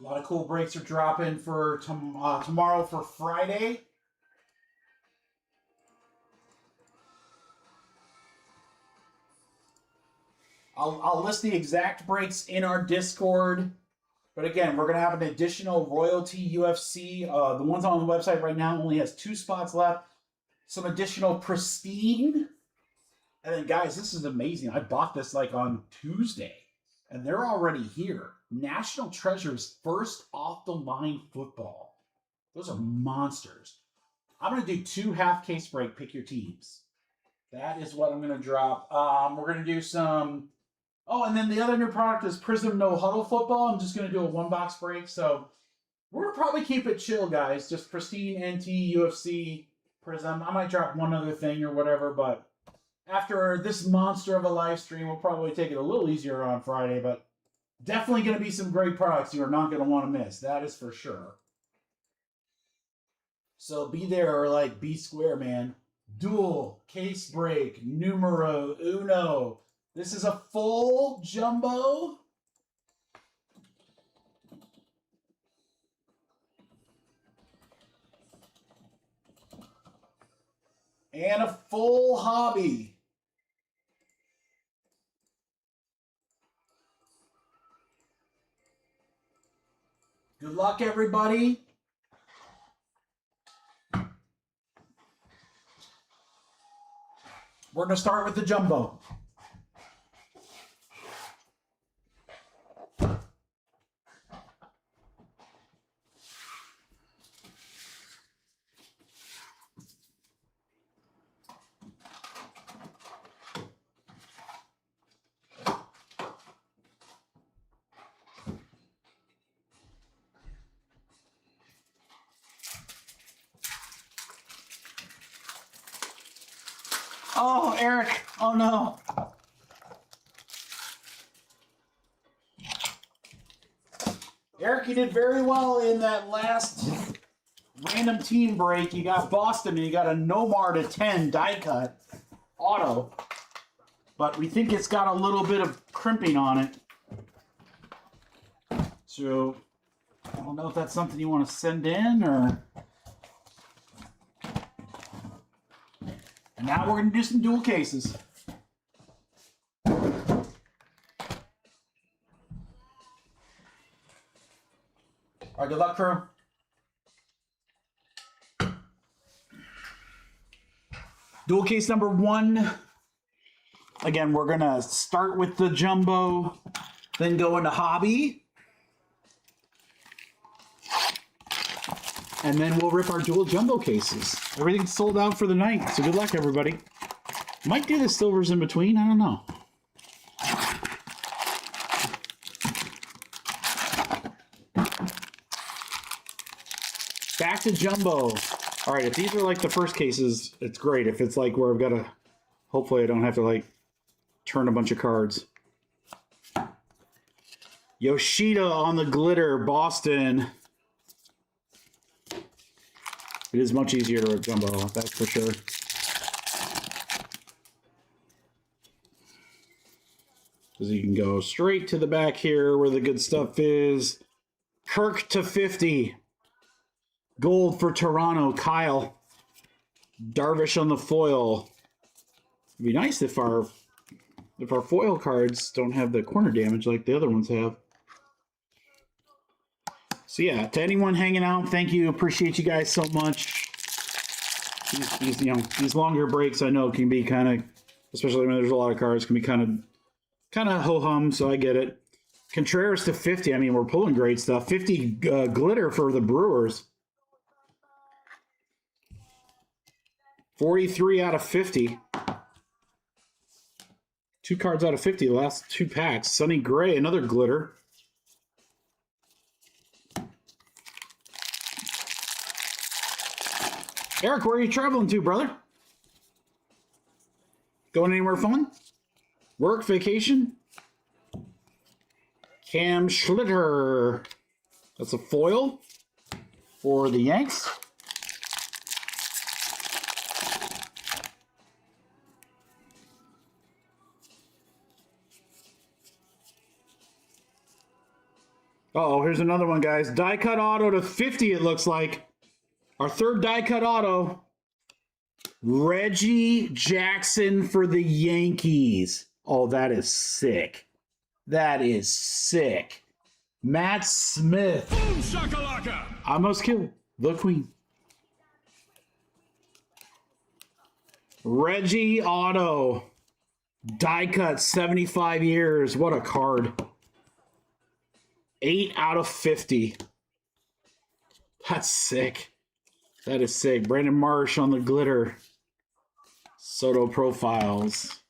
a lot of cool breaks are dropping for tomorrow for Friday. I'll list the exact breaks in our Discord. But again, we're going to have an additional Royalty UFC. The ones on the website right now only has 2 spots left. Some additional Pristine. And then, guys, this is amazing. I bought this like on Tuesday, and they're already here. National Treasures first off-the-line football. Those are monsters. I'm going to do 2 half-case break. Pick your teams. That is what I'm going to drop. We're going to do some... Oh, and then the other new product is Prism No Huddle Football. I'm just going to do a 1-box break. So we're going to probably keep it chill, guys. Just Pristine, NT, UFC... Prism. I might drop one other thing or whatever, but after this monster of a live stream, we'll probably take it a little easier on Friday, but definitely going to be some great products you are not going to want to miss. That is for sure. So be there or like be square, man. Dual, case break, numero uno. This is a full jumbo. And a full hobby. Good luck, everybody. We're going to start with the jumbo. Oh, Eric. Oh, no. Eric, you did very well in that last random team break. You got Boston, and you got a Nomar to 10 die cut auto. But we think it's got a little bit of crimping on it. So I don't know if that's something you want to send in or. And now we're going to do some dual cases. All right, good luck, crew. Dual case number 1. Again, we're going to start with the jumbo, then go into hobby. And then we'll rip our dual jumbo cases. Everything's sold out for the night, so good luck, everybody. Might do the silvers in between, I don't know. Back to jumbo. All right, if these are like the first cases, it's great. If it's like where I've got to, hopefully I don't have to like turn a bunch of cards. Yoshida on the glitter, Boston. It is much easier to rip jumbo, that's for sure. Because you can go straight to the back here where the good stuff is. Kirk to 50. Gold for Toronto, Kyle. Darvish on the foil. It'd be nice if our foil cards don't have the corner damage like the other ones have. So yeah, to anyone hanging out, thank you. Appreciate you guys so much. These longer breaks I know can be kind of, especially when there's a lot of cards, can be kind of ho-hum, so I get it. Contreras to 50. I mean, we're pulling great stuff. 50 glitter for the Brewers. 43 out of 50. 2 cards out of 50, the last 2 packs. Sonny Gray, another glitter. Eric, where are you traveling to, brother? Going anywhere fun? Work, vacation? Cam Schlitter. That's a foil for the Yanks. Uh-oh, here's another one, guys. Die cut auto to 50, it looks like. Our third die cut auto. Reggie Jackson for the Yankees. Oh, that is sick. That is sick. Matt Smith. Boom shakalaka. I must kill the queen. Reggie auto. Die cut 75 years. What a card. 8 out of 50. That's sick. That is sick. Brandon Marsh on the glitter. Soto profiles.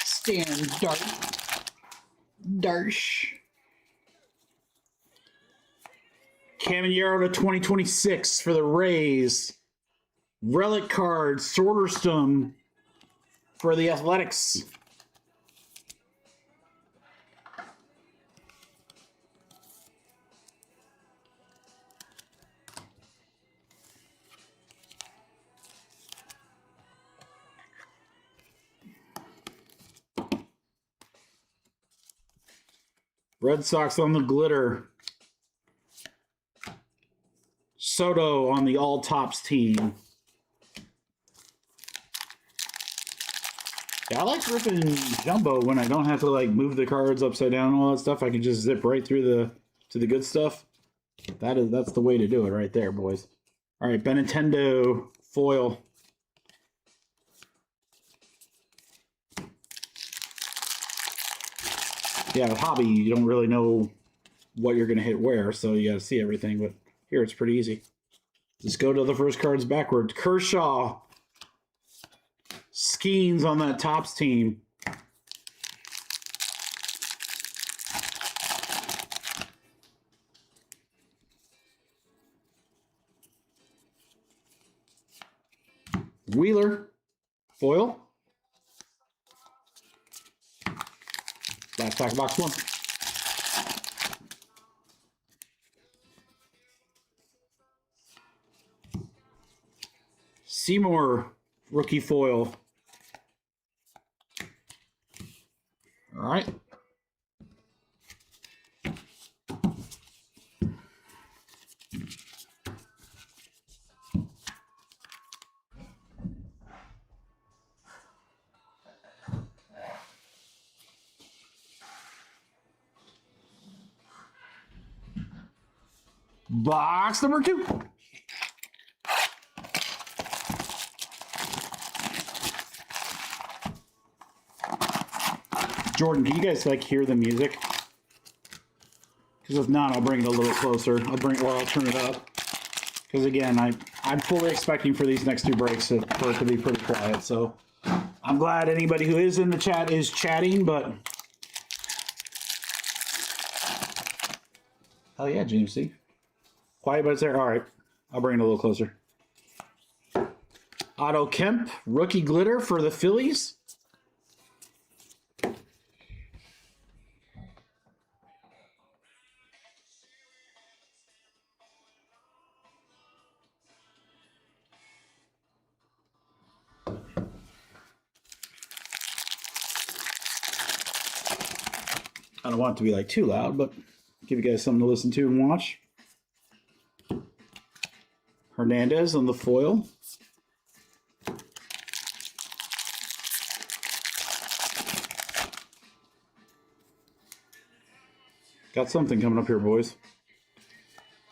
Stan Darsh. Caminero to 2026 for the Rays. Relic card. Soderstrom for the Athletics. Red Sox on the glitter. Soto on the all tops team. Yeah, I like ripping jumbo when I don't have to like move the cards upside down and all that stuff. I can just zip right through to the good stuff. That's the way to do it right there, boys. All right, Benintendi foil. Yeah, with hobby, you don't really know what you're going to hit where, so you got to see everything. But here, it's pretty easy. Just go to the first cards backwards. Kershaw. Skeens on that tops team. Wheeler. Foil. Last pack of box 1. Seymour, rookie foil. All right. Box number 2. Jordan, can you guys like hear the music? Because if not, I'll bring it a little closer. I'll turn it up. Because again, I'm fully expecting for these next 2 breaks for it to be pretty quiet. So I'm glad anybody who is in the chat is chatting, but hell yeah, James C. Quiet, but it's there. All right, I'll bring it a little closer. Otto Kemp, rookie glitter for the Phillies. I don't want it to be like too loud, but give you guys something to listen to and watch. Hernandez on the foil. Got something coming up here, boys.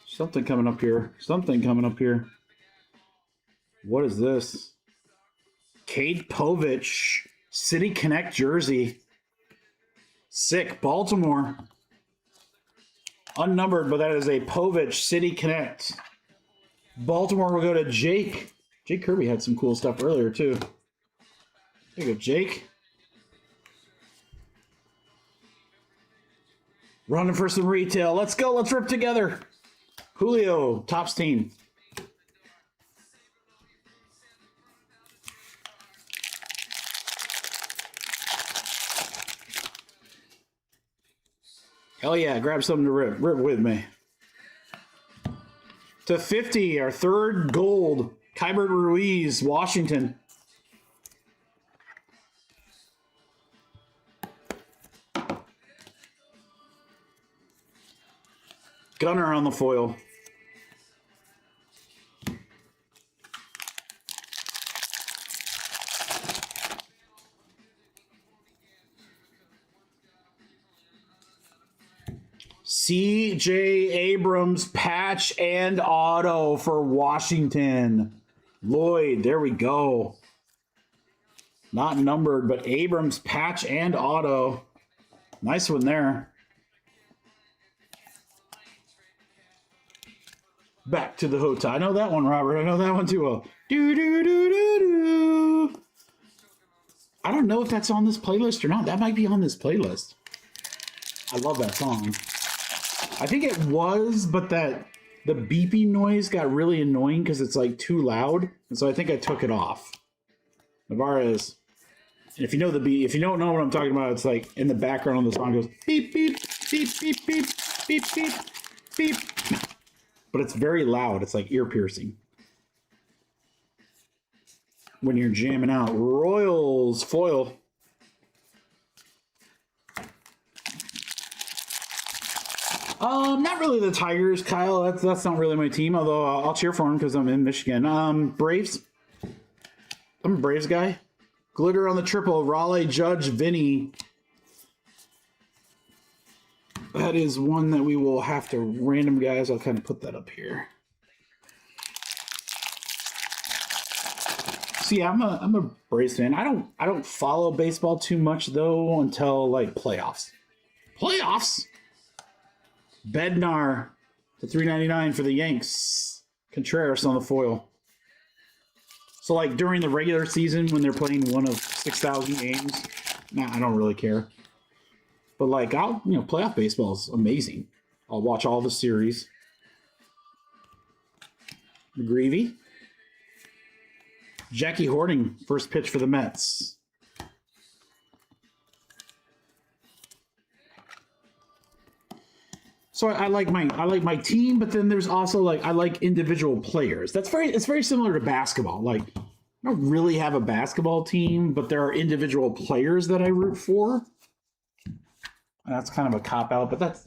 Something coming up here. Something coming up here. What is this? Cade Povich, City Connect jersey. Sick. Baltimore. Unnumbered, but that is a Povich City Connect. Baltimore will go to Jake. Jake Kirby had some cool stuff earlier, too. There you go, Jake. Running for some retail. Let's go. Let's rip together. Julio, Topps team. Hell yeah, grab something to rip. Rip with me. To 50, our 3rd gold. Kybert Ruiz, Washington. Gunner on the foil. C.J. Abrams patch and auto for Washington. Lloyd, there we go. Not numbered, but Abrams patch and auto. Nice one there. Back to the hotel. I know that one, Robert. I know that one too well. Do do do do do. I don't know if that's on this playlist or not. That might be on this playlist. I love that song. I think it was, but the beeping noise got really annoying because it's like too loud, and so I think I took it off. Navarez. And if you know the beat, if you don't know what I'm talking about, it's like in the background of the song goes beep beep beep beep beep beep beep beep. But it's very loud. It's like ear piercing when you're jamming out. Royals foil. Not really the Tigers, Kyle. That's not really my team, although I'll cheer for them because I'm in Michigan. Braves. I'm a Braves guy. Glitter on the triple. Raleigh, Judge, Vinny. That is one that we will have to random, guys. I'll kind of put that up here. See, I'm a Braves fan. I don't follow baseball too much though until like playoffs. Playoffs. Bednar to $3.99 for the Yanks. Contreras on the foil. So like during the regular season when they're playing one of 6,000 games, nah, I don't really care. But like playoff baseball is amazing. I'll watch all the series. McGreevy. Jackie Horning, first pitch for the Mets. So I like my team, but then there's also like I like individual players. It's very similar to basketball. Like I don't really have a basketball team, but there are individual players that I root for. And that's kind of a cop out, but that's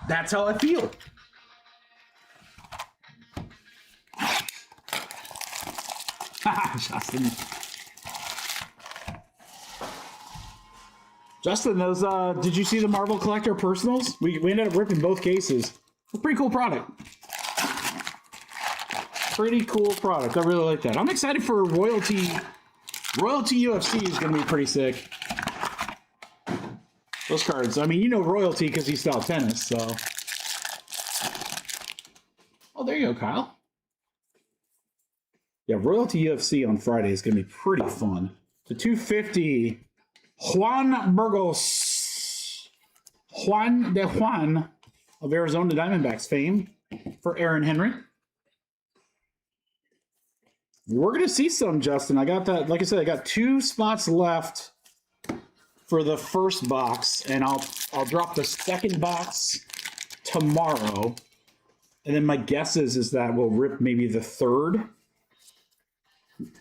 that's how I feel. Justin. Justin, those did you see the Marvel Collector Personals? We ended up ripping both cases. A pretty cool product. Pretty cool product. I really like that. I'm excited for Royalty. Royalty UFC is going to be pretty sick. Those cards. I mean, you know Royalty because he's still tennis, so. Oh, there you go, Kyle. Yeah, Royalty UFC on Friday is going to be pretty fun. The 250, Juan Burgos. Juan of Arizona Diamondbacks fame for Aaron Henry. We're going to see some, Justin. I got that. Like I said, I got 2 spots left for the first box, and I'll drop the second box tomorrow. And then my guess is that we'll rip maybe the third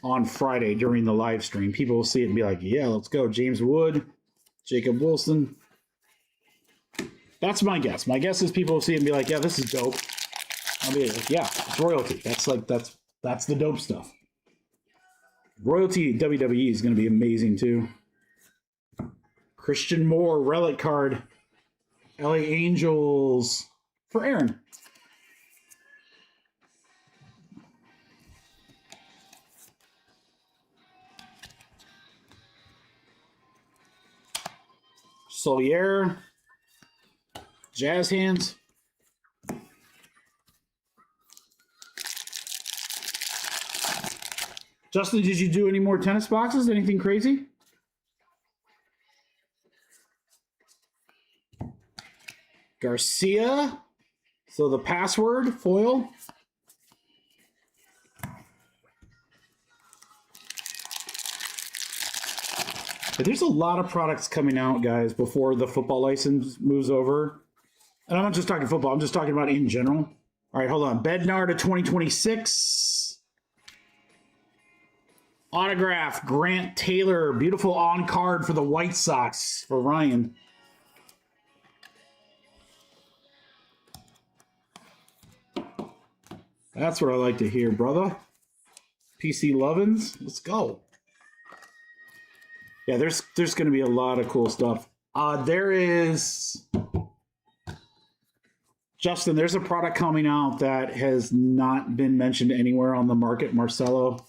on Friday during the live stream. People will see it and be like, yeah, let's go. James Wood, Jacob Wilson. That's my guess. My guess is people will see it and be like, yeah, this is dope. I'll be like, yeah, it's Royalty. That's the dope stuff. Royalty WWE is going to be amazing too. Christian Moore, relic card. LA Angels for Aaron. Solier, Jazz Hands. Justin, did you do any more tennis boxes? Anything crazy? Garcia. So the password foil. But there's a lot of products coming out, guys, before the football license moves over. And I'm not just talking football. I'm just talking about in general. All right, hold on. Bednar to 2026. Autograph, Grant Taylor. Beautiful on card for the White Sox for Ryan. That's what I like to hear, brother. PC Lovins, let's go. Yeah, there's going to be a lot of cool stuff. There is... Justin, there's a product coming out that has not been mentioned anywhere on the market, Marcelo.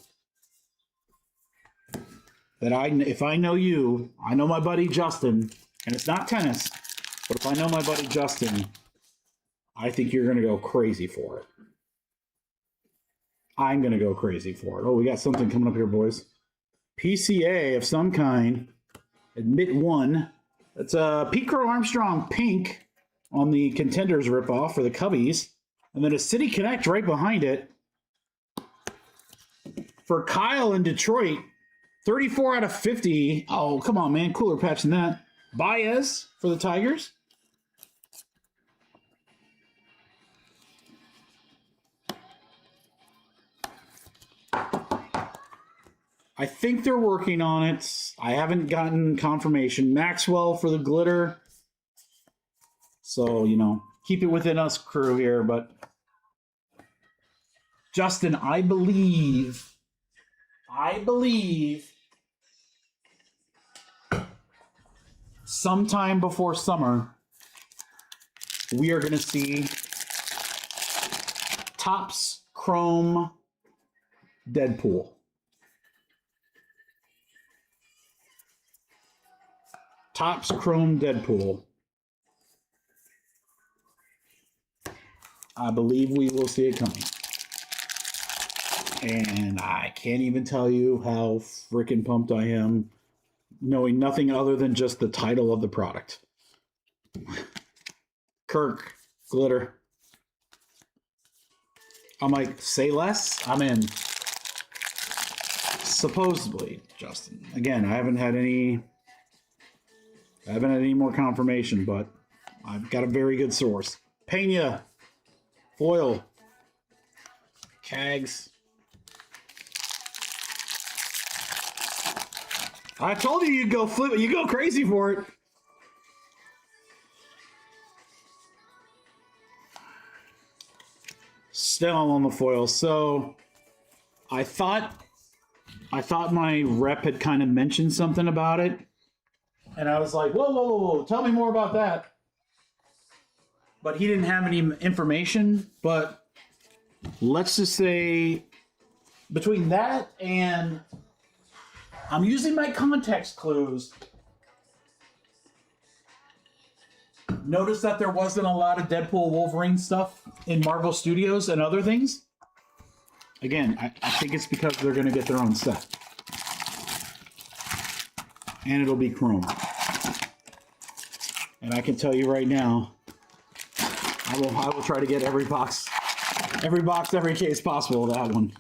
That if I know you, I know my buddy Justin, and it's not tennis, but if I know my buddy Justin, I think you're going to go crazy for it. I'm going to go crazy for it. Oh, we got something coming up here, boys. PCA of some kind. Admit one. That's a Pete Crow Armstrong pink on the Contenders ripoff for the Cubbies. And then a City Connect right behind it. For Kyle in Detroit. 34 out of 50. Oh, come on, man. Cooler patch than that. Baez for the Tigers. I think they're working on it. I haven't gotten confirmation. Maxwell for the glitter. So, you know, keep it within us crew here. But Justin, I believe sometime before summer, we are going to see Topps Chrome Deadpool. Topps Chrome Deadpool. I believe we will see it coming. And I can't even tell you how freaking pumped I am, knowing nothing other than just the title of the product. Kirk, glitter. I'm like, say less? I'm in. Supposedly, Justin. Again, I haven't had any more confirmation, but I've got a very good source. Pena, foil, Cags. I told you you'd go flip it. You go crazy for it. Still on the foil. So I thought my rep had kind of mentioned something about it. And I was like, whoa, whoa, whoa, whoa, tell me more about that. But he didn't have any information. But let's just say between that and I'm using my context clues. Notice that there wasn't a lot of Deadpool Wolverine stuff in Marvel Studios and other things. Again, I think it's because they're going to get their own set. And it'll be chrome. And I can tell you right now, I will try to get every box, every case possible of that one.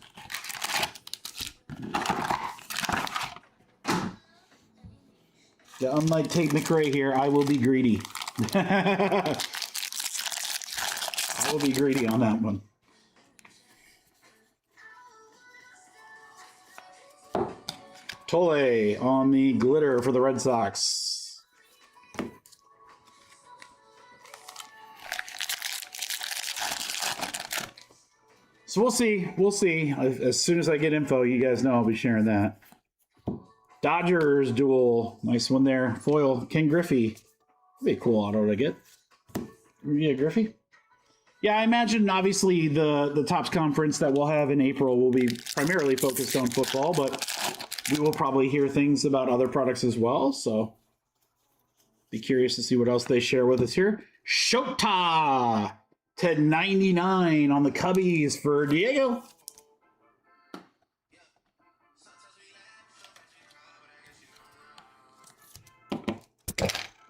Unlike Tate McRae here, I will be greedy. I will be greedy on that one. Tole on the glitter for the Red Sox. So we'll see. We'll see. As soon as I get info, you guys know I'll be sharing that. Dodgers duel. Nice one there. Foil. Ken Griffey. Be a cool auto to get. Yeah, Griffey. Yeah, I imagine obviously the Topps conference that we'll have in April will be primarily focused on football, but we will probably hear things about other products as well. So be curious to see what else they share with us here. Shota to 99 on the Cubbies for Diego.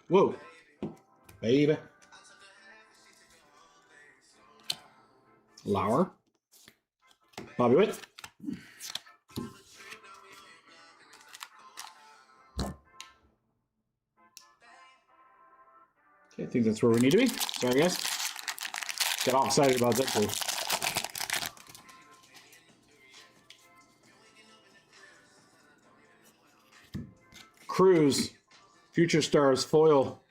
Whoa, baby. Lauer. Bobby Witt. Okay, I think that's where we need to be. Sorry, guys. Got all excited about that too. Cruz. Future Stars foil.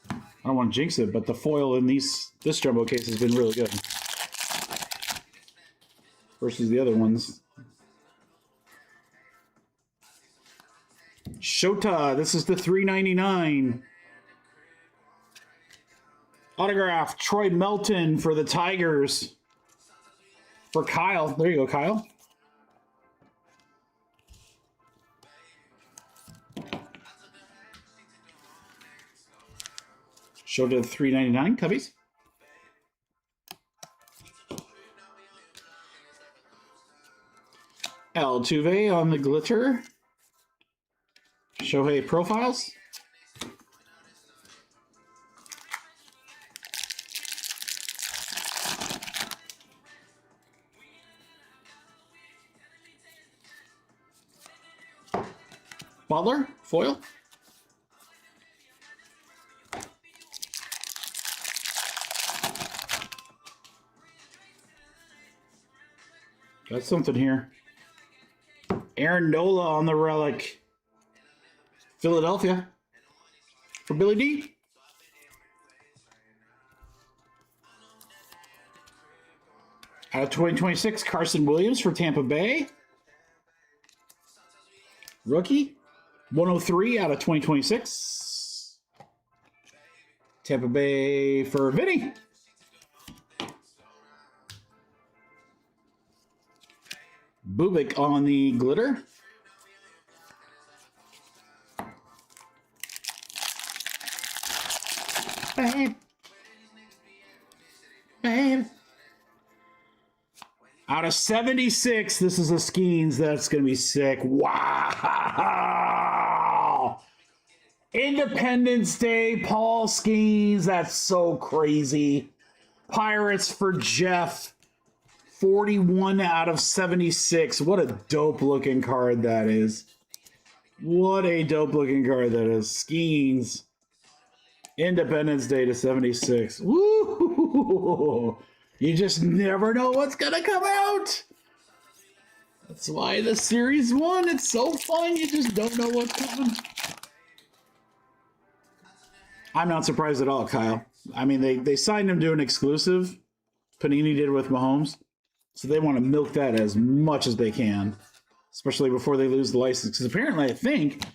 I don't want to jinx it, but the foil in this jumbo case has been really good versus the other ones. Shota, this is the $3.99 autograph. Troy Melton for the Tigers for Kyle. There you go, Kyle. Shota $3.99 Cubbies. Altuve on the glitter. Shohei profiles. Butler foil. Got something here. Aaron Nola on the relic. Philadelphia for Billy D. Out of 2026, Carson Williams for Tampa Bay. Rookie. 103 out of 2026. Tampa Bay for Vinny. Bubik on the glitter. Babe. Babe. Out of 76, this is a Skeens. That's going to be sick. Wow. Independence Day, Paul Skeens. That's so crazy. Pirates for Jeff. 41 out of 76. What a dope looking card that is. What a dope looking card that is. Skeens. Independence Day to 76. Woo! You just never know what's gonna come out. That's why the Series 1, it's so fun. You just don't know what's coming. I'm not surprised at all, Kyle. I mean, they signed him to an exclusive. Panini did with Mahomes. So they want to milk that as much as they can, especially before they lose the license. Because apparently, I think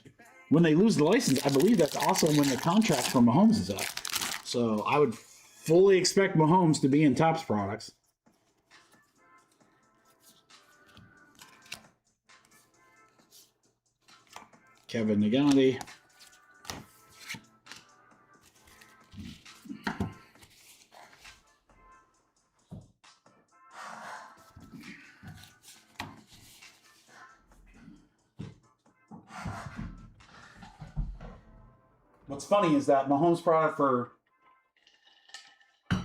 when they lose the license, I believe that's also when the contract for Mahomes is up. So I would fully expect Mahomes to be in Topps products. Kevin Nagandi. What's funny is that Mahomes product for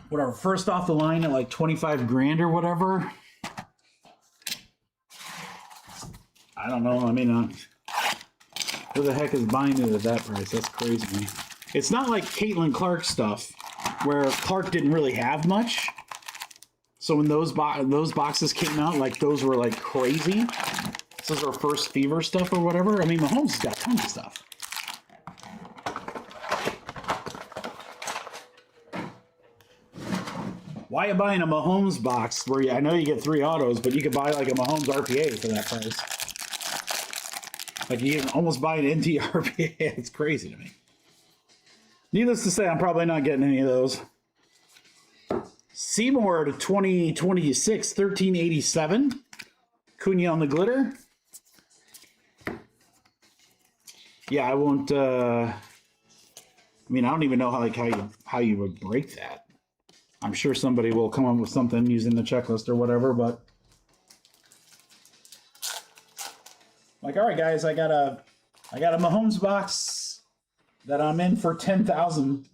whatever, first off the line at like 25 grand or whatever. I don't know. I mean, who the heck is buying it at that price? That's crazy to me. It's not like Caitlin Clark stuff, where Clark didn't really have much. So when those boxes came out, like those were like crazy. This is our first Fever stuff or whatever. I mean, Mahomes has got tons of stuff. Why are you buying a Mahomes box where I know you get 3 autos, but you could buy like a Mahomes RPA for that price? Like you can almost buy an NT RPA. It's crazy to me. Needless to say, I'm probably not getting any of those. Seymour to 2026, 1387. Cunha on the glitter. Yeah, I won't. I mean, I don't even know how you would break that. I'm sure somebody will come up with something using the checklist or whatever, but like, all right, guys, I got a Mahomes box that I'm in for 10,000.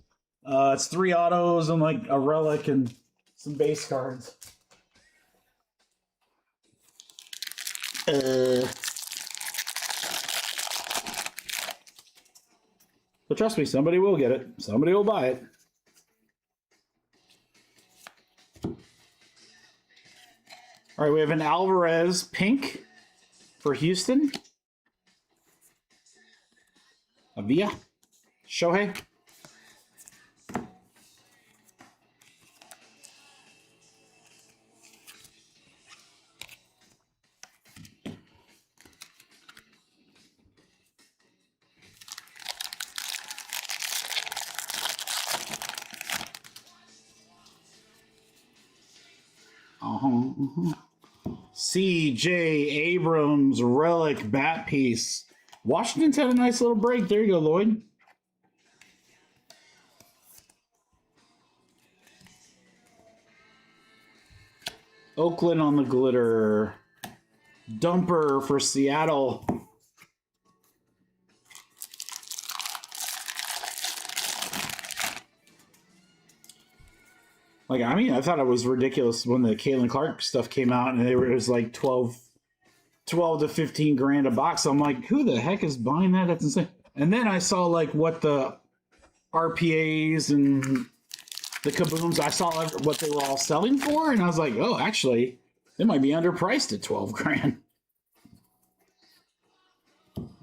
It's 3 autos and like a relic and some base cards. But trust me, somebody will get it. Somebody will buy it. All right, we have an Alvarez pink for Houston. Avia. Shohei. C.J. Abrams relic bat piece. Washington's had a nice little break. There you go, Lloyd. Oakland on the glitter. Dumper for Seattle. Like, I mean, I thought it was ridiculous when the Caitlin Clark stuff came out and it was like 12 to 15 grand a box. I'm like, who the heck is buying that? That's insane. And then I saw like what the RPAs and the kabooms, I saw what they were all selling for. And I was like, oh, actually, they might be underpriced at 12 grand.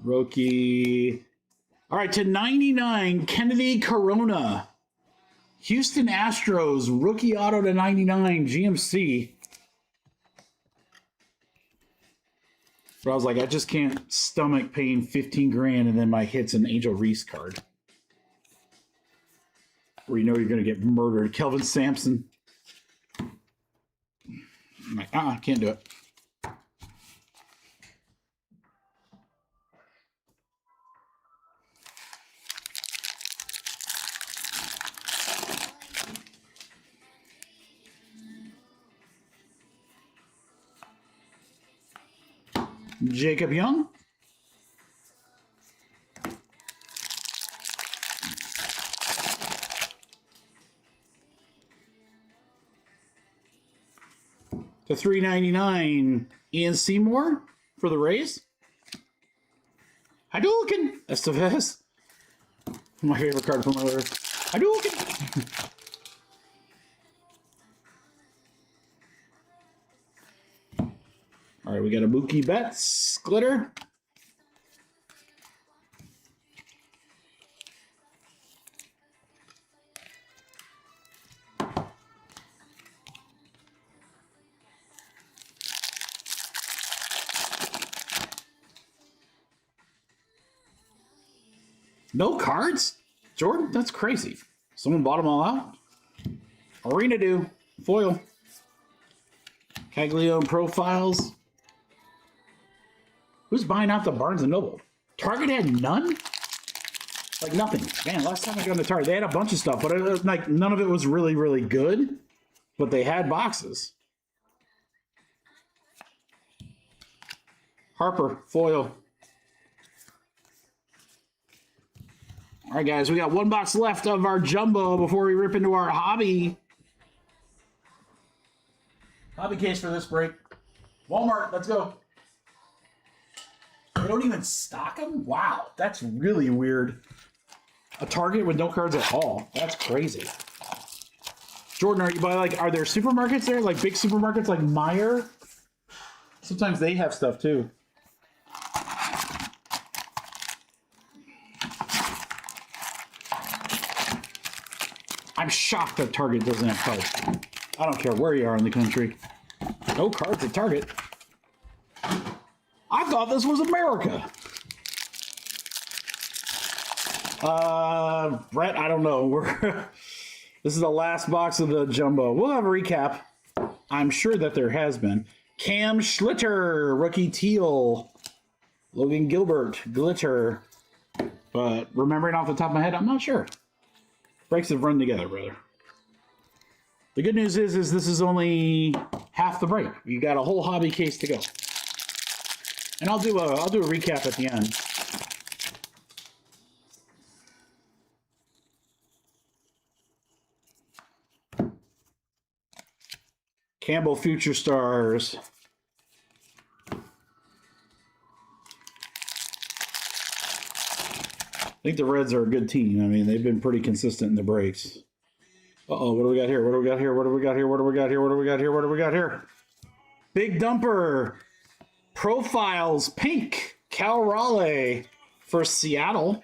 Rookie. All right, to 99, Kennedy Corona. Houston Astros, rookie auto to 99, GMC. But I was like, I just can't stomach paying 15 grand and then my hit's an Angel Reese card. Where you know you're going to get murdered. Kelvin Sampson. I'm like, can't do it. Jacob Young. To 399, Ian Seymour for the Rays. Hadouken! Estevez. My favorite card from earlier. Hadouken! All right, we got a Mookie Betts glitter. No cards? Jordan, that's crazy. Someone bought them all out? Arena do. Foil. Caglione profiles. Who's buying out the Barnes & Noble? Target had none? Like nothing. Man, last time I got on the Target, they had a bunch of stuff, but like none of it was really, really good. But they had boxes. Harper, foil. All right, guys, we got one box left of our jumbo before we rip into our hobby. Hobby case for this break. Walmart, let's go. They don't even stock them? Wow, that's really weird. A Target with no cards at all. That's crazy. Jordan, are there supermarkets there? Like big supermarkets like Meijer? Sometimes they have stuff too. I'm shocked that Target doesn't have cards. I don't care where you are in the country. No cards at Target. I thought this was America. Brett, I don't know. This is the last box of the jumbo. We'll have a recap. I'm sure that there has been. Cam Schlitter, rookie teal. Logan Gilbert, glitter. But remembering off the top of my head, I'm not sure. Breaks have run together, brother. The good news is this is only half the break. You got a whole hobby case to go. And I'll do a recap at the end. Campbell Future Stars. I think the Reds are a good team. I mean, they've been pretty consistent in the breaks. Uh-oh, what do we got here? What do we got here? What do we got here? What do we got here? What do we got here? What do we got here? Big Dumper. Profiles pink. Cal Raleigh for Seattle.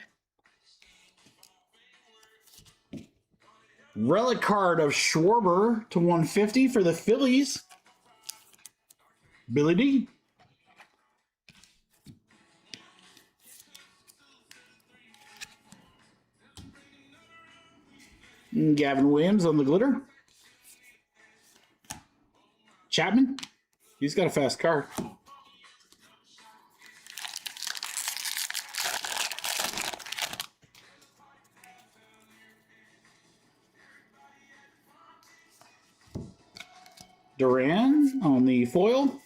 Relic card of Schwarber to 150 for the Phillies. Billy D. Gavin Williams on the glitter. Chapman. He's got a fast card. Duran on the foil.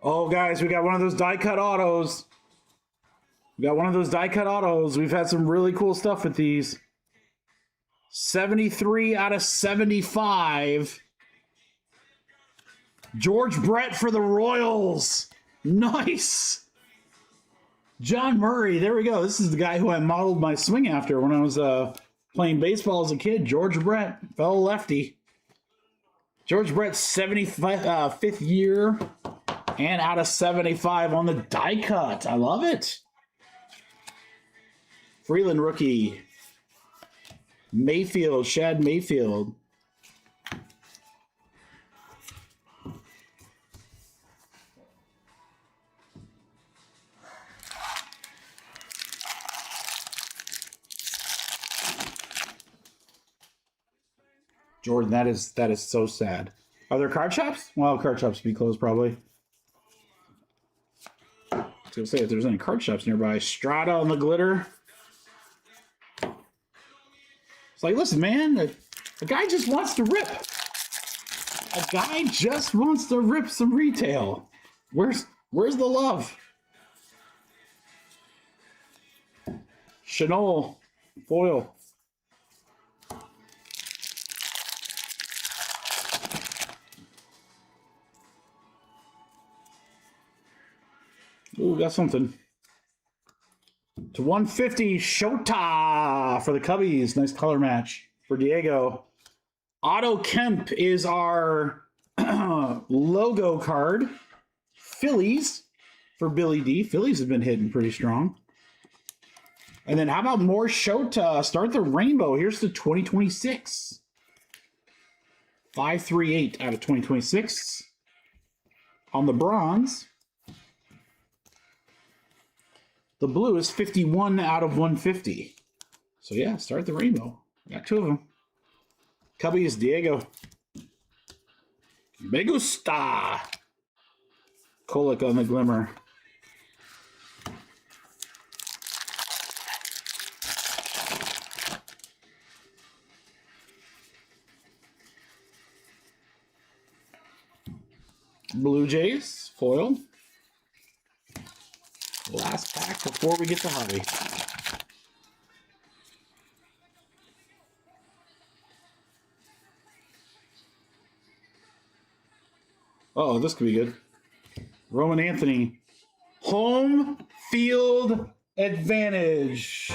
Oh, guys, we got one of those die-cut autos. We've had some really cool stuff with these. 73 out of 75. George Brett for the Royals. Nice. John Murray, there we go. This is the guy who I modeled my swing after when I was playing baseball as a kid. George Brett, fellow lefty. George Brett, 75th year and out of 75 on the die cut. I love it. Freeland rookie. Mayfield, Shad Mayfield. Jordan, that is so sad. Are there card shops? Well, card shops be closed probably. I was gonna say if there's any card shops nearby. Strata on the glitter. It's like, listen, man, a guy just wants to rip. A guy just wants to rip some retail. Where's the love? Chanel foil. Ooh, got something. To 150, Shota for the Cubbies. Nice color match for Diego. Otto Kemp is our logo card. Phillies for Billy D. Phillies have been hitting pretty strong. And then how about more Shota? Start the rainbow. Here's the 2026. 538 out of 2026. On the bronze, the blue is 51 out of 150. So yeah, start the rainbow. Got two of them. Cubbies, Diego. Me gusta. Kolek on the glimmer. Blue Jays, foil. Last pack before we get to hobby. Oh, this could be good. Roman Anthony. Home field advantage.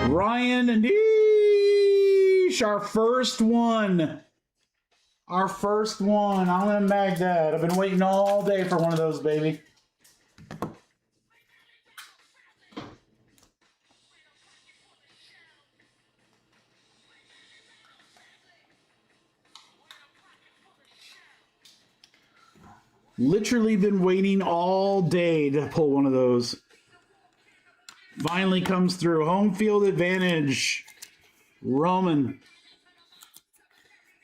Ryan and Deesh, our first one. Our first one. I'm going to mag that. I've been waiting all day for one of those, baby. Literally been waiting all day to pull one of those. Finally comes through. Home field advantage. Roman.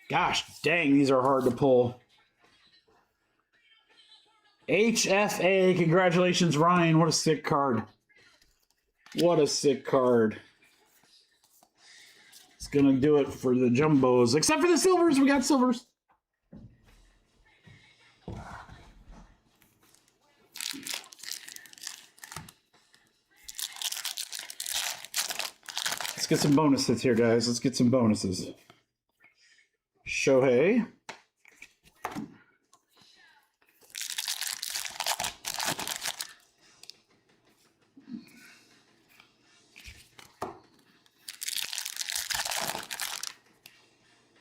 Gosh dang, these are hard to pull. HFA, congratulations, Ryan. What a sick card. What a sick card. It's going to do it for the jumbos. Except for the silvers. We got silvers. Let's get some bonus hits here, guys. Let's get some bonuses. Shohei.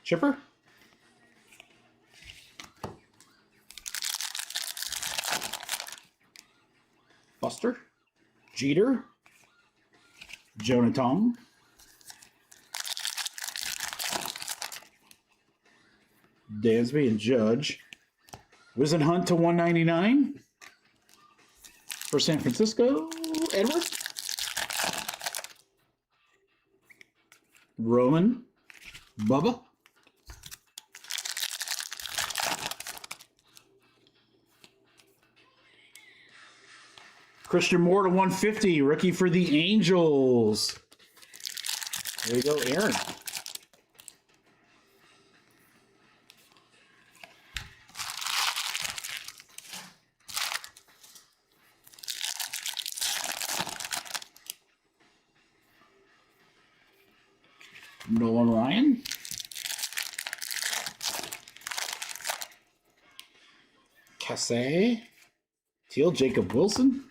Chipper. Buster. Jeter. Jonathan. Dansby and Judge. Wizen Hunt to 199 for San Francisco. Edwards. Roman. Bubba. Christian Moore to 150. Rookie for the Angels. There you go, Aaron. Nolan Ryan. Cassé. Teal Jacob Wilson.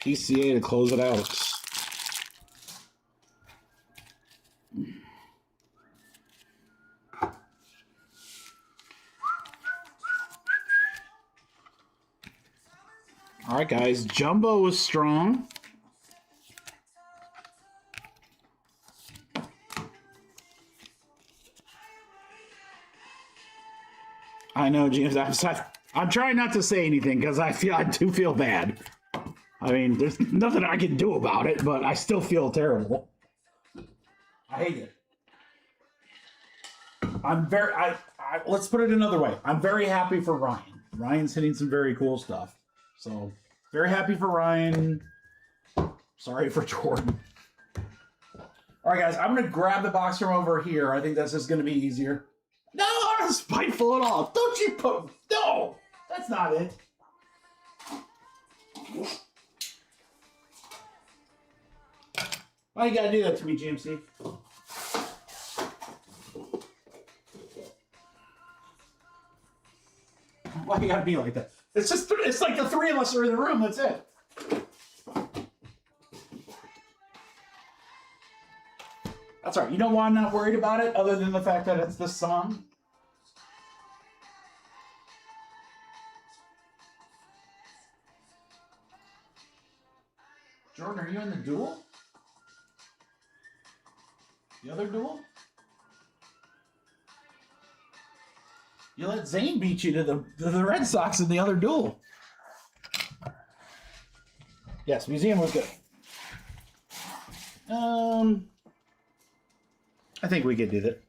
PCA to close it out. All right, guys. Jumbo was strong. I know, James. I'm trying not to say anything because I do feel bad. I mean, there's nothing I can do about it, but I still feel terrible. I hate it. Let's put it another way. I'm very happy for Ryan. Ryan's hitting some very cool stuff. So, very happy for Ryan. Sorry for Jordan. All right, guys. I'm going to grab the box from over here. I think that's just going to be easier. No, I'm not spiteful at all. Don't you put... No! That's not it. Why you gotta do that to me, GMC? Why you gotta be like that? It's like the three of us are in the room, that's it. That's all right. You know why I'm not worried about it, other than the fact that it's this song? doing the duel? The other duel? You let Zane beat you to the Red Sox in the other duel. Yes, museum was good. I think we could do that.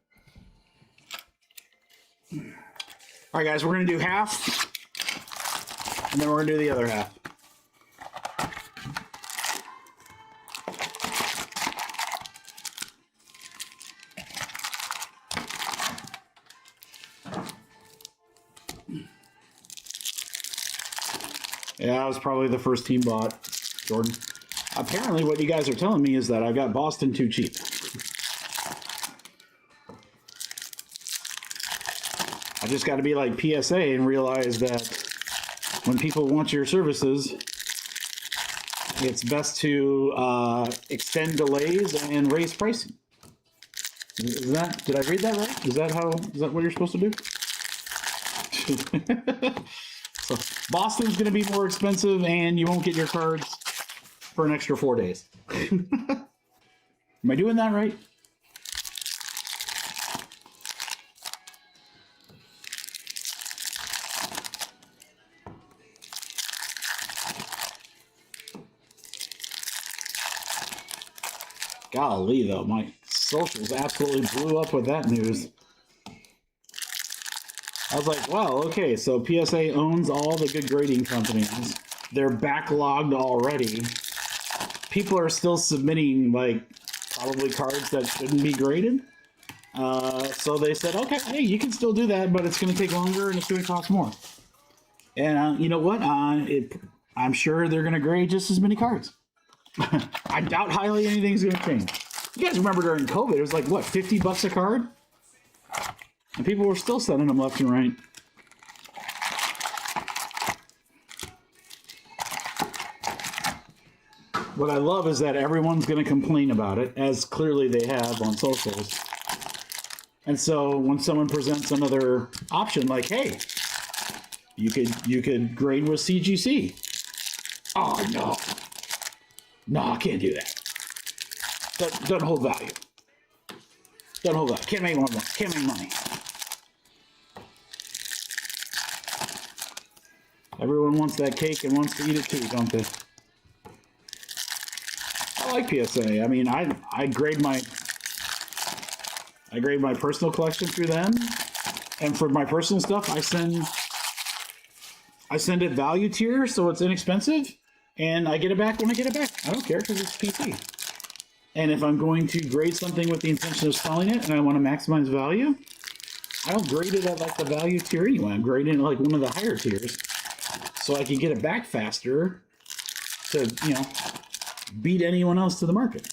All right, guys, we're going to do half, and then we're going to do the other half. Yeah, I was probably the first team bought, Jordan. Apparently, what you guys are telling me is that I got Boston too cheap. I just got to be like PSA and realize that when people want your services, it's best to extend delays and raise pricing. Is that? Did I read that right? Is that what you're supposed to do? So Boston's going to be more expensive, and you won't get your cards for an extra 4 days. Am I doing that right? Golly, though, my socials absolutely blew up with that news. I was like, well, okay, so PSA owns all the good grading companies. They're backlogged already. People are still submitting, like, probably cards that shouldn't be graded. So they said, okay, hey, you can still do that, but it's going to take longer and it's going to cost more. And you know what? I'm sure they're going to grade just as many cards. I doubt highly anything's going to change. You guys remember during COVID, it was like, what, $50 a card? And people were still sending them left and right. What I love is that everyone's going to complain about it, as clearly they have on socials. And so when someone presents another option, like, hey, you could grade with CGC. Oh, no. No, I can't do that. Doesn't hold value. Doesn't hold value. Can't make more money. Can't make money. Everyone wants that cake and wants to eat it too, don't they? I like PSA. I mean, I grade my personal collection through them, and for my personal stuff, I send it value tier, so it's inexpensive, and I get it back when I get it back. I don't care because it's PT. And if I'm going to grade something with the intention of selling it and I want to maximize value, I don't grade it at like the value tier anyway. I'm grading it like one of the higher tiers, so I can get it back faster to, you know, beat anyone else to the market.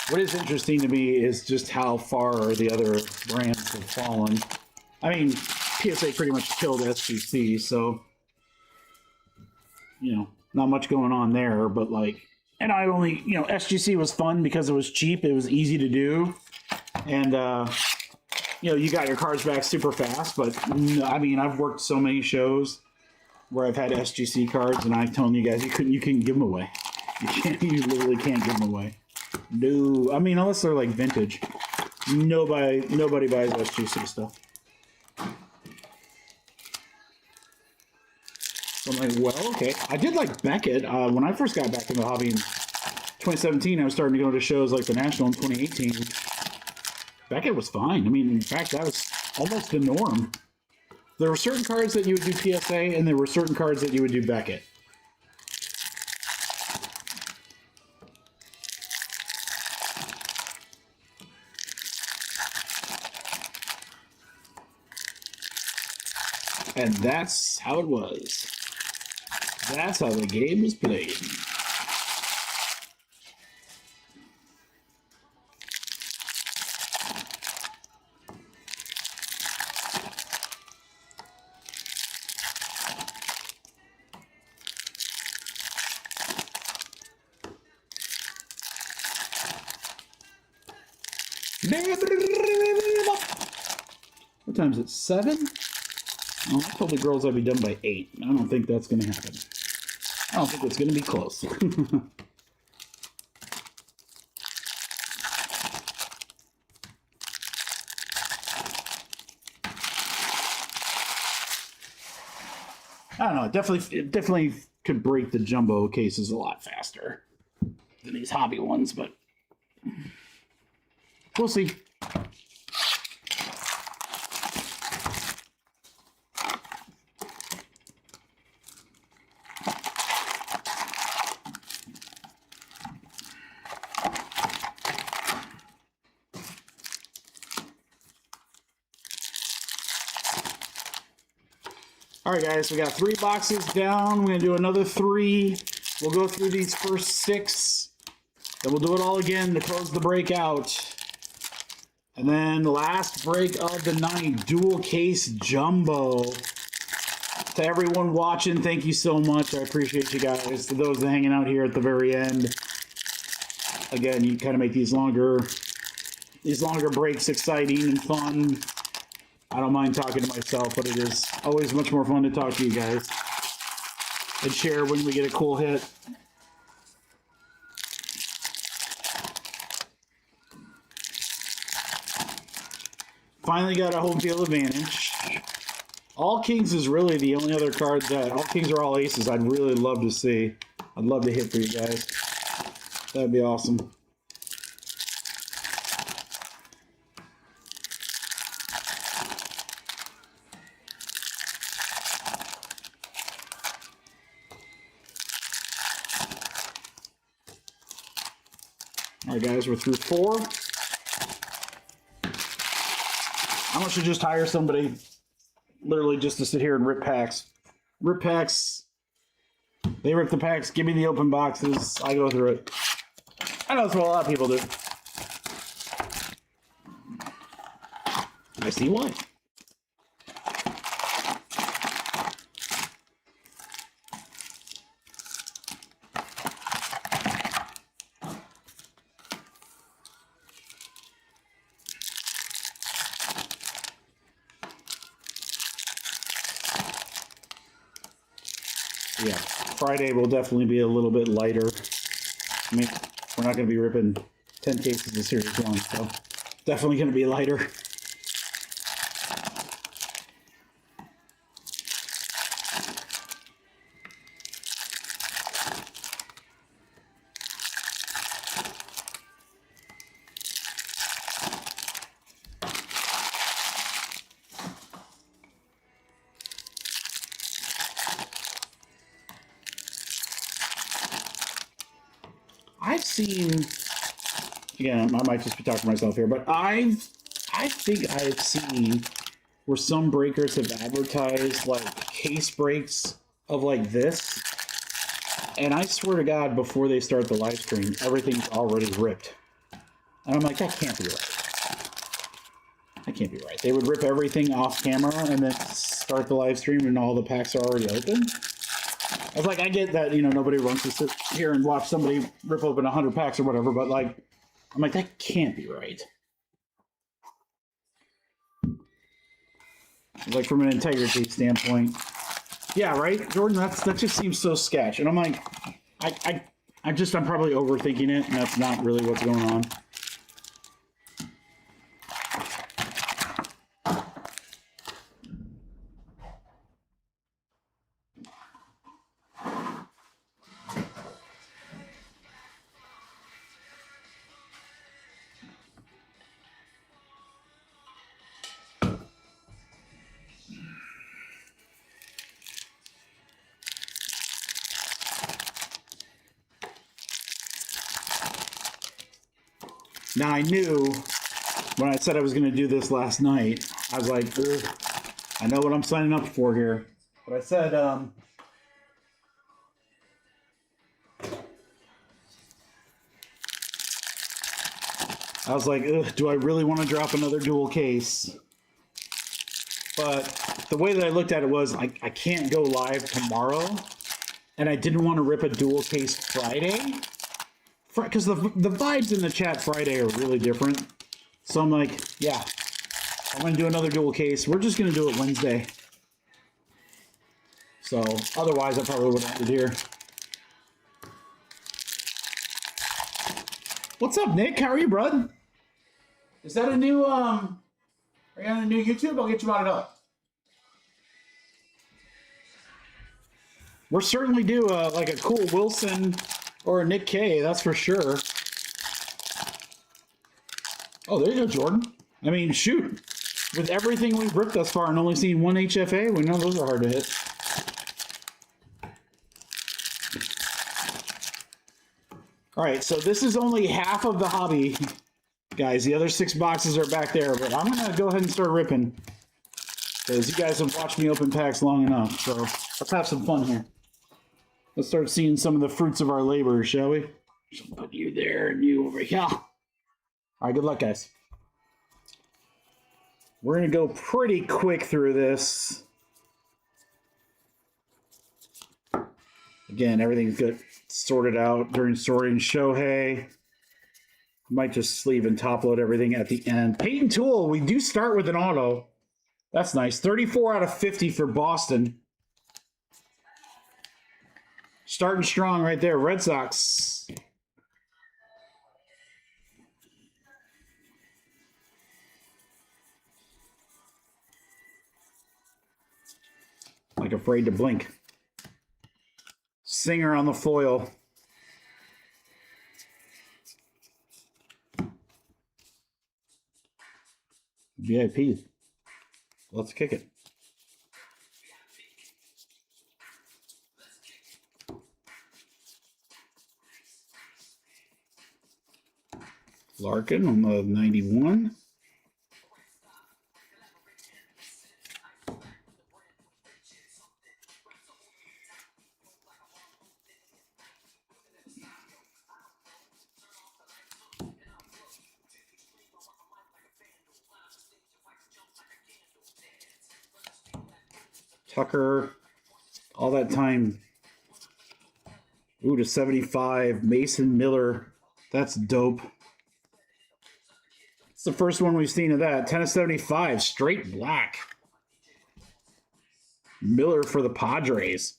What is interesting to me is just how far the other brands have fallen. I mean, PSA pretty much killed SGC, so, you know, not much going on there, but like, and I only, you know, SGC was fun because it was cheap, it was easy to do, and, you know, you got your cards back super fast, but, I mean, I've worked so many shows where I've had SGC cards, and I'm telling you guys, you couldn't give them away. You literally can't give them away. No, I mean, unless they're like vintage. Nobody buys SGC stuff. So I'm like, well, okay. I did like Beckett. When I first got back in the hobby in 2017, I was starting to go to shows like the National in 2018. Beckett was fine. I mean, in fact, that was almost the norm. There were certain cards that you would do PSA, and there were certain cards that you would do Beckett. And that's how it was. That's how the game was played. What time is it? 7? Oh, I told the girls I'd be done by 8. I don't think that's going to happen. I don't think it's going to be close. I don't know. It definitely could break the jumbo cases a lot faster than these hobby ones, but we'll see. All right, guys, we got 3 boxes down. We're going to do another 3. We'll go through these first 6. Then we'll do it all again to close the break out. And then last break of the night, dual case jumbo. To everyone watching, thank you so much. I appreciate you guys. To those that are hanging out here at the very end. Again, you kind of make these longer breaks exciting and fun. I don't mind talking to myself, but it is always much more fun to talk to you guys and share when we get a cool hit. Finally got a home field advantage. All Kings is really the only other card that... All Kings are all aces I'd really love to see. I'd love to hit for you guys. That'd be awesome. All right, guys, we're through 4. I should just hire somebody literally just to sit here and rip packs. Rip packs. They rip the packs. Give me the open boxes. I go through it. I know that's what a lot of people do. I see why. Yeah, Friday will definitely be a little bit lighter. I mean, we're not going to be ripping 10 cases of Series 1, so definitely going to be lighter. I've seen, again, I might just be talking to myself here, but I think I've seen where some breakers have advertised like case breaks of like this, and I swear to God, before they start the live stream, everything's already ripped. And I'm like, that can't be right. That can't be right. They would rip everything off camera and then start the live stream and all the packs are already open. I was like, I get that, you know, nobody wants to sit here and watch somebody rip open 100 packs or whatever, but like, I'm like, that can't be right. Like, from an integrity standpoint. Yeah, right, Jordan, that just seems so sketch. And I'm like, I'm probably overthinking it, and that's not really what's going on. Now, I knew when I said I was going to do this last night, I was like, I know what I'm signing up for here. But I said, I was like, do I really want to drop another dual case? But the way that I looked at it was, I can't go live tomorrow, and I didn't want to rip a dual case Friday. Because the vibes in the chat Friday are really different. So I'm like, yeah, I'm going to do another dual case. We're just going to do it Wednesday. So otherwise, I probably would have ended here. What's up, Nick? How are you, bud? Is that a new are you on a new YouTube? I'll get you modded up. We're certainly due like a cool Wilson or a Nick K, that's for sure. Oh, there you go, Jordan. I mean, shoot. With everything we've ripped thus far and only seen one HFA, we know those are hard to hit. All right, so this is only half of the hobby, guys. The other 6 boxes are back there, but I'm going to go ahead and start ripping because you guys have watched me open packs long enough. So let's have some fun here. Let's start seeing some of the fruits of our labor, shall we? So put you there and you over here. All right, good luck, guys. We're going to go pretty quick through this. Again, everything's good, sorted out during sorting. Shohei. Might just sleeve and top load everything at the end. Peyton Toole, we do start with an auto. That's nice. 34 out of 50 for Boston. Starting strong right there. Red Sox. Like afraid to blink. Singer on the foil. VIP. Let's kick it. Larkin on the 91. Tucker, all that time. Ooh, to 75. Mason Miller. That's dope. It's the first one we've seen of that. 10 of 75. Straight black. Miller for the Padres.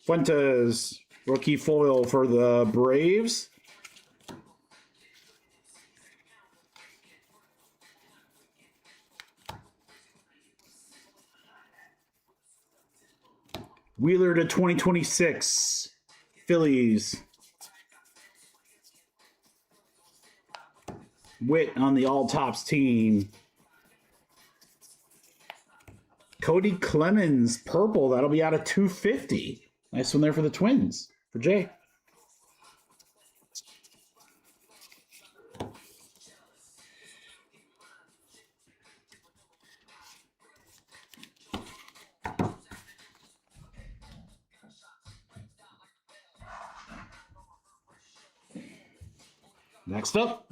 Fuentes, rookie foil for the Braves. Wheeler to 2026, Phillies. Witt on the all-tops team. Cody Clemens, purple. That'll be out of 250. Nice one there for the Twins, for Jay. Next up.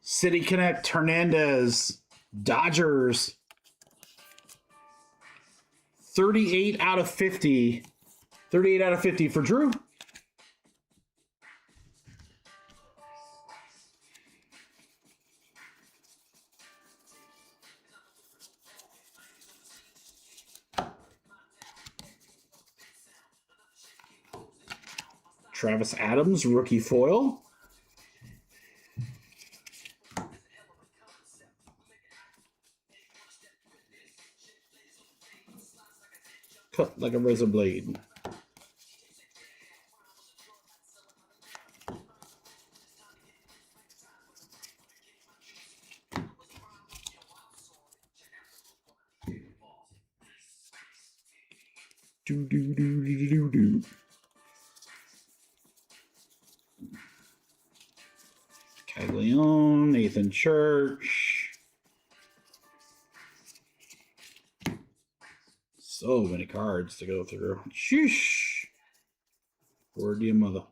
City Connect, Hernandez, Dodgers. 38 out of 50. 38 out of 50 for Drew. Travis Adams, rookie foil. Cut like a razor blade. Do do do do do do. Caglione, Nathan Church. So many cards to go through. Sheesh. Word to your mother.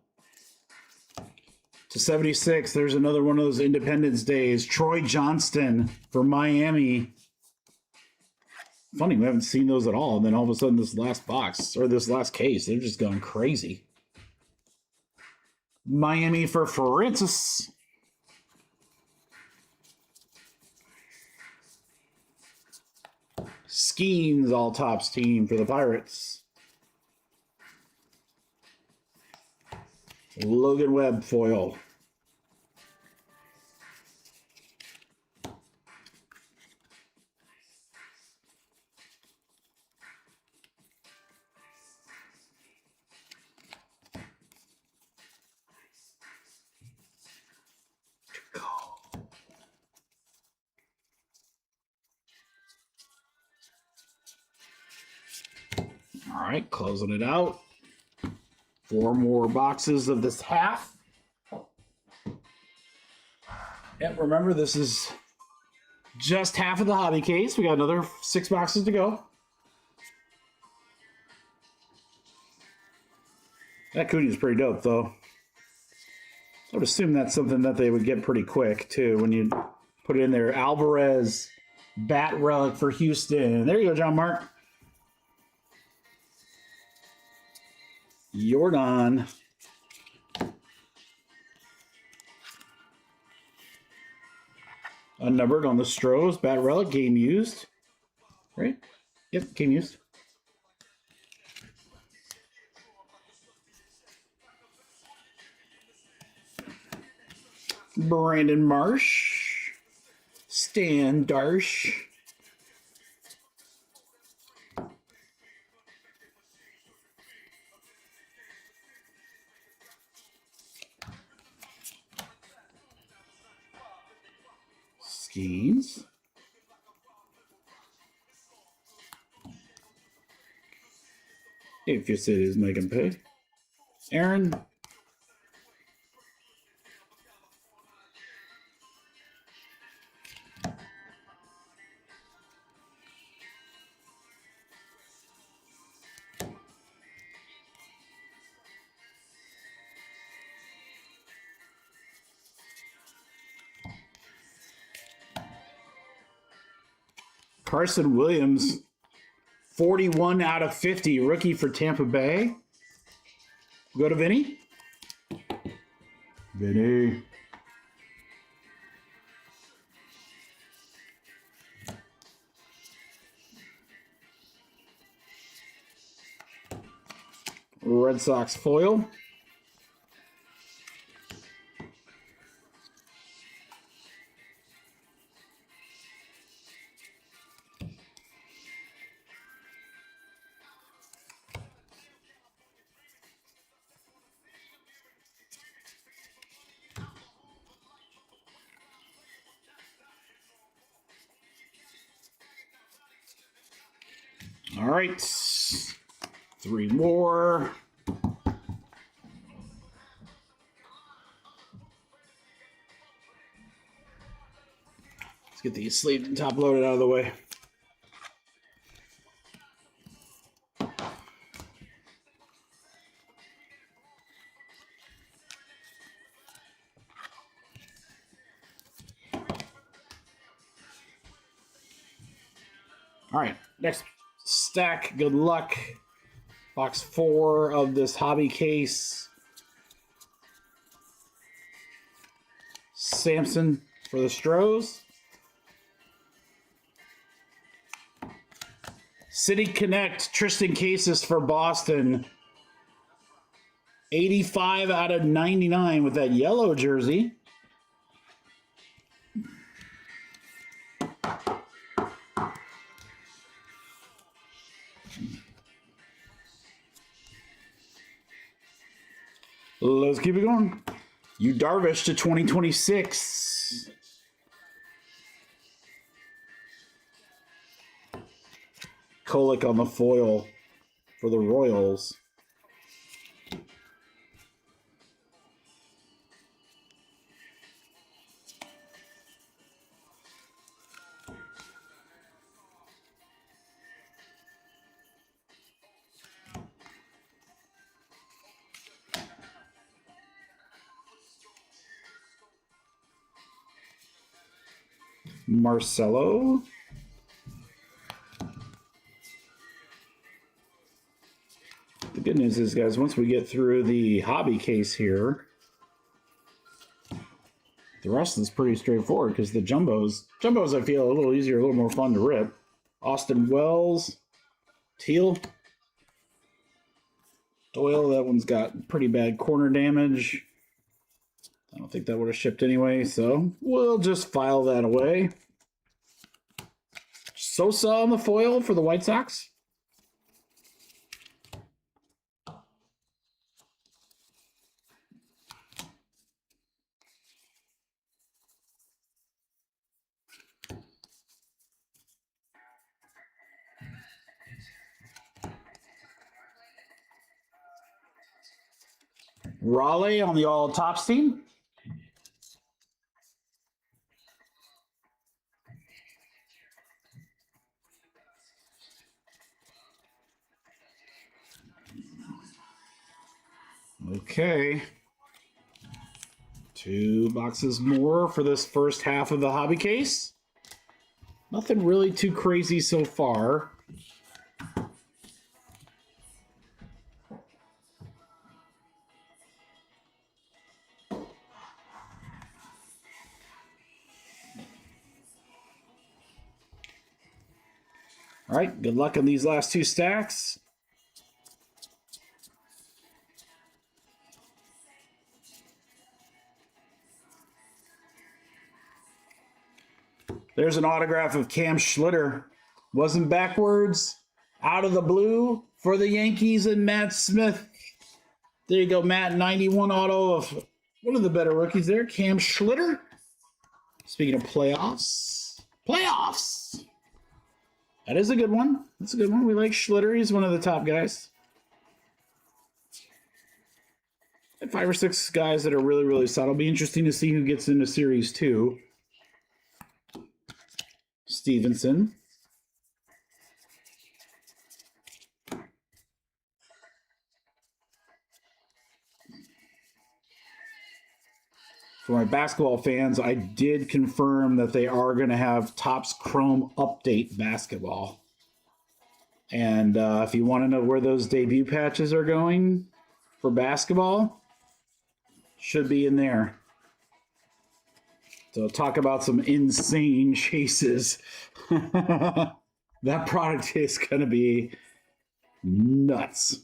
To 76, there's another one of those Independence Days. Troy Johnston for Miami. Funny, we haven't seen those at all. And then all of a sudden, this last box, or this last case, they've just gone crazy. Miami for Francis. Skeens all tops team for the Pirates. Logan Webb foil. All right, closing it out. 4 more boxes of this half. And remember, this is just half of the hobby case. We got another 6 boxes to go. That Cooney is pretty dope, though. I would assume that's something that they would get pretty quick, too, when you put it in there. Alvarez, bat relic for Houston. There you go, John Mark. Jordan. Unnumbered on the Stros. Bat relic. Game used. Right? Yep, game used. Brandon Marsh. Stan Darsh. Skeens. If you said is making pay. Aaron. Carson Williams, 41 out of 50, rookie for Tampa Bay. Go to Vinny. Vinny. Red Sox foil. All right, 3 more. Let's get these sleeved and top loaded out of the way. All right, next stack. Good luck. Box 4 of this hobby case. Samson for the Stros. City Connect, Tristan Casas for Boston. 85 out of 99 with that yellow jersey. Let's keep it going. You Darvish to 2026. Kolek on the foil for the Royals. Marcelo. The good news is, guys, once we get through the hobby case here, the rest is pretty straightforward because the jumbos I feel a little easier, a little more fun to rip. Austin Wells, Teal, Doyle, that one's got pretty bad corner damage. I don't think that would have shipped anyway, so we'll just file that away. Sosa on the foil for the White Sox. Raleigh on the all tops team. Okay. 2 boxes more for this first half of the hobby case. Nothing really too crazy so far. All right, good luck on these last 2 stacks. There's an autograph of Cam Schlitter. Wasn't backwards. Out of the blue for the Yankees and Matt Smith. There you go, Matt. 91 auto of one of the better rookies there, Cam Schlitter. Speaking of playoffs. Playoffs! That is a good one. That's a good one. We like Schlitter. He's one of the top guys. And 5 or 6 guys that are really, really solid. It'll be interesting to see who gets into Series 2. Stevenson. For my basketball fans, I did confirm that they are going to have Topps Chrome Update basketball. And if you want to know where those debut patches are going for basketball, should be in there. So talk about some insane chases. That product is going to be nuts.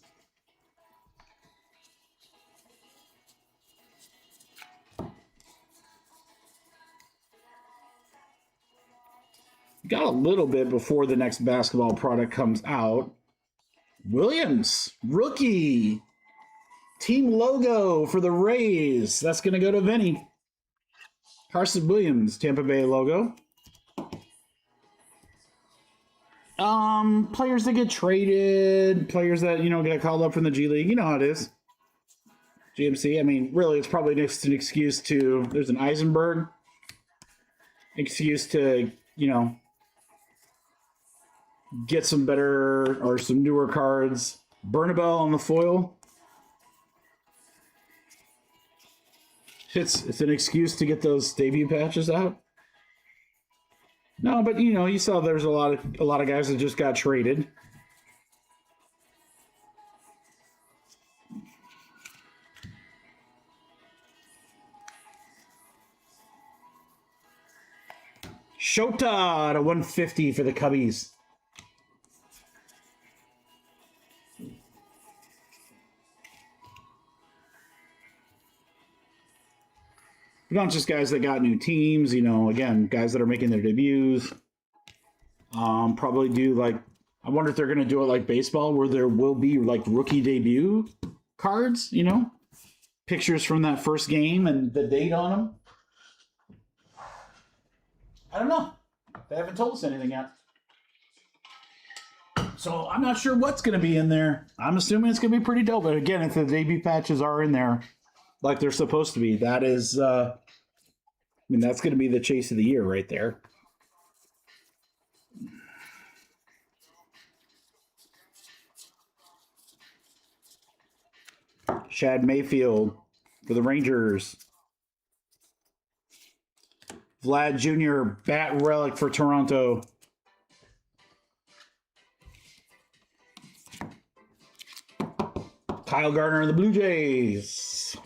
Got a little bit before the next basketball product comes out. Williams, rookie. Team logo for the Rays. That's going to go to Vinny. Carson Williams, Tampa Bay logo. Players that get traded, players that, get called up from the G League. You know how it is. GMC, I mean, really, it's probably just an excuse to, there's an Eisenberg. Excuse to, get some better or some newer cards. Bernabel on the foil. It's an excuse to get those debut patches out. No, but you saw there's a lot of guys that just got traded. Shota at a 150 for the Cubbies. Not just guys that got new teams, again, guys that are making their debuts. Probably do I wonder if they're going to do it like baseball where there will be rookie debut cards, pictures from that first game and the date on them. I don't know. They haven't told us anything yet. So I'm not sure what's going to be in there. I'm assuming it's going to be pretty dope. But again, if the debut patches are in there like they're supposed to be, that is, that's going to be the chase of the year right there. Shad Mayfield for the Rangers. Vlad Jr. Bat Relic for Toronto. Kyle Gardner and the Blue Jays.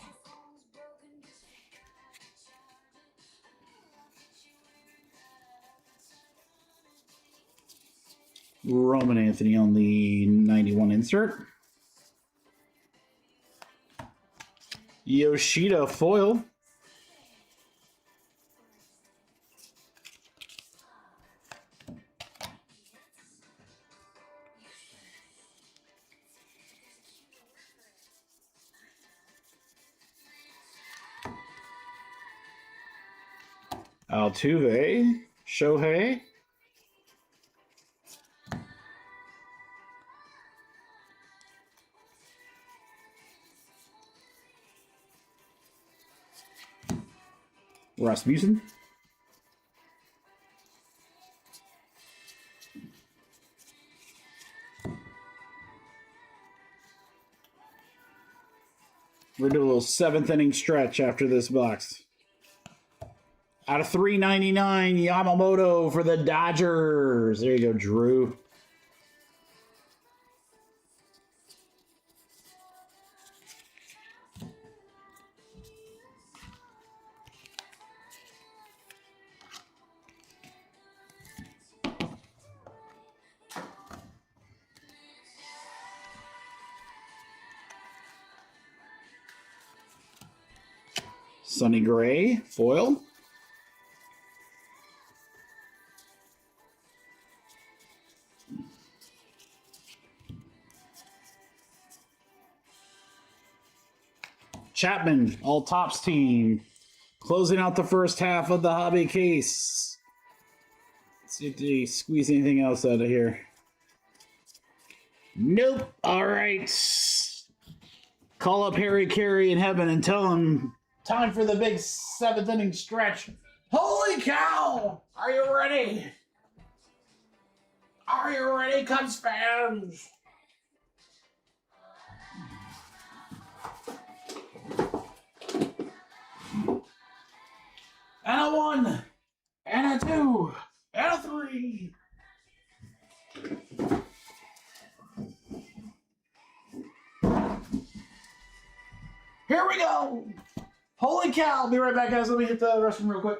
Roman Anthony on the 91 insert. Yoshida foil. Altuve, Shohei. Rasmussen. We're doing a little 7th inning stretch after this box. Out of 399, Yamamoto for the Dodgers. There you go, Drew. Sonny Gray, foil. Chapman, all tops team. Closing out the first half of the hobby case. Let's see if they squeeze anything else out of here. Nope. All right. Call up Harry Carey in heaven and tell him time for the big 7th inning stretch. Holy cow! Are you ready? Are you ready, Cubs fans? And a 1, and a 2, and a 3. Here we go. Holy cow. I'll be right back, guys. Let me hit the restroom real quick.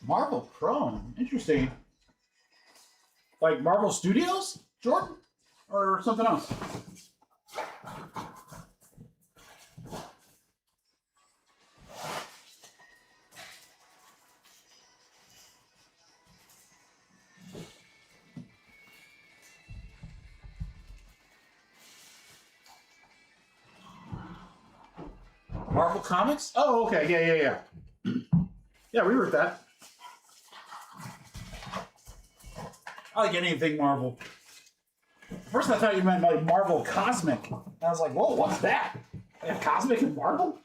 Marvel Chrome. Interesting. Like Marvel Studios, Jordan? Or something else? Marvel Comics? Oh, okay. Yeah. Yeah, we were at that. I like anything Marvel. First, I thought you meant like Marvel Cosmic. I was like, whoa, what's that? They have Cosmic and Marvel?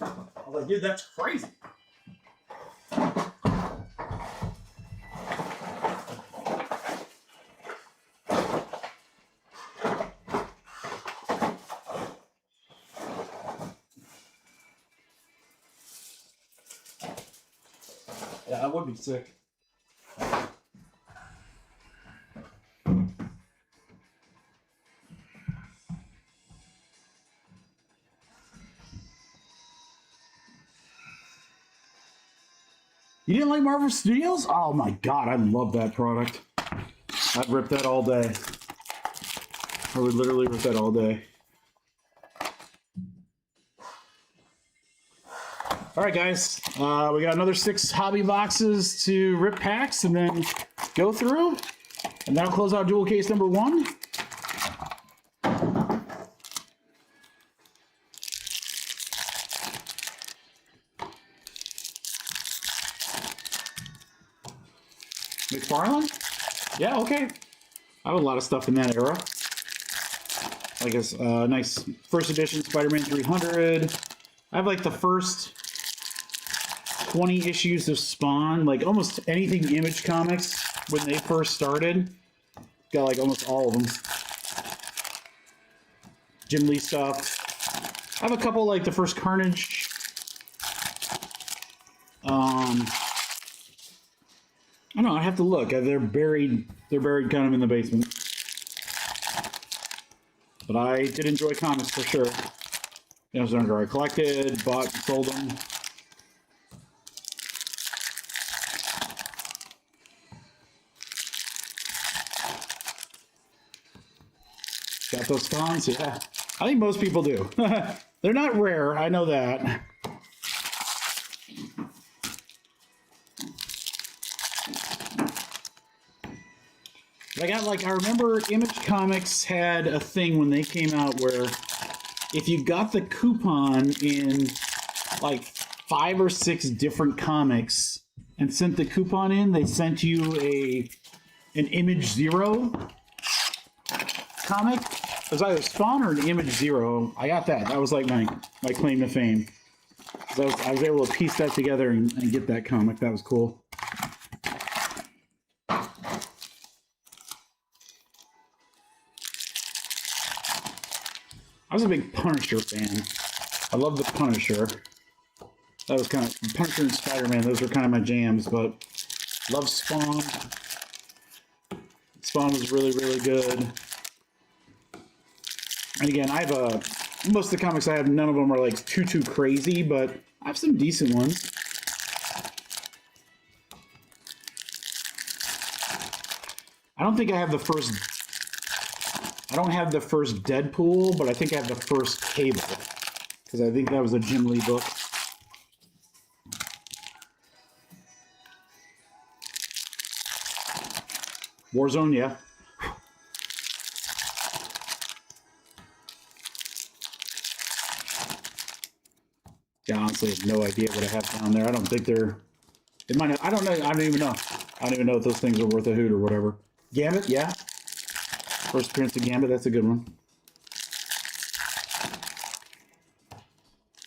I was like, dude, that's crazy. Yeah, that would be sick. You didn't like Marvel Studios? Oh my god, I love that product. I'd rip that all day. I would literally rip that all day. All right, guys. We got another 6 hobby boxes to rip packs and then go through. And that'll close out dual case number 1. McFarlane? Yeah, okay. I have a lot of stuff in that era. Like a nice first edition Spider-Man 300. I have like the first 20 issues of Spawn, like almost anything Image Comics when they first started. Got like almost all of them. Jim Lee stuff. I have a couple like the first Carnage. I don't know, I have to look. They're buried kind of in the basement. But I did enjoy comics for sure. You know, I collected, bought, sold them. Got those Spawns? Yeah. I think most people do. They're not rare, I know that. I remember Image Comics had a thing when they came out where if you got the coupon in like 5 or 6 different comics and sent the coupon in, they sent you an Image Zero comic. It was either Spawn or an Image Zero. I got that. That was like my claim to fame. So I was able to piece that together and get that comic. That was cool. I was a big Punisher fan. I love the Punisher. That was kind of Punisher and Spider-Man. Those were kind of my jams, but love Spawn. Spawn was really, really good. And again, I have most of the comics I have, none of them are like too crazy, but I have some decent ones. I don't think I have the first. I don't have the first Deadpool, but I think I have the first Cable, because I think that was a Jim Lee book. Warzone, yeah. Yeah, honestly, I have no idea what I have down there. I don't think they're. It might. Have, I don't know. I don't even know. I don't even know if those things are worth a hoot or whatever. Gambit, yeah. First appearance of Gambit, that's a good one.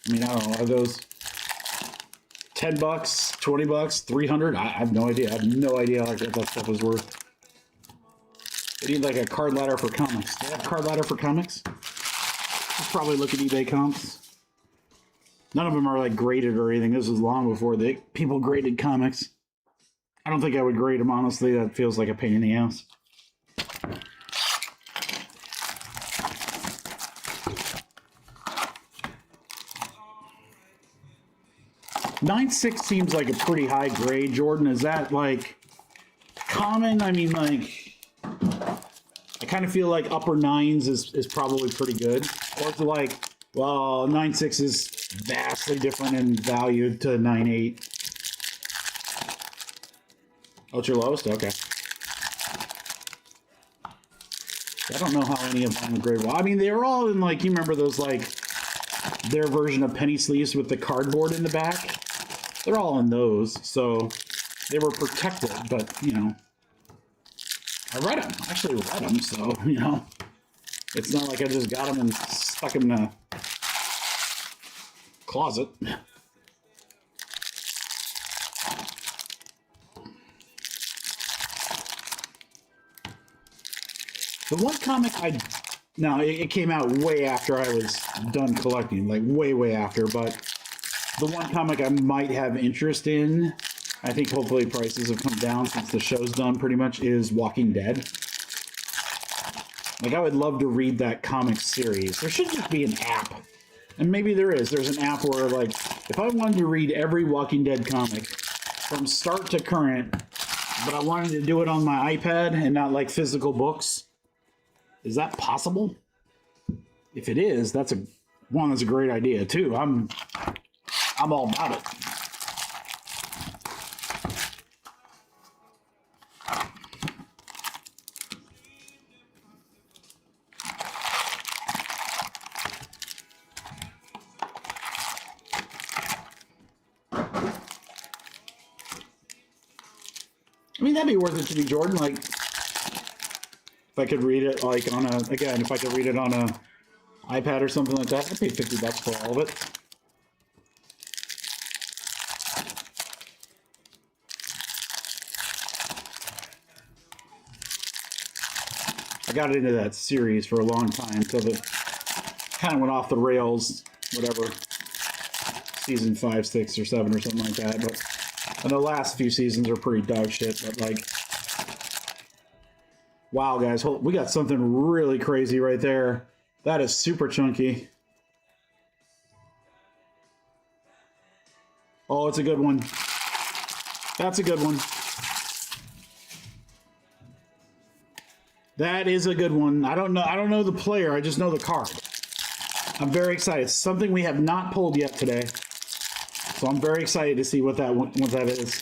I mean, I don't know. Are those $10, $20, $300? I have no idea. I have no idea like what that stuff is worth. They need like a card ladder for comics. Do they have card ladder for comics? Let's probably look at eBay comps. None of them are like graded or anything. This was long before people graded comics. I don't think I would grade them, honestly. That feels like a pain in the ass. $9.6 seems like a pretty high grade, Jordan. Is that like common? I mean, like, I kind of feel like upper 9s is probably pretty good. Or is it like, well, 9.6 is vastly different in value to 9.8? Oh, it's your lowest? Okay. I don't know how any of them are grade well. I mean, they were all in like, you remember those like their version of penny sleeves with the cardboard in the back. They're all in those, so they were protected, but, you know, I read them. I actually read them, so, you know, it's not like I just got them and stuck them in a closet. The one comic now it came out way after I was done collecting, like way after, but the one comic I might have interest in, I think hopefully prices have come down since the show's done pretty much, is Walking Dead. Like, I would love to read that comic series. There should just be an app. And maybe there is. There's an app where, like, if I wanted to read every Walking Dead comic from start to current, but I wanted to do it on my iPad and not like physical books, is that possible? If it is, that's a great idea too. I'm all about it. I mean, that'd be worth it to me, Jordan. Like, if I could read it, like, on a, again, if I could read it on a iPad or something like that, I'd pay $50 for all of it. I got into that series for a long time until it kind of went off the rails, whatever, season 5, 6, or 7 or something like that, but and the last few seasons are pretty dog shit, but like, wow, guys, we got something really crazy right there. That is super chunky. Oh, it's a good one. That's a good one. That is a good one. I don't know the player, I just know the card. I'm very excited. It's something we have not pulled yet today. So I'm very excited to see what that is.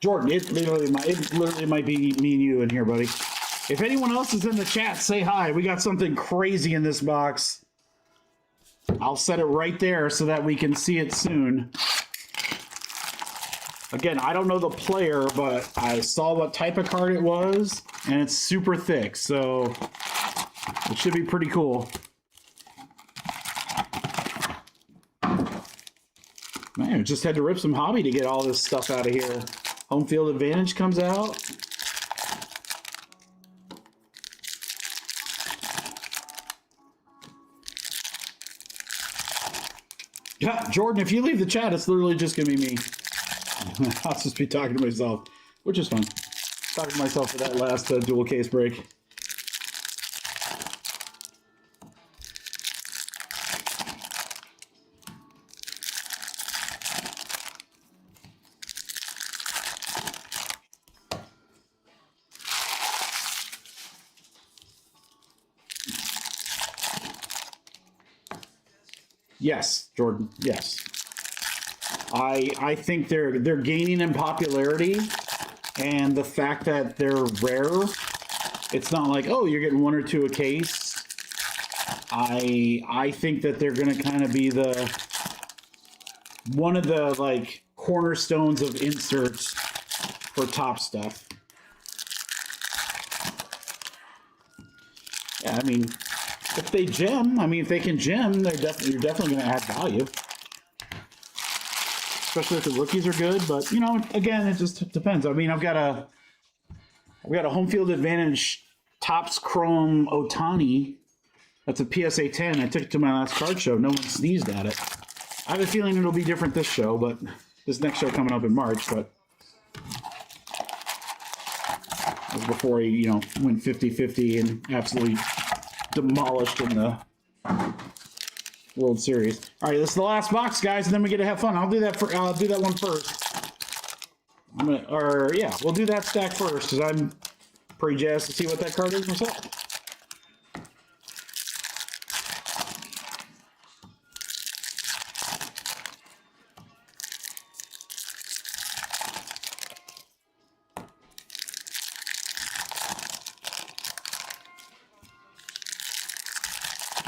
Jordan, it literally might be me and you in here, buddy. If anyone else is in the chat, say hi. We got something crazy in this box. I'll set it right there so that we can see it soon. Again, I don't know the player, but I saw what type of card it was, and it's super thick, so it should be pretty cool. Man, just had to rip some hobby to get all this stuff out of here. Home field advantage comes out. Yeah, Jordan, if you leave the chat, it's literally just going to be me. I'll just be talking to myself, which is fun. Talking to myself for that last dual case break. Yes, Jordan. Yes, I think they're gaining in popularity, and the fact that they're rare, it's not like, oh, you're getting 1 or 2 a case. I think that they're going to kind of be one of the like cornerstones of inserts for top stuff. Yeah, I mean, if they gem, if they can gem, you're definitely going to add value. Especially if the rookies are good, but you know, again, it just depends. I mean, I've got a home field advantage Topps Chrome Otani. That's a PSA 10. I took it to my last card show. No one sneezed at it. I have a feeling it'll be different this show, but this next show coming up in March, but it was before he, you know, went 50-50 and absolutely demolished in the World Series. All right, this is the last box, guys, and then we get to have fun. I'll do that one first. We'll do that stack first because Pretty jazzed to see what that card is myself.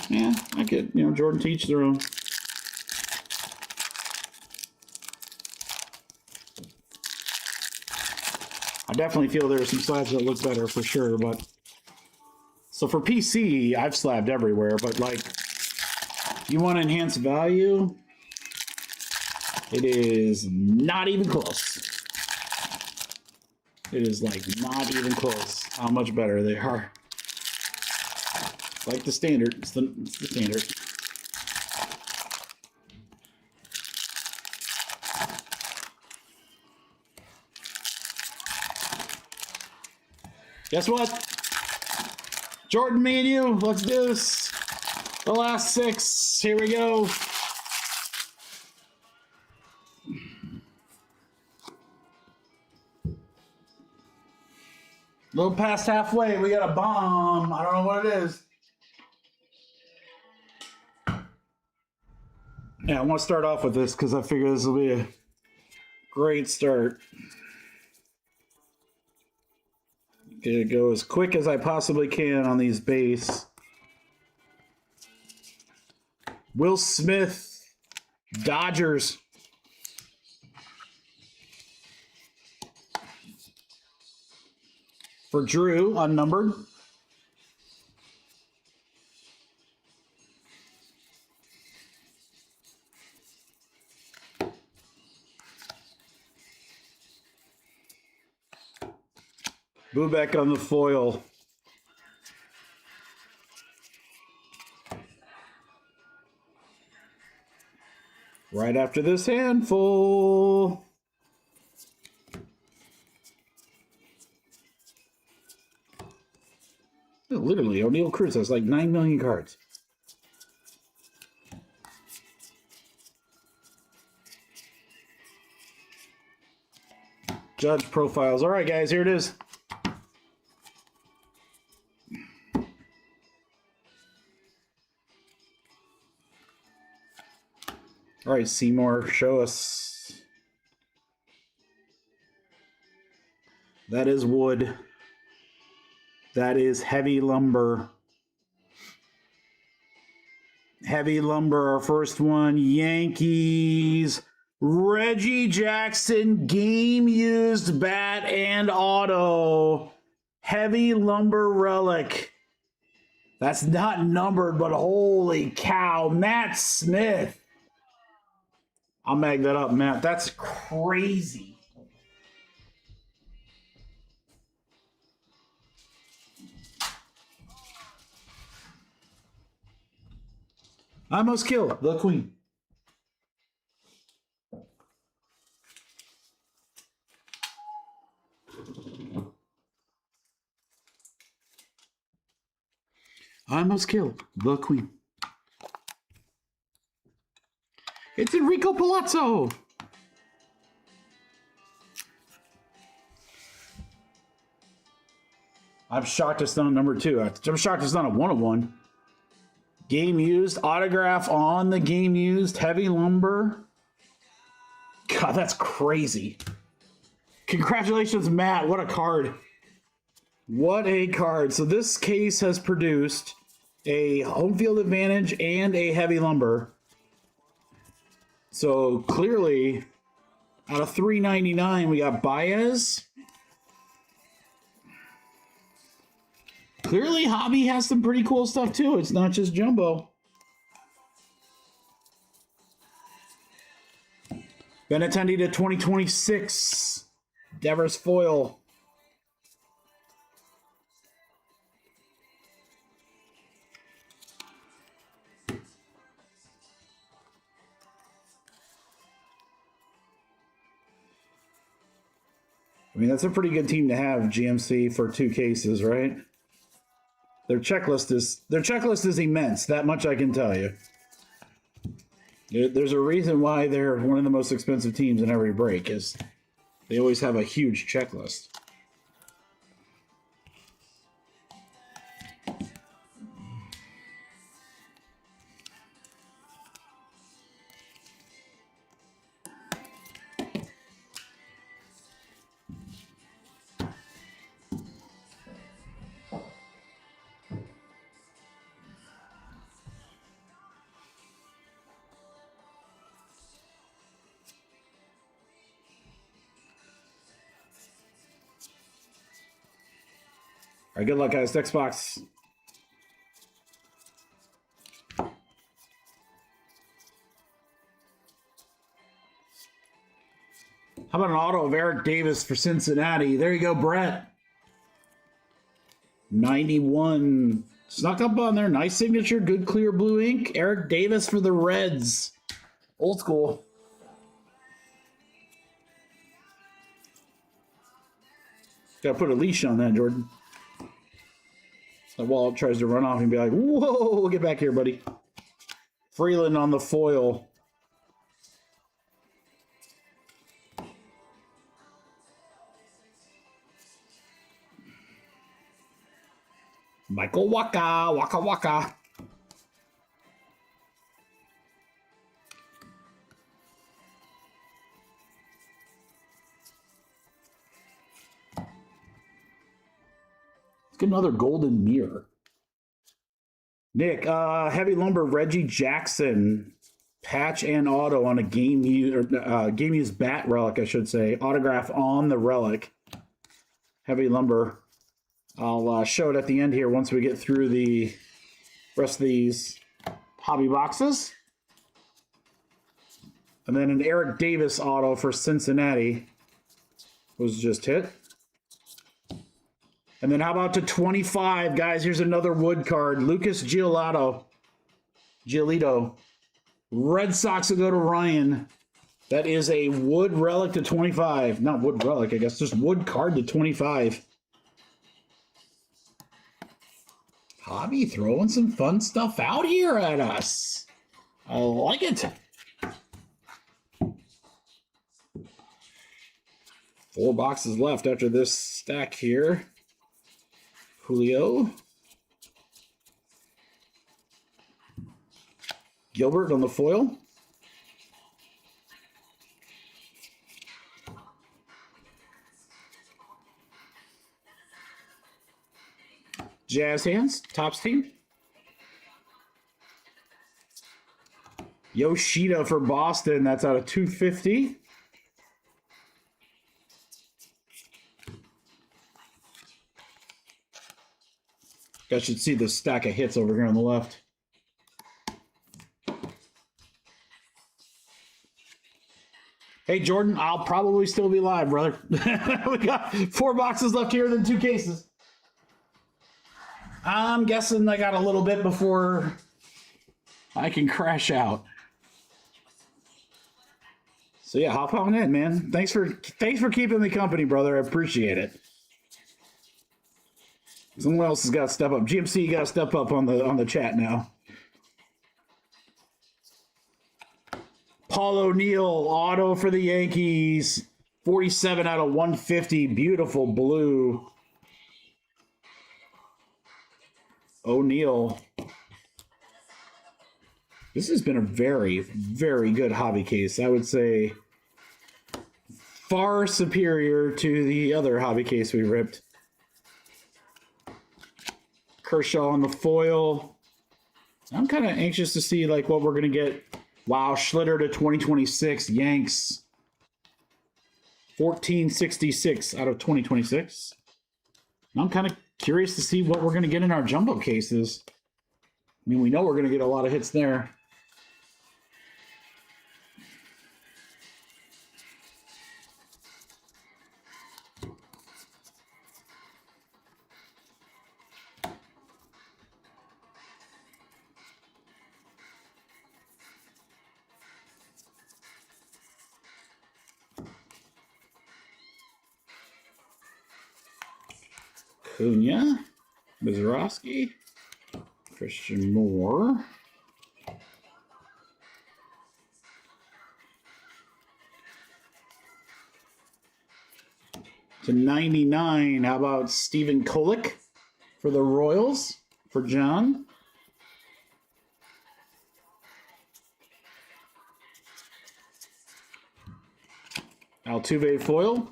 Yeah, I could, Jordan teach their own. I definitely feel there are some slabs that look better for sure, but so for PC, I've slabbed everywhere, but like you want to enhance value, it is not even close. It is like not even close how much better they are. It's like the standard. It's the standard. Guess what? Jordan, me and you, let's do this. The last 6. Here we go. A little past halfway. We got a bomb. I don't know what it is. Yeah, I want to start off with this because I figure this will be a great start. Gonna go as quick as I possibly can on these base. Will Smith, Dodgers. For Drew, unnumbered. Bubek on the foil. Right after this handful. Literally, O'Neal Cruz has like 9 million cards. Judge profiles. All right, guys, here it is. All right, Seymour, show us. That is wood. That is heavy lumber. Heavy lumber, our first one. Yankees. Reggie Jackson, game used bat and auto. Heavy lumber relic. That's not numbered, but holy cow. Matt Smith. I'll mag that up, Matt. That's crazy. I must kill the queen. I must kill the queen. It's Enrico Palazzo. I'm shocked it's not a number 2. I'm shocked it's not a 101. Game used, autograph on the game used, heavy lumber. God, that's crazy. Congratulations, Matt. What a card. What a card. So this case has produced a home field advantage and a heavy lumber. So clearly, out of 399, we got Baez. Clearly, Hobby has some pretty cool stuff too. It's not just Jumbo. Benintendi to 2026. Devers foil. I mean, that's a pretty good team to have, GMC, for 2 cases, right? Their checklist is immense. That much I can tell you. There's a reason why they're one of the most expensive teams in every break, is they always have a huge checklist. right, good luck, guys. Next box. How about an auto of Eric Davis for Cincinnati? There you go, Brett. 91. Snuck up on there. Nice signature. Good clear blue ink. Eric Davis for the Reds. Old school. Gotta put a leash on that, Jordan. The Walt tries to run off and be like, whoa, get back here, buddy. Freeland on the foil. Michael Waka, Waka Waka. Let's get another golden mirror. Nick, heavy lumber, Reggie Jackson, patch and auto on a game used bat relic, I should say. Autograph on the relic. Heavy lumber. I'll show it at the end here once we get through the rest of these hobby boxes. And then an Eric Davis auto for Cincinnati was just hit. And then how about to 25, guys? Here's another wood card. Lucas Giolito. Red Sox will go to Ryan. That is a wood relic to 25. Not wood relic, I guess. Just wood card to 25. Hobby throwing some fun stuff out here at us. I like it. 4 boxes left after this stack here. Julio. Gilbert on the foil. Jazz Hands, Topps team. Yoshida for Boston, that's out of 250. Guys should see the stack of hits over here on the left. Hey, Jordan, I'll probably still be live, brother. We got 4 boxes left here, then 2 cases. I'm guessing I got a little bit before I can crash out. So yeah, hop on in, man. Thanks for keeping me company, brother. I appreciate it. Someone else has got to step up. GMC, you got to step up on the chat now. Paul O'Neill, auto for the Yankees. 47 out of 150. Beautiful blue. O'Neill. This has been a very, very good hobby case. I would say far superior to the other hobby case we ripped. Kershaw on the foil. I'm kind of anxious to see like what we're going to get. Wow, Schlitter to 2026 Yanks. 1466 out of 2026. I'm kind of curious to see what we're going to get in our jumbo cases. I mean, we know we're going to get a lot of hits there. Cunha, Mizorowski, Christian Moore. To 99, how about Stephen Kolek for the Royals for John? Altuve foil.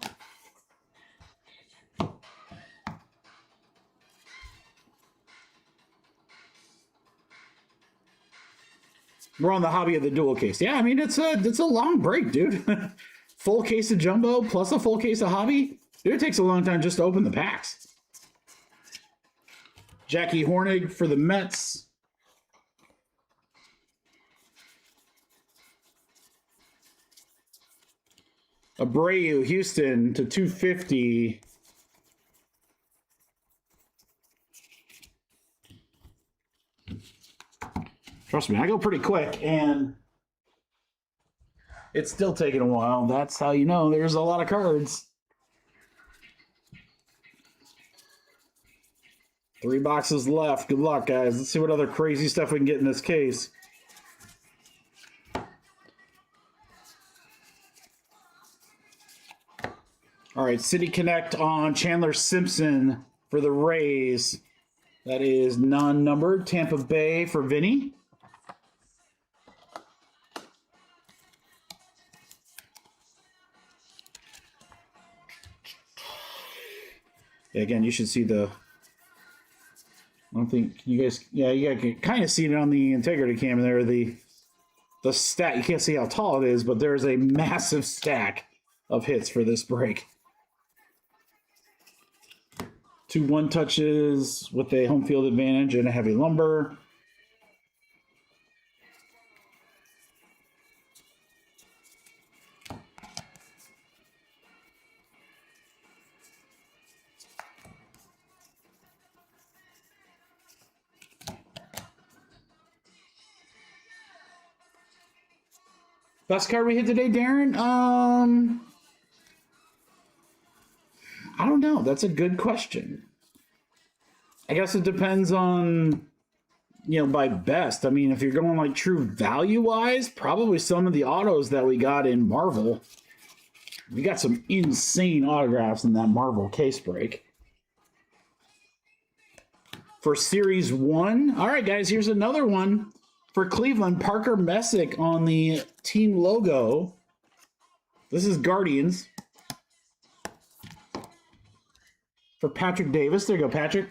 We're on the hobby of the dual case. Yeah, I mean, it's a long break, dude. Full case of jumbo plus a full case of hobby. Dude, it takes a long time just to open the packs. Jackie Hornig for the Mets. Abreu, Houston to 250. Trust me, I go pretty quick, and it's still taking a while. That's how you know there's a lot of cards. 3 boxes left. Good luck, guys. Let's see what other crazy stuff we can get in this case. All right, City Connect on Chandler Simpson for the Rays. That is non-numbered. Tampa Bay for Vinny. Yeah, again, you should see the... I don't think you guys... Yeah, you guys can kind of see it on the integrity cam there. The stack. You can't see how tall it is, but there's a massive stack of hits for this break. 2 one-touches with a home field advantage and a heavy lumber. Best card we hit today, Darren? I don't know. That's a good question. I guess it depends on, by best. I mean, if you're going like true value-wise, probably some of the autos that we got in Marvel. We got some insane autographs in that Marvel case break. For Series 1, all right, guys, here's another one. For Cleveland, Parker Messick on the team logo. This is Guardians. For Patrick Davis. There you go, Patrick.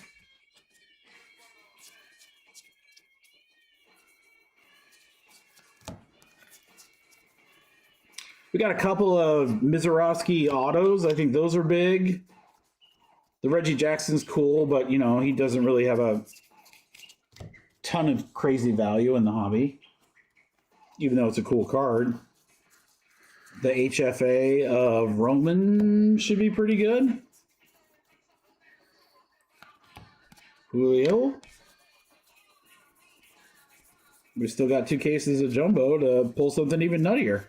We got a couple of Mizorowski autos. I think those are big. The Reggie Jackson's cool, but, he doesn't really have a ton of crazy value in the hobby, even though it's a cool card. The HFA of Roman should be pretty good. Julio. We still got 2 cases of Jumbo to pull something even nuttier.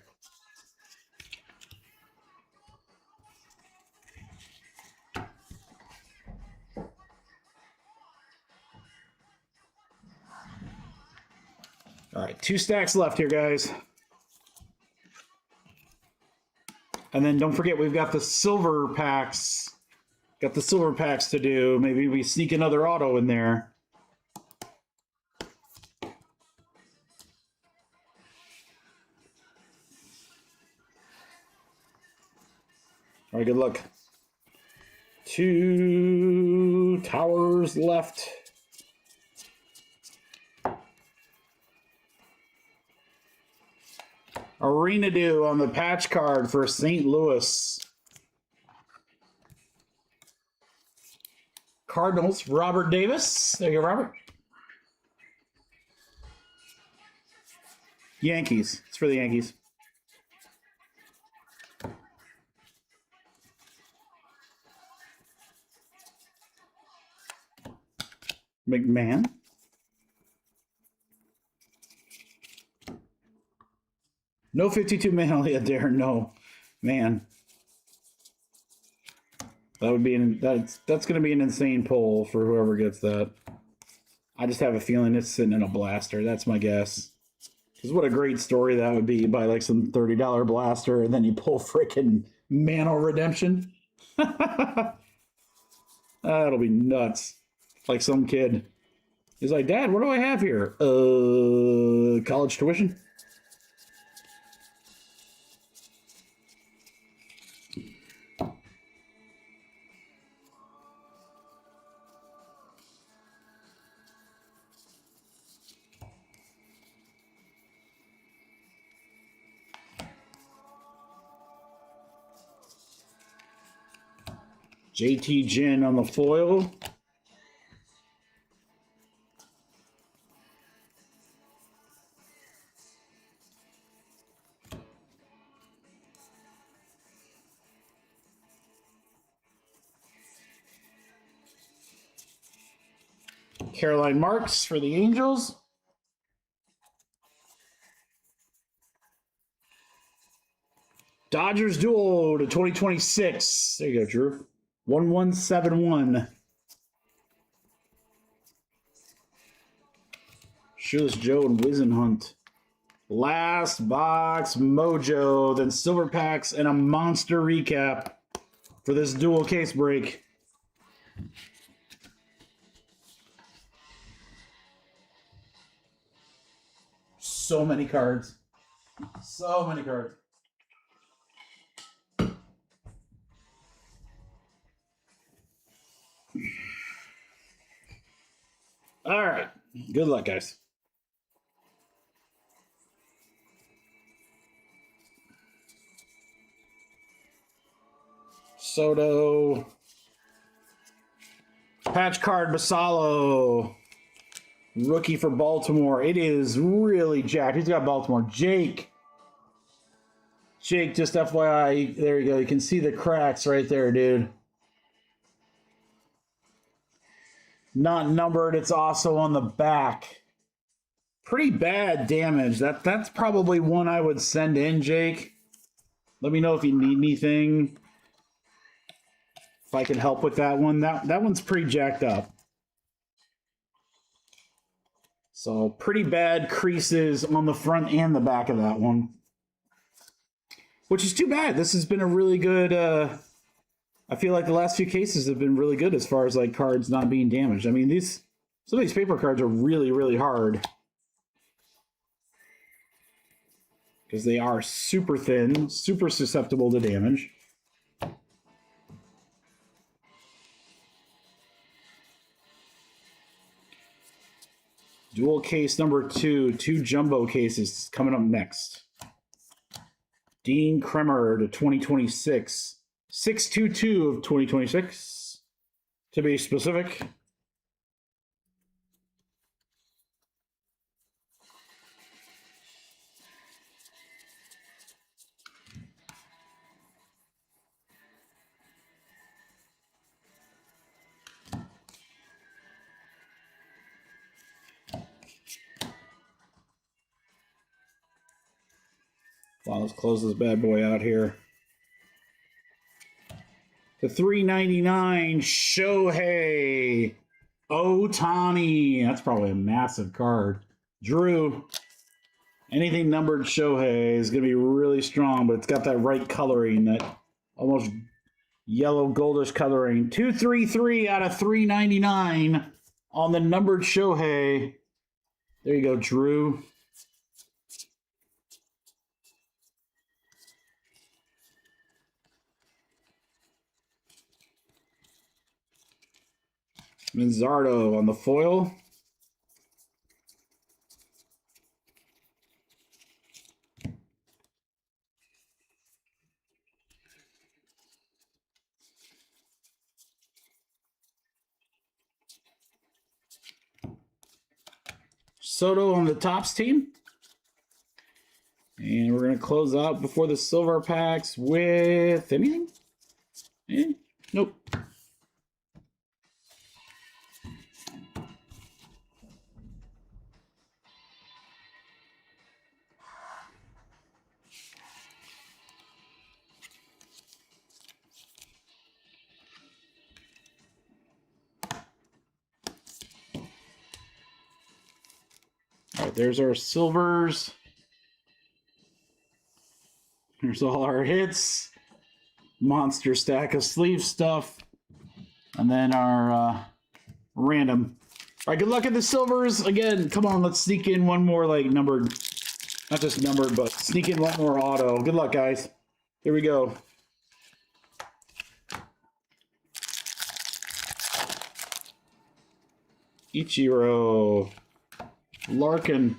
All right, 2 stacks left here, guys. And then don't forget, we've got the silver packs. Got the silver packs to do. Maybe we sneak another auto in there. All right, good luck. 2 towers left. Arena Do on the patch card for St. Louis. Cardinals, Robert Davis. There you go, Robert. Yankees. It's for the Yankees. McMahon. No 52 mail yet, Darren. No, man. That would be that's going to be an insane pull for whoever gets that. I just have a feeling it's sitting in a blaster. That's my guess. Because what a great story that would be. You buy like some $30 blaster and then you pull freaking Mano Redemption. That'll be nuts. Like some kid. He's like, Dad, what do I have here? College tuition? JT Gin on the foil. Caroline Marks for the Angels. Dodgers duo to 2026. There you go, Drew. 1171. Shoeless Joe and Wizenhunt. Last box, Mojo, then Silver Packs, and a monster recap for this dual case break. So many cards. So many cards. All right. Good luck, guys. Soto. Patch card, Basalo. Rookie for Baltimore. It is really jacked. Who's got Baltimore? Jake. Jake, just FYI. There you go. You can see the cracks right there, dude. Not numbered. It's also on the back. Pretty bad damage. That's probably one I would send in, Jake. Let me know if you need anything. If I can help with that one. That one's pretty jacked up. So pretty bad creases on the front and the back of that one. Which is too bad. This has been a really good... I feel like the last few cases have been really good as far as like cards not being damaged. I mean, some of these paper cards are really, really hard. Because they are super thin, super susceptible to damage. Dual case number 2, 2 jumbo cases coming up next. Dean Kremer to 2026. 622 of 2026, to be specific. Wow, let's close this bad boy out here. The 399 Shohei Ohtani. That's probably a massive card. Drew, anything numbered Shohei is going to be really strong, but it's got that right coloring, that almost yellow goldish coloring. 233 out of 399 on the numbered Shohei. There you go, Drew. Manzardo on the foil. Soto on the Topps team. And we're going to close out before the silver packs with anything? Nope. All right, there's our silvers. Here's all our hits. Monster stack of sleeve stuff. And then our random. All right, good luck at the silvers. Again, come on, let's sneak in one more like numbered. Not just numbered, but sneak in one more auto. Good luck, guys. Here we go. Ichiro. Larkin.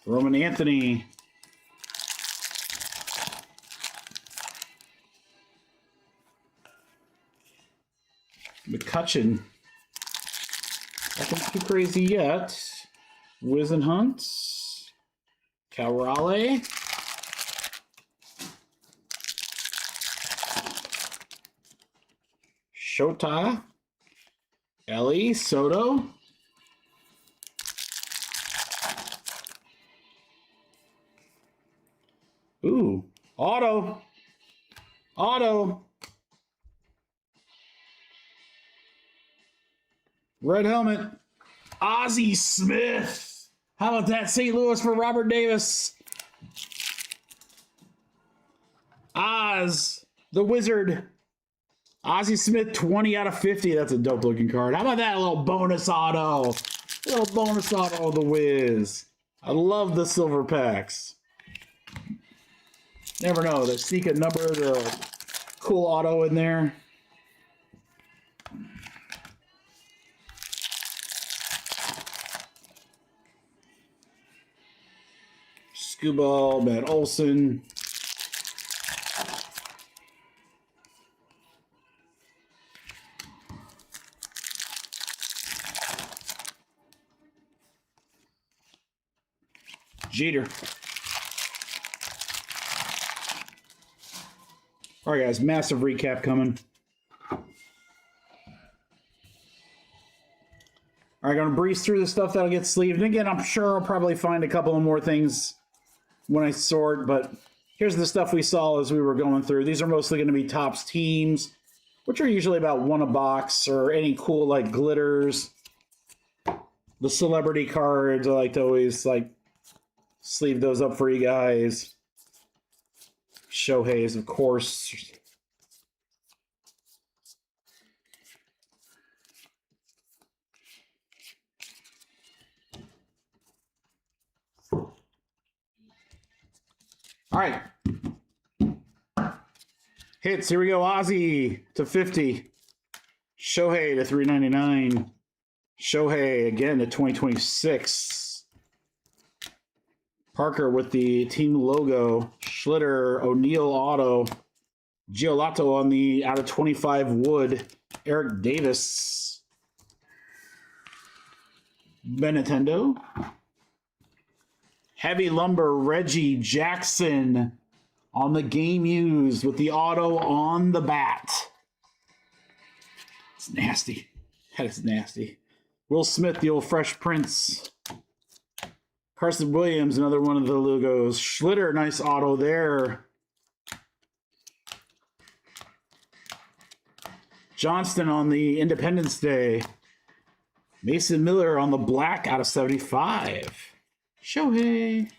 Roman Anthony. McCutcheon. Nothing too crazy yet. Wizenhunt. Cal Raleigh. Shota. Ellie. Soto. Ooh. Auto. Auto. Red helmet. Ozzie Smith. How about that? St. Louis for Robert Davis. Oz, the Wizard. Ozzie Smith, 20 out of 50. That's a dope looking card. How about that? A little bonus auto. A little bonus auto of the Wiz. I love the silver packs. Never know. They sneak a number, the cool auto in there. Scuba, Matt Olson. Jeter. All right, guys, massive recap coming. All right, going to breeze through the stuff that'll get sleeved. And again, I'm sure I'll probably find a couple of more things when I sort, but here's the stuff we saw as we were going through. These are mostly going to be Topps teams, which are usually about one a box, or any cool like glitters. The celebrity cards, I like to always like sleeve those up for you guys. Shohei's, of course. All right. Hits. Here we go. Ozzie to 50. Shohei to 399. Shohei again to 2026. Parker with the team logo. Schlitter, O'Neal auto. Giolotto on the out of 25 wood. Eric Davis. Benintendo. Heavy lumber, Reggie Jackson on the game used with the auto on the bat. It's nasty. That is nasty. Will Smith, the old Fresh Prince. Carson Williams, another one of the logos. Schlitter, nice auto there. Johnston on the Independence Day. Mason Miller on the black out of 75. Shohei.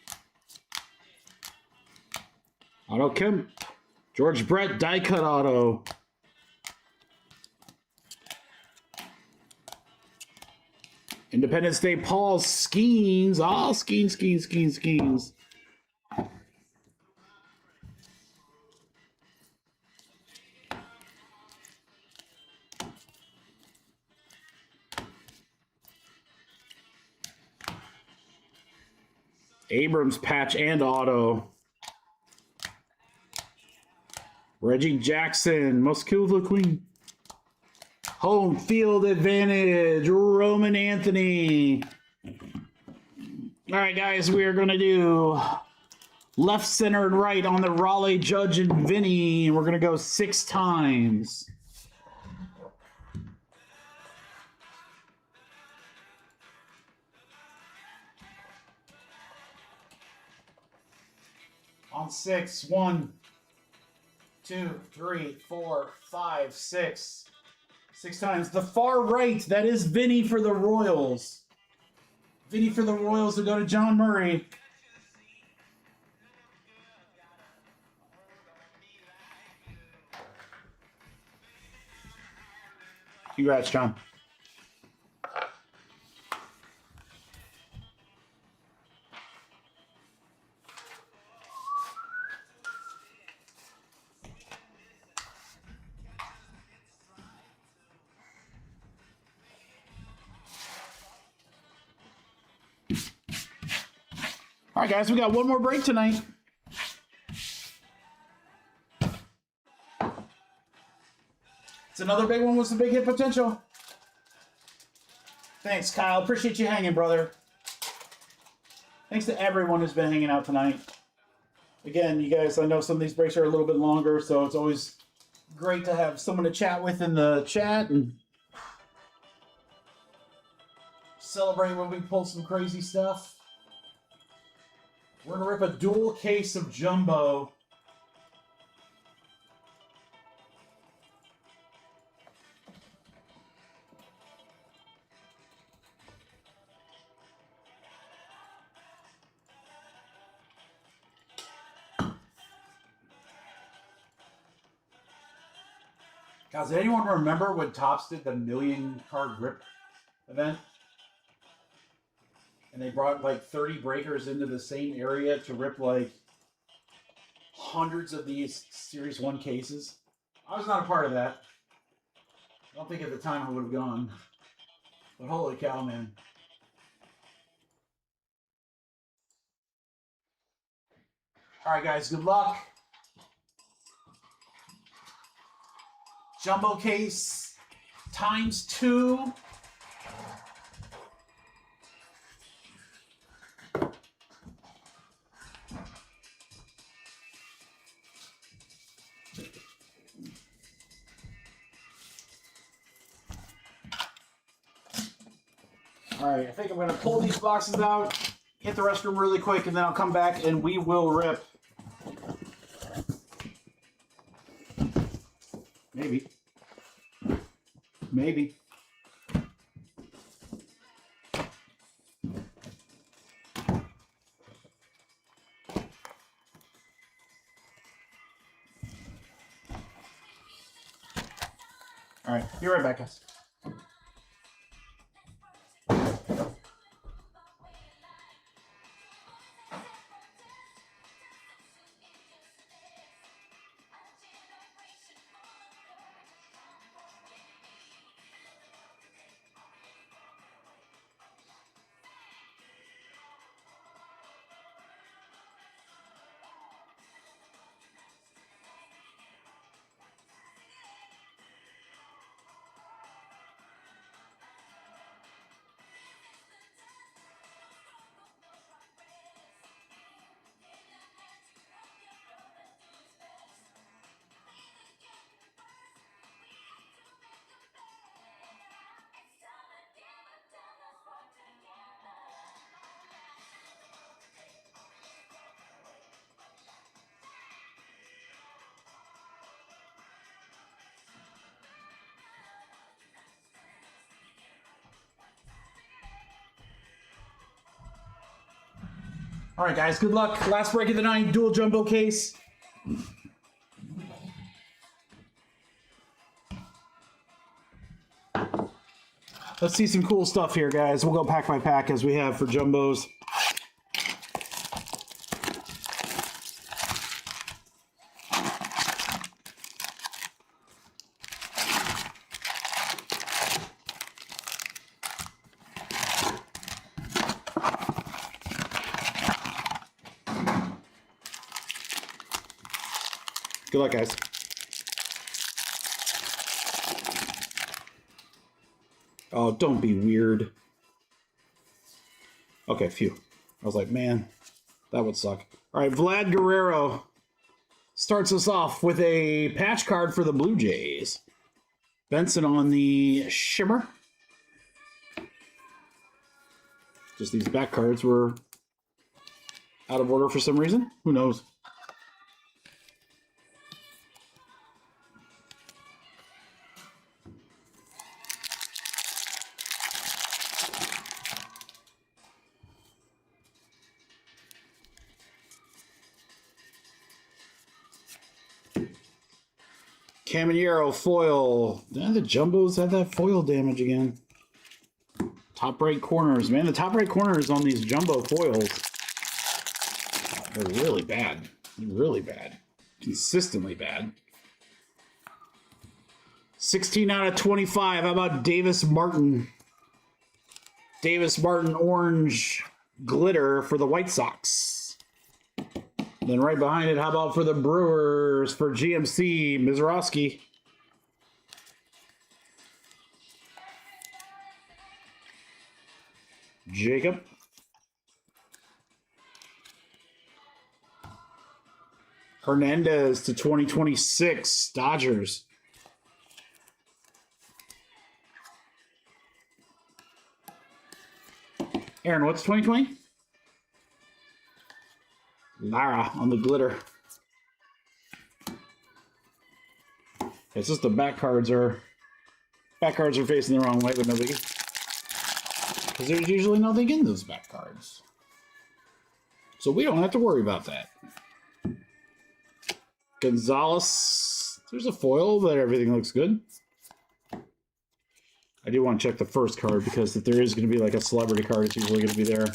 Auto Kemp. George Brett, die cut auto. Independence Day, Paul Skeens. Oh, Skeens. Abrams patch and auto. Reggie Jackson, most cool of the Queen. Home field advantage, Roman Anthony. All right, guys, we are going to do left, center, and right on the Raleigh, Judge, and Vinny. And we're going to go 6 times. On 6, 1, 2, 3, 4, 5, 6. 6 times. The far right, that is Vinny for the Royals. Vinny for the Royals to go to John Murray. Congrats, John. All right, guys, we got one more break tonight. It's another big one with some big hit potential. Thanks, Kyle. Appreciate you hanging, brother. Thanks to everyone who's been hanging out tonight. Again, you guys, I know some of these breaks are a little bit longer, so it's always Great to have someone to chat with in the chat and celebrate when we pull some crazy stuff. We're going to rip a dual case of Jumbo. Guys, does anyone remember when Topps did the million card rip event? And they brought like 30 breakers into the same area to rip like hundreds of these Series 1 cases. I was not a part of that. I don't think at the time I would have gone. But holy cow, man. All right, guys, good luck. Jumbo case times 2. All right, I think I'm going to pull these boxes out, hit the restroom really quick, and then I'll come back and we will rip. Maybe. Maybe. All right, be right back, guys. All right, guys, good luck. Last break of the night, dual jumbo case. Let's see some cool stuff here, guys. We'll go pack by pack as we have for jumbos. Good luck, guys. Oh, don't be weird. Okay, phew. I was like, man, that would suck. All right, Vlad Guerrero starts us off with a patch card for the Blue Jays. Benson on the Shimmer. Just these back cards were out of order for some reason. Who knows? Caminero foil. Yeah, the jumbos have that foil damage again. Top right corners. Man, the top right corners on these jumbo foils are really bad. Really bad. Consistently bad. 16 out of 25. How about Davis Martin? Davis Martin orange glitter for the White Sox. Then right behind it, how about for the Brewers for GMC, Mizorowski. Jacob. Hernandez to 2026 Dodgers. Aaron, what's 2020? Lara on the glitter. It's just the back cards are facing the wrong way, but no biggie. Because there's usually nothing in those back cards. So we don't have to worry about that. Gonzalez, there's a foil, but everything looks good. I do want to check the first card because if there is going to be like a celebrity card, it's usually going to be there.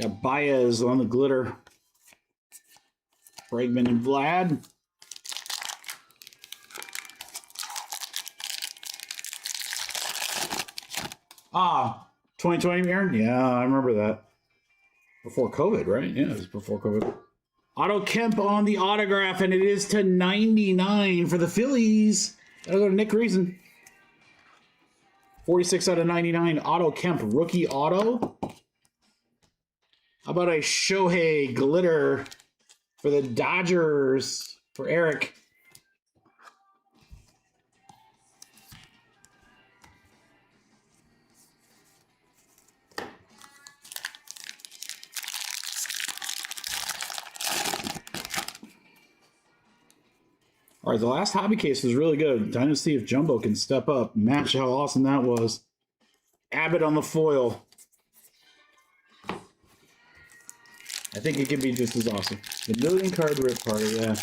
Got Baez on the glitter. Bregman and Vlad. Ah, 2020, Aaron? Yeah, I remember that. Before COVID, right? Yeah, it was before COVID. Otto Kemp on the autograph, and it is to 99 for the Phillies. That'll go to Nick Reason. 46 out of 99. Otto Kemp, rookie auto. How about a Shohei glitter for the Dodgers for Eric? All right, the last hobby case was really good. Time to see if Jumbo can step up, match how awesome that was. Abbott on the foil. I think it could be just as awesome. The million card rip party, yeah.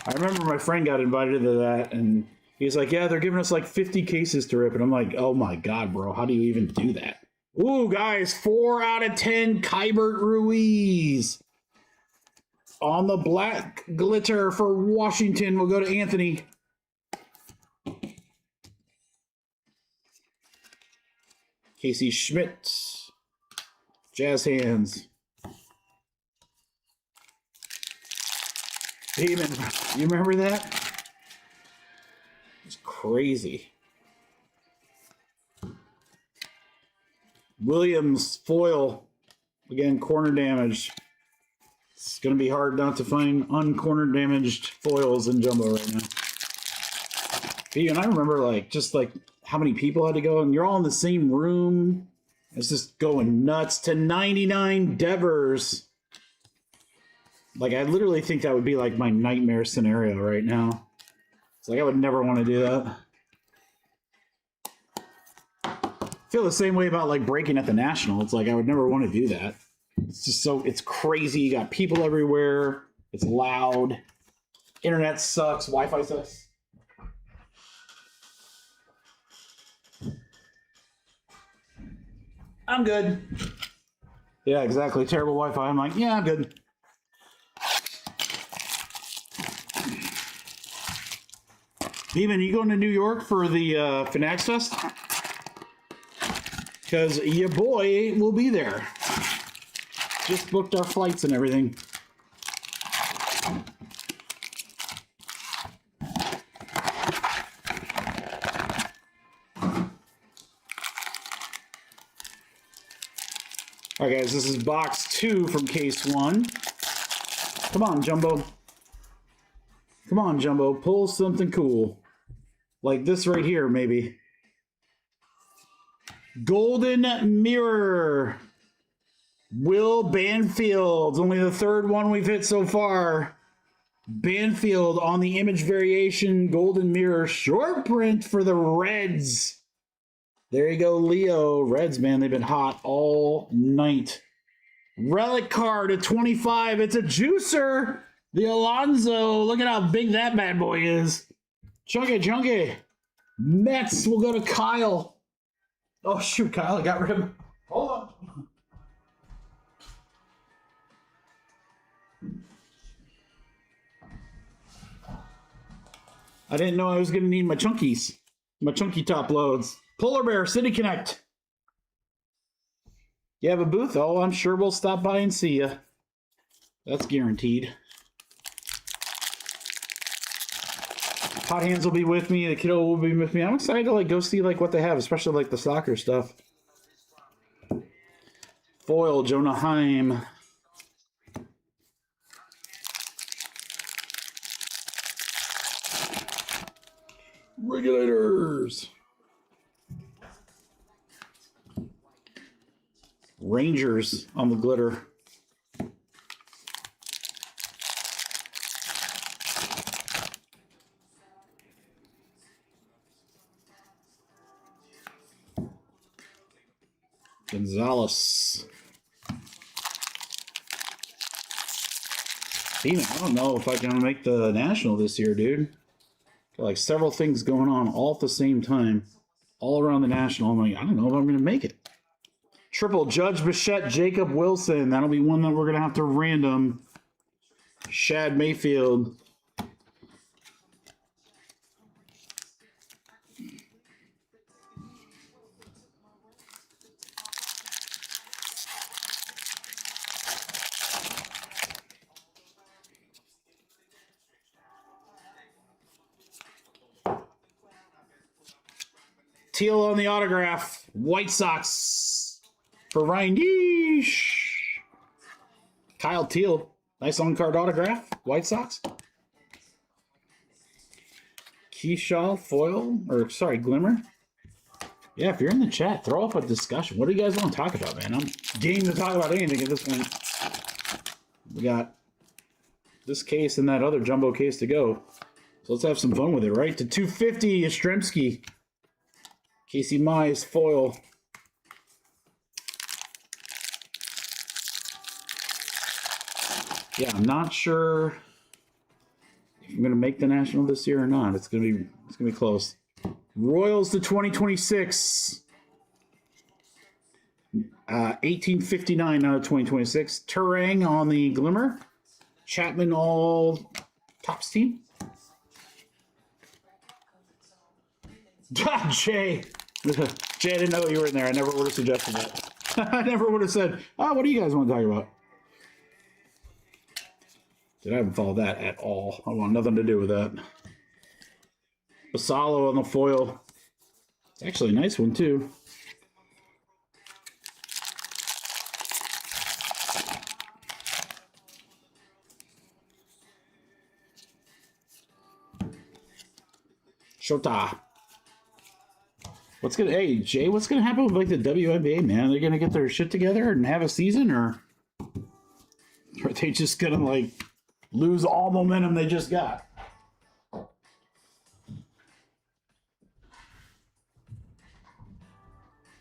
I remember my friend got invited to that, and he's like, yeah, they're giving us like 50 cases to rip. And I'm like, oh my God, bro, how do you even do that? Ooh, guys, 4 out of 10, Kybert Ruiz. On the black glitter for Washington, we'll go to Anthony. Casey Schmidt. Jazz hands. Damon, you remember that? It's crazy. Williams foil. Again, corner damage. It's going to be hard not to find uncorner damaged foils in Jumbo right now. And I remember just how many people had to go, and you're all in the same room. It's just going nuts. To 99 Devers. Like, I literally think that would be like my nightmare scenario right now. It's like I would never want to do that. I feel the same way about like breaking at the National. It's like I would never want to do that. It's just it's crazy. You got people everywhere. It's loud. Internet sucks. Wi-Fi sucks. I'm good. Yeah, exactly. Terrible Wi-Fi. I'm like, yeah, I'm good. Beeman, you going to New York for the Fanatics Fest? Because your boy will be there. Just booked our flights and everything. All right, guys, this is box 2 from case 1. Come on, Jumbo. Come on, Jumbo. Pull something cool. Like this right here, maybe. Golden Mirror. Will Banfield. Only the 3rd one we've hit so far. Banfield on the image variation. Golden Mirror. Short print for the Reds. There you go, Leo. Reds, man, they've been hot all night. Relic card at 25. It's a juicer. The Alonso. Look at how big that bad boy is. Chunky, chunky. Mets will go to Kyle. Oh, shoot, Kyle, I got rid of him. Hold on. I didn't know I was going to need my chunkies. My chunky top loads. Polar Bear, City Connect. You have a booth? Oh, I'm sure we'll stop by and see you. That's guaranteed. Hot Hands will be with me. The kiddo will be with me. I'm excited to like go see like what they have, especially like the soccer stuff. Foil, Jonah Heim. Regulators. Rangers on the glitter. Gonzalez. Damn it, I don't know if I can make the National this year, dude. Got like several things going on all at the same time, all around the National. I'm like, I don't know if I'm going to make it. Triple Judge Bichette, Jacob Wilson. That'll be one that we're going to have to random. Shad Mayfield. Teal on the autograph. White Sox for Ryan Yeesh. Kyle Teal. Nice on-card autograph. White Sox. Keyshaw foil. Or, sorry, Glimmer. Yeah, if you're in the chat, throw up a discussion. What do you guys want to talk about, man? I'm game to talk about anything at this point. We got this case and that other jumbo case to go. So let's have some fun with it, right? To 250, Yastrzemski. Casey Mize, foil. Yeah, I'm not sure if I'm gonna make the National this year or not. It's gonna be close. Royals to 2026. 1859 out of 2026. Turang on the Glimmer. Chapman all tops team. Jay. Jay, I didn't know you were in there. I never would have suggested that. I never would have said, oh, what do you guys want to talk about? I haven't followed that at all. I want nothing to do with that. Basalo on the foil. It's actually a nice one, too. Shota. Hey, Jay, what's gonna happen with like the WNBA, man? Are they gonna get their shit together and have a season, or are they just gonna like lose all momentum they just got?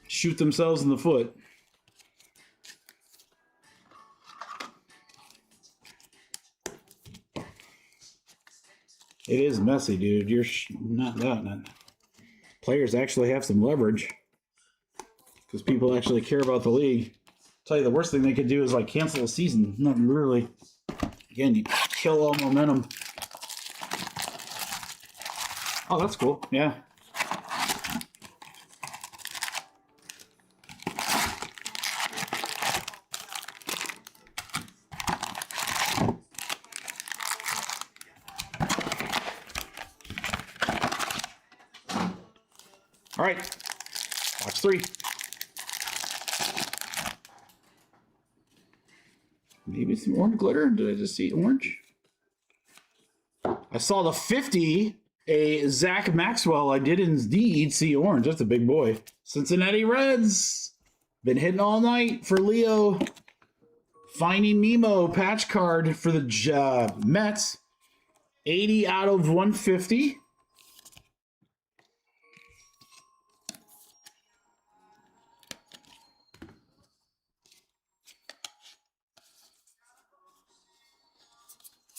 Shoot themselves in the foot. It is messy, dude. You're not that. Players actually have some leverage because people actually care about the league. I'll tell you, the worst thing they could do is like cancel a season. Nothing really. Again, you kill all momentum. Oh, that's cool. Yeah. All right, box 3. Maybe some orange glitter. Did I just see orange? I saw the 50, a Zach Maxwell. I did indeed see orange. That's a big boy. Cincinnati Reds. Been hitting all night for Leo. Finding Nemo patch card for the Mets. 80 out of 150.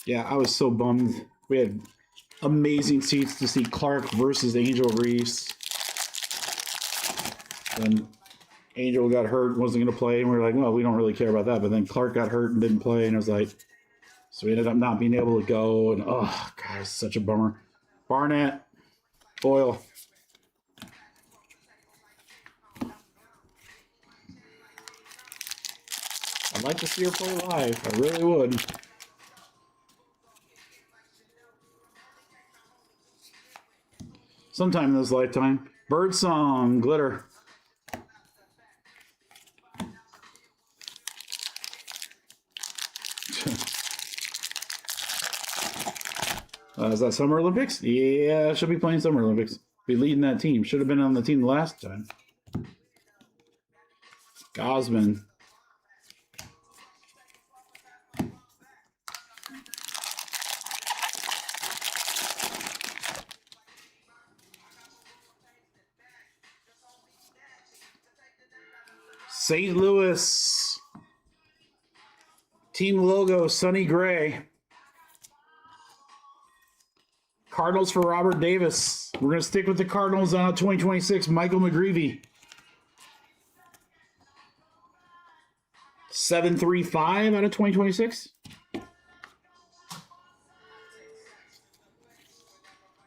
Yeah, I was so bummed. We had amazing seats to see Clark versus Angel Reese. And Angel got hurt and wasn't going to play. And we were like, well, we don't really care about that. But then Clark got hurt and didn't play. And I was like, so we ended up not being able to go. And oh, God, it's such a bummer. Barnett, Boyle. I'd like to see her play live. I really would. sometime in this lifetime. Birdsong glitter. Is that Summer Olympics? Yeah, she'll be playing Summer Olympics. Be leading that team. Should have been on the team last time. Gosman. St. Louis. Team logo, Sonny Gray. Cardinals for Robert Davis. We're going to stick with the Cardinals on 2026. Michael McGreevy. 735 out of 2026.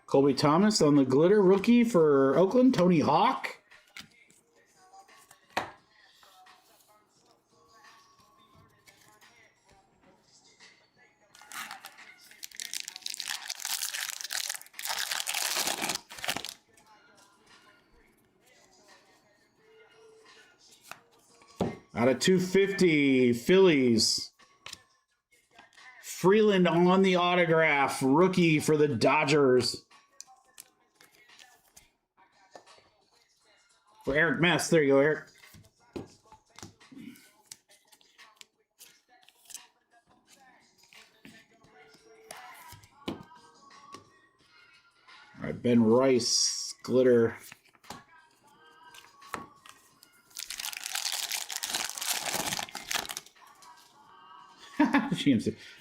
Colby Thomas on the glitter rookie for Oakland. Tony Hawk. Out of 250, Phillies. Freeland on the autograph. Rookie for the Dodgers. For Eric Mess. There you go, Eric. All right, Ben Rice. Glitter.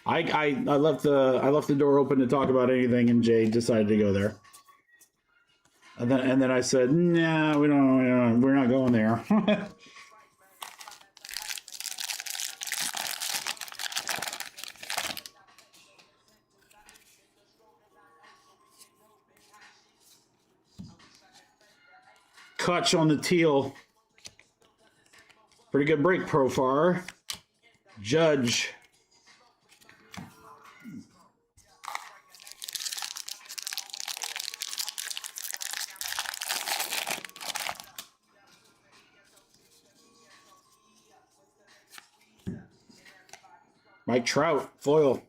I left the door open to talk about anything, and Jay decided to go there. And then I said, "Nah, we're not going there." Kutch on the teal. Pretty good break, Profar. Judge. Mike Trout, foil.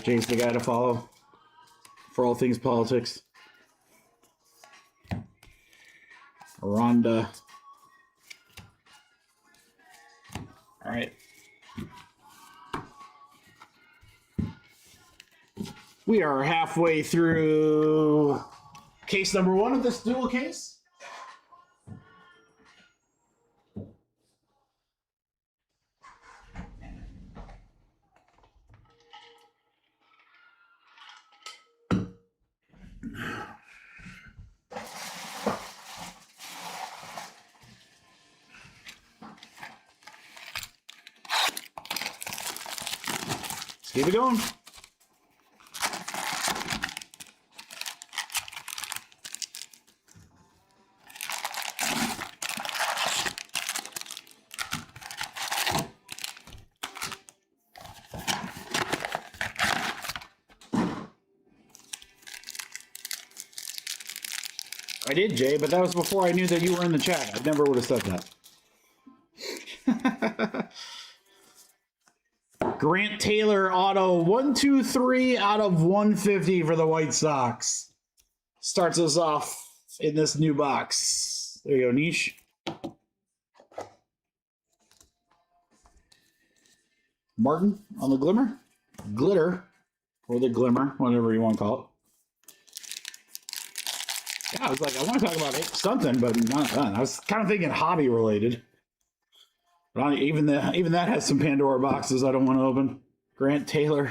Jay's the guy to follow for all things politics. Rhonda. All right. We are halfway through case number 1 of this dual case. Let's keep it going. I did, Jay, but that was before I knew that you were in the chat. I never would have said that. Grant Taylor auto 123 out of 150 for the White Sox. Starts us off in this new box. There you go, Niche. Martin on the glimmer. Glitter. Or the glimmer, whatever you want to call it. Yeah, I was like, I want to talk about something, but not done. I was kind of thinking hobby related. But even that has some Pandora boxes I don't want to open. Grant Taylor.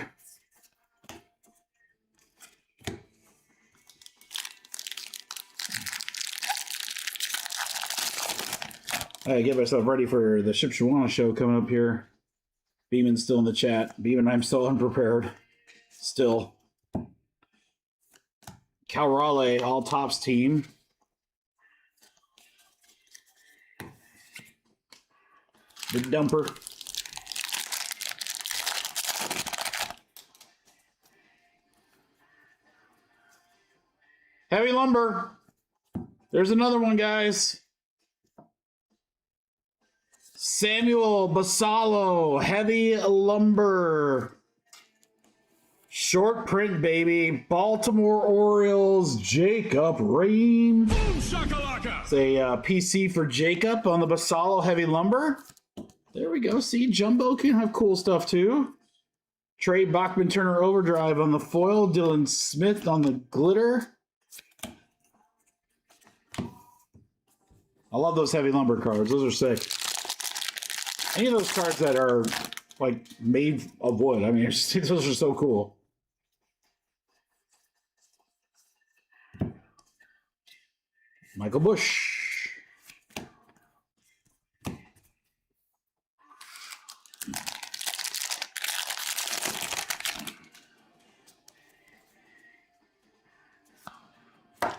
I get myself ready for the Shipshawana show coming up here. Beeman's still in the chat. Beeman, I'm still unprepared. Still. Cal Raleigh, all tops team. Big dumper. Heavy lumber. There's another one, guys. Samuel Basallo, heavy lumber. Short print, baby. Baltimore Orioles, Jacob Rain. Boom shakalaka! It's a PC for Jacob on the Basallo heavy lumber. There we go. See, Jumbo can have cool stuff too. Trey Bachman Turner Overdrive on the foil. Dylan Smith on the glitter. I love those heavy lumber cards. Those are sick. Any of those cards that are like made of wood. I mean, those are so cool. Michael Bush.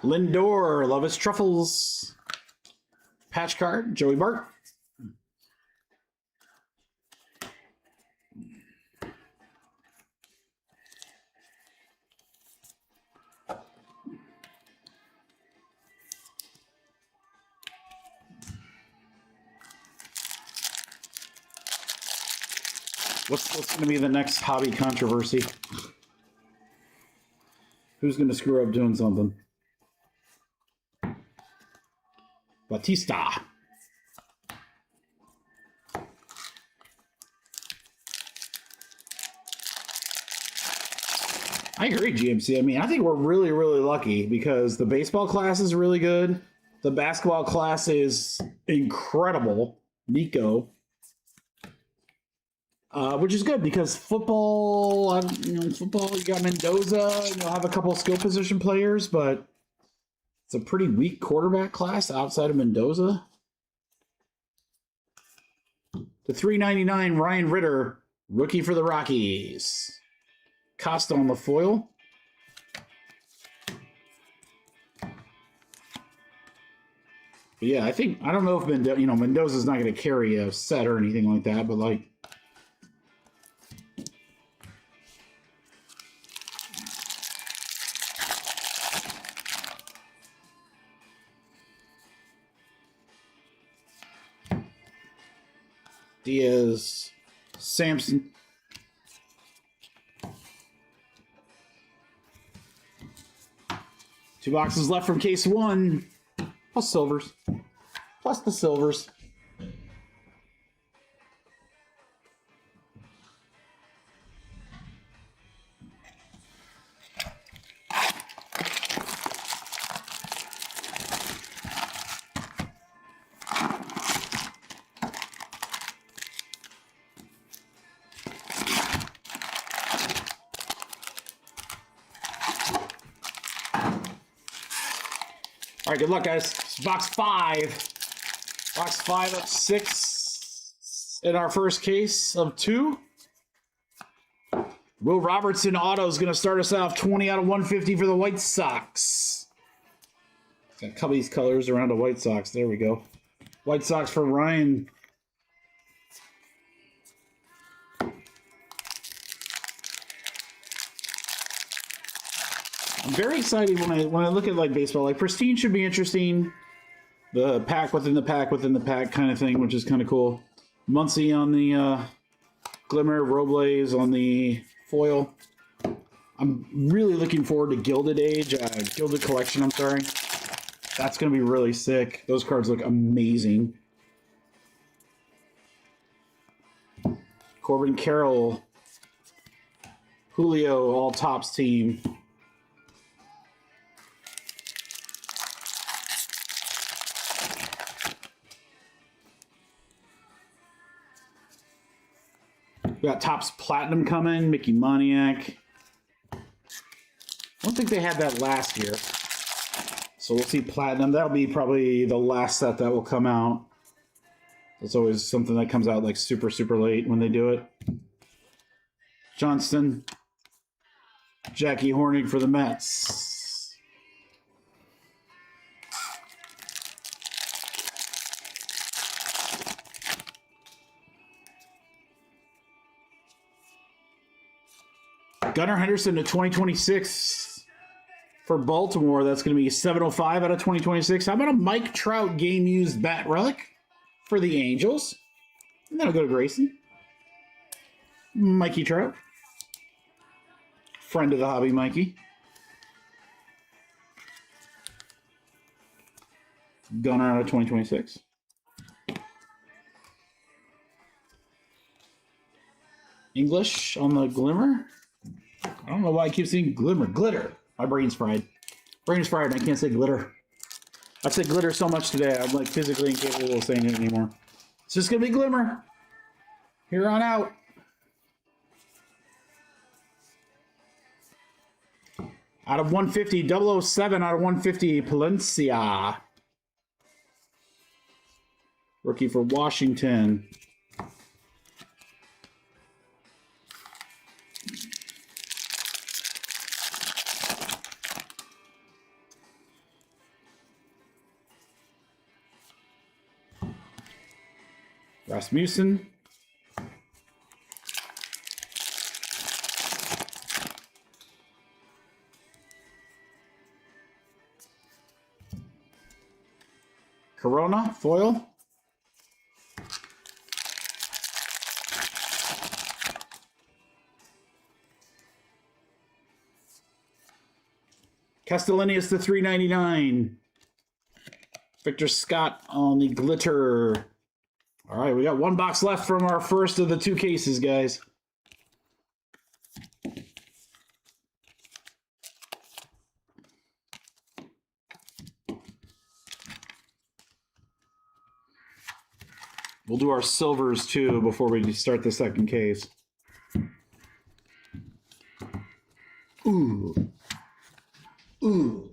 Lindor, love his truffles. Patch card, Joey Bart. What's going to be the next hobby controversy? Who's going to screw up doing something? Batista. I agree, GMC. I mean, I think we're really, really lucky because the baseball class is really good. The basketball class is incredible. MuCo. Which is good because football, football, you got Mendoza, and you'll have a couple of skill position players, but it's a pretty weak quarterback class outside of Mendoza. The $3.99 Ryan Ritter, rookie for the Rockies. Costa on the foil. But yeah, I don't know if Mendoza's not going to carry a set or anything like that, but like. Diaz, Sampson. Two boxes left from case one. Plus silvers. Plus the silvers. All right, good luck, guys. It's box 5. Box 5 of 6 in our first case of 2. Will Robertson auto is going to start us off 20 out of 150 for the White Sox. Got Cubbies colors around the White Sox. There we go. White Sox for Ryan. I'm very excited when I look at like baseball. Like Pristine should be interesting. The pack within the pack within the pack kind of thing, which is kind of cool. Muncie on the Glimmer, Robles on the foil. I'm really looking forward to Gilded Age, Gilded Collection, I'm sorry. That's going to be really sick. Those cards look amazing. Corbin Carroll. Julio, all tops team. We got Topps Platinum coming, Mickey Moniak. I don't think they had that last year. So we'll see Platinum. That'll be probably the last set that will come out. It's always something that comes out like super, super late when they do it. Johnston. Jackie Hornig for the Mets. Gunnar Henderson to 2026. For Baltimore, that's going to be 705 out of 2026. How about a Mike Trout game-used bat relic for the Angels? And that'll go to Grayson. Mikey Trout. Friend of the hobby, Mikey. Gunner out of 2026. English on the Glimmer. I don't know why I keep saying Glimmer. Glitter. My brain's fried. Brain's fried. I can't say glitter. I've said glitter so much today, I'm like physically incapable of saying it anymore. It's just going to be Glimmer. Here on out. Out of 150, 007 out of 150, Palencia. Rookie for Washington. Rasmussen. Corona, foil. Castellanius to 399. Victor Scott on the glitter. All right, we got one box left from our first of the two cases, guys. We'll do our silvers too before we start the second case. Ooh. Ooh.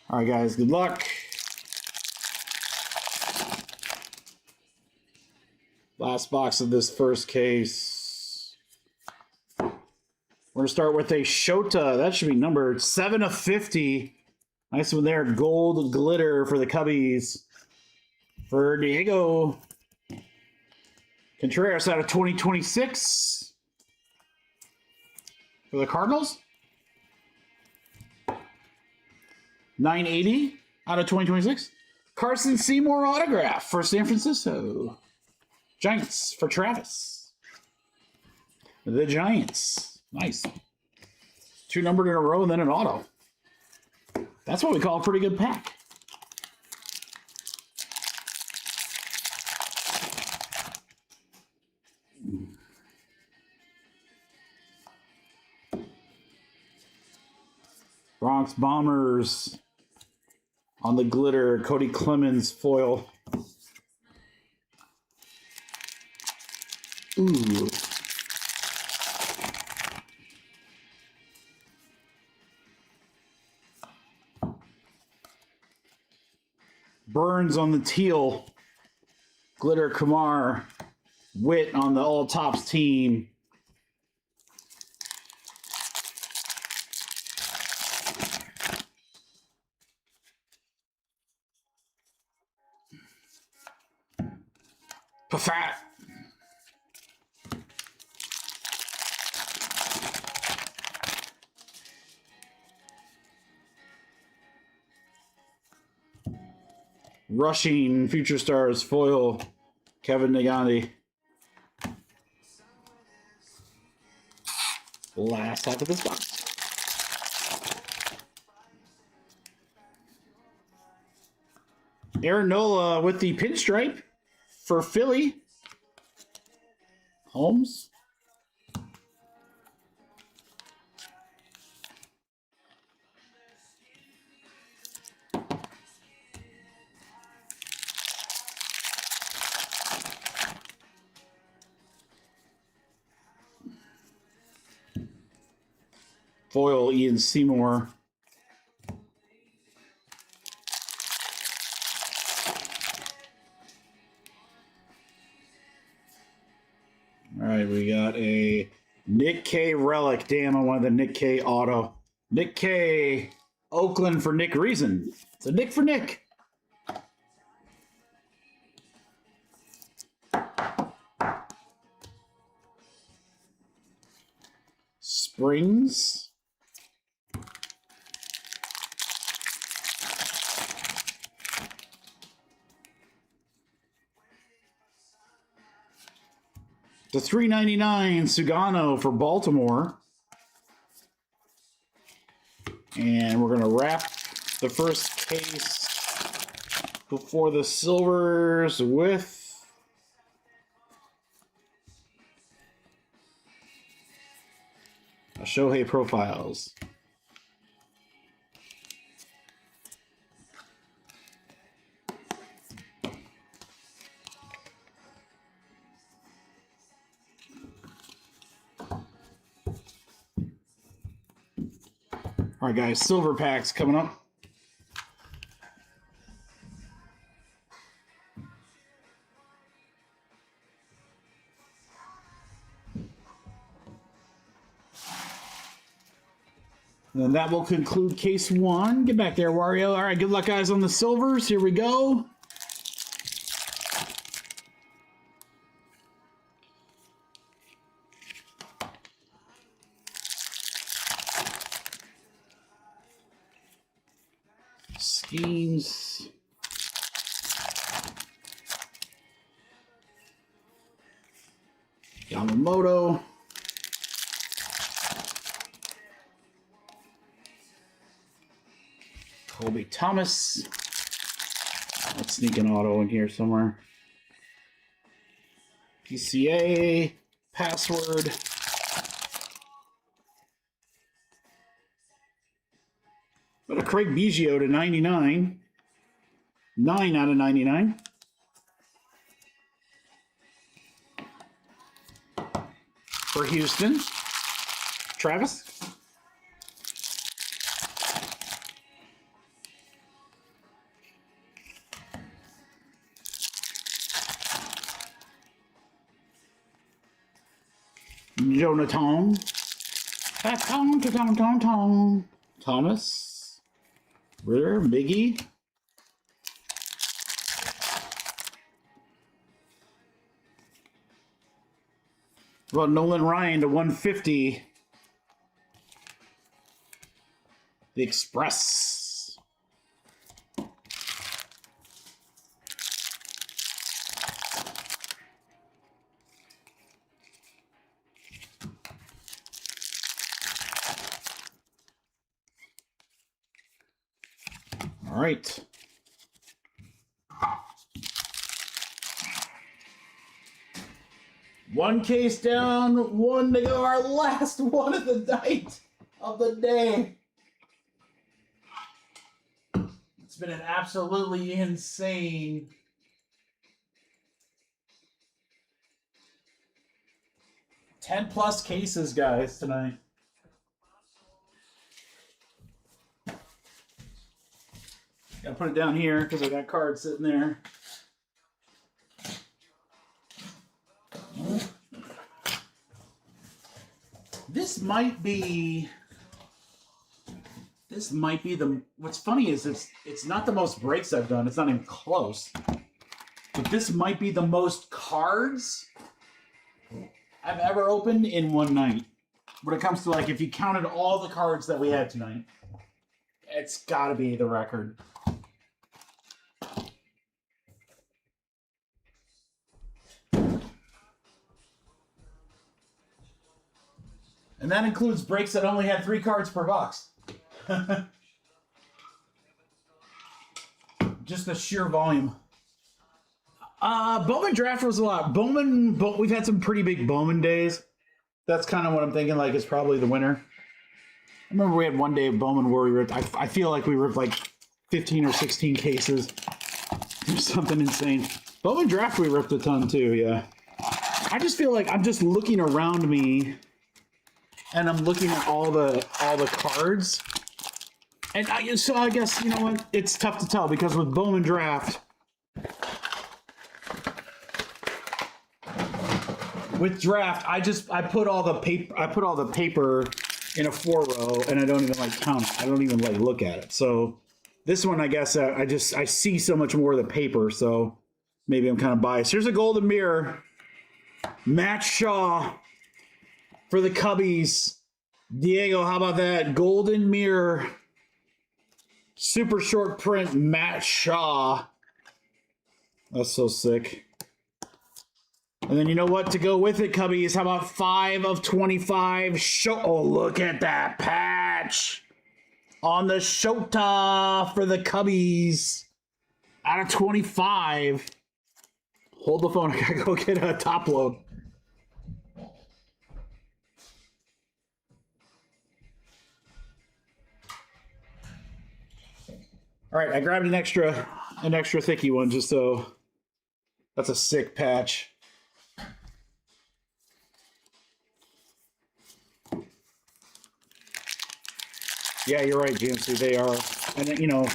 All right, guys, good luck. Last box of this first case. We're going to start with a Shota. That should be numbered 7 of 50. Nice one there. Gold glitter for the Cubbies. For Diego Contreras out of 2026. For the Cardinals. 980 out of 2026. Carson Seymour autograph for San Francisco. Giants for Travis. The Giants. Nice. 2 numbered in a row and then an auto. That's what we call a pretty good pack. Bronx Bombers on the glitter. Cody Clemens foil. Ooh. Burns on the teal. Glitter Kumar. Witt on the all tops team. Pafat. Rushing Future Stars foil. Kevin Nagandi. Last half of this box. Aaron Nola with the pinstripe for Philly. Holmes. Foil Ian Seymour. All right, we got a Nick K relic. Damn, I wanted the Nick K auto. Nick K, Oakland for Nick Reason. It's a Nick for Nick. Springs. The $3.99 Sugano for Baltimore. And we're going to wrap the first case before the silvers with a Shohei Profiles. All right, guys, silver packs coming up. And then that will conclude case one. Get back there, Wario. All right, good luck, guys, on the silvers. Here we go. Schemes. Yamamoto. Colby Thomas. Let's sneak an auto in here somewhere. PCA. Password. But a Craig Biggio to 99. 9 out of 99. For Houston. Travis. Jonathan. Thomas. Ritter, Miggy. Well, Nolan Ryan to 150. The Express. All right. One case down, one to go. Our last one of the night, of the day. It's been an absolutely insane 10+ cases, guys, tonight. Gotta put it down here because I got cards sitting there. This might be the, what's funny is it's not the most breaks I've done. It's not even close. But this might be the most cards I've ever opened in one night. When it comes to, like, if you counted all the cards that we had tonight, it's gotta be the record. And that includes breaks that only had 3 cards per box. Just the sheer volume. Bowman draft was a lot. We've had some pretty big Bowman days. That's kind of what I'm thinking, like, is probably the winner. I remember we had one day of Bowman where we ripped, I feel like we ripped like 15 or 16 cases. There's something insane. Bowman draft we ripped a ton too, yeah. I just feel like I'm just looking around me and I'm looking at all the cards. And so I guess, you know what? It's tough to tell because with Bowman Draft, I put all the paper in a 4-row, and I don't even like count it. I don't even like look at it. So this one, I guess I see so much more of the paper. So maybe I'm kind of biased. Here's a golden mirror. Matt Shaw for the Cubbies. Diego, how about that? Golden mirror. Super short print, Matt Shaw. That's so sick. And then you know what to go with it, Cubbies? How about 5 of 25? Oh, look at that patch on the Shota for the Cubbies. Out of 25. Hold the phone. I gotta go get a top load. All right, I grabbed an extra thicky one just so. That's a sick patch. Yeah, you're right, GMC. They are, and you know,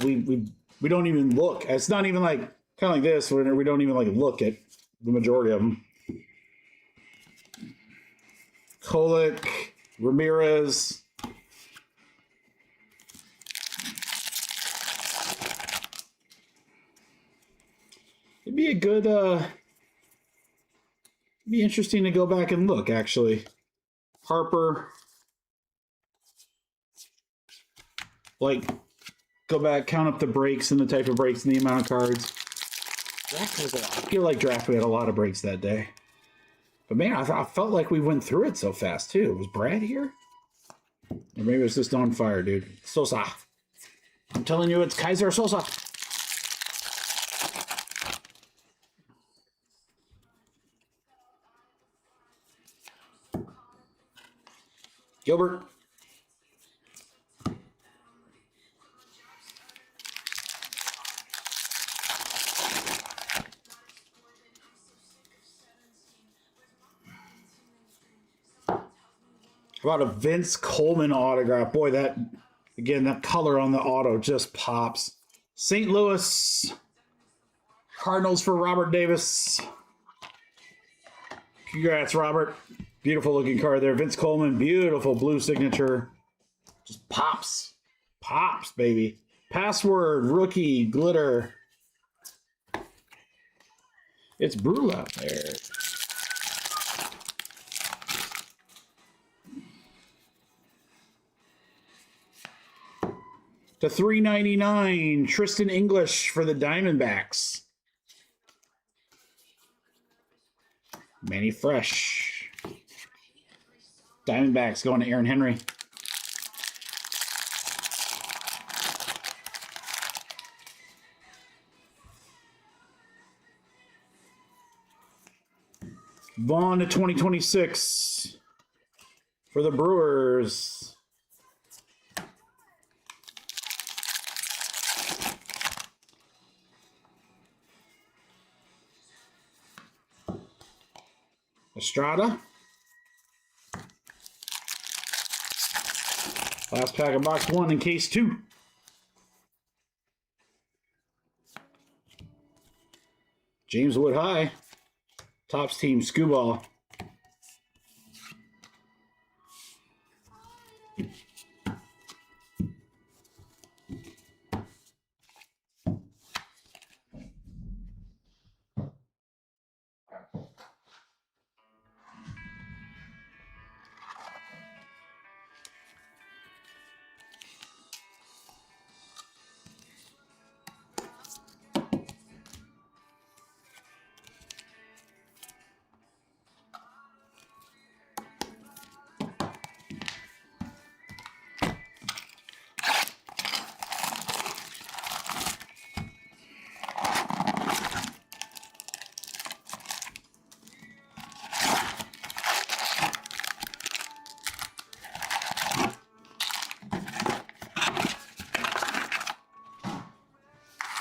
we don't even look. It's not even like kind of like this where we don't even like look at the majority of them. Kolek, Ramirez. It'd be a good, be interesting to go back and look, actually. Harper. Like, go back, count up the breaks and the type of breaks and the amount of cards. I feel like draft, we had a lot of breaks that day. But man, I felt like we went through it so fast, too. Was Brad here? Or maybe it was just on fire, dude. Sosa. I'm telling you, it's Kaiser Sosa. Gilbert. How about a Vince Coleman autograph? Boy, that, again, that color on the auto just pops. St. Louis Cardinals for Robert Davis. Congrats, Robert. Beautiful looking card there. Vince Coleman, beautiful blue signature. Just pops. Pops, baby. Password, rookie, glitter. It's Brew out there. To $3.99, Tristan English for the Diamondbacks. Manny Fresh. Diamondbacks going to Aaron Henry. Vaughn to 2026 for the Brewers. Estrada. Last pack of box 1 in case 2. James Wood High. Topps team, Scooball.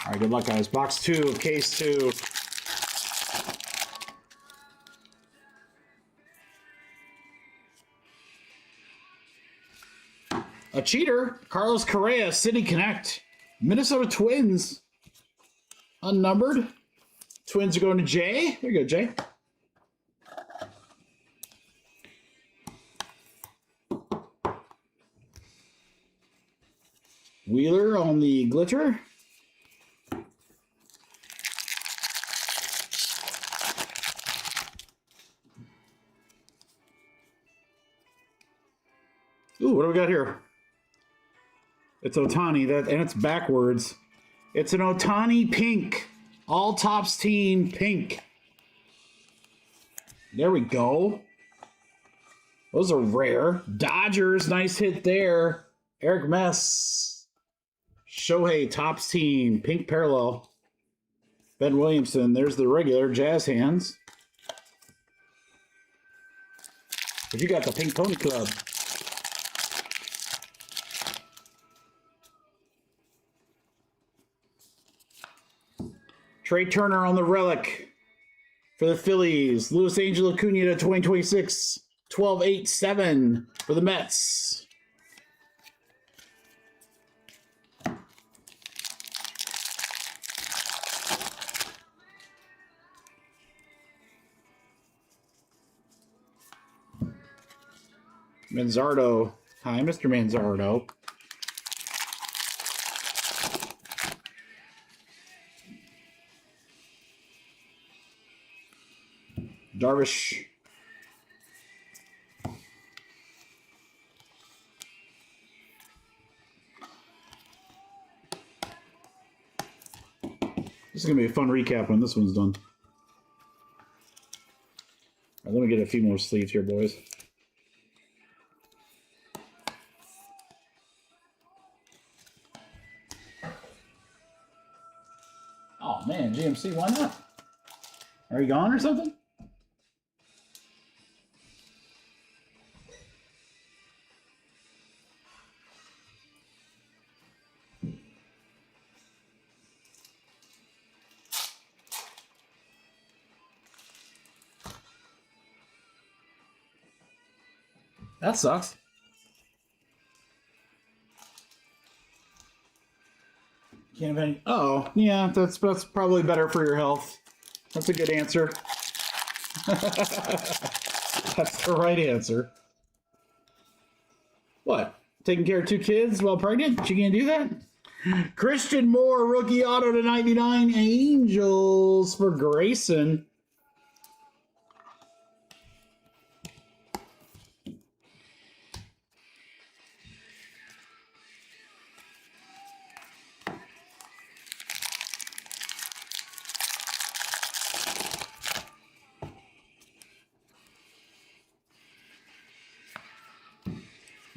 All right, good luck, guys. Box 2 of case 2. A cheater. Carlos Correa, City Connect. Minnesota Twins. Unnumbered. Twins are going to Jay. There you go, Jay. Wheeler on the glitter. Ooh, what do we got here? It's Ohtani, and it's backwards. It's an Ohtani pink. All Tops team pink. There we go. Those are rare. Dodgers, nice hit there. Eric Mess. Shohei, Tops team, pink parallel. Ben Williamson, there's the regular Jazz hands. But you got the Pink Pony Club. Trey Turner on the relic for the Phillies. Luis Angel Acuna to 2026. 12-8-7 for the Mets. Manzardo. Hi, Mr. Manzardo. Darvish. This is going to be a fun recap when this one's done. All right, let me get a few more sleeves here, boys. Oh, man, GMC, why not? Are you gone or something? That sucks. Can't have any. Oh, yeah, that's probably better for your health. That's a good answer. That's the right answer. What? Taking care of 2 kids while pregnant? You can't do that? Christian Moore, rookie auto to 99. Angels for Grayson.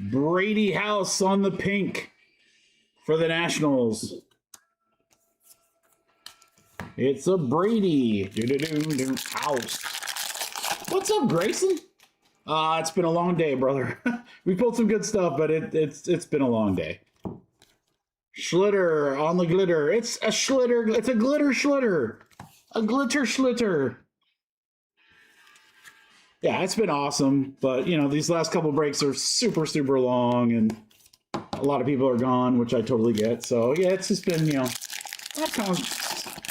Brady House on the pink for the Nationals. It's a Brady House. What's up, Grayson? It's been a long day, brother. We pulled some good stuff, but it's been a long day. Schlitter on the glitter. It's a Schlitter. It's a glitter Schlitter. A glitter Schlitter. Yeah, it's been awesome, but, you know, these last couple breaks are super, super long, and a lot of people are gone, which I totally get. So, yeah, it's just been, you know, I'm kind of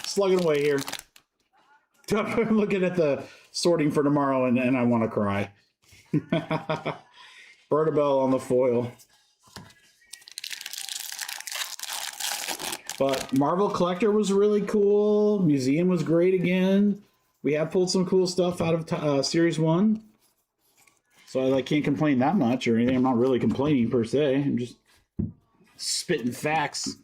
slugging away here. I'm looking at the sorting for tomorrow, and I want to cry. Bertabel on the foil. But Marvel Collector was really cool. Museum was great again. We have pulled some cool stuff out of Series 1. So I can't complain that much or anything. I'm not really complaining per se. I'm just spitting facts.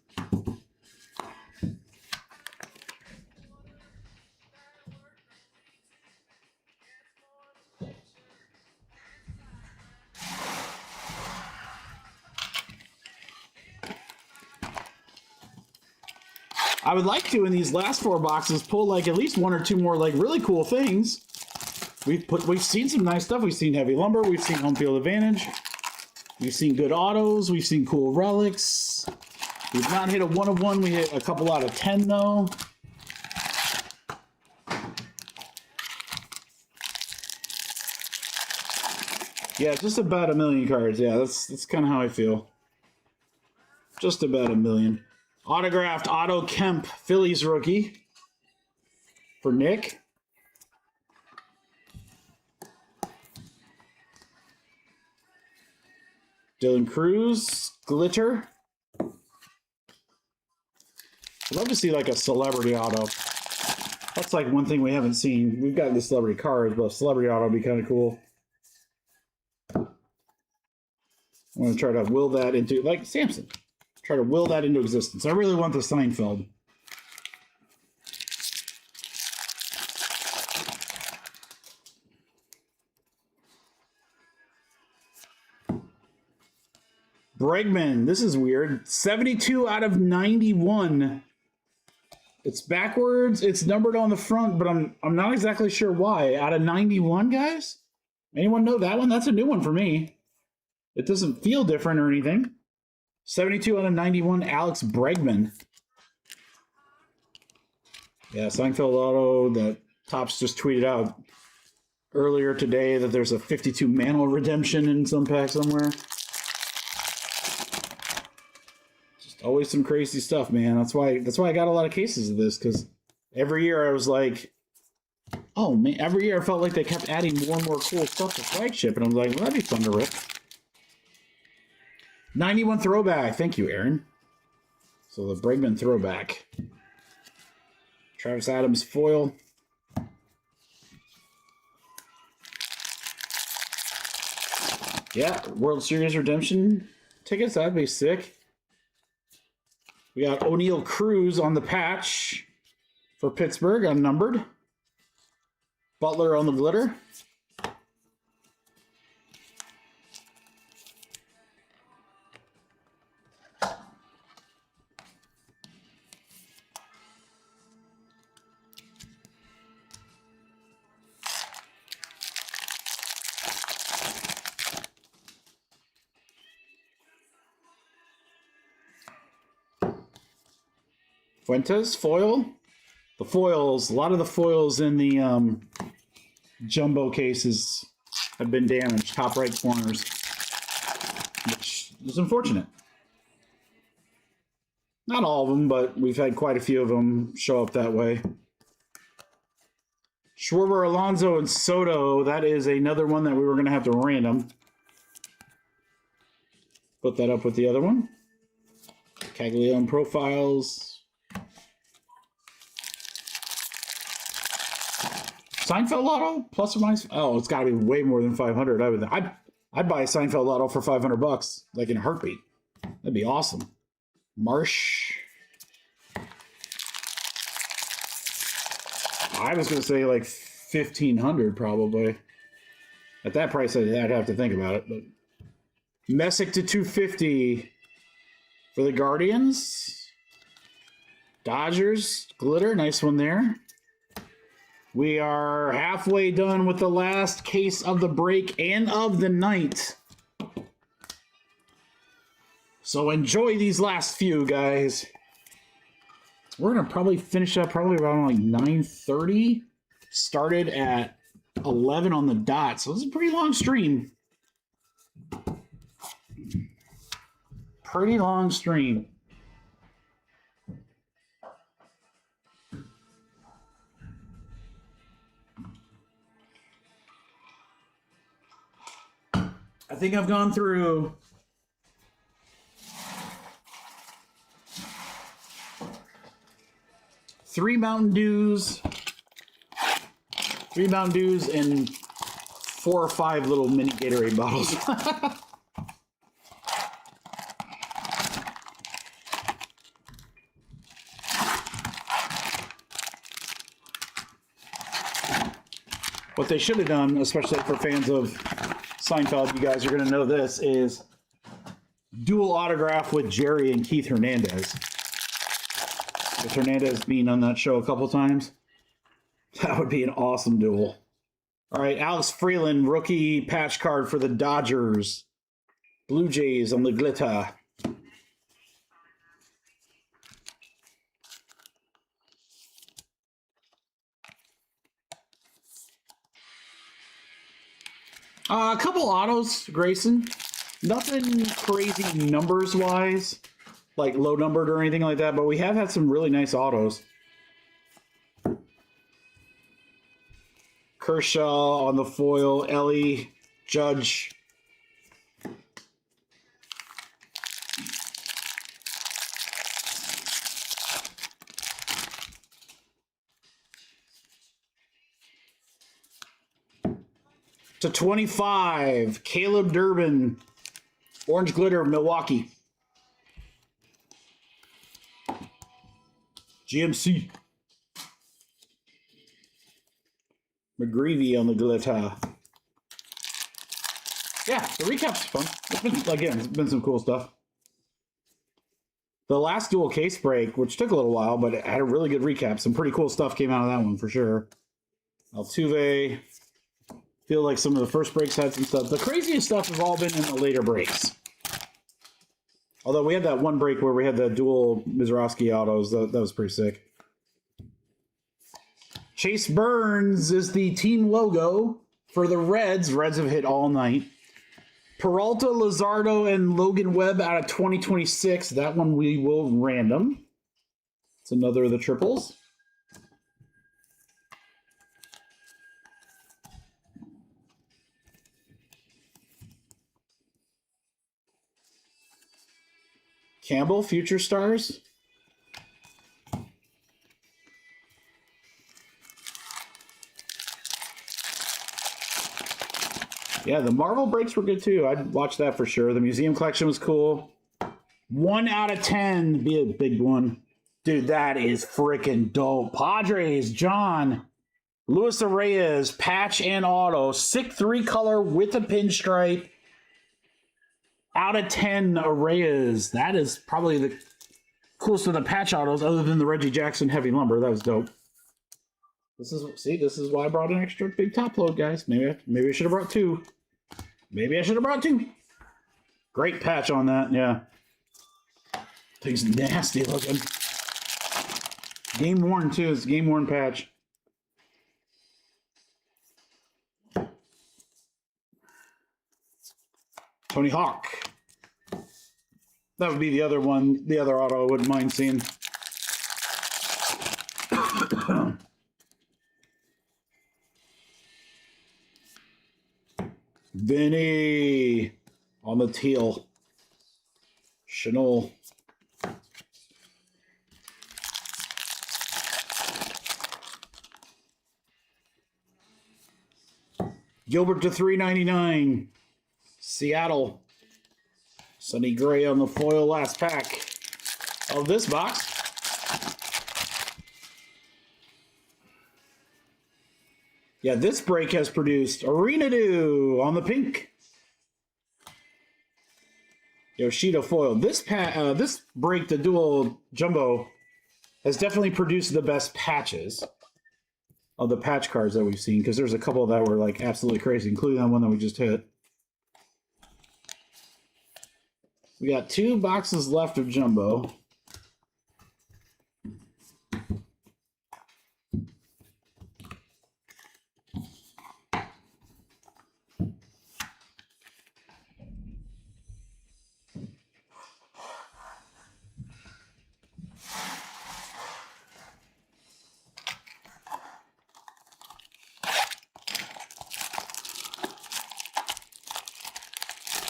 I would like to, in these last 4 boxes, pull like at least 1 or 2 more like really cool things. We've seen some nice stuff. We've seen heavy lumber. We've seen home field advantage. We've seen good autos. We've seen cool relics. We've not hit a 1 of 1. We hit a couple out of 10 though. Yeah, just about 1 million cards. Yeah, that's kind of how I feel. Just about $1 million. Autographed Otto Kemp, Phillies rookie for Nick. Dylan Cruz, glitter. I'd love to see like a celebrity auto. That's like one thing we haven't seen. We've got the celebrity cards, but a celebrity auto would be kind of cool. I'm going to try to will that into, like Samson, try to will that into existence. I really want the Seinfeld. Bregman, this is weird. 72 out of 91. It's backwards. It's numbered on the front, but I'm not exactly sure why. Out of 91, guys? Anyone know that one? That's a new one for me. It doesn't feel different or anything. 72 out of 91, Alex Bregman. Yeah, Seinfeld auto that Topps just tweeted out earlier today that there's a 52 Mantle redemption in some pack somewhere. Always some crazy stuff, man. That's why I got a lot of cases of this, because every year I was like, oh man, every year I felt like they kept adding more and more cool stuff to flagship, and I was like, well, that'd be fun to rip. 91 throwback. Thank you, Aaron. So the Bregman throwback. Travis Adams foil. Yeah, World Series redemption tickets. That'd be sick. We got O'Neal Cruz on the patch for Pittsburgh, unnumbered. Butler on the glitter. Fuentes, foil. The foils, a lot of the foils in the jumbo cases have been damaged, top right corners, which is unfortunate. Not all of them, but we've had quite a few of them show up that way. Schwarber, Alonso, and Soto, that is another one that we were going to have to random. Put that up with the other one. Caglione profiles. Seinfeld Lotto, plus or minus. Oh, it's got to be way more than 500. I'd buy a Seinfeld Lotto for $500, like in a heartbeat. That'd be awesome. Marsh. I was going to say like 1,500 probably. At that price, I'd have to think about it. But Messick to 250 for the Guardians. Dodgers glitter, nice one there. We are halfway done with the last case of the break and of the night. So enjoy these last few, guys. We're going to probably finish up probably around like 9:30. Started at 11 on the dot, so this is a pretty long stream. Pretty long stream. I think I've gone through 3 Mountain Dews, and 4 or 5 little mini Gatorade bottles. What they should have done, especially for fans of Seinfeld, you guys are going to know this, is dual autograph with Jerry and Keith Hernandez. With Hernandez being on that show a couple times, that would be an awesome duel. All right, Alex Freeland, rookie patch card for the Dodgers. Blue Jays on the glitter. A couple autos, Grayson. Nothing crazy numbers-wise. like low numbered or anything like that, but we have had some really nice autos. Kershaw on the foil, Ellie, Judge. To 25, Caleb Durbin, Orange Glitter, Milwaukee. GMC. McGreevy on the glitter. Yeah, the recap's fun. It's been some cool stuff. The last dual case break, which took a little while, but it had a really good recap. Some pretty cool stuff came out of that one for sure. Altuve. Feel like some of the first breaks had some stuff. The craziest stuff has all been in the later breaks. Although we had that one break where we had the dual Mizrowski autos. That was pretty sick. Chase Burns is the team logo for the Reds. Reds have hit all night. Peralta, Luzardo, and Logan Webb out of 2026. That one we will random. It's another of the triples. Campbell, Future Stars. Yeah, the Marvel breaks were good too. I'd watch that for sure. The museum collection was cool. 1 out of 10. Be a big one. Dude, that is freaking dope. Padres, John. Luis Reyes, patch and auto. Sick 3-color with a pinstripe. Out of 10, Reyes. That is probably the coolest of the patch autos other than the Reggie Jackson heavy lumber. That was dope. This is why I brought an extra big top load, guys. Maybe I should have brought 2. Maybe I should have brought 2. Great patch on that, yeah. Thing's nasty looking. Game worn too. It's a game worn patch. Tony Hawk. That would be the other one, the other auto I wouldn't mind seeing. Vinny on the teal. Chanel. Gilbert to 399. Seattle. Sonny Gray on the foil last pack of this box. Yeah, this break has produced Arena Dew on the pink. Yoshida foil. This break, the dual jumbo, has definitely produced the best patches of the patch cards that we've seen, because there's a couple that were like absolutely crazy, including that one that we just hit. We got 2 boxes left of jumbo.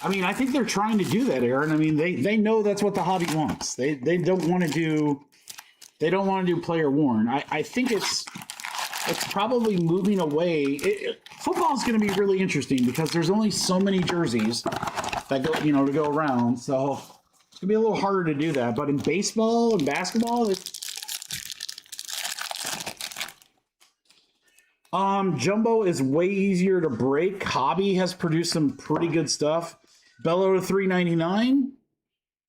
I mean, I think they're trying to do that, Aaron. I mean, they know that's what the hobby wants. They don't want to do player worn. I think it's probably moving away. Football is going to be really interesting because there's only so many jerseys that go to go around. So it's going to be a little harder to do that. But in baseball and basketball, jumbo is way easier to break. Hobby has produced some pretty good stuff. Bello to 399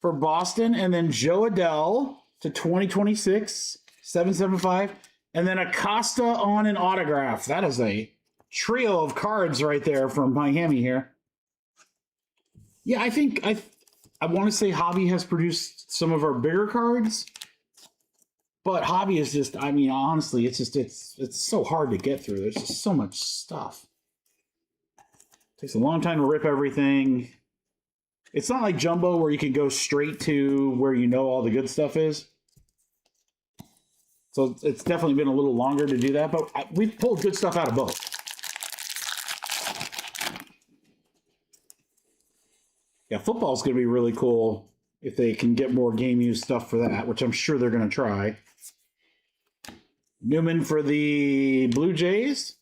for Boston, and then Joe Adele to 2026, 775, and then Acosta on an autograph. That is a trio of cards right there from Miami here. Yeah, I think I want to say Hobby has produced some of our bigger cards, but Hobby is just, I mean, honestly, it's so hard to get through. There's just so much stuff. Takes a long time to rip everything. It's not like Jumbo where you can go straight to where you know all the good stuff is. So it's definitely been a little longer to do that, but we've pulled good stuff out of both. Yeah, football's going to be really cool if they can get more game use stuff for that, which I'm sure they're going to try. Newman for the Blue Jays.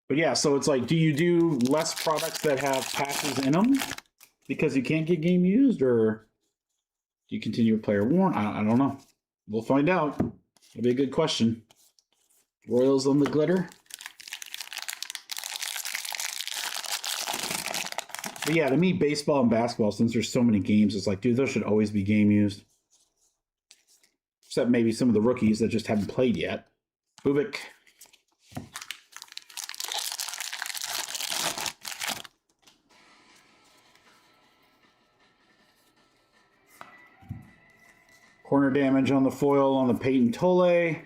But yeah, so it's like, do you do less products that have patches in them because you can't get game used, or do you continue with player worn? I don't know. We'll find out. It'll be a good question. Royals on the glitter. But yeah, to me, baseball and basketball, since there's so many games, it's like, dude, those should always be game used. Except maybe some of the rookies that just haven't played yet. Bubik. Corner damage on the foil on the Peyton Tolle.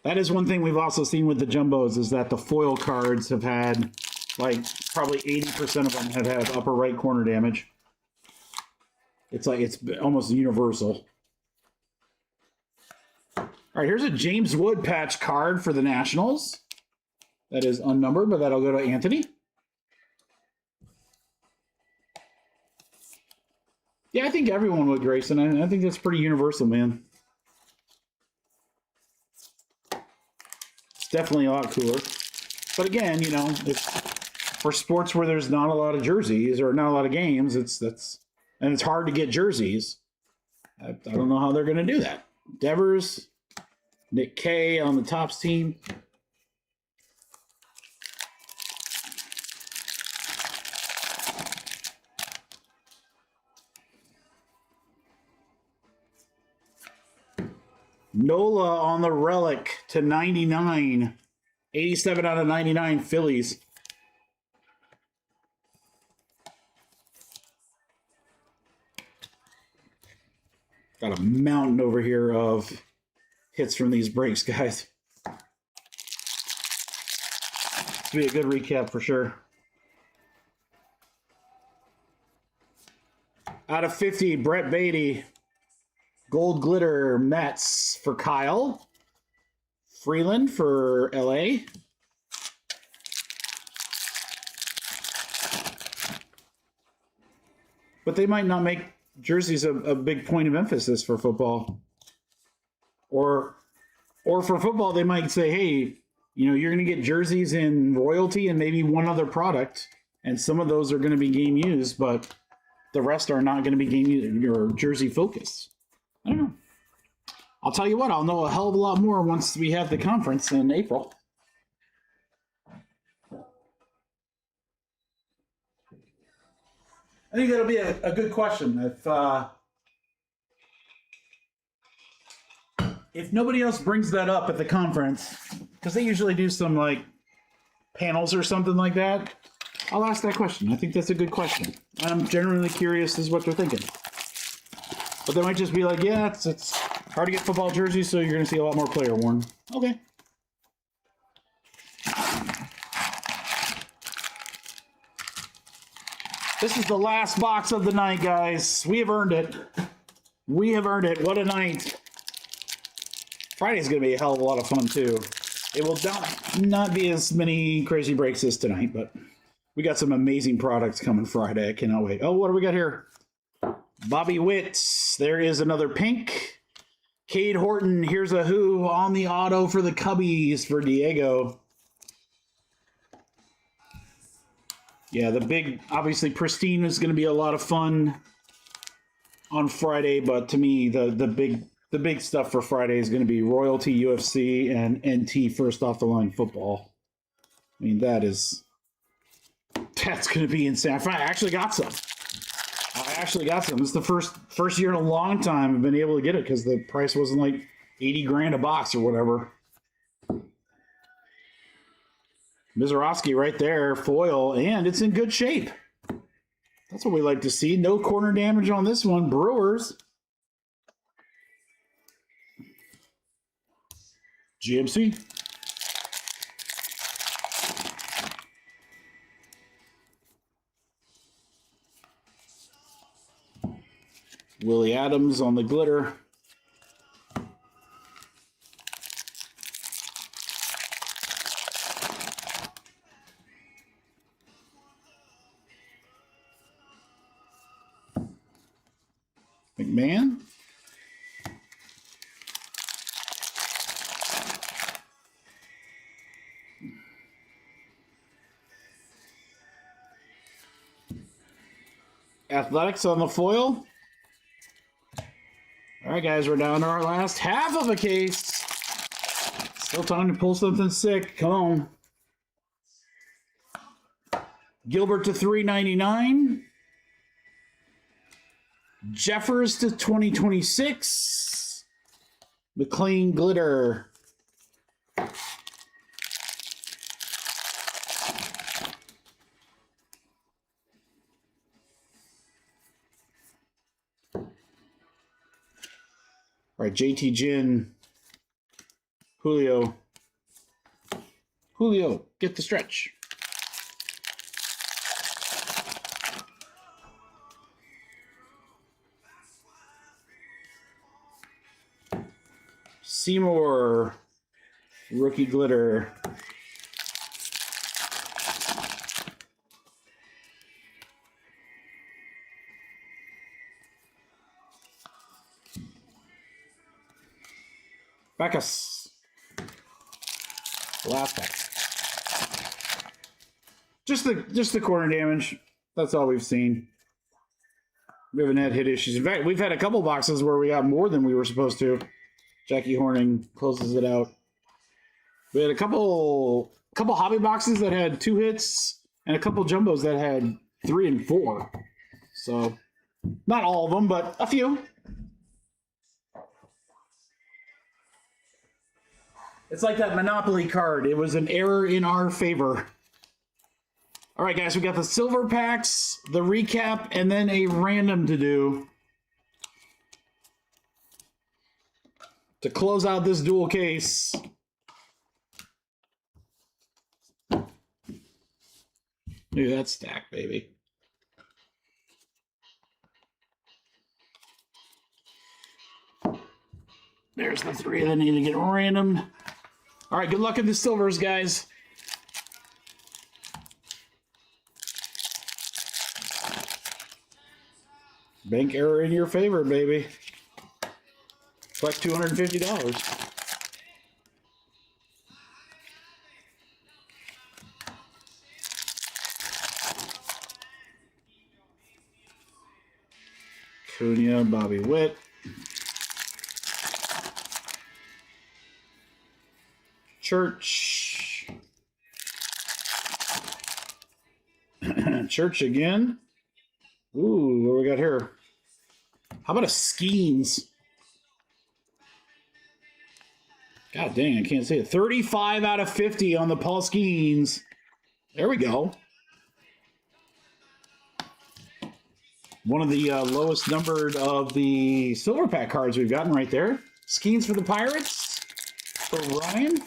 That is one thing we've also seen with the Jumbos, is that the foil cards have had, like, probably 80% of them have had upper right corner damage. It's like, it's almost universal. All right, here's a James Wood patch card for the Nationals. That is unnumbered, but that'll go to Anthony. Yeah, I think everyone would, Grayson. I think that's pretty universal, man. It's definitely a lot cooler. But again, you know, it's for sports where there's not a lot of jerseys or not a lot of games, and it's hard to get jerseys. I don't know how they're going to do that. Devers, Nick K on the Topps team. Nola on the relic to 99. 87 out of 99 Phillies. Got a mountain over here of hits from these breaks, guys. This will be a good recap for sure. Out of 50, Brett Beatty. Gold Glitter Mets for Kyle. Freeland for LA. But they might not make jerseys a big point of emphasis for football. Or for football, they might say, hey, you know, you're going to get jerseys in royalty and maybe one other product. And some of those are going to be game used, but the rest are not going to be game used or jersey focused. I don't know. I'll tell you what, I'll know a hell of a lot more once we have the conference in April. I think that'll be a good question. If nobody else brings that up at the conference, because they usually do some like panels or something like that, I'll ask that question. I think that's a good question. I'm genuinely curious as what they're thinking. But they might just be like, yeah, it's hard to get football jerseys, so you're going to see a lot more player worn. Okay. This is the last box of the night, guys. We have earned it. We have earned it. What a night. Friday's going to be a hell of a lot of fun, too. It will not be as many crazy breaks as tonight, but we got some amazing products coming Friday. I cannot wait. Oh, what do we got here? Bobby Witt. There is another pink. Cade Horton. Here's a who on the auto for the Cubbies for Diego. Yeah, the big, obviously Pristine is going to be a lot of fun on Friday, but to me, the big stuff for Friday is going to be Royalty, UFC, and NT first off the line football. I mean, that's going to be insane. I actually got some. This is the first year in a long time I've been able to get it because the price wasn't like 80 grand a box or whatever. Mizorowski right there, foil, and it's in good shape. That's what we like to see. No corner damage on this one. Brewers. GMC. Willie Adams on the glitter. McMahon. Athletics on the foil. All right, guys, we're down to our last half of a case. Still time to pull something sick. Come on. Gilbert to $3.99. Jeffers to 2026. McLean glitter. All right, JT Gin. Julio. Julio, get the stretch. Seymour. Rookie glitter. Bacchus. Last pack. Just the corner damage. That's all we've seen. We haven't had hit issues. In fact, we've had a couple boxes where we got more than we were supposed to. Jackie Horning closes it out. We had a couple hobby boxes that had 2 hits and a couple jumbos that had 3 and 4. So, not all of them, but a few. It's like that Monopoly card. It was an error in our favor. All right, guys, we got the silver packs, the recap, and then a random to do to close out this dual case. Look at that stack, baby. There's the 3 that need to get random. All right, good luck in the silvers, guys. Bank error in your favor, baby. Collect $250. Cunha, Bobby Witt. Church. Church again. Ooh, what do we got here? How about a Skeens? God dang, I can't see it. 35 out of 50 on the Paul Skeens. There we go. One of the lowest numbered of the silver pack cards we've gotten right there. Skeens for the Pirates. For Ryan.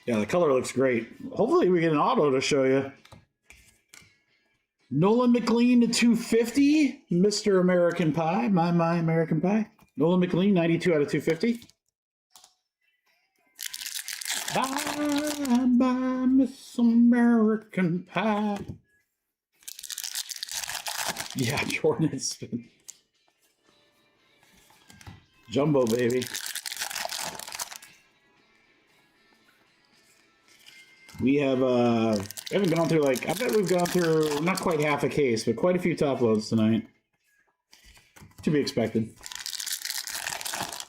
Yeah, the color looks great. Hopefully we get an auto to show you. Nolan McLean to 250. Mr. American Pie. My American Pie. Nolan McLean, 92 out of 250. Bye, Miss American Pie. Yeah, Jordan has been. Jumbo, baby. We haven't gone through, like, I bet we've gone through not quite half a case, but quite a few top loads tonight. To be expected.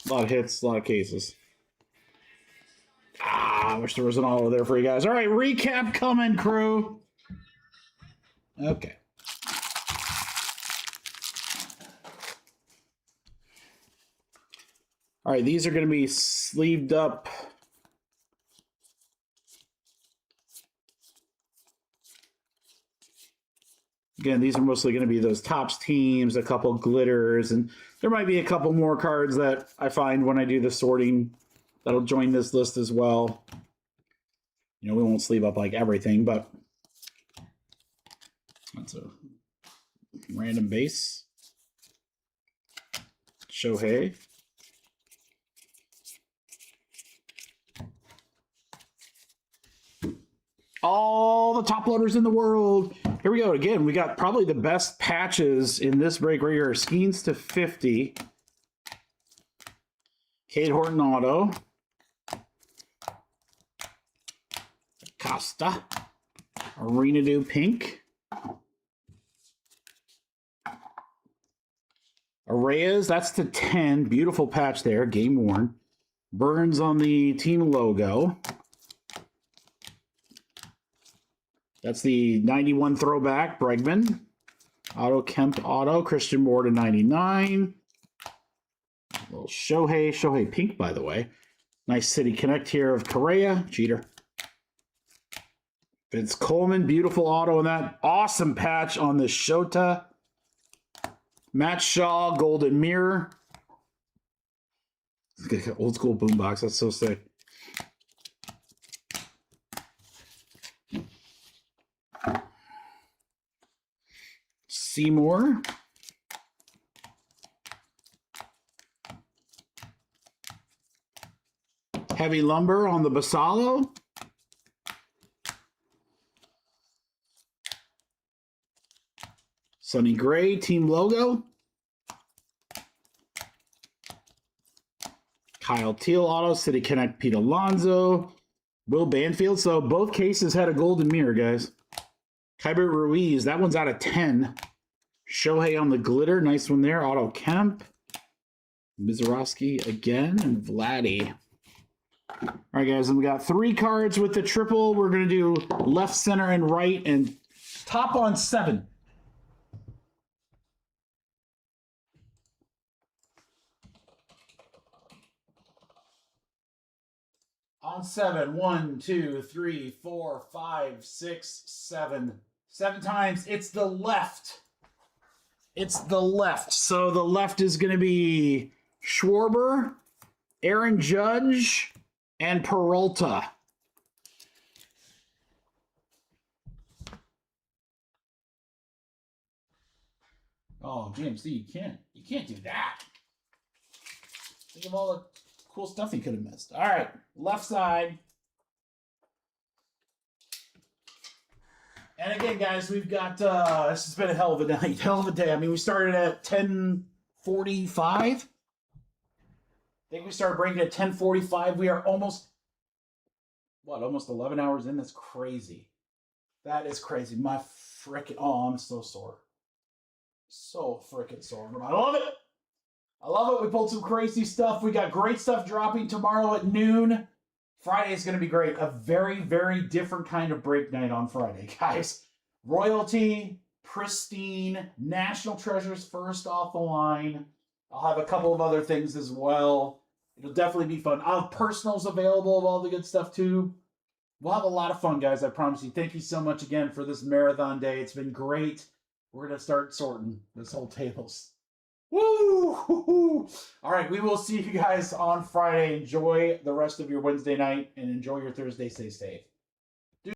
A lot of hits, a lot of cases. I wish there was an auto there for you guys. All right, recap coming, crew. Okay. All right, these are going to be sleeved up. Again, these are mostly going to be those Topps teams, a couple glitters, and there might be a couple more cards that I find when I do the sorting that'll join this list as well. You know, we won't sleeve up like everything, but that's a random base. Shohei. All the top loaders in the world. Here we go again. We got probably the best patches in this break right here. Skeens to 50. Cade Horton auto. Costa. Arena Dew pink. Arraez, that's the 10. Beautiful patch there. Game worn. Burns on the team logo. That's the 91 throwback, Bregman. Auto Kemp auto, Christian Moore to 99. Little Shohei pink, by the way. Nice City Connect here of Correa, cheater. Vince Coleman, beautiful auto on that. Awesome patch on the Shota. Matt Shaw, Golden Mirror. Old school boombox, that's so sick. Seymour. Heavy Lumber on the Basalo. Sonny Gray, team logo. Kyle Teal auto, City Connect, Pete Alonso. Will Banfield. So both cases had a golden mirror, guys. Kyber Ruiz, that one's out of 10. Shohei on the glitter, nice one there. Otto Kemp. Mizorowski again, and Vladdy. All right, guys, and we got 3 cards with the triple. We're going to do left, center, and right, and top on 7. On 7, 1, 2, 3, 4, 5, 6, 7. 7 times. It's the left. It's the left. So the left is going to be Schwarber, Aaron Judge, and Peralta. Oh, GMC, you can't do that. Think of all the cool stuff he could have missed. All right, left side. And again, guys, we've got, this has been a hell of a night, hell of a day. I mean, we started at 10:45. I think we started breaking at 10:45. We are almost 11 hours in? That's crazy. That is crazy. My frickin', oh, I'm so sore. So frickin' sore. I love it. I love it. We pulled some crazy stuff. We got great stuff dropping tomorrow at noon. Friday is going to be great. A very, very different kind of break night on Friday, guys. Royalty, pristine, national treasures first off the line. I'll have a couple of other things as well. It'll definitely be fun. I'll have personals available of all the good stuff too. We'll have a lot of fun, guys. I promise you. Thank you so much again for this marathon day. It's been great. We're going to start sorting this whole tables. Woo! All right, we will see you guys on Friday. Enjoy the rest of your Wednesday night and enjoy your Thursday. Stay safe.